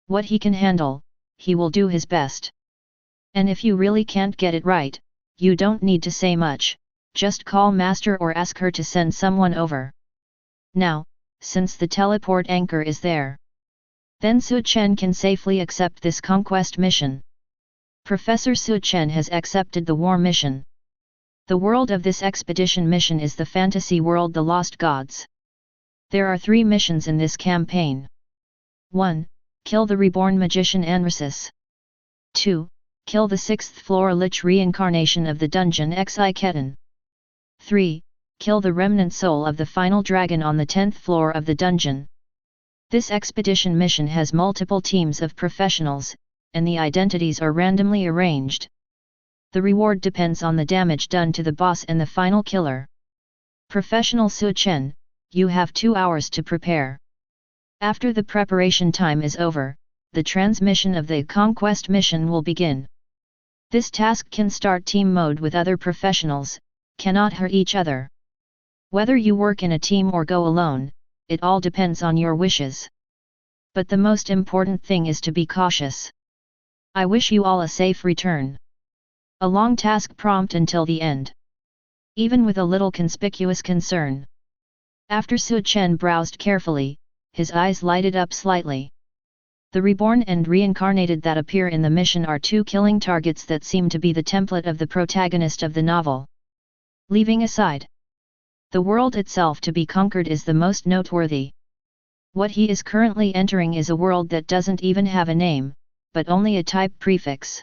What he can handle, he will do his best. And if you really can't get it right, you don't need to say much, just call Master or ask her to send someone over. Now, since the teleport anchor is there, then Su Chen can safely accept this conquest mission. Professor Su Chen has accepted the war mission. The world of this expedition mission is the fantasy world The Lost Gods. There are 3 missions in this campaign. 1. Kill the reborn magician Anrasis. 2. Kill the 6th floor lich reincarnation of the dungeon Xi Ketan. 3. Kill the remnant soul of the final dragon on the 10th floor of the dungeon. This expedition mission has multiple teams of professionals, and the identities are randomly arranged. The reward depends on the damage done to the boss and the final killer. Professional Su Chen, you have 2 hours to prepare. After the preparation time is over, the transmission of the conquest mission will begin. This task can start team mode with other professionals, cannot hurt each other. Whether you work in a team or go alone, it all depends on your wishes. But the most important thing is to be cautious. I wish you all a safe return. A long task prompt until the end. Even with a little conspicuous concern. After Su Chen browsed carefully, his eyes lighted up slightly. The reborn and reincarnated that appear in the mission are 2 killing targets that seem to be the template of the protagonist of the novel. Leaving aside the world itself to be conquered is the most noteworthy. What he is currently entering is a world that doesn't even have a name, but only a type prefix.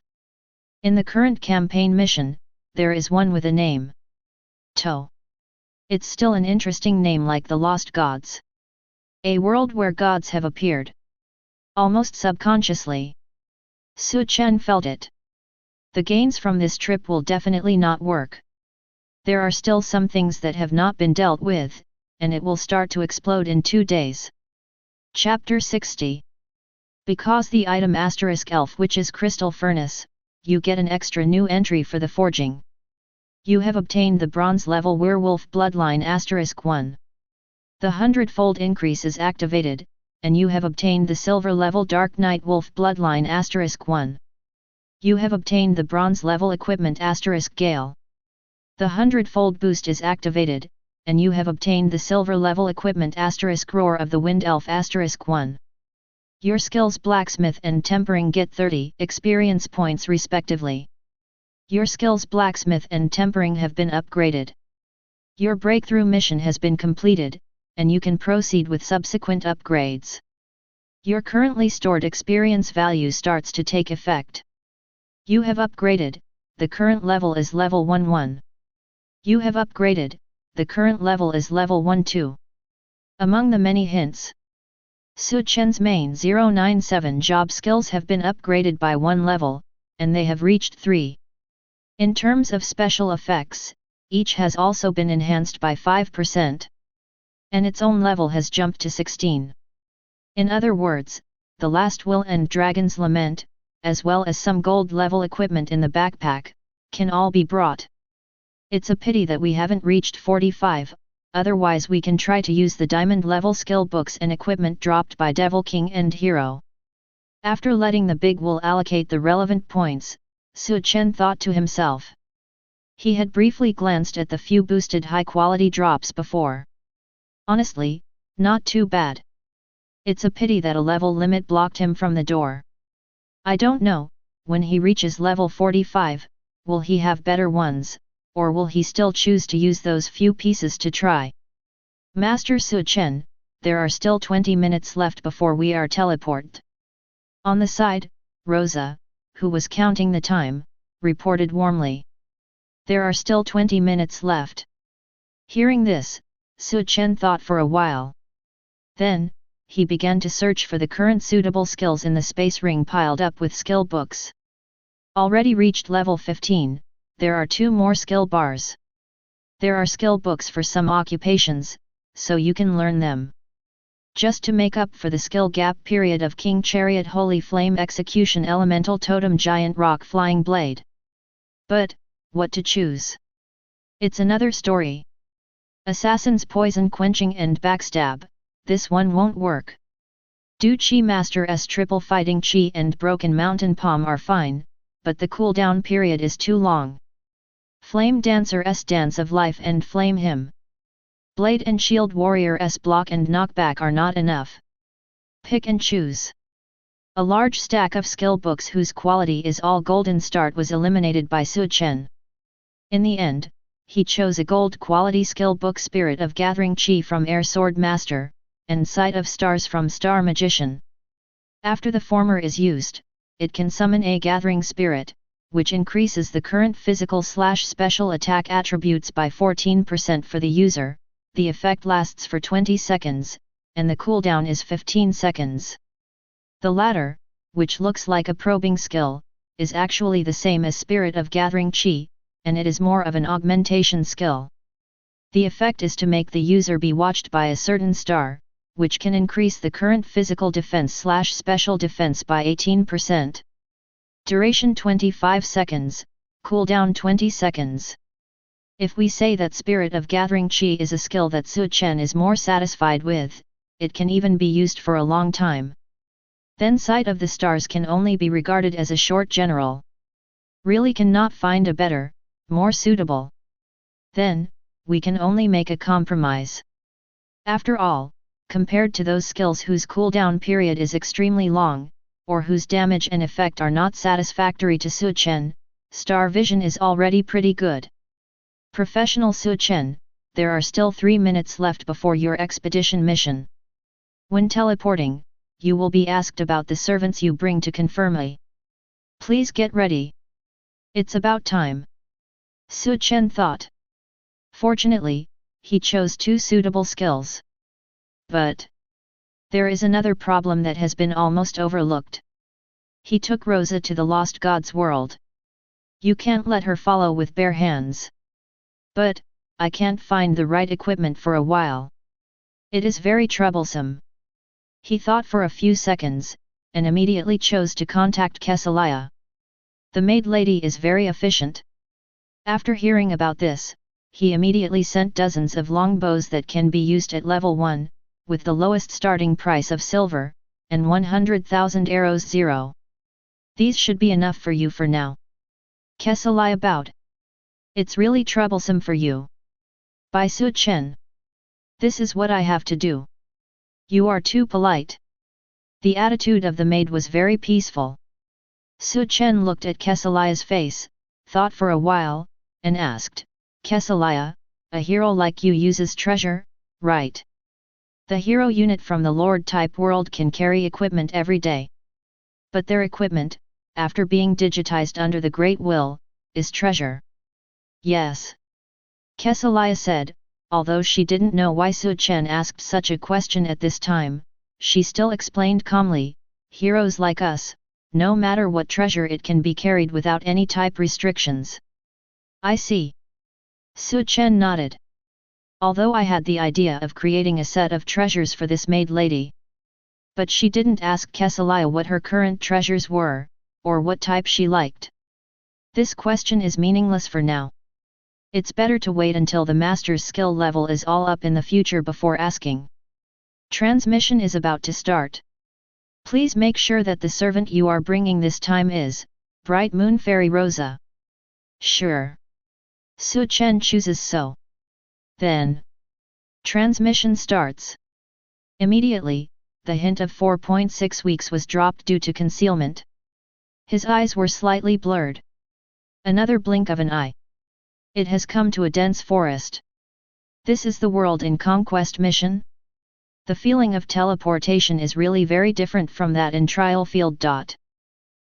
In the current campaign mission, there is one with a name. To. It's still an interesting name like the Lost Gods. A world where gods have appeared. Almost subconsciously. Su Chen felt it. The gains from this trip will definitely not work. There are still some things that have not been dealt with, and it will start to explode in 2 days. Chapter 60. Because the item *elf witch's crystal furnace, you get an extra new entry for the forging. You have obtained the bronze level werewolf bloodline *1. The hundredfold increase is activated, and you have obtained the silver level dark night wolf bloodline *1. You have obtained the bronze level equipment *gale. The hundredfold boost is activated, and you have obtained the silver level equipment roar of the wind elf *1. Your skills Blacksmith and Tempering get 30 experience points respectively. Your skills Blacksmith and Tempering have been upgraded. Your breakthrough mission has been completed, and you can proceed with subsequent upgrades. Your currently stored experience value starts to take effect. You have upgraded, the current level is level 11. You have upgraded, the current level is level 12. Among the many hints, Su Chen's main 097 job skills have been upgraded by 1 level, and they have reached 3. In terms of special effects, each has also been enhanced by 5%. And its own level has jumped to 16. In other words, the Last Will and Dragon's Lament, as well as some gold level equipment in the backpack, can all be brought. It's a pity that we haven't reached 45, otherwise we can try to use the diamond level skill books and equipment dropped by Devil King and Hero. After letting the big wheel allocate the relevant points, Su Chen thought to himself. He had briefly glanced at the few boosted high-quality drops before. Honestly, not too bad. It's a pity that a level limit blocked him from the door. I don't know, when he reaches level 45, will he have better ones, or will he still choose to use those few pieces to try? Master Su Chen, there are still 20 minutes left before we are teleported. On the side, Rosa, who was counting the time, reported warmly. There are still 20 minutes left. Hearing this, Su Chen thought for a while. Then, he began to search for the current suitable skills in the space ring piled up with skill books. Already reached level 15, there are 2 more skill bars. There are skill books for some occupations, so you can learn them. Just to make up for the skill gap period of King Chariot Holy Flame Execution Elemental Totem Giant Rock Flying Blade. But, what to choose? It's another story. Assassin's Poison Quenching and Backstab, this one won't work. Du Chi Master's Triple Fighting Chi and Broken Mountain Palm are fine, but the cooldown period is too long. Flame Dancer's Dance of Life and Flame Hymn. Blade and Shield Warrior's Block and Knockback are not enough. Pick and choose. A large stack of skill books whose quality is all golden start was eliminated by Su Chen. In the end, he chose a gold quality skill book Spirit of Gathering Chi from Air Sword Master, and Sight of Stars from Star Magician. After the former is used, it can summon a Gathering Spirit, which increases the current physical/special attack attributes by 14% for the user. The effect lasts for 20 seconds, and the cooldown is 15 seconds. The latter, which looks like a probing skill, is actually the same as Spirit of Gathering Chi, and it is more of an augmentation skill. The effect is to make the user be watched by a certain star, which can increase the current physical defense/special defense by 18%. Duration 25 seconds, cooldown 20 seconds. If we say that Spirit of Gathering Chi is a skill that Su Chen is more satisfied with, it can even be used for a long time. Then Sight of the Stars can only be regarded as a short general. Really cannot find a better, more suitable. Then, we can only make a compromise. After all, compared to those skills whose cooldown period is extremely long, or whose damage and effect are not satisfactory to Su Chen, Star Vision is already pretty good. Professional Su Chen, there are still 3 minutes left before your expedition mission. When teleporting, you will be asked about the servants you bring to confirm me. Please get ready. It's about time. Su Chen thought. Fortunately, he chose 2 suitable skills. But there is another problem that has been almost overlooked. He took Rosa to the Lost Gods world. You can't let her follow with bare hands. But, I can't find the right equipment for a while. It is very troublesome. He thought for a few seconds, and immediately chose to contact Kesselia. The maid lady is very efficient. After hearing about this, he immediately sent dozens of longbows that can be used at level 1, with the lowest starting price of silver, and 100,000 arrows 0. These should be enough for you for now. Kesselia bowed. It's really troublesome for you. By Su Chen. This is what I have to do. You are too polite. The attitude of the maid was very peaceful. Su Chen looked at Kesselia's face, thought for a while, and asked, Kesselia, a hero like you uses treasure, right? The hero unit from the Lord type world can carry equipment every day. But their equipment, after being digitized under the Great Will, is treasure. Yes. Kesselia said, although she didn't know why Su Chen asked such a question at this time, she still explained calmly, heroes like us, no matter what treasure it can be carried without any type restrictions. I see. Su Chen nodded. Although I had the idea of creating a set of treasures for this maid lady. But she didn't ask Kesselia what her current treasures were, or what type she liked. This question is meaningless for now. It's better to wait until the master's skill level is all up in the future before asking. Transmission is about to start. Please make sure that the servant you are bringing this time is Bright Moon Fairy Rosa. Sure. Su Chen chooses so. Then. Transmission starts. Immediately, the hint of 4.6 weeks was dropped due to concealment. His eyes were slightly blurred. Another blink of an eye. It has come to a dense forest. This is the world in conquest mission? The feeling of teleportation is really very different from that in trial field.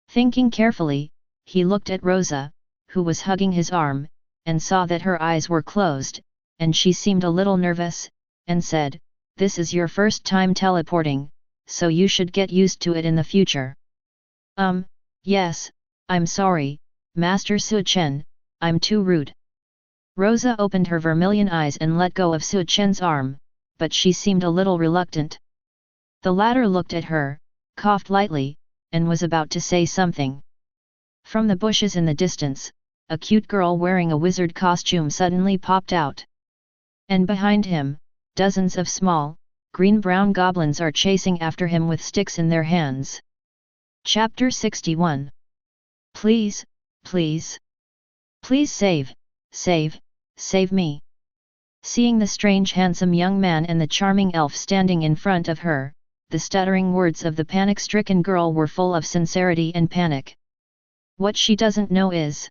Thinking carefully, he looked at Rosa, who was hugging his arm, and saw that her eyes were closed, and she seemed a little nervous, and said, "This is your first time teleporting, so you should get used to it in the future." Yes, I'm sorry, Master Su Chen, I'm too rude." Rosa opened her vermilion eyes and let go of Su Chen's arm, but she seemed a little reluctant. The latter looked at her, coughed lightly, and was about to say something. From the bushes in the distance, a cute girl wearing a wizard costume suddenly popped out. And behind him, dozens of small, green-brown goblins are chasing after him with sticks in their hands. Chapter 61. Please, please. Please save me. Seeing the strange handsome young man and the charming elf standing in front of her, the stuttering words of the panic-stricken girl were full of sincerity and panic. What she doesn't know is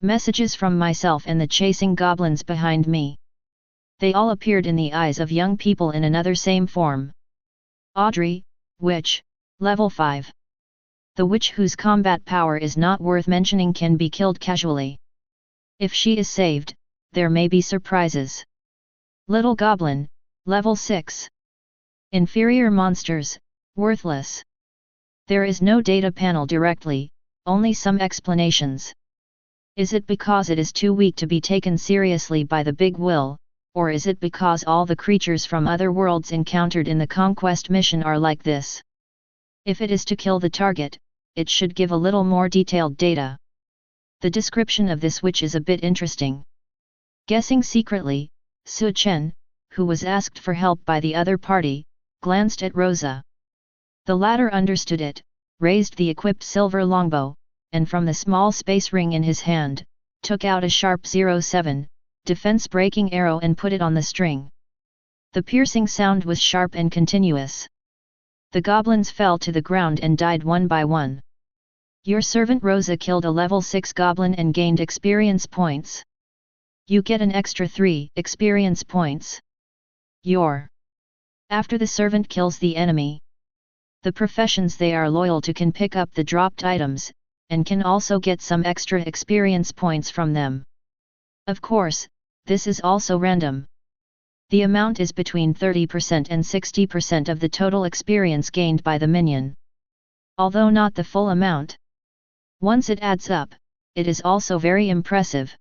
messages from myself and the chasing goblins behind me. They all appeared in the eyes of young people in another same form. Audrey, witch, level 5. The witch whose combat power is not worth mentioning can be killed casually. If she is saved, there may be surprises. Little Goblin, level 6. Inferior monsters, worthless. There is no data panel directly, only some explanations. Is it because it is too weak to be taken seriously by the big will, or is it because all the creatures from other worlds encountered in the conquest mission are like this? If it is to kill the target, it should give a little more detailed data. The description of this witch is a bit interesting. Guessing secretly, Su Chen, who was asked for help by the other party, glanced at Rosa. The latter understood it, raised the equipped silver longbow, and from the small space ring in his hand, took out a sharp 07, defense-breaking arrow and put it on the string. The piercing sound was sharp and continuous. The goblins fell to the ground and died one by one. Your servant Rosa killed a level 6 goblin and gained experience points. You get an extra 3 experience points. After the servant kills the enemy, the professions they are loyal to can pick up the dropped items, and can also get some extra experience points from them. Of course, this is also random. The amount is between 30% and 60% of the total experience gained by the minion. Although not the full amount. Once it adds up, it is also very impressive.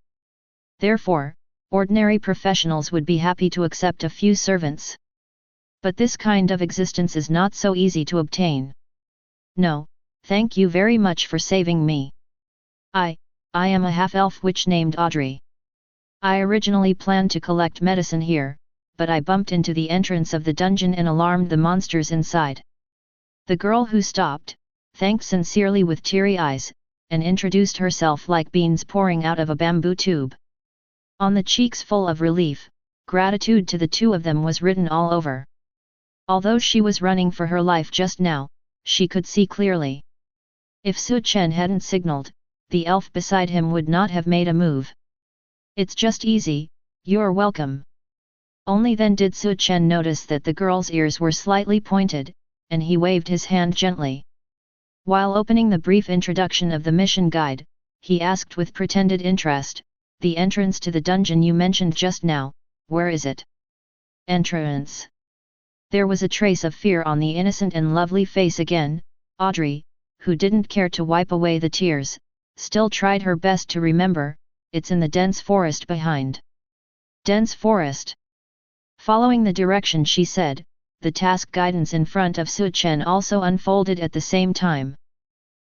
Therefore, ordinary professionals would be happy to accept a few servants. But this kind of existence is not so easy to obtain. No, thank you very much for saving me. I am a half-elf witch named Audrey. I originally planned to collect medicine here, but I bumped into the entrance of the dungeon and alarmed the monsters inside. The girl who stopped, thanked sincerely with teary eyes, and introduced herself like beans pouring out of a bamboo tube. On the cheeks full of relief, gratitude to the two of them was written all over. Although she was running for her life just now, she could see clearly. If Su Chen hadn't signaled, the elf beside him would not have made a move. It's just easy, you're welcome. Only then did Su Chen notice that the girl's ears were slightly pointed, and he waved his hand gently. While opening the brief introduction of the mission guide, he asked with pretended interest, "The entrance to the dungeon you mentioned just now, where is it?" Entrance. There was a trace of fear on the innocent and lovely face again. Audrey, who didn't care to wipe away the tears, still tried her best to remember, "It's in the dense forest behind." Dense forest. Following the direction she said, the task guidance in front of Su Chen also unfolded at the same time.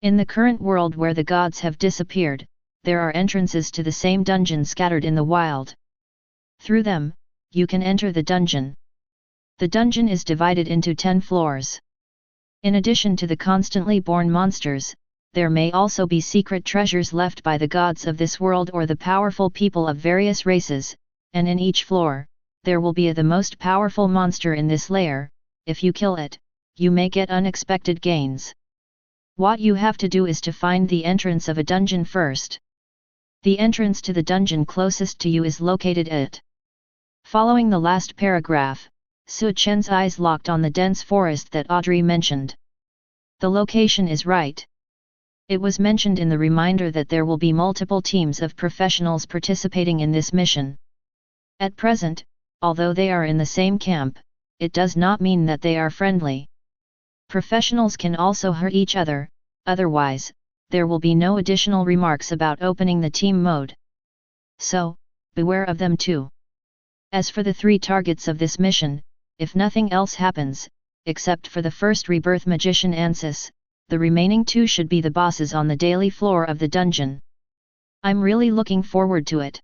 In the current world where the gods have disappeared, there are entrances to the same dungeon scattered in the wild. Through them, you can enter the dungeon. The dungeon is divided into 10 floors. In addition to the constantly born monsters, there may also be secret treasures left by the gods of this world or the powerful people of various races, and in each floor, there will be the most powerful monster in this layer. If you kill it, you may get unexpected gains. What you have to do is to find the entrance of a dungeon first. The entrance to the dungeon closest to you is located at. Following the last paragraph, Su Chen's eyes locked on the dense forest that Audrey mentioned. The location is right. It was mentioned in the reminder that there will be multiple teams of professionals participating in this mission. At present, although they are in the same camp, it does not mean that they are friendly. Professionals can also hurt each other, otherwise, there will be no additional remarks about opening the team mode. So, beware of them too. As for the 3 targets of this mission, if nothing else happens, except for the first rebirth magician Ansis, the remaining 2 should be the bosses on the daily floor of the dungeon. I'm really looking forward to it.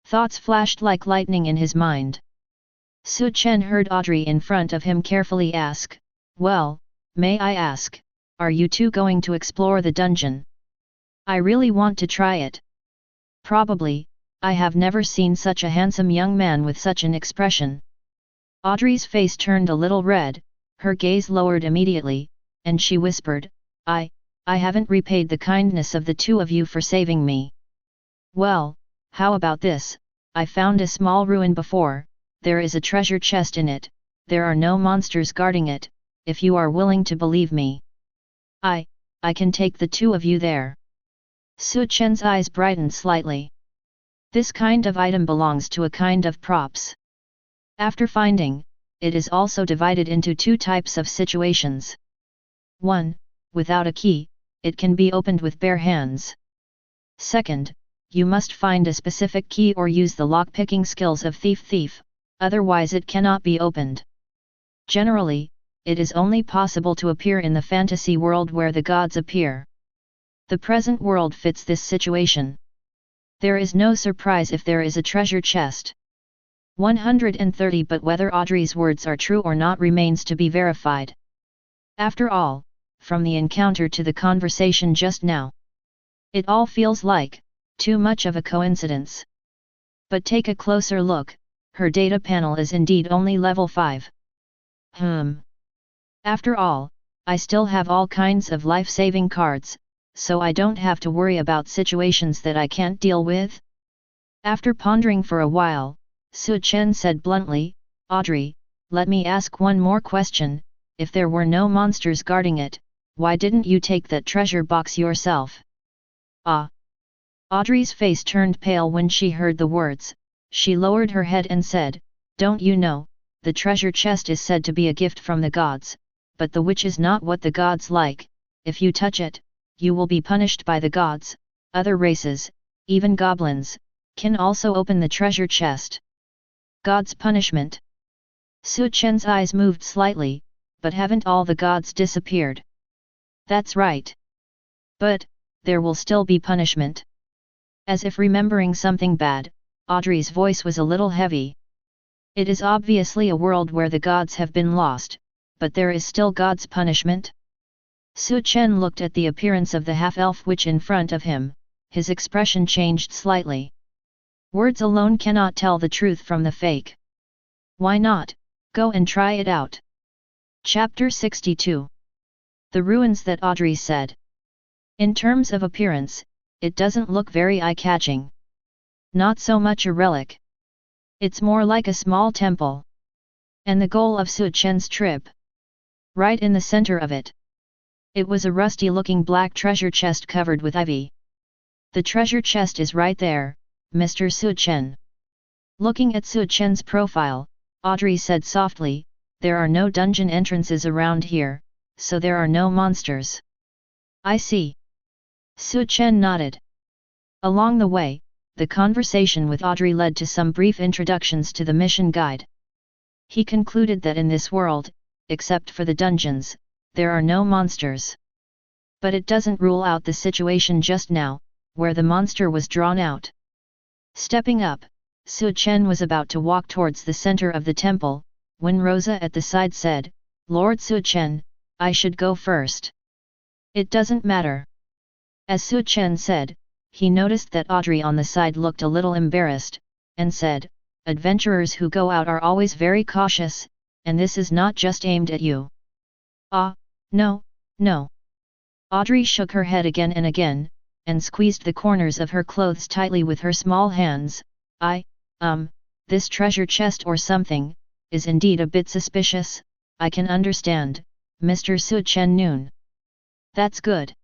Thoughts flashed like lightning in his mind. Su Chen heard Audrey in front of him carefully ask, "Well, may I ask, are you 2 going to explore the dungeon? I really want to try it." "Probably, I have never seen such a handsome young man with such an expression." Audrey's face turned a little red, her gaze lowered immediately, and she whispered, I haven't repaid the kindness of the 2 of you for saving me." "Well, how about this? I found a small ruin before, there is a treasure chest in it, there are no monsters guarding it, if you are willing to believe me. I can take the 2 of you there." Su Chen's eyes brightened slightly. This kind of item belongs to a kind of props. After finding, it is also divided into 2 types of situations. 1. Without a key, it can be opened with bare hands. 2nd, you must find a specific key or use the lock-picking skills of Thief, otherwise it cannot be opened. Generally, it is only possible to appear in the fantasy world where the gods appear. The present world fits this situation. There is no surprise if there is a treasure chest. 130 But whether Audrey's words are true or not remains to be verified. After all, from the encounter to the conversation just now, it all feels like too much of a coincidence. But take a closer look, her data panel is indeed only level 5. After all, I still have all kinds of life-saving cards, so I don't have to worry about situations that I can't deal with. After pondering for a while, Su Chen said bluntly, "Audrey, let me ask one more question, if there were no monsters guarding it, why didn't you take that treasure box yourself?" "Ah!" Audrey's face turned pale when she heard the words. She lowered her head and said, "Don't you know, the treasure chest is said to be a gift from the gods, but the which is not what the gods like. If you touch it, you will be punished by the gods. Other races, even goblins, can also open the treasure chest." "God's punishment?" Su Chen's eyes moved slightly, "But haven't all the gods disappeared?" "That's right. But, there will still be punishment." As if remembering something bad, Audrey's voice was a little heavy. "It is obviously a world where the gods have been lost, but there is still God's punishment?" Su Chen looked at the appearance of the half-elf witch in front of him, his expression changed slightly. Words alone cannot tell the truth from the fake. Why not? Go and try it out. Chapter 62. The ruins that Audrey said. In terms of appearance, it doesn't look very eye-catching. Not so much a relic. It's more like a small temple. And the goal of Su Chen's trip? Right in the center of it. It was a rusty-looking black treasure chest covered with ivy. "The treasure chest is right there, Mr. Su Chen." Looking at Su Chen's profile, Audrey said softly, "There are no dungeon entrances around here, so there are no monsters." "I see." Su Chen nodded. Along the way, the conversation with Audrey led to some brief introductions to the mission guide. He concluded that in this world, except for the dungeons, there are no monsters. But it doesn't rule out the situation just now, where the monster was drawn out. Stepping up, Su Chen was about to walk towards the center of the temple, when Rosa at the side said, "Lord Su Chen, I should go first." "It doesn't matter." As Su Chen said, he noticed that Audrey on the side looked a little embarrassed, and said, "Adventurers who go out are always very cautious, and this is not just aimed at you." "Ah, no, no." Audrey shook her head again and again, and squeezed the corners of her clothes tightly with her small hands. This treasure chest or something, is indeed a bit suspicious, I can understand, Mr. Su Chen Noon." "That's good."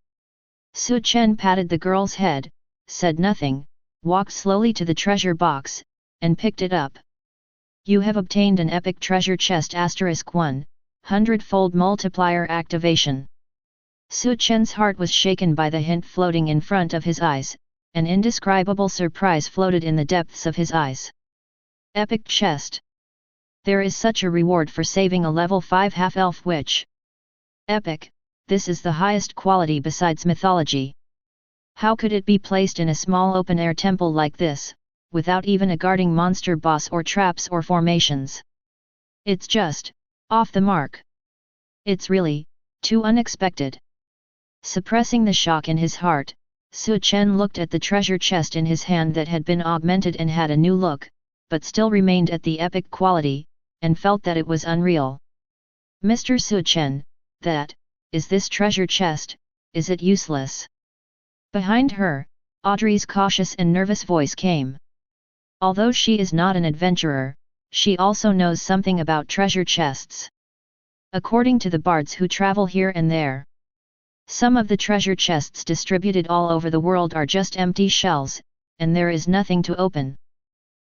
Su Chen patted the girl's head, said nothing, walked slowly to the treasure box, and picked it up. "You have obtained an epic treasure chest *1, Hundredfold multiplier activation." Su Chen's heart was shaken by the hint floating in front of his eyes, an indescribable surprise floated in the depths of his eyes. Epic chest. There is such a reward for saving a level 5 half-elf witch. Epic, this is the highest quality besides mythology. How could it be placed in a small open-air temple like this, without even a guarding monster boss or traps or formations? It's just, off the mark. It's really, too unexpected. Suppressing the shock in his heart, Su Chen looked at the treasure chest in his hand that had been augmented and had a new look, but still remained at the epic quality, and felt that it was unreal. "Mr. Su Chen, is this treasure chest, is it useless?" Behind her, Audrey's cautious and nervous voice came. Although she is not an adventurer, she also knows something about treasure chests. According to the bards who travel here and there, some of the treasure chests distributed all over the world are just empty shells, and there is nothing to open.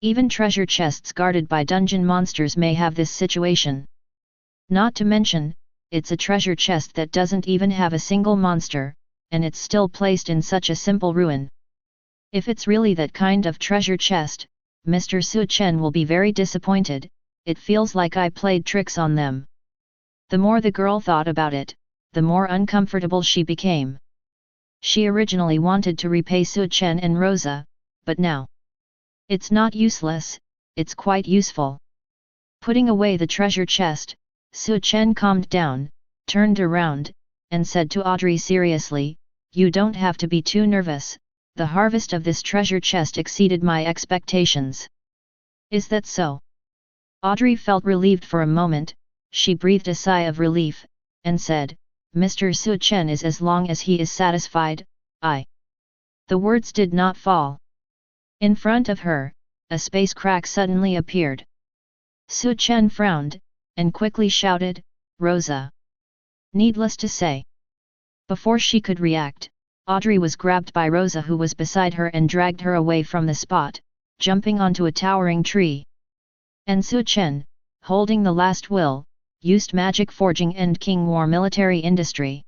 Even treasure chests guarded by dungeon monsters may have this situation. Not to mention, it's a treasure chest that doesn't even have a single monster, and it's still placed in such a simple ruin. If it's really that kind of treasure chest, Mr. Su Chen will be very disappointed. It feels like I played tricks on them. The more the girl thought about it, the more uncomfortable she became. She originally wanted to repay Su Chen and Rosa, but now, it's not useless, it's quite useful. Putting away the treasure chest, Su Chen calmed down, turned around, and said to Audrey seriously, "You don't have to be too nervous, the harvest of this treasure chest exceeded my expectations." "Is that so?" Audrey felt relieved for a moment. She breathed a sigh of relief, and said, "Mr. Su Chen is as long as he is satisfied, I." The words did not fall. In front of her, a space crack suddenly appeared. Su Chen frowned, and quickly shouted, "Rosa!" Needless to say, before she could react, Audrey was grabbed by Rosa, who was beside her, and dragged her away from the spot, jumping onto a towering tree. And Su Chen, holding the last will, used magic forging and King War military industry.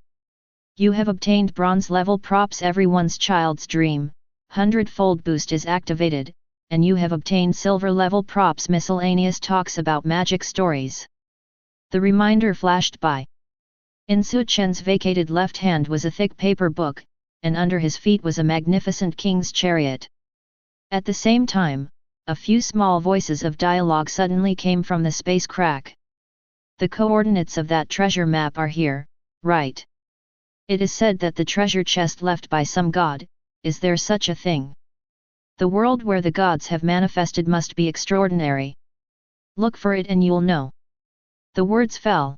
"You have obtained bronze level props, everyone's child's dream. Hundredfold boost is activated, and you have obtained silver level props, miscellaneous talks about magic stories." The reminder flashed by. In Su Chen's vacated left hand was a thick paper book, and under his feet was a magnificent king's chariot. At the same time, a few small voices of dialogue suddenly came from the space crack. "The coordinates of that treasure map are here, right? It is said that the treasure chest left by some god. Is there such a thing? The world where the gods have manifested must be extraordinary. Look for it and you'll know." The words fell.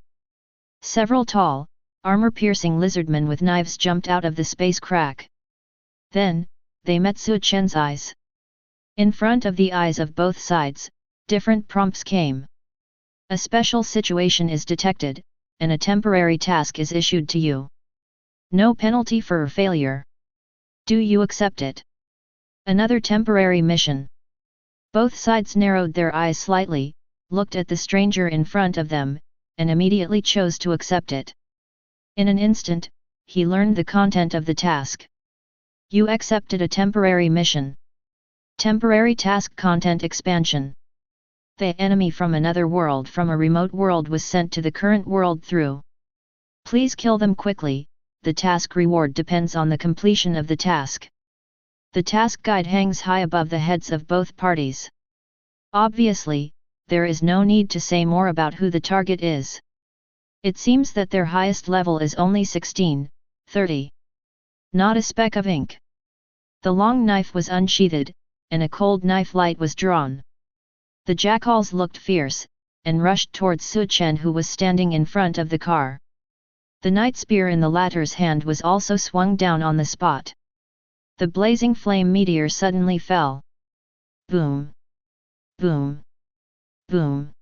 Several tall, armor-piercing lizardmen with knives jumped out of the space crack. Then, they met Su Chen's eyes. In front of the eyes of both sides, different prompts came. "A special situation is detected, and a temporary task is issued to you. No penalty for failure. Do you accept it?" Another temporary mission. Both sides narrowed their eyes slightly, looked at the stranger in front of them, and immediately chose to accept it. In an instant, he learned the content of the task. "You accepted a temporary mission. Temporary task content expansion. The enemy from another world, from a remote world, was sent to the current world through. Please kill them quickly. The task reward depends on the completion of the task." The task guide hangs high above the heads of both parties. Obviously, there is no need to say more about who the target is. It seems that their highest level is only 16, 30. Not a speck of ink. The long knife was unsheathed, and a cold knife light was drawn. The jackals looked fierce, and rushed towards Su Chen, who was standing in front of the car. The night spear in the latter's hand was also swung down on the spot. The blazing flame meteor suddenly fell. Boom! Boom! Boom!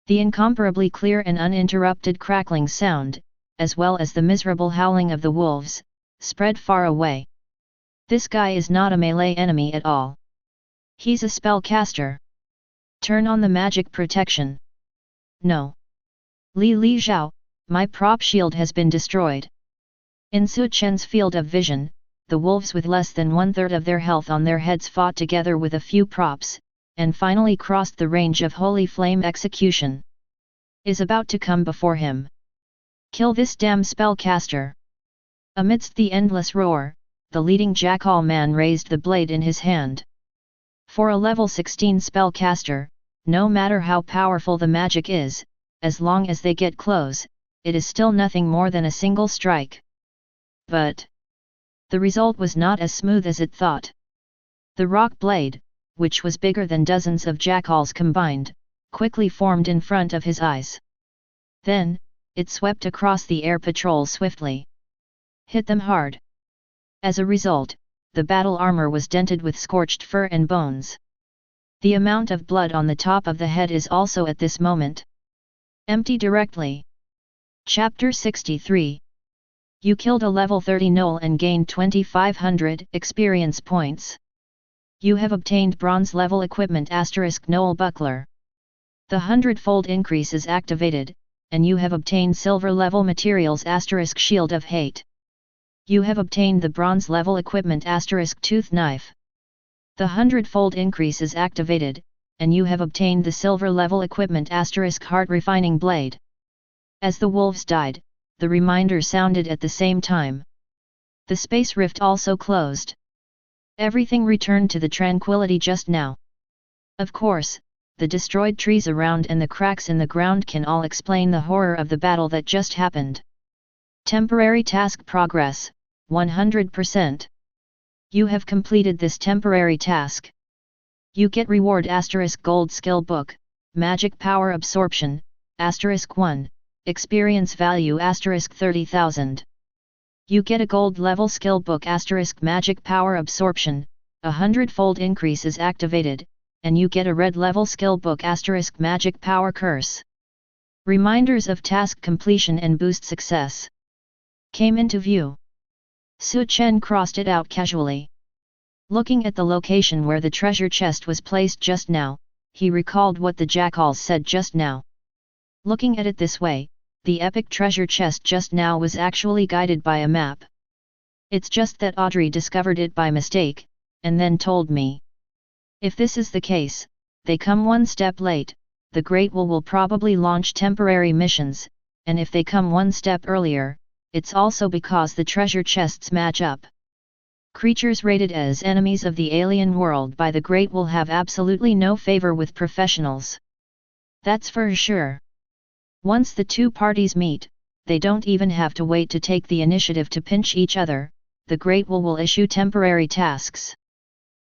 The incomparably clear and uninterrupted crackling sound, as well as the miserable howling of the wolves, spread far away. This guy is not a melee enemy at all. He's a spellcaster. Turn on the magic protection. No. Li Zhao, my prop shield has been destroyed. In Su Chen's field of vision, the wolves with less than 1/3 of their health on their heads fought together with a few props, and finally crossed the range of Holy Flame execution. Is about to come before him. Kill this damn spellcaster! Amidst the endless roar, the leading jackal man raised the blade in his hand. For a level 16 spellcaster, no matter how powerful the magic is, as long as they get close, it is still nothing more than a single strike. But the result was not as smooth as it thought. The rock blade, which was bigger than dozens of jackals combined, quickly formed in front of his eyes. Then, it swept across the air patrol swiftly. Hit them hard. As a result, the battle armor was dented with scorched fur and bones. The amount of blood on the top of the head is also at this moment empty directly. Chapter 63. You killed a level 30 gnoll and gained 2500 experience points. You have obtained bronze level equipment *gnoll buckler. The hundredfold increase is activated, and you have obtained silver level materials *shield of hate. You have obtained the bronze level equipment *tooth knife. The hundredfold increase is activated, and you have obtained the silver level equipment *heart refining blade. As the wolves died, the reminder sounded at the same time. The space rift also closed. Everything returned to the tranquility just now. Of course, the destroyed trees around and the cracks in the ground can all explain the horror of the battle that just happened. Temporary task progress, 100%. You have completed this temporary task. You get reward gold skill book, magic power absorption, *1. Experience value *30,000. You get a gold level skill book magic power absorption, a hundredfold increase is activated, and you get a red level skill book magic power curse. Reminders of task completion and boost success came into view. Su Chen crossed it out casually. Looking at the location where the treasure chest was placed just now, he recalled what the jackals said just now. Looking at it this way, the epic treasure chest just now was actually guided by a map. It's just that Audrey discovered it by mistake, and then told me. If this is the case, they come one step late. The Great will probably launch temporary missions, and if they come one step earlier, it's also because the treasure chests match up. Creatures rated as enemies of the alien world by the Great will have absolutely no favor with professionals. That's for sure. Once the two parties meet, they don't even have to wait to take the initiative to pinch each other. The Great will issue temporary tasks.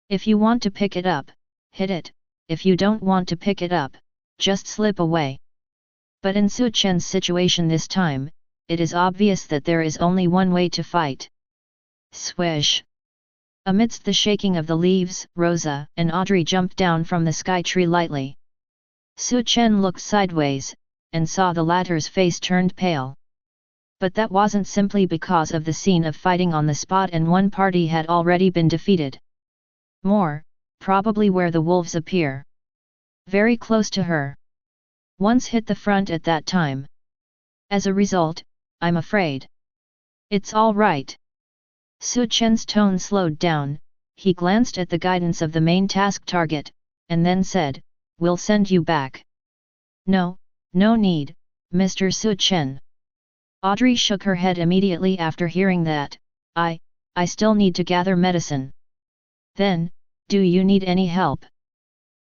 If you want to pick it up, hit it. If you don't want to pick it up, just slip away. But in Su Chen's situation this time, it is obvious that there is only one way to fight. Swish! Amidst the shaking of the leaves, Rosa and Audrey jumped down from the sky tree lightly. Su Chen looked sideways, and saw the latter's face turned pale. But that wasn't simply because of the scene of fighting on the spot and one party had already been defeated. More, probably where the wolves appear. Very close to her. Once hit the front at that time. As a result, I'm afraid. It's all right. Su Chen's tone slowed down, he glanced at the guidance of the main task target, and then said, "We'll send you back." No need, Mr. Su Chen. Audrey shook her head immediately after hearing that. I still need to gather medicine. Then, do you need any help?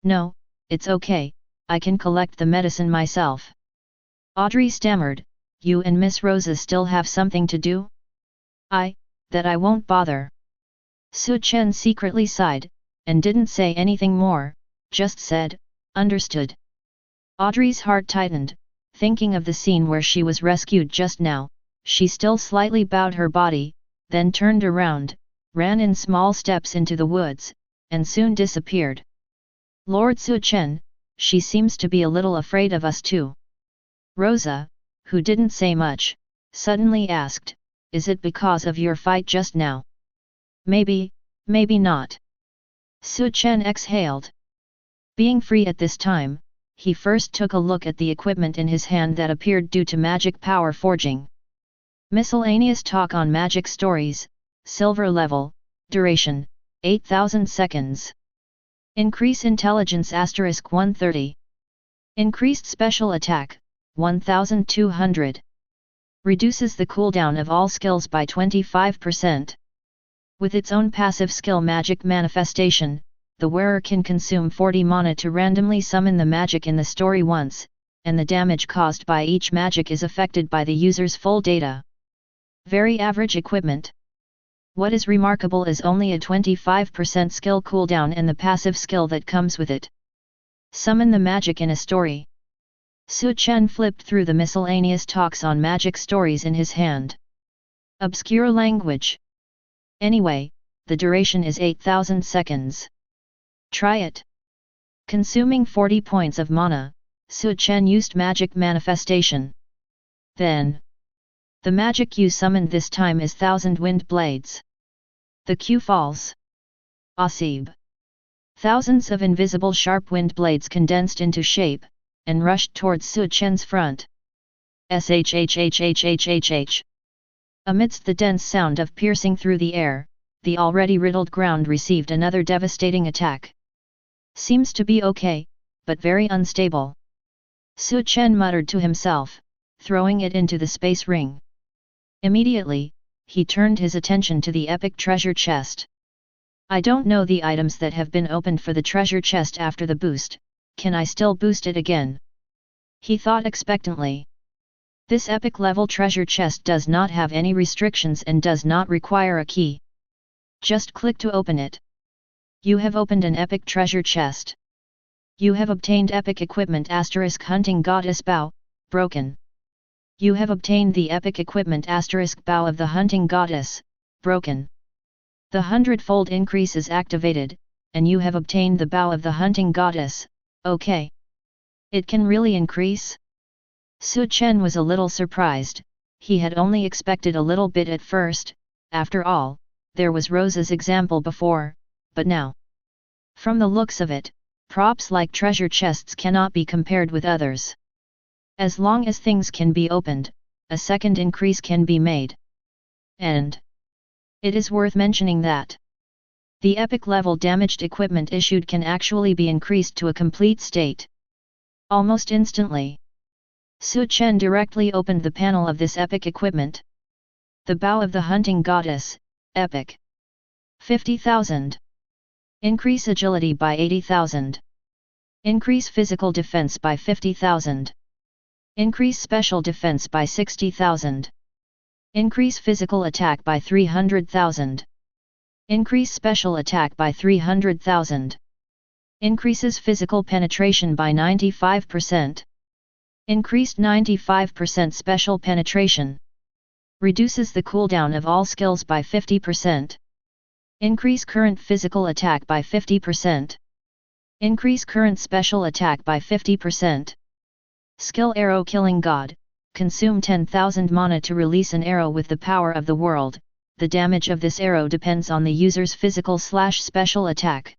No, it's okay, I can collect the medicine myself. Audrey stammered, you and Miss Rosa still have something to do? That I won't bother. Su Chen secretly sighed, and didn't say anything more, just said, understood. Audrey's heart tightened, thinking of the scene where she was rescued just now. She still slightly bowed her body, then turned around, ran in small steps into the woods, and soon disappeared. Lord Su Chen, she seems to be a little afraid of us too. Rosa, who didn't say much, suddenly asked, is it because of your fight just now? Maybe, maybe not. Su Chen exhaled. Being free at this time, he first took a look at the equipment in his hand that appeared due to magic power forging. Miscellaneous talk on magic stories, silver level, duration, 8000 seconds. Increase intelligence * 130. Increased special attack, 1200. Reduces the cooldown of all skills by 25%. With its own passive skill Magic Manifestation, the wearer can consume 40 mana to randomly summon the magic in the story once, and the damage caused by each magic is affected by the user's full data. Very average equipment. What is remarkable is only a 25% skill cooldown and the passive skill that comes with it. Summon the magic in a story. Su Chen flipped through the miscellaneous talks on magic stories in his hand. Obscure language. Anyway, the duration is 8000 seconds. Try it. Consuming 40 points of mana, Su Chen used Magic Manifestation. Then, the magic you summoned this time is 1000 Wind Blades. The Q falls. Asib. Thousands of invisible sharp wind blades condensed into shape, and rushed towards Su Chen's front. Shhhhhhh. Amidst the dense sound of piercing through the air, the already riddled ground received another devastating attack. Seems to be okay, but very unstable. Su Chen muttered to himself, throwing it into the space ring. Immediately, he turned his attention to the epic treasure chest. I don't know the items that have been opened for the treasure chest after the boost, can I still boost it again? He thought expectantly. This epic level treasure chest does not have any restrictions and does not require a key. Just click to open it. You have opened an epic treasure chest. You have obtained epic equipment * hunting goddess bow, broken. You have obtained the epic equipment * bow of the hunting goddess, broken. The hundredfold increase is activated, and you have obtained the bow of the hunting goddess, okay. It can really increase? Su Chen was a little surprised, he had only expected a little bit at first, after all, there was Rosa's example before, but now. From the looks of it, props like treasure chests cannot be compared with others. As long as things can be opened, a second increase can be made. And it is worth mentioning that the epic level damaged equipment issued can actually be increased to a complete state. Almost instantly. Su Chen directly opened the panel of this epic equipment. The bow of the hunting goddess, epic. 50,000. Increase agility by 80,000. Increase physical defense by 50,000. Increase special defense by 60,000. Increase physical attack by 300,000. Increase special attack by 300,000. Increases physical penetration by 95%. Increased 95% special penetration. Reduces the cooldown of all skills by 50%. Increase current physical attack by 50%. Increase current special attack by 50%. Skill Arrow Killing God. Consume 10,000 mana to release an arrow with the power of the world. The damage of this arrow depends on the user's physical/special attack.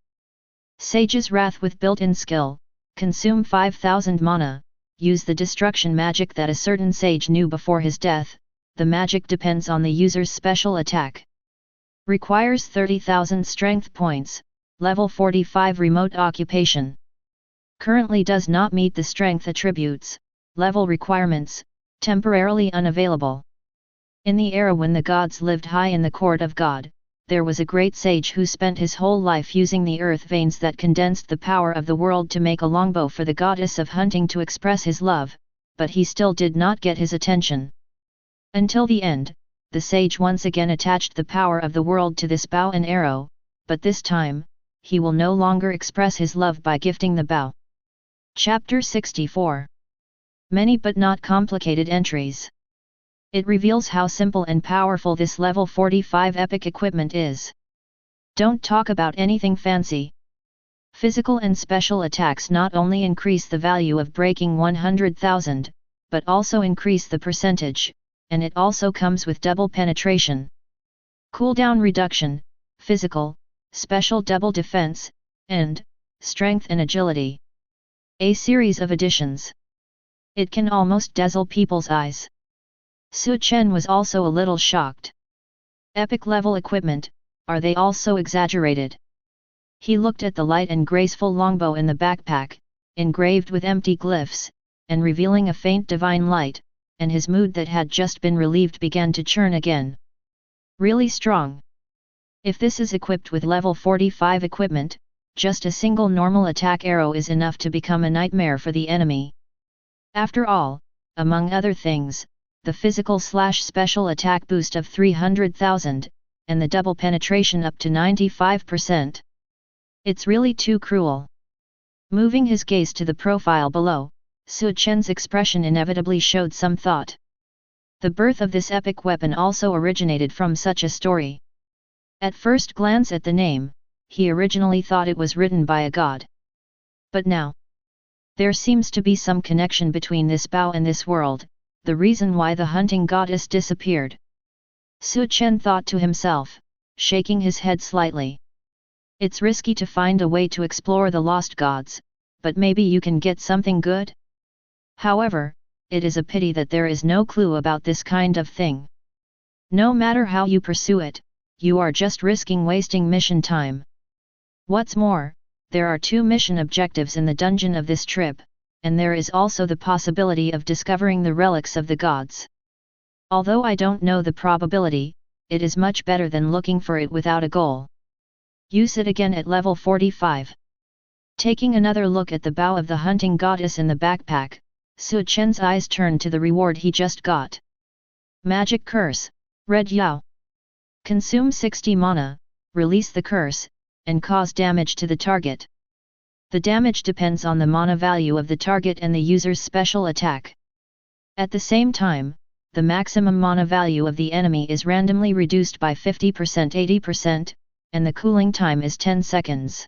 Sage's Wrath with built-in skill. Consume 5,000 mana. Use the destruction magic that a certain sage knew before his death. The magic depends on the user's special attack. Requires 30,000 strength points. Level 45 remote occupation. Currently does not meet the strength attributes, level requirements, temporarily unavailable. In the era when the gods lived high in the court of God, there was a great sage who spent his whole life using the earth veins that condensed the power of the world to make a longbow for the goddess of hunting to express his love, but he still did not get his attention. Until the end, the sage once again attached the power of the world to this bow and arrow, but this time, he will no longer express his love by gifting the bow. Chapter 64. Many but not complicated entries. It reveals how simple and powerful this level 45 epic equipment is. Don't talk about anything fancy. Physical and special attacks not only increase the value of breaking 100,000, but also increase the percentage, and it also comes with double penetration. Cooldown reduction, physical, special double defense, and strength and agility. A series of additions. It can almost dazzle people's eyes. Su Chen was also a little shocked. Epic level equipment, are they all so exaggerated? He looked at the light and graceful longbow in the backpack, engraved with empty glyphs, and revealing a faint divine light, and his mood that had just been relieved began to churn again. Really strong. If this is equipped with level 45 equipment, just a single normal attack arrow is enough to become a nightmare for the enemy. After all, among other things, the physical/special attack boost of 300,000, and the double penetration up to 95%. It's really too cruel. Moving his gaze to the profile below, Su Chen's expression inevitably showed some thought. The birth of this epic weapon also originated from such a story. At first glance at the name, he originally thought it was written by a god. But now, there seems to be some connection between this bow and this world, the reason why the hunting goddess disappeared. Su Chen thought to himself, shaking his head slightly. It's risky to find a way to explore the lost gods, but maybe you can get something good? However, it is a pity that there is no clue about this kind of thing. No matter how you pursue it, you are just risking wasting mission time. What's more, there are 2 mission objectives in the dungeon of this trip, and there is also the possibility of discovering the relics of the gods. Although I don't know the probability, it is much better than looking for it without a goal. Use it again at level 45. Taking another look at the bow of the hunting goddess in the backpack, Su Chen's eyes turned to the reward he just got. Magic Curse, Red Yao. Consume 60 mana, release the curse, and cause damage to the target. The damage depends on the mana value of the target and the user's special attack. At the same time, the maximum mana value of the enemy is randomly reduced by 50% 80%, and the cooling time is 10 seconds.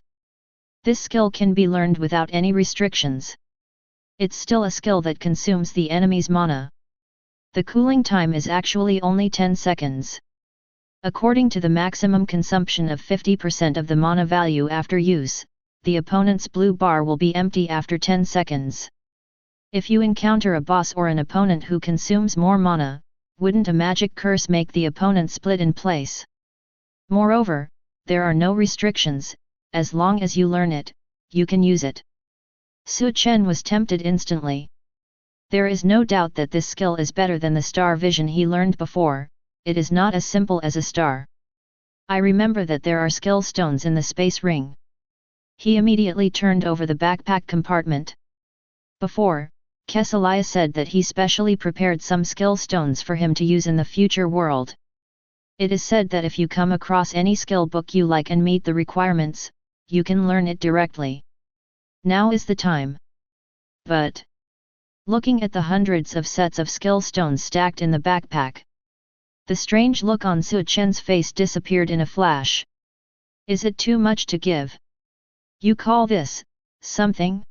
This skill can be learned without any restrictions. It's still a skill that consumes the enemy's mana. The cooling time is actually only 10 seconds. According to the maximum consumption of 50% of the mana value after use, the opponent's blue bar will be empty after 10 seconds. If you encounter a boss or an opponent who consumes more mana, wouldn't a magic curse make the opponent split in place? Moreover, there are no restrictions, as long as you learn it, you can use it. Su Chen was tempted instantly. There is no doubt that this skill is better than the star vision he learned before. It is not as simple as a star. I remember that there are skill stones in the space ring. He immediately turned over the backpack compartment. Before, Kesalia said that he specially prepared some skill stones for him to use in the future world. It is said that if you come across any skill book you like and meet the requirements, you can learn it directly. Now is the time. But, looking at the hundreds of sets of skill stones stacked in the backpack, the strange look on Su Chen's face disappeared in a flash. Is it too much to give? You call this something?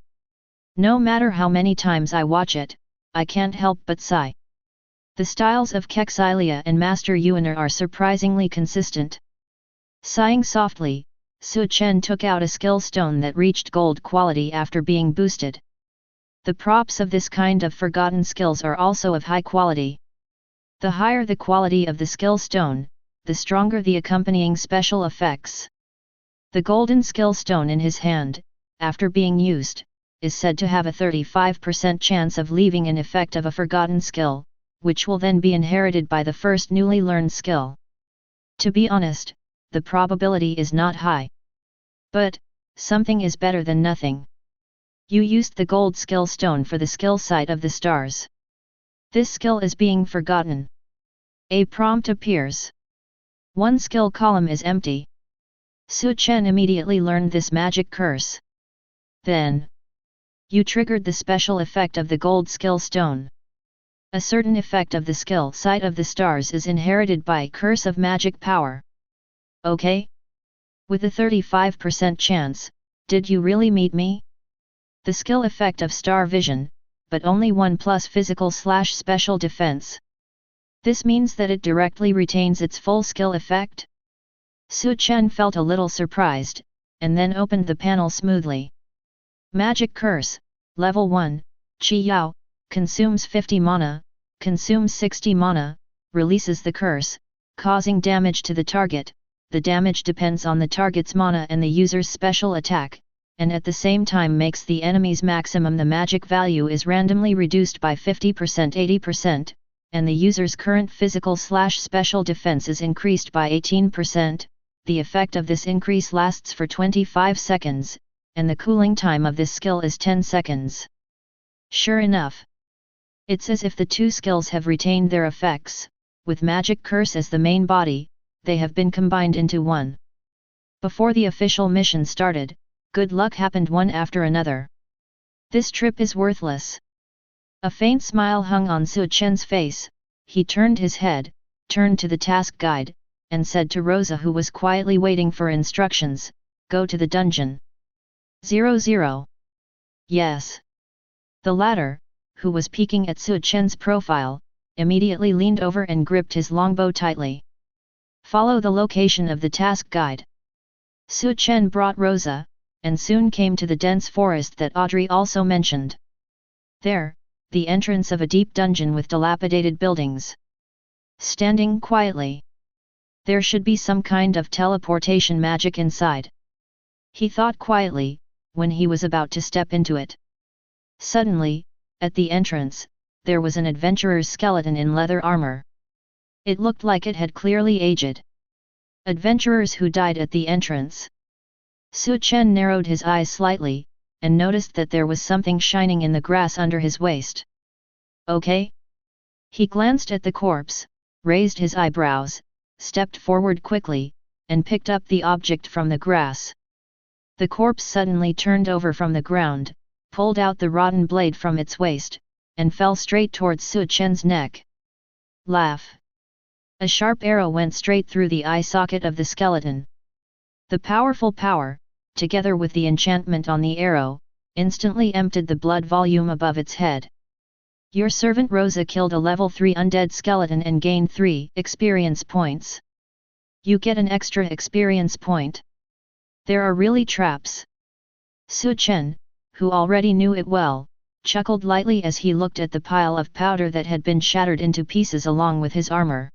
No matter how many times I watch it, I can't help but sigh. The styles of Kexilia and Master Yuaner are surprisingly consistent. Sighing softly, Su Chen took out a skill stone that reached gold quality after being boosted. The props of this kind of forgotten skills are also of high quality. The higher the quality of the skill stone, the stronger the accompanying special effects. The golden skill stone in his hand, after being used, is said to have a 35% chance of leaving an effect of a forgotten skill, which will then be inherited by the first newly learned skill. To be honest, the probability is not high. But, something is better than nothing. You used the gold skill stone for the skill site of the stars. This skill is being forgotten. A prompt appears. One skill column is empty. Su Chen immediately learned this magic curse. Then, you triggered the special effect of the gold skill stone. A certain effect of the skill site of the stars is inherited by curse of magic power. Okay? With a 35% chance, did you really meet me? The skill effect of star vision, but only 1 plus physical/special defense. This means that it directly retains its full skill effect? Su Chen felt a little surprised, and then opened the panel smoothly. Magic Curse, Level 1, Qi Yao, consumes 50 mana, consumes 60 mana, releases the curse, causing damage to the target. The damage depends on the target's mana and the user's special attack, and at the same time makes the enemy's maximum. The magic value is randomly reduced by 50% 80%, and the user's current physical/special defense is increased by 18%. The effect of this increase lasts for 25 seconds, and the cooling time of this skill is 10 seconds. Sure enough, it's as if the two skills have retained their effects. With Magic Curse as the main body, they have been combined into one. Before the official mission started, good luck happened one after another. This trip is worthless. A faint smile hung on Su Chen's face. He turned his head, turned to the task guide, and said to Rosa, who was quietly waiting for instructions, "Go to the dungeon." 00. Yes. The latter, who was peeking at Su Chen's profile, immediately leaned over and gripped his longbow tightly. Follow the location of the task guide. Su Chen brought Rosa, and soon came to the dense forest that Audrey also mentioned. There, the entrance of a deep dungeon with dilapidated buildings. Standing quietly. There should be some kind of teleportation magic inside. He thought quietly, when he was about to step into it. Suddenly, at the entrance, there was an adventurer's skeleton in leather armor. It looked like it had clearly aged. Adventurers who died at the entrance. Su Chen narrowed his eyes slightly, and noticed that there was something shining in the grass under his waist. Okay? He glanced at the corpse, raised his eyebrows, stepped forward quickly, and picked up the object from the grass. The corpse suddenly turned over from the ground, pulled out the rotten blade from its waist, and fell straight towards Su Chen's neck. Laugh. A sharp arrow went straight through the eye socket of the skeleton. The powerful power, together with the enchantment on the arrow, instantly emptied the blood volume above its head. Your servant Rosa killed a level 3 undead skeleton and gained 3 experience points. You get an extra experience point. There are really traps. Su Chen, who already knew it well, chuckled lightly as he looked at the pile of powder that had been shattered into pieces along with his armor.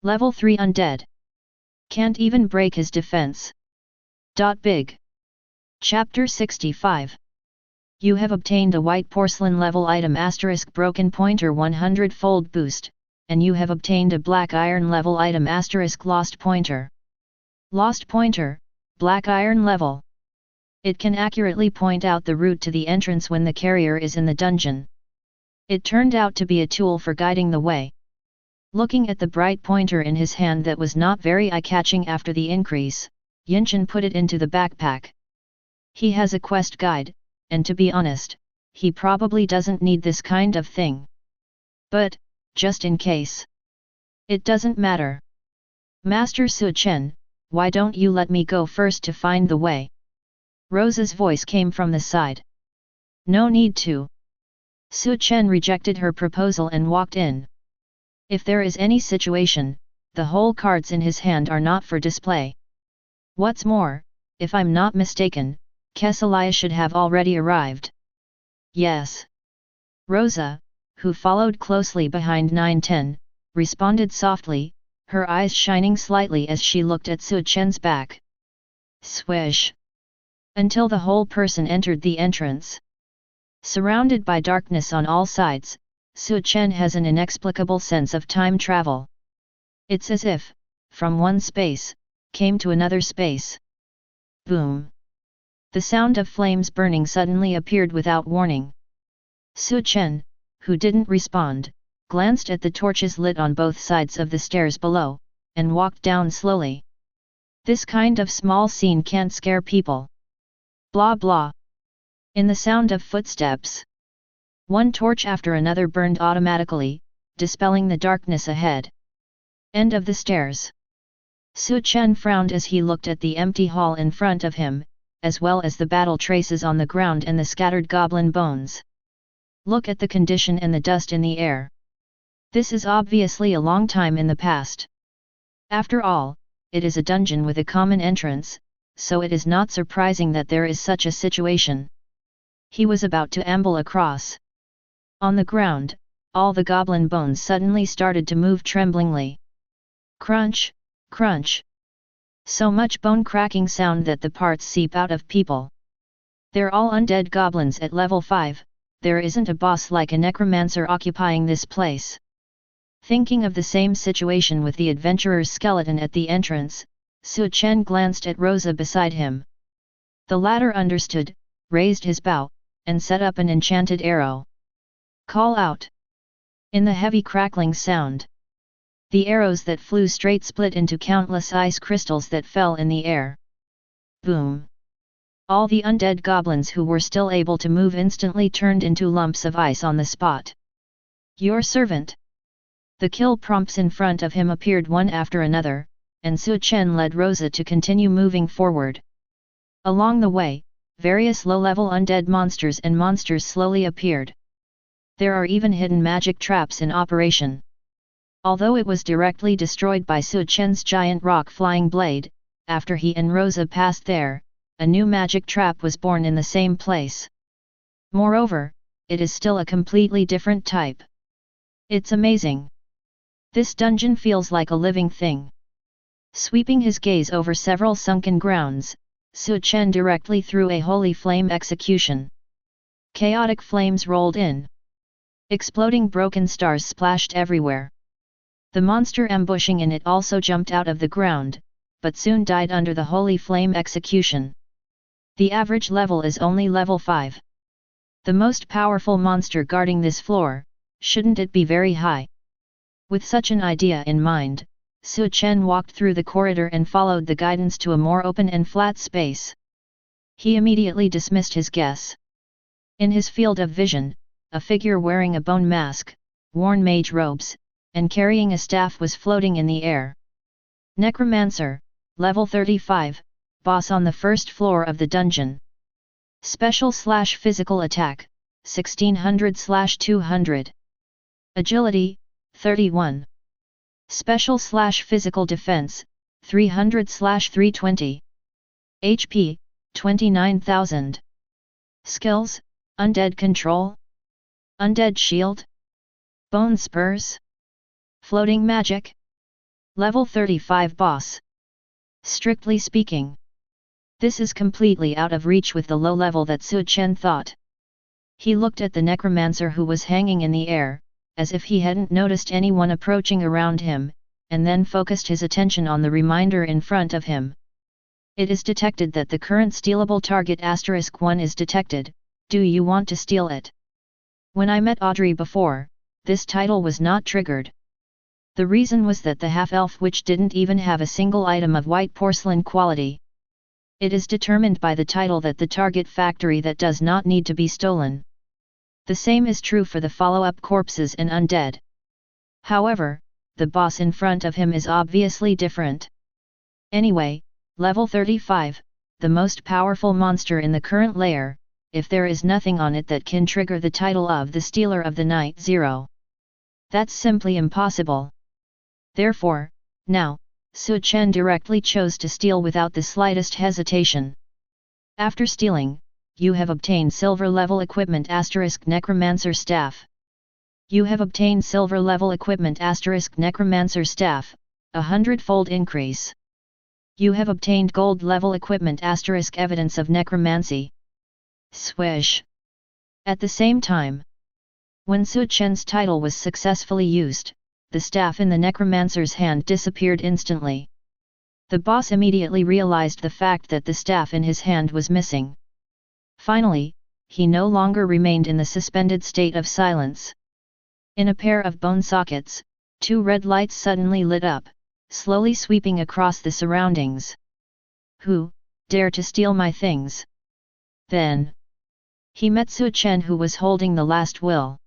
Level 3 undead. Can't even break his defense. Big. Chapter 65. You have obtained a white porcelain level item * broken pointer 100-fold boost, and you have obtained a black iron level item * lost pointer. Lost pointer, black iron level. It can accurately point out the route to the entrance when the carrier is in the dungeon. It turned out to be a tool for guiding the way. Looking at the bright pointer in his hand that was not very eye-catching after the increase, Yinchen put it into the backpack. He has a quest guide, and to be honest, he probably doesn't need this kind of thing. But, just in case. It doesn't matter. Master Su Chen, why don't you let me go first to find the way? Rosa's voice came from the side. No need to. Su Chen rejected her proposal and walked in. If there is any situation, the whole cards in his hand are not for display. What's more, if I'm not mistaken, Kesalia should have already arrived. Yes. Rosa, who followed closely behind 910, responded softly, her eyes shining slightly as she looked at Su Chen's back. Swish. Until the whole person entered the entrance. Surrounded by darkness on all sides, Su Chen has an inexplicable sense of time travel. It's as if, from one space, came to another space. Boom! The sound of flames burning suddenly appeared without warning. Su Chen, who didn't respond, glanced at the torches lit on both sides of the stairs below, and walked down slowly. This kind of small scene can't scare people. Blah blah. In the sound of footsteps, one torch after another burned automatically, dispelling the darkness ahead. End of the stairs. Su Chen frowned as he looked at the empty hall in front of him, as well as the battle traces on the ground and the scattered goblin bones. Look at the condition and the dust in the air. This is obviously a long time in the past. After all, it is a dungeon with a common entrance, so it is not surprising that there is such a situation. He was about to amble across. On the ground, all the goblin bones suddenly started to move tremblingly. Crunch, crunch. So much bone-cracking sound that the parts seep out of people. They're all undead goblins at level 5, there isn't a boss like a necromancer occupying this place. Thinking of the same situation with the adventurer's skeleton at the entrance, Su Chen glanced at Rosa beside him. The latter understood, raised his bow, and set up an enchanted arrow. Call out! In the heavy crackling sound, the arrows that flew straight split into countless ice crystals that fell in the air. Boom! All the undead goblins who were still able to move instantly turned into lumps of ice on the spot. Your servant! The kill prompts in front of him appeared one after another, and Su Chen led Rosa to continue moving forward. Along the way, various low-level undead monsters and monsters slowly appeared. There are even hidden magic traps in operation. Although it was directly destroyed by Su Chen's giant rock flying blade, after he and Rosa passed there, a new magic trap was born in the same place. Moreover, it is still a completely different type. It's amazing. This dungeon feels like a living thing. Sweeping his gaze over several sunken grounds, Su Chen directly threw a holy flame execution. Chaotic flames rolled in. Exploding broken stars splashed everywhere. The monster ambushing in it also jumped out of the ground, but soon died under the holy flame execution. The average level is only level 5. The most powerful monster guarding this floor, shouldn't it be very high? With such an idea in mind, Su Chen walked through the corridor and followed the guidance to a more open and flat space. He immediately dismissed his guess. In his field of vision, a figure wearing a bone mask, worn mage robes, and carrying a staff was floating in the air. Necromancer, level 35, boss on the first floor of the dungeon. Special/physical attack, 1600/200. Agility, 31. Special/physical defense, 300/320. HP, 29,000. Skills, Undead Control, Undead Shield, Bone Spurs, Floating Magic. Level 35 boss. Strictly speaking, this is completely out of reach with the low level that Su Chen thought. He looked at the necromancer who was hanging in the air, as if he hadn't noticed anyone approaching around him, and then focused his attention on the reminder in front of him. It is detected that the current stealable target *1 is detected, do you want to steal it? When I met Audrey before, this title was not triggered. The reason was that the half-elf witch didn't even have a single item of white porcelain quality. It is determined by the title that the target factory that does not need to be stolen. The same is true for the follow-up corpses and undead. However, the boss in front of him is obviously different. Anyway, level 35, the most powerful monster in the current layer, if there is nothing on it that can trigger the title of the Stealer of the Night 0. That's simply impossible. Therefore, now, Su Chen directly chose to steal without the slightest hesitation. After stealing, you have obtained silver level equipment * necromancer staff. You have obtained silver level equipment * necromancer staff, a 100-fold increase. You have obtained gold level equipment * evidence of necromancy. Swish. At the same time, when Su Chen's title was successfully used, the staff in the necromancer's hand disappeared instantly. The boss immediately realized the fact that the staff in his hand was missing. Finally, he no longer remained in the suspended state of silence. In a pair of bone sockets, 2 red lights suddenly lit up, slowly sweeping across the surroundings. Who dare to steal my things? Then he met Su Chen, who was holding the last will.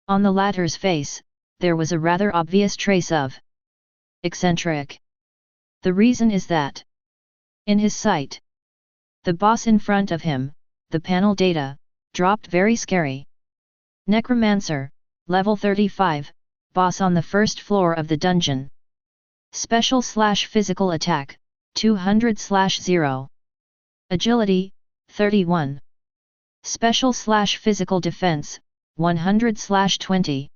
On the latter's face, there was a rather obvious trace of eccentric. The reason is that, in his sight, the boss in front of him, the panel data, dropped very scary. Necromancer, level 35, boss on the first floor of the dungeon. Special/physical attack, 200/0. Agility, 31. Special/physical defense, 100/20.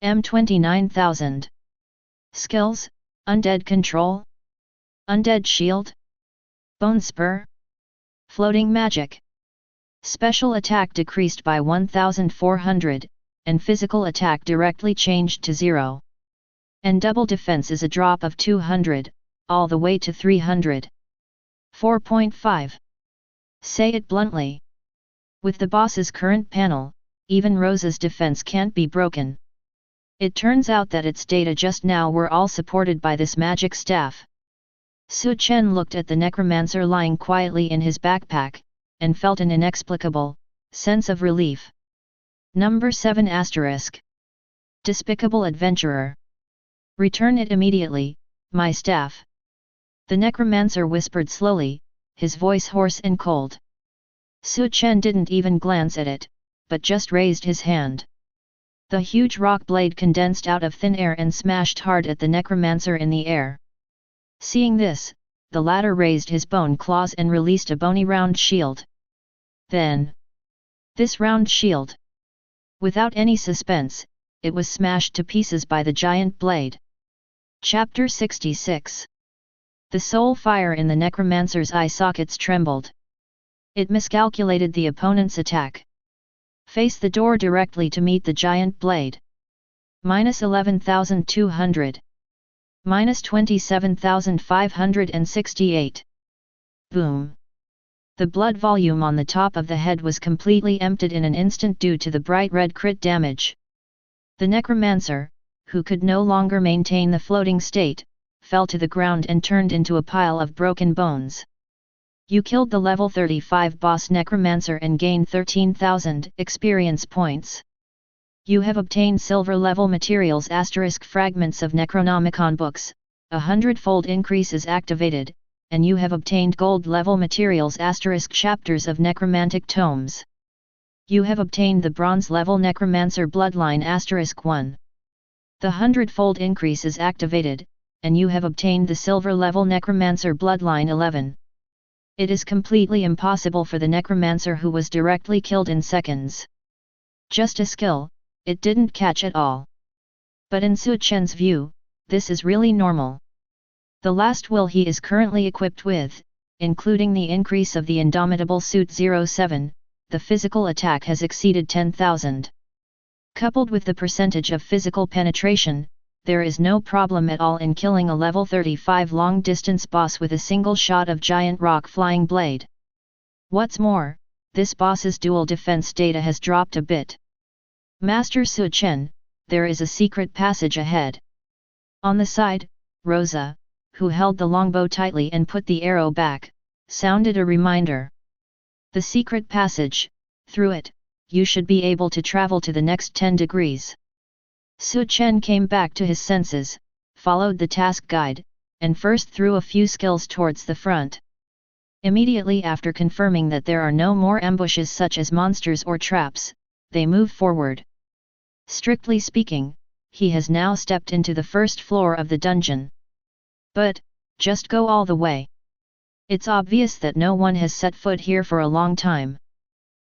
M29,000. Skills, Undead Control, Undead Shield, Bone Spur, Floating Magic. Special attack decreased by 1400, and physical attack directly changed to 0. And double defense is a drop of 200, all the way to 300. 4.5. Say it bluntly. With the boss's current panel, even Rosa's defense can't be broken. It turns out that its data just now were all supported by this magic staff. Su Chen looked at the necromancer lying quietly in his backpack, and felt an inexplicable sense of relief. Number 7 *. Despicable adventurer. Return it immediately, my staff. The necromancer whispered slowly, his voice hoarse and cold. Su Chen didn't even glance at it, but just raised his hand. The huge rock blade condensed out of thin air and smashed hard at the necromancer in the air. Seeing this, the latter raised his bone claws and released a bony round shield. Then, this round shield, without any suspense, it was smashed to pieces by the giant blade. Chapter 66. The soul fire in the necromancer's eye sockets trembled. It miscalculated the opponent's attack. Face the door directly to meet the giant blade. -11,200. -27,568. Boom. The blood volume on the top of the head was completely emptied in an instant due to the bright red crit damage. The necromancer, who could no longer maintain the floating state, fell to the ground and turned into a pile of broken bones. You killed the level 35 boss necromancer and gained 13,000 experience points. You have obtained silver level materials * fragments of Necronomicon books, a hundredfold increase is activated, and you have obtained gold level materials * chapters of necromantic tomes. You have obtained the bronze level necromancer bloodline *1. The hundredfold increase is activated, and you have obtained the silver level necromancer bloodline 11. It is completely impossible for the necromancer who was directly killed in seconds. Just a skill, it didn't catch at all. But in Su Chen's view, this is really normal. The last will he is currently equipped with, including the increase of the Indomitable Suit 07, the physical attack has exceeded 10,000. Coupled with the percentage of physical penetration, there is no problem at all in killing a level 35 long-distance boss with a single shot of giant rock flying blade. What's more, this boss's dual defense data has dropped a bit. Master Su Chen, there is a secret passage ahead. On the side, Rosa, who held the longbow tightly and put the arrow back, sounded a reminder. The secret passage, through it, you should be able to travel to the next 10 degrees. Su Chen came back to his senses, followed the task guide, and first threw a few skills towards the front. Immediately after confirming that there are no more ambushes such as monsters or traps, they move forward. Strictly speaking, he has now stepped into the first floor of the dungeon. But, just go all the way. It's obvious that no one has set foot here for a long time.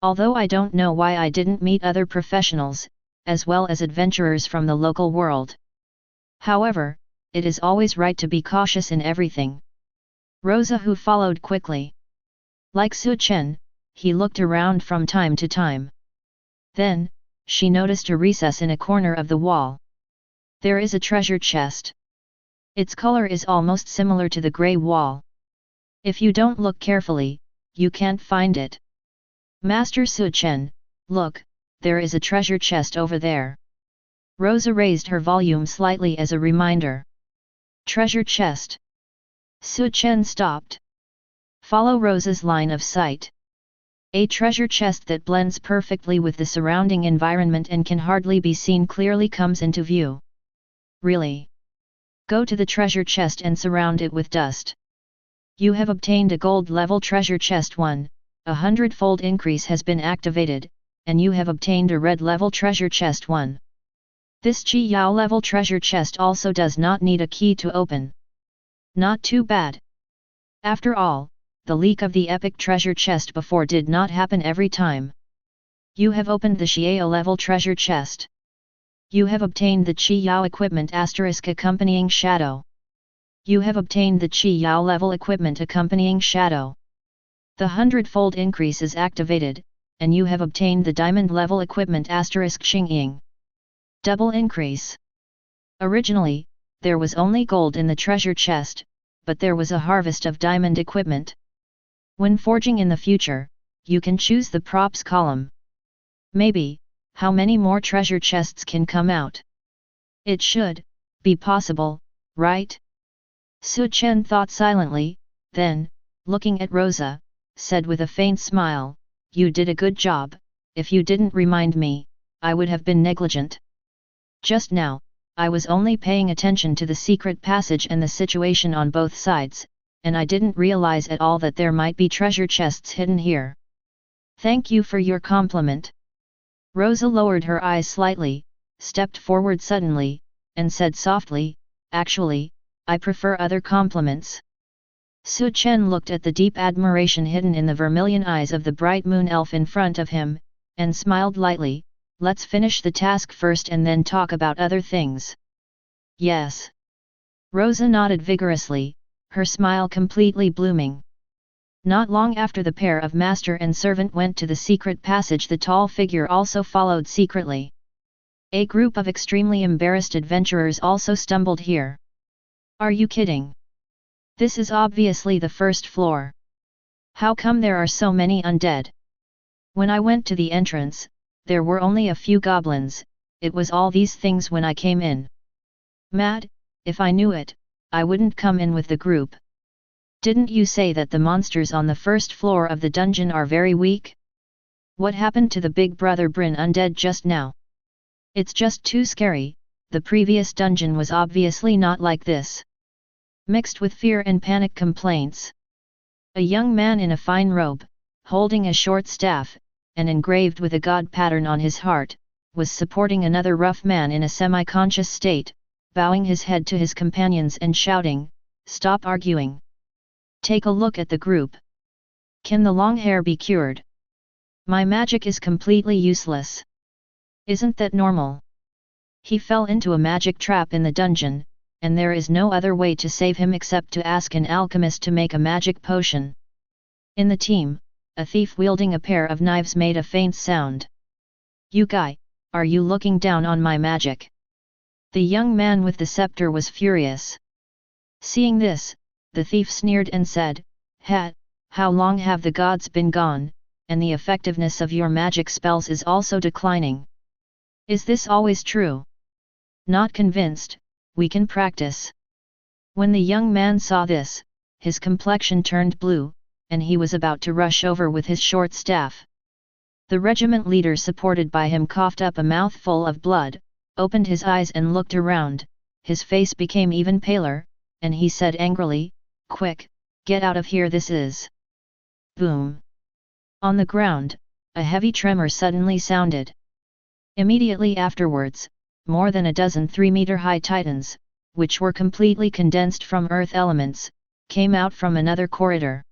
Although I don't know why I didn't meet other professionals, as well as adventurers from the local world. However, it is always right to be cautious in everything. Rosa, who followed quickly. Like Su Chen, he looked around from time to time. Then, she noticed a recess in a corner of the wall. There is a treasure chest. Its color is almost similar to the gray wall. If you don't look carefully, you can't find it. Master Su Chen, look, there is a treasure chest over there. Rosa raised her volume slightly as a reminder. Treasure chest. Su Chen stopped. Follow Rosa's line of sight. A treasure chest that blends perfectly with the surrounding environment and can hardly be seen clearly comes into view. Really? Go to the treasure chest and surround it with dust. You have obtained a gold level treasure chest 1, a hundredfold increase has been activated, and you have obtained a red level treasure chest 1. This Qi Yao level treasure chest also does not need a key to open. Not too bad. After all, the leak of the epic treasure chest before did not happen every time. You have opened the Xiao level treasure chest. You have obtained the Qi Yao equipment * accompanying shadow. You have obtained the Qi Yao level equipment accompanying shadow. The hundredfold increase is activated, and you have obtained the diamond level equipment * Xingying. Double increase. Originally, there was only gold in the treasure chest, but there was a harvest of diamond equipment. When forging in the future, you can choose the props column. Maybe, how many more treasure chests can come out? It should be possible, right? Su Chen thought silently, then, looking at Rosa, said with a faint smile, "You did a good job. If you didn't remind me, I would have been negligent. Just now, I was only paying attention to the secret passage and the situation on both sides, and I didn't realize at all that there might be treasure chests hidden here. Thank you for your compliment." Rosa lowered her eyes slightly, stepped forward suddenly, and said softly, "Actually, I prefer other compliments." Su Chen looked at the deep admiration hidden in the vermilion eyes of the bright moon elf in front of him, and smiled lightly. "Let's finish the task first and then talk about other things." "Yes." Rosa nodded vigorously, her smile completely blooming. Not long after the pair of master and servant went to the secret passage, the tall figure also followed secretly. A group of extremely embarrassed adventurers also stumbled here. "Are you kidding? This is obviously the first floor. How come there are so many undead? When I went to the entrance, there were only a few goblins. It was all these things when I came in. Mad, if I knew it, I wouldn't come in with the group. Didn't you say that the monsters on the first floor of the dungeon are very weak? What happened to the big brother Brin undead just now? It's just too scary. The previous dungeon was obviously not like this." Mixed with fear and panic complaints. A young man in a fine robe, holding a short staff, and engraved with a god pattern on his heart, was supporting another rough man in a semi-conscious state, bowing his head to his companions and shouting, "Stop arguing. Take a look at the group. Can the long hair be cured? My magic is completely useless. Isn't that normal?" He fell into a magic trap in the dungeon, and there is no other way to save him except to ask an alchemist to make a magic potion. In the team, a thief wielding a pair of knives made a faint sound. "You guy, are you looking down on my magic?" The young man with the scepter was furious. Seeing this, the thief sneered and said, How long have the gods been gone, and the effectiveness of your magic spells is also declining. Is this always true? Not convinced, we can practice." When the young man saw this, his complexion turned blue, and he was about to rush over with his short staff. The regiment leader supported by him coughed up a mouthful of blood, opened his eyes and looked around. His face became even paler, and he said angrily, "Quick, get out of here, this is..." Boom! On the ground, a heavy tremor suddenly sounded. Immediately afterwards, more than a dozen 3-meter-high titans, which were completely condensed from earth elements, came out from another corridor.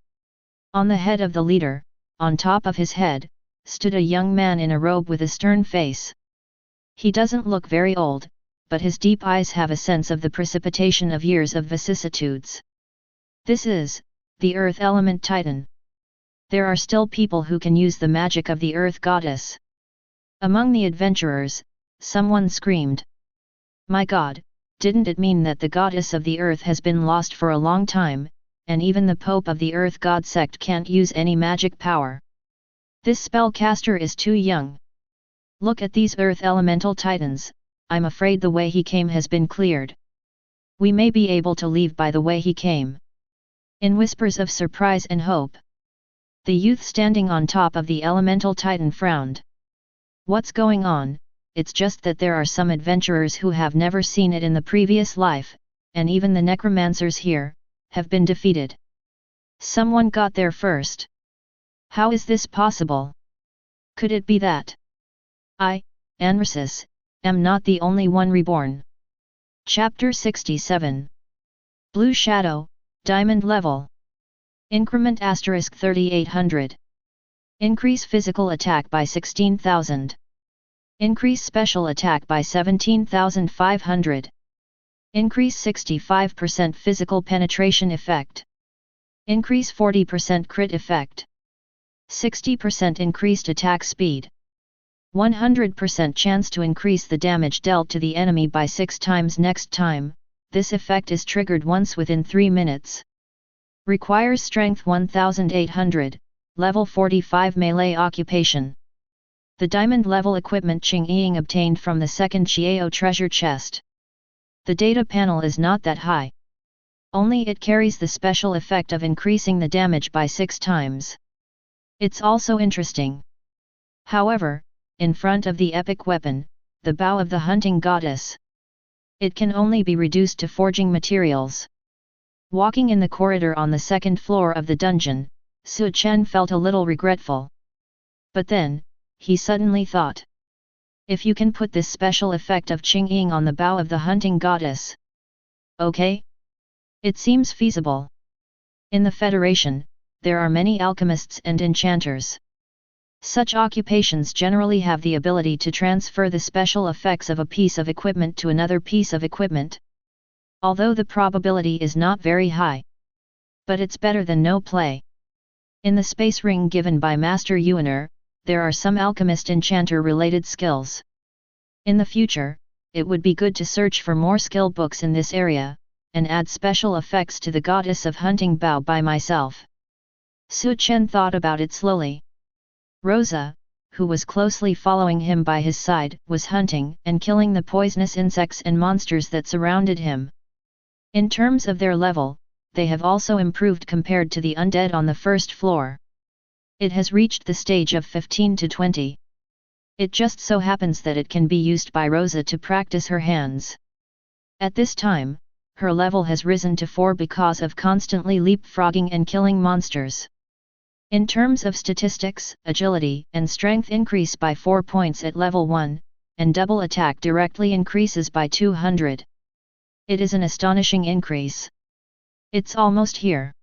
On the head of the leader, on top of his head, stood a young man in a robe with a stern face. He doesn't look very old, but his deep eyes have a sense of the precipitation of years of vicissitudes. This is the Earth Element Titan. There are still people who can use the magic of the Earth Goddess. Among the adventurers, someone screamed. "My God, Didn't it mean that the goddess of the earth has been lost for a long time, and even the Pope of the Earth God sect can't use any magic power? This spellcaster is too young. Look at these earth elemental titans, I'm afraid the way he came has been cleared. We may be able to leave by the way he came. In whispers of surprise and hope, the youth standing on top of the elemental titan frowned. What's going on? It's just that there are some adventurers who have never seen it in the previous life, and even the necromancers here have been defeated. Someone got there first. How is this possible? Could it be that I, Anrasis, am not the only one reborn? Chapter 67. Blue Shadow, Diamond Level. Increment * 3800. Increase physical attack by 16,000. Increase special attack by 17,500. Increase 65% physical penetration effect. Increase 40% crit effect. 60% increased attack speed. 100% chance to increase the damage dealt to the enemy by 6 times next time. This effect is triggered once within 3 minutes. Requires strength 1800, level 45 melee occupation. The diamond level equipment Ching Ying obtained from the second Chiao treasure chest. The data panel is not that high. Only it carries the special effect of increasing the damage by 6 times. It's also interesting. However, in front of the epic weapon, the bow of the hunting goddess, it can only be reduced to forging materials. Walking in the corridor on the second floor of the dungeon, Su Chen felt a little regretful. But then, he suddenly thought. If you can put this special effect of Ching Ying on the bow of the hunting goddess. Okay? It seems feasible. In the Federation, there are many alchemists and enchanters. Such occupations generally have the ability to transfer the special effects of a piece of equipment to another piece of equipment. Although the probability is not very high. But it's better than no play. In the space ring given by Master Yuaner, there are some alchemist enchanter related skills. In the future, it would be good to search for more skill books in this area, and add special effects to the goddess of hunting bow by myself. Su Chen thought about it slowly. Rosa, who was closely following him by his side, was hunting and killing the poisonous insects and monsters that surrounded him. In terms of their level, they have also improved compared to the undead on the first floor. It has reached the stage of 15 to 20. It just so happens that it can be used by Rosa to practice her hands. At this time, her level has risen to 4 because of constantly leapfrogging and killing monsters. In terms of statistics, agility and strength increase by 4 points at level 1, and double attack directly increases by 200. It is an astonishing increase. It's almost here.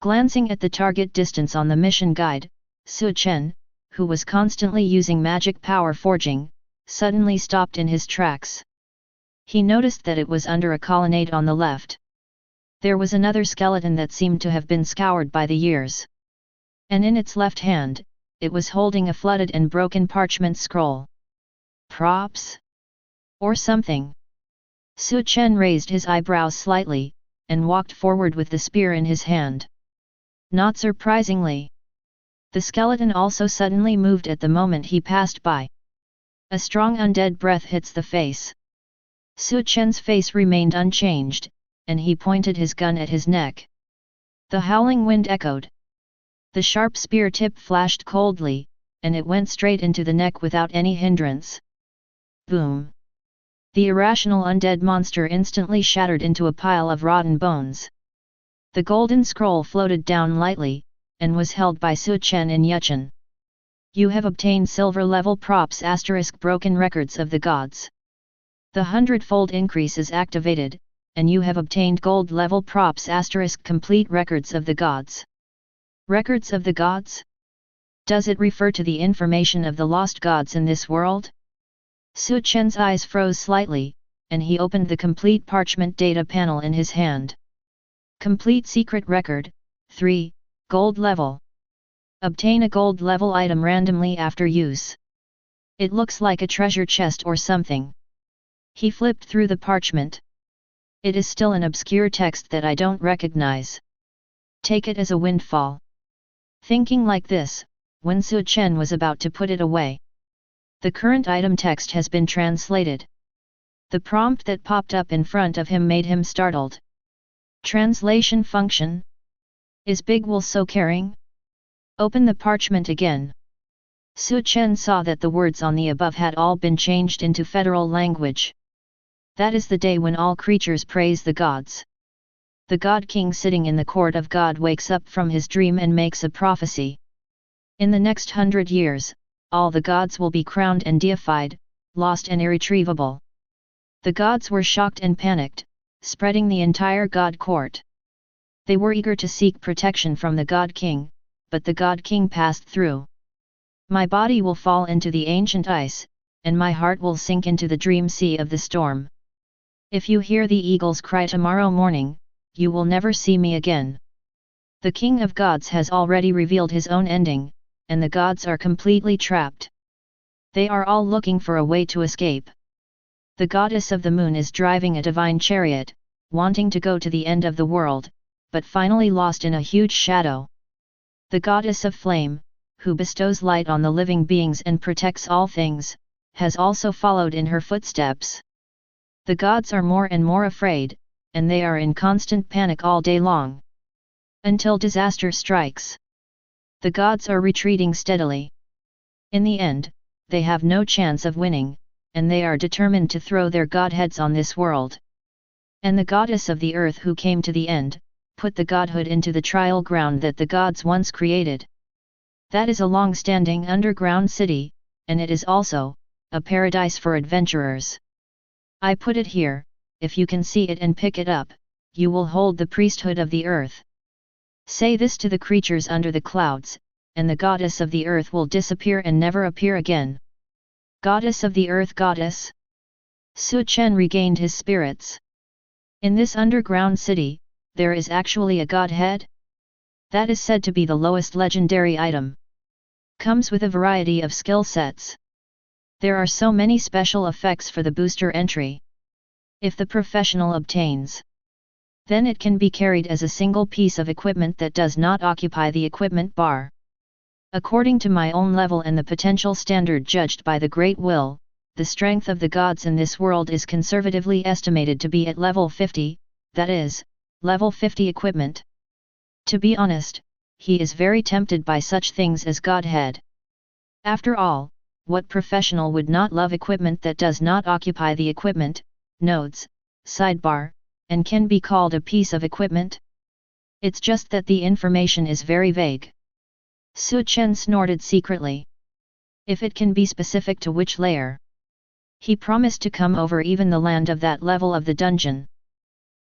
Glancing at the target distance on the mission guide, Su Chen, who was constantly using magic power forging, suddenly stopped in his tracks. He noticed that it was under a colonnade on the left. There was another skeleton that seemed to have been scoured by the years. And in its left hand, it was holding a flooded and broken parchment scroll. Props? Or something? Su Chen raised his eyebrows slightly, and walked forward with the spear in his hand. Not surprisingly, the skeleton also suddenly moved at the moment he passed by. A strong undead breath hits the face. Su Chen's face remained unchanged, and he pointed his gun at his neck. The howling wind echoed. The sharp spear tip flashed coldly, and it went straight into the neck without any hindrance. Boom! The irrational undead monster instantly shattered into a pile of rotten bones. The golden scroll floated down lightly, and was held by Su Chen and Yuchen. You have obtained silver level props * broken records of the gods. The hundredfold increase is activated, and you have obtained gold level props * complete records of the gods. Records of the gods? Does it refer to the information of the lost gods in this world? Su Chen's eyes froze slightly, and he opened the complete parchment data panel in his hand. Complete secret record, 3, gold level. Obtain a gold level item randomly after use. It looks like a treasure chest or something. He flipped through the parchment. It is still an obscure text that I don't recognize. Take it as a windfall. Thinking like this, when Su Chen was about to put it away, the current item text has been translated. The prompt that popped up in front of him made him startled. Translation function. Is Big Wool so caring? Open the parchment again. Su Chen saw that the words on the above had all been changed into federal language. That is the day when all creatures praise the gods. The God King sitting in the court of God wakes up from his dream and makes a prophecy. In the next 100 years, all the gods will be crowned and deified, lost and irretrievable. The gods were shocked and panicked, spreading the entire God court. They were eager to seek protection from the God King, but the God King passed through. My body will fall into the ancient ice, and my heart will sink into the dream sea of the storm. If you hear the eagles cry tomorrow morning, you will never see me again. The King of Gods has already revealed his own ending, and the gods are completely trapped. They are all looking for a way to escape. The goddess of the moon is driving a divine chariot, wanting to go to the end of the world, but finally lost in a huge shadow. The goddess of flame, who bestows light on the living beings and protects all things, has also followed in her footsteps. The gods are more and more afraid, and they are in constant panic all day long. Until disaster strikes. The gods are retreating steadily. In the end, they have no chance of winning, and they are determined to throw their godheads on this world. And the goddess of the earth who came to the end, put the godhood into the trial ground that the gods once created. That is a long-standing underground city, and it is also a paradise for adventurers. I put it here. If you can see it and pick it up, you will hold the priesthood of the earth. Say this to the creatures under the clouds, and the goddess of the earth will disappear and never appear again. Goddess of the earth, goddess. Su Chen regained his spirits. In this underground city, there is actually a godhead? That is said to be the lowest legendary item. Comes with a variety of skill sets. There are so many special effects for the booster entry. If the professional obtains, then it can be carried as a single piece of equipment that does not occupy the equipment bar. According to my own level and the potential standard judged by the Great Will, the strength of the gods in this world is conservatively estimated to be at level 50, that is, level 50 equipment. To be honest, he is very tempted by such things as Godhead. After all, what professional would not love equipment that does not occupy the equipment, nodes, sidebar, and can be called a piece of equipment? It's just that the information is very vague. Su Chen snorted secretly. If it can be specific to which layer? He promised to come over even the land of that level of the dungeon.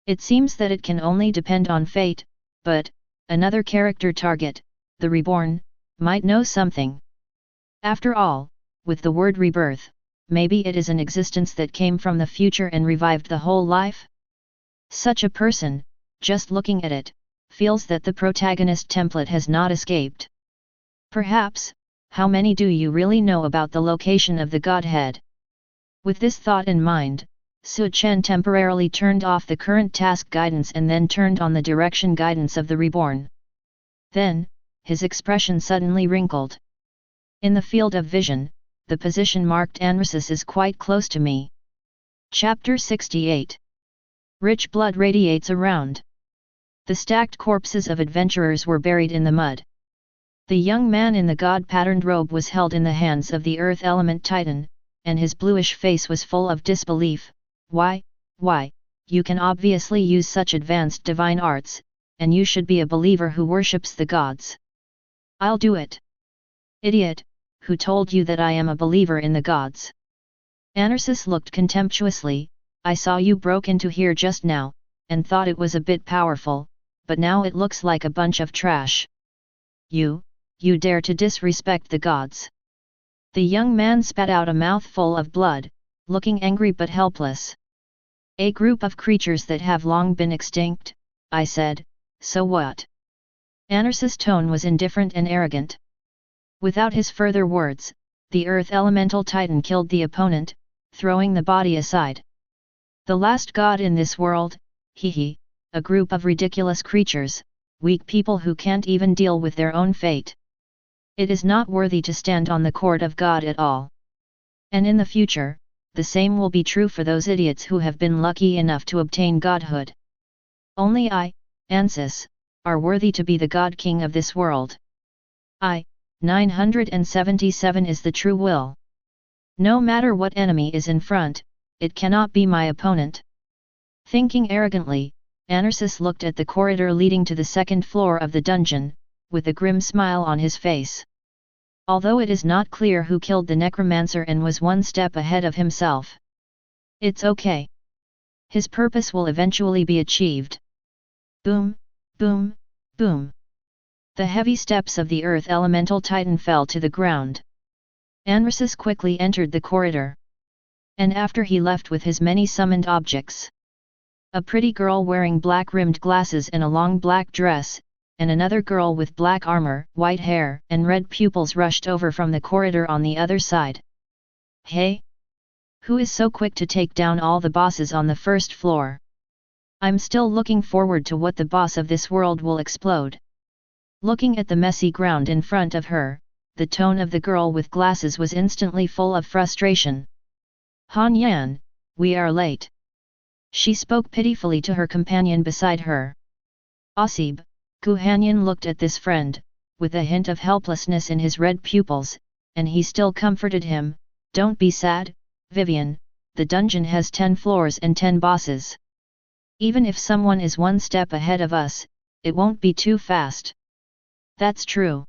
It seems that it can only depend on fate, but another character target, the Reborn, might know something. After all, with the word rebirth, maybe it is an existence that came from the future and revived the whole life? Such a person, just looking at it, feels that the protagonist template has not escaped. Perhaps, how many do you really know about the location of the Godhead? With this thought in mind, Su Chen temporarily turned off the current task guidance and then turned on the direction guidance of the Reborn. Then, his expression suddenly wrinkled. In the field of vision, the position marked Anrasis is quite close to me. Chapter 68. Rich blood radiates around. The stacked corpses of adventurers were buried in the mud. The young man in the god-patterned robe was held in the hands of the earth element titan, and his bluish face was full of disbelief. Why, you can obviously use such advanced divine arts, and you should be a believer who worships the gods. I'll do it. Idiot, who told you that I am a believer in the gods? Anarsis looked contemptuously. I saw you broke into here just now, and thought it was a bit powerful, but now it looks like a bunch of trash. You dare to disrespect the gods. The young man spat out a mouthful of blood, looking angry but helpless. A group of creatures that have long been extinct, I said, so what? Anarsis' tone was indifferent and arrogant. Without his further words, the earth elemental titan killed the opponent, throwing the body aside. The last god in this world, hee, a group of ridiculous creatures, weak people who can't even deal with their own fate. It is not worthy to stand on the court of God at all. And in the future, the same will be true for those idiots who have been lucky enough to obtain godhood. Only I, Ansis, are worthy to be the God King of this world. 977 is the true will. No matter what enemy is in front, it cannot be my opponent. Thinking arrogantly, Anarsis looked at the corridor leading to the second floor of the dungeon, with a grim smile on his face. Although it is not clear who killed the necromancer and was one step ahead of himself. It's okay. His purpose will eventually be achieved. Boom, boom, boom. The heavy steps of the earth elemental titan fell to the ground. Anarsis quickly entered the corridor. And after he left with his many summoned objects. A pretty girl wearing black-rimmed glasses and a long black dress, and another girl with black armor, white hair, and red pupils rushed over from the corridor on the other side. Hey! Who is so quick to take down all the bosses on the first floor? I'm still looking forward to what the boss of this world will explode. Looking at the messy ground in front of her, the tone of the girl with glasses was instantly full of frustration. Han Yan, we are late. She spoke pitifully to her companion beside her. Asib, Gu Hanyan looked at this friend, with a hint of helplessness in his red pupils, and he still comforted him, don't be sad, Vivian, the dungeon has 10 floors and 10 bosses. Even if someone is one step ahead of us, it won't be too fast. That's true.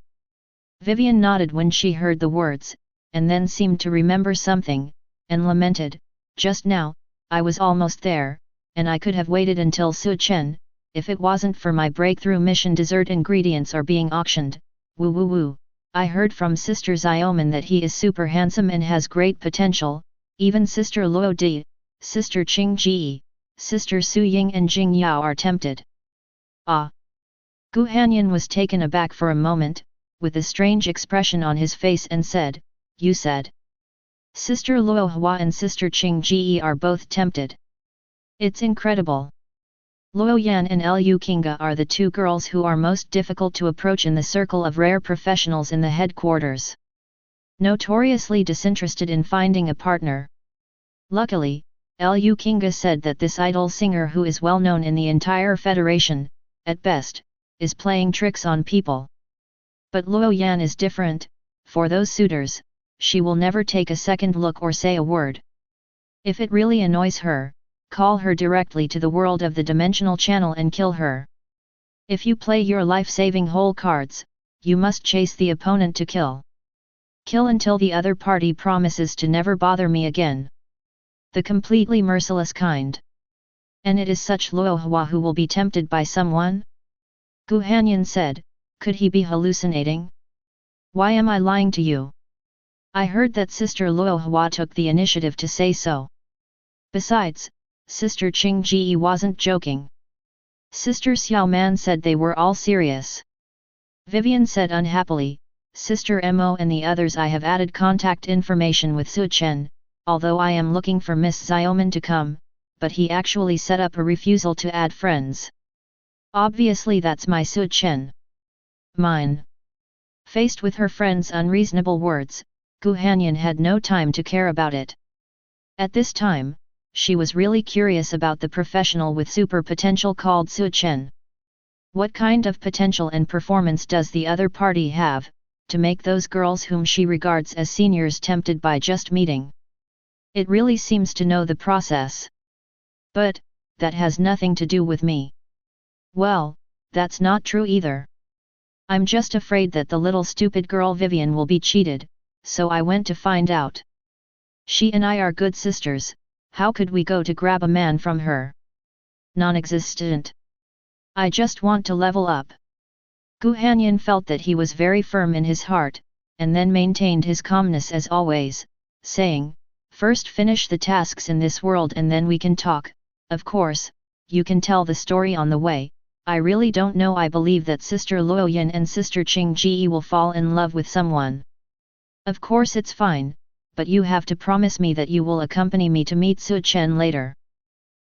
Vivian nodded when she heard the words, and then seemed to remember something, and lamented, just now, I was almost there, and I could have waited until Su Chen, if it wasn't for my breakthrough mission. Dessert ingredients are being auctioned, woo woo woo. I heard from Sister Xioman that he is super handsome and has great potential, even Sister Luo Di, Sister Qing Ji, Sister Su Ying and Jing Yao are tempted. Ah! Gu Hanyan was taken aback for a moment, with a strange expression on his face and said, you said. Sister Luo Hua and Sister Qing Ji are both tempted. It's incredible. Luo Yan and Lu Kinga are the two girls who are most difficult to approach in the circle of rare professionals in the headquarters. Notoriously disinterested in finding a partner. Luckily, Lu Kinga said that this idol singer who is well known in the entire federation, at best, is playing tricks on people. But Luo Yan is different, for those suitors, she will never take a second look or say a word. If it really annoys her, call her directly to the world of the dimensional channel and kill her. If you play your life-saving hole cards, you must chase the opponent to kill. Kill until the other party promises to never bother me again. The completely merciless kind. And it is such Luo Hua who will be tempted by someone? Gu Hanyan said, could he be hallucinating? Why am I lying to you? I heard that Sister Luo Hua took the initiative to say so. Besides, Sister Qing Ji wasn't joking. Sister Xiao Man said they were all serious. Vivian said unhappily, Sister Mo and the others, I have added contact information with Su Chen, although I am looking for Miss Xioman to come, but he actually set up a refusal to add friends. Obviously that's my Su Chen. Mine. Faced with her friend's unreasonable words, Gu Hanyan had no time to care about it. At this time, she was really curious about the professional with super potential called Su Chen. What kind of potential and performance does the other party have, to make those girls whom she regards as seniors tempted by just meeting? It really seems to know the process. But, that has nothing to do with me. Well, that's not true either. I'm just afraid that the little stupid girl Vivian will be cheated, so I went to find out. She and I are good sisters, how could we go to grab a man from her? Non-existent. I just want to level up. Gu Hanyan felt that he was very firm in his heart, and then maintained his calmness as always, saying, first finish the tasks in this world and then we can talk. Of course, you can tell the story on the way. I really don't know. I believe that Sister Luo Yan and Sister Qing Ji will fall in love with someone. Of course it's fine, but you have to promise me that you will accompany me to meet Su Chen later.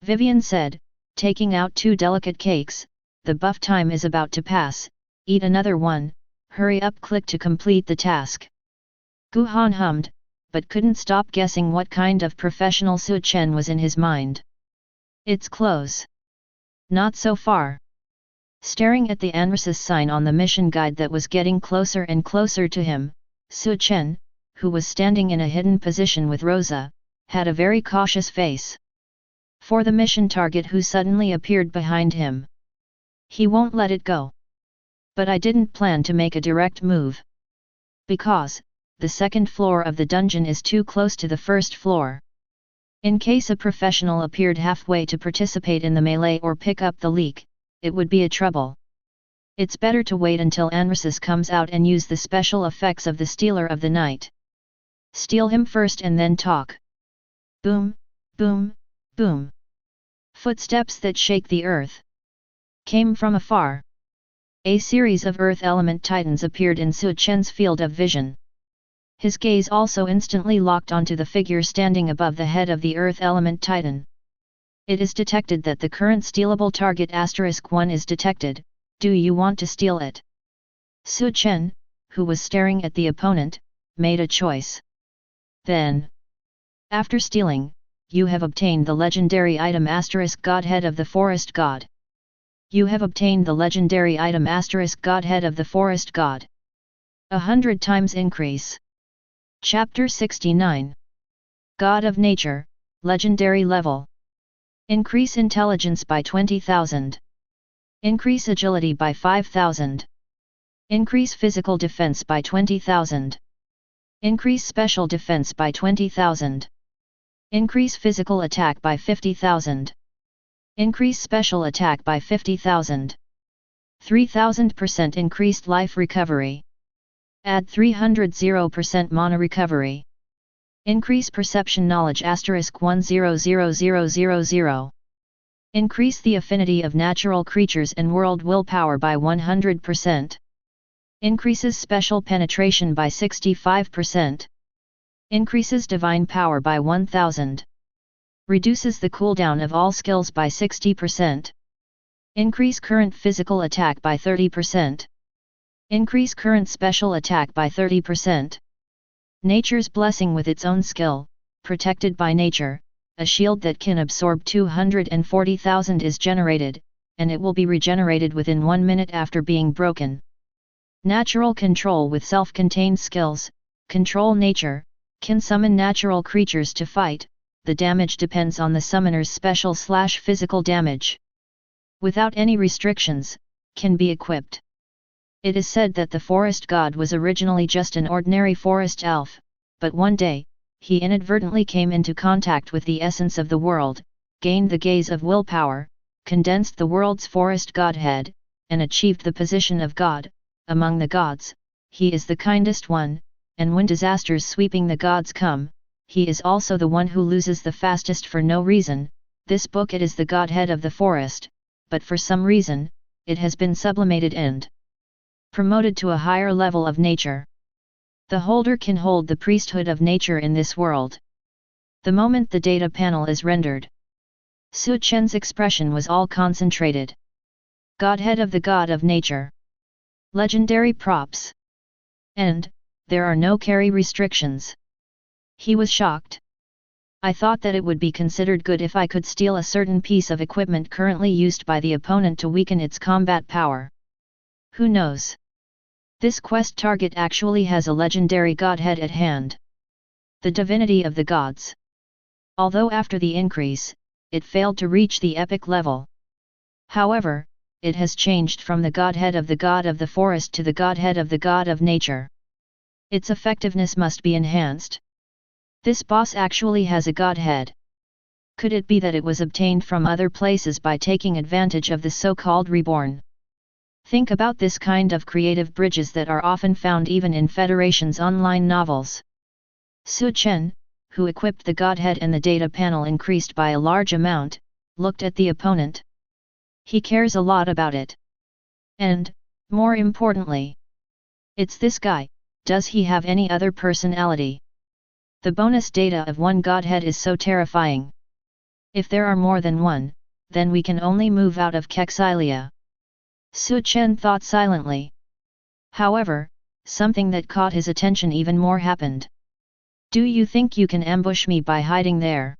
Vivian said, taking out 2 delicate cakes. The buff time is about to pass, eat another one, hurry up, click to complete the task. Gu Han hummed, but couldn't stop guessing what kind of professional Su Chen was in his mind. It's close. Not so far. Staring at the Anrasis sign on the mission guide that was getting closer and closer to him, Su Chen, who was standing in a hidden position with Rosa, had a very cautious face. For the mission target who suddenly appeared behind him. He won't let it go. But I didn't plan to make a direct move. Because, the second floor of the dungeon is too close to the first floor. In case a professional appeared halfway to participate in the melee or pick up the leak, it would be a trouble. It's better to wait until Anrasis comes out and use the special effects of the Stealer of the Night. Steal him first and then talk. Boom, boom, boom. Footsteps that shake the earth came from afar. A series of earth element titans appeared in Su Chen's field of vision. His gaze also instantly locked onto the figure standing above the head of the earth element titan. It is detected that the current stealable target *1 is detected. Do you want to steal it? Su Chen, who was staring at the opponent, made a choice. Then, after stealing, you have obtained the legendary item Godhead of the Forest God. You have obtained the legendary item Godhead of the Forest God. 100 times increase. Chapter 69. God of Nature, Legendary Level. Increase intelligence by 20,000. Increase agility by 5,000. Increase physical defense by 20,000. Increase special defense by 20,000. Increase physical attack by 50,000. Increase special attack by 50,000. 3,000% increased life recovery. Add 300% mana recovery. Increase perception knowledge *1000000. Increase the affinity of natural creatures and world willpower by 100%. Increases special penetration by 65%. Increases divine power by 1000. Reduces the cooldown of all skills by 60%. Increase current physical attack by 30%. Increase current special attack by 30%. Nature's blessing with its own skill, protected by nature, a shield that can absorb 240,000 is generated, and it will be regenerated within 1 minute after being broken. Natural control with self-contained skills, control nature, can summon natural creatures to fight. The damage depends on the summoner's special/physical damage. Without any restrictions, can be equipped. It is said that the forest god was originally just an ordinary forest elf, but one day, he inadvertently came into contact with the essence of the world, gained the gaze of willpower, condensed the world's forest godhead, and achieved the position of god. Among the gods, he is the kindest one, and when disasters sweeping the gods come, he is also the one who loses the fastest for no reason. This book it is the godhead of the forest, but for some reason, it has been sublimated and promoted to a higher level of nature. The holder can hold the priesthood of nature in this world. The moment the data panel is rendered, Su Chen's expression was all concentrated. Godhead of the god of nature. Legendary props. And, there are no carry restrictions. He was shocked. I thought that it would be considered good if I could steal a certain piece of equipment currently used by the opponent to weaken its combat power. Who knows? This quest target actually has a legendary godhead at hand. The divinity of the gods. Although after the increase, it failed to reach the epic level. However, it has changed from the godhead of the god of the forest to the godhead of the god of nature. Its effectiveness must be enhanced. This boss actually has a godhead. Could it be that it was obtained from other places by taking advantage of the so-called reborn? Think about this kind of creative bridges that are often found even in Federation's online novels. Su Chen, who equipped the godhead and the data panel increased by a large amount, looked at the opponent. He cares a lot about it. And, more importantly, it's this guy. Does he have any other personality? The bonus data of one godhead is so terrifying. If there are more than one, then we can only move out of Kexilia. Su Chen thought silently. However, something that caught his attention even more happened. Do you think you can ambush me by hiding there?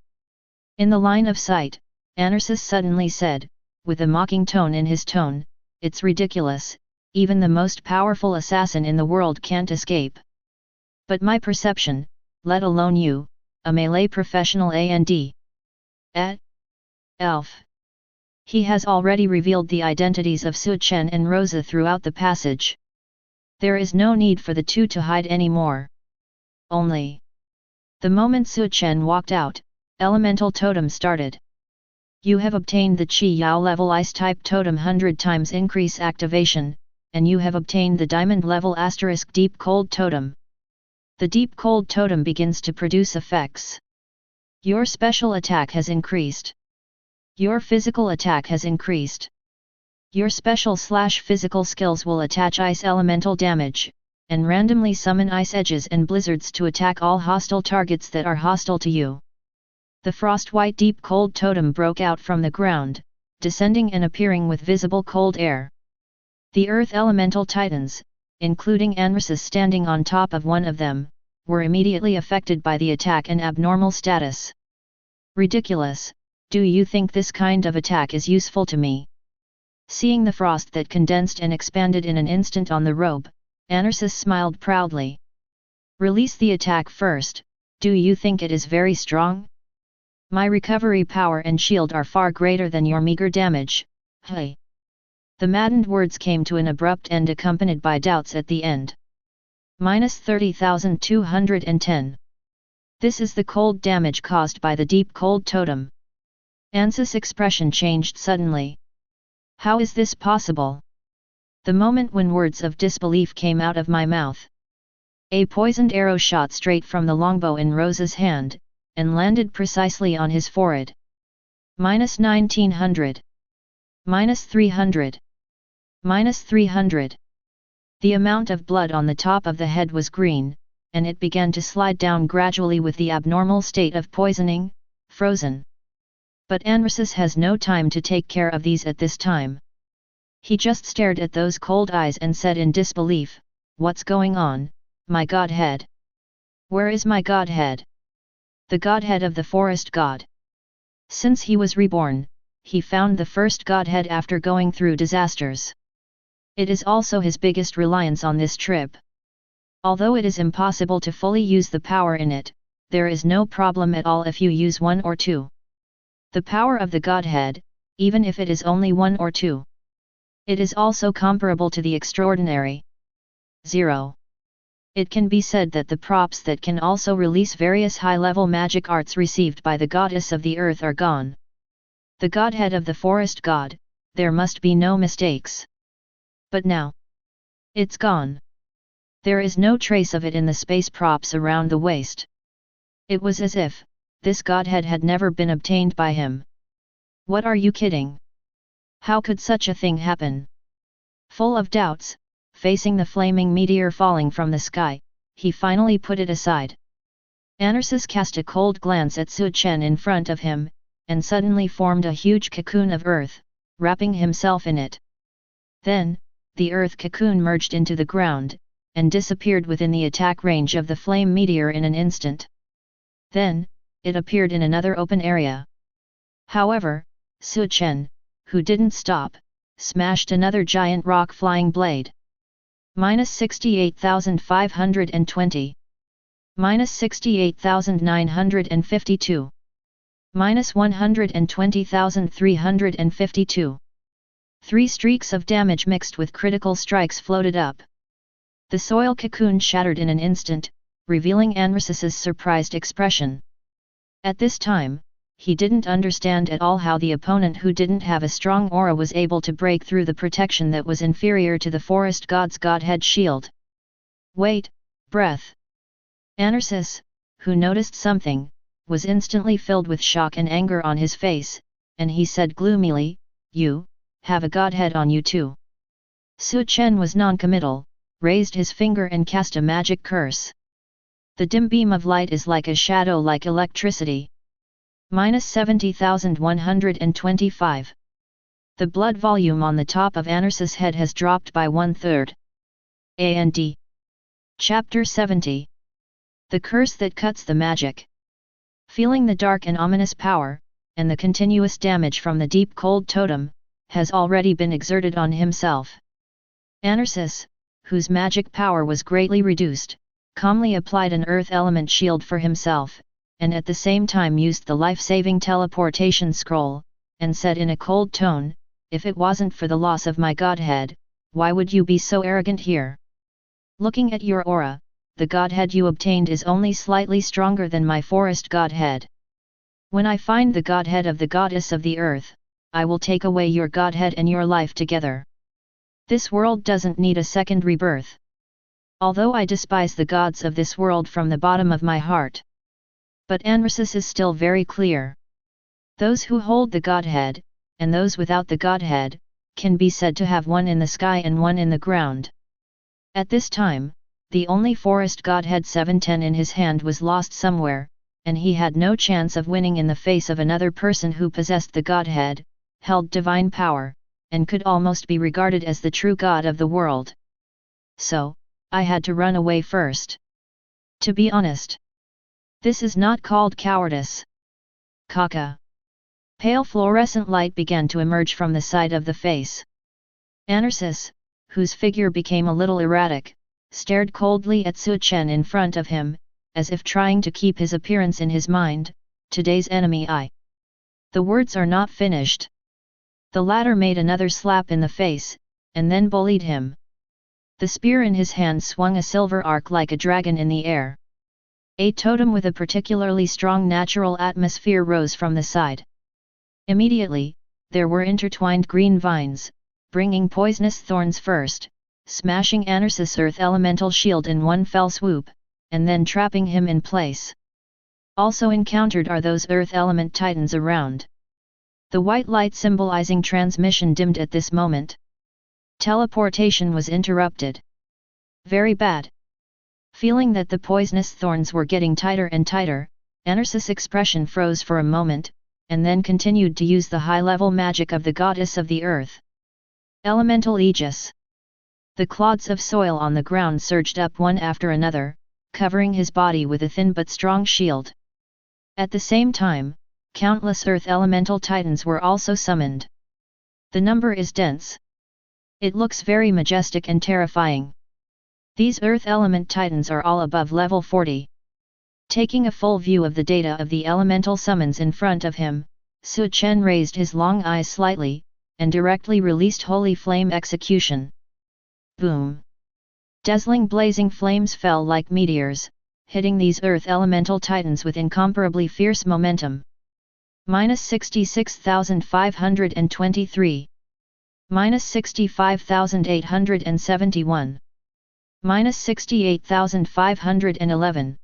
In the line of sight, Anarsis suddenly said, with a mocking tone in his tone, it's ridiculous, even the most powerful assassin in the world can't escape. But my perception, let alone you, a melee professional and elf. He has already revealed the identities of Su Chen and Rosa throughout the passage. There is no need for the two to hide anymore. Only. The moment Su Chen walked out, Elemental Totem started. You have obtained the Qi Yao level Ice-type Totem 100 times increase activation, and you have obtained the Diamond level * Deep Cold Totem. The Deep Cold Totem begins to produce effects. Your special attack has increased. Your physical attack has increased. Your special/physical skills will attach ice elemental damage, and randomly summon ice edges and blizzards to attack all hostile targets that are hostile to you. The Frost-White Deep Cold Totem broke out from the ground, descending and appearing with visible cold air. The Earth Elemental Titans, including Anarsis standing on top of one of them, were immediately affected by the attack and abnormal status. Ridiculous, do you think this kind of attack is useful to me? Seeing the frost that condensed and expanded in an instant on the robe, Anarsis smiled proudly. Release the attack first, do you think it is very strong? My recovery power and shield are far greater than your meager damage, hey. The maddened words came to an abrupt end accompanied by doubts at the end. -30,210. This is the cold damage caused by the Deep Cold Totem. Ansis' expression changed suddenly. How is this possible? The moment when words of disbelief came out of my mouth. A poisoned arrow shot straight from the longbow in Rosa's hand, and landed precisely on his forehead. -1900. -300. -300. The amount of blood on the top of the head was green, and it began to slide down gradually with the abnormal state of poisoning, frozen. But Anarsis has no time to take care of these at this time. He just stared at those cold eyes and said in disbelief, "What's going on, my godhead? Where is my godhead? The godhead of the forest god." Since he was reborn, he found the first godhead after going through disasters. It is also his biggest reliance on this trip. Although it is impossible to fully use the power in it, there is no problem at all if you use one or two. The power of the godhead, even if it is only one or two. It is also comparable to the extraordinary. 0. It can be said that the props that can also release various high-level magic arts received by the goddess of the earth are gone. The godhead of the forest god, there must be no mistakes. But now, it's gone. There is no trace of it in the space props around the waist. It was as if this godhead had never been obtained by him. What are you kidding? How could such a thing happen? Full of doubts, facing the flaming meteor falling from the sky, he finally put it aside. Anarsis cast a cold glance at Su Chen in front of him, and suddenly formed a huge cocoon of earth, wrapping himself in it. Then, the earth cocoon merged into the ground, and disappeared within the attack range of the flame meteor in an instant. Then, it appeared in another open area. However, Su Chen, who didn't stop, smashed another giant rock flying blade. -68,520. -68,952. -120,352. 3 streaks of damage mixed with critical strikes floated up. The soil cocoon shattered in an instant, revealing Anarsis' surprised expression. At this time, he didn't understand at all how the opponent who didn't have a strong aura was able to break through the protection that was inferior to the forest god's godhead shield. Wait, breath. Anarsis, who noticed something, was instantly filled with shock and anger on his face, and he said gloomily, "You have a godhead on you too." Su Chen was non-committal, raised his finger and cast a magic curse. The dim beam of light is like a shadow like electricity. -70,125. The blood volume on the top of Anarsis' head has dropped by 1/3. A&D. Chapter 70. The Curse that Cuts the Magic. Feeling the dark and ominous power, and the continuous damage from the deep cold totem, has already been exerted on himself. Anarsis, whose magic power was greatly reduced, calmly applied an earth element shield for himself, and at the same time used the life-saving teleportation scroll, and said in a cold tone, "If it wasn't for the loss of my godhead, why would you be so arrogant here? Looking at your aura, the godhead you obtained is only slightly stronger than my forest godhead. When I find the godhead of the goddess of the earth, I will take away your godhead and your life together. This world doesn't need a second rebirth. Although I despise the gods of this world from the bottom of my heart." But Anarsis is still very clear. Those who hold the godhead, and those without the godhead, can be said to have one in the sky and one in the ground. At this time, the only forest godhead 710 in his hand was lost somewhere, and he had no chance of winning in the face of another person who possessed the godhead, held divine power, and could almost be regarded as the true god of the world. So, I had to run away first. To be honest, this is not called cowardice. Kaka. Pale fluorescent light began to emerge from the side of the face. Anarsis, whose figure became a little erratic, stared coldly at Su Chen in front of him, as if trying to keep his appearance in his mind. "Today's enemy I." The words are not finished. The latter made another slap in the face, and then bullied him. The spear in his hand swung a silver arc like a dragon in the air. A totem with a particularly strong natural atmosphere rose from the side. Immediately, there were intertwined green vines, bringing poisonous thorns first, smashing Anarsis' earth elemental shield in one fell swoop, and then trapping him in place. Also encountered are those earth element titans around. The white light symbolizing transmission dimmed at this moment. Teleportation was interrupted. Very bad. Feeling that the poisonous thorns were getting tighter and tighter, Anarsis' expression froze for a moment, and then continued to use the high-level magic of the goddess of the earth. Elemental Aegis. The clods of soil on the ground surged up one after another, covering his body with a thin but strong shield. At the same time, countless earth elemental titans were also summoned. The number is dense. It looks very majestic and terrifying. These earth element titans are all above level 40. Taking a full view of the data of the elemental summons in front of him, Su Chen raised his long eyes slightly, and directly released Holy Flame Execution. Boom! Dazzling blazing flames fell like meteors, hitting these earth elemental titans with incomparably fierce momentum. -66,523. -65,871. -68,511.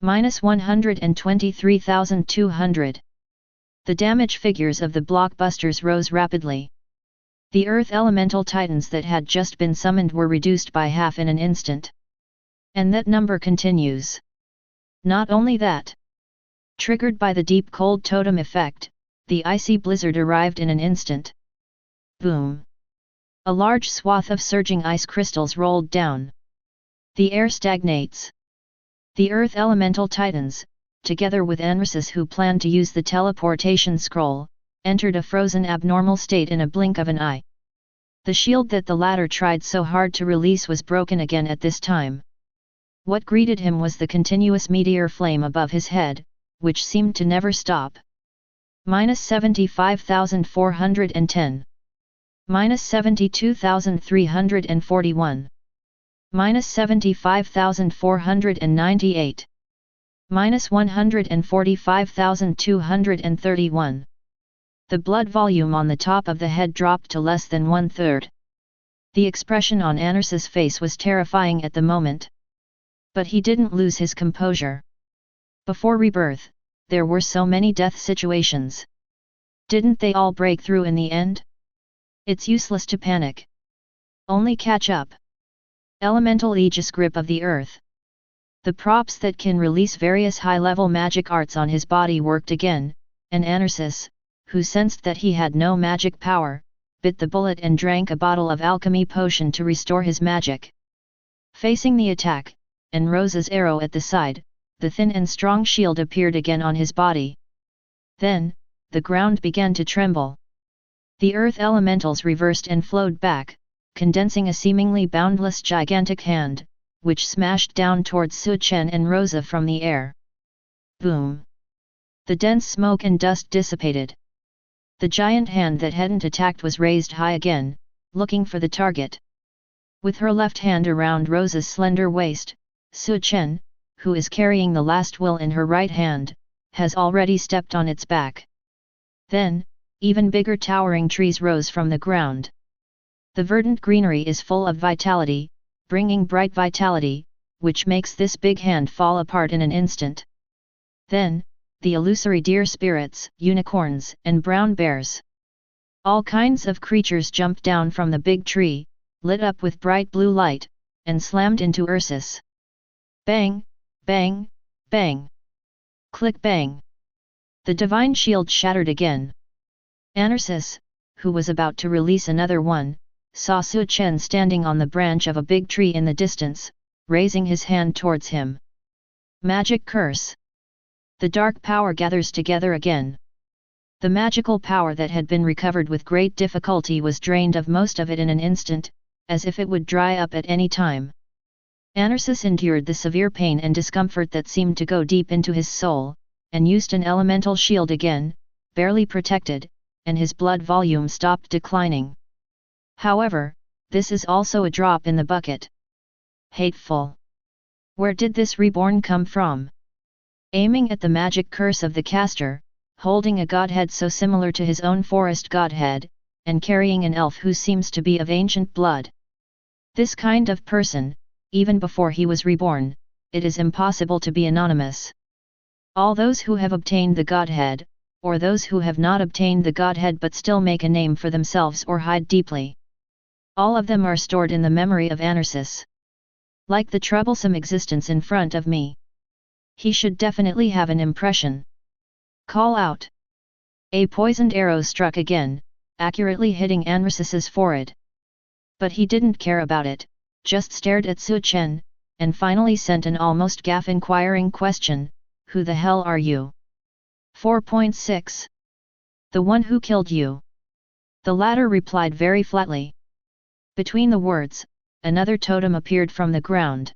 -123,200. The damage figures of the blockbusters rose rapidly. The earth elemental titans that had just been summoned were reduced by half in an instant. And that number continues. Not only that. Triggered by the deep cold totem effect, the icy blizzard arrived in an instant. Boom! A large swath of surging ice crystals rolled down. The air stagnates. The earth elemental titans, together with Anarsis who planned to use the teleportation scroll, entered a frozen abnormal state in a blink of an eye. The shield that the latter tried so hard to release was broken again at this time. What greeted him was the continuous meteor flame above his head, which seemed to never stop. -75,410. -72,341. -75,498. -145,231. The blood volume on the top of the head dropped to less than 1/3. The expression on Anarsis' face was terrifying at the moment. But he didn't lose his composure. Before rebirth, there were so many death situations. Didn't they all break through in the end? It's useless to panic. Only catch up. Elemental Aegis grip of the earth. The props that can release various high-level magic arts on his body worked again, and Anarsis, who sensed that he had no magic power, bit the bullet and drank a bottle of alchemy potion to restore his magic. Facing the attack, and Rosa's arrow at the side, the thin and strong shield appeared again on his body. Then, the ground began to tremble. The earth elementals reversed and flowed back, condensing a seemingly boundless gigantic hand, which smashed down towards Su Chen and Rosa from the air. Boom! The dense smoke and dust dissipated. The giant hand that hadn't attacked was raised high again, looking for the target. With her left hand around Rosa's slender waist, Su Chen, who is carrying the last will in her right hand, has already stepped on its back. Then, even bigger towering trees rose from the ground. The verdant greenery is full of vitality, bringing bright vitality, which makes this big hand fall apart in an instant. Then, the illusory deer spirits, unicorns, and brown bears. All kinds of creatures jumped down from the big tree, lit up with bright blue light, and slammed into Ursus. Bang, bang, bang. Click bang. The divine shield shattered again. Anarsis, who was about to release another one, saw Su Chen standing on the branch of a big tree in the distance, raising his hand towards him. Magic curse. The dark power gathers together again. The magical power that had been recovered with great difficulty was drained of most of it in an instant, as if it would dry up at any time. Anarsis endured the severe pain and discomfort that seemed to go deep into his soul, and used an elemental shield again, barely protected, and his blood volume stopped declining. However, this is also a drop in the bucket. Hateful! Where did this reborn come from? Aiming at the magic curse of the caster, holding a godhead so similar to his own forest godhead, and carrying an elf who seems to be of ancient blood. This kind of person, even before he was reborn, it is impossible to be anonymous. All those who have obtained the godhead, or those who have not obtained the godhead but still make a name for themselves or hide deeply. All of them are stored in the memory of Anarsis. Like the troublesome existence in front of me. He should definitely have an impression. Call out. A poisoned arrow struck again, accurately hitting Anarsis' forehead. But he didn't care about it, just stared at Su Chen, and finally sent an almost gaff inquiring question, "Who the hell are you?" 4.6. The one who killed you. The latter replied very flatly. Between the words, another totem appeared from the ground.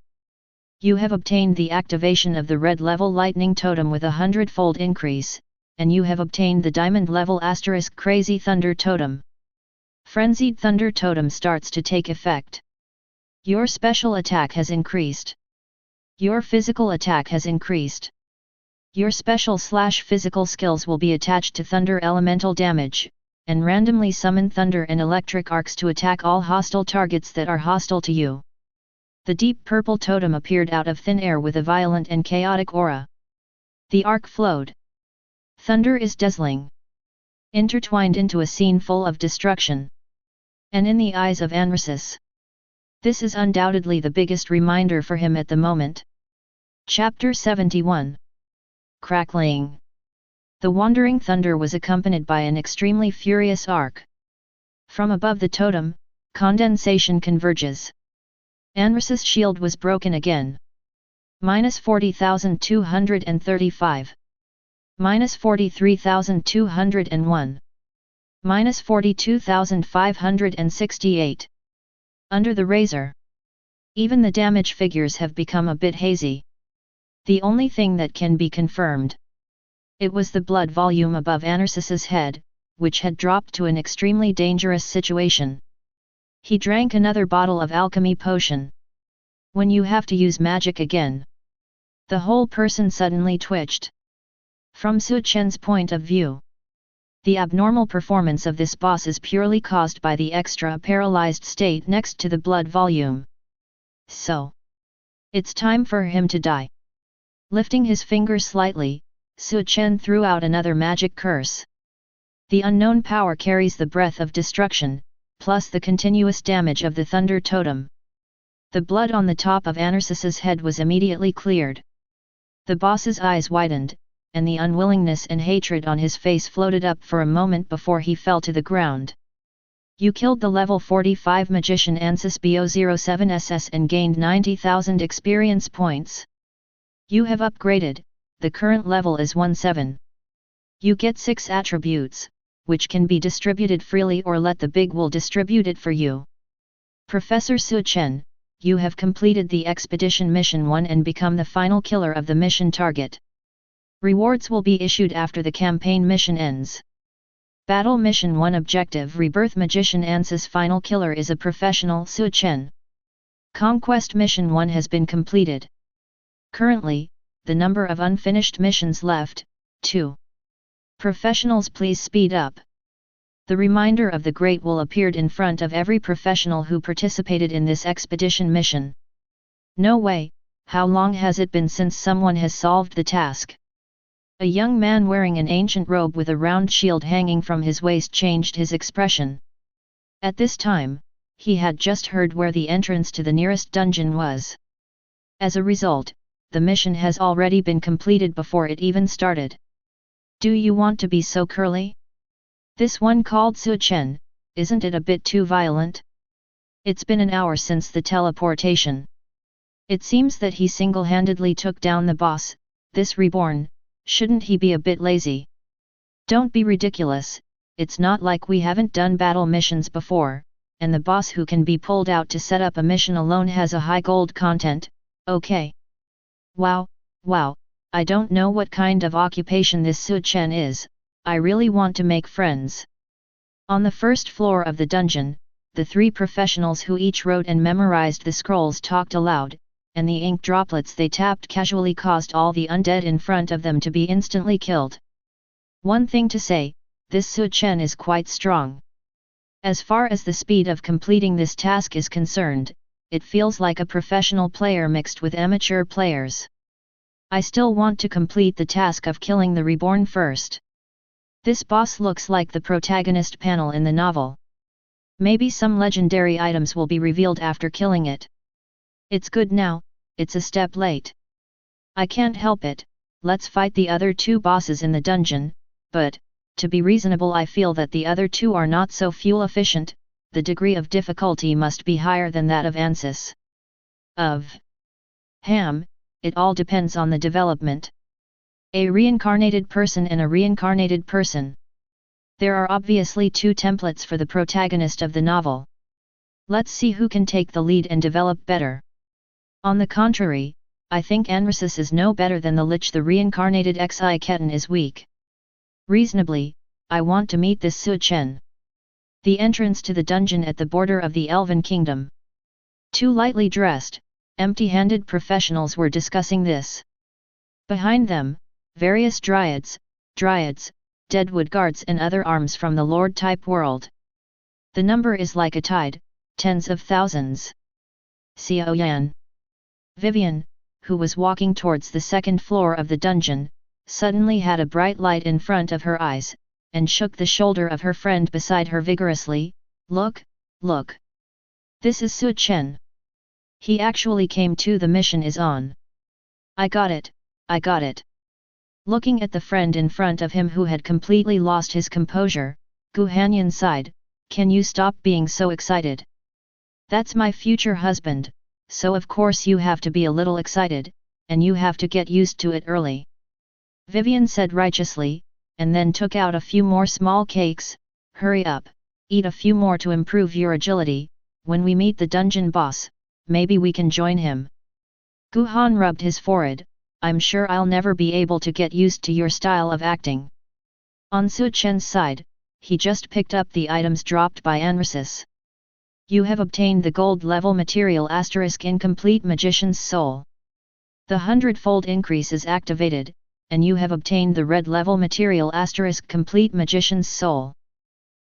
You have obtained the activation of the red level lightning totem with a 100-fold increase, and you have obtained the diamond level * crazy thunder totem. Frenzied thunder totem starts to take effect. Your special attack has increased. Your physical attack has increased. Your special/physical skills will be attached to thunder elemental damage, and randomly summon thunder and electric arcs to attack all hostile targets that are hostile to you. The deep purple totem appeared out of thin air with a violent and chaotic aura. The arc flowed. Thunder is dazzling. Intertwined into a scene full of destruction. And in the eyes of Anarsis, this is undoubtedly the biggest reminder for him at the moment. Chapter 71. Crackling. The wandering thunder was accompanied by an extremely furious arc. From above the totem, condensation converges. Anarsis' shield was broken again. -40,235. -43,201. -42,568. Under the razor. Even the damage figures have become a bit hazy. The only thing that can be confirmed. It was the blood volume above Anarsis' head, which had dropped to an extremely dangerous situation. He drank another bottle of alchemy potion. When you have to use magic again. The whole person suddenly twitched. From Su Chen's point of view, the abnormal performance of this boss is purely caused by the extra paralyzed state next to the blood volume. So, it's time for him to die. Lifting his finger slightly, Su Chen threw out another magic curse. The unknown power carries the breath of destruction, plus the continuous damage of the thunder totem. The blood on the top of Anarsis' head was immediately cleared. The boss's eyes widened, and the unwillingness and hatred on his face floated up for a moment before he fell to the ground. You killed the level 45 magician Ansys BO07SS and gained 90,000 experience points. You have upgraded, the current level is 17. You get 6 attributes, which can be distributed freely or let the big wool distribute it for you. Professor Su Chen, you have completed the expedition mission 1 and become the final killer of the mission target. Rewards will be issued after the campaign mission ends. Battle Mission 1 Objective Rebirth Magician Ansys Final Killer is a professional Su Chen. Conquest Mission 1 has been completed. Currently, the number of unfinished missions left, 2. Professionals, please speed up. The reminder of the Great Wool appeared in front of every professional who participated in this expedition mission. No way, how long has it been since someone has solved the task? A young man wearing an ancient robe with a round shield hanging from his waist changed his expression. At this time, he had just heard where the entrance to the nearest dungeon was. As a result, the mission has already been completed before it even started. Do you want to be so curly? This one called Su Chen, isn't it a bit too violent? It's been an hour since the teleportation. It seems that he single-handedly took down the boss, this reborn. Shouldn't he be a bit lazy? Don't be ridiculous, it's not like we haven't done battle missions before, and the boss who can be pulled out to set up a mission alone has a high gold content, okay? Wow, I don't know what kind of occupation this Su Chen is, I really want to make friends. On the first floor of the dungeon, the 3 professionals who each wrote and memorized the scrolls talked aloud, and the ink droplets they tapped casually caused all the undead in front of them to be instantly killed. One thing to say, this Su Chen is quite strong. As far as the speed of completing this task is concerned, it feels like a professional player mixed with amateur players. I still want to complete the task of killing the reborn first. This boss looks like the protagonist panel in the novel. Maybe some legendary items will be revealed after killing it. It's good now, it's a step late. I can't help it, let's fight the other 2 bosses in the dungeon, but, to be reasonable, I feel that the other 2 are not so fuel efficient, the degree of difficulty must be higher than that of Ansys. It all depends on the development. A reincarnated person and a reincarnated person. There are obviously 2 templates for the protagonist of the novel. Let's see who can take the lead and develop better. On the contrary, I think Ansys is no better than the Lich. The reincarnated Xi Ketan is weak. Reasonably, I want to meet this Su Chen. The entrance to the dungeon at the border of the Elven Kingdom. 2 lightly dressed, empty-handed professionals were discussing this. Behind them, various dryads, deadwood guards and other arms from the Lord-type world. The number is like a tide, tens of thousands. Xiao Yan. Vivian, who was walking towards the second floor of the dungeon, suddenly had a bright light in front of her eyes, and shook the shoulder of her friend beside her vigorously. Look! This is Su Chen. He actually came to the mission is on. I got it. Looking at the friend in front of him who had completely lost his composure, Gu Hanyan sighed, can you stop being so excited? That's my future husband. So of course you have to be a little excited, and you have to get used to it early. Vivian said righteously, and then took out a few more small cakes. Hurry up, eat a few more to improve your agility. When we meet the dungeon boss, maybe we can join him. Gu Han rubbed his forehead, I'm sure I'll never be able to get used to your style of acting. On Su Chen's side, he just picked up the items dropped by Ansys. You have obtained the gold level material * incomplete magician's soul. The hundredfold increase is activated, and you have obtained the red level material * complete magician's soul.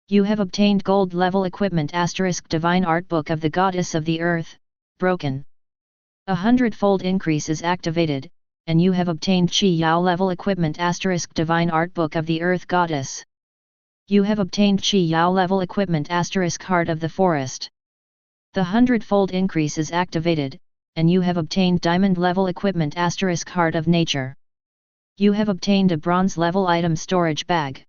You have obtained gold level equipment * divine art book of the goddess of the earth, broken. A hundredfold increase is activated, and you have obtained Qi Yao level equipment * divine art book of the earth goddess. You have obtained Qi Yao level equipment * heart of the forest. The hundredfold increase is activated, and you have obtained diamond level equipment * heart of nature. You have obtained a bronze level item storage bag.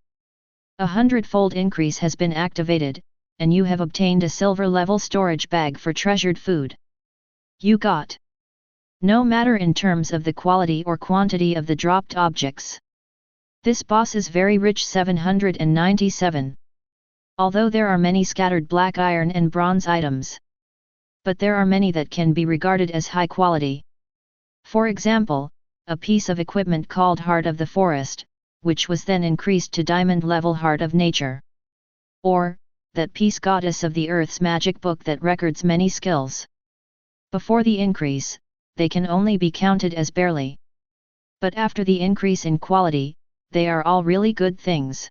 A 100-fold increase has been activated, and you have obtained a silver level storage bag for treasured food. You got. No matter in terms of the quality or quantity of the dropped objects. This boss is very rich 797. Although there are many scattered black iron and bronze items. But there are many that can be regarded as high quality. For example, a piece of equipment called Heart of the Forest, which was then increased to diamond level Heart of Nature. Or, that piece Goddess of the Earth's magic book that records many skills. Before the increase, they can only be counted as barely. But after the increase in quality, they are all really good things.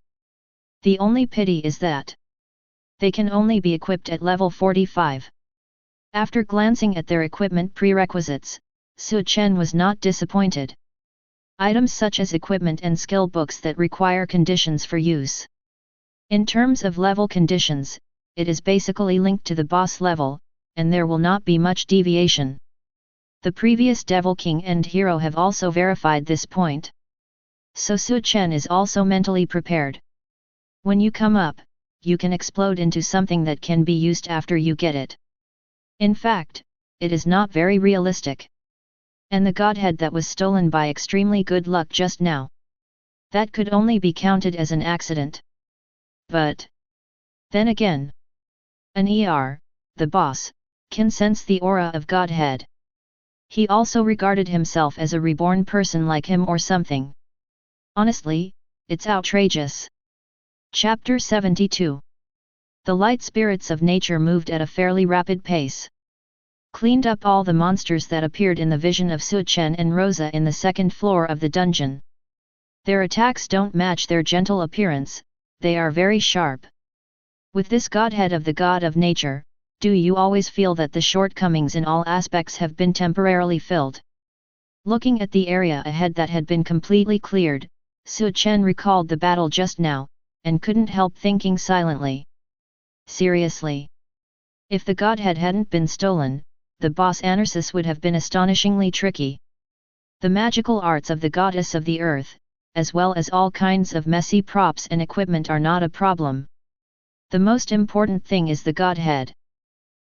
The only pity is that they can only be equipped at level 45. After glancing at their equipment prerequisites, Su Chen was not disappointed. Items such as equipment and skill books that require conditions for use. In terms of level conditions, it is basically linked to the boss level, and there will not be much deviation. The previous Devil King and Hero have also verified this point. So Su Chen is also mentally prepared. When you come up, you can explode into something that can be used after you get it. In fact, it is not very realistic. And the godhead that was stolen by extremely good luck just now. That could only be counted as an accident. But then again, an ER, the boss, can sense the aura of godhead. He also regarded himself as a reborn person like him or something. Honestly, it's outrageous. Chapter 72. The light spirits of nature moved at a fairly rapid pace. Cleaned up all the monsters that appeared in the vision of Su Chen and Rosa in the second floor of the dungeon. Their attacks don't match their gentle appearance, they are very sharp. With this godhead of the god of nature, do you always feel that the shortcomings in all aspects have been temporarily filled? Looking at the area ahead that had been completely cleared, Su Chen recalled the battle just now, and couldn't help thinking silently. Seriously. If the godhead hadn't been stolen, the boss Anarsis would have been astonishingly tricky. The magical arts of the goddess of the earth, as well as all kinds of messy props and equipment are not a problem. The most important thing is the godhead.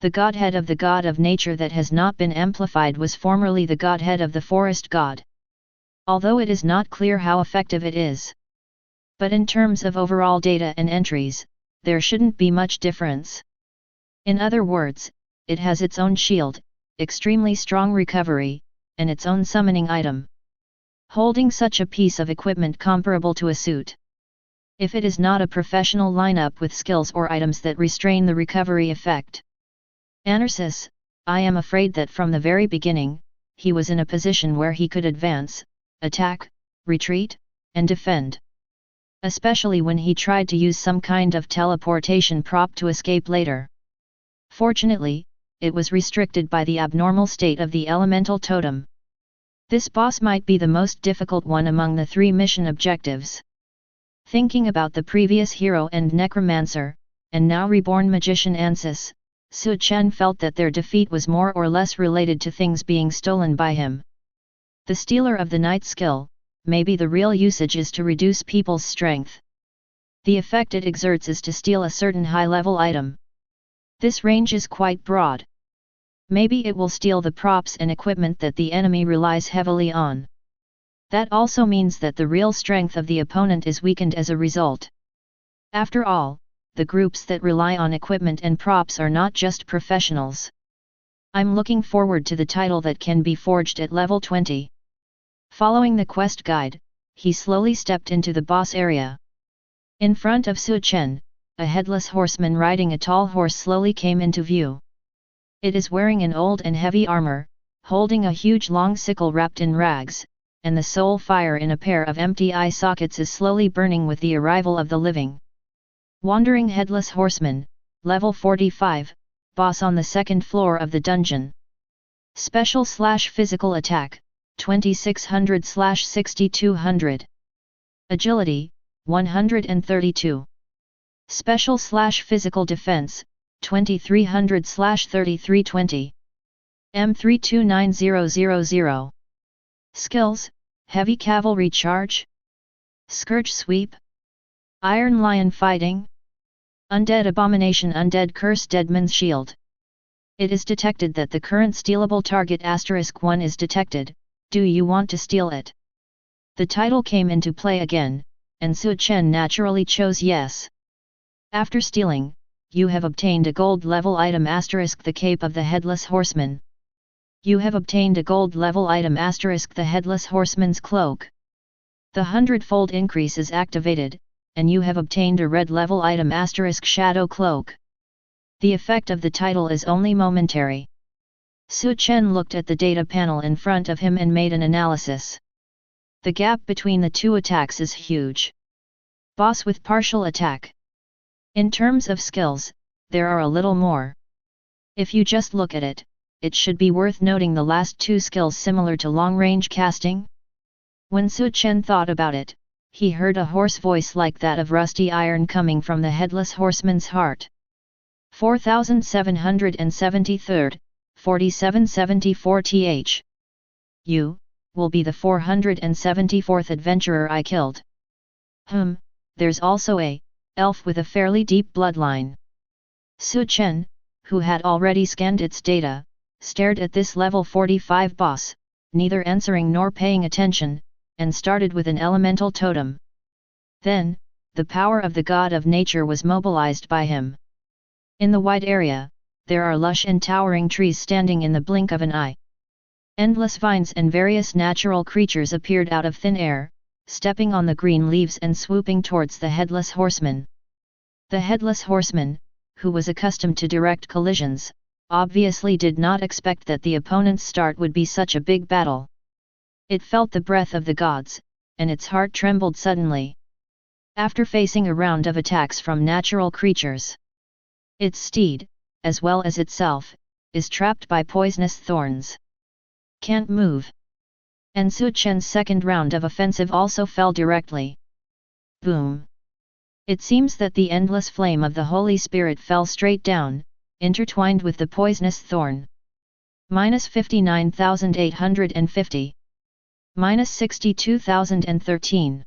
The godhead of the god of nature that has not been amplified was formerly the godhead of the forest god. Although it is not clear how effective it is. But in terms of overall data and entries, there shouldn't be much difference. In other words, it has its own shield, extremely strong recovery, and its own summoning item. Holding such a piece of equipment comparable to a suit. If it is not a professional lineup with skills or items that restrain the recovery effect. Anarsis, I am afraid that from the very beginning, he was in a position where he could advance, attack, retreat, and defend. Especially when he tried to use some kind of teleportation prop to escape later. Fortunately, it was restricted by the abnormal state of the elemental totem. This boss might be the most difficult one among the 3 mission objectives. Thinking about the previous hero and necromancer, and now reborn magician Ansis, Su Chen felt that their defeat was more or less related to things being stolen by him. The stealer of the night skill, maybe the real usage is to reduce people's strength. The effect it exerts is to steal a certain high-level item. This range is quite broad. Maybe it will steal the props and equipment that the enemy relies heavily on. That also means that the real strength of the opponent is weakened as a result. After all, the groups that rely on equipment and props are not just professionals. I'm looking forward to the title that can be forged at level 20. Following the quest guide, he slowly stepped into the boss area. In front of Su Chen, a headless horseman riding a tall horse slowly came into view. It is wearing an old and heavy armor, holding a huge long sickle wrapped in rags, and the soul fire in a pair of empty eye sockets is slowly burning with the arrival of the living. Wandering Headless Horseman, level 45, boss on the second floor of the dungeon. Special/physical attack, 2600/6200. Agility, 132. Special/physical defense, 2300/3320. M329000. Skills, Heavy cavalry charge? Scourge sweep? Iron lion fighting? Undead abomination, undead curse, deadman's shield. It is detected that the current stealable target *1 is detected. Do you want to steal it? The title came into play again, and Su Chen naturally chose yes. After stealing, you have obtained a gold level item *, the Cape of the Headless Horseman. You have obtained a gold level item *, the Headless Horseman's Cloak. The Hundredfold increase is activated, and you have obtained a red level item * Shadow Cloak. The effect of the title is only momentary. Su Chen looked at the data panel in front of him and made an analysis. The gap between the two attacks is huge. Boss with partial attack. In terms of skills, there are a little more. If you just look at it, it should be worth noting the last two skills similar to long-range casting. When Su Chen thought about it, he heard a hoarse voice like that of rusty iron coming from the Headless Horseman's heart. 4773, 4774 th. You will be the 474th adventurer I killed. There's also a elf with a fairly deep bloodline. Su Chen, who had already scanned its data, stared at this level 45 boss, neither answering nor paying attention, and started with an elemental totem. Then, the power of the god of nature was mobilized by him. In the wide area, there are lush and towering trees standing in the blink of an eye. Endless vines and various natural creatures appeared out of thin air, stepping on the green leaves and swooping towards the Headless Horseman. The Headless Horseman, who was accustomed to direct collisions, obviously did not expect that the opponent's start would be such a big battle. It felt the breath of the gods, and its heart trembled suddenly. After facing a round of attacks from natural creatures, its steed, as well as itself, is trapped by poisonous thorns. Can't move. And Su Chen's second round of offensive also fell directly. Boom! It seems that the endless flame of the Holy Spirit fell straight down, intertwined with the poisonous thorn. Minus 59,850. Minus 62,013.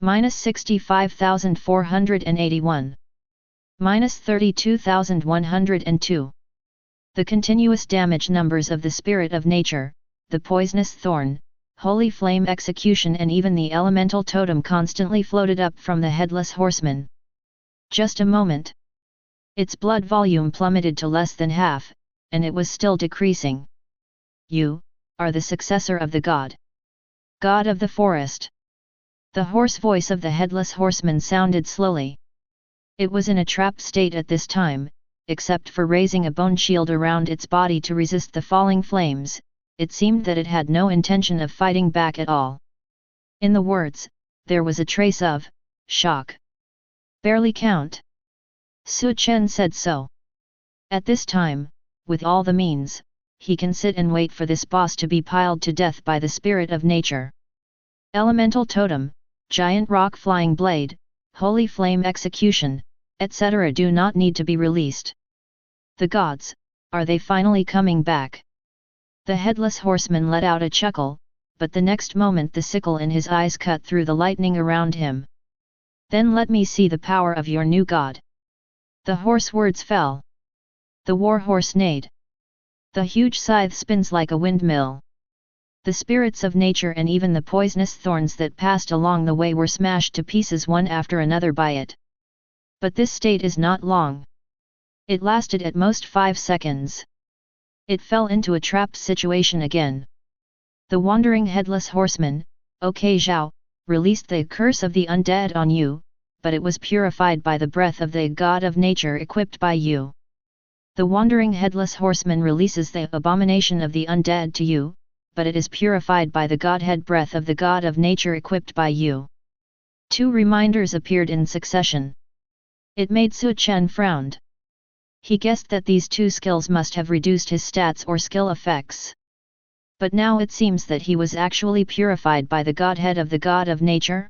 Minus 65,481. Minus 32,102. The continuous damage numbers of the spirit of nature, the poisonous thorn, holy flame execution and even the elemental totem constantly floated up from the Headless Horseman. Just a moment. Its blood volume plummeted to less than half, and it was still decreasing. You are the successor of the god. God of the forest. The hoarse voice of the Headless Horseman sounded slowly. It was in a trapped state at this time, except for raising a bone shield around its body to resist the falling flames. It seemed that it had no intention of fighting back at all. In the words, there was a trace of shock. Barely count. Su Chen said so. At this time, with all the means, he can sit and wait for this boss to be piled to death by the spirit of nature. Elemental totem, giant rock flying blade, holy flame execution, etc. do not need to be released. The gods, are they finally coming back? The Headless Horseman let out a chuckle, but the next moment the sickle in his eyes cut through the lightning around him. Then let me see the power of your new god. The hoarse words fell. The war horse neighed. The huge scythe spins like a windmill. The spirits of nature and even the poisonous thorns that passed along the way were smashed to pieces one after another by it. But this state is not long. It lasted at most 5 seconds. It fell into a trapped situation again. The wandering Headless Horseman, OK Zhao, released the curse of the undead on you, but it was purified by the breath of the god of nature equipped by you. The wandering Headless Horseman releases the abomination of the undead to you, but it is purified by the godhead breath of the god of nature equipped by you. 2 reminders appeared in succession. It made Su Chen frown. He guessed that these 2 skills must have reduced his stats or skill effects. But now it seems that he was actually purified by the godhead of the god of nature.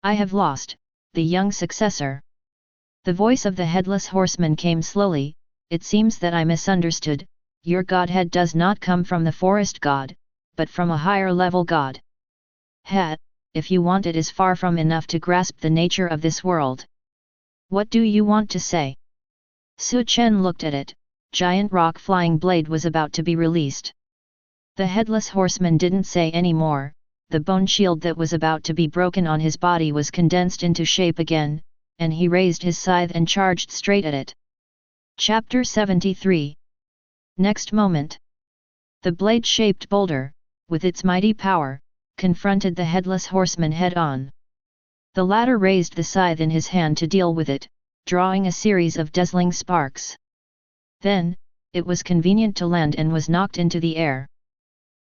I have lost, the young successor. The voice of the Headless Horseman came slowly. It seems that I misunderstood. Your godhead does not come from the forest god, but from a higher level god. Ha, if you want it is far from enough to grasp the nature of this world. What do you want to say? Su Chen looked at it. Giant rock flying blade was about to be released. The headless horseman didn't say any more. The bone shield that was about to be broken on his body was condensed into shape again, and he raised his scythe and charged straight at it. Chapter 73. Next moment, the blade-shaped boulder, with its mighty power, confronted the headless horseman head-on. The latter raised the scythe in his hand to deal with it, drawing a series of dazzling sparks. Then, it was convenient to land and was knocked into the air.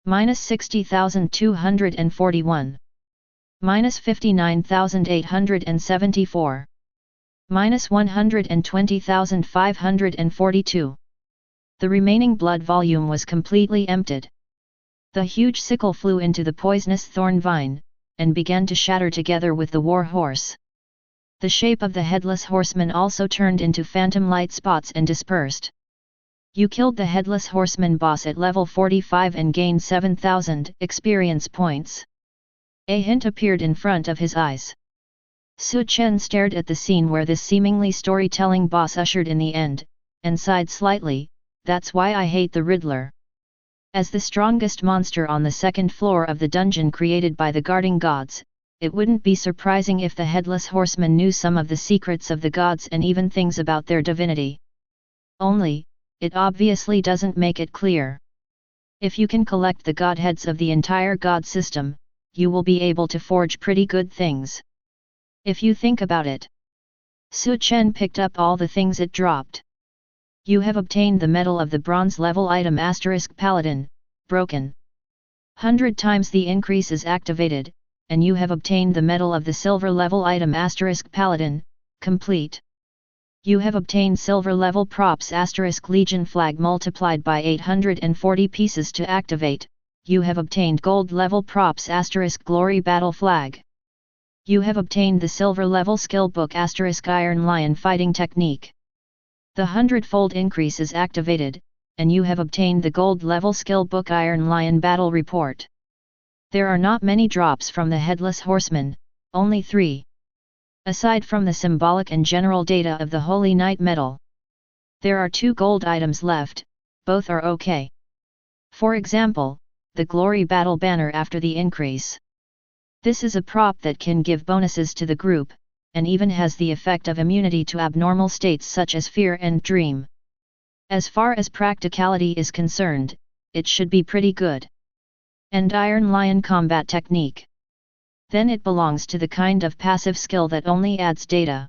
-60,241. -59,874. -120,542. The remaining blood volume was completely emptied. The huge sickle flew into the poisonous thorn vine, and began to shatter together with the war horse. The shape of the headless horseman also turned into phantom light spots and dispersed. You killed the headless horseman boss at level 45 and gained 7,000 experience points. A hint appeared in front of his eyes. Su Chen stared at the scene where this seemingly storytelling boss ushered in the end, and sighed slightly. That's why I hate the Riddler. As the strongest monster on the second floor of the dungeon created by the guarding gods, it wouldn't be surprising if the headless horseman knew some of the secrets of the gods and even things about their divinity. Only, it obviously doesn't make it clear. If you can collect the godheads of the entire god system, you will be able to forge pretty good things. If you think about it. Su Chen picked up all the things it dropped. You have obtained the medal of the bronze level item * Paladin, broken. 100 times the increase is activated, and you have obtained the medal of the silver level item * Paladin, complete. You have obtained silver level props * Legion flag multiplied by 840 pieces to activate. You have obtained gold level props * Glory battle flag. You have obtained the silver level skill book * Iron Lion fighting technique. The Hundredfold increase is activated, and you have obtained the gold level skill book Iron Lion battle report. There are not many drops from the Headless Horseman, only 3. Aside from the symbolic and general data of the Holy Knight medal. There are 2 gold items left, both are okay. For example, the Glory Battle banner after the increase. This is a prop that can give bonuses to the group, and even has the effect of immunity to abnormal states such as fear and dream. As far as practicality is concerned, it should be pretty good. And Iron Lion combat technique. Then it belongs to the kind of passive skill that only adds data.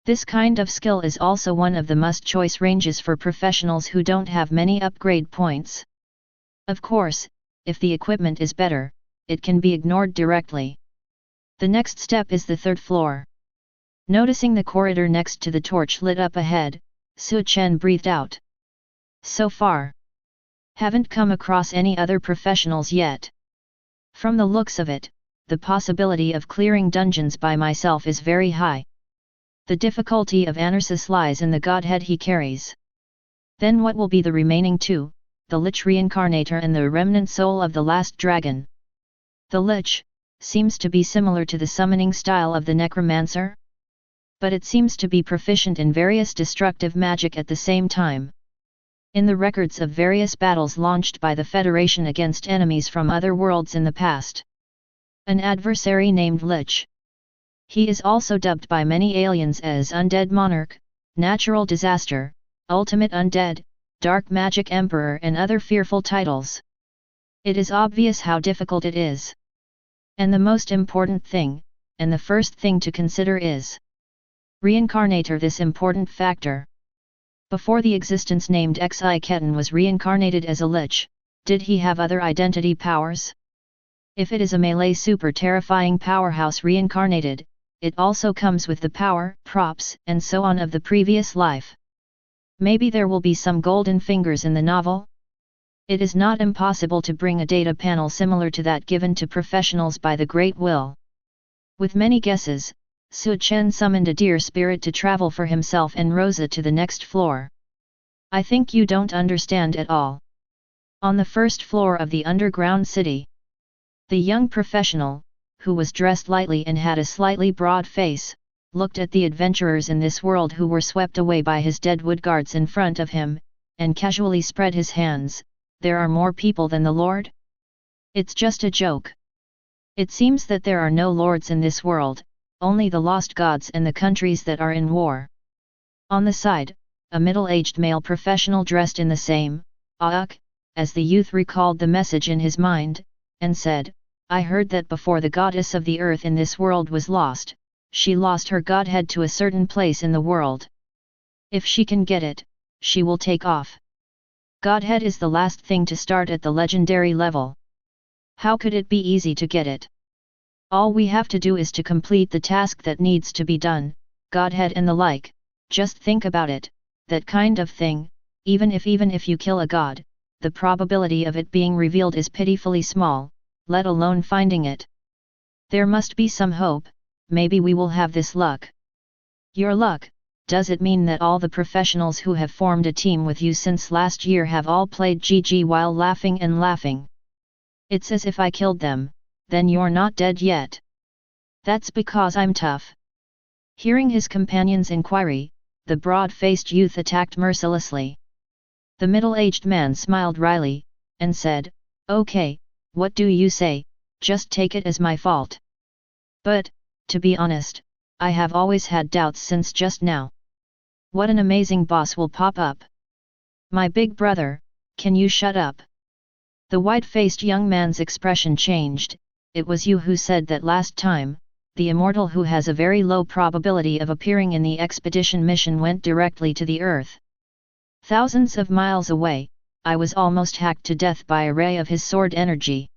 This kind of skill is also one of the must-choice ranges for professionals who don't have many upgrade points. Of course, if the equipment is better, it can be ignored directly. The next step is the 3rd floor. Noticing the corridor next to the torch lit up ahead, Su Chen breathed out. So far, haven't come across any other professionals yet. From the looks of it, the possibility of clearing dungeons by myself is very high. The difficulty of Anarsis lies in the godhead he carries. Then what will be the remaining 2, the Lich Reincarnator and the remnant soul of the last dragon? The Lich seems to be similar to the summoning style of the Necromancer, but it seems to be proficient in various destructive magic at the same time. In the records of various battles launched by the Federation against enemies from other worlds in the past, an adversary named Lich. He is also dubbed by many aliens as Undead Monarch, Natural Disaster, Ultimate Undead, Dark Magic Emperor and other fearful titles. It is obvious how difficult it is. And the most important thing, and the first thing to consider is Reincarnator. This important factor. Before the existence named Xi Ketan was reincarnated as a Lich, did he have other identity powers? If it is a melee super terrifying powerhouse reincarnated, it also comes with the power, props, and so on of the previous life. Maybe there will be some golden fingers in the novel? It is not impossible to bring a data panel similar to that given to professionals by the Great Will. With many guesses, Su Chen summoned a deer spirit to travel for himself and Rosa to the next floor. I think you don't understand at all. On the 1st floor of the underground city, the young professional, who was dressed lightly and had a slightly broad face, looked at the adventurers in this world who were swept away by his dead wood guards in front of him, and casually spread his hands. There are more people than the Lord? It's just a joke. It seems that there are no lords in this world, only the lost gods and the countries that are in war. On the side, a middle-aged male professional dressed in the same auk as the youth recalled the message in his mind, and said, I heard that before the goddess of the earth in this world was lost, she lost her godhead to a certain place in the world. If she can get it, she will take off. Godhead is the last thing to start at the legendary level. How could it be easy to get it? All we have to do is to complete the task that needs to be done, Godhead and the like, just think about it, that kind of thing. Even if you kill a god, the probability of it being revealed is pitifully small, let alone finding it. There must be some hope, maybe we will have this luck. Your luck, does it mean that all the professionals who have formed a team with you since last year have all played GG while laughing and laughing? It's as if I killed them, then you're not dead yet. That's because I'm tough. Hearing his companion's inquiry, the broad-faced youth attacked mercilessly. The middle-aged man smiled wryly, and said, Okay, what do you say, just take it as my fault. But, to be honest, I have always had doubts since just now. What an amazing boss will pop up. My big brother, can you shut up? The white-faced young man's expression changed. It was you who said that last time. The immortal who has a very low probability of appearing in the expedition mission went directly to the Earth. Thousands of miles away, I was almost hacked to death by a ray of his sword energy.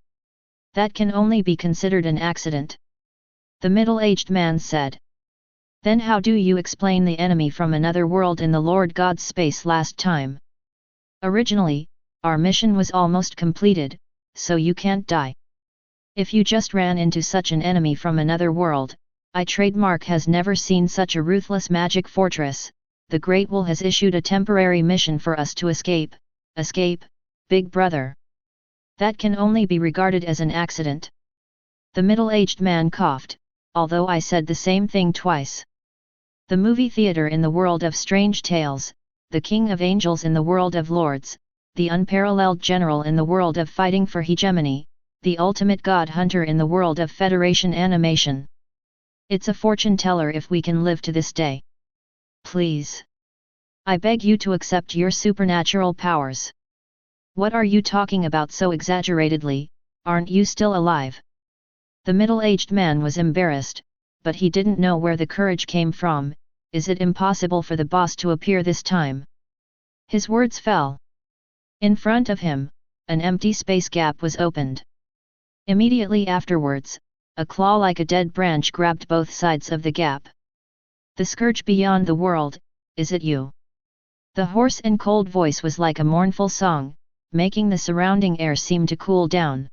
That can only be considered an accident. The middle-aged man said. Then how do you explain the enemy from another world in the Lord God's space last time? Originally, our mission was almost completed, so you can't die. If you just ran into such an enemy from another world, I trademark has never seen such a ruthless magic fortress. The Great Wall has issued a temporary mission for us to escape, big brother. That can only be regarded as an accident. The middle-aged man coughed, although I said the same thing twice. The movie theater in the world of strange tales, the king of angels in the world of lords, the unparalleled general in the world of fighting for hegemony, the ultimate god hunter in the world of Federation animation. It's a fortune teller if we can live to this day. Please. I beg you to accept your supernatural powers. What are you talking about so exaggeratedly, aren't you still alive? The middle-aged man was embarrassed, but he didn't know where the courage came from. Is it impossible for the boss to appear this time? His words fell. In front of him, an empty space gap was opened. Immediately afterwards, a claw like a dead branch grabbed both sides of the gap. The scourge beyond the world, is it you? The hoarse and cold voice was like a mournful song, making the surrounding air seem to cool down.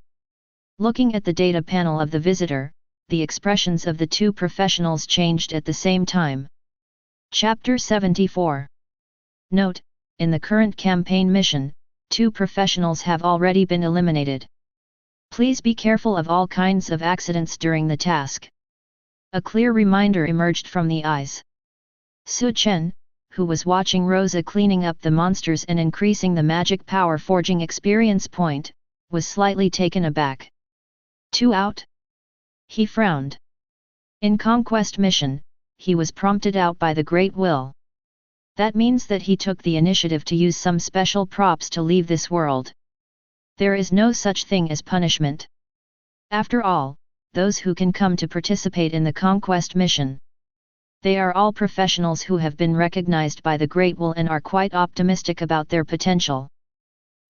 Looking at the data panel of the visitor, the expressions of the two professionals changed at the same time. Chapter 74. Note: in the current campaign mission, 2 professionals have already been eliminated. Please be careful of all kinds of accidents during the task. A clear reminder emerged from the eyes. Su Chen, who was watching Rosa cleaning up the monsters and increasing the magic power forging experience point, was slightly taken aback. 2 out? He frowned. In Conquest mission, he was prompted out by the Great Will. That means that he took the initiative to use some special props to leave this world. There is no such thing as punishment. After all, those who can come to participate in the Conquest mission. They are all professionals who have been recognized by the Great Will and are quite optimistic about their potential.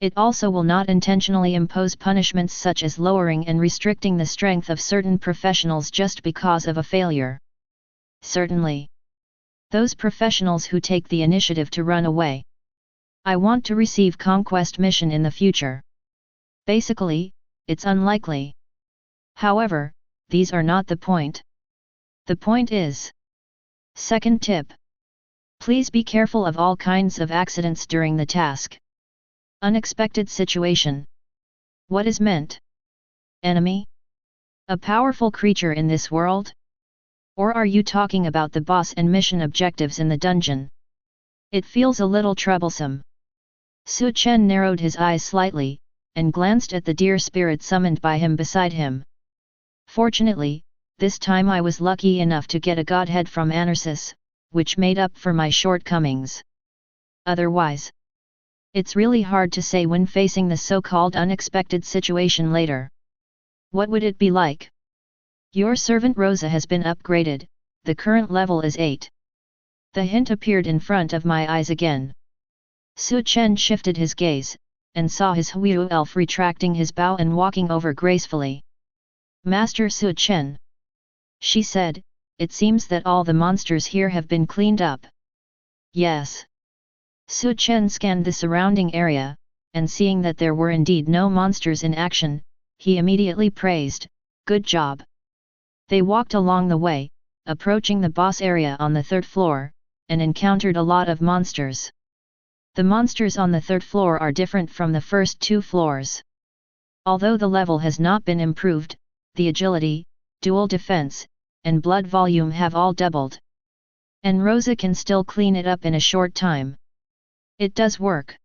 It also will not intentionally impose punishments such as lowering and restricting the strength of certain professionals just because of a failure. Certainly. Those professionals who take the initiative to run away. I want to receive Conquest mission in the future. Basically, it's unlikely. However, these are not the point. The point is. Second tip. Please be careful of all kinds of accidents during the task. Unexpected situation. What is meant? Enemy? A powerful creature in this world? Or are you talking about the boss and mission objectives in the dungeon? It feels a little troublesome. Su Chen narrowed his eyes slightly, and glanced at the deer spirit summoned by him beside him. Fortunately, this time I was lucky enough to get a godhead from Anarsis, which made up for my shortcomings. Otherwise, it's really hard to say when facing the so-called unexpected situation later. What would it be like? Your servant Rosa has been upgraded, the current level is 8. The hint appeared in front of my eyes again. Su Chen shifted his gaze, and saw his Huiyu elf retracting his bow and walking over gracefully. Master Su Chen, she said, it seems that all the monsters here have been cleaned up. Yes. Su Chen scanned the surrounding area, and seeing that there were indeed no monsters in action, he immediately praised, good job. They walked along the way, approaching the boss area on the 3rd floor, and encountered a lot of monsters. The monsters on the 3rd floor are different from the first 2 floors. Although the level has not been improved, the agility, dual defense, and blood volume have all doubled. And Rosa can still clean it up in a short time. It does work.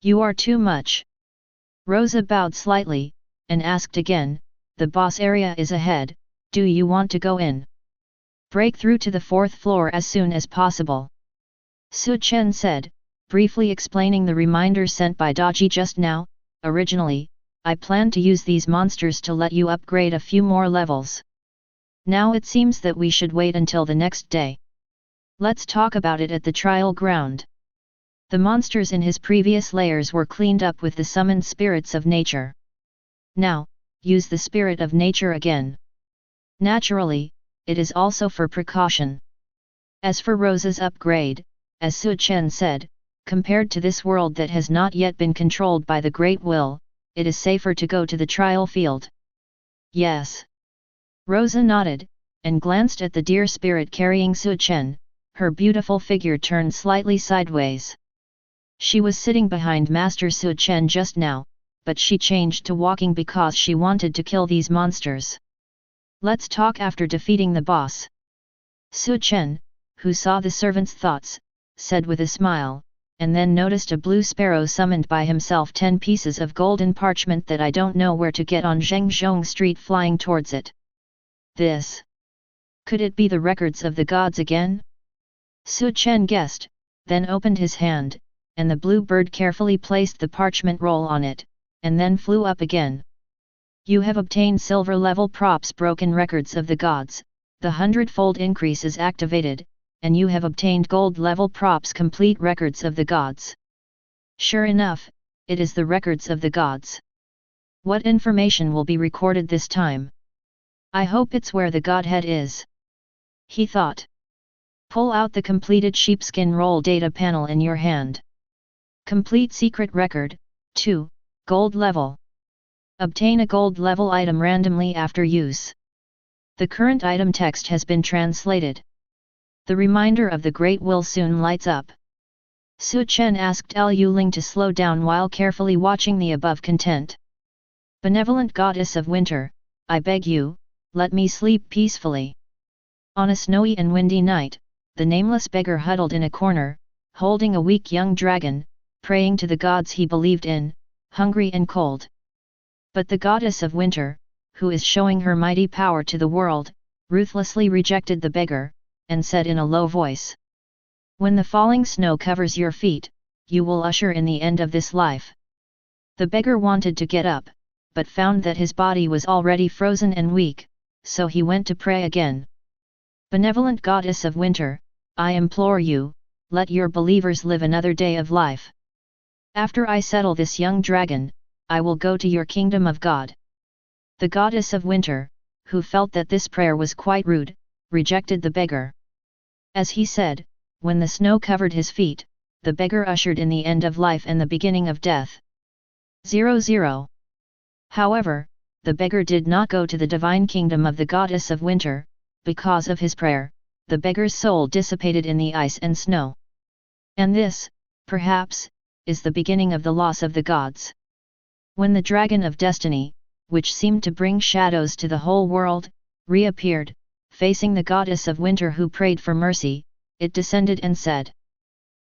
You are too much. Rosa bowed slightly, and asked again, the boss area is ahead, do you want to go in? Break through to the 4th floor as soon as possible. Su Chen said, briefly explaining the reminder sent by Daji just now. Originally, I planned to use these monsters to let you upgrade a few more levels. Now it seems that we should wait until the next day. Let's talk about it at the trial ground. The monsters in his previous layers were cleaned up with the summoned spirits of nature. Now, use the spirit of nature again. Naturally, it is also for precaution. As for Rosa's upgrade, as Su Chen said, compared to this world that has not yet been controlled by the Great Will, it is safer to go to the trial field. Yes. Rosa nodded, and glanced at the deer spirit carrying Su Chen, her beautiful figure turned slightly sideways. She was sitting behind Master Su Chen just now, but she changed to walking because she wanted to kill these monsters. Let's talk after defeating the boss. Su Chen, who saw the servant's thoughts, said with a smile, and then noticed a blue sparrow summoned by himself 10 pieces of golden parchment that I don't know where to get on Zhengzhong Street flying towards it. This. Could it be the records of the gods again? Su Chen guessed, then opened his hand, and the blue bird carefully placed the parchment roll on it, and then flew up again. You have obtained silver level props broken records of the gods, the hundredfold increase is activated, and you have obtained gold level props complete records of the gods. Sure enough, it is the records of the gods. What information will be recorded this time? I hope it's where the godhead is. He thought. Pull out the completed sheepskin roll data panel in your hand. Complete secret record, 2, gold level. Obtain a gold level item randomly after use. The current item text has been translated. The reminder of the Great Will soon lights up. Su Chen asked Liu Ling to slow down while carefully watching the above content. Benevolent Goddess of Winter, I beg you, let me sleep peacefully. On a snowy and windy night, the nameless beggar huddled in a corner, holding a weak young dragon, praying to the gods he believed in, hungry and cold. But the Goddess of Winter, who is showing her mighty power to the world, ruthlessly rejected the beggar, and said in a low voice, when the falling snow covers your feet, you will usher in the end of this life. The beggar wanted to get up, but found that his body was already frozen and weak, so he went to pray again. Benevolent Goddess of Winter, I implore you, let your believers live another day of life. After I settle this young dragon, I will go to your kingdom of God. The Goddess of Winter, who felt that this prayer was quite rude, rejected the beggar. As he said, when the snow covered his feet, the beggar ushered in the end of life and the beginning of death. 00. However, the beggar did not go to the divine kingdom of the Goddess of Winter. Because of his prayer, the beggar's soul dissipated in the ice and snow. And this, perhaps, is the beginning of the loss of the gods. When the Dragon of Destiny, which seemed to bring shadows to the whole world, reappeared, facing the goddess of winter who prayed for mercy. It descended and said,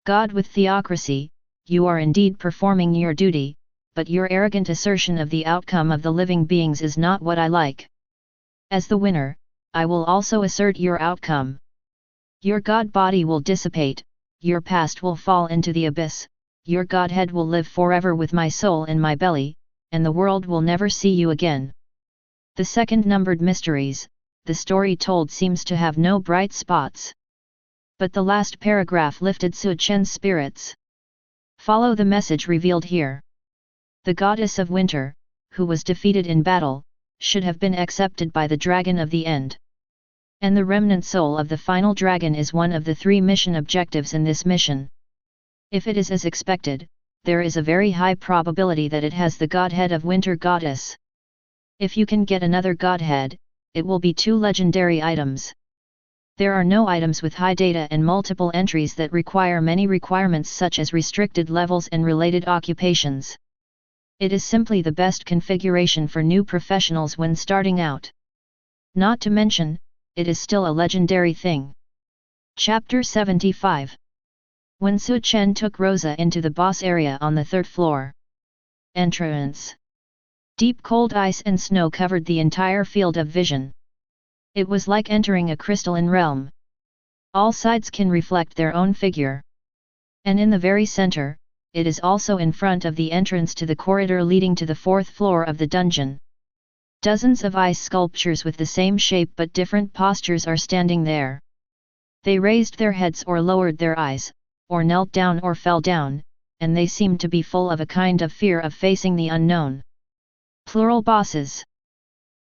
"God with theocracy, you are indeed performing your duty, but your arrogant assertion of the outcome of the living beings is not what I like. As the winner, I will also assert your outcome. Your god body will dissipate, your past will fall into the abyss, your godhead will live forever with my soul in my belly, and the world will never see you again." The second numbered mysteries, the story told seems to have no bright spots. But the last paragraph lifted Su Chen's spirits. Follow the message revealed here. The goddess of winter, who was defeated in battle, should have been accepted by the dragon of the end. And the remnant soul of the final dragon is one of the 3 mission objectives in this mission. If it is as expected, there is a very high probability that it has the godhead of winter goddess. If you can get another godhead, it will be 2 legendary items. There are no items with high data and multiple entries that require many requirements such as restricted levels and related occupations. It is simply the best configuration for new professionals when starting out. Not to mention, it is still a legendary thing. Chapter 75. When Su Chen took Rosa into the boss area on the 3rd floor. Entrance. Deep cold ice and snow covered the entire field of vision. It was like entering a crystalline realm. All sides can reflect their own figure. And in the very center, it is also in front of the entrance to the corridor leading to the 4th floor of the dungeon. Dozens of ice sculptures with the same shape but different postures are standing there. They raised their heads or lowered their eyes, or knelt down or fell down, and they seemed to be full of a kind of fear of facing the unknown. Plural bosses.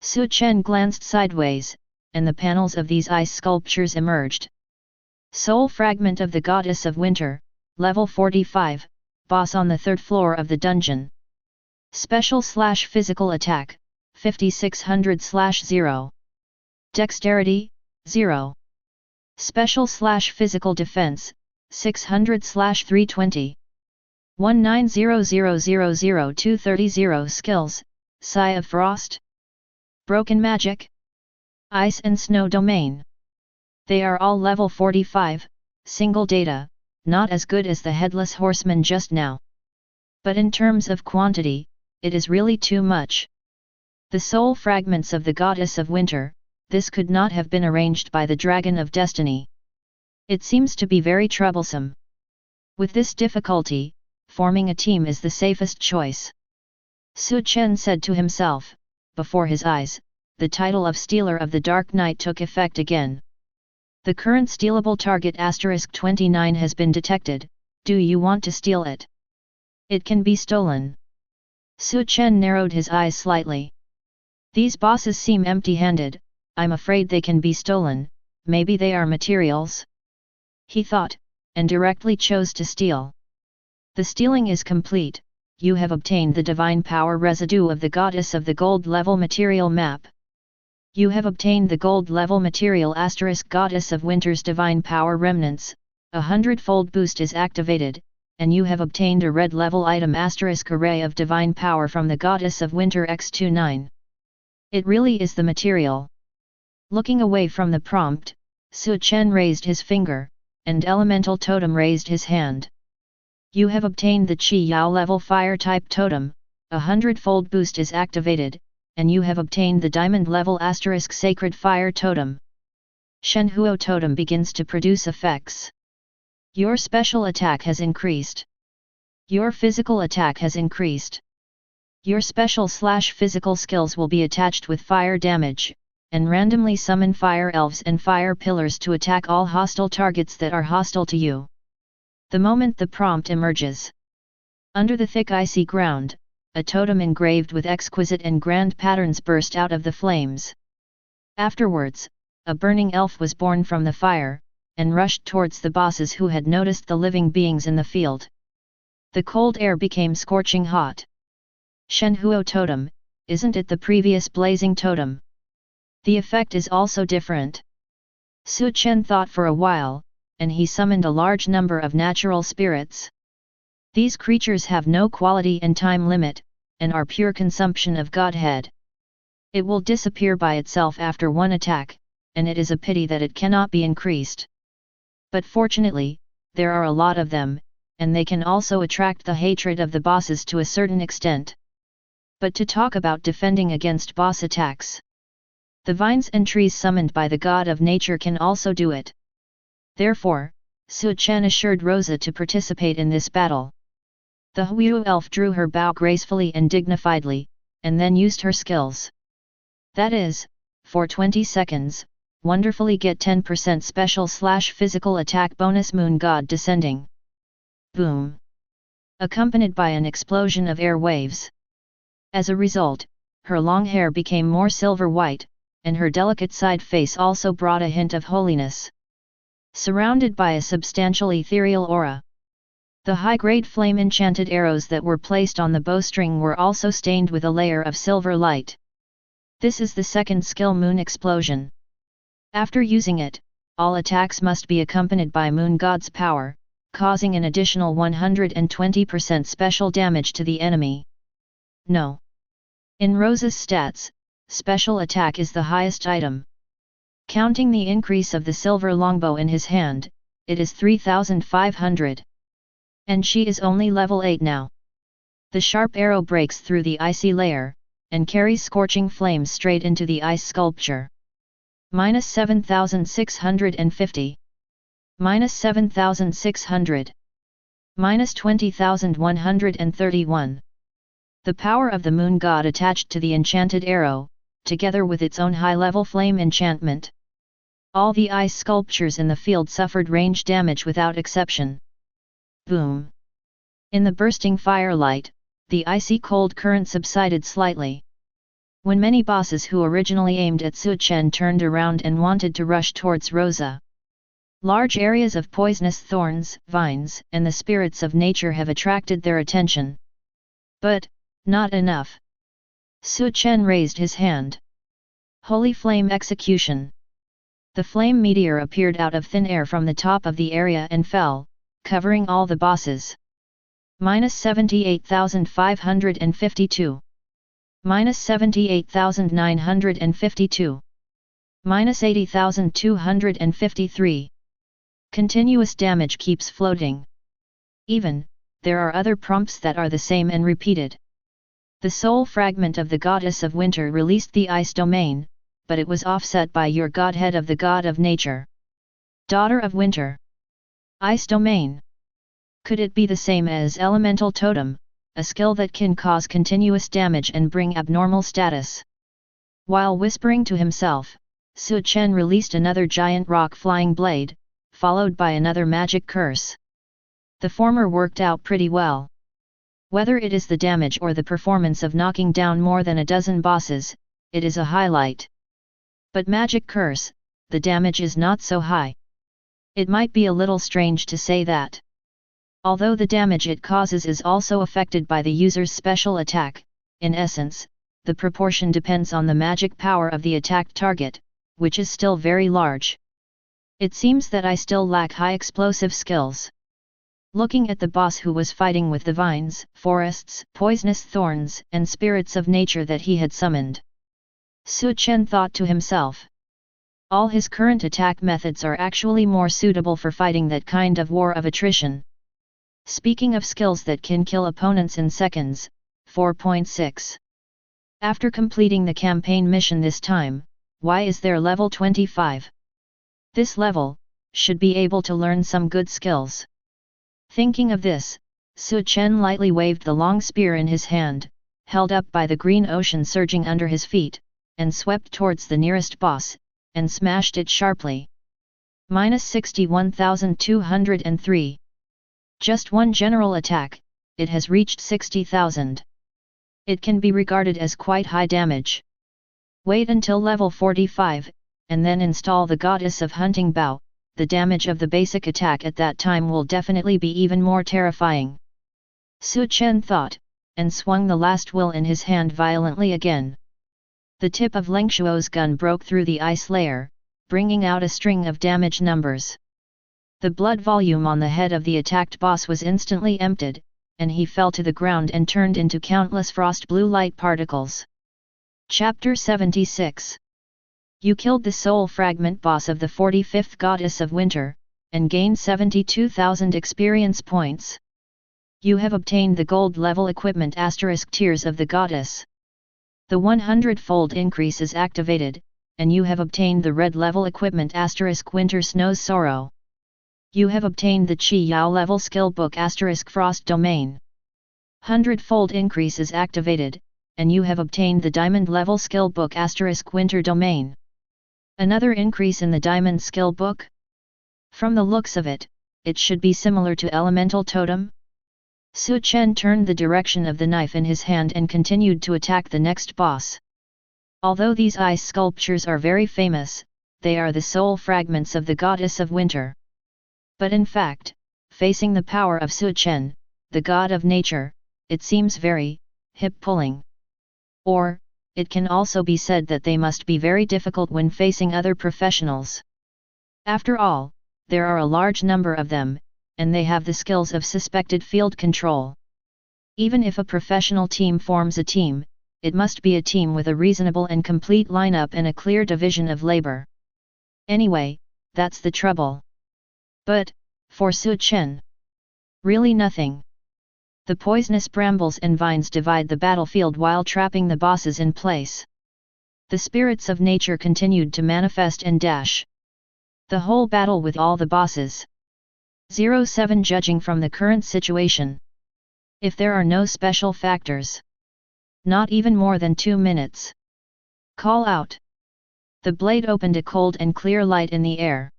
Su Chen glanced sideways, and the panels of these ice sculptures emerged. Soul Fragment of the Goddess of Winter, Level 45, Boss on the 3rd floor of the dungeon. Special/Physical Attack, 5600/0. Dexterity, 0. Special/Physical Defense, 600/320. 19000230. Skills, Sigh of Frost. Broken Magic. Ice and Snow Domain. They are all level 45, single data, not as good as the Headless Horseman just now. But in terms of quantity, it is really too much. The soul fragments of the Goddess of Winter, this could not have been arranged by the Dragon of Destiny. It seems to be very troublesome. With this difficulty, forming a team is the safest choice. Su Chen said to himself. Before his eyes, the title of Stealer of the Dark Night took effect again. The current stealable target *29 has been detected. Do you want to steal it? It can be stolen. Su Chen narrowed his eyes slightly. These bosses seem empty-handed. I'm afraid they can be stolen. Maybe they are materials? He thought, and directly chose to steal. The stealing is complete. You have obtained the divine power residue of the Goddess of the Gold level material map. You have obtained the Gold level material * Goddess of Winter's divine power remnants. A 100-fold boost is activated, and you have obtained a red level item * Array of divine power from the Goddess of Winter X29. It really is the material. Looking away from the prompt, Su Chen raised his finger, and Elemental Totem raised his hand. You have obtained the Qi Yao level Fire type totem. A 100-fold boost is activated, and you have obtained the Diamond level * Sacred Fire totem. Shenhuo totem begins to produce effects. Your special attack has increased. Your physical attack has increased. Your special/physical skills will be attached with fire damage, and randomly summon fire elves and fire pillars to attack all hostile targets that are hostile to you. The moment the prompt emerges. Under the thick icy ground, a totem engraved with exquisite and grand patterns burst out of the flames. Afterwards, a burning elf was born from the fire, and rushed towards the bosses who had noticed the living beings in the field. The cold air became scorching hot. Shenhuo totem, isn't it the previous blazing totem? The effect is also different. Su Chen thought for a while, and he summoned a large number of natural spirits. These creatures have no quality and time limit, and are pure consumption of Godhead. It will disappear by itself after one attack, and it is a pity that it cannot be increased. But fortunately, there are a lot of them, and they can also attract the hatred of the bosses to a certain extent. But to talk about defending against boss attacks, the vines and trees summoned by the god of nature can also do it. Therefore, Su Chen assured Rosa to participate in this battle. The Huiyu elf drew her bow gracefully and dignifiedly, and then used her skills. That is, for 20 seconds, wonderfully get 10% special/physical attack bonus moon god descending. Boom! Accompanied by an explosion of air waves. As a result, her long hair became more silver white, and her delicate side face also brought a hint of holiness. Surrounded by a substantial ethereal aura. The high-grade flame-enchanted arrows that were placed on the bowstring were also stained with a layer of silver light. This is the second skill Moon Explosion. After using it, all attacks must be accompanied by Moon God's power, causing an additional 120% special damage to the enemy. No. In Rosa's stats, special attack is the highest item. Counting the increase of the silver longbow in his hand, it is 3,500. And she is only level 8 now. The sharp arrow breaks through the icy layer, and carries scorching flames straight into the ice sculpture. Minus 7,650. Minus 7,600. Minus 20,131. The power of the moon god attached to the enchanted arrow, together with its own high-level flame enchantment. All the ice sculptures in the field suffered range damage without exception. Boom! In the bursting firelight, the icy cold current subsided slightly. When many bosses who originally aimed at Su Chen turned around and wanted to rush towards Rosa. Large areas of poisonous thorns, vines, and the spirits of nature have attracted their attention. But, not enough. Su Chen raised his hand. Holy Flame Execution. The flame meteor appeared out of thin air from the top of the area and fell, covering all the bosses. Minus 78,552. Minus 78,952. Minus 80,253. Continuous damage keeps floating. Even, there are other prompts that are the same and repeated. The soul fragment of the goddess of winter released the ice domain, but it was offset by your godhead of the god of nature. Daughter of winter. Ice domain. Could it be the same as elemental totem, a skill that can cause continuous damage and bring abnormal status? While whispering to himself, Su Chen released another giant rock flying blade, followed by another magic curse. The former worked out pretty well. Whether it is the damage or the performance of knocking down more than a dozen bosses, it is a highlight. But magic curse, the damage is not so high. It might be a little strange to say that. Although the damage it causes is also affected by the user's special attack, in essence, the proportion depends on the magic power of the attacked target, which is still very large. It seems that I still lack high explosive skills. Looking at the boss who was fighting with the vines, forests, poisonous thorns, and spirits of nature that he had summoned, Su Chen thought to himself. All his current attack methods are actually more suitable for fighting that kind of war of attrition. Speaking of skills that can kill opponents in seconds, 4.6. After completing the campaign mission this time, why is there level 25? This level should be able to learn some good skills. Thinking of this, Su Chen lightly waved the long spear in his hand, held up by the green ocean surging under his feet, and swept towards the nearest boss, and smashed it sharply. Minus 61,203. Just one general attack, it has reached 60,000. It can be regarded as quite high damage. Wait until level 45, and then install the Goddess of Hunting Bow. The damage of the basic attack at that time will definitely be even more terrifying. Su Chen thought, and swung the last will in his hand violently again. The tip of Leng Shuo's gun broke through the ice layer, bringing out a string of damage numbers. The blood volume on the head of the attacked boss was instantly emptied, and he fell to the ground and turned into countless frost blue light particles. Chapter 76. You killed the soul fragment boss of the 45th Goddess of Winter, and gained 72,000 experience points. You have obtained the gold level equipment * Tears of the Goddess. The 100-fold increase is activated, and you have obtained the red level equipment * Winter Snow's Sorrow. You have obtained the Qi Yao level skill book * Frost Domain. 100-fold increase is activated, and you have obtained the diamond level skill book * Winter Domain. Another increase in the diamond skill book? From the looks of it, it should be similar to Elemental Totem. Su Chen turned the direction of the knife in his hand and continued to attack the next boss. Although these ice sculptures are very famous, they are the soul fragments of the Goddess of Winter. But in fact, facing the power of Su Chen, the god of nature, it seems very hip-pulling. Or, it can also be said that they must be very difficult when facing other professionals. After all, there are a large number of them, and they have the skills of suspected field control. Even if a professional team forms a team, it must be a team with a reasonable and complete lineup and a clear division of labor. Anyway, that's the trouble. But, for Su Chen, really nothing. The poisonous brambles and vines divide the battlefield while trapping the bosses in place. The spirits of nature continued to manifest and dash the whole battle with all the bosses. 07 Judging from the current situation, if there are no special factors, not even more than 2 minutes. Call out. The blade opened a cold and clear light in the air.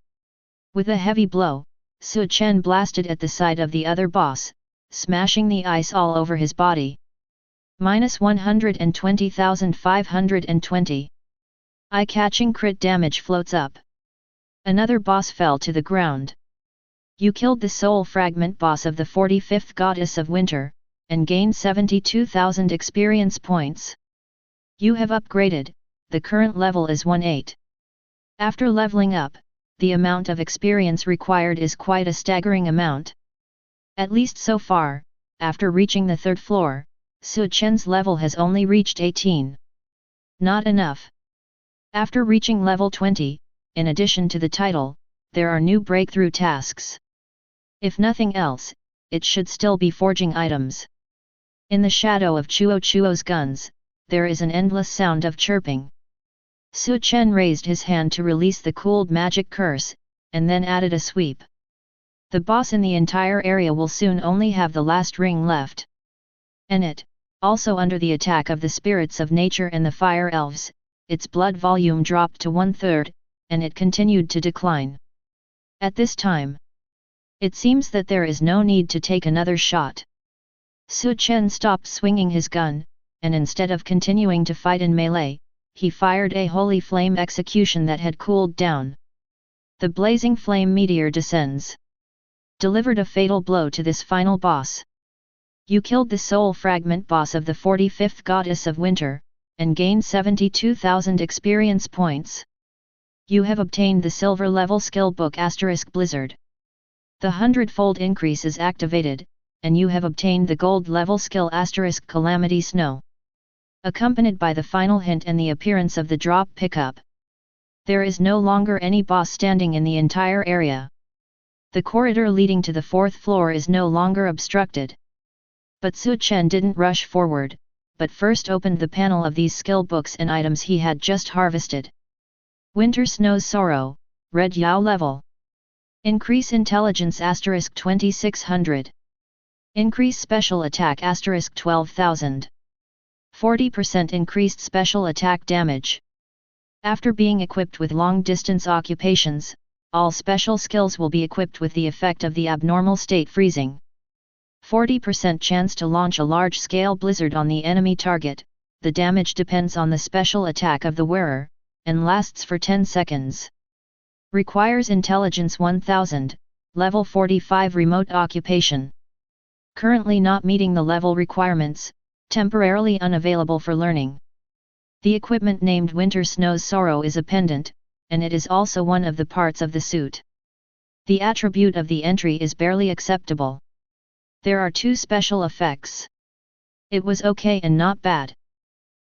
With a heavy blow, Su Chen blasted at the side of the other boss, smashing the ice all over his body. -120,520. Eye-catching crit damage floats up. Another boss fell to the ground. You killed the soul fragment boss of the 45th Goddess of Winter, and gained 72,000 experience points. You have upgraded, the current level is 18. After leveling up, the amount of experience required is quite a staggering amount. At least so far, after reaching the 3rd floor, Su Chen's level has only reached 18. Not enough. After reaching level 20, in addition to the title, there are new breakthrough tasks. If nothing else, it should still be forging items. In the shadow of Chuo's guns, there is an endless sound of chirping. Su Chen raised his hand to release the cooled magic curse, and then added a sweep. The boss in the entire area will soon only have the last ring left. And it, also under the attack of the spirits of nature and the fire elves, its blood volume dropped to 1/3, and it continued to decline. At this time, it seems that there is no need to take another shot. Su Chen stopped swinging his gun, and instead of continuing to fight in melee, he fired a holy flame execution that had cooled down. The blazing flame meteor descends. Delivered a fatal blow to this final boss. You killed the soul fragment boss of the 45th Goddess of Winter, and gained 72,000 experience points. You have obtained the silver level skill book * Blizzard. The 100-fold increase is activated, and you have obtained the gold level skill * Calamity Snow. Accompanied by the final hint and the appearance of the drop pickup. There is no longer any boss standing in the entire area. The corridor leading to the 4th floor is no longer obstructed. But Su Chen didn't rush forward, but first opened the panel of these skill books and items he had just harvested. Winter Snow's Sorrow, Red Yao level. Increase Intelligence * 2600. Increase Special Attack * 12,000. 40% increased special attack damage. After being equipped with long-distance occupations, all special skills will be equipped with the effect of the abnormal state freezing. 40% chance to launch a large-scale blizzard on the enemy target. The damage depends on the special attack of the wearer, and lasts for 10 seconds. Requires Intelligence 1000, Level 45 Remote Occupation. Currently not meeting the level requirements, temporarily unavailable for learning. The equipment named Winter Snow's Sorrow is a pendant, and it is also one of the parts of the suit. The attribute of the entry is barely acceptable. There are 2 special effects. It was okay and not bad.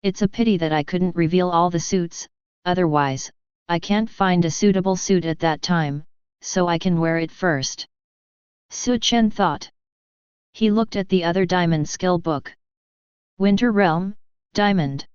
It's a pity that I couldn't reveal all the suits, otherwise, I can't find a suitable suit at that time, so I can wear it first. Su Chen thought. He looked at the other diamond skill book. Winter Realm, Diamond.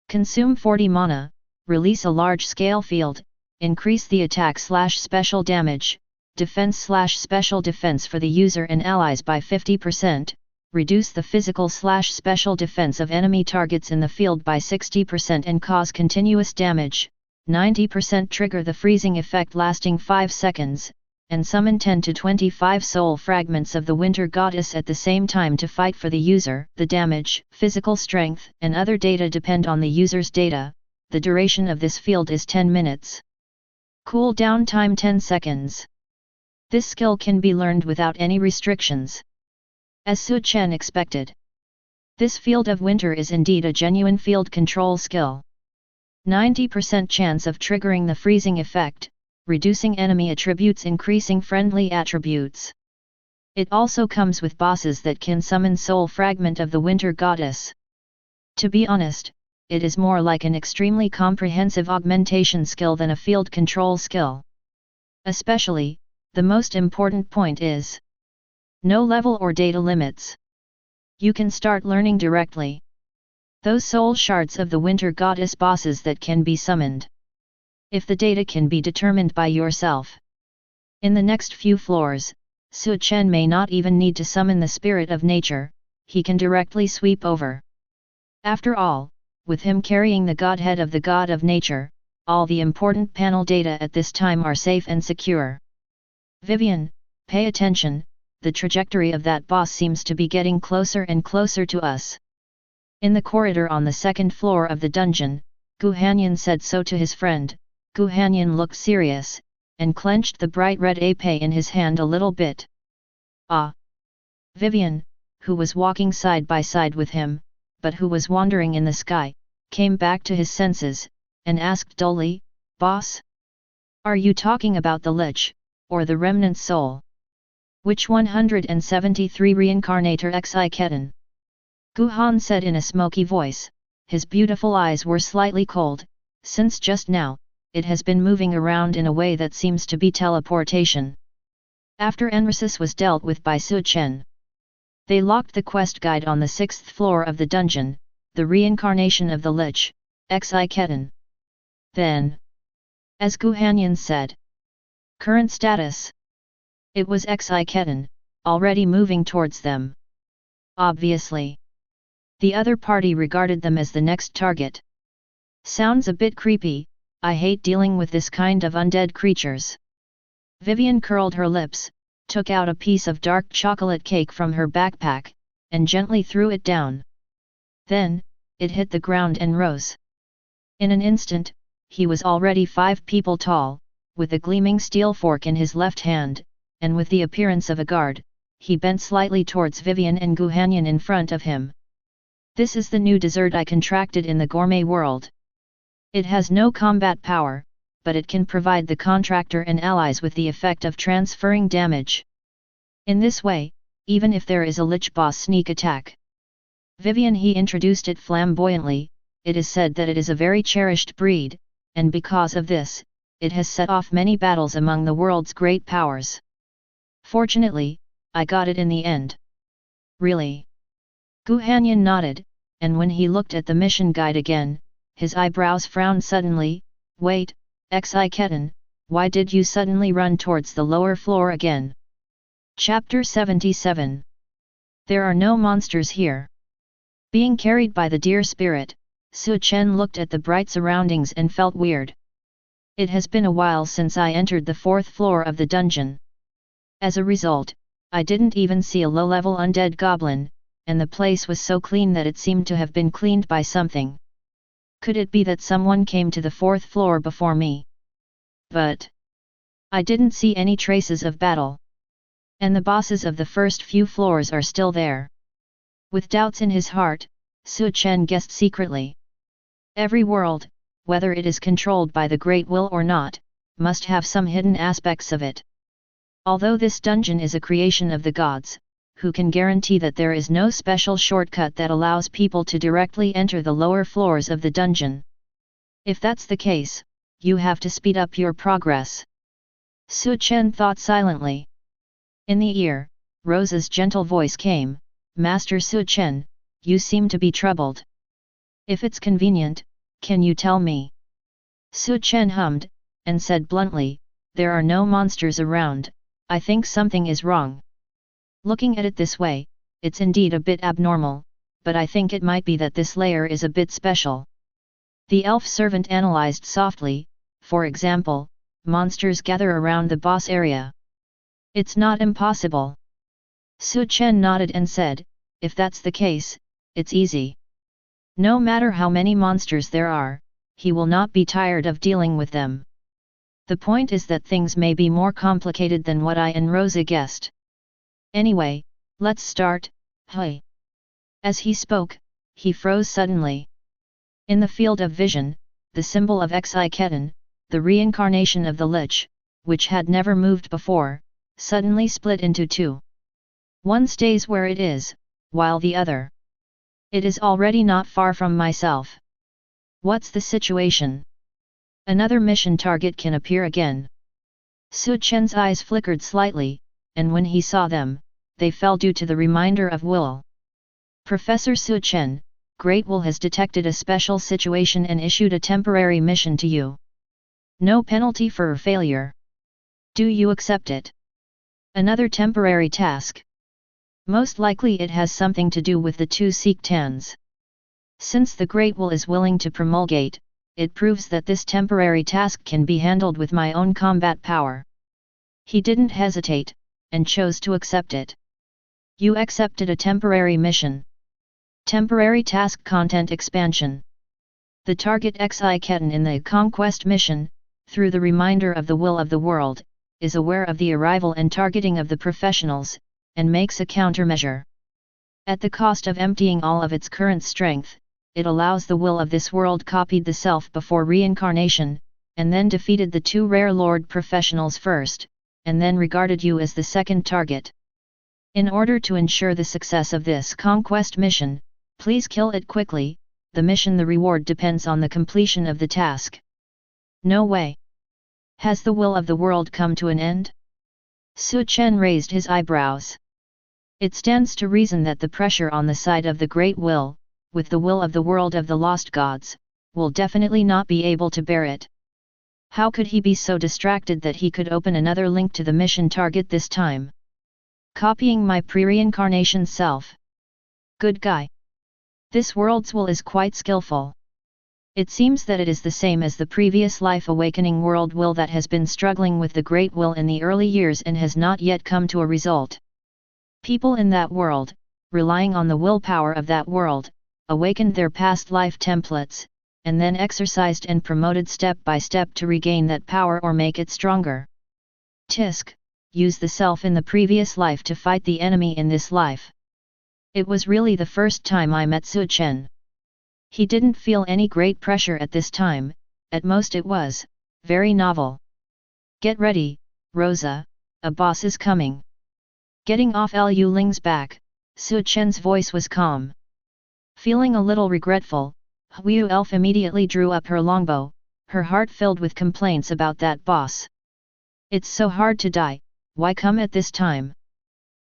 Consume 40 mana, release a large-scale field, increase the attack/special damage, defense/special defense for the user and allies by 50%, reduce the physical/special defense of enemy targets in the field by 60% and cause continuous damage, 90% trigger the freezing effect lasting 5 seconds, and summon 10 to 25 soul fragments of the Winter Goddess at the same time to fight for the user. The damage, physical strength, and other data depend on the user's data. The duration of this field is 10 minutes. Cool down time 10 seconds. This skill can be learned without any restrictions. As Su Chen expected. This field of winter is indeed a genuine field control skill. 90% chance of triggering the freezing effect, reducing enemy attributes, increasing friendly attributes. It also comes with bosses that can summon soul fragment of the Winter Goddess. To be honest, it is more like an extremely comprehensive augmentation skill than a field control skill. Especially, the most important point is no level or data limits. You can start learning directly those soul shards of the Winter Goddess bosses that can be summoned. If the data can be determined by yourself. In the next few floors, Su Chen may not even need to summon the spirit of nature, he can directly sweep over. After all, with him carrying the godhead of the god of nature, all the important panel data at this time are safe and secure. Vivian, pay attention, the trajectory of that boss seems to be getting closer and closer to us. In the corridor on the second floor of the dungeon, Gu Hanyan said so to his friend. Gu Hanyan looked serious, and clenched the bright red épée in his hand a little bit. Ah! Vivian, who was walking side by side with him, but who was wandering in the sky, came back to his senses, and asked dully, "Boss? Are you talking about the Lich, or the remnant soul? Which 173 Reincarnator Xi Ketan?" Gu Han said in a smoky voice, his beautiful eyes were slightly cold, since just now, it has been moving around in a way that seems to be teleportation. After Enrisis was dealt with by Su Chen, they locked the quest guide on the 6th floor of the dungeon, the reincarnation of the Lich, Xi Ketan. Then, as Gu Hanyan said, current status. It was Xi Ketan, already moving towards them. Obviously, the other party regarded them as the next target. Sounds a bit creepy. I hate dealing with this kind of undead creatures. Vivian curled her lips, took out a piece of dark chocolate cake from her backpack, and gently threw it down. Then, it hit the ground and rose. In an instant, he was already 5 people tall, with a gleaming steel fork in his left hand, and with the appearance of a guard, he bent slightly towards Vivian and Gu Hanyan in front of him. This is the new dessert I contracted in the gourmet world. It has no combat power, but it can provide the contractor and allies with the effect of transferring damage. In this way, even if there is a Lich boss sneak attack. Vivian he introduced it flamboyantly, it is said that it is a very cherished breed, and because of this, it has set off many battles among the world's great powers. Fortunately, I got it in the end. Really? Gu Hanyan nodded, and when he looked at the mission guide again, his eyebrows frowned suddenly. Wait, Xi Ketan, why did you suddenly run towards the lower floor again? Chapter 77. There are no monsters here. Being carried by the deer spirit, Su Chen looked at the bright surroundings and felt weird. It has been a while since I entered the 4th floor of the dungeon. As a result, I didn't even see a low-level undead goblin, and the place was so clean that it seemed to have been cleaned by something. Could it be that someone came to the 4th floor before me? But I didn't see any traces of battle. And the bosses of the first few floors are still there. With doubts in his heart, Su Chen guessed secretly. Every world, whether it is controlled by the Great Will or not, must have some hidden aspects of it. Although this dungeon is a creation of the gods, who can guarantee that there is no special shortcut that allows people to directly enter the lower floors of the dungeon? If that's the case, you have to speed up your progress. Su Chen thought silently. In the ear, Rosa's gentle voice came, Master Su Chen, you seem to be troubled. If it's convenient, can you tell me? Su Chen hummed, and said bluntly, there are no monsters around, I think something is wrong. Looking at it this way, it's indeed a bit abnormal, but I think it might be that this layer is a bit special. The elf servant analyzed softly, for example, monsters gather around the boss area. It's not impossible. Su Chen nodded and said, if that's the case, it's easy. No matter how many monsters there are, he will not be tired of dealing with them. The point is that things may be more complicated than what I and Rosa guessed. Anyway, let's start, hey. As he spoke, he froze suddenly. In the field of vision, the symbol of Xiketan, the reincarnation of the Lich, which had never moved before, suddenly split into two. One stays where it is, while the other. It is already not far from myself. What's the situation? Another mission target can appear again. Su Chen's eyes flickered slightly, and when he saw them, they fell due to the reminder of Will. Professor Su Chen, Great Will has detected a special situation and issued a temporary mission to you. No penalty for failure. Do you accept it? Another temporary task. Most likely it has something to do with the two Sektans. Since the Great Will is willing to promulgate, it proves that this temporary task can be handled with my own combat power. He didn't hesitate, and chose to accept it. You accepted a temporary mission. Temporary task content expansion. The target Xiketan in the Conquest mission, through the reminder of the will of the world, is aware of the arrival and targeting of the professionals, and makes a countermeasure. At the cost of emptying all of its current strength, it allows the will of this world copied the self before reincarnation, and then defeated the two rare lord professionals first, and then regarded you as the second target. In order to ensure the success of this conquest mission, please kill it quickly. The reward depends on the completion of the task. No way. Has the will of the world come to an end? Su Chen raised his eyebrows. It stands to reason that the pressure on the side of the Great Will, with the will of the world of the lost gods, will definitely not be able to bear it. How could he be so distracted that he could open another link to the mission target this time? Copying my pre-reincarnation self. Good guy. This world's will is quite skillful. It seems that it is the same as the previous life awakening world will that has been struggling with the Great Will in the early years and has not yet come to a result. People in that world, relying on the willpower of that world, awakened their past life templates, and then exercised and promoted step by step to regain that power or make it stronger. Tisk, use the self in the previous life to fight the enemy in this life. It was really the first time I met Su Chen. He didn't feel any great pressure at this time, at most it was very novel. Get ready, Rosa, a boss is coming. Getting off Lu Ling's back, Su Chen's voice was calm. Feeling a little regretful, Hu Elf immediately drew up her longbow, her heart filled with complaints about that boss. It's so hard to die, why come at this time?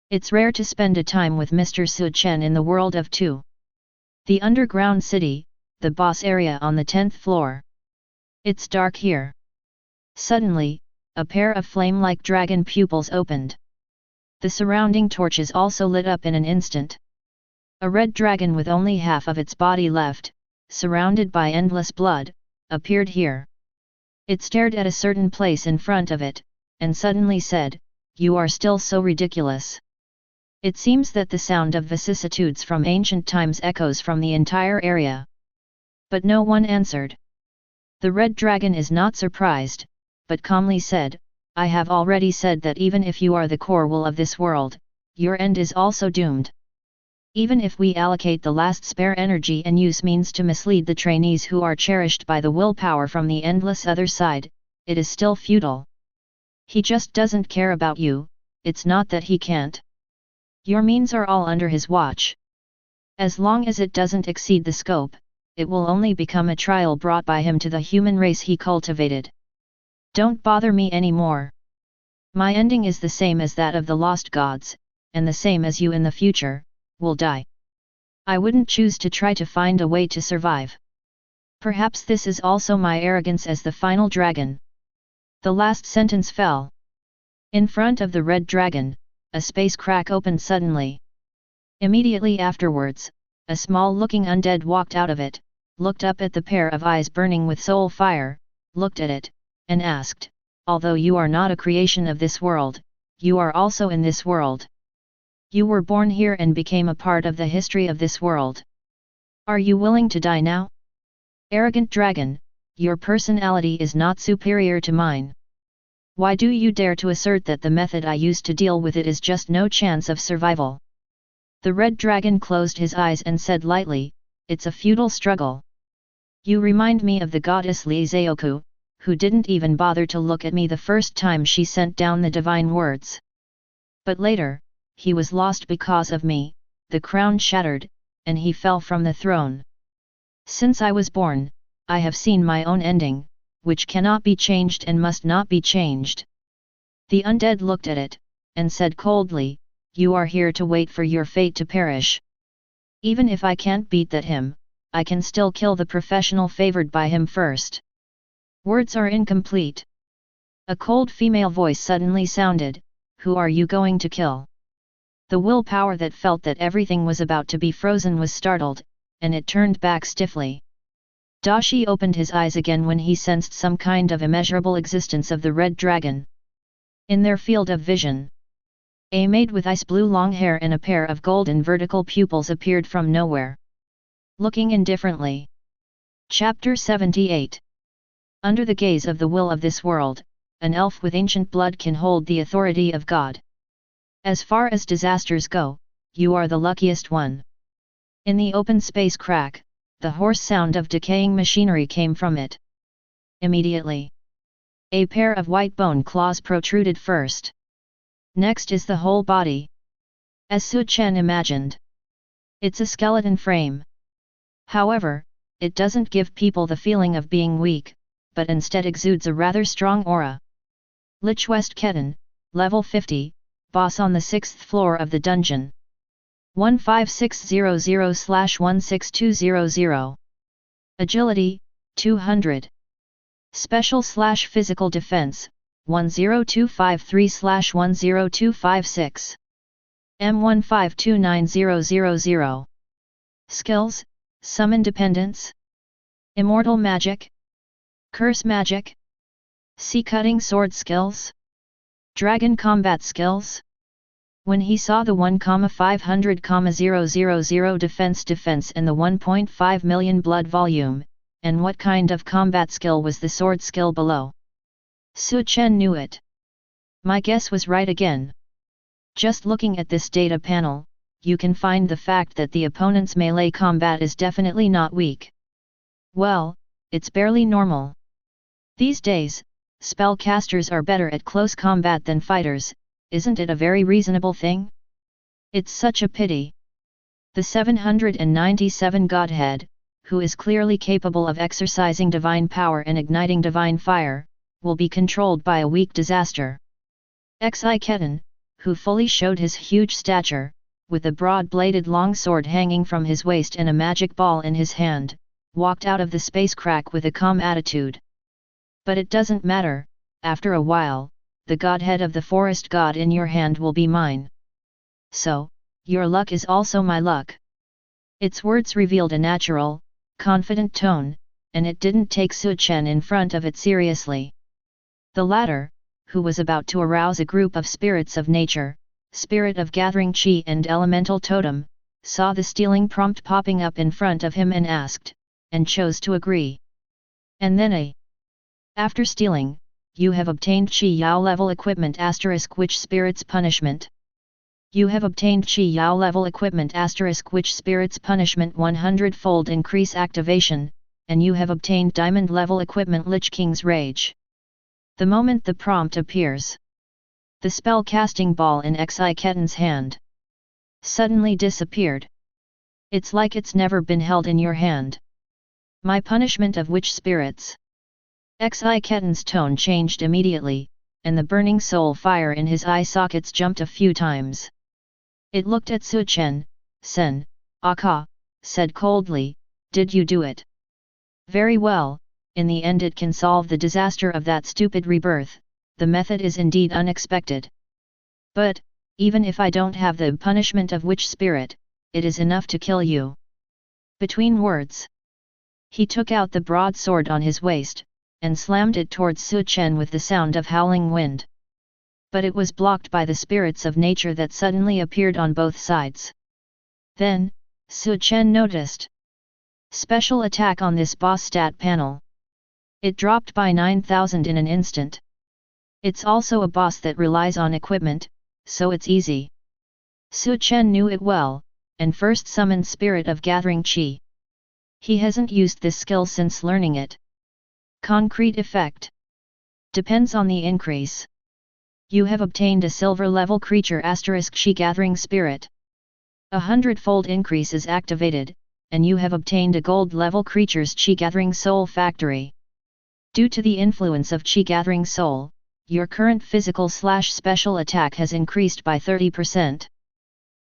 It's rare to spend a time with Mr. Su Chen in the world of two. The underground city, the boss area on the 10th floor. It's dark here. Suddenly, a pair of flame-like dragon pupils opened. The surrounding torches also lit up in an instant. A red dragon with only half of its body left, surrounded by endless blood, appeared here. It stared at a certain place in front of it, and suddenly said, "You are still so ridiculous." It seems that the sound of vicissitudes from ancient times echoes from the entire area. But no one answered. The red dragon is not surprised, but calmly said, "I have already said that even if you are the core will of this world, your end is also doomed. Even if we allocate the last spare energy and use means to mislead the trainees who are cherished by the willpower from the endless other side, it is still futile. He just doesn't care about you, it's not that he can't. Your means are all under his watch. As long as it doesn't exceed the scope, it will only become a trial brought by him to the human race he cultivated. Don't bother me anymore. My ending is the same as that of the lost gods, and the same as you in the future, will die. I wouldn't choose to try to find a way to survive. Perhaps this is also my arrogance as the final dragon. The last sentence fell. In front of the red dragon, a space crack opened suddenly. Immediately afterwards, a small-looking undead walked out of it, looked up at the pair of eyes burning with soul fire, looked at it, and asked, "Although you are not a creation of this world, you are also in this world. You were born here and became a part of the history of this world. Are you willing to die now? Arrogant dragon, your personality is not superior to mine. Why do you dare to assert that the method I used to deal with it is just no chance of survival?" The red dragon closed his eyes and said lightly, "It's a futile struggle. You remind me of the goddess Lizeoku, who didn't even bother to look at me the first time she sent down the divine words. But later, he was lost because of me, the crown shattered, and he fell from the throne. Since I was born, I have seen my own ending, which cannot be changed and must not be changed." The undead looked at it, and said coldly, "You are here to wait for your fate to perish. Even if I can't beat that him, I can still kill the professional favored by him first." Words are incomplete. A cold female voice suddenly sounded, "Who are you going to kill?" The willpower that felt that everything was about to be frozen was startled, and it turned back stiffly. Dashi opened his eyes again when he sensed some kind of immeasurable existence of the red dragon. In their field of vision, a maid with ice blue long hair and a pair of golden vertical pupils appeared from nowhere. Looking indifferently. Chapter 78. Under the gaze of the will of this world, an elf with ancient blood can hold the authority of God. As far as disasters go, you are the luckiest one. In the open space crack, the hoarse sound of decaying machinery came from it. Immediately, a pair of white bone claws protruded first. Next is the whole body. As Su Chen imagined. It's a skeleton frame. However, it doesn't give people the feeling of being weak, but instead exudes a rather strong aura. Lich West Ketan, level 50, boss on the 6th floor of the dungeon. 15600/16200. Agility, 200. Special/physical defense, 10253/10256. M15290000. Skills, Summon Dependence, Immortal Magic, Curse Magic, Sea Cutting Sword Skills, Dragon Combat Skills. When he saw the 1,500,000 defense and the 1.5 million blood volume, and what kind of combat skill was the sword skill below? Su Chen knew it. My guess was right again. Just looking at this data panel, you can find the fact that the opponent's melee combat is definitely not weak. Well, it's barely normal. These days, spellcasters are better at close combat than fighters. Isn't it a very reasonable thing? It's such a pity. The 797 Godhead, who is clearly capable of exercising divine power and igniting divine fire, will be controlled by a weak disaster. Xi Ketan, who fully showed his huge stature, with a broad-bladed longsword hanging from his waist and a magic ball in his hand, walked out of the space crack with a calm attitude. But it doesn't matter, after a while, the godhead of the forest god in your hand will be mine. So, your luck is also my luck. Its words revealed a natural, confident tone, and it didn't take Su Chen in front of it seriously. The latter, who was about to arouse a group of spirits of nature, spirit of gathering chi and elemental totem, saw the stealing prompt popping up in front of him and asked, and chose to agree. And then after stealing, you have obtained Chi Yao level equipment * which spirits punishment. You have obtained Chi Yao level equipment * which spirits punishment 100-fold increase activation, and you have obtained diamond level equipment Lich King's Rage. The moment the prompt appears, the spell casting ball in Xi Ketan's hand suddenly disappeared. It's like it's never been held in your hand. My punishment of witch spirits. Xi Ketan's tone changed immediately, and the burning soul fire in his eye sockets jumped a few times. It looked at Su Chen, Sen, Aka, said coldly, "Did you do it?" "Very well, in the end it can solve the disaster of that stupid rebirth, the method is indeed unexpected. But, even if I don't have the punishment of witch spirit, it is enough to kill you." Between words, he took out the broadsword on his waist, and slammed it towards Su Chen with the sound of howling wind. But it was blocked by the spirits of nature that suddenly appeared on both sides. Then, Su Chen noticed. Special attack on this boss stat panel. It dropped by 9,000 in an instant. It's also a boss that relies on equipment, so it's easy. Su Chen knew it well, and first summoned Spirit of Gathering Qi. He hasn't used this skill since learning it. Concrete effect. Depends on the increase. You have obtained a silver level creature *Qi Gathering Spirit. A hundredfold increase is activated, and you have obtained a gold level creature's Qi Gathering Soul Factory. Due to the influence of Qi Gathering Soul, your current physical/special attack has increased by 30%.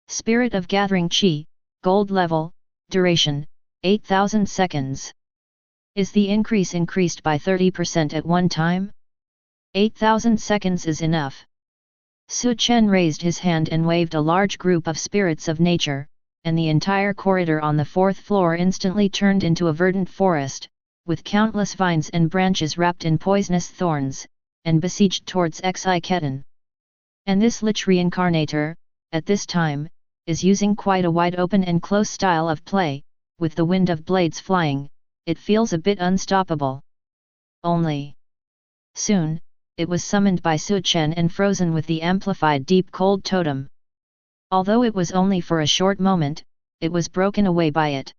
Spirit of Gathering Qi, gold level, duration, 8,000 seconds. Is the increase increased by 30% at one time? 8,000 seconds is enough. Su Chen raised his hand and waved a large group of spirits of nature, and the entire corridor on the 4th floor instantly turned into a verdant forest, with countless vines and branches wrapped in poisonous thorns, and besieged towards Xi Ketan. And this Lich Reincarnator, at this time, is using quite a wide open and close style of play, with the wind of blades flying, it feels a bit unstoppable. Only. Soon, it was summoned by Su Chen and frozen with the amplified deep cold totem. Although it was only for a short moment, it was broken away by it.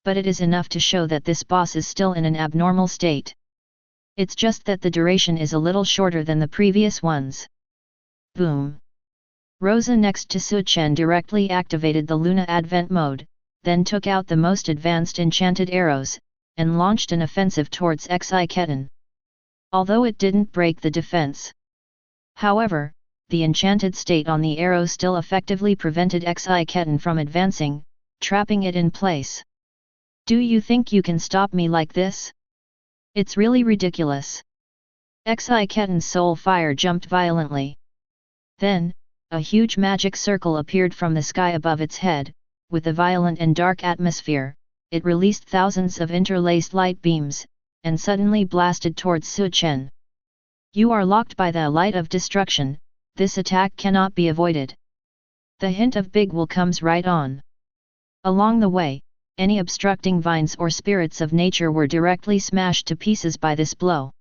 But it is enough to show that this boss is still in an abnormal state. It's just that the duration is a little shorter than the previous ones. Boom! Rosa next to Su Chen directly activated the Luna Advent mode, then took out the most advanced enchanted arrows, and launched an offensive towards Xi Ketan. Although it didn't break the defense. However, the enchanted state on the arrow still effectively prevented Xi Ketan from advancing, trapping it in place. Do you think you can stop me like this? It's really ridiculous. Xi Ketan's soul fire jumped violently. Then, a huge magic circle appeared from the sky above its head, with a violent and dark atmosphere. It released thousands of interlaced light beams, and suddenly blasted towards Su Chen. You are locked by the light of destruction, this attack cannot be avoided. The hint of big will comes right on. Along the way, any obstructing vines or spirits of nature were directly smashed to pieces by this blow.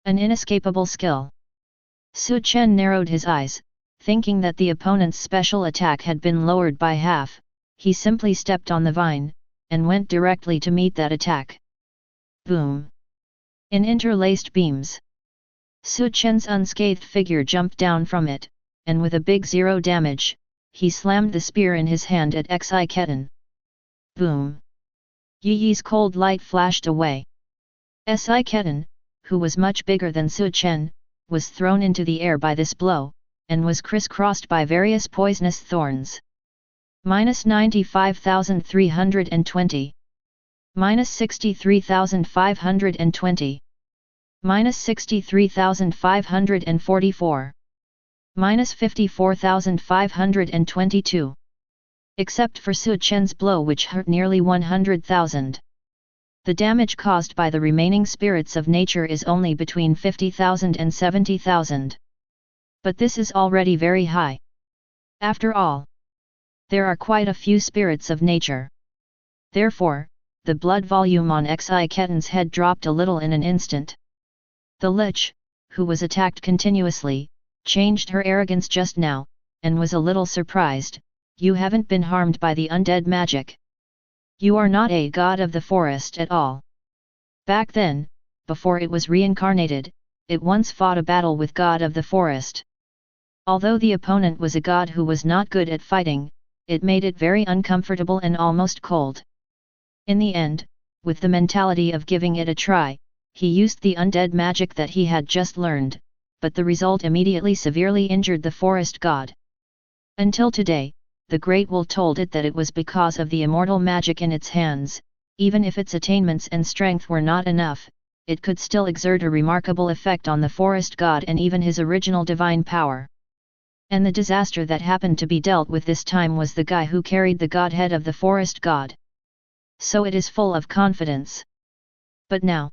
An inescapable skill. Su Chen narrowed his eyes, thinking that the opponent's special attack had been lowered by half. He simply stepped on the vine, and went directly to meet that attack. Boom! In interlaced beams. Su Chen's unscathed figure jumped down from it, and with a big 0 damage, he slammed the spear in his hand at Xi Ketan. Boom! Yi's cold light flashed away. Xi Ketan, who was much bigger than Su Chen, was thrown into the air by this blow, and was crisscrossed by various poisonous thorns. Minus 95,320. Minus 63,520. Minus 63,544. Minus 54,522. Except for Su Chen's blow, which hurt nearly 100,000. The damage caused by the remaining spirits of nature is only between 50,000 and 70,000. But this is already very high. After all, there are quite a few spirits of nature. Therefore, the blood volume on Xi Ketan's head dropped a little in an instant. The Lich, who was attacked continuously, changed her arrogance just now, and was a little surprised. You haven't been harmed by the undead magic. You are not a god of the forest at all. Back then, before it was reincarnated, it once fought a battle with God of the forest. Although the opponent was a god who was not good at fighting, it made it very uncomfortable and almost cold. In the end, with the mentality of giving it a try, he used the undead magic that he had just learned, but the result immediately severely injured the forest god. Until today, the Great Will told it that it was because of the immortal magic in its hands. Even if its attainments and strength were not enough, it could still exert a remarkable effect on the forest god and even his original divine power. And the disaster that happened to be dealt with this time was the guy who carried the godhead of the forest god. So it is full of confidence. But now,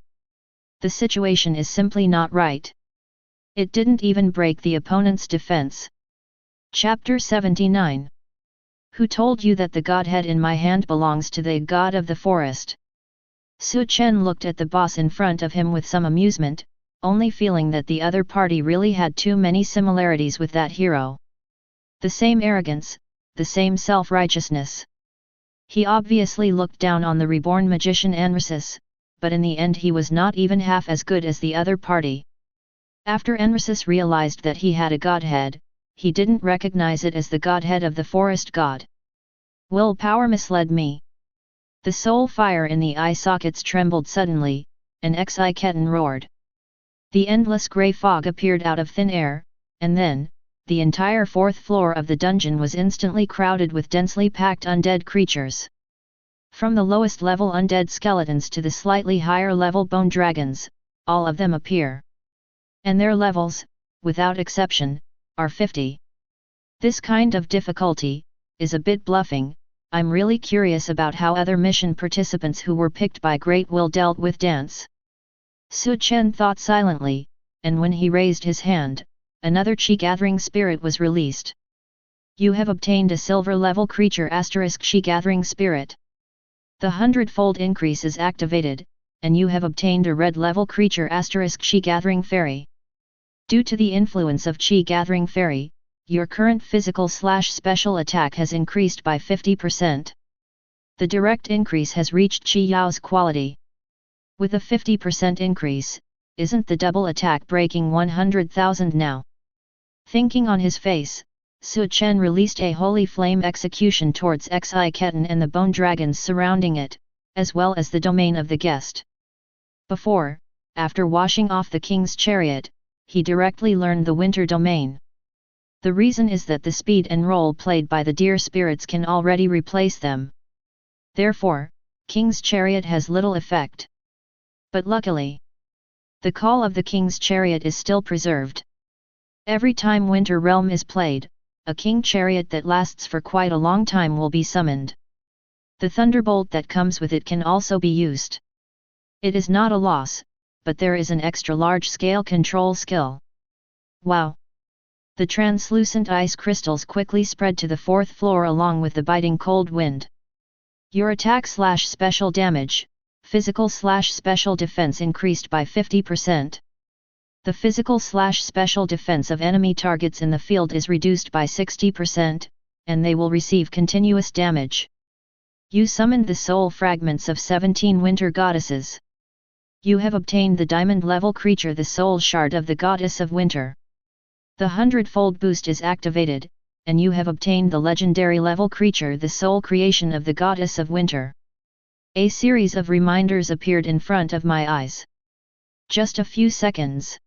the situation is simply not right. It didn't even break the opponent's defense. Chapter 79. Who told you that the godhead in my hand belongs to the god of the forest? Su Chen looked at the boss in front of him with some amusement, only feeling that the other party really had too many similarities with that hero. The same arrogance, the same self-righteousness. He obviously looked down on the reborn magician Enrisus, but in the end he was not even half as good as the other party. After Enrisus realized that he had a godhead, he didn't recognize it as the godhead of the forest god. Willpower misled me. The soul fire in the eye sockets trembled suddenly, and Xiketan roared. The endless grey fog appeared out of thin air, and then, the entire fourth floor of the dungeon was instantly crowded with densely packed undead creatures. From the lowest level undead skeletons to the slightly higher level bone dragons, all of them appear. And their levels, without exception, are 50. This kind of difficulty is a bit bluffing. I'm really curious about how other mission participants who were picked by Great Will dealt with dance. Su Chen thought silently, and when he raised his hand, another chi-gathering spirit was released. You have obtained a silver-level creature chi-gathering spirit. The hundredfold increase is activated, and you have obtained a red-level creature chi-gathering fairy. Due to the influence of chi-gathering fairy, your current physical/special attack has increased by 50%. The direct increase has reached Chi Yao's quality. With a 50% increase, isn't the double attack breaking 100,000 now? Thinking on his face, Su Chen released a holy flame execution towards Xiketan and the bone dragons surrounding it, as well as the domain of the guest. Before, after washing off the king's chariot, he directly learned the winter domain. The reason is that the speed and role played by the deer spirits can already replace them. Therefore, King's Chariot has little effect. But luckily, the call of the King's Chariot is still preserved. Every time Winter Realm is played, a King Chariot that lasts for quite a long time will be summoned. The thunderbolt that comes with it can also be used. It is not a loss, but there is an extra large-scale control skill. Wow! The translucent ice crystals quickly spread to the fourth floor along with the biting cold wind. Your attack/special damage, physical/special defense increased by 50%. The physical/special defense of enemy targets in the field is reduced by 60%, and they will receive continuous damage. You summoned the soul fragments of 17 winter goddesses. You have obtained the diamond-level creature, the soul shard of the goddess of winter. The hundredfold boost is activated, and you have obtained the legendary level creature, the soul creation of the goddess of winter. A series of reminders appeared in front of my eyes. Just a few seconds.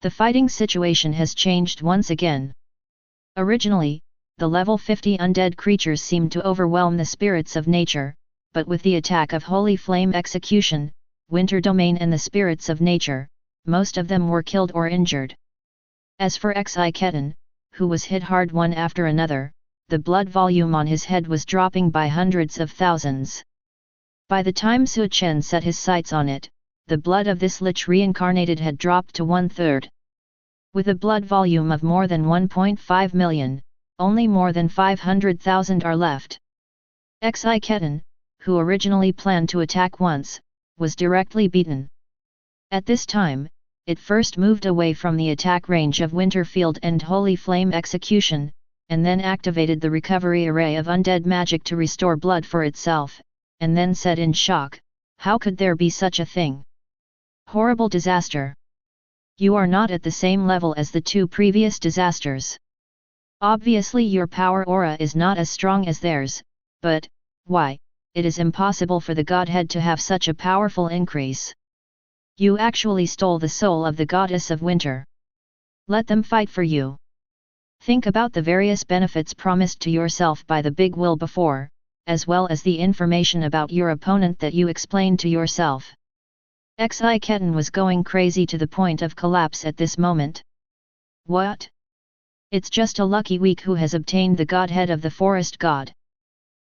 The fighting situation has changed once again. Originally, the level 50 undead creatures seemed to overwhelm the spirits of nature, but with the attack of Holy Flame Execution, Winter Domain and the spirits of nature, most of them were killed or injured. As for Xiketan, who was hit hard one after another, the blood volume on his head was dropping by hundreds of thousands. By the time Su Chen set his sights on it, the blood of this lich reincarnated had dropped to 1/3. With a blood volume of more than 1.5 million, only more than 500,000 are left. Xiketan, who originally planned to attack once, was directly beaten. At this time, it first moved away from the attack range of Winterfield and Holy Flame Execution, and then activated the recovery array of undead magic to restore blood for itself, and then said in shock, "How could there be such a thing? Horrible disaster! You are not at the same level as the two previous disasters. Obviously your power aura is not as strong as theirs, but, why, it is impossible for the godhead to have such a powerful increase. You actually stole the soul of the goddess of winter. Let them fight for you. Think about the various benefits promised to yourself by the big will before, as well as the information about your opponent that you explained to yourself. Xi Ketan was going crazy to the point of collapse at this moment. What? It's just a lucky weak who has obtained the godhead of the forest god.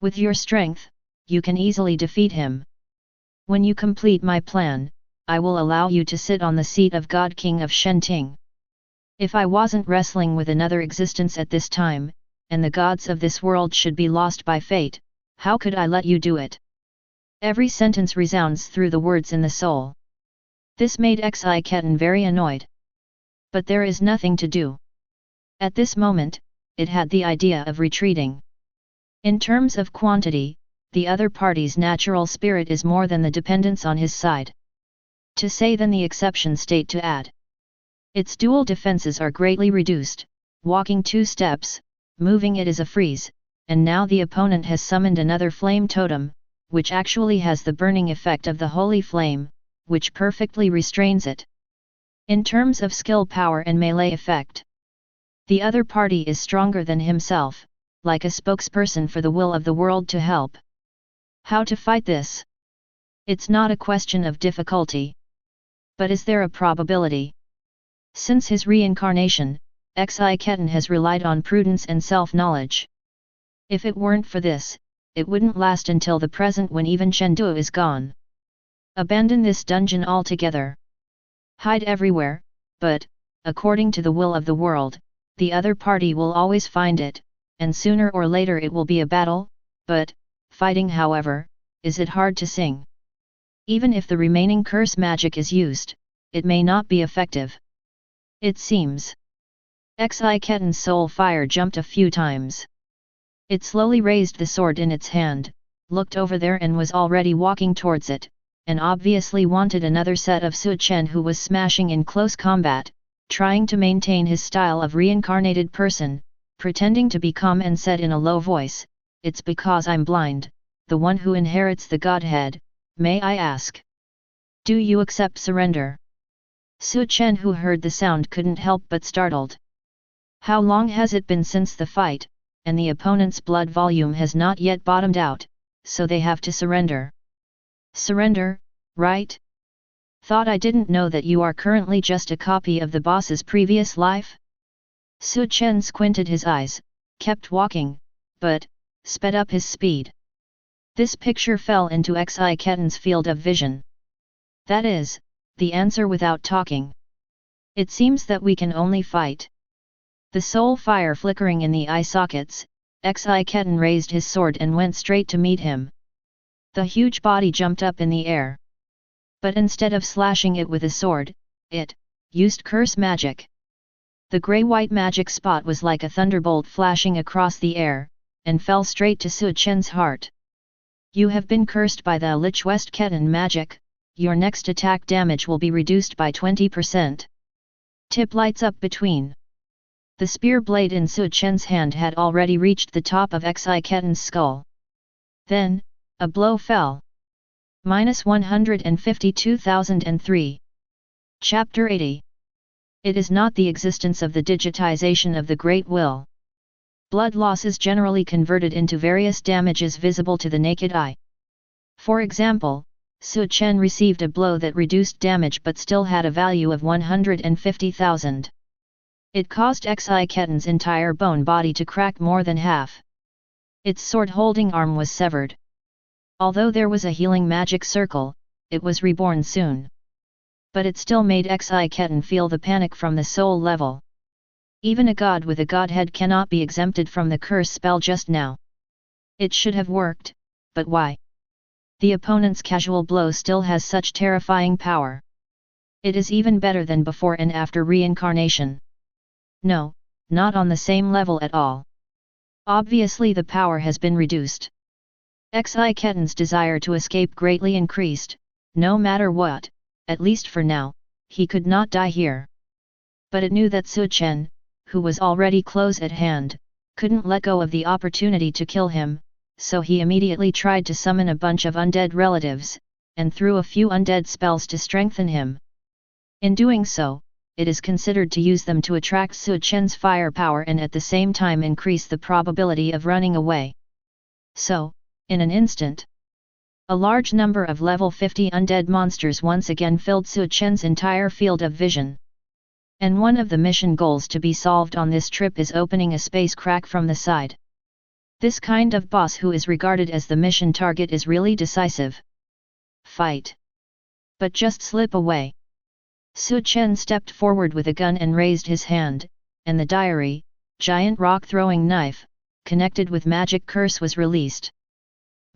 With your strength, you can easily defeat him. When you complete my plan, I will allow you to sit on the seat of God King of Shenting. If I wasn't wrestling with another existence at this time, and the gods of this world should be lost by fate, how could I let you do it? Every sentence resounds through the words in the soul. This made Xi Ketan very annoyed. But there is nothing to do. At this moment, it had the idea of retreating. In terms of quantity, the other party's natural spirit is more than the dependence on his side. To say than the exception state to add. Its dual defenses are greatly reduced, walking 2 steps, moving it is a freeze, and now the opponent has summoned another flame totem, which actually has the burning effect of the holy flame, which perfectly restrains it. In terms of skill power and melee effect, the other party is stronger than himself, like a spokesperson for the will of the world to help. How to fight this? It's not a question of difficulty. But is there a probability? Since his reincarnation, Xi Ketan has relied on prudence and self-knowledge. If it weren't for this, it wouldn't last until the present when even Chengdu is gone. Abandon this dungeon altogether. Hide everywhere, but, according to the will of the world, the other party will always find it, and sooner or later it will be a battle, but, fighting however, is it hard to sing. Even if the remaining curse magic is used, it may not be effective. It seems. Xi Ketan's soul fire jumped a few times. It slowly raised the sword in its hand, looked over there and was already walking towards it, and obviously wanted another set of Su Chen who was smashing in close combat, trying to maintain his style of reincarnated person, pretending to be calm and said in a low voice, "It's because I'm blind, the one who inherits the godhead, may I ask? Do you accept surrender?" Su Chen who heard the sound couldn't help but startled. How long has it been since the fight, and the opponent's blood volume has not yet bottomed out, so they have to surrender. Surrender, right? Thought I didn't know that you are currently just a copy of the boss's previous life? Su Chen squinted his eyes, kept walking, but, sped up his speed. This picture fell into Xi Ketan's field of vision. That is, the answer without talking. It seems that we can only fight. The soul fire flickering in the eye sockets, Xi Ketan raised his sword and went straight to meet him. The huge body jumped up in the air. But instead of slashing it with a sword, it used curse magic. The grey-white magic spot was like a thunderbolt flashing across the air, and fell straight to Su Chen's heart. You have been cursed by the Lich West Ketan magic. Your next attack damage will be reduced by 20%. Tip lights up between. The spear blade in Su Chen's hand had already reached the top of Xi Ketan's skull. Then, a blow fell. -152,003. Chapter 80. It is not the existence of the digitization of the Great Will. Blood loss is generally converted into various damages visible to the naked eye. For example, Su Chen received a blow that reduced damage but still had a value of 150,000. It caused Xi Ketan's entire bone body to crack more than half. Its sword-holding arm was severed. Although there was a healing magic circle, it was reborn soon. But it still made Xi Ketan feel the panic from the soul level. Even a god with a godhead cannot be exempted from the curse spell just now. It should have worked, but why? The opponent's casual blow still has such terrifying power. It is even better than before and after reincarnation. No, not on the same level at all. Obviously the power has been reduced. Xi Ketan's desire to escape greatly increased, no matter what, at least for now, he could not die here. But it knew that Su Chen, who was already close at hand, couldn't let go of the opportunity to kill him, so he immediately tried to summon a bunch of undead relatives, and threw a few undead spells to strengthen him. In doing so, it is considered to use them to attract Su Chen's firepower and at the same time increase the probability of running away. So, in an instant, a large number of level 50 undead monsters once again filled Su Chen's entire field of vision. And one of the mission goals to be solved on this trip is opening a space crack from the side. This kind of boss who is regarded as the mission target is really decisive. Fight! But just slip away. Su Chen stepped forward with a gun and raised his hand, and the diary, giant rock-throwing knife, connected with magic curse was released.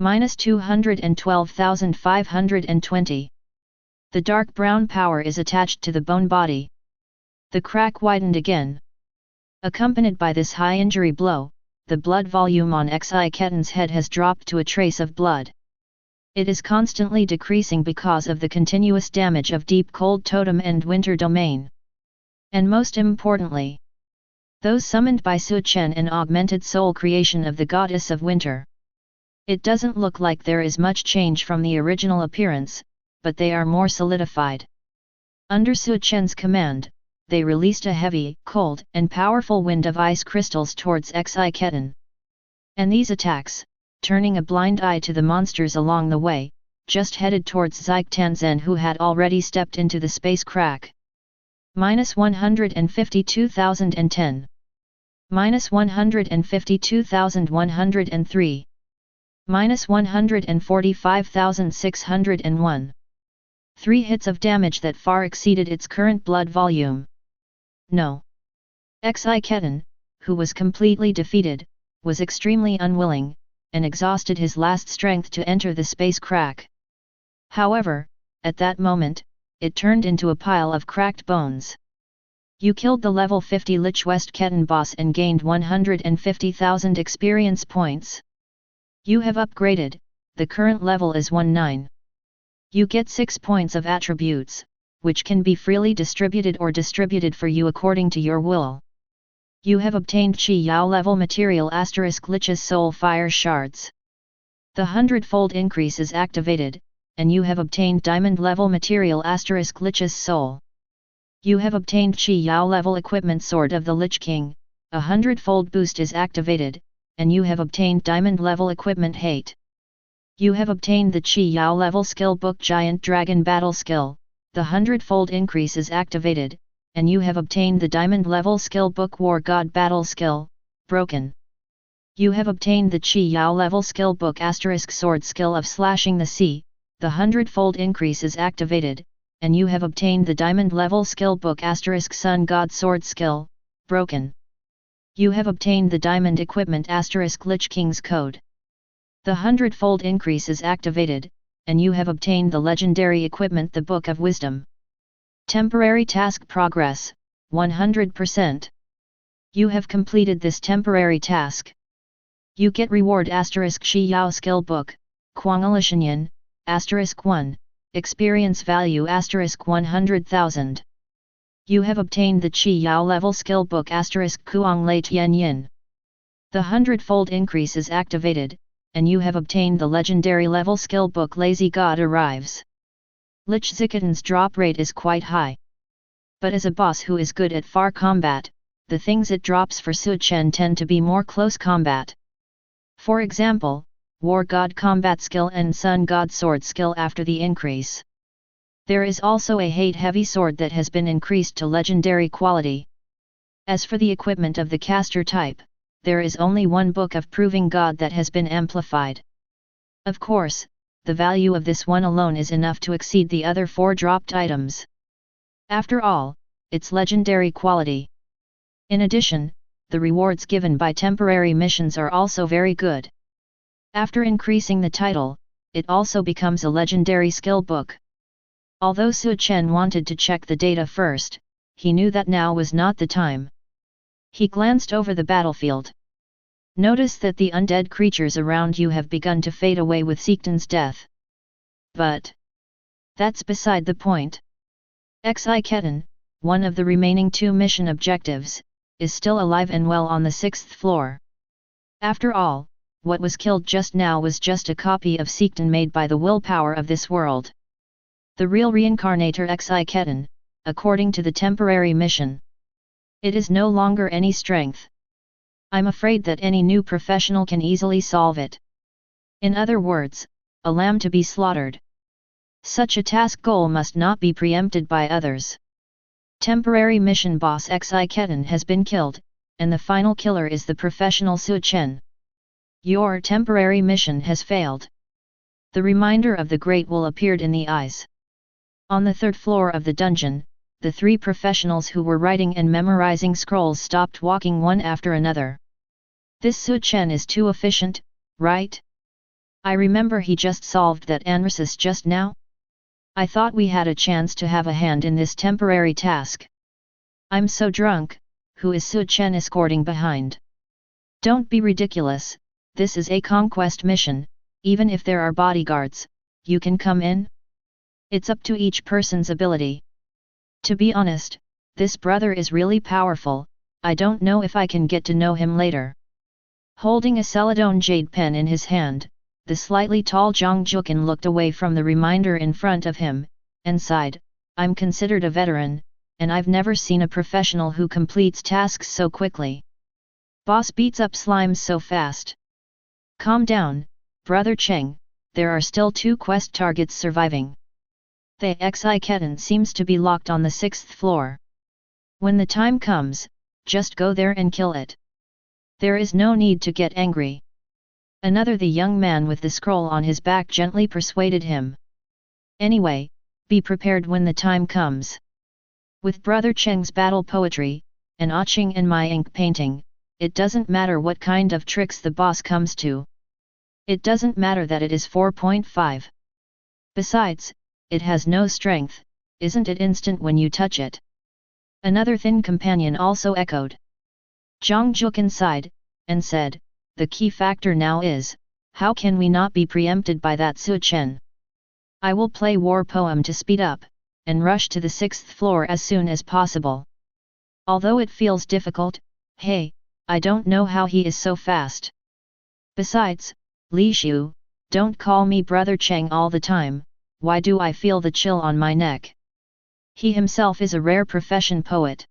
-212,520. The dark brown power is attached to the bone body. The crack widened again. Accompanied by this high injury blow, the blood volume on Xi Ketan's head has dropped to a trace of blood. It is constantly decreasing because of the continuous damage of Deep Cold Totem and Winter Domain. And most importantly, those summoned by Su Chen and augmented soul creation of the Goddess of Winter. It doesn't look like there is much change from the original appearance, but they are more solidified. Under Su Chen's command, they released a heavy, cold, and powerful wind of ice crystals towards Xi Ketan. And these attacks, turning a blind eye to the monsters along the way, just headed towards Zik Tanzhen who had already stepped into the space crack. -152,010. -152,103. -145,601. 3 hits of damage that far exceeded its current blood volume. No. Xi Ketan, who was completely defeated, was extremely unwilling, and exhausted his last strength to enter the space crack. However, at that moment, it turned into a pile of cracked bones. You killed the level 50 Lich West Ketan boss and gained 150,000 experience points. You have upgraded, the current level is 19. You get 6 points of attributes, which can be freely distributed or distributed for you according to your will. You have obtained Qi Yao level material * Lich's Soul Fire Shards. The Hundredfold increase is activated, and you have obtained Diamond level material * Lich's Soul. You have obtained Qi Yao level equipment Sword of the Lich King, a Hundredfold boost is activated, and you have obtained Diamond level equipment Hate. You have obtained the Qi Yao level skill book Giant Dragon Battle Skill, the Hundredfold increase is activated, and you have obtained the Diamond level skill book War God Battle Skill, Broken. You have obtained the Qi Yao level skill book * Sword Skill of Slashing the Sea, the Hundredfold increase is activated, and you have obtained the Diamond level skill book * Sun God Sword Skill, Broken. You have obtained the Diamond equipment * Lich King's Code. The Hundredfold increase is activated, and you have obtained the legendary equipment the Book of Wisdom. Temporary task progress, 100%. You have completed this temporary task. You get reward * Qi Yao skill book, Kuangalishanyan, * 1, experience value * 100,000. You have obtained the Qi Yao level skill book * Kuang Lei Tian Yin. The Hundredfold increase is activated, and you have obtained the legendary level skill book Lazy God Arrives. Lich Zikatan's drop rate is quite high. But as a boss who is good at far combat, the things it drops for Su Chen tend to be more close combat. For example, War God Combat Skill and Sun God Sword Skill after the increase. There is also a Hate Heavy Sword that has been increased to legendary quality. As for the equipment of the caster type, there is only one Book of Proving God that has been amplified. Of course, the value of this one alone is enough to exceed the other 4 dropped items. After all, it's legendary quality. In addition, the rewards given by temporary missions are also very good. After increasing the title, it also becomes a legendary skill book. Although Su Chen wanted to check the data first, he knew that now was not the time. He glanced over the battlefield. Notice that the undead creatures around you have begun to fade away with Siktan's death. But that's beside the point. Xi Ketan, one of the remaining 2 mission objectives, is still alive and well on the 6th floor. After all, what was killed just now was just a copy of Seekton made by the willpower of this world. The real reincarnator Xiketan, according to the temporary mission. It is no longer any strength. I'm afraid that any new professional can easily solve it. In other words, a lamb to be slaughtered. Such a task goal must not be preempted by others. Temporary mission boss Xiketan has been killed, and the final killer is the professional Su Chen. Your temporary mission has failed. The reminder of the great will appeared in the eyes. On the 3rd floor of the dungeon, the 3 professionals who were writing and memorizing scrolls stopped walking one after another. This Su Chen is too efficient, right? I remember he just solved that analysis just now. I thought we had a chance to have a hand in this temporary task. I'm so drunk. Who is Su Chen escorting behind? Don't be ridiculous, this is a conquest mission. Even if there are bodyguards, you can come in? It's up to each person's ability. To be honest, this brother is really powerful, I don't know if I can get to know him later. Holding a Celadone jade pen in his hand, the slightly tall Zhang Jukin looked away from the reminder in front of him, and sighed, I'm considered a veteran, and I've never seen a professional who completes tasks so quickly. Boss beats up slimes so fast. Calm down, Brother Cheng, there are still 2 quest targets surviving. The Xiketan seems to be locked on the 6th floor. When the time comes, just go there and kill it. There is no need to get angry. Another the young man with the scroll on his back gently persuaded him. Anyway, be prepared when the time comes. With Brother Cheng's battle poetry, and Ah Ching and my ink painting, it doesn't matter what kind of tricks the boss comes to. It doesn't matter that it is 4.5. Besides, it has no strength, isn't it instant when you touch it? Another thin companion also echoed. Zhang Jukin sighed, and said, the key factor now is, how can we not be preempted by that Su Chen? I will play war poem to speed up, and rush to the 6th floor as soon as possible. Although it feels difficult, hey, I don't know how he is so fast. Besides, Li Shu, don't call me Brother Cheng all the time, why do I feel the chill on my neck? He himself is a rare profession poet.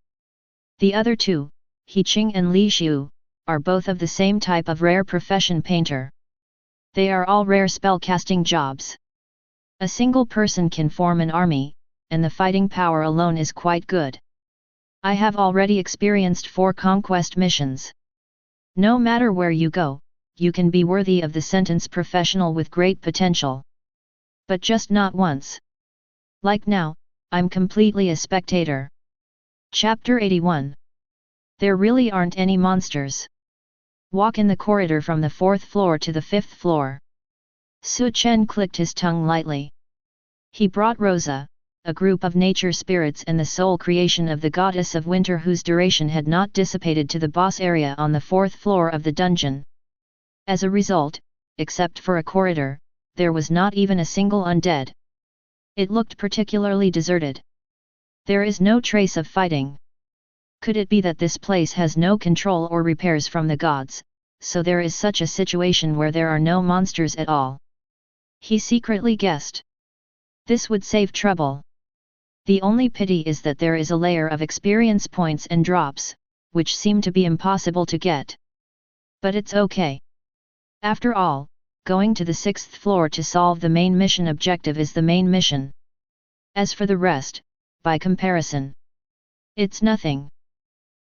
The other 2, He Qing and Li Shu, are both of the same type of rare profession painter. They are all rare spell-casting jobs. A single person can form an army, and the fighting power alone is quite good. I have already experienced 4 conquest missions. No matter where you go, you can be worthy of the sentence professional with great potential. But just not once. Like now, I'm completely a spectator. Chapter 81. There really aren't any monsters. Walk in the corridor from the 4th floor to the 5th floor. Su Chen clicked his tongue lightly. He brought Rosa, a group of nature spirits and the sole creation of the goddess of winter whose duration had not dissipated to the boss area on the 4th floor of the dungeon. As a result, except for a corridor, there was not even a single undead. It looked particularly deserted. There is no trace of fighting. Could it be that this place has no control or repairs from the gods, so there is such a situation where there are no monsters at all? He secretly guessed. This would save trouble. The only pity is that there is a layer of experience points and drops, which seem to be impossible to get. But it's okay. After all, going to the 6th floor to solve the main mission objective is the main mission. As for the rest, by comparison, it's nothing.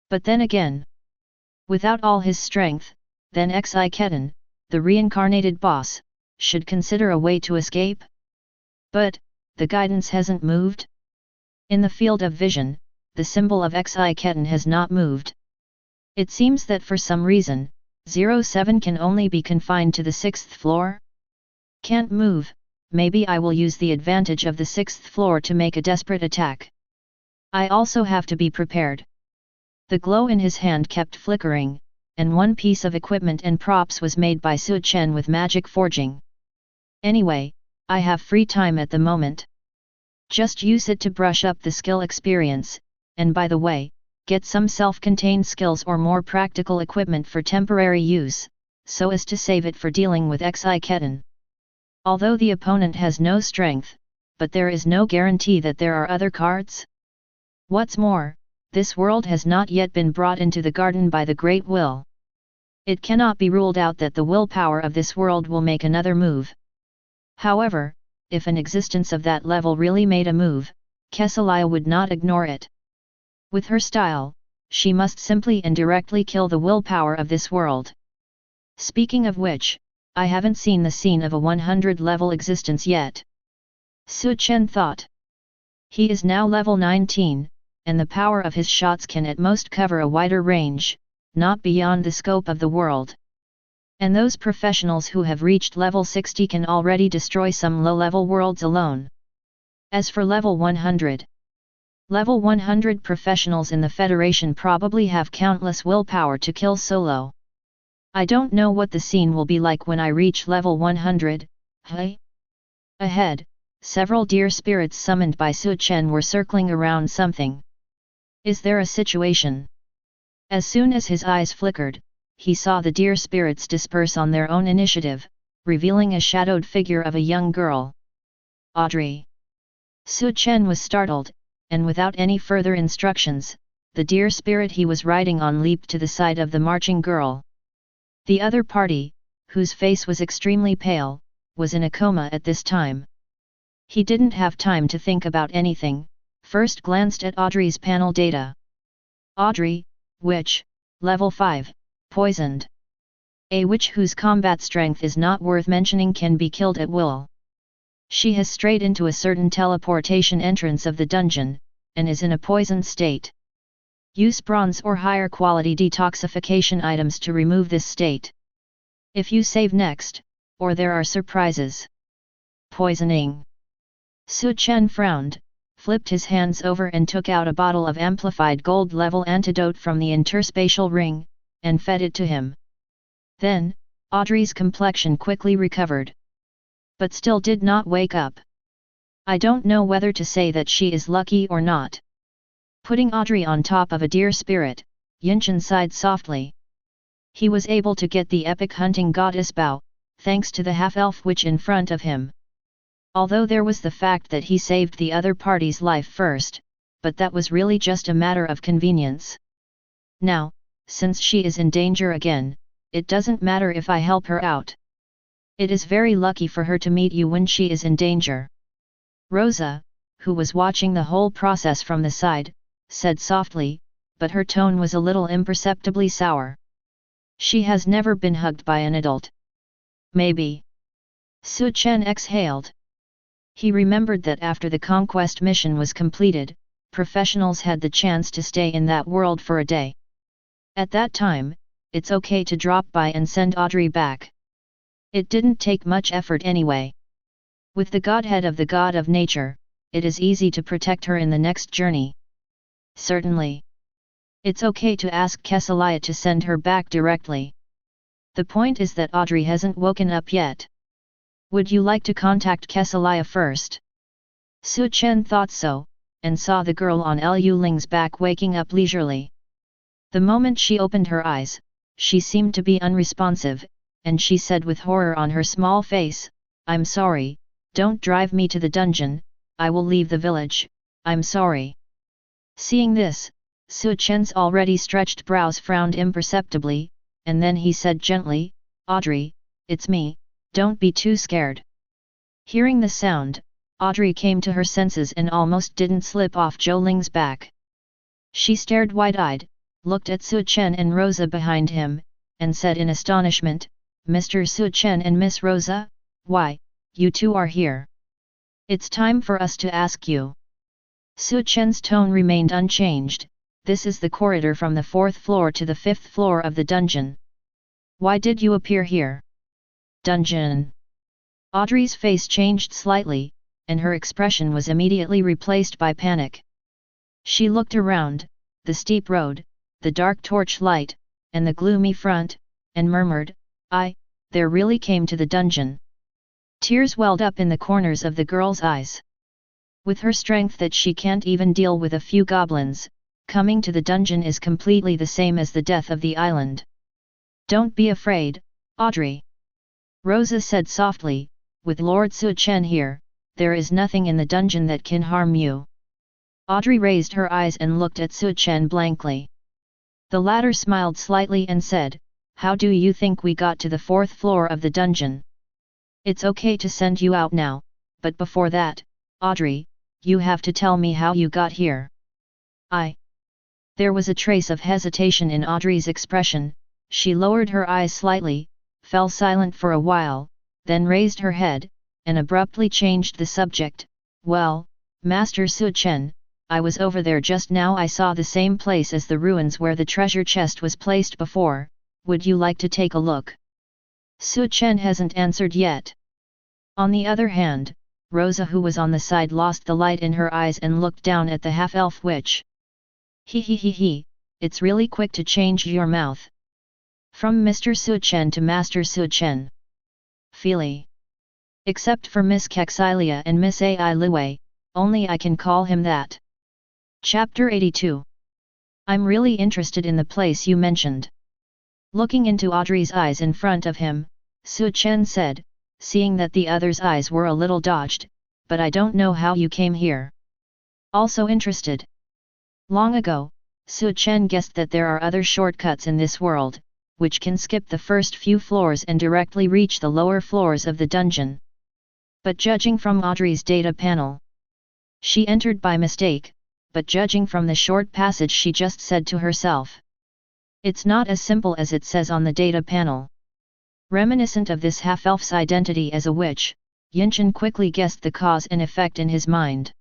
But then again, without all his strength, then Xiketan, the reincarnated boss, should consider a way to escape? But, the guidance hasn't moved? In the field of vision, the symbol of Xiketan has not moved. It seems that for some reason, 07 can only be confined to the 6th floor? Can't move, maybe I will use the advantage of the 6th floor to make a desperate attack. I also have to be prepared. The glow in his hand kept flickering, and one piece of equipment and props was made by Su Chen with magic forging. Anyway, I have free time at the moment. Just use it to brush up the skill experience, and by the way, get some self-contained skills or more practical equipment for temporary use, so as to save it for dealing with Xiketan. Although the opponent has no strength, but there is no guarantee that there are other cards. What's more, this world has not yet been brought into the garden by the Great Will. It cannot be ruled out that the willpower of this world will make another move. However, if an existence of that level really made a move, Kesselia would not ignore it. With her style, she must simply and directly kill the willpower of this world. Speaking of which, I haven't seen the scene of a 100-level existence yet. Su Chen thought. He is now level 19, and the power of his shots can at most cover a wider range, not beyond the scope of the world. And those professionals who have reached level 60 can already destroy some low-level worlds alone. As for level 100, level 100 professionals in the Federation probably have countless willpower to kill solo. I don't know what the scene will be like when I reach level 100, hey? Ahead, several deer spirits summoned by Su Chen were circling around something. Is there a situation? As soon as his eyes flickered, he saw the deer spirits disperse on their own initiative, revealing a shadowed figure of a young girl. Audrey. Su Chen was startled, and without any further instructions, the deer spirit he was riding on leaped to the side of the marching girl. The other party, whose face was extremely pale, was in a coma at this time. He didn't have time to think about anything, first glanced at Audrey's panel data. Audrey, witch, level 5, poisoned. A witch whose combat strength is not worth mentioning can be killed at will. She has strayed into a certain teleportation entrance of the dungeon, and is in a poisoned state. Use bronze or higher quality detoxification items to remove this state. If you save next, or there are surprises. Poisoning. Su Chen frowned, flipped his hands over and took out a bottle of amplified gold level antidote from the interspatial ring, and fed it to him. Then, Audrey's complexion quickly recovered. But still did not wake up. I don't know whether to say that she is lucky or not. Putting Audrey on top of a deer spirit, Yinchen sighed softly. He was able to get the epic hunting goddess bow, thanks to the half-elf witch in front of him. Although there was the fact that he saved the other party's life first, but that was really just a matter of convenience. Now, since she is in danger again, it doesn't matter if I help her out. It is very lucky for her to meet you when she is in danger. Rosa, who was watching the whole process from the side, said softly, but her tone was a little imperceptibly sour. She has never been hugged by an adult. Maybe. Su Chen exhaled. He remembered that after the conquest mission was completed, professionals had the chance to stay in that world for a day. At that time, it's okay to drop by and send Audrey back. It didn't take much effort anyway. With the godhead of the god of nature, it is easy to protect her in the next journey. Certainly. It's okay to ask Kesselia to send her back directly. The point is that Audrey hasn't woken up yet. Would you like to contact Kesselia first? Su Chen thought so, and saw the girl on Lu Ling's back waking up leisurely. The moment she opened her eyes, she seemed to be unresponsive, and she said with horror on her small face, "I'm sorry, don't drive me to the dungeon, I will leave the village, I'm sorry." Seeing this, Su Chen's already stretched brows frowned imperceptibly, and then he said gently, "Audrey, it's me, don't be too scared." Hearing the sound, Audrey came to her senses and almost didn't slip off Zhou Ling's back. She stared wide-eyed, looked at Su Chen and Rosa behind him, and said in astonishment, "Mr. Su Chen and Miss Rosa, why, you two are here. It's time for us to ask you." Su Chen's tone remained unchanged, "This is the corridor from the 4th floor to the 5th floor of the dungeon. Why did you appear here?" Dungeon. Audrey's face changed slightly, and her expression was immediately replaced by panic. She looked around, the steep road, the dark torch light, and the gloomy front, and murmured, There really came to the dungeon." Tears welled up in the corners of the girl's eyes. With her strength that she can't even deal with a few goblins, coming to the dungeon is completely the same as the death of the island. Don't be afraid, Audrey. Rosa said softly, with Lord Su Chen here, there is nothing in the dungeon that can harm you. Audrey raised her eyes and looked at Su Chen blankly. The latter smiled slightly and said, how do you think we got to the 4th floor of the dungeon? It's okay to send you out now, but before that, Audrey, you have to tell me how you got here. There was a trace of hesitation in Audrey's expression. She lowered her eyes slightly, fell silent for a while, then raised her head, and abruptly changed the subject. Well, Master Su Chen, I was over there just now. I saw the same place as the ruins where the treasure chest was placed before. Would you like to take a look? Su Chen hasn't answered yet. On the other hand, Rosa, who was on the side, lost the light in her eyes and looked down at the half-elf witch. He, it's really quick to change your mouth. From Mr. Su Chen to Master Su Chen. Feely. Except for Miss Kexilia and Miss Ai Liwei, only I can call him that. Chapter 82. I'm really interested in the place you mentioned. Looking into Audrey's eyes in front of him, Su Chen said, seeing that the other's eyes were a little dodged, but I don't know how you came here. Also interested. Long ago, Su Chen guessed that there are other shortcuts in this world, which can skip the first few floors and directly reach the lower floors of the dungeon. But judging from Audrey's data panel, she entered by mistake, but judging from the short passage she just said to herself, it's not as simple as it says on the data panel. Reminiscent of this half-elf's identity as a witch, Yinchen quickly guessed the cause and effect in his mind.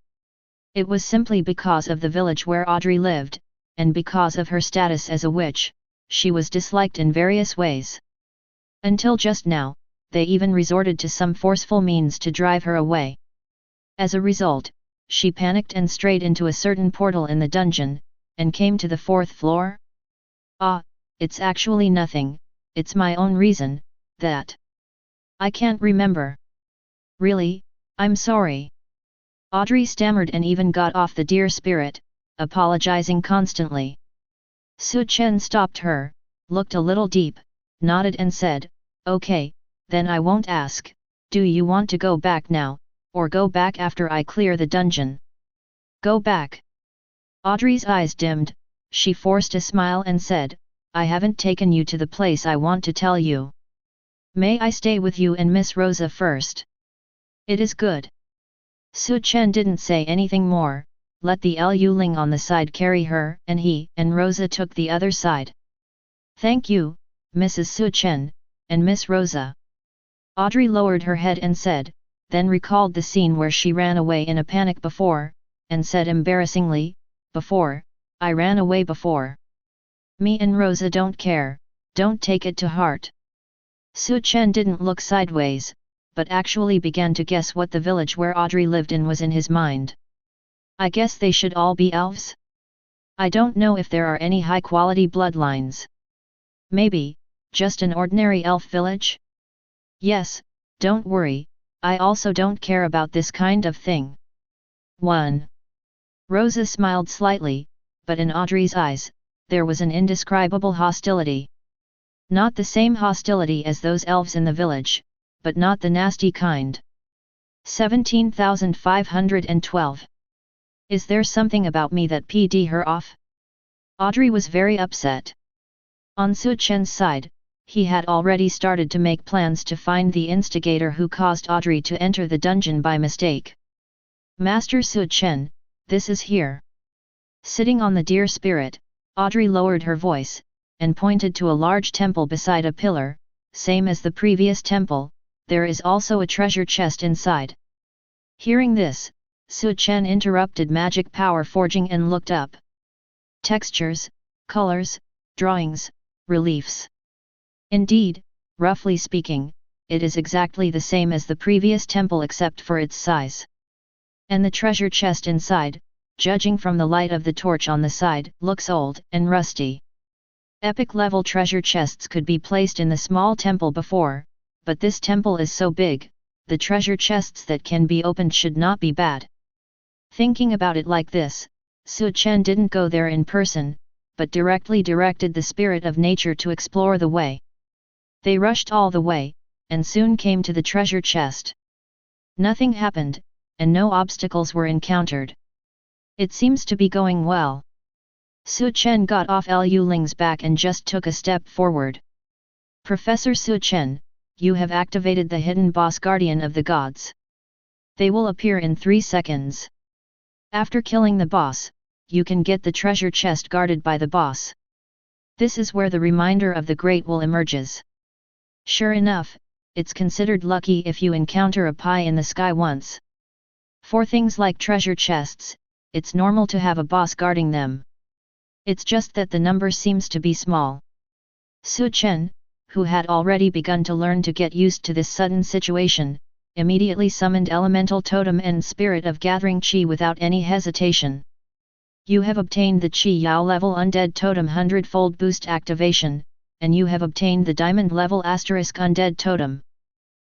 It was simply because of the village where Audrey lived, and because of her status as a witch, she was disliked in various ways. Until just now, they even resorted to some forceful means to drive her away. As a result, she panicked and strayed into a certain portal in the dungeon, and came to the 4th floor. It's actually nothing, it's my own reason, that I can't remember. Really, I'm sorry. Audrey stammered and even got off the dear spirit, apologizing constantly. Su Chen stopped her, looked a little deep, nodded and said, okay, then I won't ask. Do you want to go back now, or go back after I clear the dungeon? Go back. Audrey's eyes dimmed, she forced a smile and said, I haven't taken you to the place I want to tell you. May I stay with you and Miss Rosa first? It is good. Su Chen didn't say anything more, let the Lu Ling on the side carry her, and he and Rosa took the other side. Thank you, Mrs. Su Chen, and Miss Rosa. Audrey lowered her head and said, then recalled the scene where she ran away in a panic before, and said embarrassingly, before, I ran away before. Me and Rosa don't care, don't take it to heart. Su Chen didn't look sideways, but actually began to guess what the village where Audrey lived in was in his mind. I guess they should all be elves? I don't know if there are any high-quality bloodlines. Maybe, just an ordinary elf village? Yes, don't worry, I also don't care about this kind of thing. 1. Rosa smiled slightly, but in Audrey's eyes, there was an indescribable hostility. Not the same hostility as those elves in the village, but not the nasty kind. 17,512. Is there something about me that pd her off? Audrey was very upset. On Su Chen's side, he had already started to make plans to find the instigator who caused Audrey to enter the dungeon by mistake. Master Su Chen, this is here. Sitting on the deer spirit, Audrey lowered her voice, and pointed to a large temple beside a pillar. Same as the previous temple, there is also a treasure chest inside. Hearing this, Su Chen interrupted magic power forging and looked up. Textures, colors, drawings, reliefs. Indeed, roughly speaking, it is exactly the same as the previous temple except for its size. And the treasure chest inside, judging from the light of the torch on the side, looks old and rusty. Epic-level treasure chests could be placed in the small temple before, but this temple is so big, the treasure chests that can be opened should not be bad. Thinking about it like this, Su Chen didn't go there in person, but directly directed the spirit of nature to explore the way. They rushed all the way, and soon came to the treasure chest. Nothing happened, and no obstacles were encountered. It seems to be going well. Su Chen got off Liu Ling's back and just took a step forward. Professor Su Chen, you have activated the hidden boss guardian of the gods. They will appear in 3 seconds. After killing the boss, you can get the treasure chest guarded by the boss. This is where the reminder of the great will emerges. Sure enough, it's considered lucky if you encounter a pie in the sky once. For things like treasure chests, it's normal to have a boss guarding them. It's just that the number seems to be small. Su Chen, who had already begun to learn to get used to this sudden situation, immediately summoned Elemental Totem and Spirit of Gathering Qi without any hesitation. You have obtained the Qi Yao level Undead Totem Hundredfold Boost activation, and you have obtained the Diamond level * Undead Totem.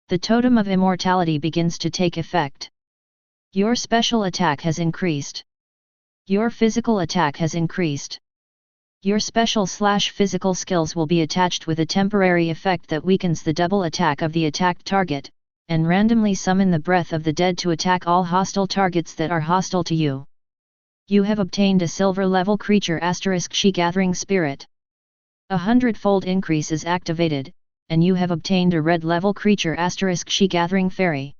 The Totem of Immortality begins to take effect. Your special attack has increased. Your physical attack has increased. Your special/physical skills will be attached with a temporary effect that weakens the double attack of the attacked target, and randomly summon the Breath of the Dead to attack all hostile targets that are hostile to you. You have obtained a silver level creature * Qi Gathering Spirit. A hundredfold increase is activated, and you have obtained a red level creature * Qi Gathering Fairy.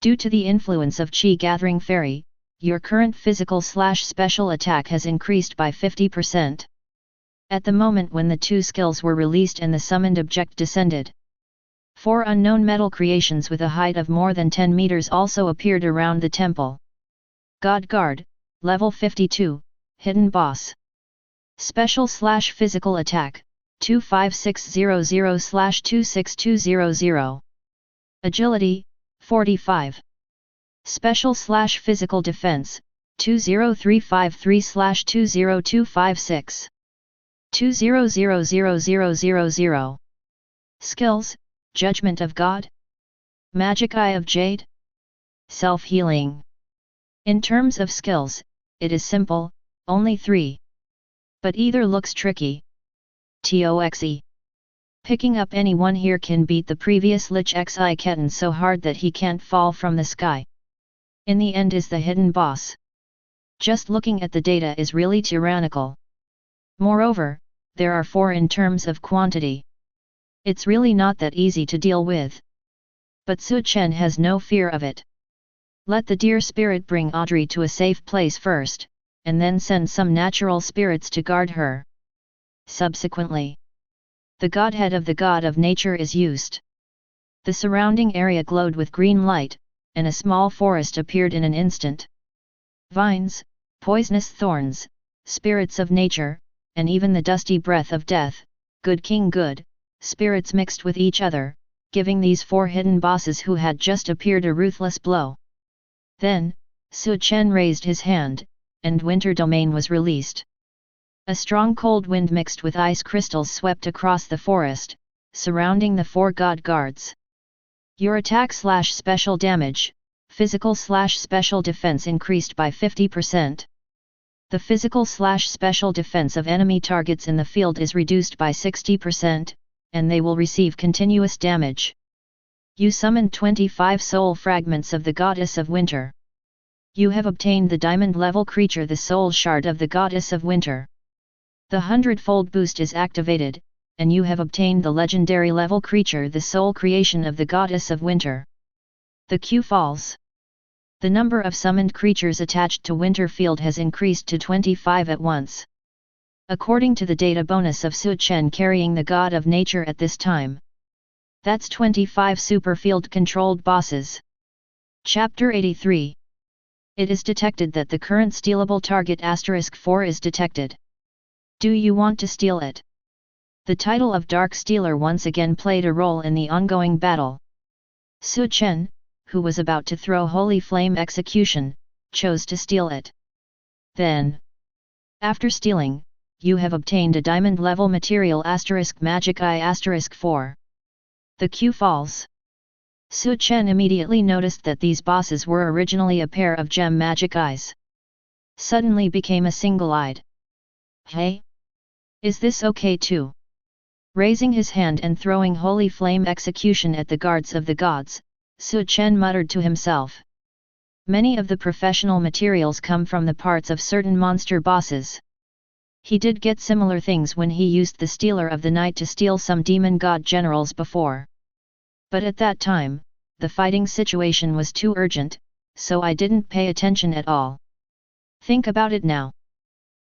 Due to the influence of Qi Gathering Fairy, your current physical/special attack has increased by 50%. At the moment when the two skills were released and the summoned object descended, 4 unknown metal creations with a height of more than 10 meters also appeared around the temple. God Guard, Level 52, Hidden Boss. Special/physical attack, 25600/26200. Agility, 45. Special/physical defense, 20353/20256. 2000000. Skills, Judgment of God. Magic Eye of Jade. Self-healing. In terms of skills, it is simple, only 3. But either looks tricky. TOXE. Picking up anyone here can beat the previous Lich Xi Ketan so hard that he can't fall from the sky. In the end is the hidden boss. Just looking at the data is really tyrannical. Moreover, there are 4 in terms of quantity. It's really not that easy to deal with. But Su Chen has no fear of it. Let the deer spirit bring Audrey to a safe place first, and then send some natural spirits to guard her. Subsequently, the godhead of the god of nature is used. The surrounding area glowed with green light, and a small forest appeared in an instant. Vines, poisonous thorns, spirits of nature, and even the dusty breath of death, good king good, spirits mixed with each other, giving these 4 hidden bosses who had just appeared a ruthless blow. Then, Su Chen raised his hand, and Winter Domain was released. A strong cold wind mixed with ice crystals swept across the forest, surrounding the 4 god guards. Your attack/special damage, physical/special defense increased by 50%. The physical/special defense of enemy targets in the field is reduced by 60%, and they will receive continuous damage. You summoned 25 soul fragments of the Goddess of Winter. You have obtained the diamond level creature the Soul Shard of the Goddess of Winter. The hundredfold boost is activated, and you have obtained the legendary level creature the Soul Creation of the Goddess of Winter. The Q falls. The number of summoned creatures attached to Winter Field has increased to 25 at once. According to the data bonus of Su Chen carrying the God of Nature at this time. That's 25 super field controlled bosses. Chapter 83. It is detected that the current stealable target *4 is detected. Do you want to steal it? The title of Dark Stealer once again played a role in the ongoing battle. Su Chen, who was about to throw Holy Flame Execution, chose to steal it. Then, after stealing, you have obtained a diamond level material *Magic Eye *4. The Q falls. Su Chen immediately noticed that these bosses were originally a pair of gem magic eyes. suddenly became a single-eyed. Hey? Is this okay too? Raising his hand and throwing holy flame execution at the guards of the gods, Su Chen muttered to himself. Many of the professional materials come from the parts of certain monster bosses. He did get similar things when he used the Stealer of the Night to steal some demon god generals before. But at that time, the fighting situation was too urgent, so I didn't pay attention at all. Think about it now.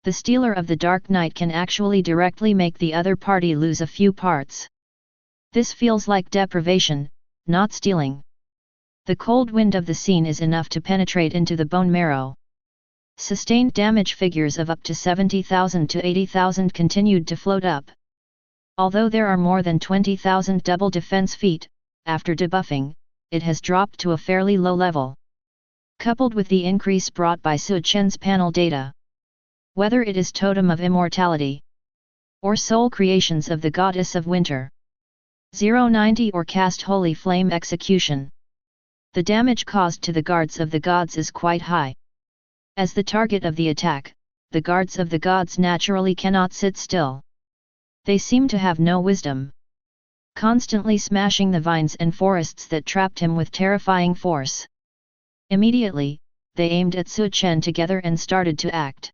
The Stealer of the Dark Night can actually directly make the other party lose a few parts. This feels like deprivation, not stealing. The cold wind of the scene is enough to penetrate into the bone marrow. Sustained damage figures of up to 70,000 to 80,000 continued to float up. Although there are more than 20,000 double defense feat, after debuffing, it has dropped to a fairly low level. Coupled with the increase brought by Su Chen's panel data. Whether it is Totem of Immortality, or Soul Creations of the Goddess of Winter, 090 or Cast Holy Flame Execution, the damage caused to the guards of the gods is quite high. As the target of the attack, the guards of the gods naturally cannot sit still. They seem to have no wisdom. Constantly smashing the vines and forests that trapped him with terrifying force. Immediately, they aimed at Su Chen together and started to act.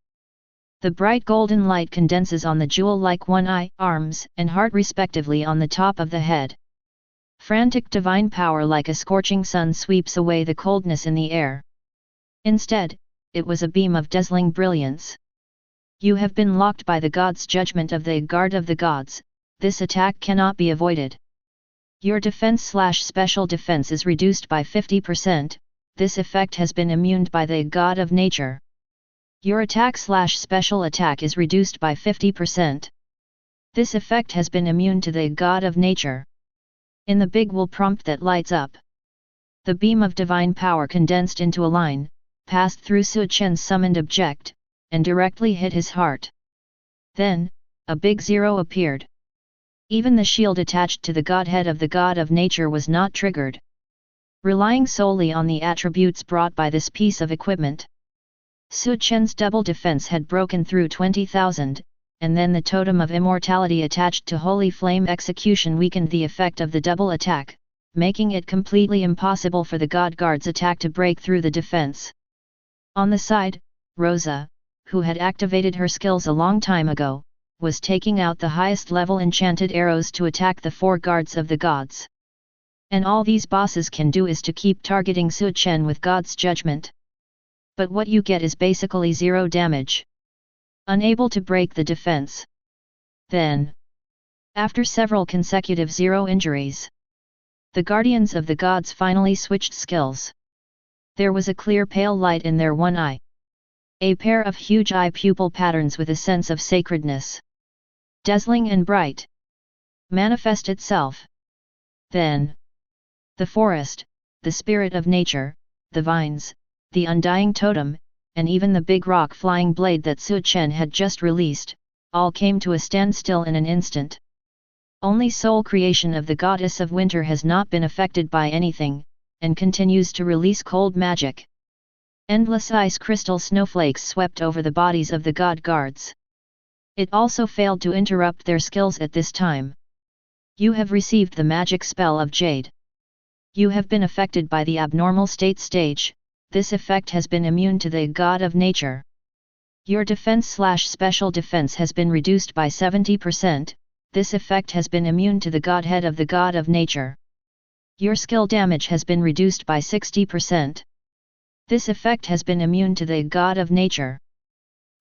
The bright golden light condenses on the jewel-like one eye, arms, and heart respectively on the top of the head. Frantic divine power like a scorching sun sweeps away the coldness in the air. Instead, it was a beam of dazzling brilliance. You have been locked by the god's judgment of the guard of the gods, this attack cannot be avoided. Your defense/special defense is reduced by 50%, this effect has been immuned by the god of nature. Your attack/special attack is reduced by 50%. This effect has been immune to the god of nature. In the big wool prompt that lights up, the beam of divine power condensed into a line, passed through Su Chen's summoned object, and directly hit his heart. Then, a big zero appeared. Even the shield attached to the godhead of the god of nature was not triggered. Relying solely on the attributes brought by this piece of equipment, Su Chen's double defense had broken through 20,000, and then the Totem of Immortality attached to Holy Flame Execution weakened the effect of the double attack, making it completely impossible for the God Guard's attack to break through the defense. On the side, Rosa, who had activated her skills a long time ago, was taking out the highest level enchanted arrows to attack the four guards of the gods. And all these bosses can do is to keep targeting Su Chen with God's judgment. But what you get is basically zero damage. Unable to break the defense. Then, after several consecutive zero injuries, the guardians of the gods finally switched skills. There was a clear pale light in their one eye. A pair of huge eye pupil patterns with a sense of sacredness. Dazzling and bright. Manifest itself. Then, the forest, the spirit of nature, the vines, the undying totem, and even the big rock flying blade that Su Chen had just released, all came to a standstill in an instant. Only soul creation of the goddess of winter has not been affected by anything, and continues to release cold magic. Endless ice crystal snowflakes swept over the bodies of the god guards. It also failed to interrupt their skills at this time. You have received the magic spell of Jade. You have been affected by the abnormal state stage, this effect has been immune to the god of nature. Your defense/special defense has been reduced by 70%, this effect has been immune to the godhead of the god of nature. Your skill damage has been reduced by 60%. This effect has been immune to the god of nature.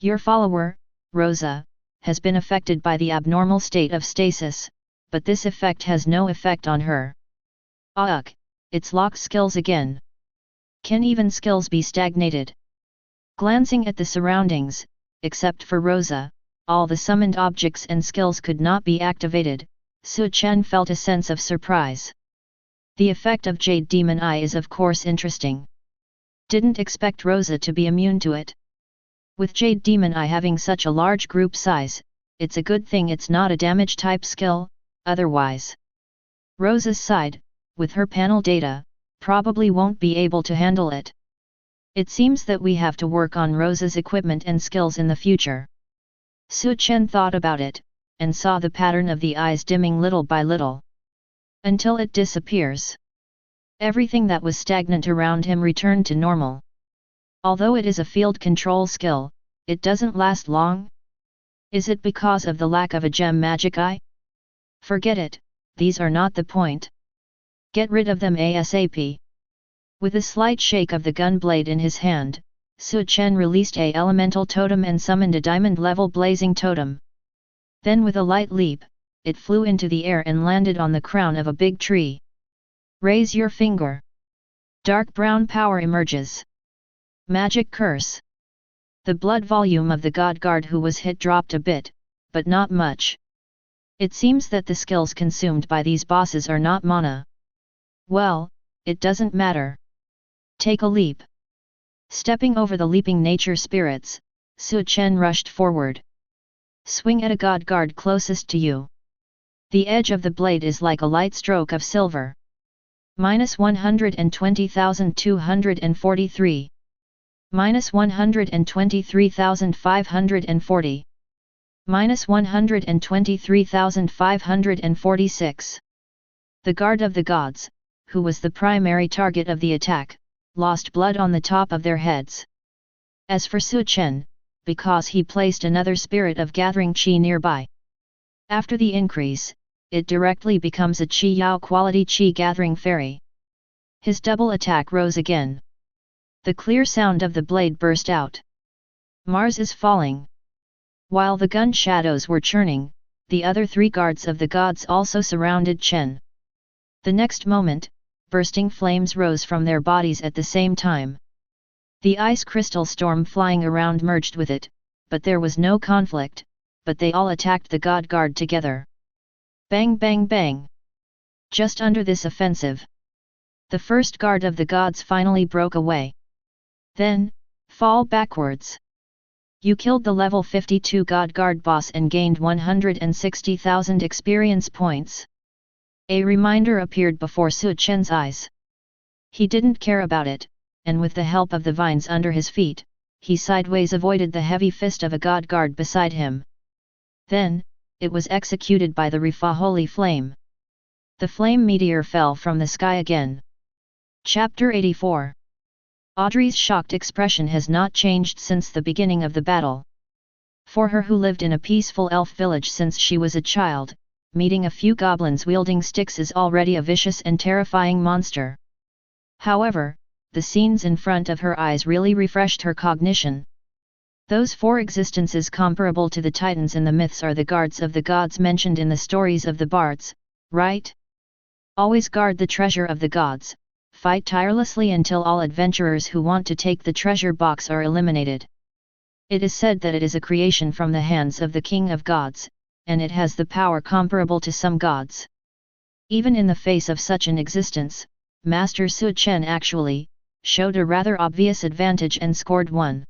Your follower, Rosa, has been affected by the abnormal state of stasis, but this effect has no effect on her. Ugh, it's locked skills again. Can even skills be stagnated? Glancing at the surroundings, except for Rosa, all the summoned objects and skills could not be activated. Su Chen felt a sense of surprise. The effect of Jade Demon Eye is of course interesting. Didn't expect Rosa to be immune to it. With Jade Demon Eye having such a large group size, it's a good thing it's not a damage type skill, otherwise. Rosa's side, with her panel data, probably won't be able to handle it. It seems that we have to work on Rose's equipment and skills in the future. Su Chen thought about it, and saw the pattern of the eyes dimming little by little, until it disappears. Everything that was stagnant around him returned to normal. Although it is a field control skill, it doesn't last long. Is it because of the lack of a gem magic eye? Forget it, these are not the point. Get rid of them ASAP. With a slight shake of the gun blade in his hand, Su Chen released a elemental totem and summoned a diamond-level blazing totem. Then with a light leap, it flew into the air and landed on the crown of a big tree. Raise your finger. Dark brown power emerges. Magic curse. The blood volume of the god guard who was hit dropped a bit, but not much. It seems that the skills consumed by these bosses are not mana. Well, it doesn't matter. Take a leap. Stepping over the leaping nature spirits, Su Chen rushed forward. Swing at a god guard closest to you. The edge of the blade is like a light stroke of silver. -120,243. -123,540. -123,546. The guard of the gods, who was the primary target of the attack, lost blood on the top of their heads. As for Su Chen, because he placed another spirit of gathering qi nearby. After the increase, it directly becomes a qi yao quality qi gathering fairy. His double attack rose again. The clear sound of the blade burst out. Mars is falling. While the gun shadows were churning, the other three guards of the gods also surrounded Chen. The next moment, bursting flames rose from their bodies at the same time. The ice crystal storm flying around merged with it, but there was no conflict, but they all attacked the god guard together. Bang bang bang! Just under this offensive, the first guard of the gods finally broke away. Then, fall backwards. You killed the level 52 God Guard boss and gained 160,000 experience points. A reminder appeared before Su Chen's eyes. He didn't care about it, and with the help of the vines under his feet, he sideways avoided the heavy fist of a God Guard beside him. Then, it was executed by the Rifa Holy Flame. The flame meteor fell from the sky again. Chapter 84. Audrey's shocked expression has not changed since the beginning of the battle. For her who lived in a peaceful elf village since she was a child, meeting a few goblins wielding sticks is already a vicious and terrifying monster. However, the scenes in front of her eyes really refreshed her cognition. Those four existences comparable to the titans in the myths are the guards of the gods mentioned in the stories of the bards, right? Always guard the treasure of the gods. Fight tirelessly until all adventurers who want to take the treasure box are eliminated. It is said that it is a creation from the hands of the King of Gods, and it has the power comparable to some gods. Even in the face of such an existence, Master Su Chen actually showed a rather obvious advantage and scored one.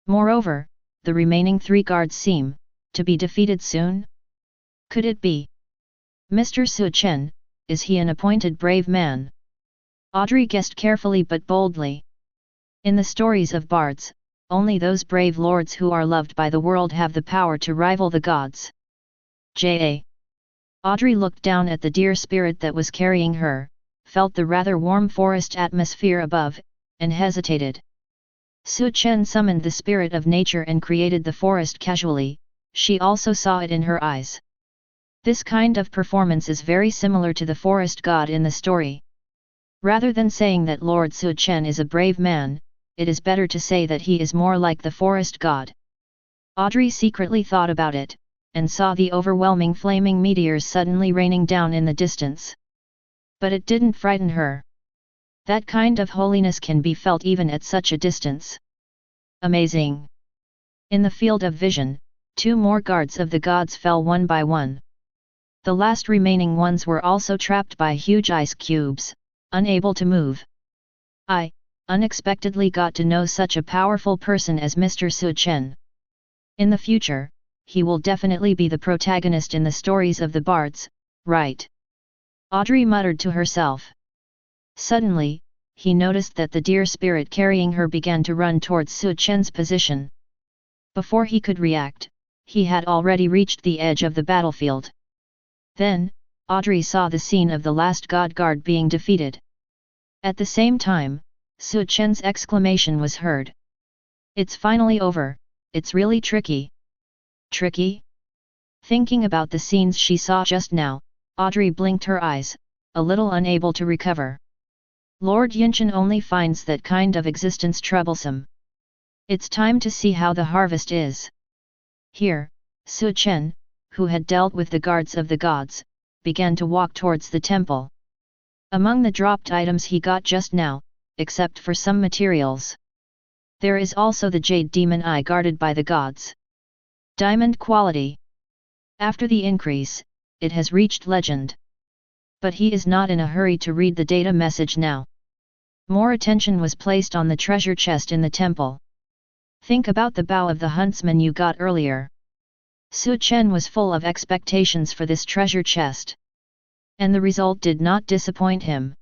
Moreover, the remaining three guards seem to be defeated soon. Could it be Mr. Su Chen? Is he an appointed brave man? Audrey guessed carefully but boldly. In the stories of bards, only those brave lords who are loved by the world have the power to rival the gods. Audrey looked down at the deer spirit that was carrying her, felt the rather warm forest atmosphere above, and hesitated. Su Chen summoned the spirit of nature and created the forest casually, she also saw it in her eyes. This kind of performance is very similar to the forest god in the story. Rather than saying that Lord Su Chen is a brave man, it is better to say that he is more like the forest god. Audrey secretly thought about it, and saw the overwhelming flaming meteors suddenly raining down in the distance. But it didn't frighten her. That kind of holiness can be felt even at such a distance. Amazing! In the field of vision, two more guards of the gods fell one by one. The last remaining ones were also trapped by huge ice cubes, unable to move. I unexpectedly got to know such a powerful person as Mr. Su Chen. In the future, he will definitely be the protagonist in the stories of the bards, right? Audrey muttered to herself. Suddenly, he noticed that the deer spirit carrying her began to run towards Su Chen's position. Before he could react, he had already reached the edge of the battlefield. Then, Audrey saw the scene of the last god guard being defeated. At the same time, Su Chen's exclamation was heard. "It's finally over, it's really tricky." Tricky? Thinking about the scenes she saw just now, Audrey blinked her eyes, a little unable to recover. Lord Yunchen only finds that kind of existence troublesome. It's time to see how the harvest is. Here, Su Chen, who had dealt with the guards of the gods, began to walk towards the temple. Among the dropped items he got just now, except for some materials, there is also the jade demon eye guarded by the gods. Diamond quality. After the increase, it has reached legend. But he is not in a hurry to read the data message now. More attention was placed on the treasure chest in the temple. Think about the bow of the huntsman you got earlier. Su Chen was full of expectations for this treasure chest. And the result did not disappoint him.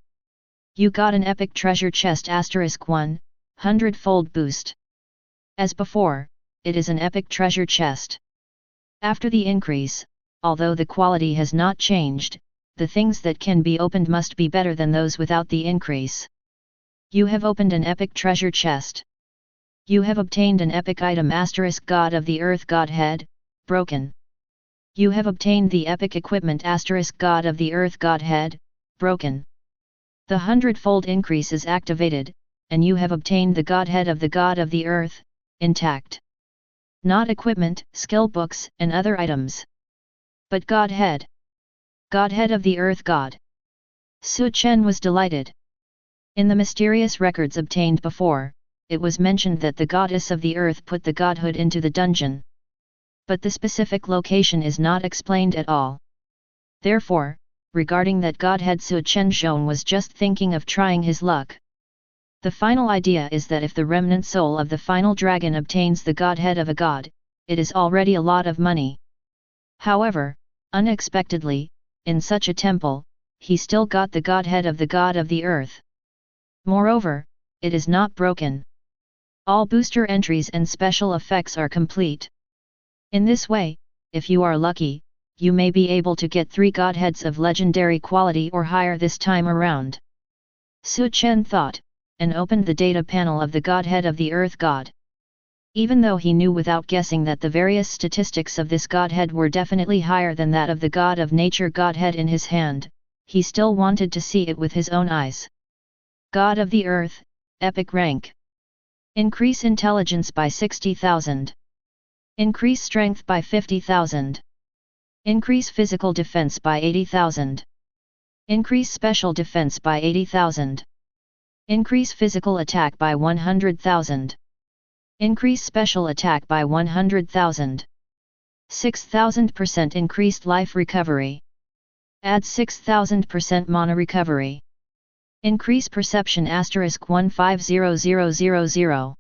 You got an epic treasure chest *1, hundredfold boost. As before, it is an epic treasure chest. After the increase, although the quality has not changed, the things that can be opened must be better than those without the increase. You have opened an epic treasure chest. You have obtained an epic item God of the Earth Godhead, broken. You have obtained the epic equipment God of the Earth Godhead, broken. The hundredfold increase is activated, and you have obtained the Godhead of the God of the Earth, intact. Not equipment, skill books, and other items. But Godhead. Godhead of the Earth God. Su Chen was delighted. In the mysterious records obtained before, it was mentioned that the goddess of the earth put the godhood into the dungeon. But the specific location is not explained at all. Therefore, regarding that godhead, Su Chen was just thinking of trying his luck. The final idea is that if the remnant soul of the final dragon obtains the godhead of a god, it is already a lot of money. However, unexpectedly, in such a temple, he still got the godhead of the god of the earth. Moreover, it is not broken. All booster entries and special effects are complete. In this way, if you are lucky, you may be able to get 3 godheads of legendary quality or higher this time around. Su Chen thought, and opened the data panel of the Godhead of the Earth God. Even though he knew without guessing that the various statistics of this Godhead were definitely higher than that of the God of Nature Godhead in his hand, he still wanted to see it with his own eyes. God of the Earth, epic rank. Increase intelligence by 60,000. Increase strength by 50,000. Increase physical defense by 80,000. Increase special defense by 80,000. Increase physical attack by 100,000. Increase special attack by 100,000. 6,000% increased life recovery. Add 6,000% mana recovery. Increase perception *150000.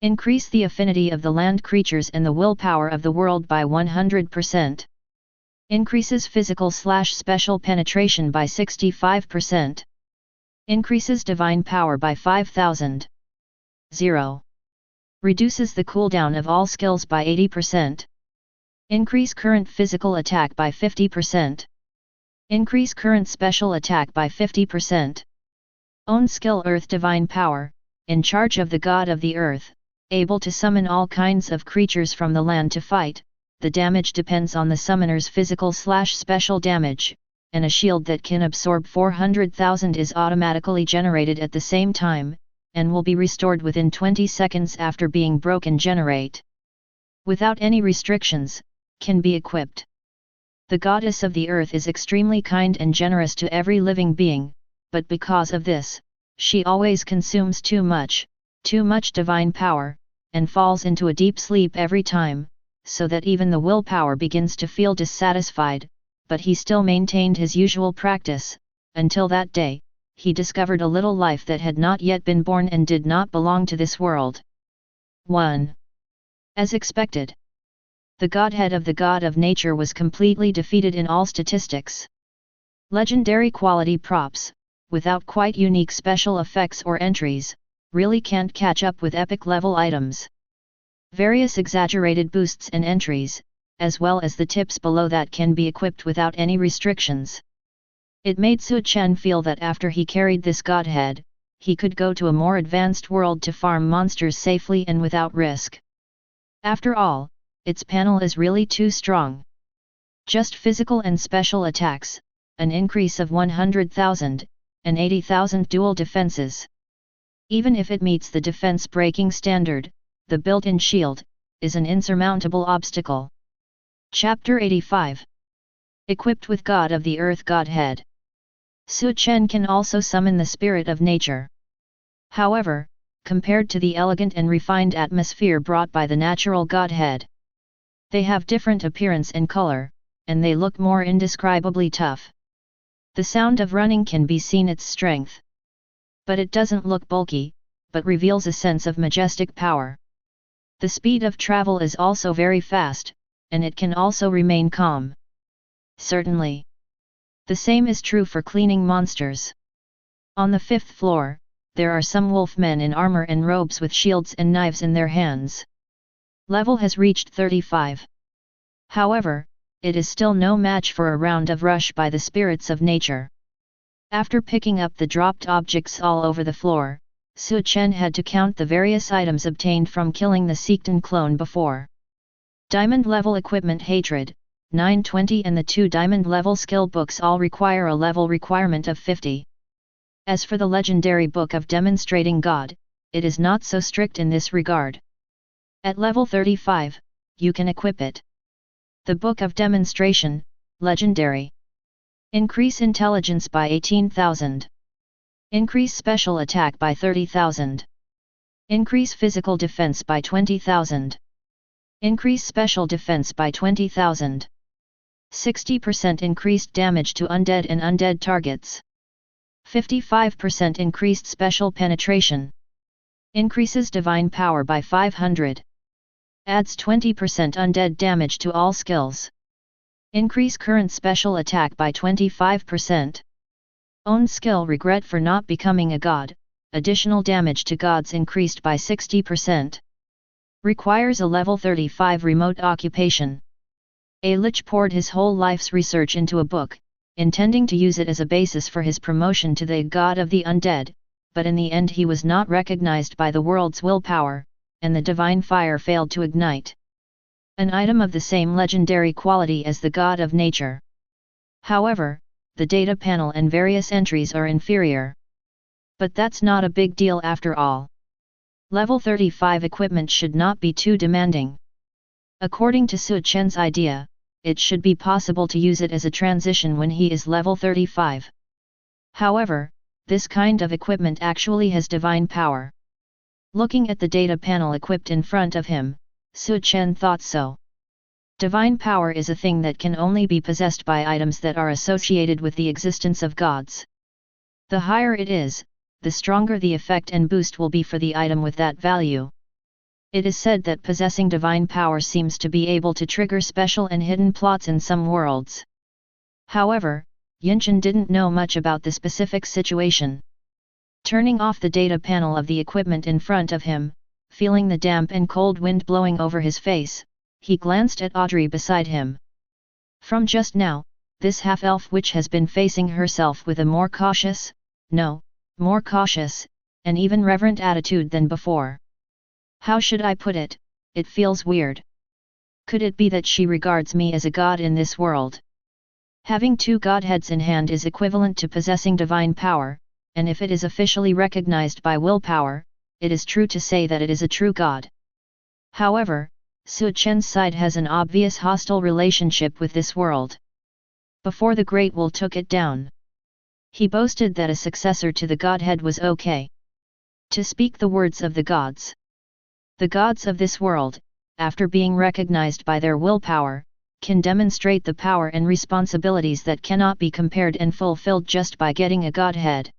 Increase the affinity of the land creatures and the willpower of the world by 100%. Increases physical/special penetration by 65%. Increases divine power by 5,000. 0. Reduces the cooldown of all skills by 80%. Increase current physical attack by 50%. Increase current special attack by 50%. Own skill Earth Divine Power, in charge of the God of the Earth, able to summon all kinds of creatures from the land to fight. The damage depends on the summoner's physical/special damage, and a shield that can absorb 400,000 is automatically generated at the same time, and will be restored within 20 seconds after being broken. Generate without any restrictions, can be equipped. The goddess of the earth is extremely kind and generous to every living being, but because of this, she always consumes too much divine power, and falls into a deep sleep every time, so that even the willpower begins to feel dissatisfied. But he still maintained his usual practice, until that day, he discovered a little life that had not yet been born and did not belong to this world. 1. As expected, the godhead of the God of Nature was completely defeated in all statistics. Legendary quality props, without quite unique special effects or entries, really can't catch up with epic level items. Various exaggerated boosts and entries, as well as the tips below that, can be equipped without any restrictions. It made Su Chen feel that after he carried this godhead, he could go to a more advanced world to farm monsters safely and without risk. After all, its panel is really too strong. Just physical and special attacks, an increase of 100,000, and 80,000 dual defenses. Even if it meets the defense-breaking standard, the built-in shield is an insurmountable obstacle. Chapter 85. Equipped with God of the Earth Godhead. Su Chen can also summon the spirit of nature. However, compared to the elegant and refined atmosphere brought by the natural Godhead, they have different appearance and color, and they look more indescribably tough. The sound of running can be seen its strength. But it doesn't look bulky, but reveals a sense of majestic power. The speed of travel is also very fast, and it can also remain calm. Certainly. The same is true for cleaning monsters. On the 5th floor, there are some wolfmen in armor and robes with shields and knives in their hands. Level has reached 35. However, it is still no match for a round of rush by the spirits of nature. After picking up the dropped objects all over the floor, Su Chen had to count the various items obtained from killing the Seekton clone before. Diamond level equipment Hatred, 920, and the 2 diamond level skill books all require a level requirement of 50. As for the legendary book of Demonstrating God, it is not so strict in this regard. At level 35, you can equip it. The Book of Demonstration, Legendary. Increase intelligence by 18,000. Increase special attack by 30,000. Increase physical defense by 20,000. Increase special defense by 20,000. 60% increased damage to undead and undead targets. 55% increased special penetration. Increases divine power by 500. Adds 20% undead damage to all skills. Increase current special attack by 25%. Own skill Regret for not becoming a god, additional damage to gods increased by 60%. Requires a level 35 remote occupation. A lich poured his whole life's research into a book, intending to use it as a basis for his promotion to the god of the undead, but in the end he was not recognized by the world's willpower, and the divine fire failed to ignite. An item of the same legendary quality as the god of nature. However, the data panel and various entries are inferior. But that's not a big deal after all. Level 35 equipment should not be too demanding. According to Su Chen's idea, it should be possible to use it as a transition when he is level 35. However, this kind of equipment actually has divine power. Looking at the data panel equipped in front of him, Su Chen thought so. Divine power is a thing that can only be possessed by items that are associated with the existence of gods. The higher it is, the stronger the effect and boost will be for the item with that value. It is said that possessing divine power seems to be able to trigger special and hidden plots in some worlds. However, Yinchen didn't know much about the specific situation. Turning off the data panel of the equipment in front of him, feeling the damp and cold wind blowing over his face, he glanced at Audrey beside him. From just now, this half-elf witch has been facing herself with a more cautious, and even reverent attitude than before. How should I put it? It feels weird. Could it be that she regards me as a god in this world? Having 2 godheads in hand is equivalent to possessing divine power, and if it is officially recognized by willpower, it is true to say that it is a true god. However, Su Chen's side has an obvious hostile relationship with this world. Before the Great Will took it down, he boasted that a successor to the godhead was okay. To speak the words of the gods. The gods of this world, after being recognized by their willpower, can demonstrate the power and responsibilities that cannot be compared and fulfilled just by getting a godhead.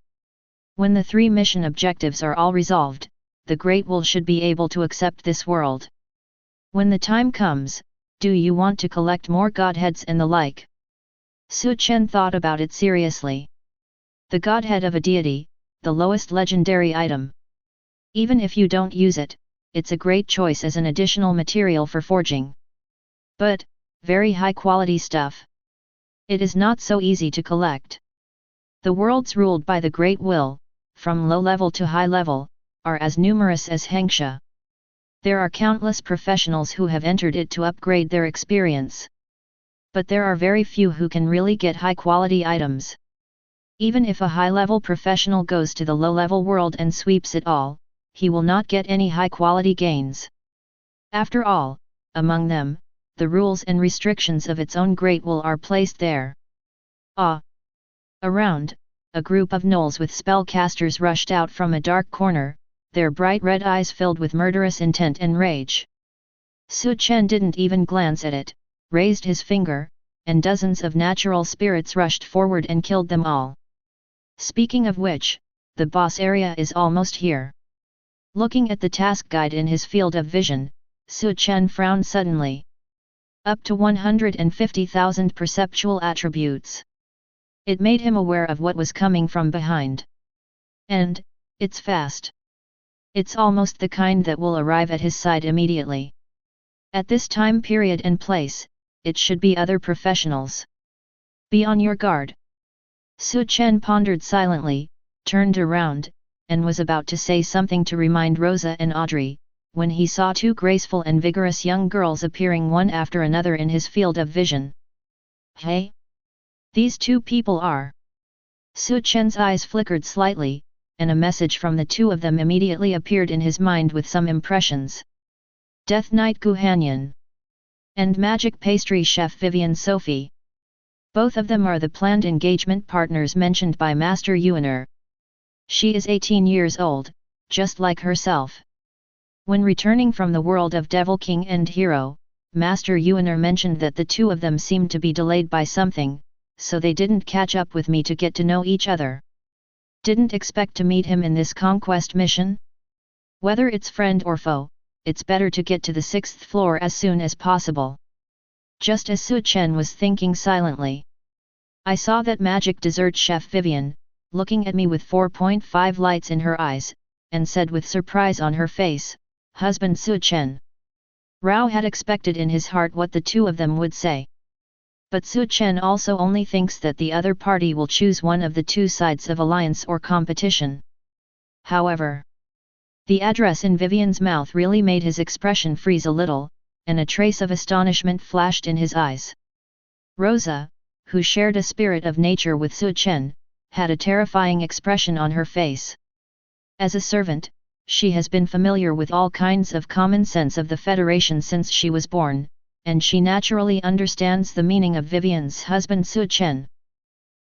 When the 3 mission objectives are all resolved, the Great Will should be able to accept this world. When the time comes, do you want to collect more godheads and the like? Su Chen thought about it seriously. The godhead of a deity, the lowest legendary item. Even if you don't use it, it's a great choice as an additional material for forging. But, very high quality stuff. It is not so easy to collect. The worlds ruled by the Great Will, from low level to high level, are as numerous as Hengsha. There are countless professionals who have entered it to upgrade their experience. But there are very few who can really get high quality items. Even if a high level professional goes to the low level world and sweeps it all, he will not get any high quality gains. After all, among them, the rules and restrictions of its own Great Will are placed there. Around, a group of gnolls with spellcasters rushed out from a dark corner, their bright red eyes filled with murderous intent and rage. Su Chen didn't even glance at it, raised his finger, and dozens of natural spirits rushed forward and killed them all. Speaking of which, the boss area is almost here. Looking at the task guide in his field of vision, Su Chen frowned suddenly. Up to 150,000 perceptual attributes. It made him aware of what was coming from behind. And, it's fast. It's almost the kind that will arrive at his side immediately. At this time period and place, it should be other professionals. Be on your guard. Su Chen pondered silently, turned around, and was about to say something to remind Rosa and Audrey, when he saw two graceful and vigorous young girls appearing one after another in his field of vision. Hey? These two people are... Su Chen's eyes flickered slightly, and a message from the two of them immediately appeared in his mind with some impressions. Death Knight Guhanyan and Magic Pastry Chef Vivian Sophie. Both of them are the planned engagement partners mentioned by Master Yuaner. She is 18 years old, just like herself. When returning from the world of Devil King and Hero, Master Yuaner mentioned that the two of them seemed to be delayed by something, so they didn't catch up with me to get to know each other. Didn't expect to meet him in this conquest mission? Whether it's friend or foe, it's better to get to the 6th floor as soon as possible. Just as Su Chen was thinking silently. I saw that magic dessert chef Vivian, looking at me with 4.5 lights in her eyes, and said with surprise on her face, "Husband Su Chen." Rao had expected in his heart what the two of them would say. But Su Chen also only thinks that the other party will choose one of the two sides of alliance or competition. However, the address in Vivian's mouth really made his expression freeze a little, and a trace of astonishment flashed in his eyes. Rosa, who shared a spirit of nature with Su Chen, had a terrifying expression on her face. As a servant, she has been familiar with all kinds of common sense of the Federation since she was born, and she naturally understands the meaning of Vivian's husband Su Chen.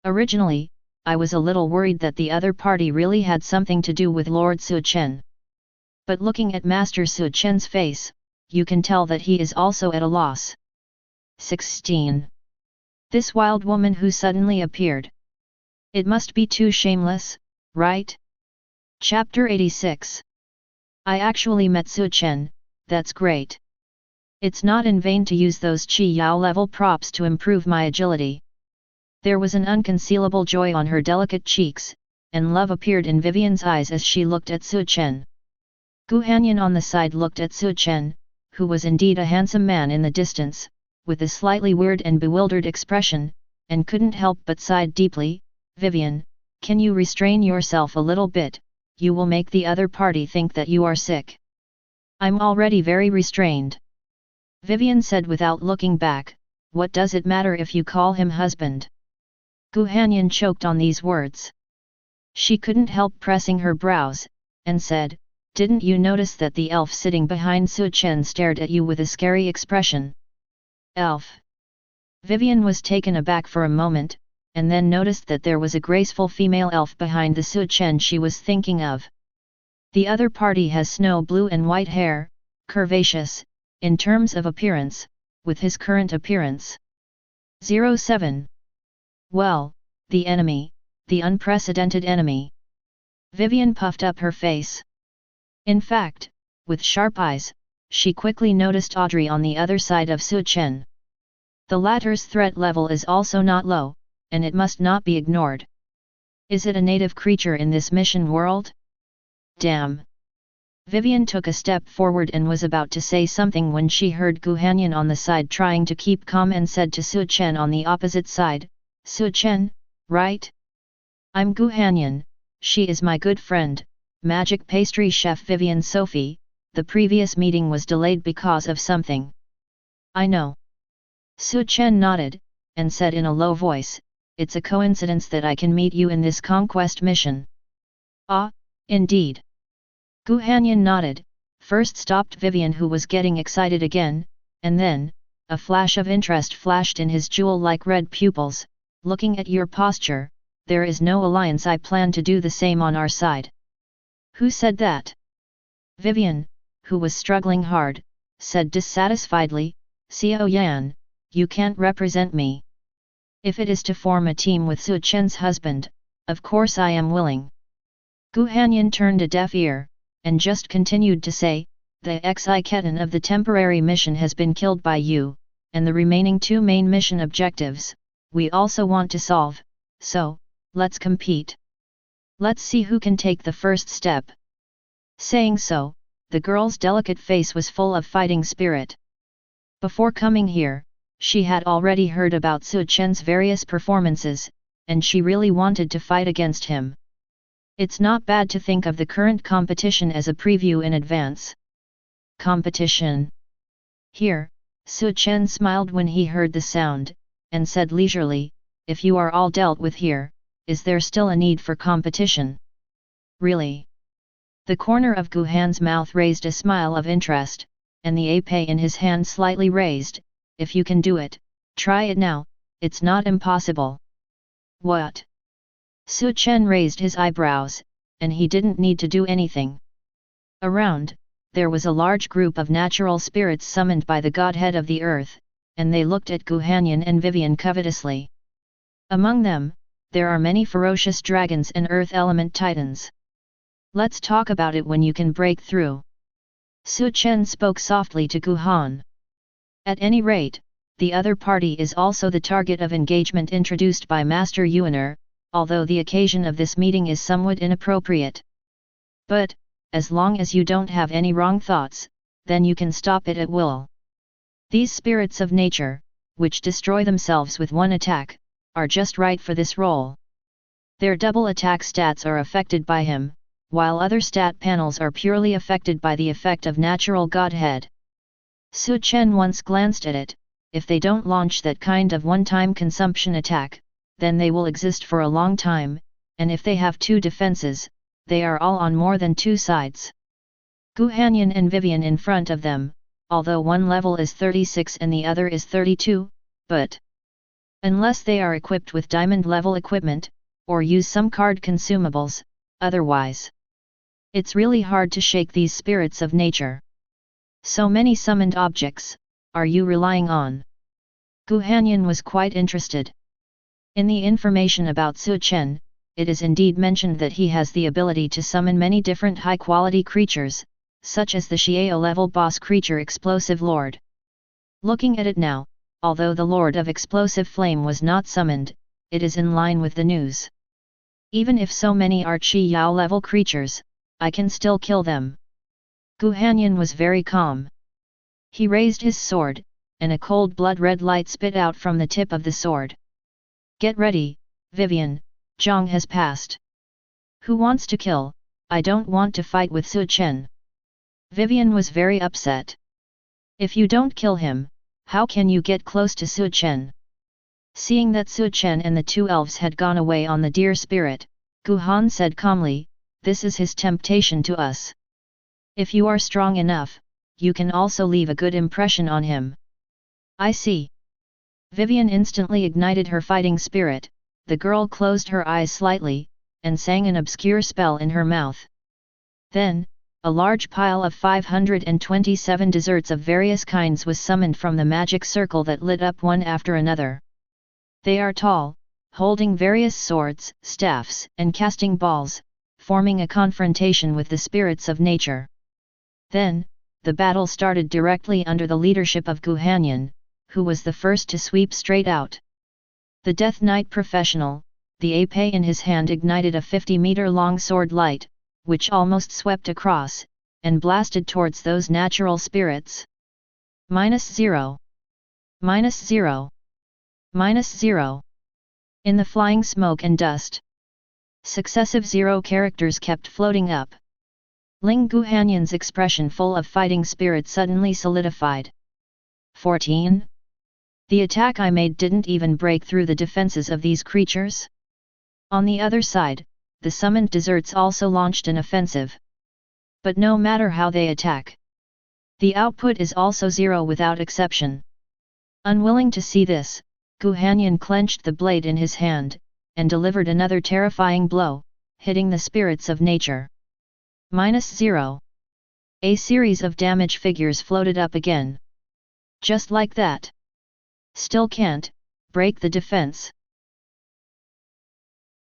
Originally, I was a little worried that the other party really had something to do with Lord Su Chen. But looking at Master Su Chen's face, you can tell that he is also at a loss. 16. This wild woman who suddenly appeared. It must be too shameless, right? Chapter 86. I actually met Su Chen, that's great. It's not in vain to use those Qi Yao level props to improve my agility. There was an unconcealable joy on her delicate cheeks, and love appeared in Vivian's eyes as she looked at Su Chen. Guhanyan on the side looked at Su Chen, who was indeed a handsome man in the distance, with a slightly weird and bewildered expression, and couldn't help but sighed deeply. Vivian, can you restrain yourself a little bit? You will make the other party think that you are sick. I'm already very restrained. Vivian said without looking back, what does it matter if you call him husband? Guhanyan choked on these words. She couldn't help pressing her brows, and said, didn't you notice that the elf sitting behind Su Chen stared at you with a scary expression? Elf. Vivian was taken aback for a moment, and then noticed that there was a graceful female elf behind the Su Chen she was thinking of. The other party has snow blue and white hair, curvaceous, in terms of appearance, with his current appearance. 07. Well, the enemy, the unprecedented enemy. Vivian puffed up her face. In fact, with sharp eyes, she quickly noticed Audrey on the other side of Su Chen. The latter's threat level is also not low, and it must not be ignored. Is it a native creature in this mission world? Damn. Vivian took a step forward and was about to say something when she heard Gu Hanyan on the side trying to keep calm and said to Su Chen on the opposite side, Su Chen, right? I'm Gu Hanyan, she is my good friend, magic pastry chef Vivian Sophie. The previous meeting was delayed because of something. I know. Su Chen nodded, and said in a low voice, it's a coincidence that I can meet you in this conquest mission. Ah, indeed. Gu Hanyan nodded, first stopped Vivian who was getting excited again, and then, a flash of interest flashed in his jewel-like red pupils, looking at your posture, there is no alliance. I plan to do the same on our side. Who said that? Vivian, who was struggling hard, said dissatisfiedly, Xiao Yan, you can't represent me. If it is to form a team with Su Chen's husband, of course I am willing. Gu Hanyan turned a deaf ear, and just continued to say, the Xi-Ketan of the temporary mission has been killed by you, and the remaining 2 main mission objectives, we also want to solve, so, let's compete. Let's see who can take the first step. Saying so, the girl's delicate face was full of fighting spirit. Before coming here, she had already heard about Su Chen's various performances, and she really wanted to fight against him. It's not bad to think of the current competition as a preview in advance. Competition. Here, Su Chen smiled when he heard the sound, and said leisurely, if you are all dealt with here, is there still a need for competition? Really? The corner of Gu Han's mouth raised a smile of interest, and the épée in his hand slightly raised, if you can do it, try it now, it's not impossible. What? Su Chen raised his eyebrows, and he didn't need to do anything. Around, there was a large group of natural spirits summoned by the godhead of the earth, and they looked at Gu Hanyan and Vivian covetously. Among them, there are many ferocious dragons and earth element titans. Let's talk about it when you can break through. Su Chen spoke softly to Gu Han. At any rate, the other party is also the target of engagement introduced by Master Yuaner, although the occasion of this meeting is somewhat inappropriate. But, as long as you don't have any wrong thoughts, then you can stop it at will. These spirits of nature, which destroy themselves with one attack, are just right for this role. Their double attack stats are affected by him, while other stat panels are purely affected by the effect of natural godhead. Su Chen once glanced at it, if they don't launch that kind of one-time consumption attack, then they will exist for a long time, and if they have 2 defenses, they are all on more than 2 sides. Gu Hanyan and Vivian in front of them, although one level is 36 and the other is 32, but unless they are equipped with diamond level equipment, or use some card consumables, otherwise it's really hard to shake these spirits of nature. So many summoned objects, are you relying on? Gu Hanyan was quite interested. In the information about Su Chen, it is indeed mentioned that he has the ability to summon many different high-quality creatures, such as the Xiao level boss creature Explosive Lord. Looking at it now, although the Lord of Explosive Flame was not summoned, it is in line with the news. Even if so many are Xiao level creatures, I can still kill them. Gu Hanyan was very calm. He raised his sword, and a cold blood-red light spit out from the tip of the sword. Get ready, Vivian, Zhang has passed. Who wants to kill? I don't want to fight with Su Chen. Vivian was very upset. If you don't kill him, how can you get close to Su Chen? Seeing that Su Chen and the 2 elves had gone away on the deer spirit, Gu Han said calmly, this is his temptation to us. If you are strong enough, you can also leave a good impression on him. I see. Vivian instantly ignited her fighting spirit, the girl closed her eyes slightly, and sang an obscure spell in her mouth. Then, a large pile of 527 desserts of various kinds was summoned from the magic circle that lit up one after another. They are tall, holding various swords, staffs, and casting balls, forming a confrontation with the spirits of nature. Then, the battle started directly under the leadership of Gu Hanyan, who was the first to sweep straight out. The Death Knight professional, the épée in his hand ignited a 50-meter-long sword light, which almost swept across, and blasted towards those natural spirits. -0. -0. -0. In the flying smoke and dust, successive 0 characters kept floating up. Ling Guhanyan's expression full of fighting spirit suddenly solidified. 14. The attack I made didn't even break through the defenses of these creatures. On the other side, the summoned deserts also launched an offensive. But no matter how they attack, the output is also 0 without exception. Unwilling to see this, Guhanyan clenched the blade in his hand, and delivered another terrifying blow, hitting the spirits of nature. -0. A series of damage figures floated up again. Just like that. Still can't break the defense.